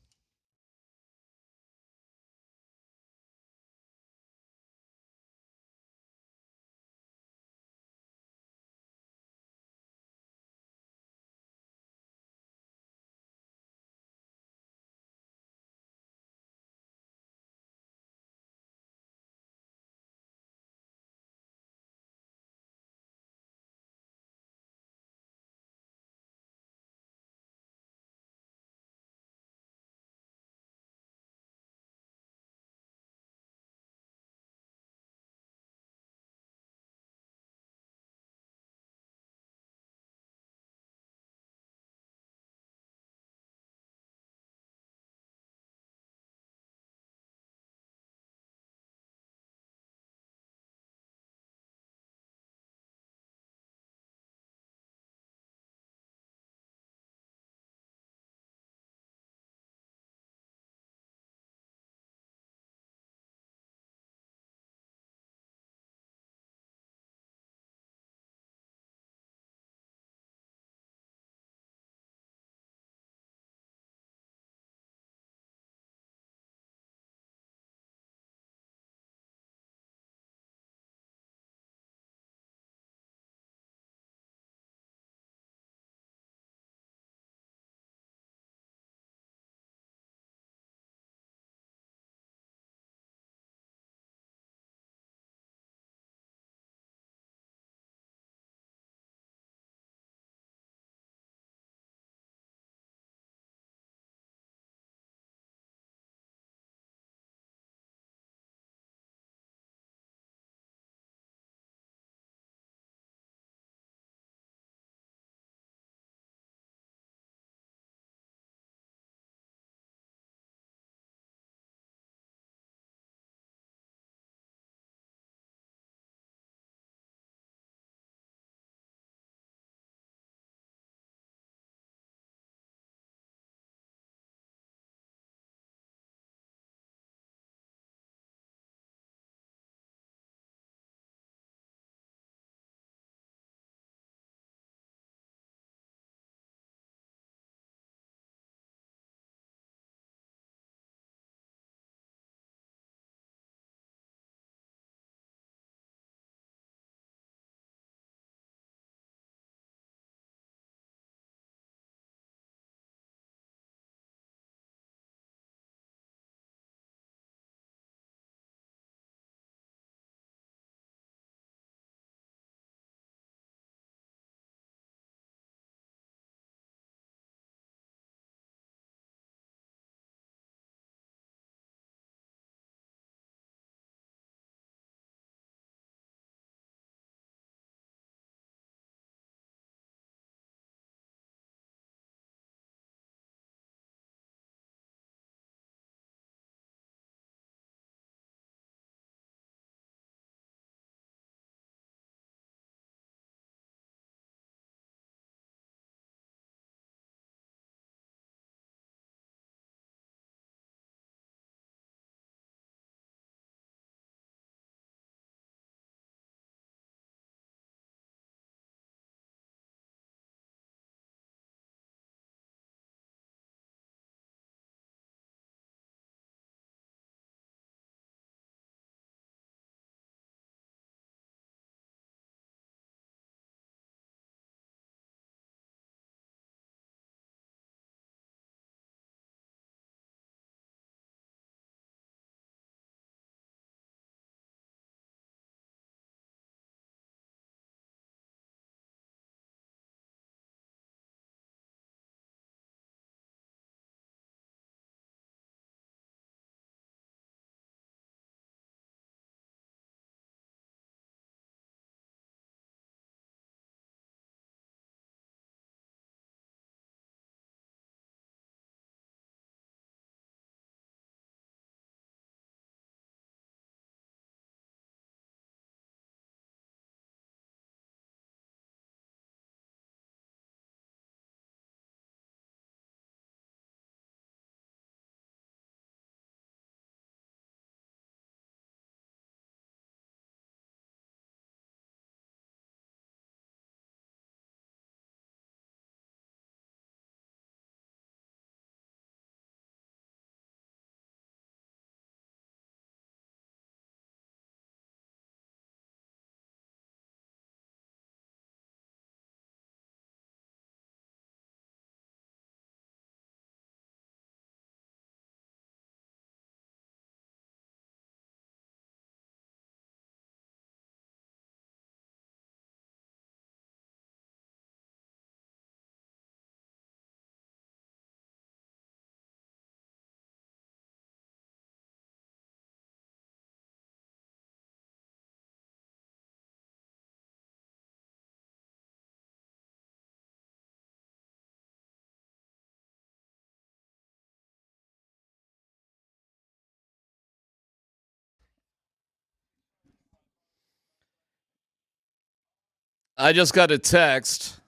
I just got a text.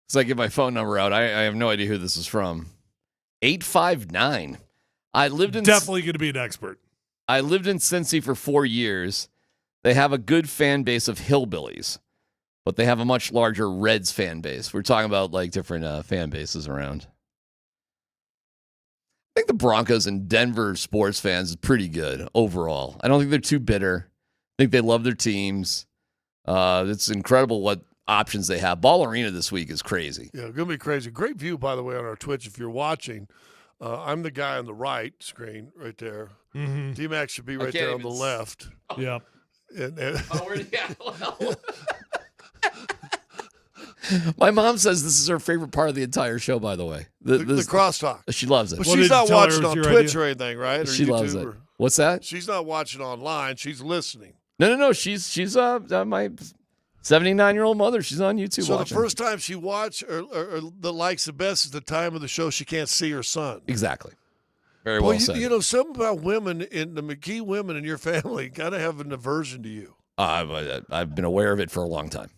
Because I give my phone number out. I have no idea who this is from. 859. Definitely going to be an expert. I lived in Cincy for 4 years. They have a good fan base of hillbillies, but they have a much larger Reds fan base. We're talking about like different fan bases around. I think the Broncos and Denver sports fans is pretty good overall. I don't think they're too bitter. I think they love their teams. It's incredible what options they have. Ball Arena this week is crazy. Yeah, going to be crazy. Great view, by the way, on our Twitch if you're watching. I'm the guy on the right screen right there. Mm-hmm. DMac should be right there on the left. Yeah. My mom says this is her favorite part of the entire show, by the way. The crosstalk. She loves it. Well, she's not watching on Twitch or anything, right? Or She loves YouTube it. What's that? She's not watching online. She's listening. No. She's my 79-year-old mother. She's on YouTube So watching. the first time she watched or the likes the best is the time of the show she can't see her son. Exactly. Very well said. You know, something about women, in the McKee women in your family, got to have an aversion to you. I've been aware of it for a long time.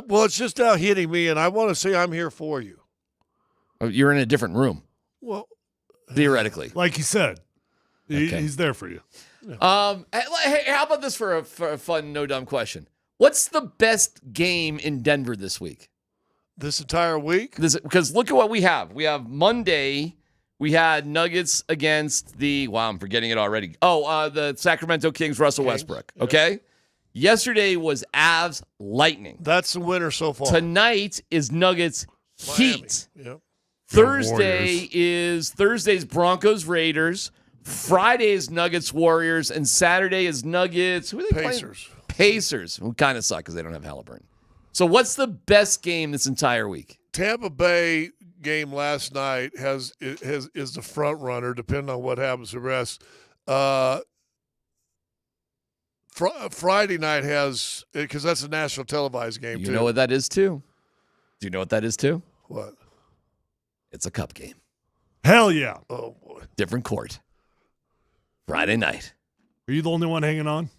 Well, it's just now hitting me, and I want to say I'm here for you. You're in a different room. Well, theoretically. Like you said, Okay. he's there for you. Hey, how about this for a fun, no dumb question? What's the best game in Denver this week? This entire week? Because look at what we have. We have Monday. We had Nuggets against I'm forgetting it already. The Sacramento Kings, Russell Westbrook. Okay? Yesterday was Avs Lightning. That's the winner so far. Tonight is Nuggets Heat. Yep. Thursday's Broncos Raiders. Friday is Nuggets Warriors, and Saturday is Nuggets. Who are they Pacers. playing? Pacers, who kind of suck because they don't have Halliburton. So what's the best game this entire week? Tampa Bay game last night is the front runner, depending on what happens to the rest. Friday night has, because that's a national televised game, You too. know what that is, too? Do you know what that is, too? What? It's a cup game. Hell yeah. Oh, boy. Different court. Friday night. Are you the only one hanging on?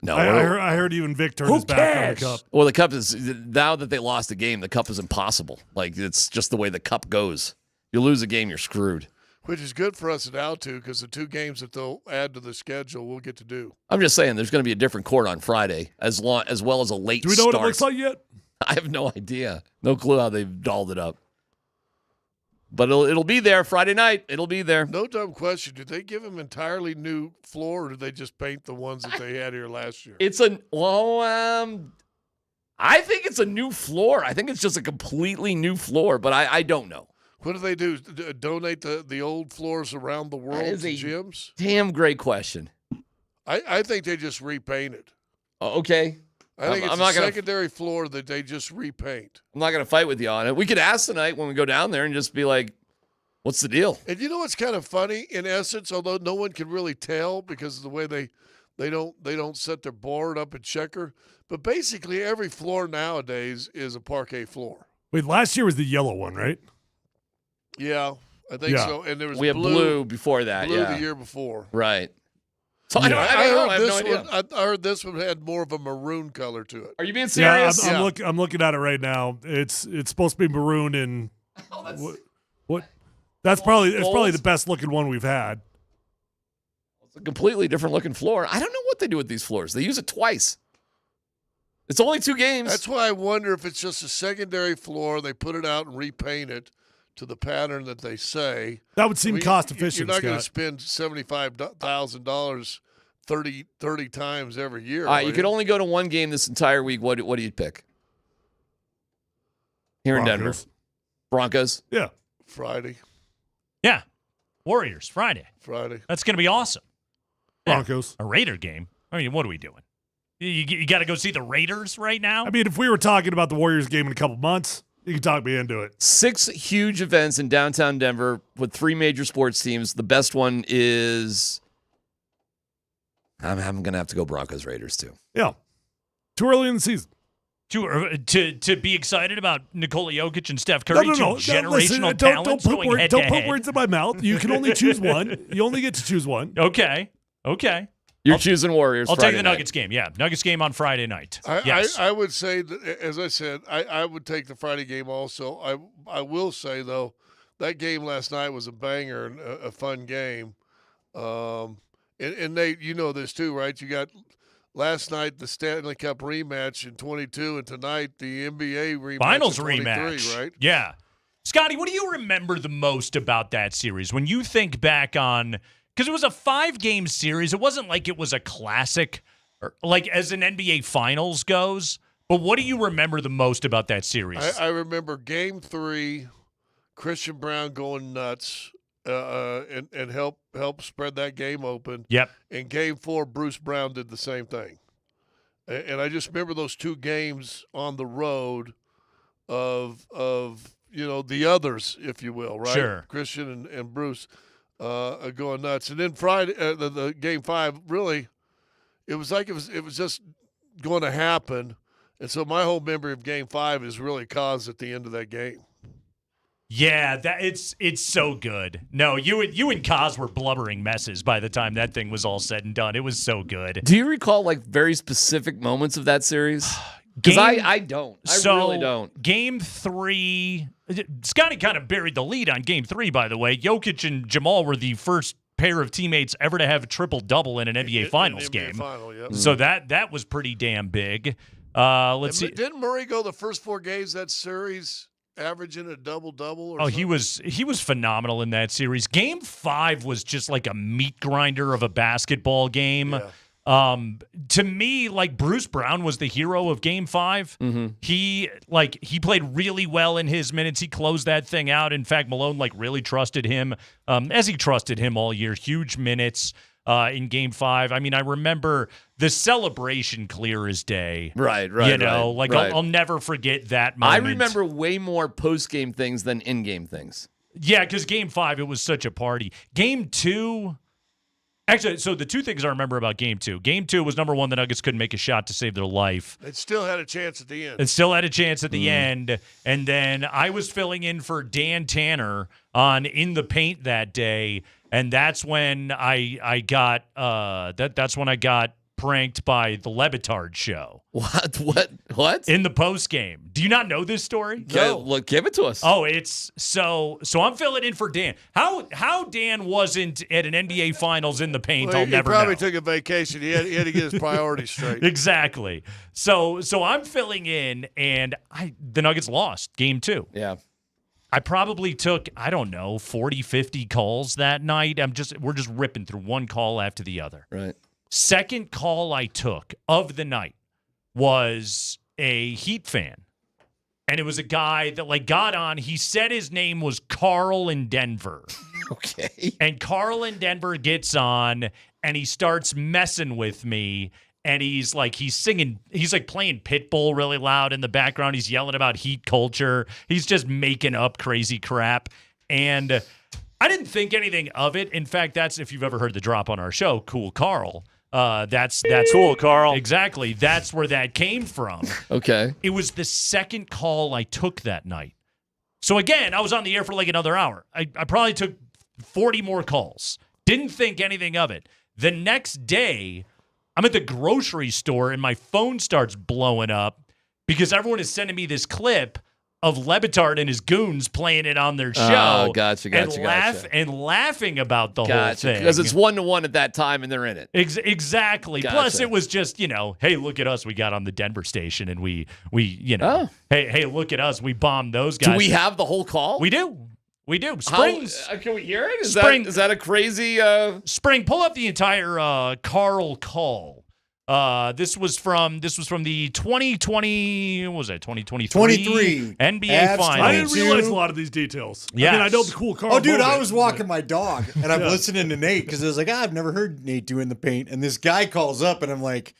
No. I heard even Vic turned his back on the cup. Well, the cup is, now that they lost the game, the cup is impossible. Like, it's just the way the cup goes. You lose a game, you're screwed. Which is good for us at Altitude, because the two games that they'll add to the schedule we'll get to do. I'm just saying there's going to be a different court on Friday, as well as a late Do we know start. what it looks like yet? I have no idea. No clue how they've dolled it up. But it'll be there Friday night. It'll be there. No dumb question. Did they give him entirely new floor, or did they just paint the ones that they had here last year? I think it's a new floor. I think it's just a completely new floor, but I don't know. What do they do? Donate the old floors around the world to gyms? Damn great question. I think they just repaint it. Okay. I think it's a secondary floor that they just repaint. I'm not going to fight with you on it. We could ask tonight when we go down there and just be like, what's the deal? And you know what's kind of funny? In essence, although no one can really tell because of the way they don't set their board up and checker, but basically every floor nowadays is a parquet floor. Wait, last year was the yellow one, right? Yeah, I think so. And there was we had blue before that. Blue yeah, the year before. Right. So I have no idea. I heard this one had more of a maroon color to it. Are you being serious? Yeah, I'm looking at it right now. It's supposed to be maroon and what? That's probably the best looking one we've had. It's a completely different looking floor. I don't know what they do with these floors. They use it twice. It's only 2 games. That's why I wonder if it's just a secondary floor. They put it out and repaint it to the pattern that they say. That would seem cost efficient. You're not going to spend $75,000 30 times every year. All right, you could only go to one game this entire week. What do you pick? Here in Denver. Broncos? Yeah. Friday. Yeah. Warriors, Friday. That's going to be awesome. Broncos. A Raider game. I mean, what are we doing? You got to go see the Raiders right now? I mean, if we were talking about the Warriors game in a couple months, you can talk me into it. 6 huge events in downtown Denver with 3 major sports teams. The best one is I'm going to have to go Broncos Raiders too. Yeah. Too early in the season. To be excited about Nikola Jokic and Steph Curry, No. generational talents Don't going head put to head. words in my mouth. You can only choose one. You only get to choose one. Okay. You're choosing Warriors. I'll Friday take the night. Nuggets game. Yeah, Nuggets game on Friday night. Yes. I would say, that, as I said, I would take the Friday game also. I will say, though, that game last night was a banger and a fun game. And Nate, you know this too, right? You got last night the Stanley Cup rematch in 22, and tonight the NBA rematch Finals in 23, rematch. right? Yeah. Scotty, what do you remember the most about that series? When you think back on, because it was a 5-game series, it wasn't like it was a classic, or like as an NBA Finals goes, but what do you remember the most about that series? I remember Game 3, Christian Brown going nuts and help spread that game open. Yep. And Game 4, Bruce Brown did the same thing. And I just remember those 2 games on the road of the others, if you will, right? Sure. Christian and Bruce going nuts. And then Friday, the Game 5, really, it was like it was just going to happen. And so my whole memory of Game 5 is really caused at the end of that game. Yeah, it's so good. No, you and Kaz were blubbering messes by the time that thing was all said and done. It was so good. Do you recall like very specific moments of that series? Because I don't. I really don't. Game 3, Scotty kind of buried the lead on Game 3, by the way. Jokic and Jamal were the first pair of teammates ever to have a triple-double in an NBA Finals game. Final, yep. So that was pretty damn big. Let's see. Didn't Murray go the first 4 games that series averaging a double-double? Oh, he was phenomenal in that series. Game 5 was just like a meat grinder of a basketball game. Yeah. To me, like Bruce Brown was the hero of Game 5. Mm-hmm. He played really well in his minutes. He closed that thing out. In fact, Malone really trusted him, as he trusted him all year. Huge minutes in Game 5. I mean, I remember the celebration clear as day. Right. I'll never forget that I moment. remember way more post-game things than in-game things. Yeah, because Game 5, it was such a party. Game 2... Actually, so the 2 things I remember about Game 2. Game 2 was, number 1, the Nuggets couldn't make a shot to save their life. It still had a chance at the end. It still had a chance at the end. And then I was filling in for Dan Tanner on In the Paint that day, and that's when I got that's when I got pranked by the Lebitard show. What? In the post game. Do you not know this story? No. Look, give it to us. Oh, it's so I'm filling in for Dan. How Dan wasn't at an NBA Finals in the paint, I'll never know. He probably took a vacation. He had to get his priorities straight. Exactly. So I'm filling in, and the Nuggets lost Game 2. Yeah. I probably took, 40, 50 calls that night. We're just ripping through one call after the other. Right. Second call I took of the night was a Heat fan. And it was a guy that got on. He said his name was Carl in Denver. Okay. And Carl in Denver gets on and he starts messing with me. And he's singing, he's playing Pitbull really loud in the background. He's yelling about Heat culture. He's just making up crazy crap. And I didn't think anything of it. In fact, that's, if you've ever heard the drop on our show, Cool Carl. That's Cool Carl. Exactly. That's where that came from. Okay. It was the second call I took that night. So again, I was on the air for another hour. I probably took 40 more calls. Didn't think anything of it. The next day, I'm at the grocery store and my phone starts blowing up because everyone is sending me this clip of Lebitard and his goons playing it on their show. Oh, gotcha. And laughing about the whole thing. Because it's 1-1 at that time and they're in it. Exactly. Gotcha. Plus, it was just, hey, look at us. We got on the Denver station and we hey, look at us. We bombed those guys. Do we have the whole call? We do. Springs. Can we hear it? Is that a crazy... Spring, pull up the entire Carl call. This was from the 2020, what was that, 2023 NBA Finals. I didn't realize a lot of these details. Yeah. I mean, I know the Cool Carl. Oh, dude, moment. I was walking my dog, and I'm listening to Nate, because I was like, I've never heard Nate do In the Paint. And this guy calls up, and I'm like,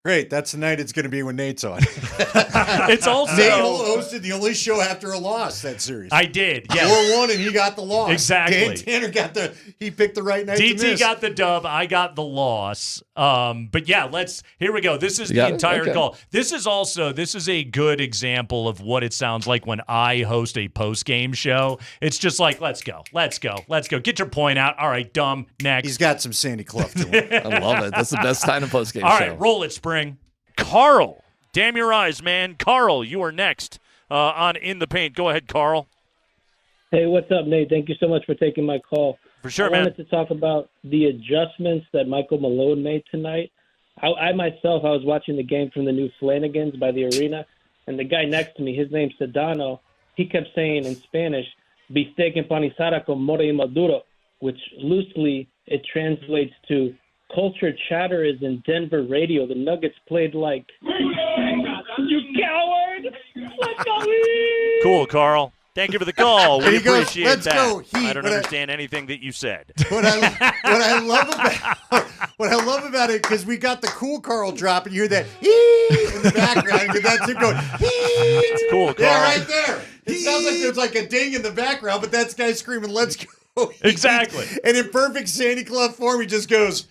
Great. That's the night it's going to be when Nate's on. It's also Nate hosted the only show after a loss that series. I did. Yeah, 4-1, and he got the loss. Exactly. Dan Tanner he picked the right night to DT miss. got the dub. I got the loss. But yeah, here we go. This is You the got it? entire Okay. call. This is a good example of what it sounds like when I host a post-game show. It's just like, let's go. Get your point out. All right, dumb, next. He's got some Sandy Clough to him. I love it. That's the best time to post-game All show. right, roll it, Spring. Carl, damn your eyes, man. Carl, you are next on In the Paint. Go ahead, Carl. Hey, what's up, Nate? Thank you so much for taking my call. For sure, I man. wanted to talk about the adjustments that Michael Malone made tonight. I myself, I was watching the game from the new Flanagans by the arena, and the guy next to me, his name's Sedano, he kept saying in Spanish, bistec empanizada con mora y maduro, which loosely it translates to culture chatter is in Denver radio. The Nuggets played like, you coward! Let's go! Cool, Carl. Thank you for the call. We And he goes, appreciate "Let's that. go, Heat." I don't understand anything that you said. What I love about it, because we got the cool Carl drop, and you hear that in the background, and that's it going. It's cool, Carl. Yeah, right there. It sounds like there's like a ding in the background, but that's guy screaming, "Let's go!" Heat." Exactly. And in perfect Sandy Clough form, he just goes,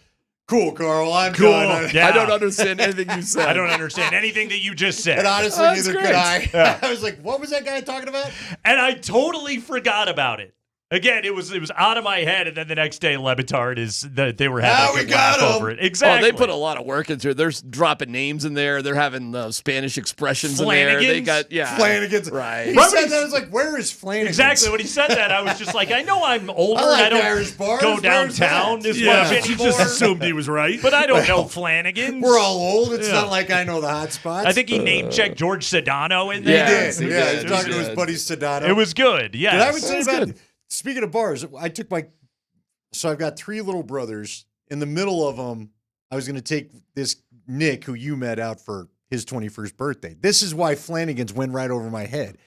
"Cool, Carl. I'm Cool. done." Yeah. I don't understand anything you said. I don't understand anything that you just said. And honestly, That's neither great. could I. Yeah. I was like, "What was that guy talking about?" And I totally forgot about it. Again, it was out of my head, and then the next day, Lebitard they were having a good laugh over it. Exactly. Oh, they put a lot of work into it. They're dropping names in there. They're having Spanish expressions in there. They got Flanagan's. right. He said that. I was like, "Where is Flanagan's?" Exactly. When he said that, I was just like, I know I'm older. I like and I Irish don't bars. go Where's downtown that? as Yeah, much you anymore. just assumed he was right. But I don't know Flanagan's. We're all old. It's Yeah. not like I know the hot spots. I think he name-checked George Sedano in He there. did. Yeah, he's talking to his buddy Sedano. It was good, yes. Did I would say about speaking of bars, I took so I've got 3 little brothers. In the middle of them, I was going to take this Nick, who you met, out for his 21st birthday. This is why Flanagan's went right over my head.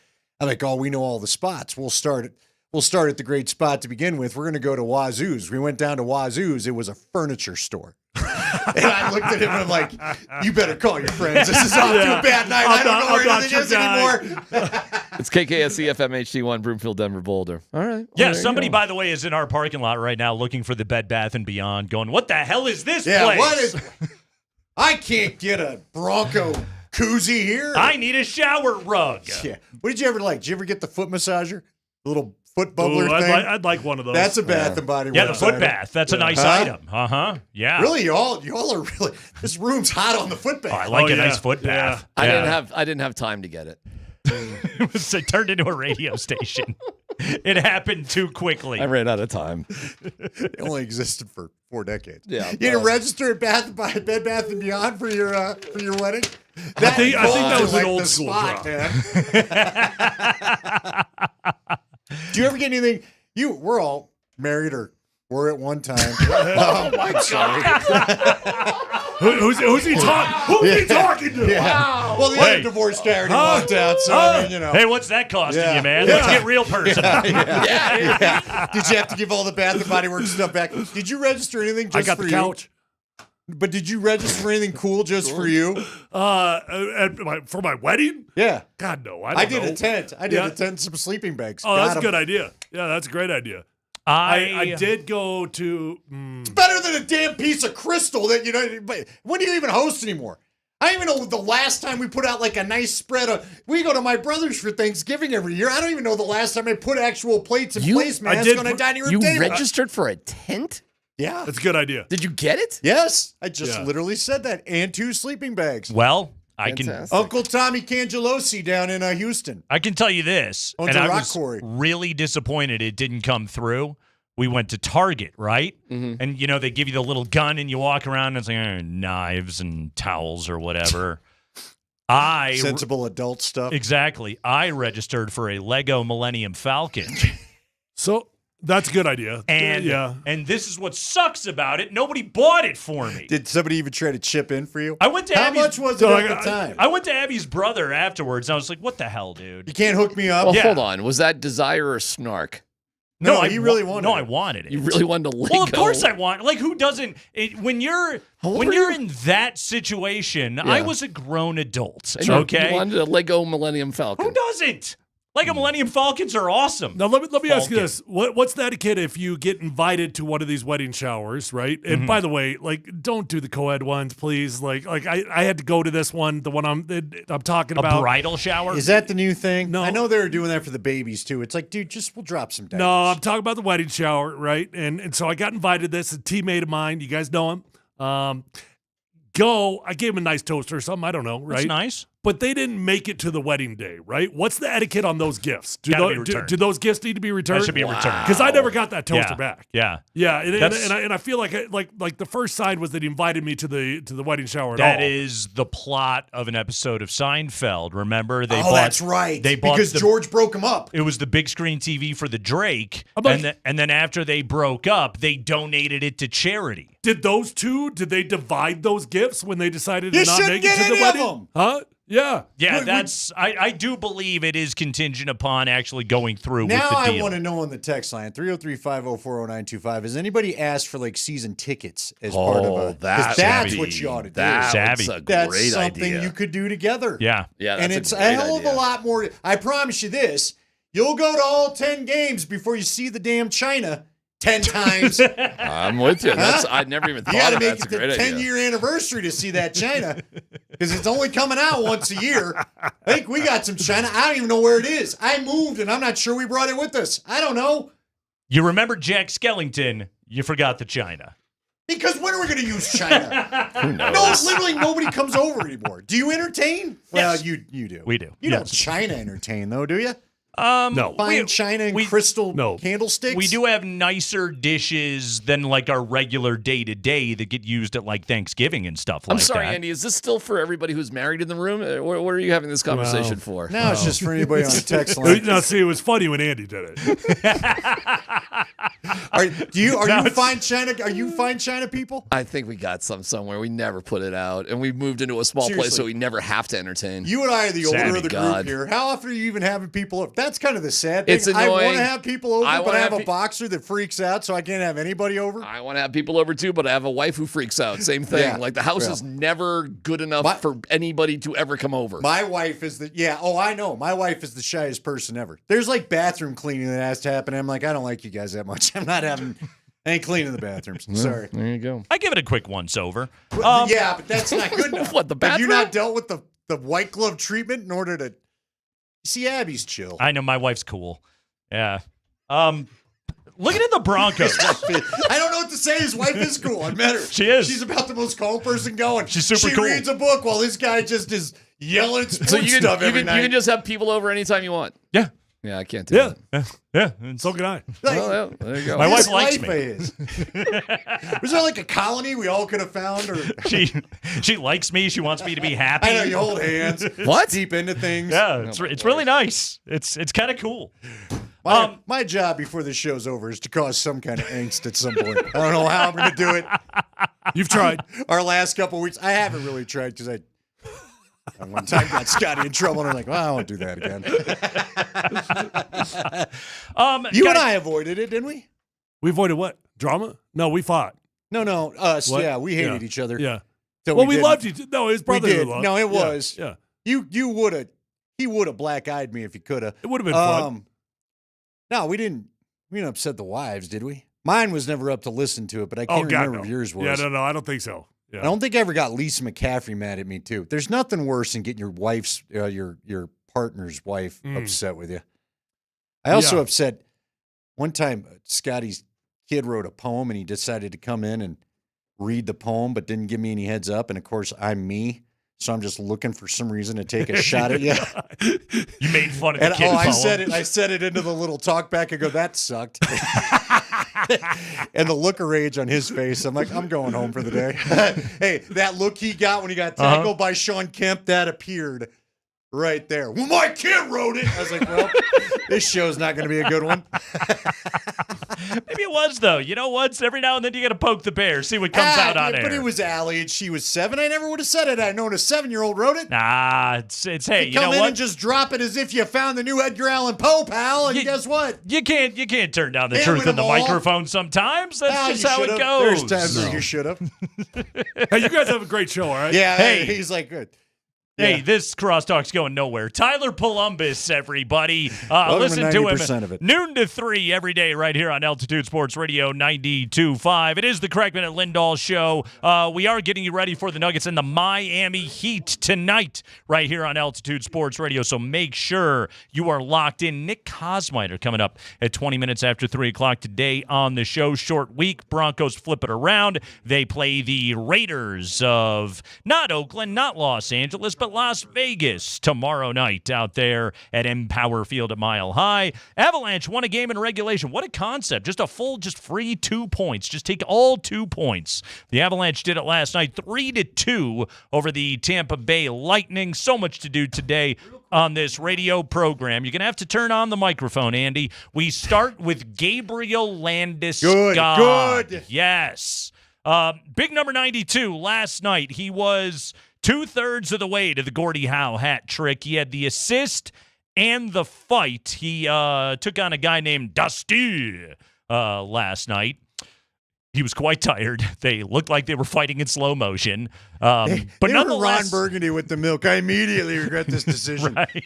I'm like, "Oh, we know all the spots. We'll start at the great spot to begin with. We're going to go to Wazoo's." We went down to Wazoo's. It was a furniture store. And I looked at him and I'm like, "You better call your friends. This is off to a bad night. I don't know where anything is anymore." It's KKSC FM HD1 Broomfield Denver Boulder. All right. Well, Yeah, there you somebody, go. by the way, is in our parking lot right now looking for the Bed Bath & Beyond, going, what the hell is this Yeah, place? what is? I can't get a Bronco koozie here. I need a shower rug. Yeah. What did you ever like? Did you ever get the foot massager? The little foot bubbler Ooh, thing? I'd like one of those. That's a Bath and Body Works. Yeah, the foot item. bath. That's a nice Huh? item. Uh-huh. Yeah. Really, y'all are really. This room's hot on the foot bath. Oh, I like a nice foot bath. I Yeah. didn't have time to get it. It turned into a radio station. It happened too quickly. I ran out of time. It only existed for 4 decades. Yeah, You didn't register at Bed Bath and Beyond for your wedding. I think that was an like old the school spot, drop. man. Do you ever get anything? We're all married or were at one time. Oh, I'm sorry. Who's he talking? Who's he talking to? Yeah. Wow. Well, the other divorce guy already walked out, so I mean, Hey, what's that costing Yeah. you, man? Yeah. Let's get real personal. Yeah. Did you have to give all the Bath and Body Works stuff back? Did you register anything just I got for the you? couch. But did you register for anything cool just for you? For my wedding? Yeah. God, no. I did don't know. a tent. I did Yeah. a tent and some sleeping bags. Oh, that's Got a 'em. good idea. Yeah, that's a great idea. I did go to. It's better than a damn piece of crystal that, but when do you even host anymore? I don't even know the last time we put out like a nice spread of. We go to my brother's for Thanksgiving every year. I don't even know the last time I put actual plates in place, man. It's on a dining room You table. registered for a tent? Yeah. That's a good idea. Did you get it? Yes. I just Yeah. literally said that. And 2 sleeping bags. Well, I can Uncle Tommy Cangelosi down in Houston. I can tell you this, Owns and a I rock was quarry. really disappointed it didn't come through. We went to Target, right? Mm-hmm. And, they give you the little gun and you walk around and it's like knives and towels or whatever. Sensible adult stuff. Exactly. I registered for a Lego Millennium Falcon. So that's a good idea. And yeah. and this is what sucks about it. Nobody bought it for me. Did somebody even try to chip in for you? I went to How Abby's, much was it at the time? I went to Abby's brother afterwards and I was like, what the hell, dude? You can't hook me up? Well, Yeah. hold on. Was that desire or snark? No, he really wanted No, it. I wanted it. You really wanted to Lego? Well, of course I want. Like, who doesn't? When you're in that situation, I was a grown adult. And Okay, you wanted a Lego Millennium Falcon. who doesn't? Lego Millennium Falcons are awesome. Now let me ask you this: what's the etiquette if you get invited to one of these wedding showers, right? And by the way, like, don't do the co-ed ones, please. Like I had to go to this one, the one I'm talking about. A bridal shower? Is that the new thing? No. I know they were doing that for the babies too. It's like, dude, we'll drop some diapers. No, I'm talking about the wedding shower, right? And so I got invited to this. A teammate of mine, you guys know him. I gave him a nice toaster or something. I don't know, right? That's nice. But they didn't make it to the wedding day, right? What's the etiquette on those gifts? Gotta be returned. Do those gifts need to be returned? That should be returned. Because I never got that toaster back. Yeah. Yeah, and I feel like the first side was that he invited me to the wedding shower. That is the plot of an episode of Seinfeld. Remember, that's right. They bought because George broke him up. It was the big screen TV for the Drake, like- and then after they broke up, they donated it to charity. Did those two? Did they divide those gifts when they decided You to not shouldn't make it get to the any wedding? of them. Huh? Yeah. Yeah, I do believe it is contingent upon actually going through Now with the I deal. want to know on the text line 303-504-0925. Has anybody asked for like season tickets as part of a? 'cause that's what you ought to do. Savvy. That's something you could do together. Yeah. Yeah, and that's it's a a great hell of a idea. lot more. I promise you this: you'll go to all 10 games before you see the damn China 10 times. I'm with you. I never even You thought got to of make that. it That's a the great idea. 10-year anniversary to see that China because it's only coming out once a year. I think we got some China. I don't even know where it is. I moved and I'm not sure we brought it with us. I don't know. You remember Jack Skellington? You forgot the China. Because when are we going to use China? Who knows? No, literally nobody comes over anymore. Do you entertain? Well, you do. We do. You don't China entertain though, do you? No. Fine China and crystal candlesticks? We do have nicer dishes than like our regular day-to-day that get used at like Thanksgiving and stuff like I'm sorry, that. Andy. Is this still for everybody who's married in the room? What are you having this conversation for? Now it's just for anybody on the text line. Now, see, it was funny when Andy did it. Are you fine China? Are you fine China people? I think we got some somewhere. We never put it out, and we moved into a small place Seriously. so we never have to entertain. You and I are the older Savvy of the God. group here. How often are you even having people over? That's kind of the sad thing. It's I want annoying. to have people over, I but wanna I have have a boxer that freaks out, so I can't have anybody over. I want to have people over too, but I have a wife who freaks out. Same thing. Yeah. Like the house Yeah. is never good enough for anybody to ever come over. My wife is I know. My wife is the shyest person ever. There's like bathroom cleaning that has to happen. I'm like, I don't like you guys that much. I ain't cleaning the bathrooms. Sorry. There you go. I give it a quick once over. Yeah, but that's not good enough. What, the Have you bathroom? not dealt with the white glove treatment in order to see Abby's chill? I know my wife's cool. Yeah. Looking at the Broncos. I don't know what to say. His wife is cool. I met her. She is. She's about the most calm person going. She's super she cool. reads a book while this guy just is yelling at sports So you stuff every can night. just have people over anytime you want. Yeah. Yeah, I can't do Yeah. that. Yeah. So can I. Well, yeah, there you go. My His wife likes life me. is. Was there like a colony we all could have found? Or She likes me. She wants me to be happy. I know you hold hands. What? Deep into things. Yeah, it's really nice. It's kind of cool. My job before this show's over is to cause some kind of angst at some point. I don't know how I'm going to do it. You've tried. Our last couple weeks, I haven't really tried because I one time got Scotty in trouble, and I'm like, well, I won't do that again. You and I avoided it, didn't we? We avoided what? Drama? No, we fought. No, us. What? Yeah, we hated Yeah. each other. Yeah. So Well, we didn't. loved each other. No, his We brother. did. loved. No, it Yeah, was. Yeah. You would have. He would have black-eyed me if he could have. It would have been fun. No, we didn't. We didn't upset the wives, did we? Mine was never up to listen to it, but I can't Oh, God, remember no. if yours was. Yeah, no, I don't think so. Yeah. I don't think I ever got Lisa McCaffrey mad at me too. There's nothing worse than getting your wife's, your partner's wife upset with you. I also upset one time. Scotty's kid wrote a poem and he decided to come in and read the poem, but didn't give me any heads up. And of course, I'm me, so I'm just looking for some reason to take a shot at you. You made fun of the And kid's I poem. said it. I said it into the little talk back. I go, that sucked. And the look of rage on his face, I'm like, I'm going home for the day. Hey, that look he got when he got tackled by Sean Kemp, that appeared right there. Well, my kid wrote it. I was like, well, this show's not going to be a good one. Maybe it was, though. You know what? Every now and then you got to poke the bear, see what comes out on air. But it was Allie, and she was 7. I never would have said it. I'd known a 7-year-old wrote it. Nah, it's hey, you know come in what? and just drop it as if you found the new Edgar Allan Poe, pal. And guess what? You can't turn down the Can't truth win in the them all. microphone sometimes. That's just you how it should've. goes. There's times where you should have. Hey, you guys have a great show, all right? Yeah, Hey. he's like, good. Hey, Yeah. this crosstalk's going nowhere. Tyler Polumbus, everybody. Welcome Listen to to him 90% of it. noon to 3 every day right here on Altitude Sports Radio 92.5. It is the Kreckman and Lindahl show. We are getting you ready for the Nuggets and the Miami Heat tonight right here on Altitude Sports Radio, so make sure you are locked in. Nick Kosmiter coming up at 20 minutes after 3 o'clock today on the show. Short week. Broncos flip it around. They play the Raiders of not Oakland, not Los Angeles, but Las Vegas tomorrow night out there at Empower Field at Mile High. Avalanche won a game in regulation. What a concept. Just free 2 points. Just take all 2 points. The Avalanche did it last night, 3-2 over the Tampa Bay Lightning. So much to do today on this radio program. You're going to have to turn on the microphone, Andy. We start with Gabriel Landeskog. Good. Yes. Big number 92 last night. He was 2/3 of the way to the Gordie Howe hat trick. He had the assist and the fight. He took on a guy named Dusty last night. He was quite tired. They looked like they were fighting in slow motion. But they were nonetheless, Ron Burgundy with the milk. I immediately regret this decision. Right.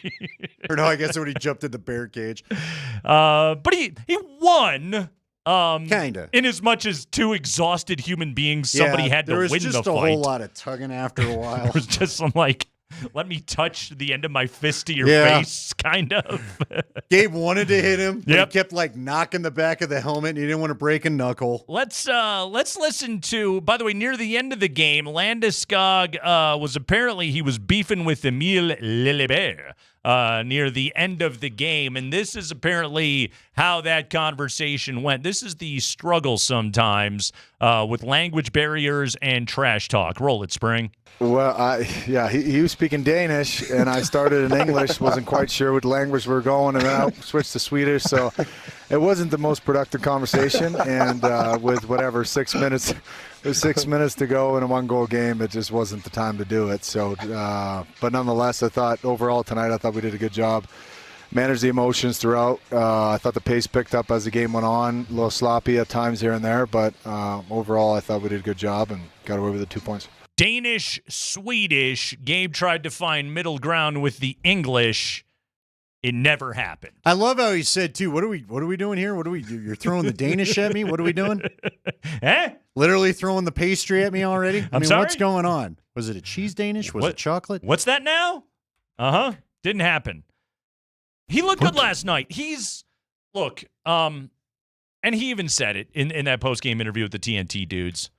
Or no, I guess when he jumped in the bear cage. But he won. Kinda. In as much as two exhausted human beings, somebody had to there was win the just fight. a whole lot of tugging after a while. There was just some let me touch the end of my fist to your Yeah. face, kind of. Gabe wanted to hit him, but Yep. he kept knocking the back of the helmet, and he didn't want to break a knuckle. Let's listen to. By the way, near the end of the game, Landeskog was beefing with Emile Lillibert near the end of the game, and this is apparently how that conversation went. This is the struggle sometimes with language barriers and trash talk. Roll it, Spring. Well, he was speaking Danish, and I started in English. Wasn't quite sure what language we were going, and then I switched to Swedish. So it wasn't the most productive conversation. And with 6 minutes, there's 6 minutes to go in a 1-goal game. It just wasn't the time to do it. So, but nonetheless, I thought overall tonight, we did a good job. Managed the emotions throughout. I thought the pace picked up as the game went on. A little sloppy at times here and there, but overall, I thought we did a good job and got away with the 2 points. Danish, Swedish. Gabe tried to find middle ground with the English. It never happened. I love how he said too. What are we doing here? What do we do? You're throwing the Danish at me. What are we doing? Literally throwing the pastry at me already. I mean, sorry? what's going on? Was it a cheese Danish? Was it chocolate? What's that now? Didn't happen. He looked good last night. And he even said it in that post-game interview with the TNT dudes.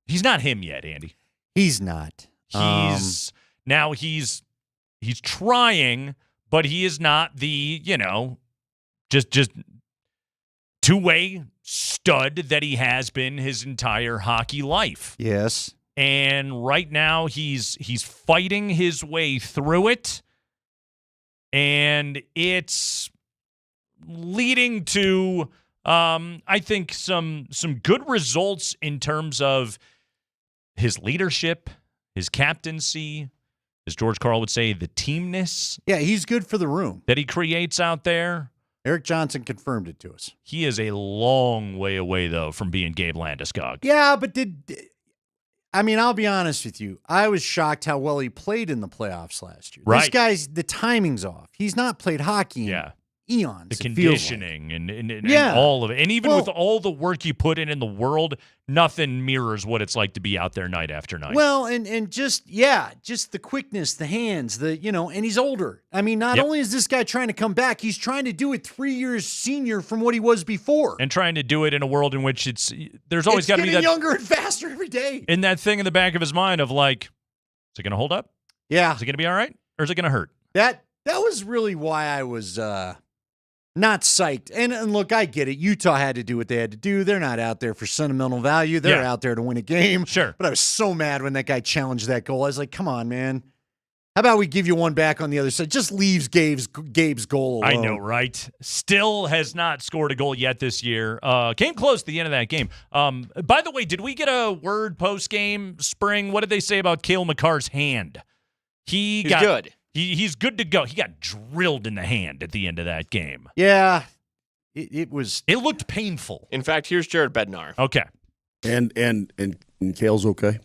He's not him yet, Andy. He's not. He's trying, but he is not the, just two-way stud that he has been his entire hockey life. Yes. And right now he's fighting his way through it, and it's leading to I think some good results in terms of his leadership, his captaincy, as George Karl would say, the teamness. Yeah, he's good for the room that he creates out there. Eric Johnson confirmed it to us. He is a long way away, though, from being Gabe Landeskog. Yeah, but I'll be honest with you. I was shocked how well he played in the playoffs last year. Right. This guy's, the timing's off. He's not played hockey in eons. The it feels conditioning like. and all of it. And even with all the work you put in the world, nothing mirrors what it's like to be out there night after night. Well, and just the quickness, the hands, and he's older. I mean, not only is this guy trying to come back, he's trying to do it 3 years senior from what he was before. And trying to do it in a world in which there's always got to be that younger and faster every day. And that thing in the back of his mind of is it going to hold up? Yeah. Is it going to be all right? Or is it going to hurt? That was really why I was not psyched. And look, I get it. Utah had to do what they had to do. They're not out there for sentimental value. They're out there to win a game. Sure. But I was so mad when that guy challenged that goal. I was like, come on, man. How about we give you one back on the other side? Just leaves Gabe's goal alone. I know, right? Still has not scored a goal yet this year. Came close to the end of that game. By the way, did we get a word post-game, Spring? What did they say about Cale McCarr's hand? He's good. He's good to go. He got drilled in the hand at the end of that game. Yeah, it was. It looked painful. In fact, here's Jared Bednar. Okay. And Cale's okay?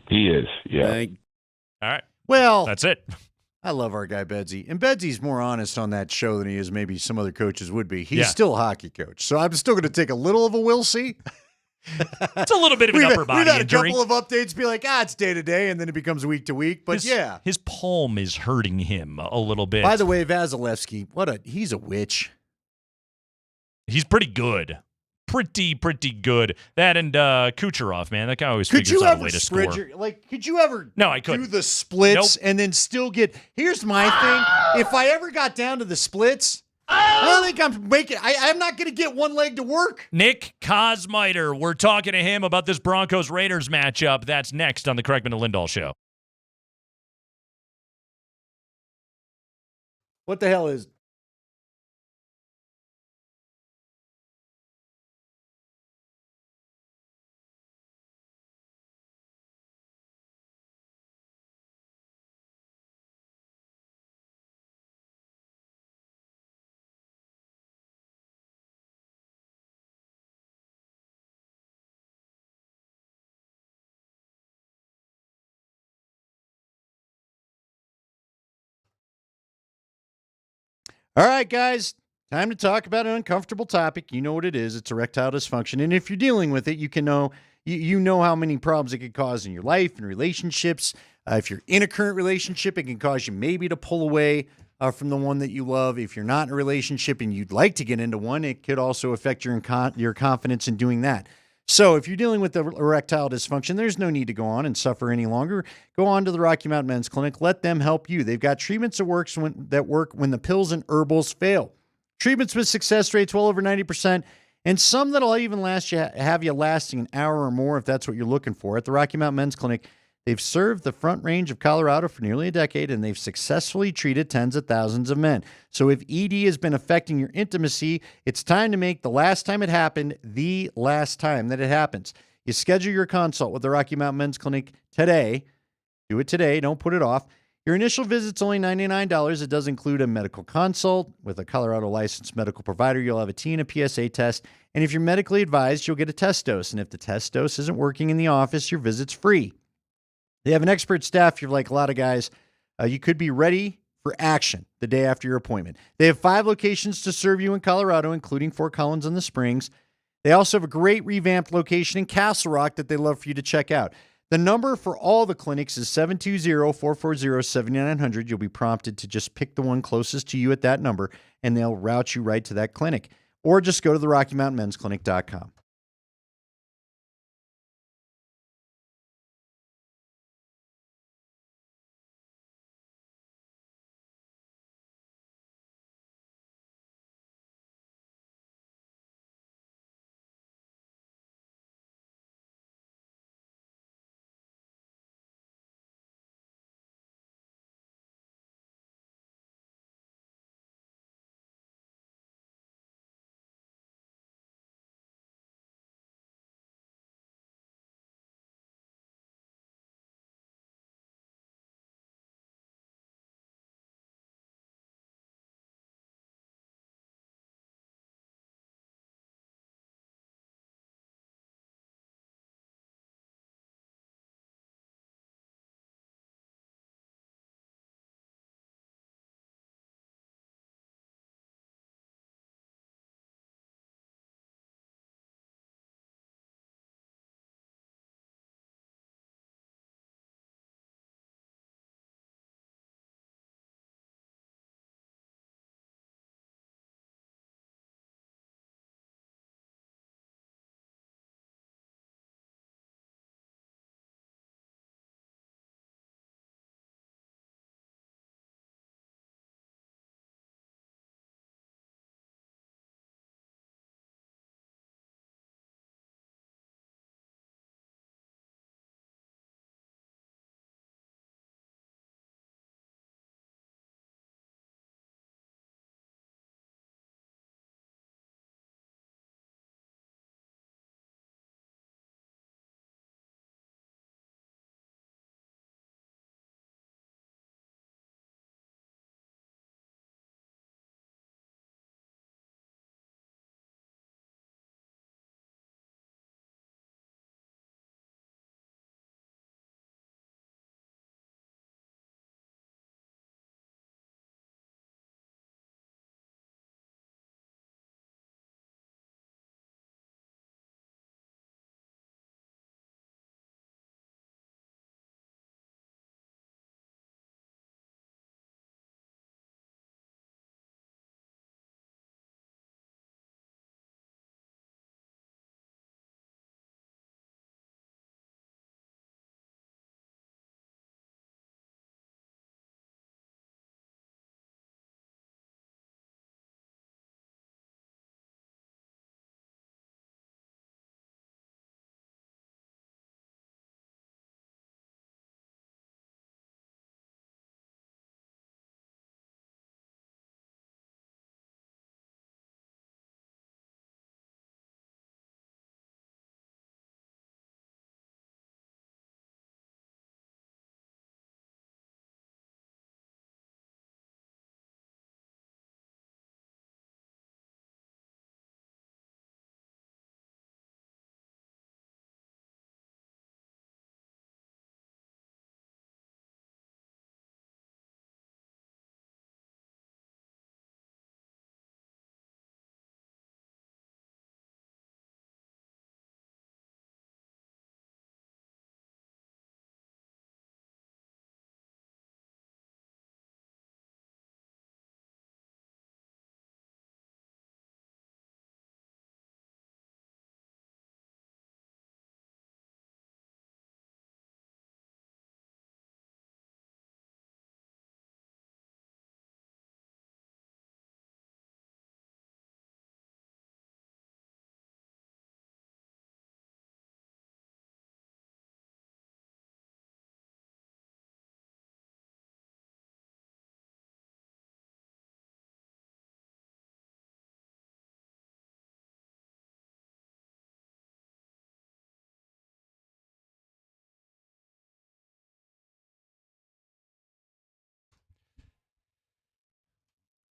He is, yeah. All right. Well, that's it. I love our guy Bedsy. And Bedsy's more honest on that show than he is maybe some other coaches would be. He's still a hockey coach. So I'm still going to take a little of a we'll see. It's a little bit of an upper body We've had injury. a couple of updates be like, it's day to day, and then it becomes week to week. But his palm is hurting him a little bit. By the way, Vasilevsky, he's a witch. He's pretty good. Pretty good. That and Kucherov, man. That guy always figures out a way to score. Could you ever No, I couldn't. do the splits and then still get... Here's my thing. If I ever got down to the splits, I don't think I'm making... I'm not going to get one leg to work. Nick Kosmiter. We're talking to him about this Broncos-Raiders matchup. That's next on the Kreckman and Lindahl Show. What the hell is... All right, guys, time to talk about an uncomfortable topic. You know what it is. It's erectile dysfunction. And if you're dealing with it, you can know you know how many problems it could cause in your life and relationships. If you're in a current relationship, it can cause you maybe to pull away from the one that you love. If you're not in a relationship and you'd like to get into one, it could also affect your confidence in doing that. So if you're dealing with the erectile dysfunction, there's no need to go on and suffer any longer. Go on to the Rocky Mountain Men's Clinic. Let them help you. They've got treatments that work when the pills and herbals fail. Treatments with success rates well over 90%, and some that'll even have you lasting an hour or more if that's what you're looking for. At the Rocky Mountain Men's Clinic, they've served the Front Range of Colorado for nearly a decade, and they've successfully treated tens of thousands of men. So if ED has been affecting your intimacy, it's time to make the last time it happened the last time that it happens. You schedule your consult with the Rocky Mountain Men's Clinic today. Do it today. Don't put it off. Your initial visit's only $99. It does include a medical consult with a Colorado licensed medical provider. You'll have a T and a PSA test. And if you're medically advised, you'll get a test dose. And if the test dose isn't working in the office, your visit's free. They have an expert staff. You're like a lot of guys. You could be ready for action the day after your appointment. They have 5 locations to serve you in Colorado, including Fort Collins and the Springs. They also have a great revamped location in Castle Rock that they'd love for you to check out. The number for all the clinics is 720-440-7900. You'll be prompted to just pick the one closest to you at that number, and they'll route you right to that clinic. Or just go to the RockyMountainMen'sClinic.com.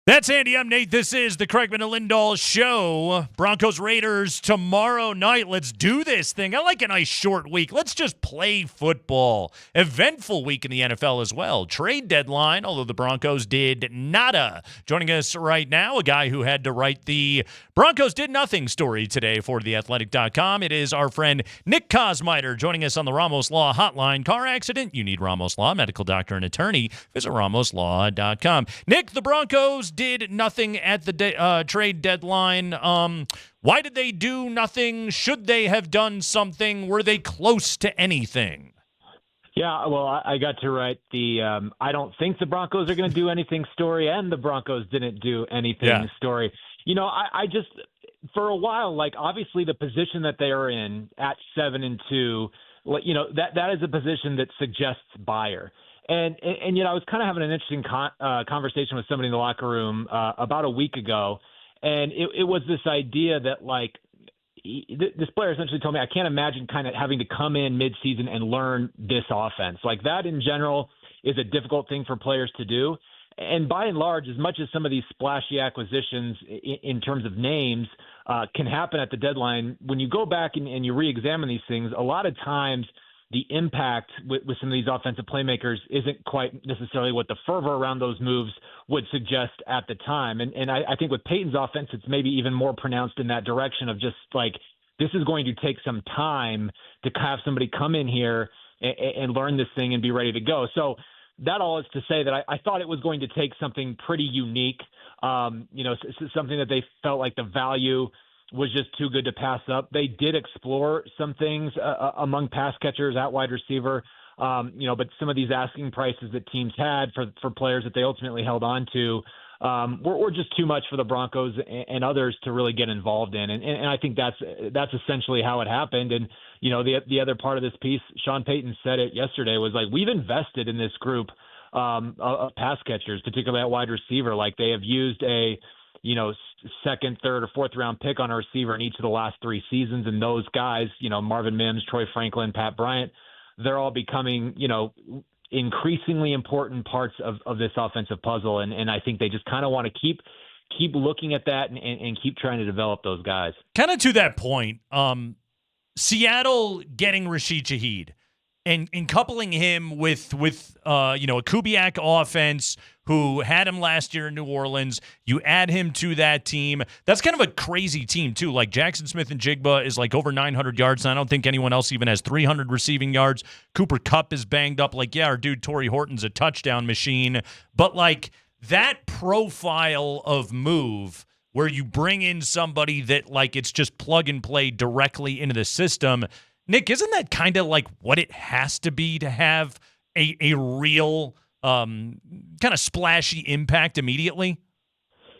That's Andy. I'm Nate. This is the Kreckman and Lindahl Show. Broncos Raiders tomorrow night. Let's do this thing. I like a nice short week. Let's just play football. Eventful week in the NFL as well. Trade deadline, although the Broncos did nada. Joining us right now, a guy who had to write the Broncos did nothing story today for theathletic.com. It is our friend Nick Kosmider joining us on the Ramos Law Hotline. Car accident? You need Ramos Law, medical doctor and attorney. Visit ramoslaw.com. Nick, the Broncos did nothing at the trade deadline. Why did they do nothing? Should they have done something? Were they close to anything? Yeah, well, I got to write the I don't think the Broncos are going to do anything story, and the Broncos didn't do anything story. You know, I just, for a while, like, obviously the position that they are in at 7-2, you know, that is a position that suggests buyer. And you know, I was kind of having an interesting conversation with somebody in the locker room about a week ago, and it was this idea that, like, this player essentially told me, I can't imagine kind of having to come in midseason and learn this offense. Like, that in general is a difficult thing for players to do. And by and large, as much as some of these splashy acquisitions in terms of names can happen at the deadline, when you go back and you re-examine these things, a lot of times the impact with some of these offensive playmakers isn't quite necessarily what the fervor around those moves would suggest at the time. And I think with Peyton's offense, it's maybe even more pronounced in that direction of just like, this is going to take some time to have somebody come in here and learn this thing and be ready to go. So that all is to say that I thought it was going to take something pretty unique, you know, something that they felt like the value was just too good to pass up. They did explore some things among pass catchers at wide receiver, you know, but some of these asking prices that teams had for players that they ultimately held on to were just too much for the Broncos and others to really get involved in. And I think that's essentially how it happened. And, you know, the other part of this piece, Sean Payton said it yesterday, was like, we've invested in this group of pass catchers, particularly at wide receiver. Like, they have used a, you know, second, third, or fourth round pick on a receiver in each of the last 3 seasons. And those guys, you know, Marvin Mims, Troy Franklin, Pat Bryant, they're all becoming, you know, increasingly important parts of this offensive puzzle. And I think they just kind of want to keep looking at that and keep trying to develop those guys. Kind of to that point, Seattle getting Rashid Shaheed and coupling him with you know, a Kubiak offense who had him last year in New Orleans. You add him to that team. That's kind of a crazy team, too. Like, Jackson Smith-Njigba is like over 900 yards, and I don't think anyone else even has 300 receiving yards. Cooper Kupp is banged up. Like, yeah, our dude Torrey Horton's a touchdown machine. But, like, that profile of move where you bring in somebody that, like, it's just plug and play directly into the system, Nick, isn't that kind of like what it has to be to have a real kind of splashy impact immediately?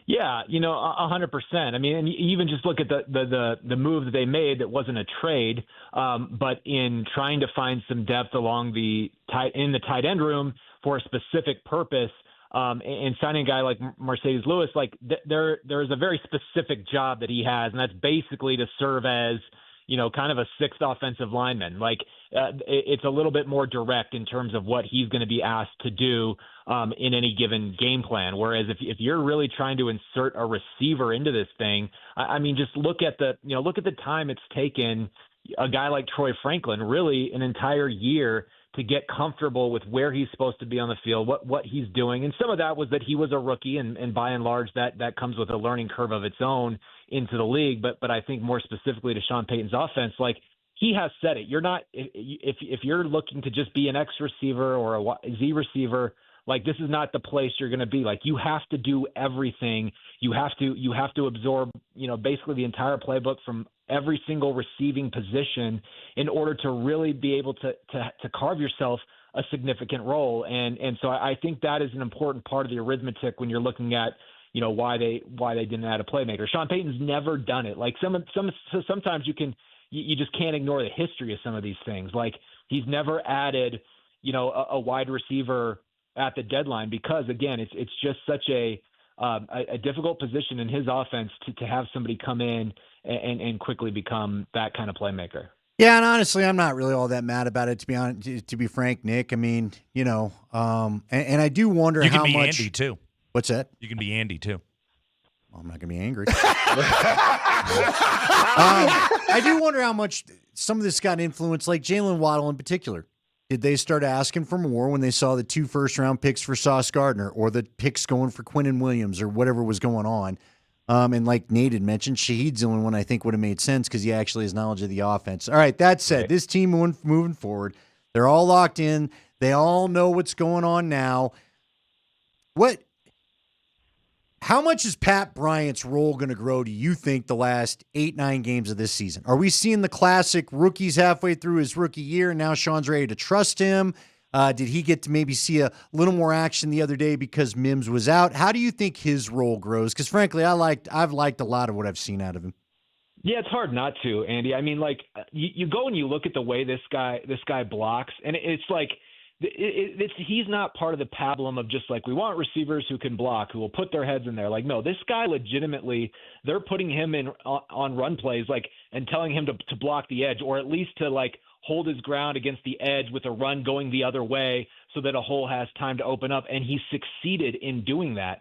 Yeah, you know, 100%. I mean, and you even just look at the move that they made that wasn't a trade, but in trying to find some depth along the tight end room for a specific purpose, and signing a guy like Mercedes Lewis, like there is a very specific job that he has, and that's basically to serve as, you know, kind of a sixth offensive lineman. Like, it's a little bit more direct in terms of what he's going to be asked to do in any given game plan. Whereas if you're really trying to insert a receiver into this thing, I mean, just look at the time it's taken a guy like Troy Franklin really an entire year to get comfortable with where he's supposed to be on the field, what he's doing. And some of that was that he was a rookie, and by and large that comes with a learning curve of its own into the league. But I think more specifically to Sean Payton's offense, like, he has said it. You're not, if you're looking to just be an X receiver or a Z receiver, like, this is not the place you're going to be. Like, you have to do everything. You have to absorb, you know, basically the entire playbook from every single receiving position in order to really be able to carve yourself a significant role. And so I think that is an important part of the arithmetic when you're looking at, you know, why they didn't add a playmaker. Sean Payton's never done it. Like, sometimes you just can't ignore the history of some of these things. Like, he's never added, you know, a wide receiver at the deadline because, again, it's just such a difficult position in his offense to have somebody come in and quickly become that kind of playmaker. Yeah, and honestly, I'm not really all that mad about it, to be frank, Nick. I mean, you know, and I do wonder you how can be much. Andy too. What's that? You can be Andy too. Well, I'm not going to be angry. I do wonder how much some of this got influenced, like Jalen Waddle in particular. Did they start asking for more when they saw the 2 first-round picks for Sauce Gardner or the picks going for Quinnen Williams or whatever was going on? And like Nate had mentioned, Shaheed's the only one I think would have made sense because he actually has knowledge of the offense. All right, that said, this team moving forward, they're all locked in. They all know what's going on now. How much is Pat Bryant's role going to grow, do you think, the last 8-9 games of this season? Are we seeing the classic rookies halfway through his rookie year, and now Sean's ready to trust him? Did he get to maybe see a little more action the other day because Mims was out? How do you think his role grows? Because, frankly, I've liked a lot of what I've seen out of him. Yeah, it's hard not to, Andy. I mean, like, you go and you look at the way this guy blocks, and it's like – he's not part of the pablum of just like, we want receivers who can block, who will put their heads in there. Like, no, this guy legitimately, they're putting him in on run plays, like, and telling him to block the edge, or at least to like hold his ground against the edge with a run going the other way so that a hole has time to open up. And he succeeded in doing that.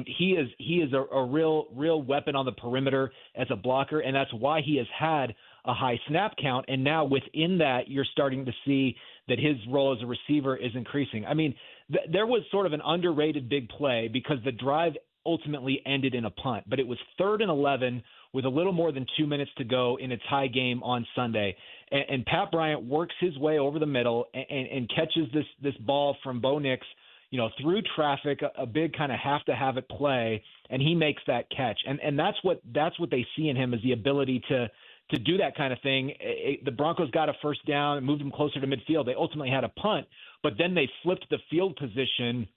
He is a real weapon on the perimeter as a blocker. And that's why he has had a high snap count. And now within that, you're starting to see that his role as a receiver is increasing. I mean, there was sort of an underrated big play because the drive ultimately ended in a punt, but it was 3rd and 11 with a little more than 2 minutes to go in a tie game on Sunday. And Pat Bryant works his way over the middle and catches this ball from Bo Nix, through traffic, a big kind of have to have it play, and he makes that catch. And that's what they see in him, is the ability to do that kind of thing. The Broncos got a first down and moved them closer to midfield. They ultimately had a punt, but then they flipped the field position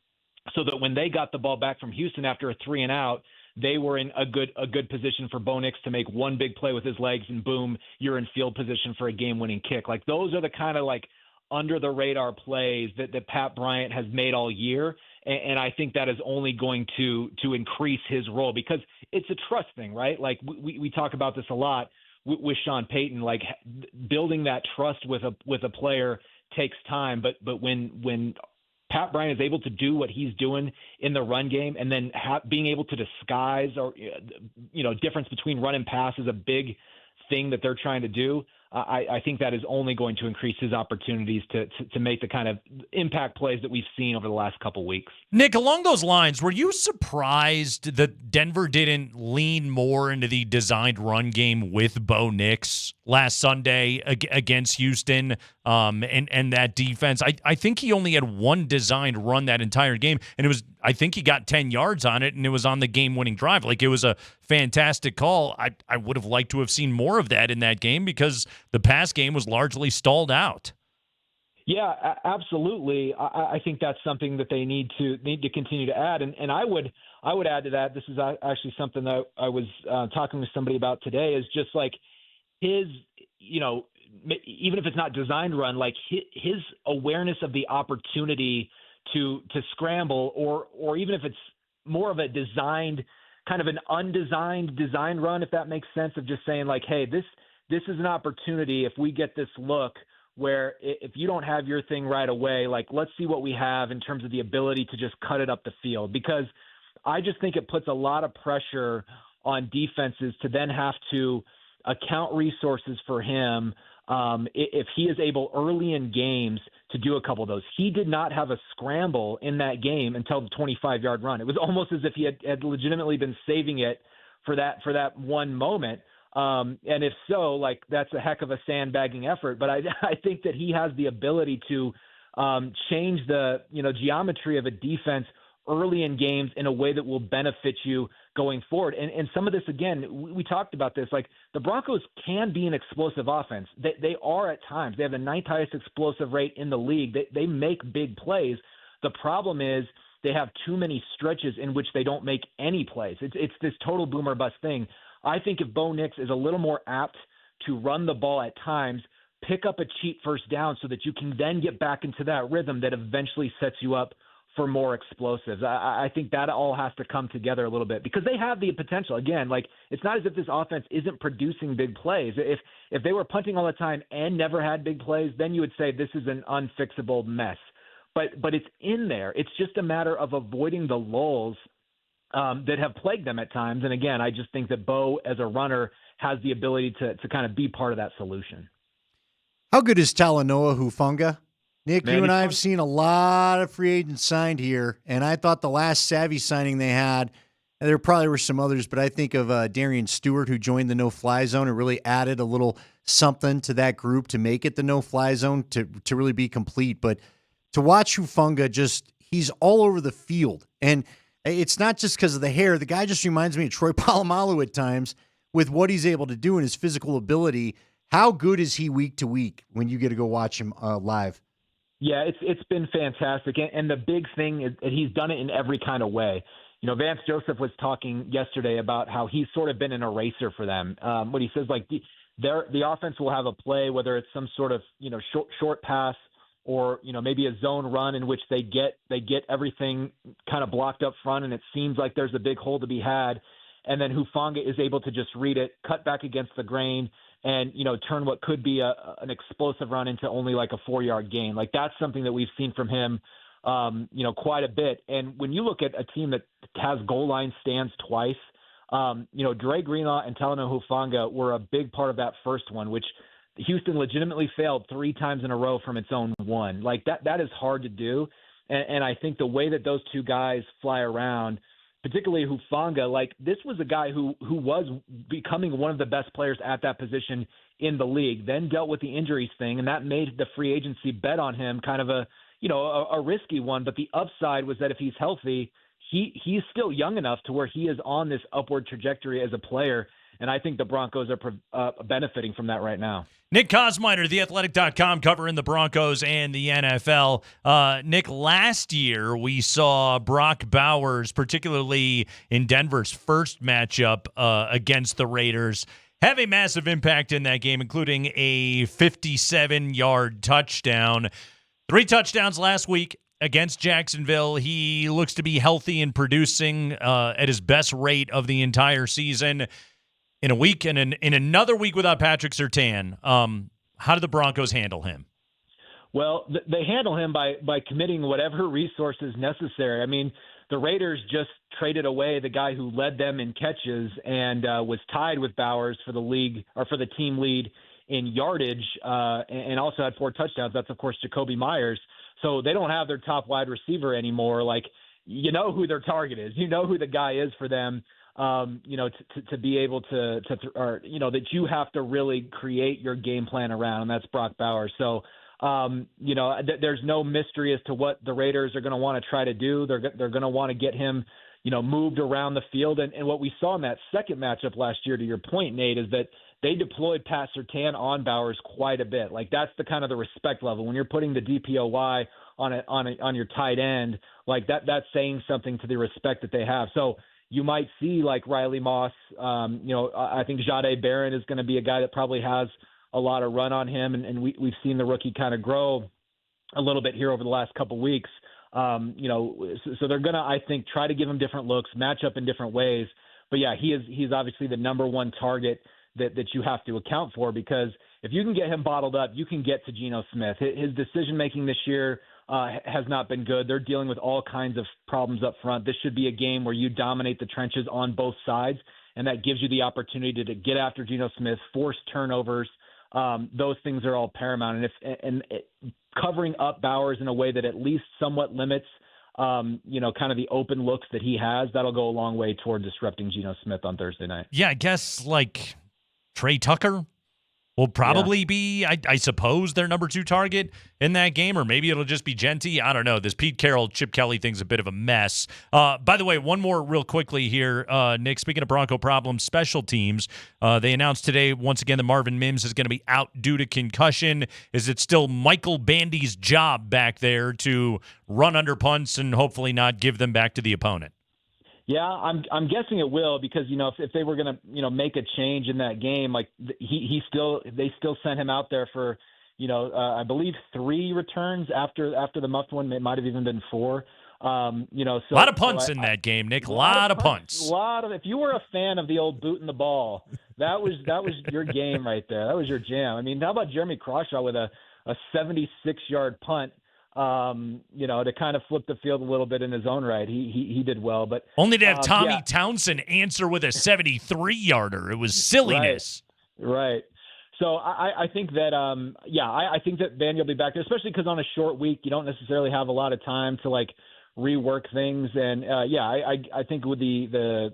so that when they got the ball back from Houston after a 3 and out, they were in a good position for Bo Nix to make one big play with his legs, and boom, you're in field position for a game-winning kick. Like, those are the kind of like under-the-radar plays that Pat Bryant has made all year, and I think that is only going to increase his role because it's a trust thing, right? Like, we talk about this a lot with Sean Payton, like building that trust with a player takes time, but when Pat Bryant is able to do what he's doing in the run game, and then being able to disguise or difference between run and pass is a big thing that they're trying to do. I think that is only going to increase his opportunities to make the kind of impact plays that we've seen over the last couple weeks. Nick, along those lines, were you surprised that Denver didn't lean more into the designed run game with Bo Nix last Sunday against Houston and that defense? I think he only had one designed run that entire game, and I think he got 10 yards on it, and it was on the game-winning drive. Like, it was a fantastic call. I would have liked to have seen more of that in that game because the pass game was largely stalled out. Yeah, absolutely. I think that's something that they need to continue to add, and I would add to that. This is actually something that I was talking with somebody about today. Is just like his, even if it's not designed run, like his awareness of the opportunity to scramble, or even if it's more of a designed, kind of an undesigned design run, if that makes sense, of just saying like, hey, this is an opportunity if we get this look where if you don't have your thing right away, like, let's see what we have in terms of the ability to just cut it up the field. Because I just think it puts a lot of pressure on defenses to then have to account resources for him if he is able early in games to do a couple of those. He did not have a scramble in that game until the 25-yard run. It was almost as if he had legitimately been saving it for that one moment. And if so, like, that's a heck of a sandbagging effort. But I think that he has the ability to change the geometry of a defense early in games in a way that will benefit you going forward. And some of this, again, we talked about this, like the Broncos can be an explosive offense. They are at times. They have the 9th highest explosive rate in the league. They make big plays. The problem is they have too many stretches in which they don't make any plays. It's this total boomer bust thing. I think if Bo Nix is a little more apt to run the ball at times, pick up a cheap first down so that you can then get back into that rhythm that eventually sets you up for more explosives. I think that all has to come together a little bit because they have the potential. Again, like, it's not as if this offense isn't producing big plays. If they were punting all the time and never had big plays, then you would say this is an unfixable mess. but it's in there. It's just a matter of avoiding the lulls that have plagued them at times. And again, I just think that Bo, as a runner, has the ability to kind of be part of that solution. How good is Talanoa Hufanga? Nick, Man, you and he's I have fun. seen a lot of free agents signed here, and I thought the last savvy signing they had, and there probably were some others, but I think of Darian Stewart, who joined the no-fly zone and really added a little something to that group to make it the no-fly zone to really be complete. But to watch Hufanga, he's all over the field. And it's not just because of the hair. The guy just reminds me of Troy Polamalu at times with what he's able to do and his physical ability. How good is he week to week when you get to go watch him live? Yeah, it's been fantastic. And the big thing is that he's done it in every kind of way. You know, Vance Joseph was talking yesterday about how he's sort of been an eraser for them. When he says, like, the offense will have a play, whether it's some sort of, short pass or, maybe a zone run in which they get everything kind of blocked up front, and it seems like there's a big hole to be had. And then Hufanga is able to just read it, cut back against the grain, and, turn what could be an explosive run into only like a 4-yard gain. Like, that's something that we've seen from him, quite a bit. And when you look at a team that has goal line stands twice, Dre Greenlaw and Talanoa Hufanga were a big part of that first one, which Houston legitimately failed 3 times in a row from its own one. Like, that is hard to do. And I think the way that those two guys fly around, particularly Hufanga, like, this was a guy who was becoming one of the best players at that position in the league, then dealt with the injuries thing, and that made the free agency bet on him kind of a risky one. But the upside was that if he's healthy, he's still young enough to where he is on this upward trajectory as a player, and I think the Broncos are benefiting from that right now. Nick Kosmider, TheAthletic.com, covering the Broncos and the NFL. Nick, last year we saw Brock Bowers, particularly in Denver's first matchup against the Raiders, have a massive impact in that game, including a 57-yard touchdown. 3 touchdowns last week against Jacksonville. He looks to be healthy and producing at his best rate of the entire season. In a week and in another week without Patrick Surtain, how do the Broncos handle him? Well, they handle him by committing whatever resources necessary. I mean, the Raiders just traded away the guy who led them in catches and was tied with Bowers for the league or for the team lead in yardage and also had 4 touchdowns. That's, of course, Jacoby Myers. So they don't have their top wide receiver anymore. Like, you know who their target is. You know who the guy is for them. To be able that you have to really create your game plan around, and that's Brock Bowers. So, there's no mystery as to what the Raiders are going to want to try to do. They're going to want to get him, moved around the field. And what we saw in that second matchup last year, to your point, Nate, is that they deployed Pat Surtain on Bowers quite a bit. Like, that's the kind of the respect level. When you're putting the DPOY on your tight end, like that's saying something to the respect that they have. So, you might see like Riley Moss. I think Jahdae Barron is going to be a guy that probably has a lot of run on him, and we've seen the rookie kind of grow a little bit here over the last couple weeks. So they're going to, I think, try to give him different looks, match up in different ways. But yeah, he's obviously the number one target that you have to account for, because if you can get him bottled up, you can get to Geno Smith. His decision making this year has not been good. They're dealing with all kinds of problems up front. This should be a game where you dominate the trenches on both sides, and that gives you the opportunity to get after Geno Smith, force turnovers. Those things are all paramount. And covering up Bowers in a way that at least somewhat limits, kind of the open looks that he has, that'll go a long way toward disrupting Geno Smith on Thursday night. Yeah, I guess like Trey Tucker will probably be, I suppose, their number 2 target in that game, or maybe it'll just be Genty. I don't know. This Pete Carroll, Chip Kelly thing's a bit of a mess. By the way, one more real quickly here, Nick, speaking of Bronco problems, special teams, they announced today, once again, that Marvin Mims is going to be out due to concussion. Is it still Michael Bandy's job back there to run under punts and hopefully not give them back to the opponent? Yeah, I'm guessing it will, because if they were going to make a change in that game, like they still sent him out there for I believe 3 returns after the muffed one. It might have even been 4. So a lot of punts in that game, Nick. A lot of punts. If you were a fan of the old booting the ball, that was your game right there. That was your jam. I mean, how about Jeremy Crawshaw with a 76-yard punt? to kind of flip the field a little bit in his own right. He did well, but only to have Tommy yeah. Townsend answer with a 73-yarder. It was silliness. Right. So I think that I think that Vandy will be back there, especially because on a short week you don't necessarily have a lot of time to like rework things. And I think with the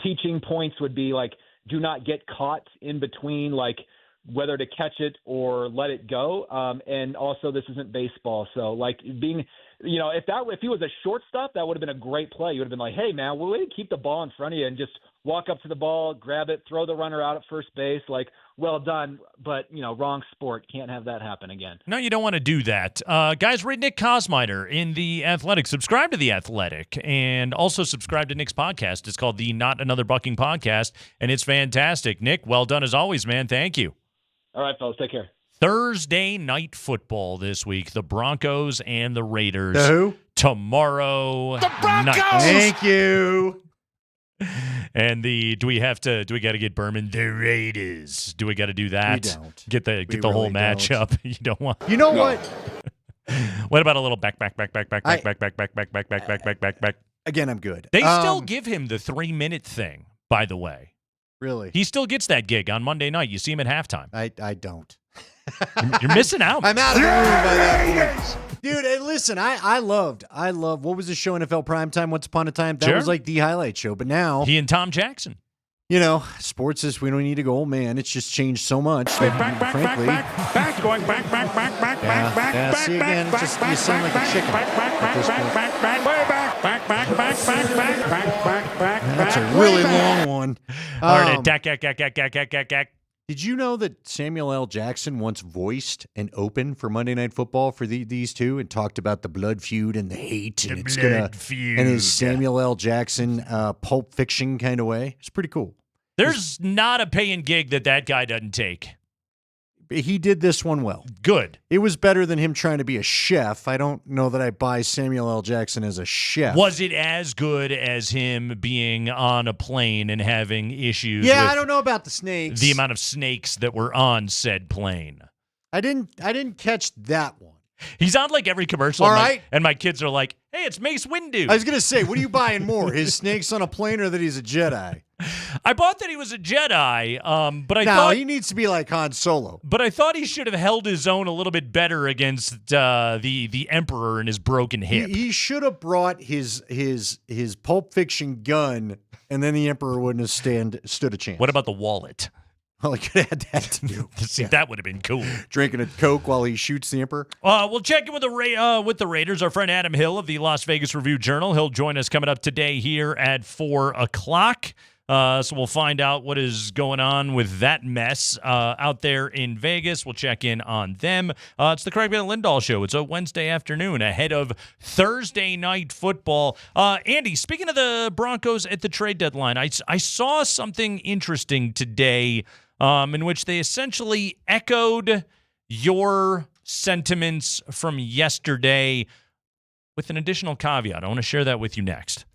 teaching points would be like, do not get caught in between, like whether to catch it or let it go. And also this isn't baseball. So like being, if he was a shortstop, that would have been a great play. You would have been like, hey man, we'll keep the ball in front of you and just walk up to the ball, grab it, throw the runner out at first base. Like, well done. But wrong sport. Can't have that happen again. No, you don't want to do that. Guys, read Nick Kosmider in The Athletic. Subscribe to The Athletic and also subscribe to Nick's podcast. It's called the Not Another Bucking Podcast, and it's fantastic. Nick, well done as always, man. Thank you. All right, fellas. Take care. Thursday night football this week. The Broncos and the Raiders. The who? Tomorrow the Broncos! night. Thank you. And do we got to get Berman? The Raiders. Do we got to do that? We don't. Get the whole really matchup. You don't want. You know what? What about a little back? Again, I'm good. They still give him the 3-minute thing, by the way. Really? He still gets that gig on Monday night. You see him at halftime. I don't. You're missing out. I'm out of the room by that point. Dude, and listen, I loved what was the show, NFL Primetime, Once Upon a Time? That was like the highlight show. But now he and Tom Jackson. Sports is, we don't need to go, man. It's just changed so much. That, frankly, back. See again, just you sound like a chicken. That's a really long one. Did you know that Samuel L. Jackson once voiced an open for Monday Night Football for these two and talked about the blood feud and the hate and and his Samuel L. Jackson Pulp Fiction kind of way? It's pretty cool. There's not a paying gig that guy doesn't take. He did this one well. Good. It was better than him trying to be a chef. I don't know that I buy Samuel L. Jackson as a chef. Was it as good as him being on a plane and having issues with I don't know about the snakes. The amount of snakes that were on said plane. I didn't catch that one. He's on like every commercial. All right. And my kids are like, hey, it's Mace Windu. I was going to say, what are you buying more? His snakes on a plane or that he's a Jedi? I bought that he was a Jedi, but I thought he needs to be like Han Solo. But I thought he should have held his own a little bit better against the Emperor and his broken hip. He should have brought his Pulp Fiction gun, and then the Emperor wouldn't have stood a chance. What about the wallet? Well, he could have had that too. See, that would have been cool. Drinking a Coke while he shoots the Emperor. We'll check in with the Raiders. Our friend Adam Hill of the Las Vegas Review-Journal. He'll join us coming up today here at 4 o'clock. So we'll find out what is going on with that mess out there in Vegas. We'll check in on them. It's the Kreckman and Lindahl Show. It's a Wednesday afternoon ahead of Thursday night football. Andy, speaking of the Broncos at the trade deadline, I saw something interesting today in which they essentially echoed your sentiments from yesterday with an additional caveat. I want to share that with you next.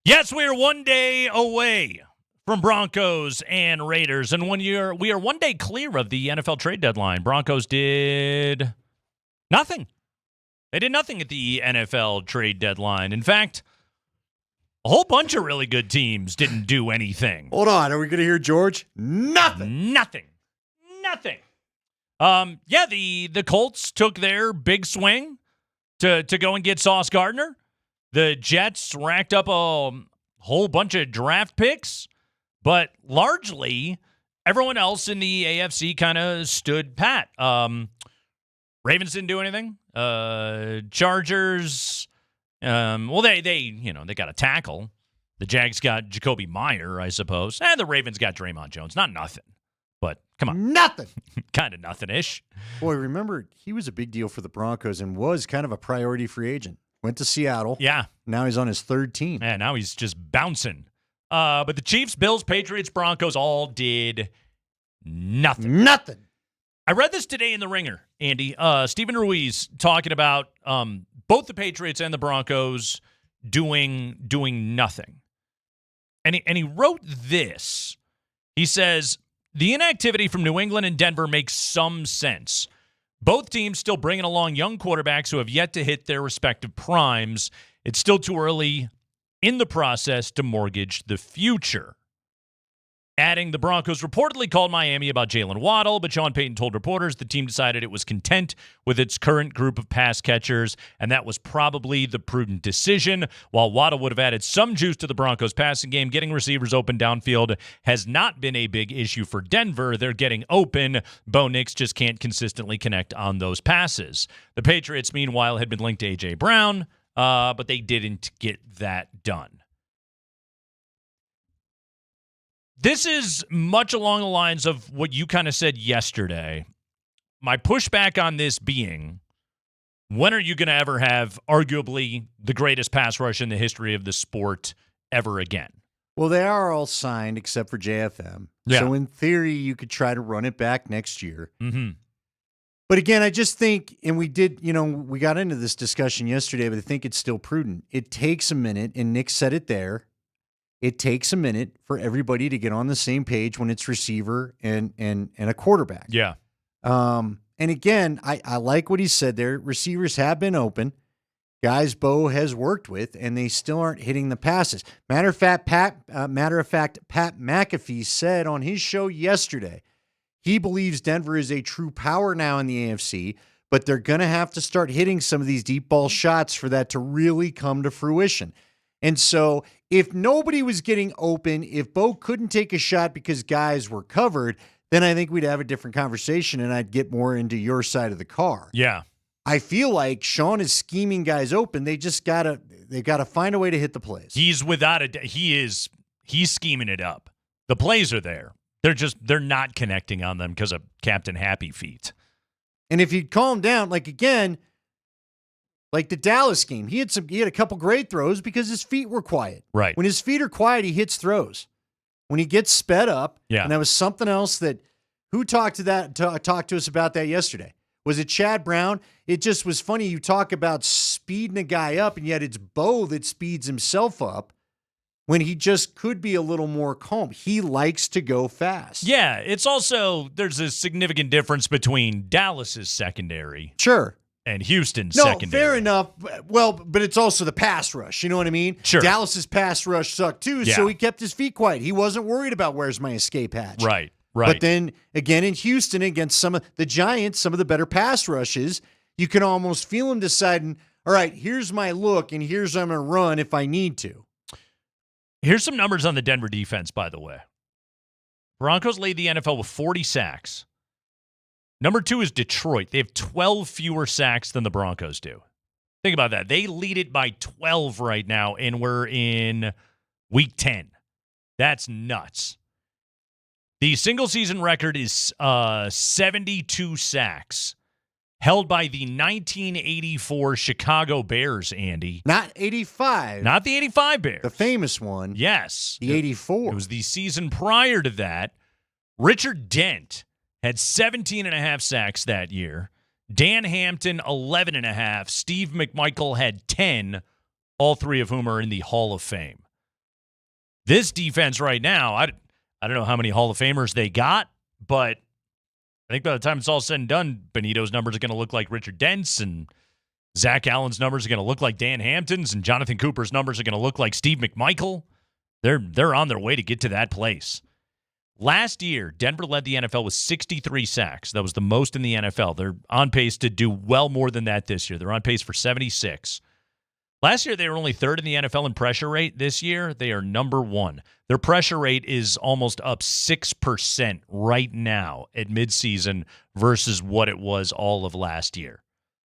Yes, we are one day away from Broncos and Raiders, and we are 1 day clear of the NFL trade deadline. Broncos did nothing. They did nothing at the NFL trade deadline. In fact, a whole bunch of really good teams didn't do anything. Hold on. Are we going to hear George? Nothing. Nothing. The Colts took their big swing to go and get Sauce Gardner. The Jets racked up a whole bunch of draft picks, but largely everyone else in the AFC kind of stood pat. Ravens didn't do anything. Chargers, they got a tackle. The Jags got Jacoby Meyer, I suppose. And the Ravens got Draymond Jones. Not nothing, but come on. Nothing. Kind of nothing-ish. Boy, remember, he was a big deal for the Broncos and was kind of a priority free agent. Went to Seattle. Yeah. Now he's on his third team. And now he's just bouncing. But the Chiefs, Bills, Patriots, Broncos all did nothing. Nothing. I read this today in The Ringer, Andy. Stephen Ruiz talking about both the Patriots and the Broncos doing nothing. And he wrote this. He says, the inactivity from New England and Denver makes some sense. Both teams still bringing along young quarterbacks who have yet to hit their respective primes. It's still too early in the process to mortgage the future. Adding, the Broncos reportedly called Miami about Jalen Waddle, but Sean Payton told reporters the team decided it was content with its current group of pass catchers, and that was probably the prudent decision. While Waddle would have added some juice to the Broncos' passing game, getting receivers open downfield has not been a big issue for Denver. They're getting open. Bo Nix just can't consistently connect on those passes. The Patriots, meanwhile, had been linked to A.J. Brown, but they didn't get that done. This is much along the lines of what you kind of said yesterday. My pushback on this being, when are you going to ever have arguably the greatest pass rush in the history of the sport ever again? Well, they are all signed except for JFM. Yeah. So in theory, you could try to run it back next year. Mm-hmm. But again, I just think, and we did, we got into this discussion yesterday, but I think it's still prudent. It takes a minute, and Nick said it there. It takes a minute for everybody to get on the same page when it's receiver and a quarterback. Yeah. And again, I like what he said there. Receivers have been open. Guys Bo has worked with, and they still aren't hitting the passes. Matter of fact, Pat McAfee said on his show yesterday, he believes Denver is a true power now in the AFC, but they're going to have to start hitting some of these deep ball shots for that to really come to fruition. And so if nobody was getting open, if Bo couldn't take a shot because guys were covered, then I think we'd have a different conversation and I'd get more into your side of the car. Yeah. I feel like Sean is scheming guys open. They just gotta find a way to hit the plays. He's scheming it up. The plays are there. They're not connecting on them because of Captain Happy Feet. And if you calm down, like again, like the Dallas game, he had a couple great throws because his feet were quiet. Right. When his feet are quiet, he hits throws. When he gets sped up, yeah. And that was something else that who talked to us about that yesterday? Was it Chad Brown? It just was funny. You talk about speeding a guy up, and yet it's Bo that speeds himself up when he just could be a little more calm. He likes to go fast. Yeah, it's also there's a significant difference between Dallas's secondary. Sure. And Houston's no, secondary. Fair enough. Well, but it's also the pass rush. You know what I mean? Sure. Dallas's pass rush sucked too, Yeah. so he kept his feet quiet. He wasn't worried about where's my escape hatch. Right. But then again in Houston against some of the Giants, some of the better pass rushes, you can almost feel him deciding, all right, here's my look and here's I'm going to run if I need to. Here's some numbers on the Denver defense, by the way. Broncos lead the NFL with 40 sacks. Number 2 is Detroit. They have 12 fewer sacks than the Broncos do. Think about that. They lead it by 12 right now, and we're in week 10. That's nuts. The single-season record is 72 sacks, held by the 1984 Chicago Bears, Andy. Not 85. Not the 85 Bears. The famous one. Yes. The 84. It was the season prior to that. Richard Dent had 17.5 sacks that year. Dan Hampton, 11.5. Steve McMichael had 10, all three of whom are in the Hall of Fame. This defense right now, I don't know how many Hall of Famers they got, but I think by the time it's all said and done, Benito's numbers are going to look like Richard Dent's, and Zach Allen's numbers are going to look like Dan Hampton's, and Jonathan Cooper's numbers are going to look like Steve McMichael. They're on their way to get to that place. Last year, Denver led the NFL with 63 sacks. That was the most in the NFL. They're on pace to do well more than that this year. They're on pace for 76. Last year, they were only third in the NFL in pressure rate. This year, they are number one. Their pressure rate is almost up 6% right now at midseason versus what it was all of last year.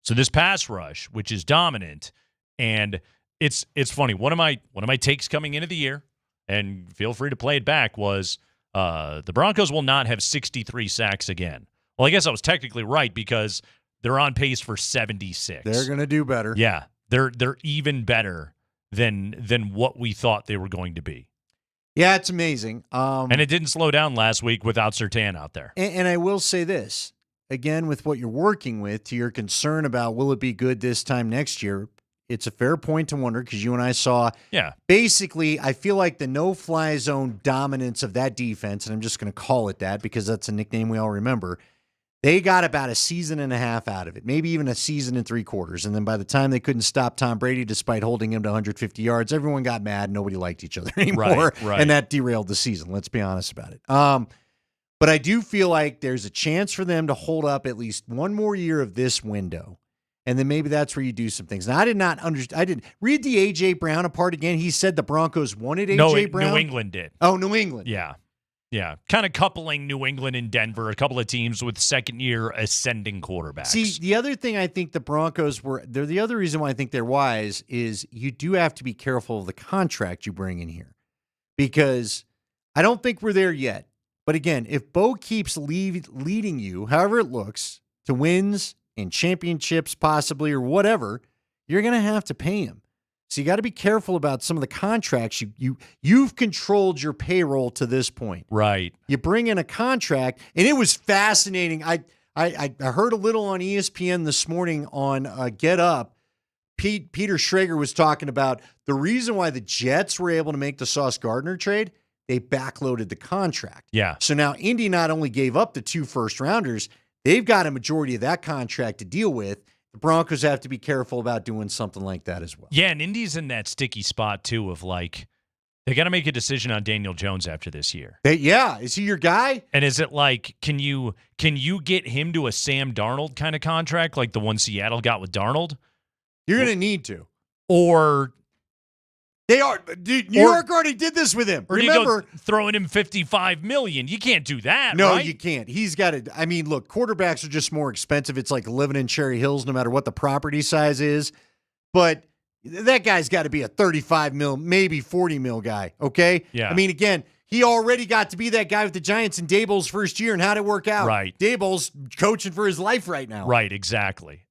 So this pass rush, which is dominant, and it's funny. One of my takes coming into the year, and feel free to play it back, was the Broncos will not have 63 sacks again. Well, I guess I was technically right because they're on pace for 76. They're going to do better. Yeah. They're even better than what we thought they were going to be. Yeah, it's amazing. And it didn't slow down last week without Surtain out there. And I will say this, again, with what you're working with, to your concern about will it be good this time next year, it's a fair point to wonder because you and I saw basically, I feel like the no-fly zone dominance of that defense, and I'm just going to call it that because that's a nickname we all remember, they got about a season and a half out of it, maybe even a season and 3/4. And then by the time they couldn't stop Tom Brady, despite holding him to 150 yards, everyone got mad. Nobody liked each other anymore. Right. And that derailed the season. Let's be honest about it. But I do feel like there's a chance for them to hold up at least one more year of this window. And then maybe that's where you do some things. Now, I didn't read the A.J. Brown apart again. He said the Broncos wanted A.J. Brown. New England did. Oh, New England. Yeah. Kind of coupling New England and Denver, a couple of teams with second-year ascending quarterbacks. See, the other thing I think the Broncos the other reason why I think they're wise is you do have to be careful of the contract you bring in here. Because I don't think we're there yet. But again, if Bo keeps leading you, however it looks, to wins and championships possibly or whatever, you're going to have to pay him. So you got to be careful about some of the contracts. You've controlled your payroll to this point. Right. You bring in a contract, and it was fascinating. I heard a little on ESPN this morning on Get Up. Peter Schrager was talking about the reason why the Jets were able to make the Sauce Gardner trade. They backloaded the contract. Yeah. So now Indy not only gave up the 2 first-rounders, they've got a majority of that contract to deal with. The Broncos have to be careful about doing something like that as well. Yeah, and Indy's in that sticky spot, too, of like, they got to make a decision on Daniel Jones after this year. Is he your guy? And is it like, can you get him to a Sam Darnold kind of contract like the one Seattle got with Darnold? You're going to need to. Or they are. Dude, New York already did this with him. Or remember, you go throwing him $55 million. You can't do that. No, right? you can't. He's got to. I mean, look, quarterbacks are just more expensive. It's like living in Cherry Hills, no matter what the property size is. But that guy's got to be a 35 mil, maybe 40 mil guy. Okay. Yeah. I mean, again, he already got to be that guy with the Giants in Daboll's first year, and how'd it work out? Right. Daboll's coaching for his life right now. Right. Exactly.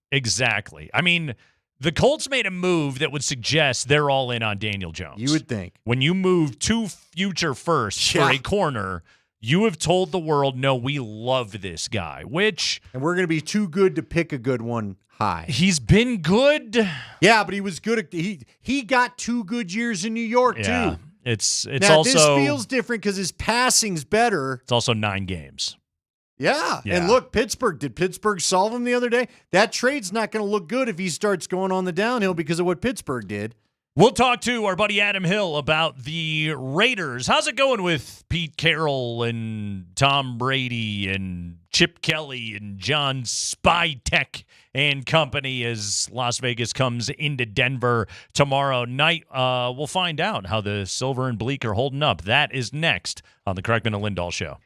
I mean, the Colts made a move that would suggest they're all in on Daniel Jones. You would think. When you move 2 future firsts for a corner, you have told the world, no, we love this guy, And we're going to be too good to pick a good one high. He's been good. Yeah, but he was good. He got 2 good years in New York, too. It's now, also. This feels different because his passing's better. It's also 9 games. Yeah. And look, did Pittsburgh solve him the other day? That trade's not going to look good if he starts going on the downhill because of what Pittsburgh did. We'll talk to our buddy Adam Hill about the Raiders. How's it going with Pete Carroll and Tom Brady and Chip Kelly and John Spytek and company as Las Vegas comes into Denver tomorrow night? We'll find out how the Silver and Bleak are holding up. That is next on the Kreckman and Lindahl Show.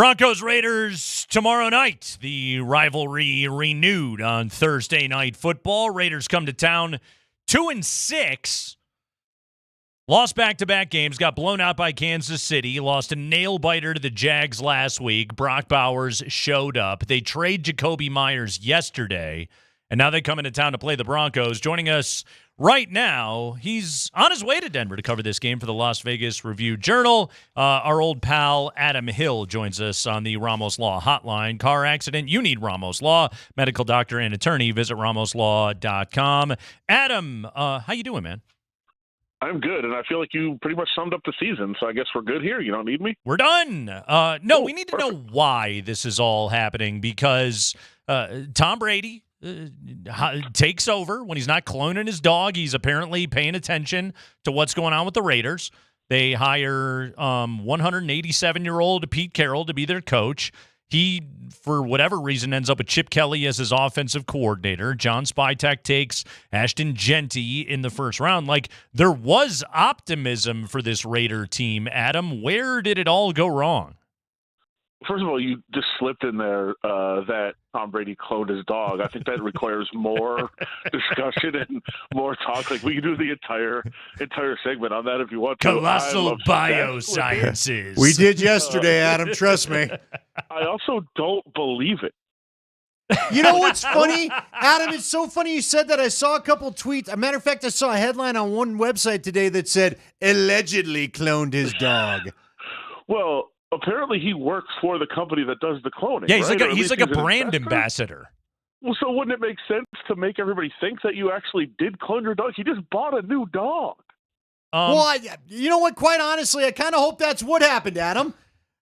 Broncos Raiders tomorrow night. The rivalry renewed on Thursday Night Football. Raiders come to town 2-6. Lost back-to-back games, got blown out by Kansas City, lost a nail-biter to the Jags last week. Brock Bowers showed up. They trade Jacoby Myers yesterday, and now they come into town to play the Broncos. Joining us right now, he's on his way to Denver to cover this game for the Las Vegas Review-Journal. Our old pal Adam Hill joins us on the Ramos Law Hotline. Car accident, you need Ramos Law. Medical doctor and attorney, visit ramoslaw.com. Adam, how you doing, man? I'm good, and I feel like you pretty much summed up the season, so I guess we're good here. You don't need me? We're done. No, we need to know why this is all happening, because Tom Brady takes over when he's not cloning his dog. He's apparently paying attention to what's going on with the Raiders. They hire 187-year-old Pete Carroll to be their coach. He, for whatever reason, ends up with Chip Kelly as his offensive coordinator. John Spytek takes Ashton Genty in the first round. Like, there was optimism for this Raider team. Adam, where did it all go wrong? First of all, you just slipped in there that Tom Brady cloned his dog. I think that requires more discussion and more talk. Like, we can do the entire segment on that if you want to. Colossal biosciences. We did yesterday, Adam. Trust me. I also don't believe it. You know what's funny? Adam, it's so funny you said that. I saw a couple tweets. As a matter of fact, I saw a headline on one website today that said, allegedly cloned his dog. Well, apparently he works for the company that does the cloning. Yeah, he's right? like a brand ambassador. Well, so wouldn't it make sense to make everybody think that you actually did clone your dog? He just bought a new dog. You know what? Quite honestly, I kind of hope that's what happened, Adam.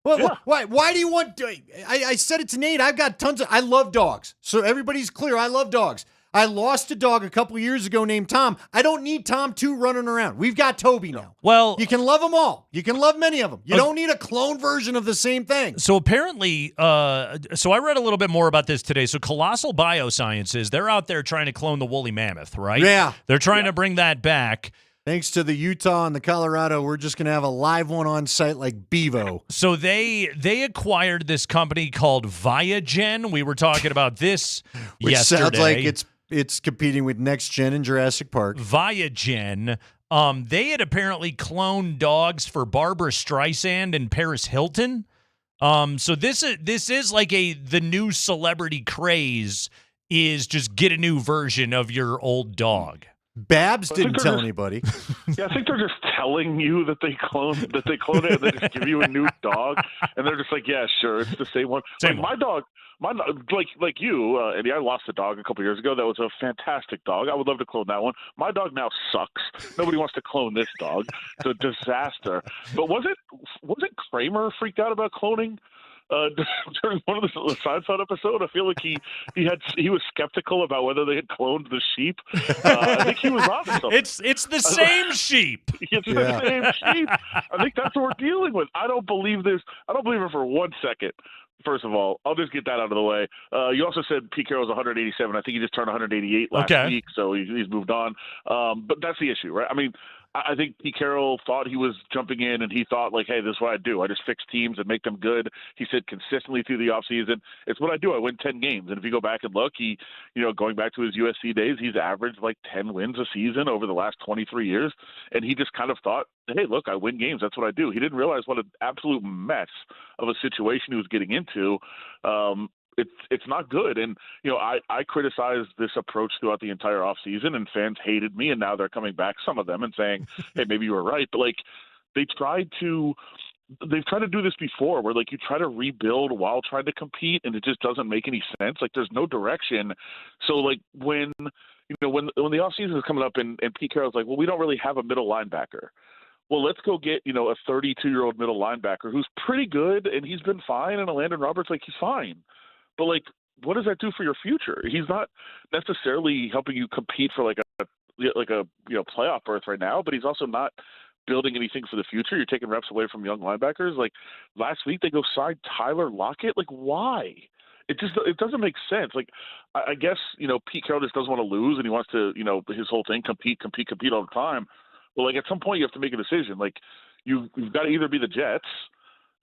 Well, why do you want? I said it to Nate. I've got I love dogs. So everybody's clear. I love dogs. I lost a dog a couple years ago named Tom. I don't need Tom 2 running around. We've got Toby now. Well, you can love them all. You can love many of them. You don't need a clone version of the same thing. So apparently, so I read a little bit more about this today. So Colossal Biosciences, they're out there trying to clone the woolly mammoth, right? Yeah. They're trying to bring that back. Thanks to the Utah and the Colorado, we're just going to have a live one on site like Bevo. So they acquired this company called Viagen. We were talking about this Which yesterday. Sounds like it's competing with Next Gen and Jurassic Park. Viagen. They had apparently cloned dogs for Barbara Streisand and Paris Hilton. So this is like the new celebrity craze is just get a new version of your old dog. Babs didn't tell anybody. Yeah, I think they're just telling you that they clone it, and they just give you a new dog, and they're just like, yeah, sure, it's the same one. My dog, like you, Eddie, I lost a dog a couple years ago. That was a fantastic dog. I would love to clone that one. My dog now sucks. Nobody wants to clone this dog. It's a disaster. But wasn't Kramer freaked out about cloning? During one of the Seinfeld episode, I feel like he was skeptical about whether they had cloned the sheep. I think he was on to something. It's the same sheep. It's the same sheep. I think that's what we're dealing with. I don't believe this. I don't believe it for 1 second. First of all, I'll just get that out of the way. You also said Pete Carroll's 187. I think he just turned 188 last week, so he's moved on. But that's the issue, right? I mean, I think Pete Carroll thought he was jumping in, and he thought, like, hey, this is what I do. I just fix teams and make them good. He said consistently through the offseason, it's what I do. I win 10 games. And if you go back and look, he, going back to his USC days, he's averaged like 10 wins a season over the last 23 years. And he just kind of thought, hey, look, I win games. That's what I do. He didn't realize what an absolute mess of a situation he was getting into. It's not good. And, I criticized this approach throughout the entire offseason, and fans hated me, and now they're coming back, some of them, and saying, hey, maybe you were right. But, they've tried to do this before where, you try to rebuild while trying to compete, and it just doesn't make any sense. There's no direction. So, when the offseason is coming up and Pete Carroll's like, well, we don't really have a middle linebacker. Well, let's go get, a 32-year-old middle linebacker who's pretty good, and he's been fine, and Landon Roberts, he's fine. But, what does that do for your future? He's not necessarily helping you compete for, a playoff berth right now, but he's also not building anything for the future. You're taking reps away from young linebackers. Last week, they go sign Tyler Lockett. Why? It doesn't make sense. I guess, Pete Carroll just doesn't want to lose, and he wants to, his whole thing, compete all the time. Well, at some point, you have to make a decision. You've got to either be the Jets,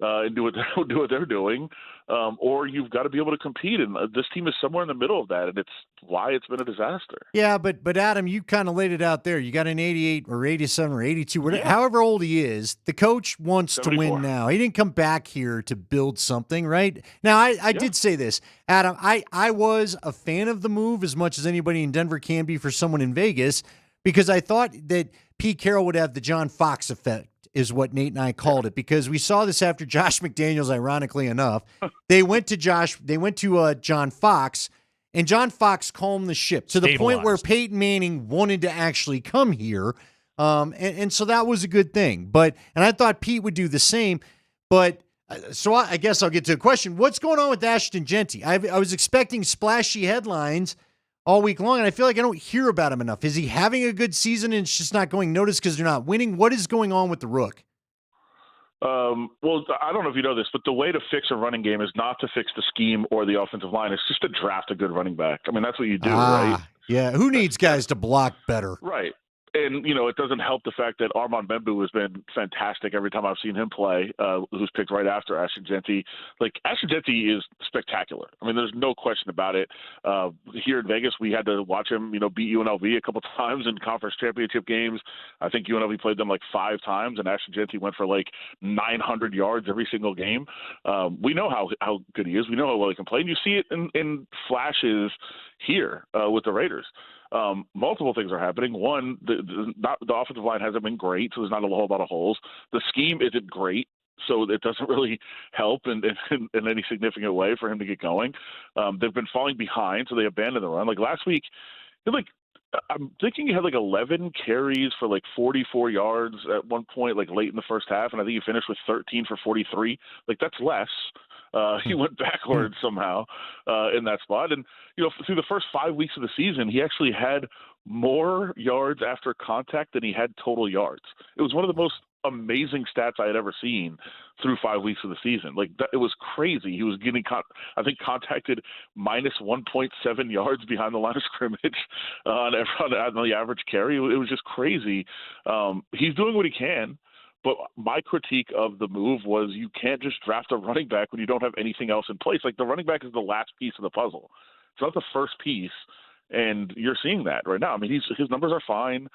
and do what they're doing, or you've got to be able to compete. And this team is somewhere in the middle of that, and it's why it's been a disaster. Yeah, but Adam, you kind of laid it out there. You got an 88 or 87 or 82, whatever, however old he is. The coach wants 74. to win now. He didn't come back here to build something, right? Now, I did say this, Adam. I was a fan of the move as much as anybody in Denver can be for someone in Vegas, because I thought that Pete Carroll would have the John Fox effect, is what Nate and I called it, because we saw this after Josh McDaniels, ironically enough. They went to John Fox, and John Fox calmed the ship to the point where Peyton Manning wanted to actually come here. And so that was a good thing. And I thought Pete would do the same. But so I guess I'll get to a question. What's going on with Ashton Genty? I was expecting splashy headlines all week long, and I feel like I don't hear about him enough. Is he having a good season and it's just not going noticed because they're not winning? What is going on with the Rook? Well, I don't know if you know this, but the way to fix a running game is not to fix the scheme or the offensive line. It's just to draft a good running back. I mean, that's what you do, right? Yeah. Who needs guys to block better? Right. And, it doesn't help the fact that Armand Bembu has been fantastic every time I've seen him play, who's picked right after Ashton Genty. Like, Ashton Genty is spectacular. I mean, there's no question about it. Here in Vegas, we had to watch him, beat UNLV a couple times in conference championship games. I think UNLV played them like 5 times, and Ashton Genty went for like 900 yards every single game. We know how good he is. We know how well he can play. And you see it in flashes here with the Raiders. Multiple things are happening. One, the offensive line hasn't been great, so there's not a whole lot of holes. The scheme isn't great, so it doesn't really help in any significant way for him to get going. They've been falling behind, so they abandoned the run. Like last week, I'm thinking he had like 11 carries for like 44 yards at one point, like late in the first half, and I think he finished with 13 for 43. Like that's less. He went backwards somehow in that spot. And, through the first 5 weeks of the season, he actually had more yards after contact than he had total yards. It was one of the most amazing stats I had ever seen through 5 weeks of the season. Like, it was crazy. He was getting, contacted minus 1.7 yards behind the line of scrimmage on the average carry. It was just crazy. He's doing what he can. But my critique of the move was you can't just draft a running back when you don't have anything else in place. Like, the running back is the last piece of the puzzle. It's not the first piece, and you're seeing that right now. I mean, his numbers are fine.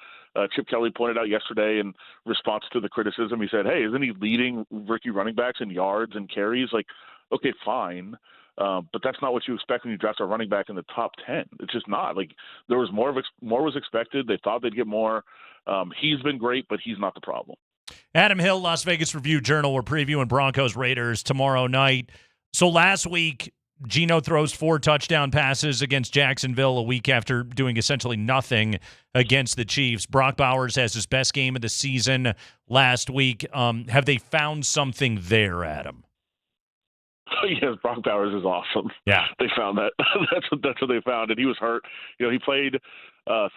Chip Kelly pointed out yesterday in response to the criticism, he said, hey, isn't he leading rookie running backs in yards and carries? Like, okay, fine. But that's not what you expect when you draft a running back in the top 10. It's just not. Like, there was more was expected. They thought they'd get more. He's been great, but he's not the problem. Adam Hill, Las Vegas Review-Journal. We're previewing Broncos Raiders tomorrow night. So last week, Geno throws 4 touchdown passes against Jacksonville a week after doing essentially nothing against the Chiefs. Brock Bowers has his best game of the season last week. Have they found something there, Adam? Yes, Brock Bowers is awesome. Yeah. They found that. That's what they found. And he was hurt. He played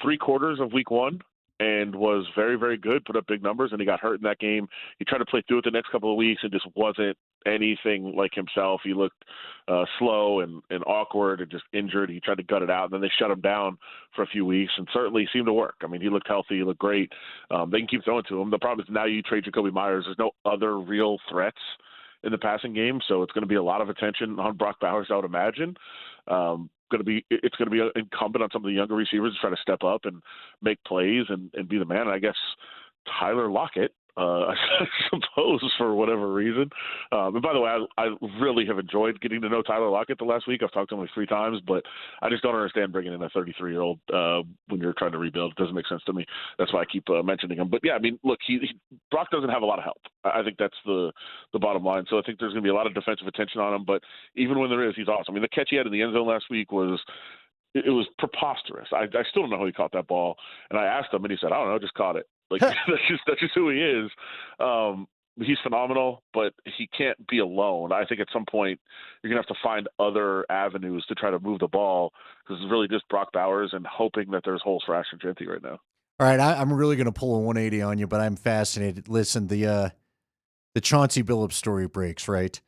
3 quarters of week 1. And was very, very good, put up big numbers, and he got hurt in that game. He tried to play through it the next couple of weeks and just wasn't anything like himself. He looked slow and awkward and just injured. He tried to gut it out, and then they shut him down for a few weeks, and certainly seemed to work. I mean, he looked healthy. He looked great. They can keep throwing to him. The problem is now you trade Jacoby Myers. There's no other real threats in the passing game, so it's going to be a lot of attention on Brock Bowers, I would imagine. It's going to be incumbent on some of the younger receivers to try to step up and make plays and be the man. And I guess Tyler Lockett, I suppose, for whatever reason. And by the way, I really have enjoyed getting to know Tyler Lockett the last week. I've talked to him like 3 times, but I just don't understand bringing in a 33-year-old when you're trying to rebuild. It doesn't make sense to me. That's why I keep mentioning him. But yeah, I mean, look, Brock doesn't have a lot of help. I think that's the bottom line. So I think there's going to be a lot of defensive attention on him. But even when there is, he's awesome. I mean, the catch he had in the end zone last week was preposterous. I still don't know how he caught that ball. And I asked him, and he said, I don't know, just caught it. Like that's just who he is. He's phenomenal, but he can't be alone. I think at some point you're gonna have to find other avenues to try to move the ball, because it's really just Brock Bowers and hoping that there's holes for Ashton Genty right now. All right, I'm really gonna pull a 180 on you, but I'm fascinated. Listen, the Chauncey Billups story breaks, right?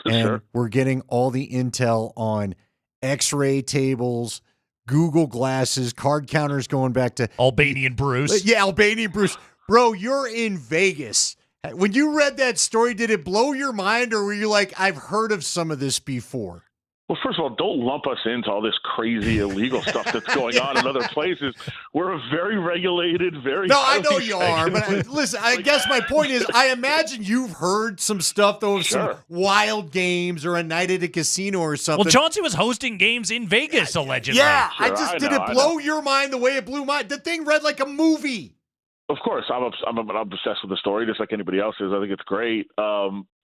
And sure. We're getting all the intel on X-ray tables, Google glasses, card counters going back to Albanian Bruce. Yeah, Albanian Bruce. Bro, you're in Vegas. When you read that story, did it blow your mind, or were you like, I've heard of some of this before? Well, first of all, don't lump us into all this crazy illegal stuff that's going on in other places. We're a very regulated, very No, I know you are, but listen, I guess my point is, I imagine you've heard some stuff, though, of some wild games or a night at a casino or something. Well, Chauncey was hosting games in Vegas, allegedly. Yeah, did it blow your mind the way it blew mine? The thing read like a movie. Of course, I'm obsessed with the story, just like anybody else is. I think it's great.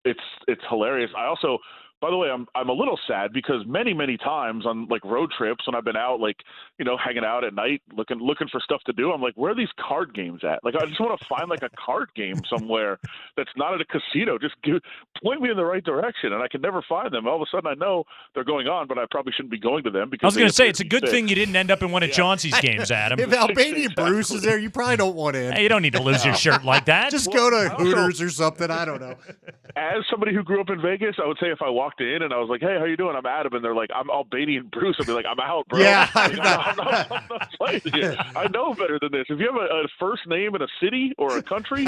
It's hilarious. I also, by the way, I'm a little sad because many times on like road trips when I've been out, like, hanging out at night, looking for stuff to do, I'm like, where are these card games at? Like, I just want to find like a card game somewhere that's not at a casino. Just point me in the right direction, and I can never find them. All of a sudden, I know they're going on, but I probably shouldn't be going to them because I was going to say it's a good thing you didn't end up in one of Chauncey's games, Adam. If Albanian Bruce is there, you probably don't want in. Hey, you don't need to lose your shirt like that. Just go to Hooters or something. I don't know. As somebody who grew up in Vegas, I would say if I walked in and I was like, "Hey, how you doing? I'm Adam," and they're like, "I'm Albanian Bruce," I'd be like, "I'm out, bro." Yeah, I'm not playing here. I know better than this. If you have a first name in a city or a country,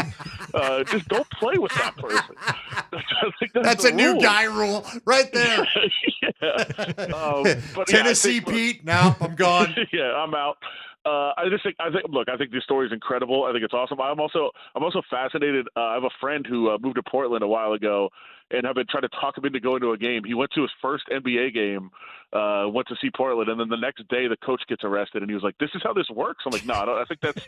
just don't play with that person. I think that's a the new rule. guy rule right there. But Tennessee Pete, now I'm gone. Yeah, I'm out. I think this story is incredible. I think it's awesome. I'm also fascinated. I have a friend who moved to Portland a while ago, and I've been trying to talk him into going to a game. He went to his first NBA game, went to see Portland, and then the next day the coach gets arrested, and he was like, "This is how this works." I'm like, "No, I think that's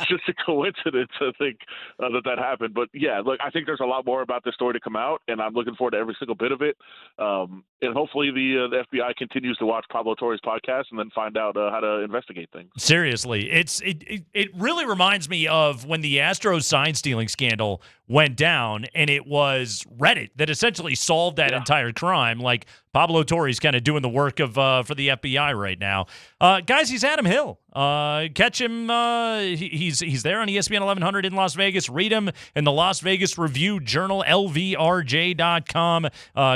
just a coincidence." I think that happened, but yeah, look, I think there's a lot more about this story to come out, and I'm looking forward to every single bit of it. And hopefully the FBI continues to watch Pablo Torre's podcast and then find out how to investigate things. Seriously, it really reminds me of when the Astros sign stealing scandal went down, and it was Reddit that essentially solved that entire crime. Like Pablo Torre's kind of doing the work of for the FBI right now. Guys, he's Adam Hill. Catch him. He's there on ESPN 1100 in Las Vegas. Read him in the Las Vegas Review Journal, LVRJ.com.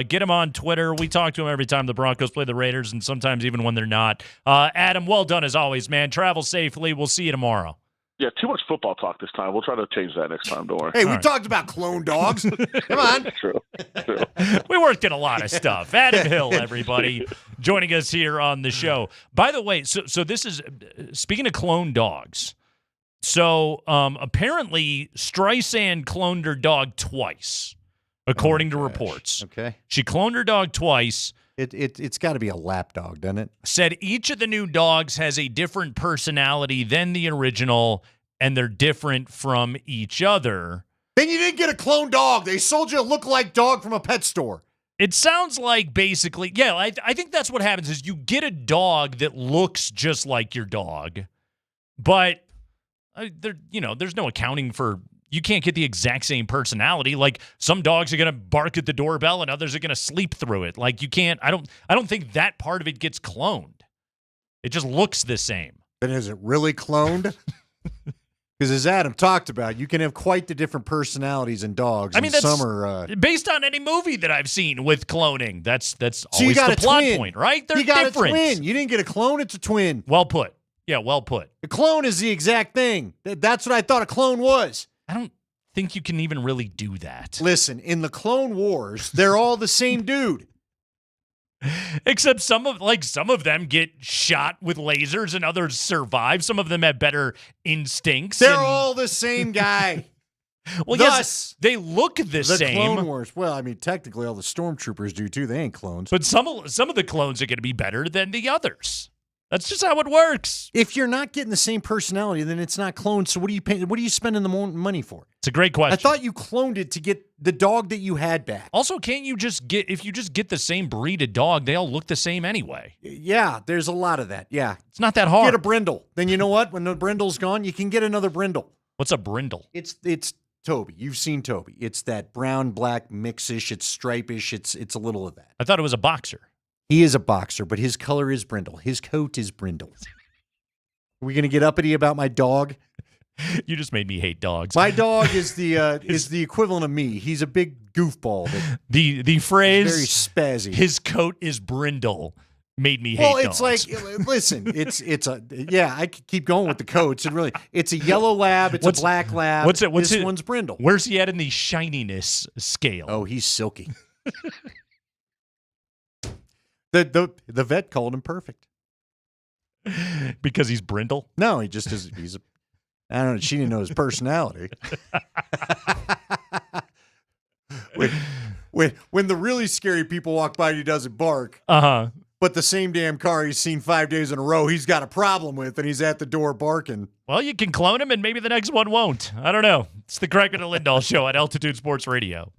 Get him on Twitter. We talk to him every time the Broncos play the Raiders, and sometimes even when they're not. Adam, well done as always, man. Travel safely. We'll see you tomorrow. Yeah, too much football talk this time. We'll try to change that next time. Don't worry. Hey, we talked about clone dogs. Come on. True. We worked in a lot of stuff. Adam Hill, everybody, joining us here on the show. By the way, so this is, speaking of clone dogs, so apparently Streisand cloned her dog twice, according to reports. Okay. She cloned her dog twice. It's got to be a lap dog, doesn't it? Said each of the new dogs has a different personality than the original, and they're different from each other. Then you didn't get a clone dog. They sold you a look-alike dog from a pet store. It sounds like basically, yeah, I think that's what happens is you get a dog that looks just like your dog, but there's no accounting for. You can't get the exact same personality. Like some dogs are going to bark at the doorbell and others are going to sleep through it. Like you can't, I don't think that part of it gets cloned. It just looks the same. Then is it really cloned? Because as Adam talked about, you can have quite the different personalities in dogs. I mean, that's some are based on any movie that I've seen with cloning. That's so always you got the a plot twin. point, right? They're you got different. a twin. You didn't get a clone. It's a twin. Well put. Yeah, well put. A clone is the exact thing. That's what I thought a clone was. I don't think you can even really do that. Listen, in the Clone Wars, they're all the same dude. Except some of them get shot with lasers and others survive. Some of them have better instincts. They're all the same guy. Well, Thus, yes, they look the same. Clone Wars. Well, I mean, technically, all the stormtroopers do too. They ain't clones. But some of the clones are going to be better than the others. That's just how it works. If you're not getting the same personality, then it's not cloned. So what are you paying? What are you spending the money for? It's a great question. I thought you cloned it to get the dog that you had back. Also, can't you if you just get the same breed of dog, they all look the same anyway? Yeah, there's a lot of that. Yeah. It's not that hard. Get a brindle. Then you know what? When the brindle's gone, you can get another brindle. What's a brindle? It's Toby. You've seen Toby. It's that brown, black mixish. It's stripish. It's a little of that. I thought it was a boxer. He is a boxer, but his color is brindle. His coat is brindle. Are we going to get uppity about my dog? You just made me hate dogs. My dog is the equivalent of me. He's a big goofball. The phrase very spazzy. His coat is brindle made me hate Well, it's dogs. like, listen, I could keep going with the coats. It's a yellow lab, it's a black lab. This one's brindle. Where's he at in the shininess scale? Oh, he's silky. The vet called him perfect. Because he's brindle? No, he just is. I don't know. She didn't know his personality. when the really scary people walk by, he doesn't bark. But the same damn car he's seen 5 days in a row, he's got a problem with, and he's at the door barking. Well, you can clone him, and maybe the next one won't. I don't know. It's the Kreckman and Lindahl Show at Altitude Sports Radio.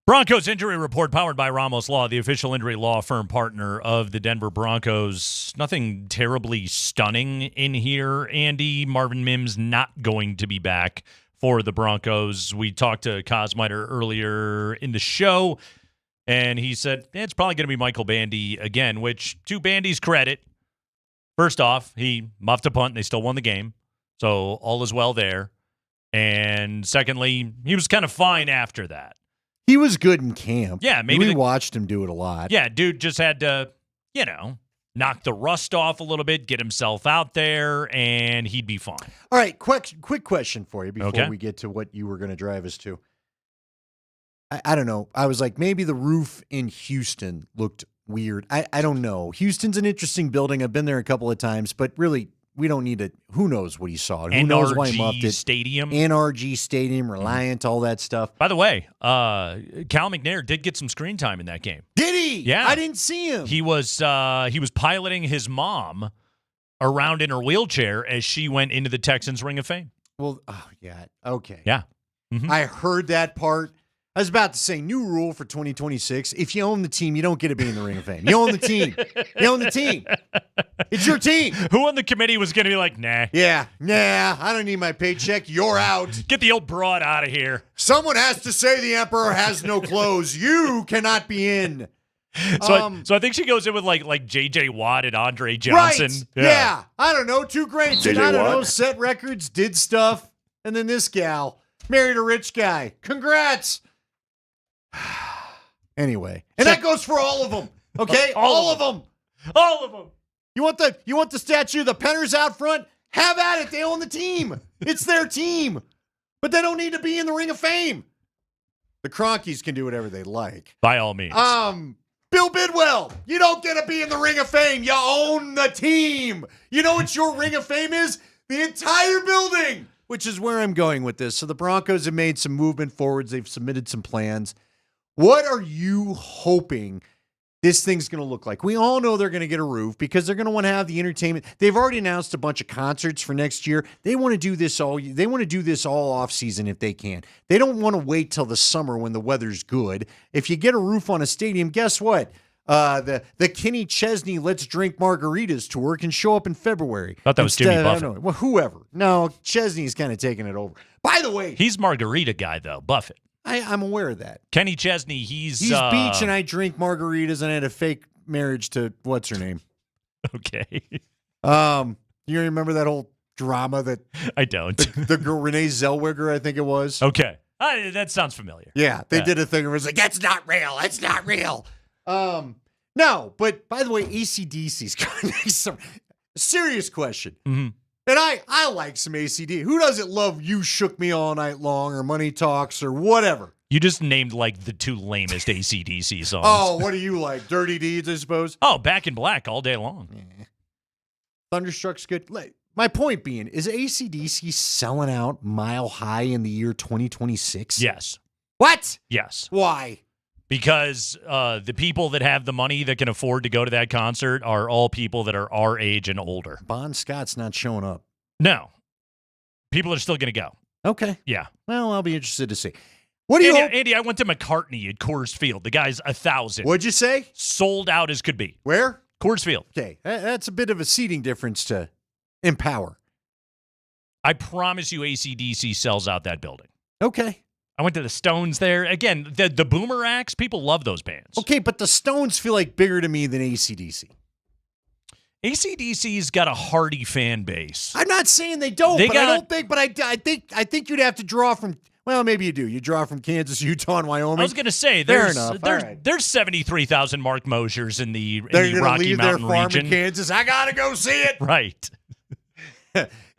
Broncos injury report powered by Ramos Law, the official injury law firm partner of the Denver Broncos. Nothing terribly stunning in here, Andy. Marvin Mims not going to be back for the Broncos. We talked to Kosmiter earlier in the show, and he said it's probably going to be Michael Bandy again, which, to Bandy's credit, first off, he muffed a punt and they still won the game. So all is well there. And secondly, he was kind of fine after that. He was good in camp. Yeah, maybe we watched him do it a lot. Yeah, dude just had to, knock the rust off a little bit, get himself out there, and he'd be fine. All right, quick question for you before Okay. we get to what you were going to drive us to. I don't know. I was like, maybe the roof in Houston looked weird. I don't know. Houston's an interesting building. I've been there a couple of times, but really, we don't need to. Who knows what he saw? Who knows why he muffed it? Stadium. NRG Stadium, Reliant, all that stuff. By the way, Cal McNair did get some screen time in that game. Did he? Yeah. I didn't see him. He was piloting his mom around in her wheelchair as she went into the Texans Ring of Fame. Well, yeah. Okay. Yeah. Mm-hmm. I heard that part. I was about to say, new rule for 2026. If you own the team, you don't get to be in the Ring of Fame. You own the team. You own the team. It's your team. Who on the committee was going to be like, nah. Yeah, I don't need my paycheck. You're out. Get the old broad out of here. Someone has to say the emperor has no clothes. You cannot be in. So I think she goes in with like J.J. Watt and Andre Johnson. Right. Yeah. I don't know. Two greats. And I don't Watt? know. Set records, did stuff. And then this gal married a rich guy. Congrats. Anyway. And that goes for all of them. Okay? all of them. All of them. You want the statue of the Penners out front? Have at it. They own the team. It's their team. But they don't need to be in the Ring of Fame. The Cronkies can do whatever they like. By all means. Bill Bidwell, you don't get to be in the Ring of Fame. You own the team. You know what your Ring of Fame is? The entire building. Which is where I'm going with this. So the Broncos have made some movement forwards. They've submitted some plans. What are you hoping this thing's going to look like? We all know they're going to get a roof because they're going to want to have the entertainment. They've already announced a bunch of concerts for next year. They want to do this all. They want to do this all off season if they can. They don't want to wait till the summer when the weather's good. If you get a roof on a stadium, guess what? The Kenny Chesney Let's Drink Margaritas tour can show up in February. Thought that was Jimmy Buffett. Well, whoever. No, Chesney's kind of taking it over. By the way, he's margarita guy though. Buffett. I'm aware of that. Kenny Chesney, he's beach and I drink margaritas and I had a fake marriage to what's her name. Okay. You remember that whole drama that I don't. The girl Renee Zellweger, I think it was. Okay. That sounds familiar. Yeah, they did a thing where it was like, that's not real. It's not real. No, but by the way, AC/DC's coming next summer. Serious question. Mm-hmm. And I like some ACD. Who doesn't love You Shook Me All Night Long or Money Talks or whatever? You just named like the two lamest AC/DC songs. Oh, what do you like? Dirty Deeds, I suppose? Oh, Back in Black all day long. Yeah. Thunderstruck's good. My point being, is AC/DC selling out Mile High in the year 2026? Yes. What? Yes. Why? Because the people that have the money that can afford to go to that concert are all people that are our age and older. Bon Scott's not showing up. No. People are still going to go. Okay. Yeah. Well, I'll be interested to see. What do you Andy, I went to McCartney at Coors Field. The guy's 1,000. What'd you say? Sold out as could be. Where? Coors Field. Okay. That's a bit of a seating difference to Empower. I promise you AC/DC sells out that building. Okay. I went to the Stones there. Again, the Boomer acts, people love those bands. Okay, but the Stones feel like bigger to me than AC/DC. AC/DC's got a hearty fan base. I'm not saying they don't, I think you'd have to draw from, well, maybe you do. You draw from Kansas, Utah, and Wyoming. I was going to say, Fair there's enough. there's 73,000 Mark Mosers in the They're gonna Rocky leave Mountain their farm region. in Kansas. I got to go see it. Right.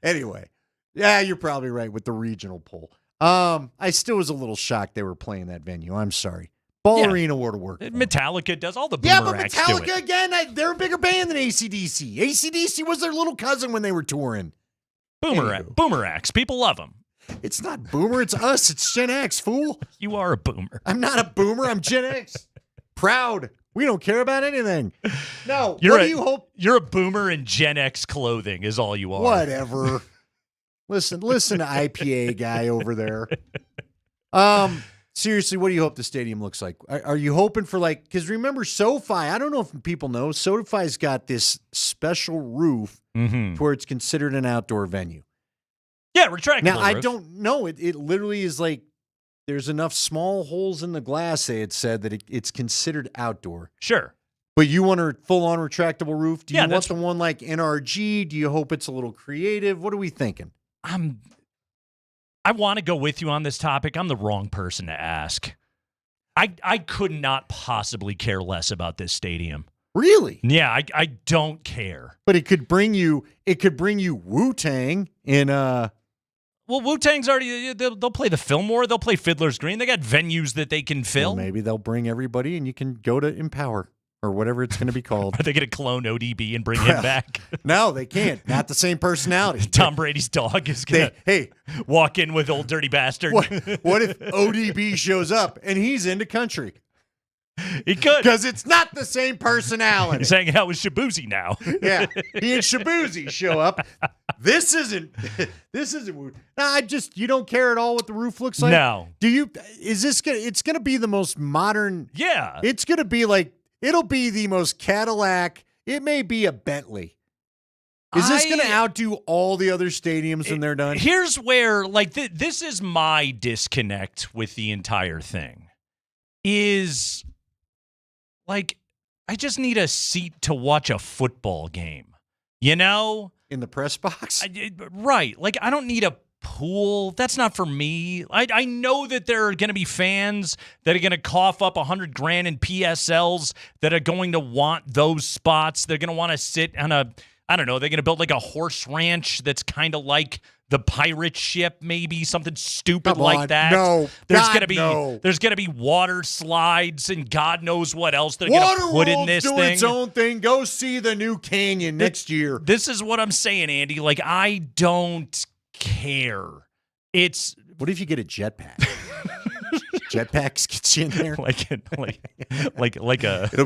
Anyway, yeah, you're probably right with the regional poll. I still was a little shocked they were playing that venue. I'm sorry. Ball Arena would have worked. Metallica does all the Boomer Yeah, but acts do it. Metallica, again, they're a bigger band than AC/DC. AC/DC was their little cousin when they were touring. Boomer acts. People love them. It's not Boomer. It's us. It's Gen X, fool. You are a Boomer. I'm not a Boomer. I'm Gen X. Proud. We don't care about anything. No. What do you hope? You're a Boomer in Gen X clothing is all you are. Whatever. Listen to IPA guy over there. seriously, what do you hope the stadium looks like? Are you hoping for because remember SoFi, I don't know if people know, SoFi's got this special roof where it's considered an outdoor venue. Yeah, retractable Now, I roof. don't know. It literally is there's enough small holes in the glass, they had said, that it's considered outdoor. Sure. But you want a full-on retractable roof? Do you Yeah, want the one like NRG? Do you hope it's a little creative? What are we thinking? I want to go with you on this topic. I'm the wrong person to ask. I could not possibly care less about this stadium. Really? Yeah, I don't care. But it could bring you Wu-Tang in Well, Wu-Tang's already they'll play the Fillmore, they'll play Fiddler's Green. They got venues that they can fill. Well, maybe they'll bring everybody and you can go to Empower or whatever it's going to be called. Are they going to clone ODB and bring him back? No, they can't. Not the same personality. Tom Brady's dog is going to walk in with old dirty bastard. What if ODB shows up and he's into country? He could. Because it's not the same personality. He's hanging out with Shabuzi now. Yeah. He and Shabuzi show up. This isn't you don't care at all what the roof looks like? No. It's gonna be the most modern. Yeah. It's gonna be it'll be the most Cadillac. It may be a Bentley. Is this going to outdo all the other stadiums when they're done? Here's where, this is my disconnect with the entire thing. Is, I just need a seat to watch a football game. You know? In the press box? Right. I don't need a pool. That's not for me. I know that there are going to be fans that are going to cough up $100,000 in PSLs that are going to want those spots. They're going to want to sit on I don't know, they're going to build a horse ranch that's kind of like the pirate ship, maybe something stupid like that. No, there's going to be water slides and God knows what else they're going to put in this doing thing. Its own thing. Go see the new canyon next year. This is what I'm saying, Andy. I don't care. What if you get a jetpack? Jetpacks gets you in there. It'll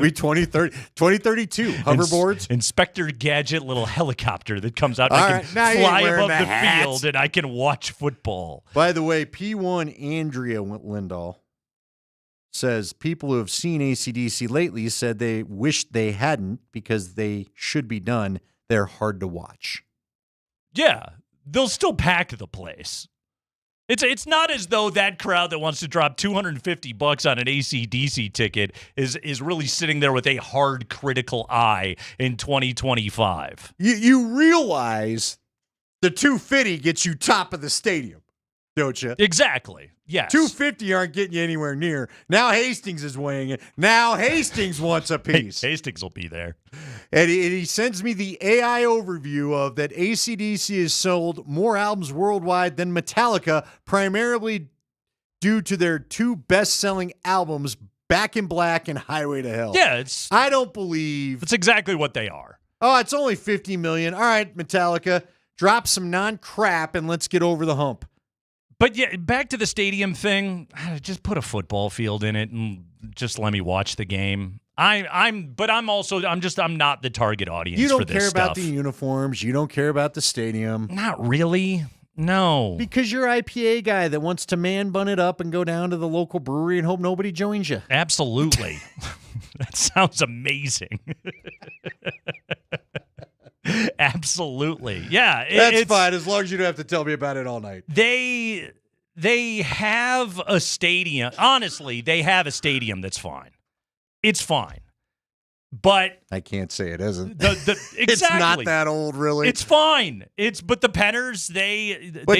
be 2032 hoverboards. Inspector Gadget little helicopter that comes out All and I right, can now you're fly wearing above the the hats. field and I can watch football. By the way, P1 Andrea Lindahl says people who have seen AC/DC lately said they wish they hadn't because they should be done. They're hard to watch. Yeah, they'll still pack the place. It's not as though that crowd that wants to drop $250 on an AC/DC ticket is really sitting there with a hard critical eye in 2025. You realize the $250 gets you top of the stadium, don't you? Exactly. Yes. $250 aren't getting you anywhere near. Now Hastings is weighing it. Now Hastings wants a piece. Hastings will be there. And he sends me the AI overview of that AC/DC has sold more albums worldwide than Metallica, primarily due to their two best-selling albums, Back in Black and Highway to Hell. Yeah, I don't believe. It's exactly what they are. Oh, it's only $50 million. All right, Metallica, drop some non-crap and let's get over the hump. But yeah, back to the stadium thing. Just put a football field in it and just let me watch the game. I'm not the target audience. You don't for this care stuff. about the uniforms. You don't care about the stadium. Not really. No. Because you're an IPA guy that wants to man bun it up and go down to the local brewery and hope nobody joins you. Absolutely. That sounds amazing. Absolutely. Yeah. That's fine as long as you don't have to tell me about it all night. They have a stadium. Honestly, they have a stadium that's fine. It's fine. But I can't say it isn't. Exactly. It's not that old, really. It's fine. But the Penners,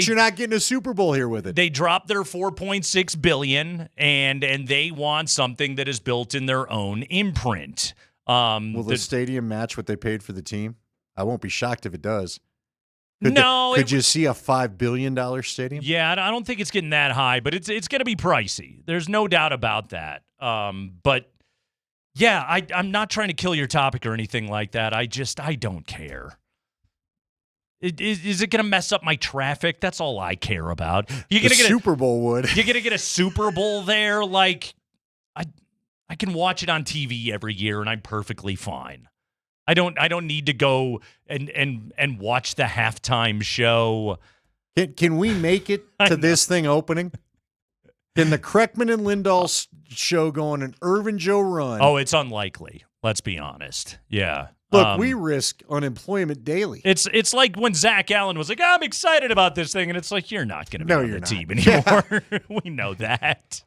you're not getting a Super Bowl here with it. They dropped their $4.6 billion and they want something that is built in their own imprint. Will the stadium match what they paid for the team? I won't be shocked if it does. Could you see a $5 billion stadium? Yeah, I don't think it's getting that high, but it's going to be pricey. There's no doubt about that. But yeah, I'm not trying to kill your topic or anything like that. I don't care. Is it going to mess up my traffic? That's all I care about. You're gonna get Super Bowl would. You're going to get a Super Bowl there? I can watch it on TV every year, and I'm perfectly fine. I don't need to go and watch the halftime show. Can we make it to this thing opening? Can the Kreckman and Lindahl show go on an Irvin Joe run? Oh, it's unlikely. Let's be honest. Yeah. Look, we risk unemployment daily. It's like when Zach Allen was like, I'm excited about this thing. And it's like, you're not going to be on the team anymore. We know that.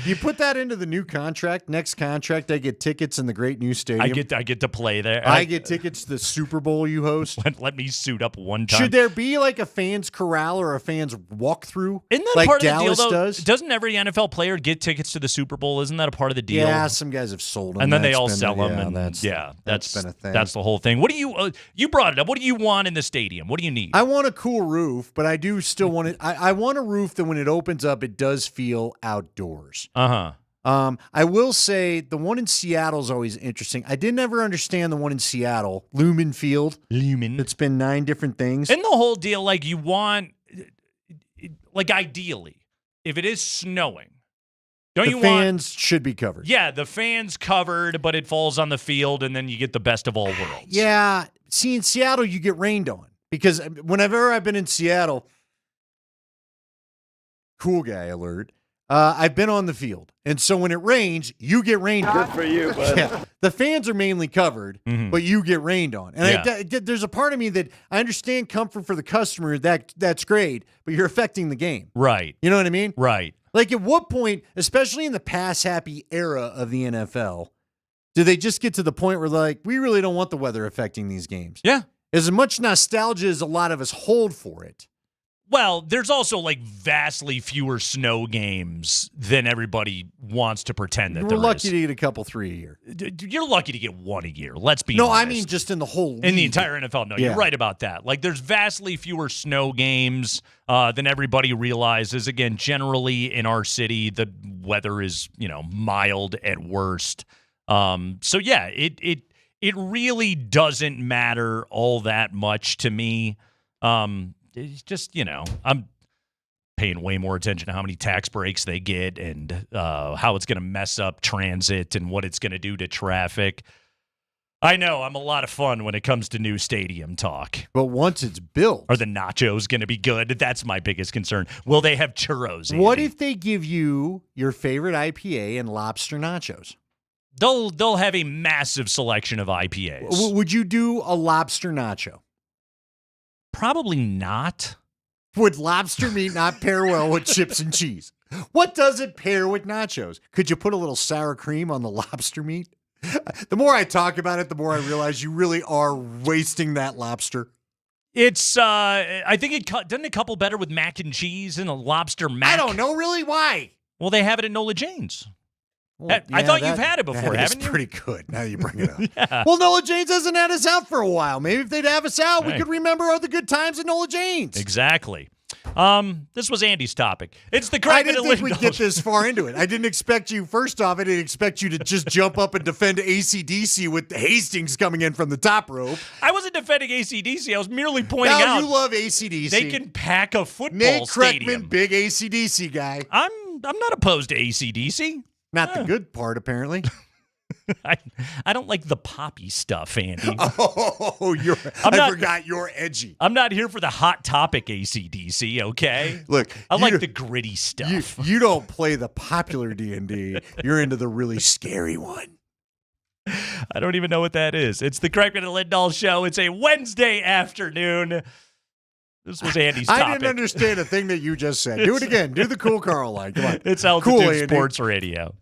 You put that into the new contract. Next contract, I get tickets in the great new stadium. I get to play there. I get tickets to the Super Bowl you host. Let me suit up one time. Should there be like a fans corral or a fans walkthrough? Isn't that like part Dallas of the deal, though? does? Doesn't every NFL player get tickets to the Super Bowl? Isn't that a part of the deal? Yeah, some guys have sold them. And then they That's all been sell the- them. yeah, And that's been a thing. That's the whole thing. What do you you brought it up? What do you want in the stadium? What do you need? I want a cool roof, but I do still want it. I want a roof that when it opens up, it does feel outdoors. Uh-huh. I will say the one in Seattle is always interesting. I didn't ever understand the one in Seattle, Lumen Field. Lumen. It's been 9 different things. And the whole deal, like you want, like ideally, if it is snowing, don't you the want fans should be covered. Yeah, the fans covered, but it falls on the field, and then you get the best of all worlds. Yeah. See, in Seattle, you get rained on because whenever I've been in Seattle, cool guy alert, I've been on the field. And so when it rains, you get rained on. Good for you, bud. Yeah. The fans are mainly covered, but you get rained on. And there's a part of me that I understand comfort for the customer. That's great, but you're affecting the game. Right. You know what I mean? Right. Like at what point, especially in the pass-happy era of the NFL, do they just get to the point where like, we really don't want the weather affecting these games? Yeah. As much nostalgia as a lot of us hold for it. Well, there's also like vastly fewer snow games than everybody wants to pretend that We're there lucky is. to get a couple, 3 a year. You're lucky to get one a year. Let's be No, honest. I mean just in the whole league. In the entire NFL. No, Yeah. you're right about that. Like, there's vastly fewer snow games than everybody realizes. Again, generally in our city, the weather is, mild at worst. So yeah, it really doesn't matter all that much to me. It's just, I'm paying way more attention to how many tax breaks they get and how it's going to mess up transit and what it's going to do to traffic. I know I'm a lot of fun when it comes to new stadium talk. But once it's built. Are the nachos going to be good? That's my biggest concern. Will they have churros? Andy? What if they give you your favorite IPA and lobster nachos? They'll have a massive selection of IPAs. Would you do a lobster nacho? Probably not. Would lobster meat not pair well with chips and cheese? What does it pair with nachos? Could you put a little sour cream on the lobster meat? The more I talk about it, the more I realize you really are wasting that lobster. It's, I think doesn't it couple better with mac and cheese and a lobster mac? I don't know really why. Well, they have it at Nola Jane's. Well, I yeah, thought you've had it before, that haven't is you? pretty good. Now you bring it up. Yeah. Well, Nola Jane's hasn't had us out for a while. Maybe if they'd have us out, we Hey. could remember all the good times at Nola Jane's. Exactly. This was Andy's topic. It's the I Kreckman didn't and think we'd Lindahl get show. this far into it. I didn't expect you, first off, I didn't expect you to just jump up and defend AC/DC with Hastings coming in from the top rope. I wasn't defending AC/DC. I was merely pointing Now out you love AC/DC. they can pack a football Nate stadium. Kreckman, big AC/DC guy. I'm not opposed to AC/DC. Not the good part, apparently. I don't like the poppy stuff, Andy. Oh, I forgot you're edgy. I'm not here for the hot topic AC/DC, okay? Look, I like the gritty stuff. You don't play the popular D&D. You're into the really scary one. I don't even know what that is. It's the Kreckman and Lindahl show. It's a Wednesday afternoon. This was Andy's topic. I didn't understand a thing that you just said. Do it again. Do the cool Carl line. Come on. It's Altitude Cool, Andy. Sports Radio.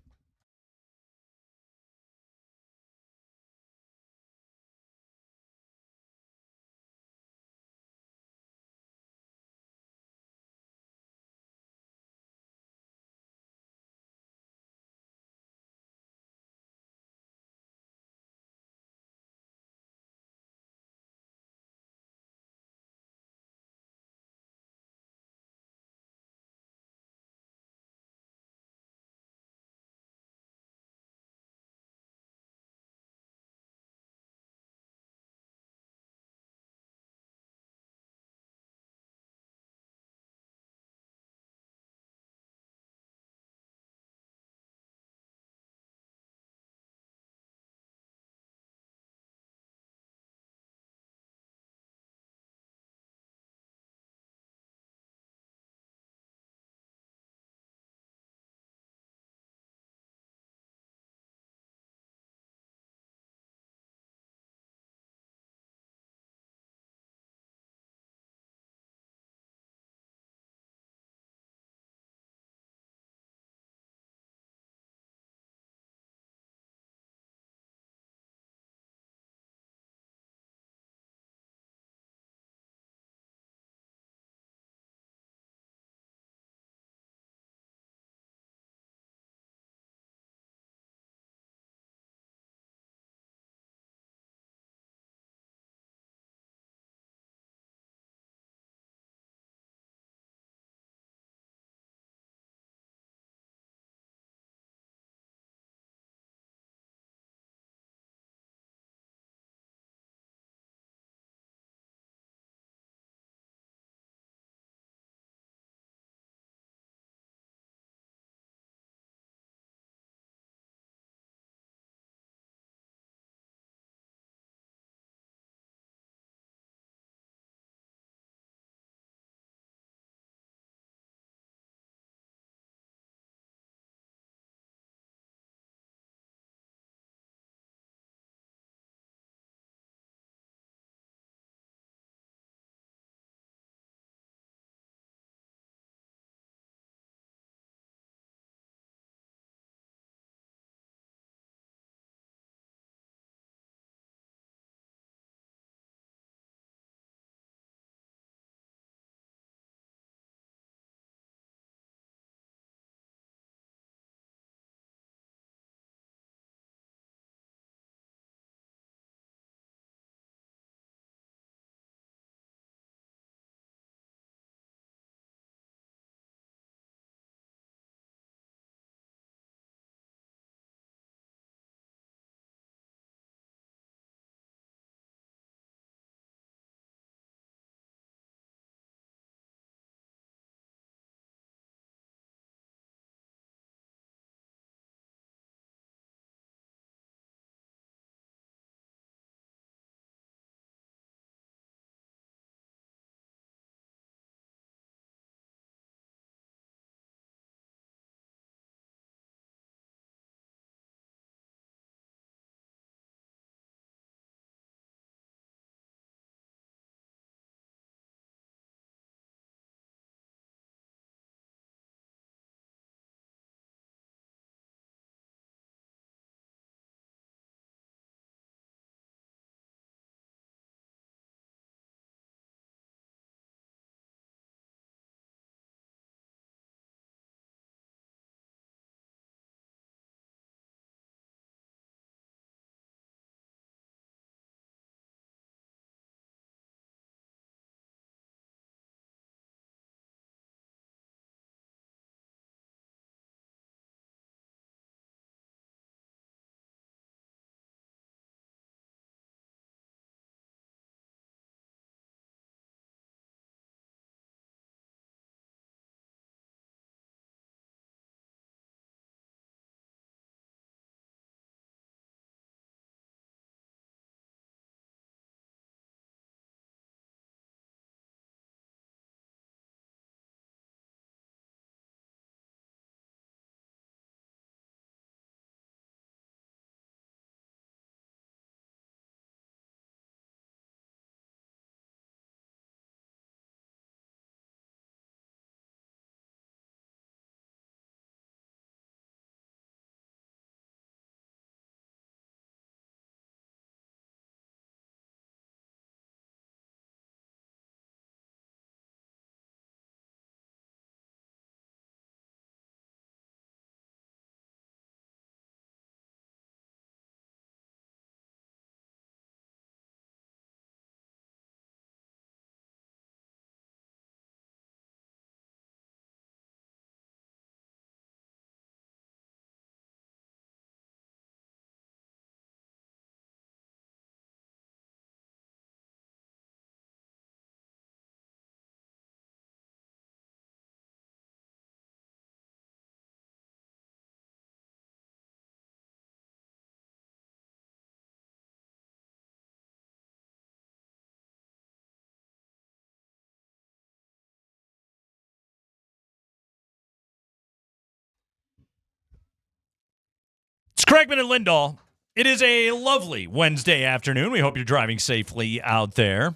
Kreckman and Lindahl. It is a lovely Wednesday afternoon. We hope you're driving safely out there.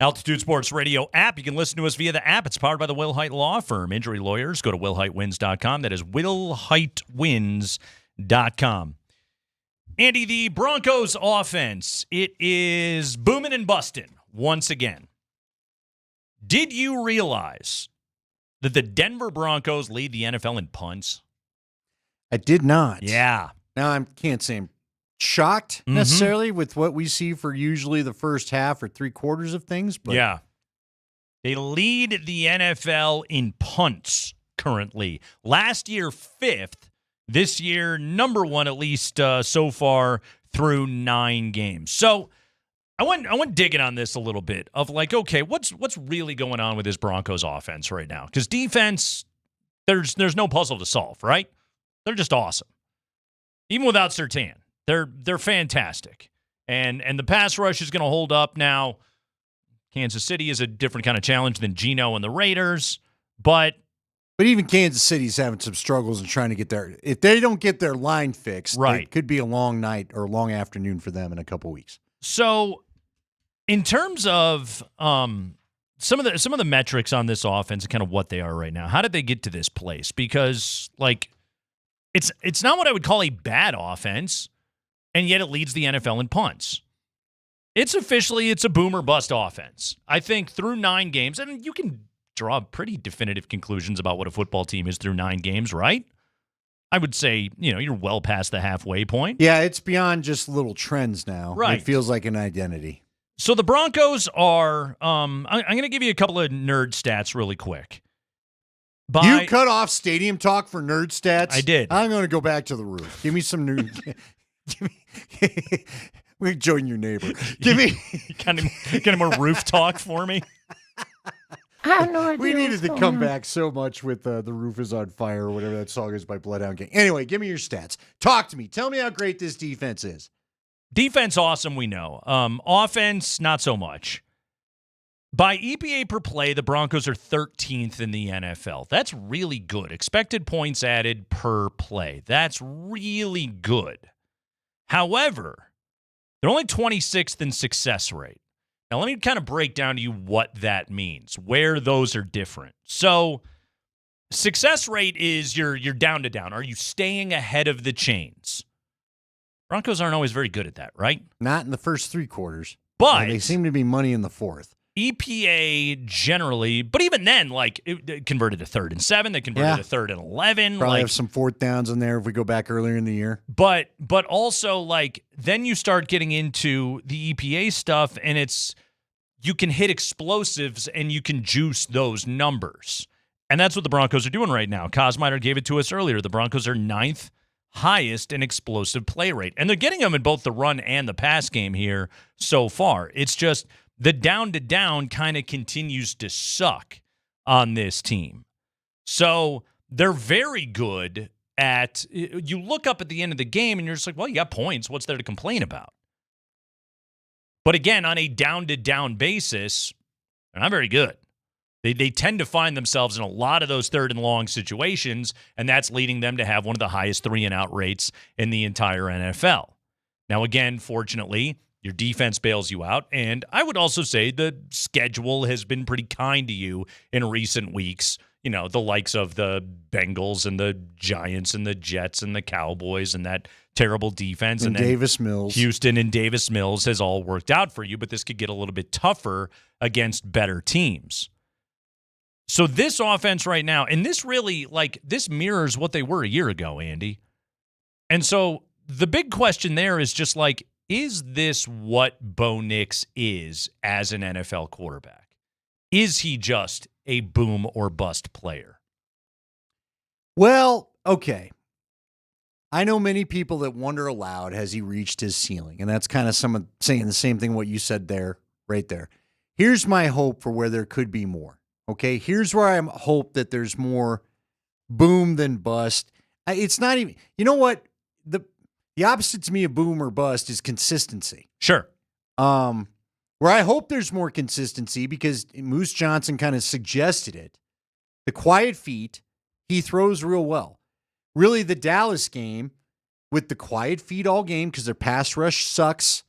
Altitude Sports Radio app. You can listen to us via the app. It's powered by the Will Height Law Firm. Injury lawyers, go to willheightwins.com. That is willheightwins.com. Andy, the Broncos offense, it is booming and busting once again. Did you realize that the Denver Broncos lead the NFL in punts? I did not. Yeah. Now, I can't say I'm shocked necessarily with what we see for usually the first half or three quarters of things. But yeah. They lead the NFL in punts currently. Last year, 5th. This year, number 1, at least so far through 9 games. So I went digging on this a little bit of like, okay, what's really going on with this Broncos offense right now? Because defense, there's no puzzle to solve, right? They're just awesome. Even without Surtain, they're fantastic. And the pass rush is going to hold up now. Kansas City is a different kind of challenge than Geno and the Raiders, but even Kansas City's having some struggles in trying to get their – if they don't get their line fixed, right, it could be a long night or a long afternoon for them in a couple weeks. So in terms of some of the metrics on this offense and kind of what they are right now, how did they get to this place? Because, like, it's not what I would call a bad offense, and yet it leads the NFL in punts. It's a boom or bust offense. I think through 9 games, and you can draw pretty definitive conclusions about what a football team is through 9 games, right? I would say, you're well past the halfway point. Yeah, it's beyond just little trends now. Right. It feels like an identity. So the Broncos are, I'm going to give you a couple of nerd stats really quick. You cut off stadium talk for nerd stats? I did. I'm going to go back to the roof. Give me some new... We're joining your neighbor. Give me... kind of more roof talk for me? I have no idea. We needed to come back so much with The Roof is on Fire or whatever that song is by Bloodhound Gang. Anyway, give me your stats. Talk to me. Tell me how great this defense is. Defense, awesome, we know. Offense, not so much. By EPA per play, the Broncos are 13th in the NFL. That's really good. Expected points added per play. That's really good. However, they're only 26th in success rate. Now, let me kind of break down to you what that means, where those are different. So, success rate is you're down to down. Are you staying ahead of the chains? Broncos aren't always very good at that, right? Not in the first 3 quarters. But they seem to be money in the 4th. EPA generally, but even then, like, it converted to 3rd and 7. They converted to 3rd and 11. Probably have some 4th downs in there if we go back earlier in the year. But also, like, then you start getting into the EPA stuff, and you can hit explosives and you can juice those numbers. And that's what the Broncos are doing right now. Kosmider gave it to us earlier. The Broncos are 9th highest in explosive play rate. And they're getting them in both the run and the pass game here so far. It's just the down-to-down kind of continues to suck on this team. So they're very good at – you look up at the end of the game and you're just like, well, you got points. What's there to complain about? But again, on a down-to-down basis, they're not very good. They tend to find themselves in a lot of those 3rd and long situations, and that's leading them to have one of the highest 3-and-out rates in the entire NFL. Now, again, fortunately, your defense bails you out, and I would also say the schedule has been pretty kind to you in recent weeks. The likes of the Bengals and the Giants and the Jets and the Cowboys and that terrible defense. And Davis Mills. Houston and Davis Mills has all worked out for you, but this could get a little bit tougher against better teams. So this offense right now, and this really, this mirrors what they were a year ago, Andy. And so the big question there is just is this what Bo Nix is as an NFL quarterback? Is he just a boom or bust player? Well, okay. I know many people that wonder aloud, has he reached his ceiling? And that's kind of someone saying the same thing what you said there, right there. Here's my hope for where there could be more. Okay, here's where I hope that there's more boom than bust. It's not even, you know what? The opposite to me of boom or bust is consistency. Sure. Where I hope there's more consistency, because Moose Johnson kind of suggested it. The quiet feet, he throws real well. Really, the Dallas game, with the quiet feet all game because their pass rush sucks.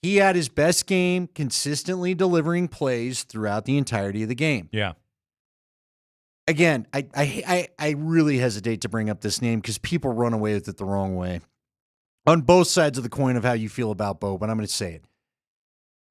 He had his best game consistently delivering plays throughout the entirety of the game. Yeah. Again, I really hesitate to bring up this name because people run away with it the wrong way. On both sides of the coin of how you feel about Bo, but I'm going to say it.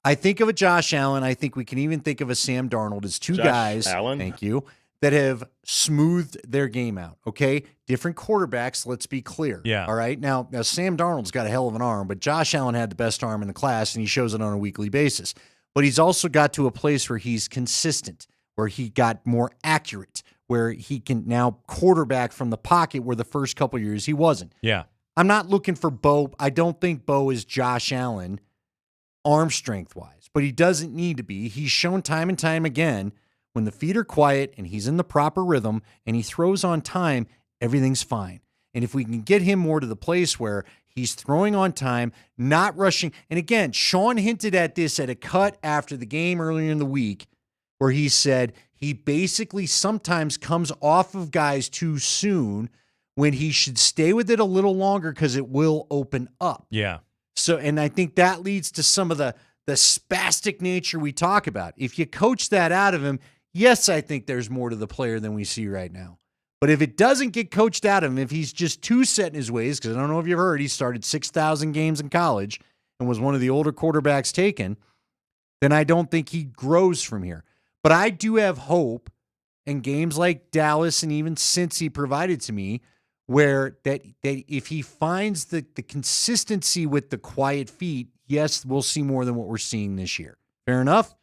I think of a Josh Allen. I think we can even think of a Sam Darnold as two guys. Allen. Thank you. That have smoothed their game out. Okay. Different quarterbacks. Let's be clear. Yeah. All right. Now Sam Darnold's got a hell of an arm, but Josh Allen had the best arm in the class and he shows it on a weekly basis. But he's also got to a place where he's consistent, where he got more accurate, where he can now quarterback from the pocket where the first couple of years he wasn't. Yeah. I'm not looking for Bo. I don't think Bo is Josh Allen arm strength wise, but he doesn't need to be. He's shown time and time again when the feet are quiet and he's in the proper rhythm and he throws on time, everything's fine. And if we can get him more to the place where he's throwing on time, not rushing. And again, Sean hinted at this at a cut after the game earlier in the week where he said he basically sometimes comes off of guys too soon when he should stay with it a little longer because it will open up. Yeah. So, and I think that leads to some of the spastic nature we talk about. If you coach that out of him, yes, I think there's more to the player than we see right now. But if it doesn't get coached out of him, if he's just too set in his ways, because I don't know if you've heard, he started 6,000 games in college and was one of the older quarterbacks taken, then I don't think he grows from here. But I do have hope in games like Dallas and even Cincy provided to me where that if he finds the consistency with the quiet feet, yes, we'll see more than what we're seeing this year. Fair enough?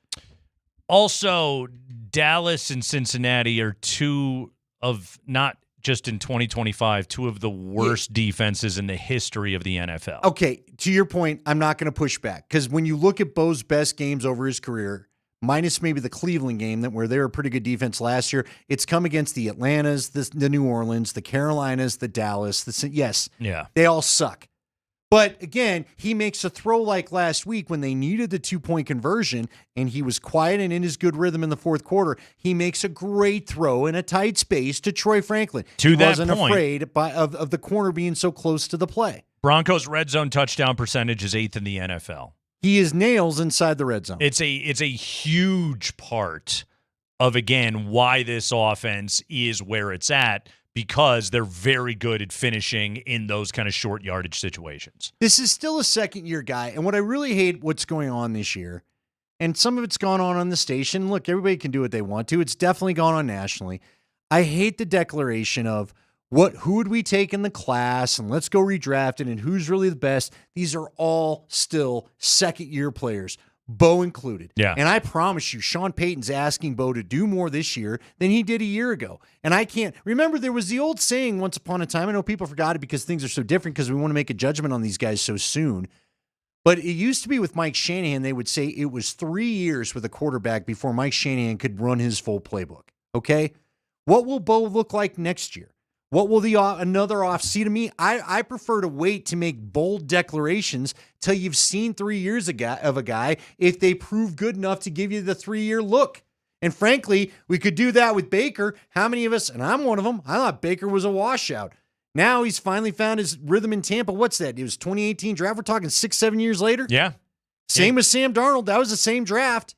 Also, Dallas and Cincinnati are two of, not just in 2025, two of the worst defenses in the history of the NFL. Okay, to your point, I'm not going to push back because when you look at Bo's best games over his career, minus maybe the Cleveland game where they were a pretty good defense last year, it's come against the Atlantas, the New Orleans, the Carolinas, the Dallas. They all suck. But again, he makes a throw like last week when they needed the 2-point conversion and he was quiet and in his good rhythm in the fourth quarter. He makes a great throw in a tight space to Troy Franklin. To that wasn't point, afraid of the corner being so close to the play. Broncos' red zone touchdown percentage is 8th in the NFL. He is nails inside the red zone. It's a huge part of, again, why this offense is where it's at, because they're very good at finishing in those kind of short yardage situations. This is still a second-year guy, and what I really hate what's going on this year, and some of it's gone on the station. Look, everybody can do what they want to. It's definitely gone on nationally. I hate the declaration of, who would we take in the class, and let's go redraft it, and who's really the best. These are all still second-year players, Bo included. Yeah. And I promise you, Sean Payton's asking Bo to do more this year than he did a year ago. And I can't remember, there was the old saying once upon a time. I know people forgot it because things are so different because we want to make a judgment on these guys so soon. But it used to be with Mike Shanahan, they would say it was 3 years with a quarterback before Mike Shanahan could run his full playbook. Okay? What will Bo look like next year? What will another off? See, to me, I prefer to wait to make bold declarations till you've seen 3 years of a guy if they prove good enough to give you the 3-year look. And frankly, we could do that with Baker. How many of us, and I'm one of them, I thought Baker was a washout. Now he's finally found his rhythm in Tampa. What's that? It was 2018 draft. We're talking 6-7 years later? Yeah. Same with Sam Darnold. That was the same draft.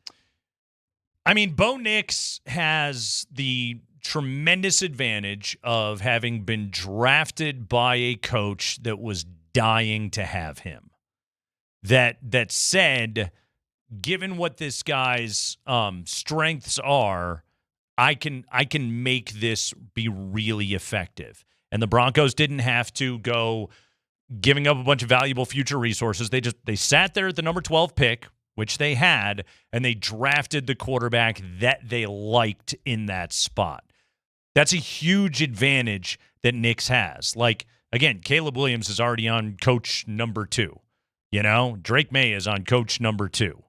I mean, Bo Nix has the tremendous advantage of having been drafted by a coach that was dying to have him. That said, given what this guy's strengths are, I can make this be really effective. And the Broncos didn't have to go giving up a bunch of valuable future resources. They sat there at the number 12 pick, which they had, and they drafted the quarterback that they liked in that spot. That's a huge advantage that Nix has. Like, again, Caleb Williams is already on coach number 2. You know, Drake May is on coach number 2.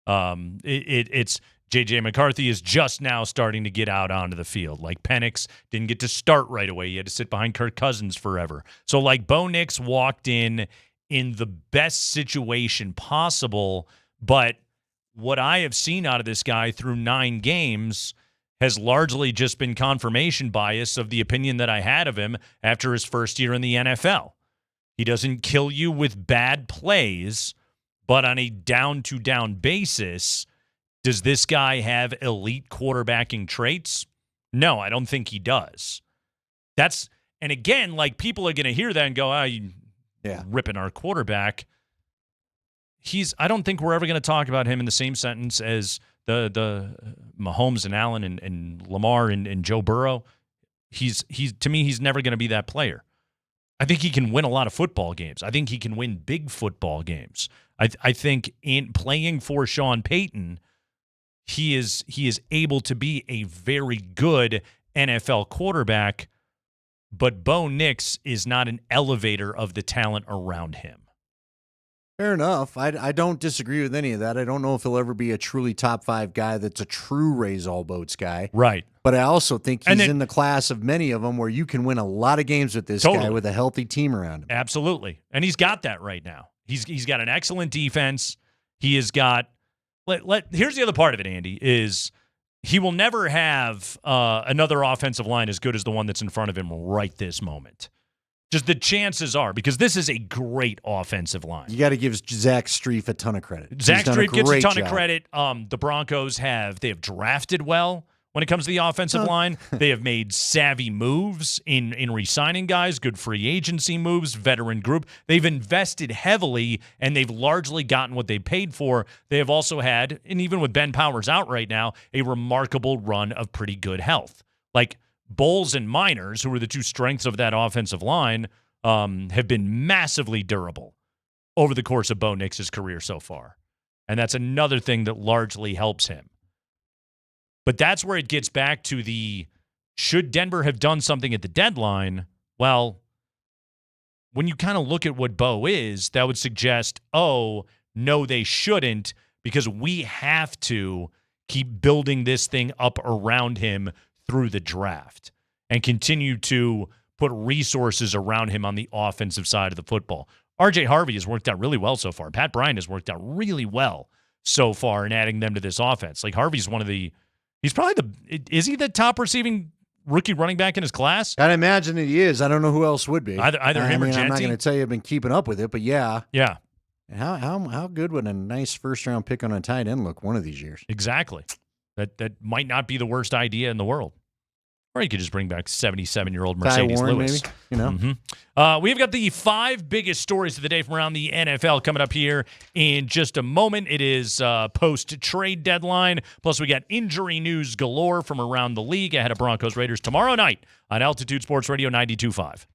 It's J.J. McCarthy is just now starting to get out onto the field. Like, Penix didn't get to start right away. He had to sit behind Kirk Cousins forever. So, like, Bo Nix walked in the best situation possible, but what I have seen out of this guy through 9 games has largely just been confirmation bias of the opinion that I had of him after his first year in the NFL. He doesn't kill you with bad plays, but on a down-to-down basis, does this guy have elite quarterbacking traits? No, I don't think he does. And again, like, people are going to hear that and go, you ripping our quarterback. I don't think we're ever going to talk about him in the same sentence as the Mahomes and Allen and Lamar and Joe Burrow. To me, he's never going to be that player. I think he can win a lot of football games. I think he can win big football games. I think in playing for Sean Payton, he is able to be a very good NFL quarterback, but Bo Nix is not an elevator of the talent around him. Fair enough. I don't disagree with any of that. I don't know if he'll ever be a truly top 5 guy that's a true raise all boats guy. Right. But I also think he's in the class of many of them where you can win a lot of games with this guy with a healthy team around him. Absolutely. And he's got that right now. He's got an excellent defense. He has got here's the other part of it, Andy, is he will never have another offensive line as good as the one that's in front of him right this moment. Just the chances are, because this is a great offensive line. You got to give Zach Strief a ton of credit. Zach Strief gets a ton of credit. The Broncos have drafted well when it comes to the offensive line. They have made savvy moves in re-signing guys, good free agency moves, veteran group. They've invested heavily, and they've largely gotten what they paid for. They have also had, and even with Ben Powers out right now, a remarkable run of pretty good health. Like Bowles and Miners, who are the two strengths of that offensive line, have been massively durable over the course of Bo Nix's career so far. And that's another thing that largely helps him. But that's where it gets back to should Denver have done something at the deadline? Well, when you kind of look at what Bo is, that would suggest, no, they shouldn't, because we have to keep building this thing up around him through the draft and continue to put resources around him on the offensive side of the football. RJ Harvey has worked out really well so far. Pat Bryant has worked out really well so far in adding them to this offense. Like, Harvey's he's probably is he the top receiving rookie running back in his class? I'd imagine he is. I don't know who else would be. Either him or Genty. I'm not going to tell you I've been keeping up with it, but yeah. Yeah. And how good would a nice first-round pick on a tight end look one of these years? Exactly. That might not be the worst idea in the world. Or you could just bring back 77-year-old Mercedes Warren, Lewis. Maybe, you know? We've got the 5 biggest stories of the day from around the NFL coming up here in just a moment. It is post-trade deadline. Plus, we got injury news galore from around the league ahead of Broncos Raiders tomorrow night on Altitude Sports Radio 92.5.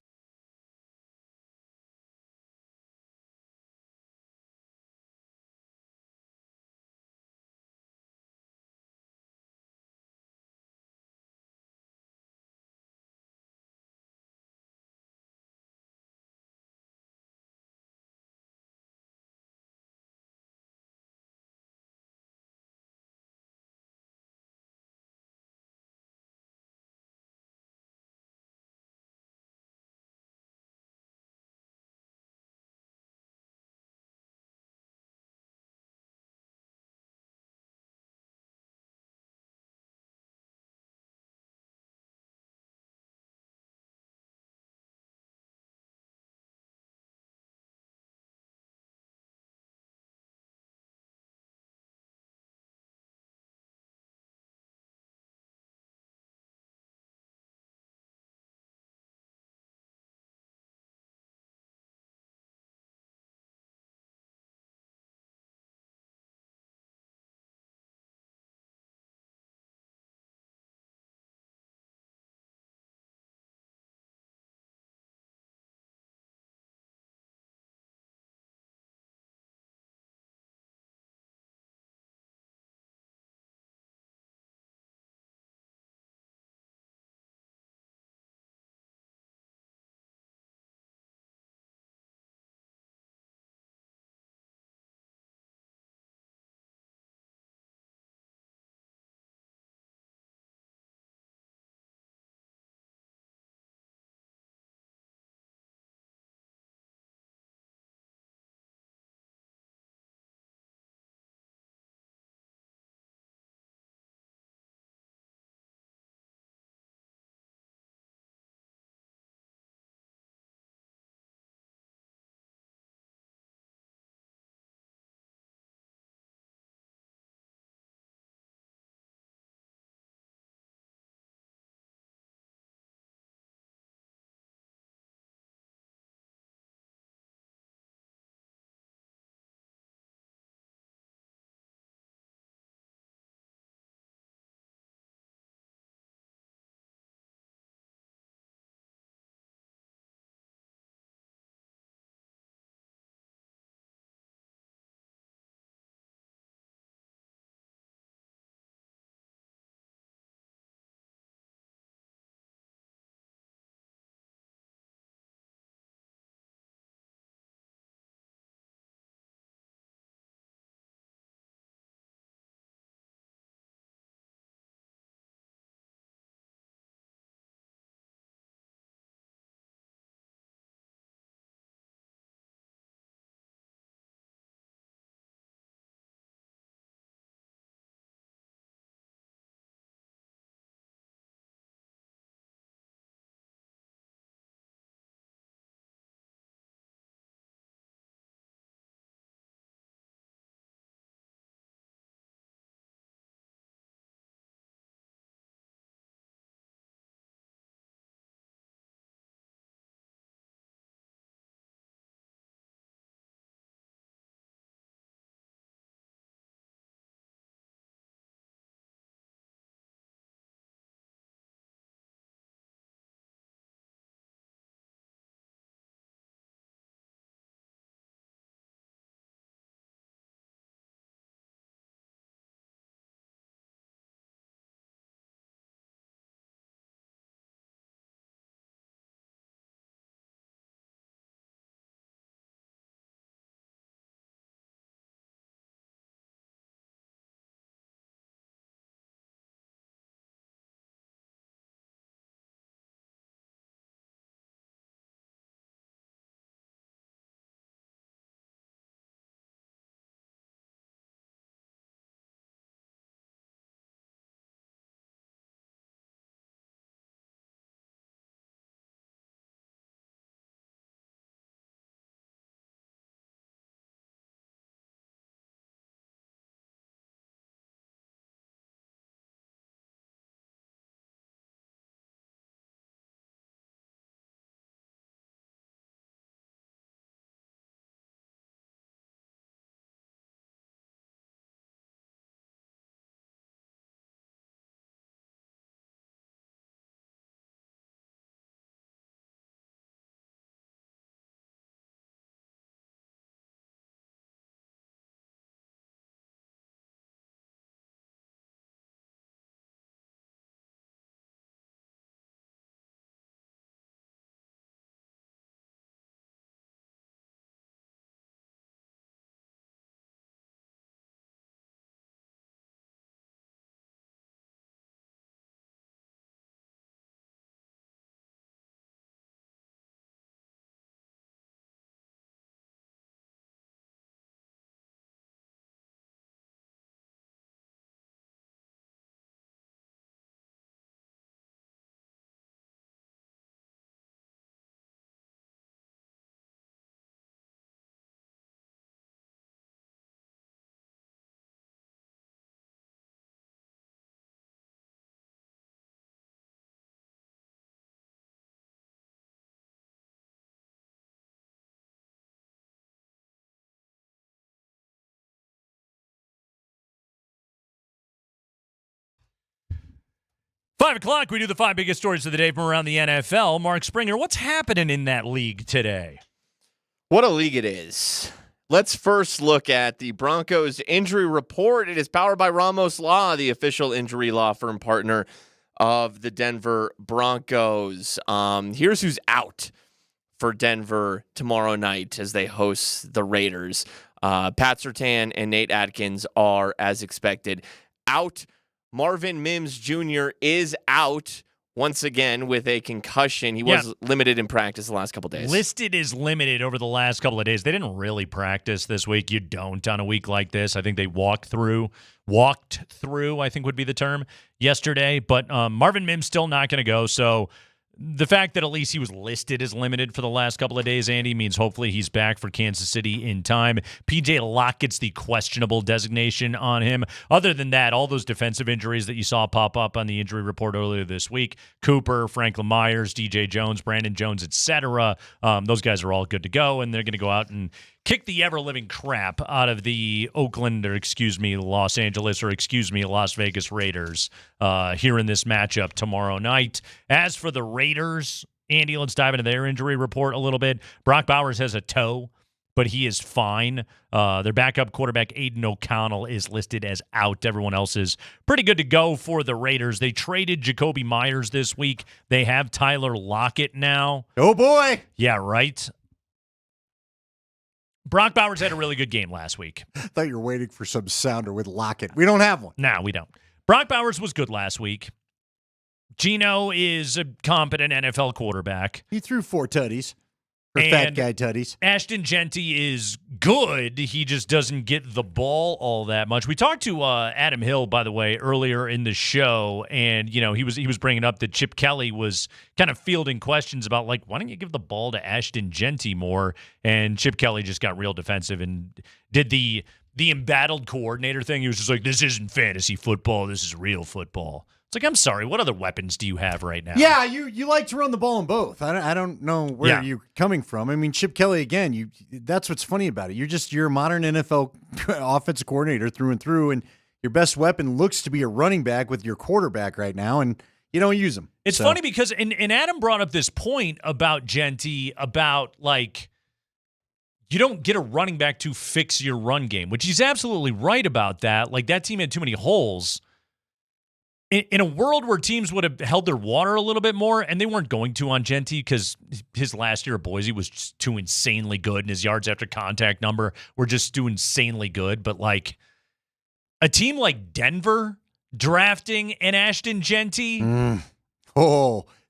5 o'clock, we do the 5 biggest stories of the day from around the NFL. Mark Springer, what's happening in that league today? What a league it is. Let's first look at the Broncos injury report. It is powered by Ramos Law, the official injury law firm partner of the Denver Broncos. Here's who's out for Denver tomorrow night as they host the Raiders. Pat Surtain and Nate Atkins are, as expected, out. Marvin Mims Jr. is out once again with a concussion. He was limited in practice the last couple days. Listed as limited over the last couple of days. They didn't really practice this week. You don't on a week like this. I think they walked through, I think would be the term, yesterday. But Marvin Mims still not going to go, so the fact that at least he was listed as limited for the last couple of days, Andy, means hopefully he's back for Kansas City in time. P.J. Locke gets the questionable designation on him. Other than that, all those defensive injuries that you saw pop up on the injury report earlier this week, Cooper, Franklin Myers, DJ Jones, Brandon Jones, etc., those guys are all good to go, and they're going to go out and kick the ever-living crap out of the Los Angeles, Las Vegas Raiders here in this matchup tomorrow night. As for the Raiders, Andy, let's dive into their injury report a little bit. Brock Bowers has a toe, but he is fine. Their backup quarterback, Aiden O'Connell, is listed as out. Everyone else is pretty good to go for the Raiders. They traded Jacoby Myers this week. They have Tyler Lockett now. Oh, boy. Yeah, right. Brock Bowers had a really good game last week. I thought you were waiting for some sounder with Lockett. We don't have one. No, we don't. Brock Bowers was good last week. Geno is a competent NFL quarterback. He threw 4 tutties. Or fat guy tutties. Ashton Genty is good. He just doesn't get the ball all that much. We talked to Adam Hill, by the way, earlier in the show, and he was bringing up that Chip Kelly was kind of fielding questions about, like, why don't you give the ball to Ashton Genty more? And Chip Kelly just got real defensive and did the embattled coordinator thing. He was just like, this isn't fantasy football. This is real football. It's like, I'm sorry, what other weapons do you have right now? Yeah, you like to run the ball in both. I don't know where you're coming from. I mean, Chip Kelly, again, that's what's funny about it. You're a modern NFL offensive coordinator through and through, and your best weapon looks to be a running back with your quarterback right now, and you don't use him. It's funny because, and Adam brought up this point about Genty, about, like, you don't get a running back to fix your run game, which he's absolutely right about that. Like, that team had too many holes. In a world where teams would have held their water a little bit more, and they weren't going to on Genty because his last year at Boise was just too insanely good, and his yards after contact number were just too insanely good. But, like, a team like Denver drafting an Ashton Genty,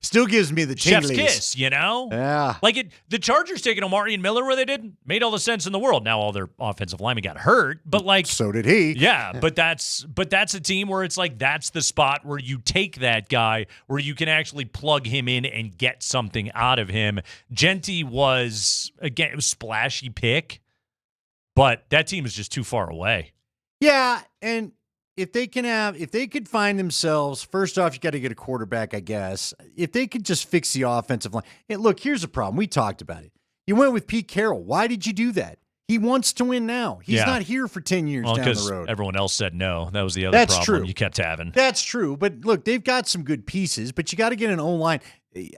still gives me the chef's tinglies. kiss, Yeah. Like, the Chargers taking Omari and Miller where they did made all the sense in the world. Now all their offensive linemen got hurt, but, like, so did he. Yeah, but that's a team where it's like that's the spot where you take that guy where you can actually plug him in and get something out of him. Genty was, again, it was splashy pick, but that team is just too far away. Yeah, and if they could find themselves, first off, you got to get a quarterback, I guess. If they could just fix the offensive line. And look, here's the problem. We talked about it. You went with Pete Carroll. Why did you do that? He wants to win now. He's not here for 10 years down the road. Everyone else said no. That was the other problem true. You kept having. That's true. But look, they've got some good pieces, but you got to get an O-line.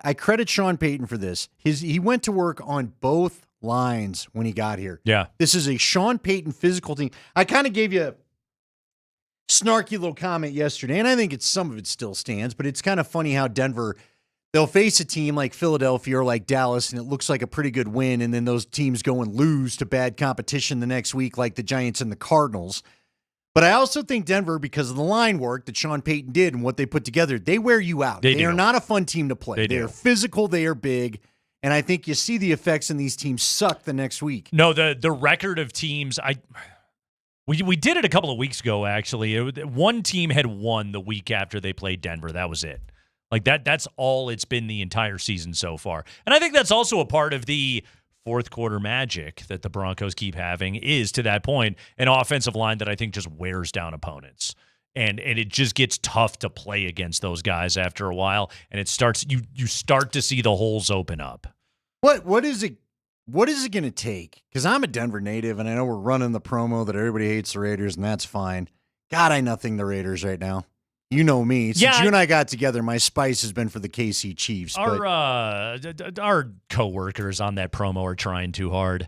I credit Sean Payton for this. He went to work on both lines when he got here. Yeah. This is a Sean Payton physical team. I kind of gave you a snarky little comment yesterday, and I think some of it still stands, but it's kind of funny how Denver, they'll face a team like Philadelphia or like Dallas, and it looks like a pretty good win, and then those teams go and lose to bad competition the next week like the Giants and the Cardinals. But I also think Denver, because of the line work that Sean Payton did and what they put together, they wear you out. They are not a fun team to play. They are physical, they are big, and I think you see the effects in these teams suck the next week. No, the record of teams, We did it a couple of weeks ago, actually. One team had won the week after they played Denver. That was it. Like, that's all it's been the entire season so far. And I think that's also a part of the fourth quarter magic that the Broncos keep having is, to that point, an offensive line that I think just wears down opponents. And it just gets tough to play against those guys after a while. And it starts you start to see the holes open up. What is it? What is it going to take? Because I'm a Denver native, and I know we're running the promo that everybody hates the Raiders, and that's fine. God, I nothing the Raiders right now. You know me. Since Yeah, you and I got together, my spice has been for the KC Chiefs. Our coworkers on that promo are trying too hard.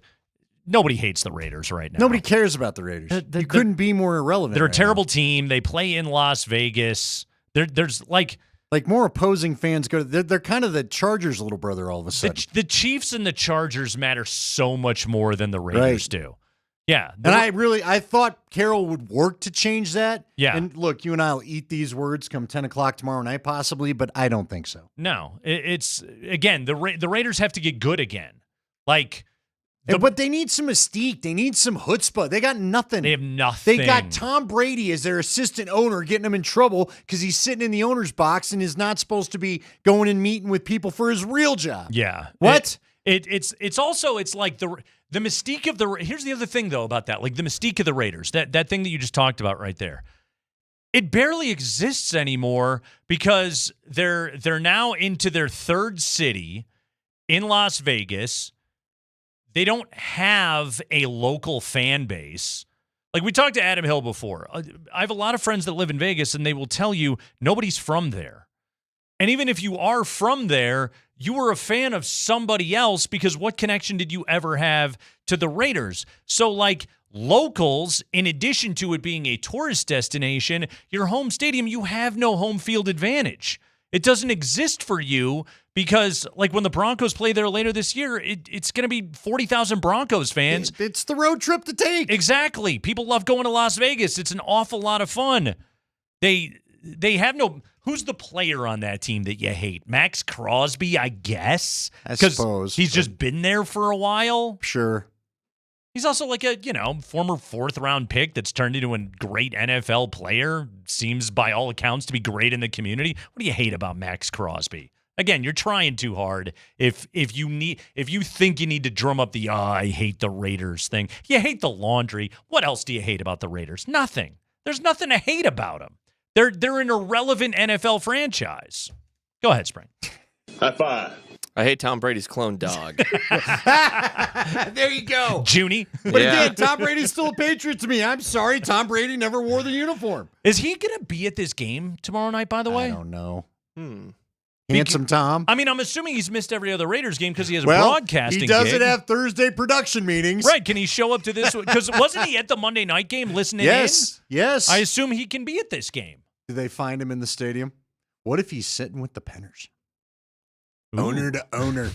Nobody hates the Raiders right now. Nobody cares about the Raiders. You couldn't be more irrelevant. They're a right terrible team. They play in Las Vegas. There's like more opposing fans go. They're kind of the Chargers' little brother all of a sudden. the Chiefs and the Chargers matter so much more than the Raiders do. Yeah. And I thought Carroll would work to change that. Yeah. And look, you and I will eat these words come 10 o'clock tomorrow night possibly, but I don't think so. No. It's, again, the Raiders have to get good again. Like, but they need some mystique. They need some chutzpah. They got nothing. They have nothing. They got Tom Brady as their assistant owner getting them in trouble because he's sitting in the owner's box and is not supposed to be going and meeting with people for his real job. Yeah. What? It's also like the mystique of the. Here's the other thing though about that, like the mystique of the Raiders, that thing that you just talked about right there. It barely exists anymore because they're now into their third city in Las Vegas. They don't have a local fan base. Like we talked to Adam Hill before. I have a lot of friends that live in Vegas, and they will tell you nobody's from there. And even if you are from there, you were a fan of somebody else because what connection did you ever have to the Raiders? So, like, locals, in addition to it being a tourist destination, your home stadium, you have no home field advantage. It doesn't exist for you because, like, when the Broncos play there later this year, it's going to be 40,000 Broncos fans. It's the road trip to take. Exactly. People love going to Las Vegas. It's an awful lot of fun. They have no... Who's the player on that team that you hate? Max Crosby, I guess? I suppose. He's just been there for a while. Sure. He's also like a, former fourth-round pick that's turned into a great NFL player. Seems, by all accounts, to be great in the community. What do you hate about Max Crosby? Again, you're trying too hard. If you think you need to drum up the I hate the Raiders thing, you hate the laundry. What else do you hate about the Raiders? Nothing. There's nothing to hate about them. They're an irrelevant NFL franchise. Go ahead, Spring. High five. I hate Tom Brady's clone dog. There you go. Junie. But again, Tom Brady's still a Patriot to me. I'm sorry, Tom Brady never wore the uniform. Is he going to be at this game tomorrow night, by the way? I don't know. Handsome Tom. I mean, I'm assuming he's missed every other Raiders game because he has a broadcasting he doesn't gig. have Thursday production meetings. Right. Can he show up to this? Because wasn't he at the Monday night game listening Yes. I assume he can be at this game. Do they find him in the stadium? What if he's sitting with the Penners? Ooh. Owner to owner.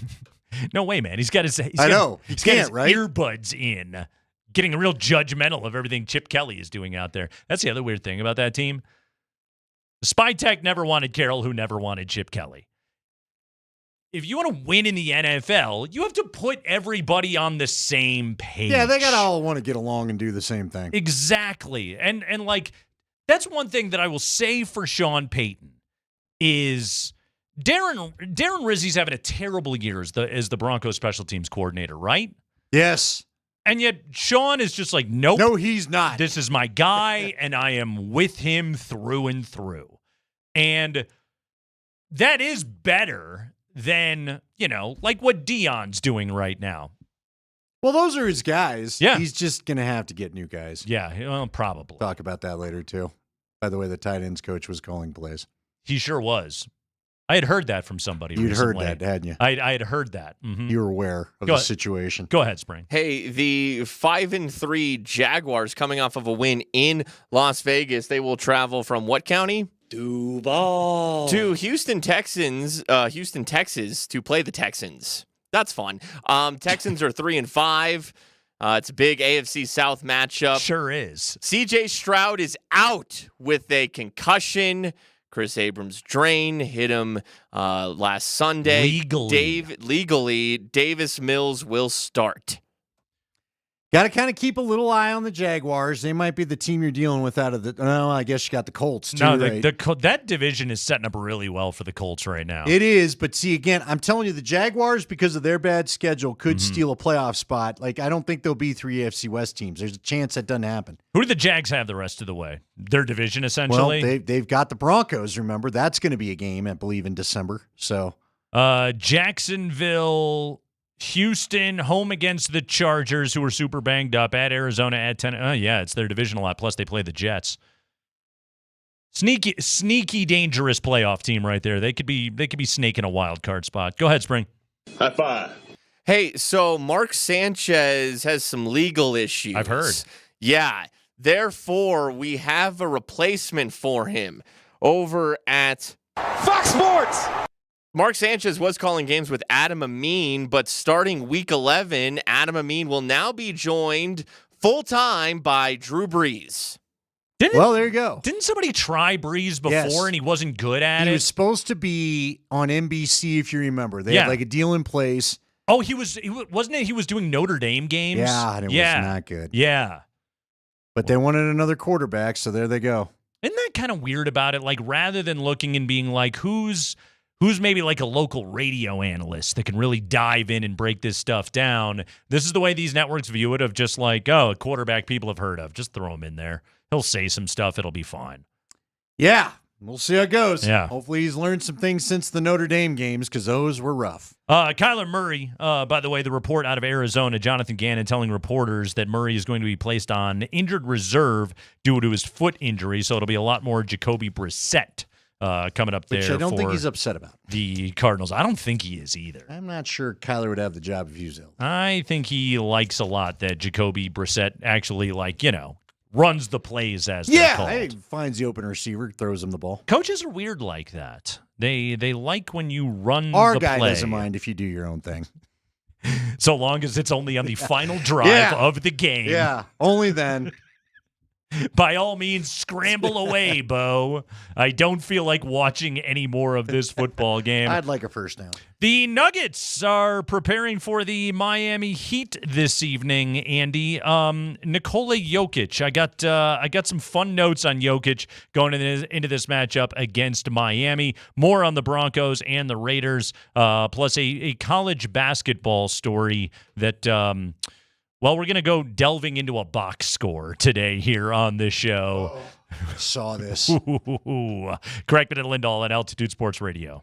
No way, man. He's got his He got his right? earbuds in, getting real judgmental of everything Chip Kelly is doing out there. That's the other weird thing about that team. The Spy Tech never wanted Carroll, who never wanted Chip Kelly. If you want to win in the NFL, you have to put everybody on the same page. Yeah, they got to all want to get along and do the same thing. Exactly. And like, that's one thing that I will say for Sean Payton is Darren Rizzi's having a terrible year as the Broncos special teams coordinator, right? Yes. And yet Sean is just like, nope. No, he's not. This is my guy, and I am with him through and through. And that is better than, like what Dion's doing right now. Well, those are his guys. Yeah. He's just going to have to get new guys. Yeah, well, probably. Talk about that later, too. By the way, the tight ends coach was calling plays. He sure was. I had heard that from somebody You'd recently. heard that, hadn't you? I had heard that. Mm-hmm. You were aware of the situation. Go ahead, Spring. Hey, the 5-3 Jaguars coming off of a win in Las Vegas. They will travel from what county? Duval. To Houston, Texas, to play the Texans. That's fun. Texans are 3-5. It's a big AFC South matchup. Sure is. CJ Stroud is out with a concussion. Chris Abrams' drain hit him last Sunday. Legally, Davis Mills will start. Got to kind of keep a little eye on the Jaguars. They might be the team you're dealing with out of the. No, I guess you got the Colts too. No, right? that division is setting up really well for the Colts right now. It is, but see, again, I'm telling you, the Jaguars, because of their bad schedule, could steal a playoff spot. Like, I don't think there'll be 3 AFC West teams. There's a chance that doesn't happen. Who do the Jags have the rest of the way? Their division, essentially? Well, they've got the Broncos, remember? That's going to be a game, I believe, in December. So, Jacksonville, Houston, home against the Chargers, who are super banged up, at Arizona, at 10. Yeah, it's their division a lot. Plus, they play the Jets. Sneaky, dangerous playoff team right there. They could be snaking a wild card spot. Go ahead, Spring. High five. Hey, so Mark Sanchez has some legal issues. I've heard. Yeah. Therefore, we have a replacement for him over at Fox Sports. Mark Sanchez was calling games with Adam Amin, but starting week 11, Adam Amin will now be joined full-time by Drew Brees. There you go. Didn't somebody try Breeze before and he wasn't good at it? He was supposed to be on NBC, if you remember. They had like a deal in place. Oh, he wasn't it? He was doing Notre Dame games. Yeah, and it was not good. Yeah, but they wanted another quarterback, so there they go. Isn't that kind of weird about it? Like, rather than looking and being like, who's maybe like a local radio analyst that can really dive in and break this stuff down, this is the way these networks view it, of just like, oh, a quarterback people have heard of. Just throw him in there. He'll say some stuff. It'll be fine. Yeah, we'll see how it goes. Yeah. Hopefully he's learned some things since the Notre Dame games, because those were rough. Kyler Murray, by the way, the report out of Arizona, Jonathan Gannon telling reporters that Murray is going to be placed on injured reserve due to his foot injury, so it'll be a lot more Jacoby Brissett coming up there. Which I don't think he's upset about. The Cardinals. I don't think he is either. I'm not sure Kyler would have the job if he was ill. I think he likes a lot that Jacoby Brissett actually, runs the plays as they're called. He finds the open receiver, throws him the ball. Coaches are weird like that. They like when you run Our the guy play. doesn't mind if you do your own thing. So long as it's only on the final drive of the game. Yeah, only then. By all means, scramble away, Bo. I don't feel like watching any more of this football game. I'd like a first down. The Nuggets are preparing for the Miami Heat this evening, Andy. Nikola Jokic. I got some fun notes on Jokic going into this matchup against Miami. More on the Broncos and the Raiders, plus a college basketball story that we're going to go delving into a box score today here on this show. Saw this. Kreckman and Lindahl at Altitude Sports Radio.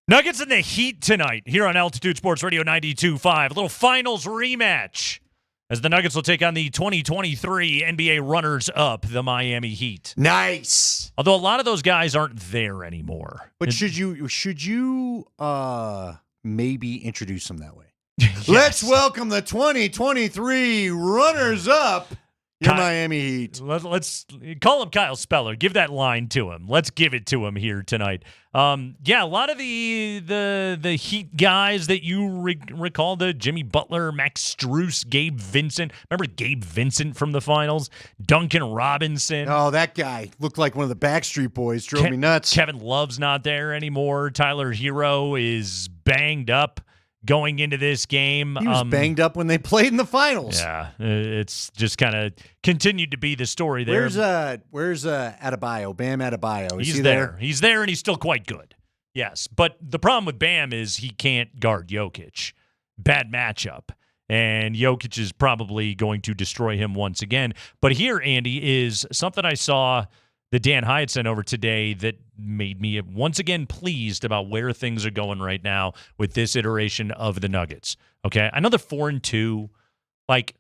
Nuggets and the Heat tonight here on Altitude Sports Radio 92.5. A little finals rematch as the Nuggets will take on the 2023 NBA runners-up, the Miami Heat. Nice. Although a lot of those guys aren't there anymore. But should you maybe introduce them that way? Yes. Let's welcome the 2023 runners-up, your Miami Heat. Let's call him Kyle Speller. Give that line to him. Let's give it to him here tonight. A lot of the Heat guys that you recall, the Jimmy Butler, Max Strus, Gabe Vincent. Remember Gabe Vincent from the finals? Duncan Robinson. Oh, that guy looked like one of the Backstreet Boys. Drove me nuts. Kevin Love's not there anymore. Tyler Hero is banged up going into this game. He was banged up when they played in the finals. Yeah, it's just kind of continued to be the story there. Where's Adebayo? Bam Adebayo. Is He's he there. He's there, and he's still quite good. Yes, but the problem with Bam is he can't guard Jokic. Bad matchup. And Jokic is probably going to destroy him once again. But here, Andy, is something I saw that Dan Hyatt sent over today that made me once again pleased about where things are going right now with this iteration of the Nuggets. Okay, I know they're 4-2. Like,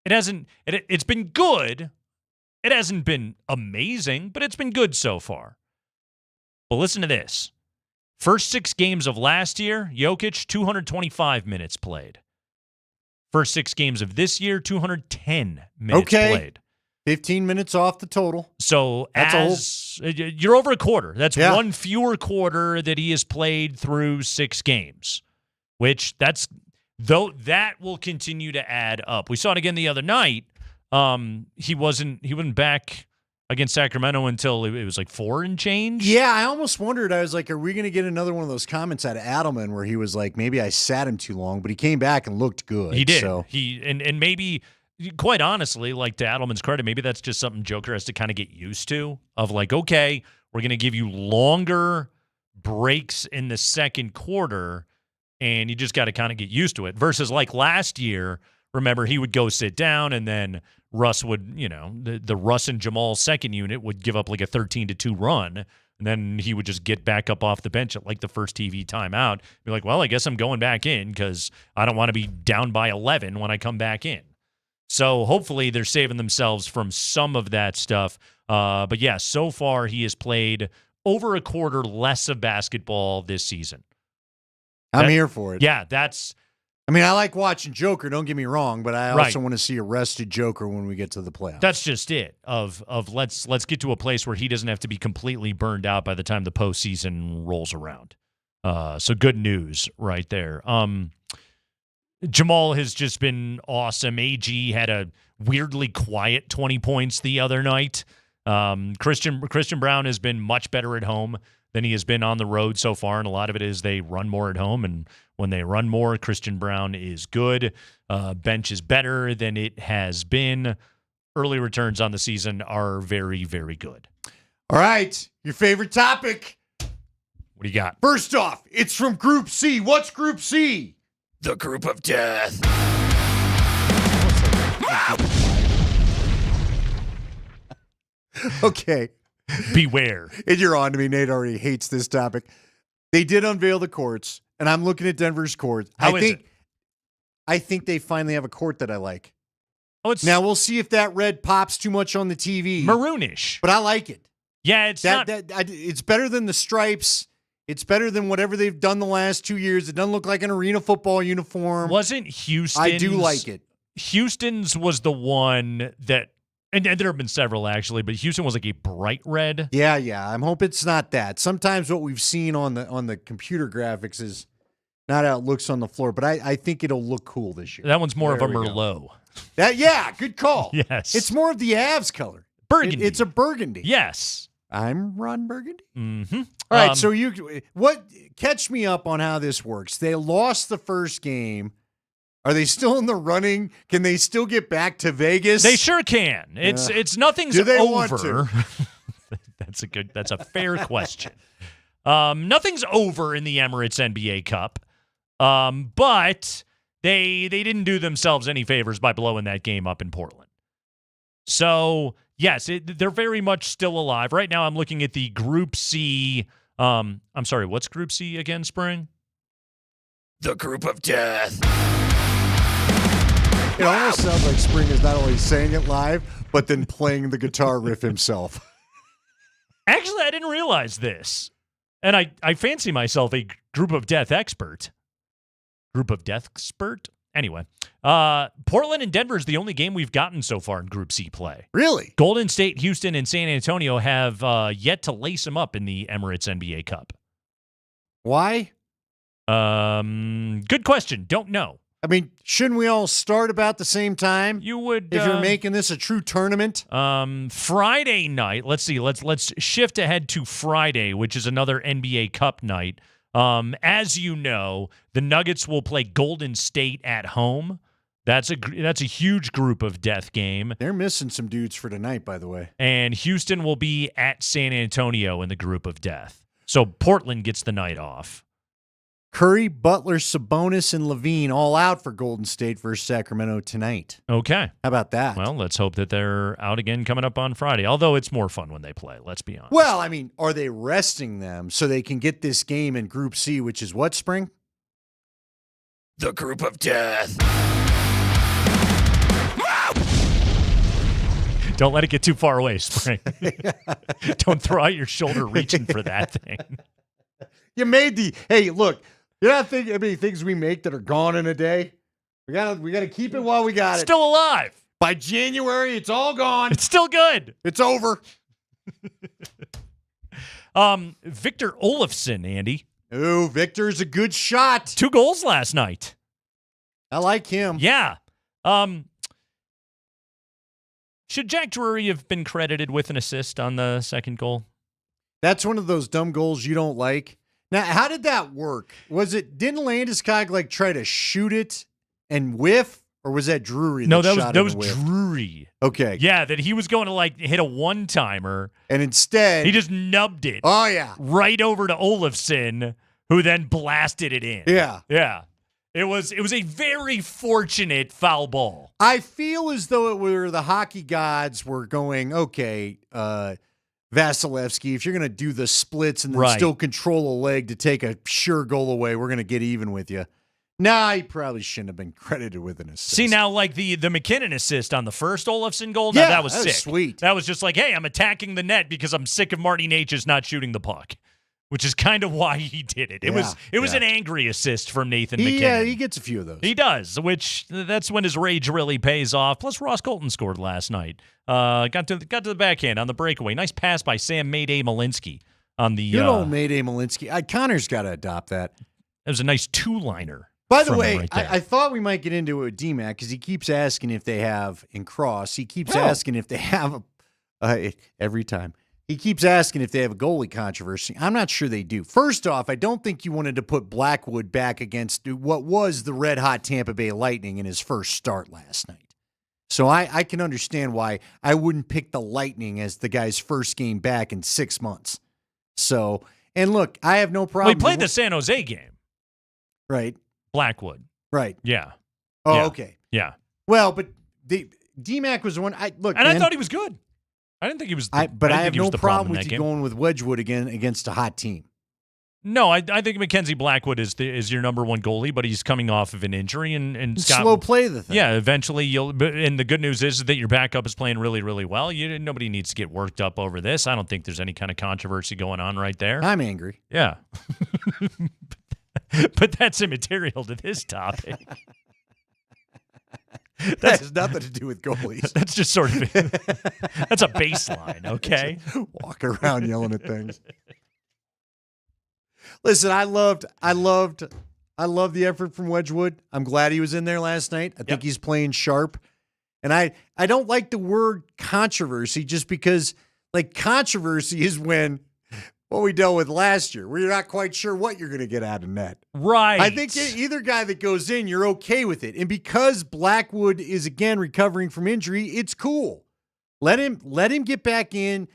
it's been good. It hasn't been amazing, but it's been good so far. But listen to this. First 6 games of last year, Jokic, 225 minutes played. First 6 games of this year, 210 minutes played. 15 minutes off the total. So you're over a quarter. That's one fewer quarter that he has played through 6 games, which that will continue to add up. We saw it again the other night. He wasn't back against Sacramento until it was like 4 and change. Yeah, I almost wondered. I was like, are we going to get another one of those comments out of Adelman where he was like, maybe I sat him too long, but he came back and looked good. He did. So. And maybe, quite honestly, like to Adelman's credit, maybe that's just something Joker has to kind of get used to, of like, okay, we're going to give you longer breaks in the second quarter, and you just got to kind of get used to it. Versus like last year, remember, he would go sit down, and then Russ would, the Russ and Jamal second unit would give up like a 13-2 run, and then he would just get back up off the bench at like the first TV timeout. Be like, well, I guess I'm going back in because I don't want to be down by 11 when I come back in. So hopefully they're saving themselves from some of that stuff. But yeah, so far he has played over a quarter less of basketball this season. I'm here for it. Yeah, I like watching Joker, don't get me wrong, but I also want to see a rested Joker when we get to the playoffs. That's just it. Of let's get to a place where he doesn't have to be completely burned out by the time the postseason rolls around. So good news right there. Jamal has just been awesome. AG had a weirdly quiet 20 points the other night. Christian Brown has been much better at home than he has been on the road so far, and a lot of it is they run more at home, and when they run more, Christian Brown is good. Bench is better than it has been. Early returns on the season are very, very good. All right, your favorite topic. What do you got? First off, it's from Group C. What's Group C? The group of death. Okay. Beware. And you're on to me. Nate already hates this topic. They did unveil the courts, and I'm looking at Denver's court. I think they finally have a court that I like. Now we'll see if that red pops too much on the TV. Maroonish. But I like it. Yeah, it's better than the stripes. It's better than whatever they've done the last 2 years. It doesn't look like an arena football uniform. Wasn't Houston's? I do like it. Houston's was the one that, and there have been several actually, but Houston was like a bright red. Yeah. I'm hoping it's not that. Sometimes what we've seen on the computer graphics is not how it looks on the floor, but I think it'll look cool this year. That one's more of a Merlot. Good call. Yes. It's more of the Avs color. Burgundy. It's a burgundy. Yes. I'm Ron Burgundy. Mm-hmm. All right, so catch me up on how this works. They lost the first game. Are they still in the running? Can they still get back to Vegas? They sure can. It's nothing's do they over. Want to? That's a fair question. Nothing's over in the Emirates NBA Cup. But they didn't do themselves any favors by blowing that game up in Portland. So, yes, they're very much still alive. Right now I'm looking at the Group C I'm sorry, what's Group C again, Spring? The group of death. It almost sounds like Spring is not only saying it live, but then playing the guitar riff himself. Actually, I didn't realize this. And I fancy myself a group of death expert. Group of death expert? Anyway, Portland and Denver is the only game we've gotten so far in Group C play. Really? Golden State, Houston, and San Antonio have yet to lace them up in the Emirates NBA Cup. Why? Good question. Don't know. I mean, shouldn't we all start about the same time? You would if you're making this a true tournament. Friday night. Let's see. Let's shift ahead to Friday, which is another NBA Cup night. As you know, the Nuggets will play Golden State at home. That's a huge group of death game. They're missing some dudes for tonight, by the way. And Houston will be at San Antonio in the group of death. So Portland gets the night off. Curry, Butler, Sabonis, and Levine all out for Golden State versus Sacramento tonight. Okay. How about that? Well, let's hope that they're out again coming up on Friday, although it's more fun when they play, let's be honest. Well, I mean, are they resting them so they can get this game in Group C, which is what, Spring? The group of death. Don't let it get too far away, Spring. Don't throw out your shoulder reaching for that thing. You made hey, look, you're not thinking how many things we make that are gone in a day. We gotta keep it while we got it. Still alive. By January, it's all gone. It's still good. It's over. Victor Olofsson, Andy. Ooh, Victor's a good shot. 2 goals last night. I like him. Yeah. Should Jack Drury have been credited with an assist on the second goal? That's one of those dumb goals you don't like. Now, how did that work? Didn't Landeskog try to shoot it and whiff, or was that Drury? No, that was Drury. Okay. Yeah, that he was going to hit a one-timer. And instead, he just nubbed it. Oh, yeah. Right over to Olofsson, who then blasted it in. Yeah. Yeah. It was a very fortunate foul ball. I feel as though it were the hockey gods were going, okay, Vasilevsky, if you're going to do the splits and then still control a leg to take a sure goal away, we're going to get even with you. Nah, he probably shouldn't have been credited with an assist. See, now, the McKinnon assist on the first Olofsson goal, that was sick. Sweet. That was just hey, I'm attacking the net because I'm sick of Marty Necas not shooting the puck, which is kind of why he did it. It was an angry assist from Nathan McKinnon. Yeah, he gets a few of those. He does, which that's when his rage really pays off. Plus, Ross Colton scored last night. Got to the backhand on the breakaway. Nice pass by Sam Mayday Malinsky on the. Good old Mayday Malinsky. Connor's got to adopt that. It was a nice 2-liner. By the way, I thought we might get into it with DMac because he keeps asking if they have in Cross. He keeps asking if they have every time. He keeps asking if they have a goalie controversy. I'm not sure they do. First off, I don't think you wanted to put Blackwood back against what was the red-hot Tampa Bay Lightning in his first start last night. So I can understand why I wouldn't pick the Lightning as the guy's first game back in 6 months. So, and look, I have no problem. Well, he played the San Jose game. Right. Blackwood. Right. Yeah. Oh, yeah. Okay. Yeah. Well, but DMac was the one. I man, thought he was good. I didn't think he was. But I have no problem with you you going with Wedgwood again against a hot team. No, I think Mackenzie Blackwood is your number one goalie, but he's coming off of an injury and slow play the thing. Yeah, eventually you'll. And the good news is that your backup is playing really, really well. Nobody needs to get worked up over this. I don't think there's any kind of controversy going on right there. I'm angry. Yeah, but that's immaterial to this topic. That has nothing to do with goalies. That's just sort of that's a baseline, okay? Walk around yelling at things. Listen, I loved the effort from Wedgwood. I'm glad he was in there last night. I think he's playing sharp. And I don't like the word controversy just because controversy is when what we dealt with last year, where you're not quite sure what you're going to get out of net. Right. I think either guy that goes in, you're okay with it. And because Blackwood is, again, recovering from injury, it's cool. Let him get back in,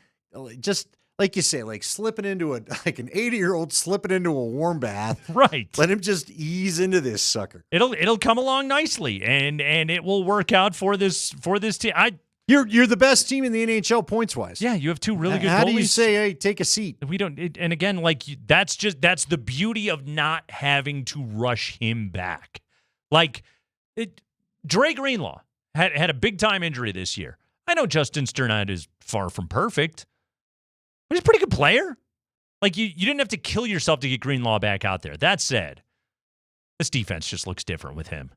just like you say, slipping into an 80-year-old slipping into a warm bath. Right. Let him just ease into this sucker. It'll come along nicely, and it will work out for this team. You're the best team in the NHL points wise. Yeah, you have two really good goalies. How do you say, hey, take a seat? We don't. And again, like that's the beauty of not having to rush him back. Like Dre Greenlaw had a big time injury this year. I know Justin Sternad is far from perfect, but he's a pretty good player. Like you didn't have to kill yourself to get Greenlaw back out there. That said, this defense just looks different with him.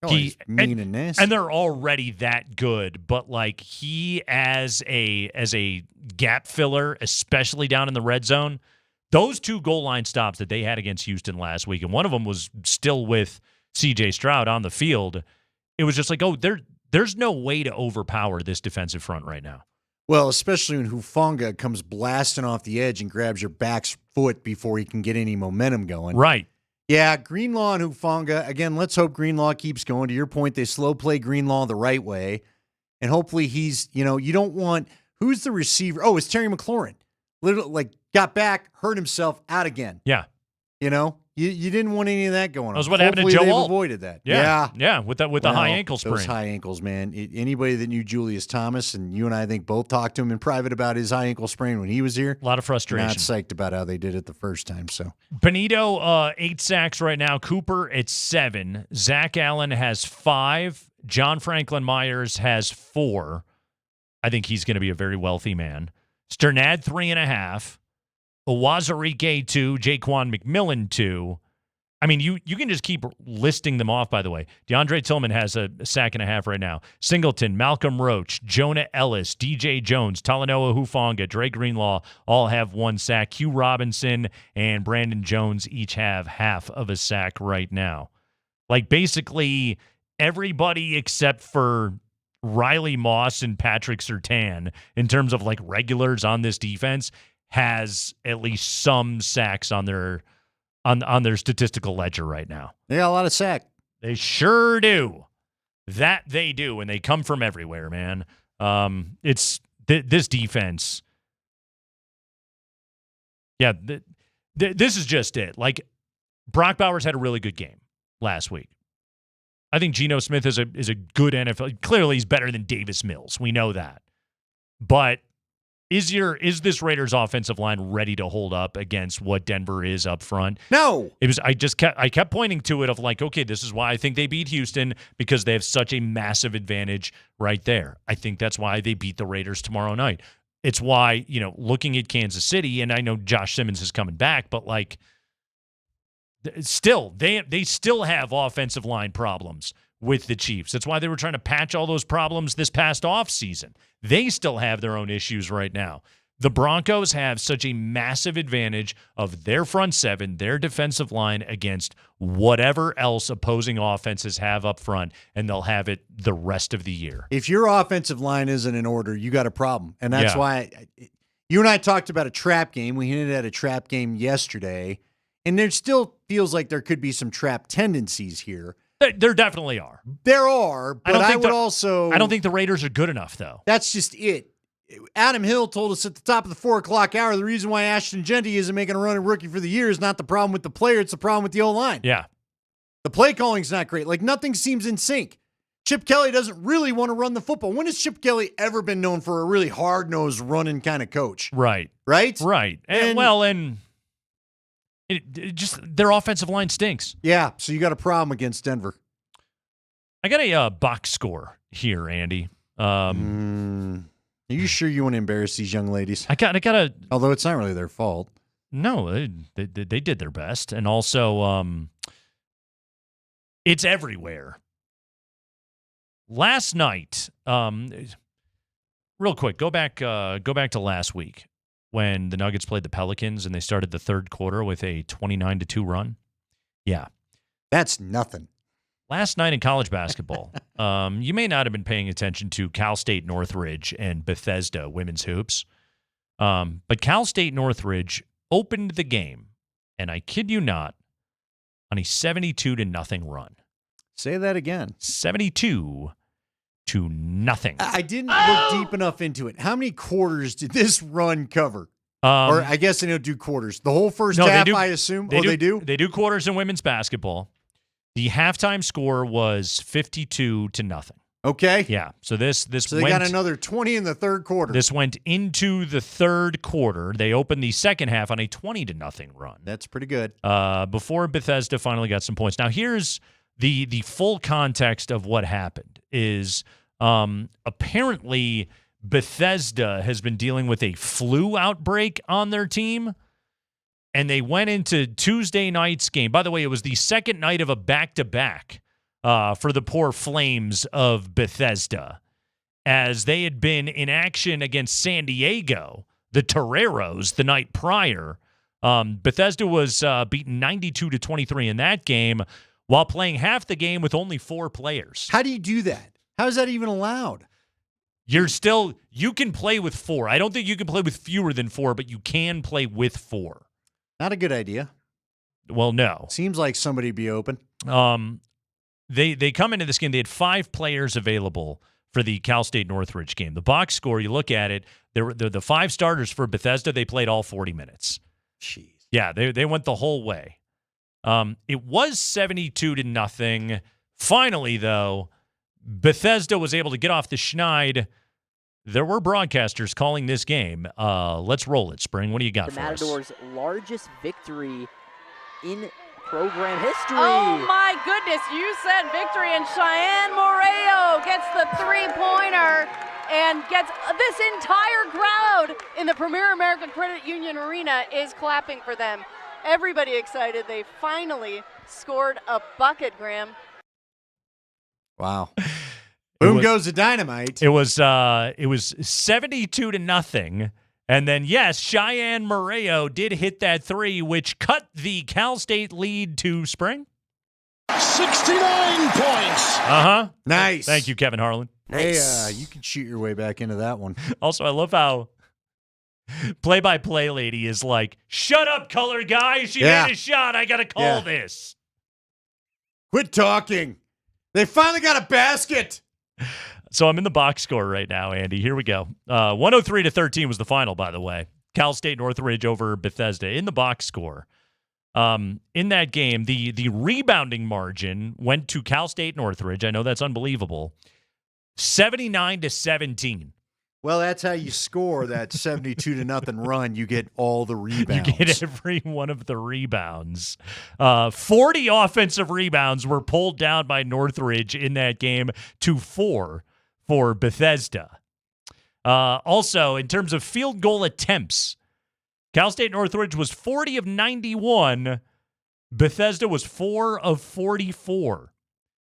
Oh, he's mean and nasty. And they're already that good, but like he as a gap filler, especially down in the red zone, those 2 goal line stops that they had against Houston last week, and one of them was still with C.J. Stroud on the field. It was just like, there's no way to overpower this defensive front right now. Well, especially when Hufanga comes blasting off the edge and grabs your back foot before he can get any momentum going. Right. Yeah, Greenlaw and Hufanga. Again, let's hope Greenlaw keeps going. To your point, they slow play Greenlaw the right way. And hopefully he's, you don't want, who's the receiver? Oh, it's Terry McLaurin. Literally, got back, hurt himself, out again. Yeah. You didn't want any of that going on. That was what happened to Joe they've Alt. avoided that. Yeah, with the high ankle sprain. Those high ankles, man. Anybody that knew Julius Thomas, and you and I think both talked to him in private about his high ankle sprain when he was here. A lot of frustration. Not psyched about how they did it the first time. So Benito, 8 sacks right now. Cooper at 7. Zach Allen has 5. John Franklin Myers has 4. I think he's going to be a very wealthy man. Sternad 3.5. Owazarike 2, Jaquan McMillan 2. I mean, you can just keep listing them off, by the way. DeAndre Tillman has a sack and a half right now. Singleton, Malcolm Roach, Jonah Ellis, DJ Jones, Talanoa Hufanga, Dre Greenlaw all have 1 sack. Hugh Robinson and Brandon Jones each have half of a sack right now. Like, basically, everybody except for Riley Moss and Patrick Surtain, in terms of, like, regulars on this defense, has at least some sacks on their statistical ledger right now. They got a lot of sack. They sure do. That they do, and they come from everywhere, man. It's this defense. Yeah, this is just it. Like, Brock Bowers had a really good game last week. I think Geno Smith is a good NFL. Clearly, he's better than Davis Mills. We know that. But is this Raiders offensive line ready to hold up against what Denver is up front? No. I kept pointing to it of like, okay, this is why I think they beat Houston, because they have such a massive advantage right there. I think that's why they beat the Raiders tomorrow night. It's why, looking at Kansas City, and I know Josh Simmons is coming back, but like, still, they still have offensive line problems with the Chiefs. That's why they were trying to patch all those problems this past offseason. They still have their own issues right now. The Broncos have such a massive advantage of their front seven, their defensive line against whatever else opposing offenses have up front, and they'll have it the rest of the year. If your offensive line isn't in order, you got a problem. And that's why you and I talked about a trap game. We hinted at a trap game yesterday, and there still feels like there could be some trap tendencies here. There definitely are. There are, but I don't think the Raiders are good enough, though. That's just it. Adam Hill told us at the top of the 4 o'clock hour, the reason why Ashton Genty isn't making a run at rookie for the year is not the problem with the player, it's the problem with the O-line. Yeah. The play calling's not great. Like, nothing seems in sync. Chip Kelly doesn't really want to run the football. When has Chip Kelly ever been known for a really hard-nosed running kind of coach? Right. Right? Right. And it just their offensive line stinks. Yeah, so you got a problem against Denver. I got a box score here, Andy. Are you sure you want to embarrass these young ladies? I got a. Although it's not really their fault. No, they did their best, and also it's everywhere. Last night, real quick, go back to last week when the Nuggets played the Pelicans and they started the third quarter with a 29-2 run. Yeah, that's nothing. Last night in college basketball, you may not have been paying attention to Cal State Northridge and Bethesda women's hoops, but Cal State Northridge opened the game, and I kid you not, on a 72-0 run. Say that again. 72-0. I didn't look deep enough into it. How many quarters did this run cover? Or I guess they don't do quarters. The whole first half, I assume. They do? They do quarters in women's basketball. The halftime score was 52-0. Okay. Yeah. So this So they got another 20 in the third quarter. This went into the third quarter. They opened the second half on a 20-0 run. That's pretty good. Before Bethesda finally got some points. Now here's the full context of what happened. Is apparently Bethesda has been dealing with a flu outbreak on their team. And they went into Tuesday night's game. By the way, it was the second night of a back-to-back for the poor Flames of Bethesda, as they had been in action against San Diego, the Toreros, the night prior. Bethesda was beaten 92-23 in that game while playing half the game with only 4 players. How do you do that? How is that even allowed? You can play with 4. I don't think you can play with fewer than 4, but you can play with 4. Not a good idea. Well, no. Seems like somebody'd be open. They come into this game. They had 5 players available for the Cal State Northridge game. The box score, you look at it, they're the 5 starters for Bethesda. They played all 40 minutes. Jeez. Yeah, they went the whole way. It was 72-0. Finally, though, Bethesda was able to get off the schneid. There were broadcasters calling this game. Let's roll it, Spring. What do you got for us? The Matadors' largest victory in program history. Oh, my goodness. You said victory, and Cheyenne Moreo gets the three-pointer and gets this entire crowd in the Premier American Credit Union Arena is clapping for them. Everybody excited. They finally scored a bucket, Graham. Wow. Boom goes the dynamite. It was 72-0. And then, yes, Cheyenne Moreo did hit that 3, which cut the Cal State lead to Spring. 69 points. Uh-huh. Nice. Thank you, Kevin Harlan. Nice. Hey, you can shoot your way back into that one. Also, I love how play-by-play lady is like, shut up, color guy. She made a shot. I got to call this. Quit talking. They finally got a basket. So I'm in the box score right now, Andy. Here we go. 103-13 was the final, by the way. Cal State Northridge over Bethesda in the box score. In that game, the rebounding margin went to Cal State Northridge. I know that's unbelievable. 79-17. Well, that's how you score that 72-0 run. You get all the rebounds. You get every one of the rebounds. 40 offensive rebounds were pulled down by Northridge in that game to 4 for Bethesda. Also, in terms of field goal attempts, Cal State Northridge was 40 of 91. Bethesda was 4 of 44.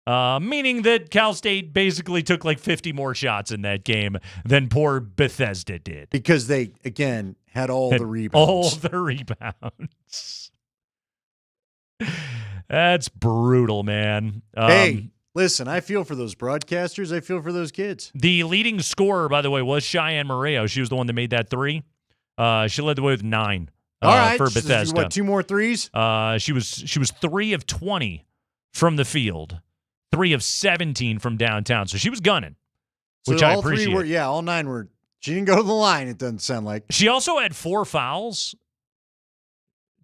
Meaning that Cal State basically took like 50 more shots in that game than poor Bethesda did. Because they, again, had all the rebounds. All the rebounds. That's brutal, man. Hey, listen, I feel for those broadcasters. I feel for those kids. The leading scorer, by the way, was Cheyenne Moreo. She was the one that made that 3. She led the way with 9 all right, for Bethesda. So what, 2 more threes? She was 3 of 20 from the field. 3 of 17 from downtown. So she was gunning, which I appreciate. All 9 were. She didn't go to the line, it doesn't sound like. She also had 4 fouls.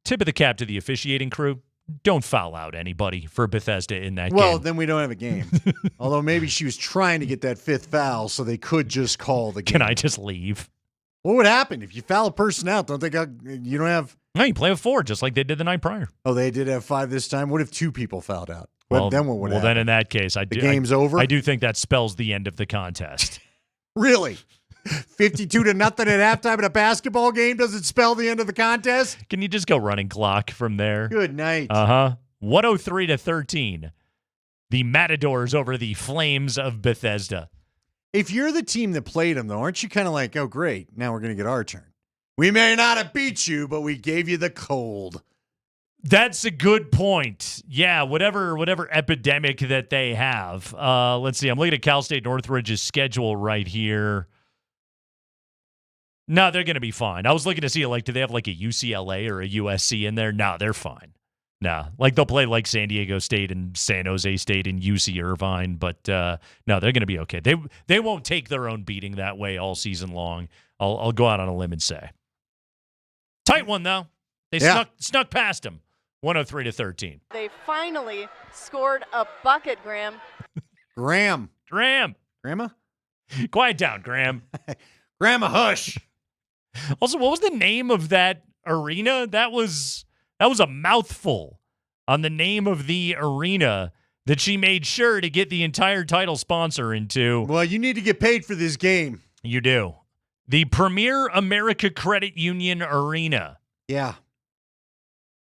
Tip of the cap to the officiating crew. Don't foul out anybody for Bethesda in that game. Well, then we don't have a game. Although maybe she was trying to get that 5th foul so they could just call the game. Can I just leave? What would happen if you foul a person out? You don't have. No, you play with 4 just like they did the night prior. Oh, they did have 5 this time? What if 2 people fouled out? Well, then what would happen? Then in that case, the game's over? I do think that spells the end of the contest. Really? 52-0 at halftime in a basketball game doesn't spell the end of the contest? Can you just go running clock from there? Good night. 103-13. The Matadors over the Flames of Bethesda. If you're the team that played them, though, aren't you kind of like, oh, great, now we're going to get our turn? We may not have beat you, but we gave you the cold. That's a good point. Yeah, whatever epidemic that they have. Let's see. I'm looking at Cal State Northridge's schedule right here. No, they're going to be fine. I was looking to see, do they have like a UCLA or a USC in there? No, they're fine. No, they'll play like San Diego State and San Jose State and UC Irvine, but no, they're going to be okay. They won't take their own beating that way all season long. I'll go out on a limb and say. Tight one, though. They snuck past them. 103-13. They finally scored a bucket, Graham. Graham. Graham. Grandma? Quiet down, Graham. Grandma, hush. Also, what was the name of that arena? That was a mouthful on the name of the arena that she made sure to get the entire title sponsor into. Well, you need to get paid for this game. You do. The Premier America Credit Union Arena. Yeah.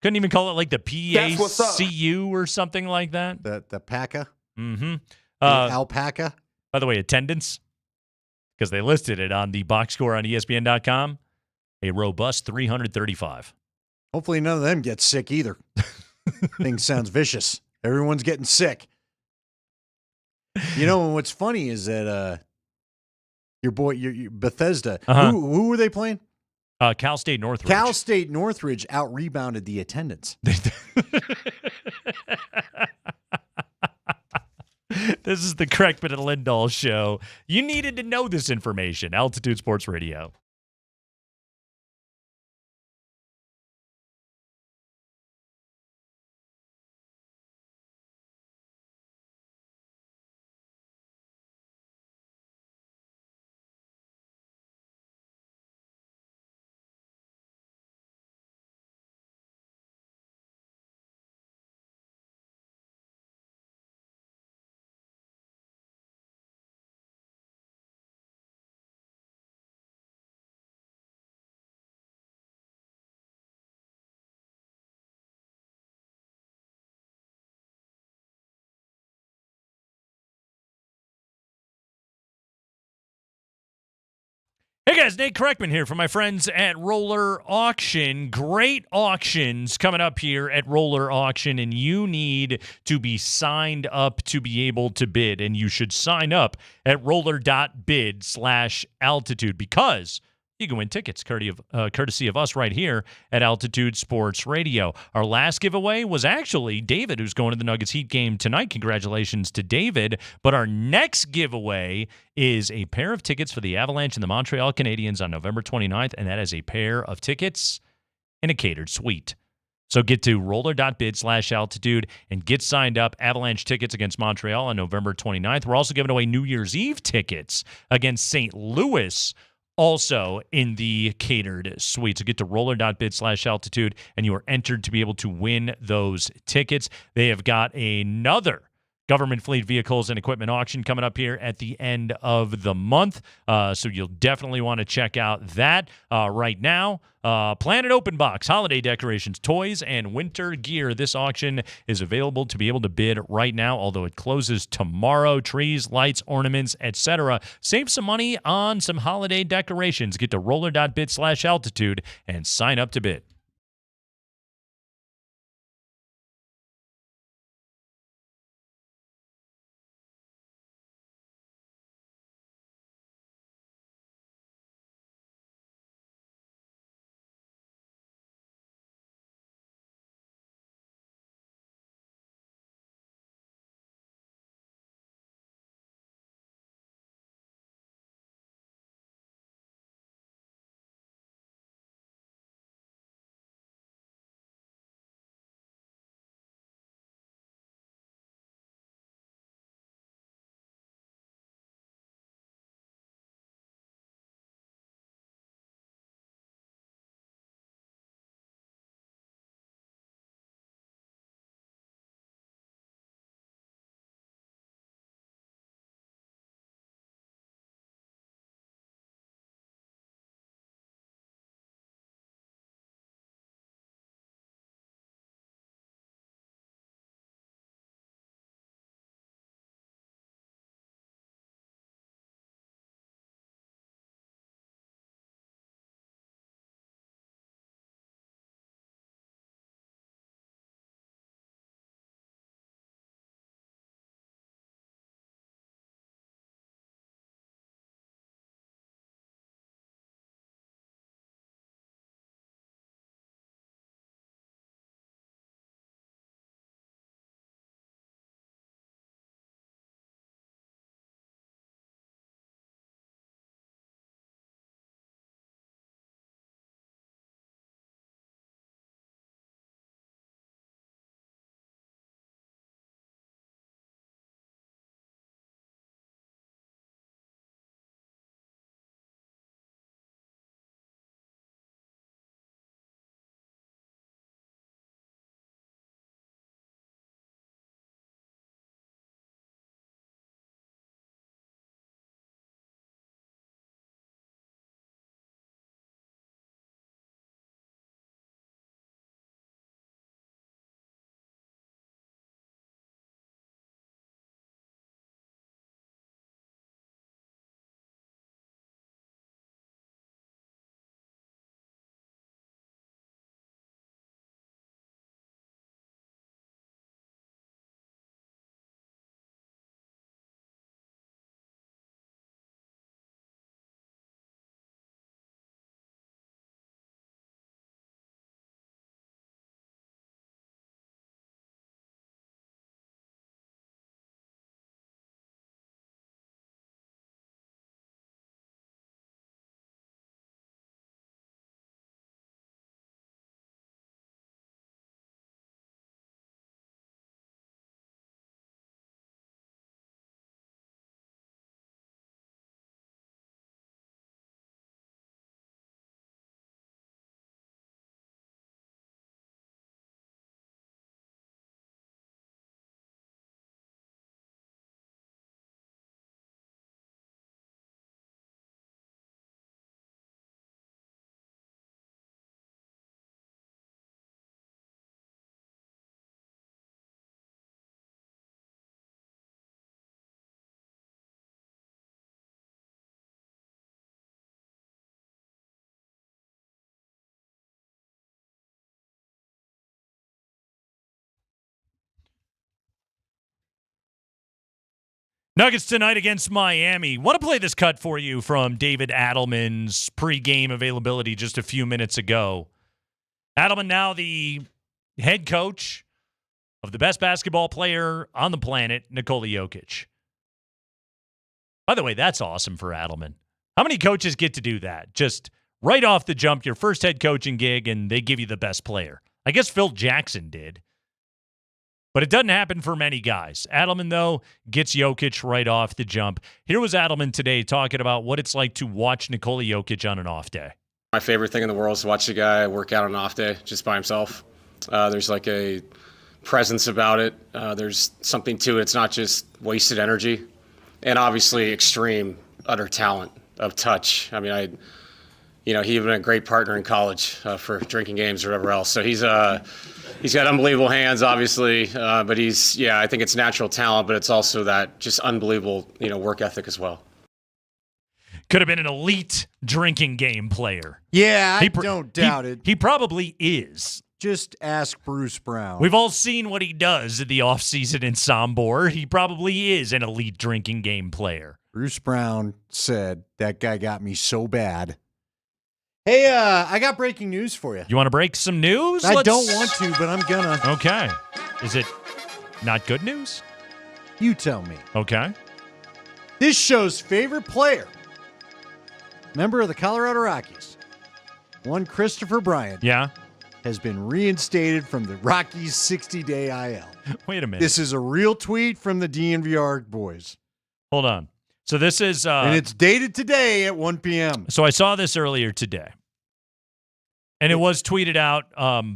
Couldn't even call it like the PACU or something like that. The PACA? Mm-hmm. Alpaca? By the way, attendance, because they listed it on the box score on ESPN.com, a robust 335. Hopefully none of them get sick either. Thing sounds vicious. Everyone's getting sick. You know, and what's funny is that your boy, your Bethesda, who were they playing? Cal State Northridge. Cal State Northridge out-rebounded the attendance. This is the Kreckman and Lindahl show. You needed to know this information. Altitude Sports Radio. Hey guys, Nate Kreckman here from my friends at Roller Auction. Great auctions coming up here at Roller Auction, and you need to be signed up to be able to bid. And you should sign up at roller.bid/altitude because you can win tickets courtesy of us right here at Altitude Sports Radio. Our last giveaway was actually David, who's going to the Nuggets Heat game tonight. Congratulations to David. But our next giveaway is a pair of tickets for the Avalanche and the Montreal Canadiens on November 29th, and that is a pair of tickets in a catered suite. So get to roller.bid/altitude and get signed up. Avalanche tickets against Montreal on November 29th. We're also giving away New Year's Eve tickets against St. Louis, also in the catered suite. So get to roller.bid/altitude, and you are entered to be able to win those tickets. They have got another government fleet vehicles and equipment auction coming up here at the end of the month. So you'll definitely want to check out that right now. Planet Open Box, holiday decorations, toys, and winter gear. This auction is available to be able to bid right now, although it closes tomorrow. Trees, lights, ornaments, etc. Save some money on some holiday decorations. Get to roller.bid/altitude and sign up to bid. Nuggets tonight against Miami. Want to play this cut for you from David Adelman's pregame availability just a few minutes ago. Adelman now the head coach of the best basketball player on the planet, Nikola Jokic. By the way, that's awesome for Adelman. How many coaches get to do that? Just right off the jump, your first head coaching gig, and they give you the best player. I guess Phil Jackson did. But it doesn't happen for many guys. Adelman, though, gets Jokic right off the jump. Here was Adelman today talking about what it's like to watch Nikola Jokic on an off day. My favorite thing in the world is to watch the guy work out on an off day just by himself. There's like a presence about it. There's something to it. It's not just wasted energy. And obviously extreme, utter talent of touch. I mean, he had been a great partner in college for drinking games or whatever else. So he's got unbelievable hands, obviously, but I think it's natural talent, but it's also that just unbelievable, work ethic as well. Could have been an elite drinking game player. Yeah, I don't doubt it. He probably is. Just ask Bruce Brown. We've all seen what he does in the offseason in Sombor. He probably is an elite drinking game player. Bruce Brown said, that guy got me so bad. Hey, I got breaking news for you. You want to break some news? I don't want to, but I'm gonna. Okay. Is it not good news? You tell me. Okay. This show's favorite player, member of the Colorado Rockies, one Christopher Bryant, has been reinstated from the Rockies' 60-day IL. Wait a minute. This is a real tweet from the DNVR boys. Hold on. So this is... and it's dated today at 1 p.m. So I saw this earlier today. And it was tweeted out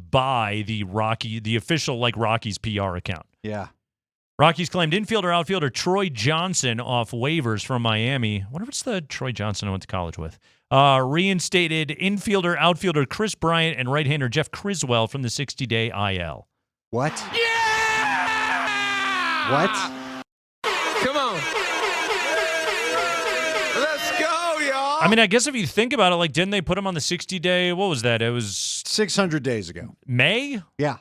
by the official Rockies PR account. Yeah. Rockies claimed infielder, outfielder Troy Johnson off waivers from Miami. I wonder if it's the Troy Johnson I went to college with. Reinstated infielder, outfielder Chris Bryant and right-hander Jeff Criswell from the 60-day IL. What? Yeah! What? Come on. Let's go, y'all. I mean, I guess if you think about it, didn't they put him on the 60-day? What was that? It was 600 days ago. May? Yeah.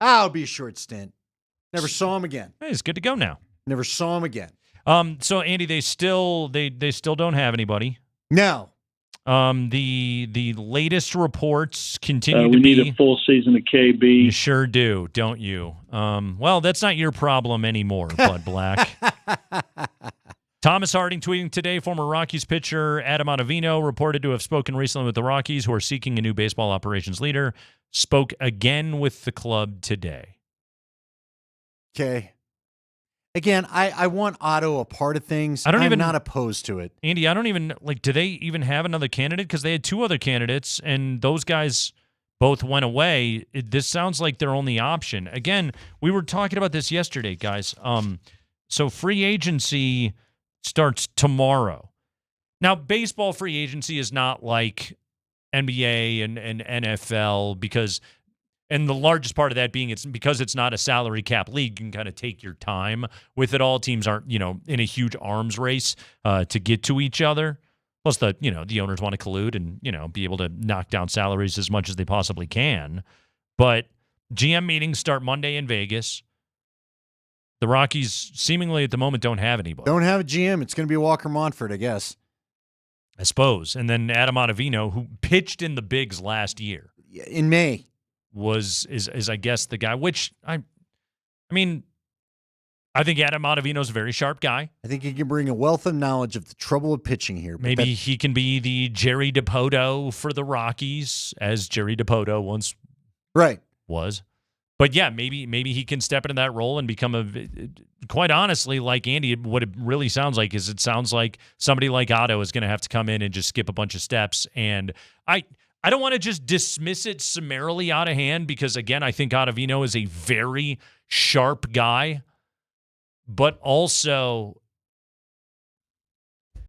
I'll be a short stint. Never saw him again. Hey, he's good to go now. Never saw him again. So Andy, they still don't have anybody. No. The latest reports continue to we be. We need a full season of KB. You sure do, don't you? Well, that's not your problem anymore, Bud Black. Thomas Harding tweeting today, former Rockies pitcher Adam Ottavino reported to have spoken recently with the Rockies, who are seeking a new baseball operations leader. Spoke again with the club today. Okay. Again, I want Otto a part of things. I'm not opposed to it. Andy, I don't even, do they even have another candidate? Because they had two other candidates, and those guys both went away. This sounds like their only option. Again, we were talking about this yesterday, guys. So free agency starts tomorrow. Now, baseball free agency is not like NBA and NFL because... And the largest part of that being it's because it's not a salary cap league, you can kind of take your time with it all. Teams aren't, in a huge arms race to get to each other. Plus the owners want to collude and, be able to knock down salaries as much as they possibly can. But GM meetings start Monday in Vegas. The Rockies seemingly at the moment don't have anybody. Don't have a GM. It's going to be Walker Montford, I guess. I suppose. And then Adam Ottavino, who pitched in the bigs last year. In May. Is I guess the guy, which I mean, I think Adam Ottavino's a very sharp guy. I think he can bring a wealth of knowledge of the trouble of pitching here. Maybe he can be the Jerry Dipoto for the Rockies, as Jerry Dipoto once was. But yeah, maybe he can step into that role and become quite honestly, like Andy, what it really sounds like is it sounds like somebody like Otto is going to have to come in and just skip a bunch of steps. And I don't want to just dismiss it summarily out of hand because, again, I think Ottavino is a very sharp guy. But also,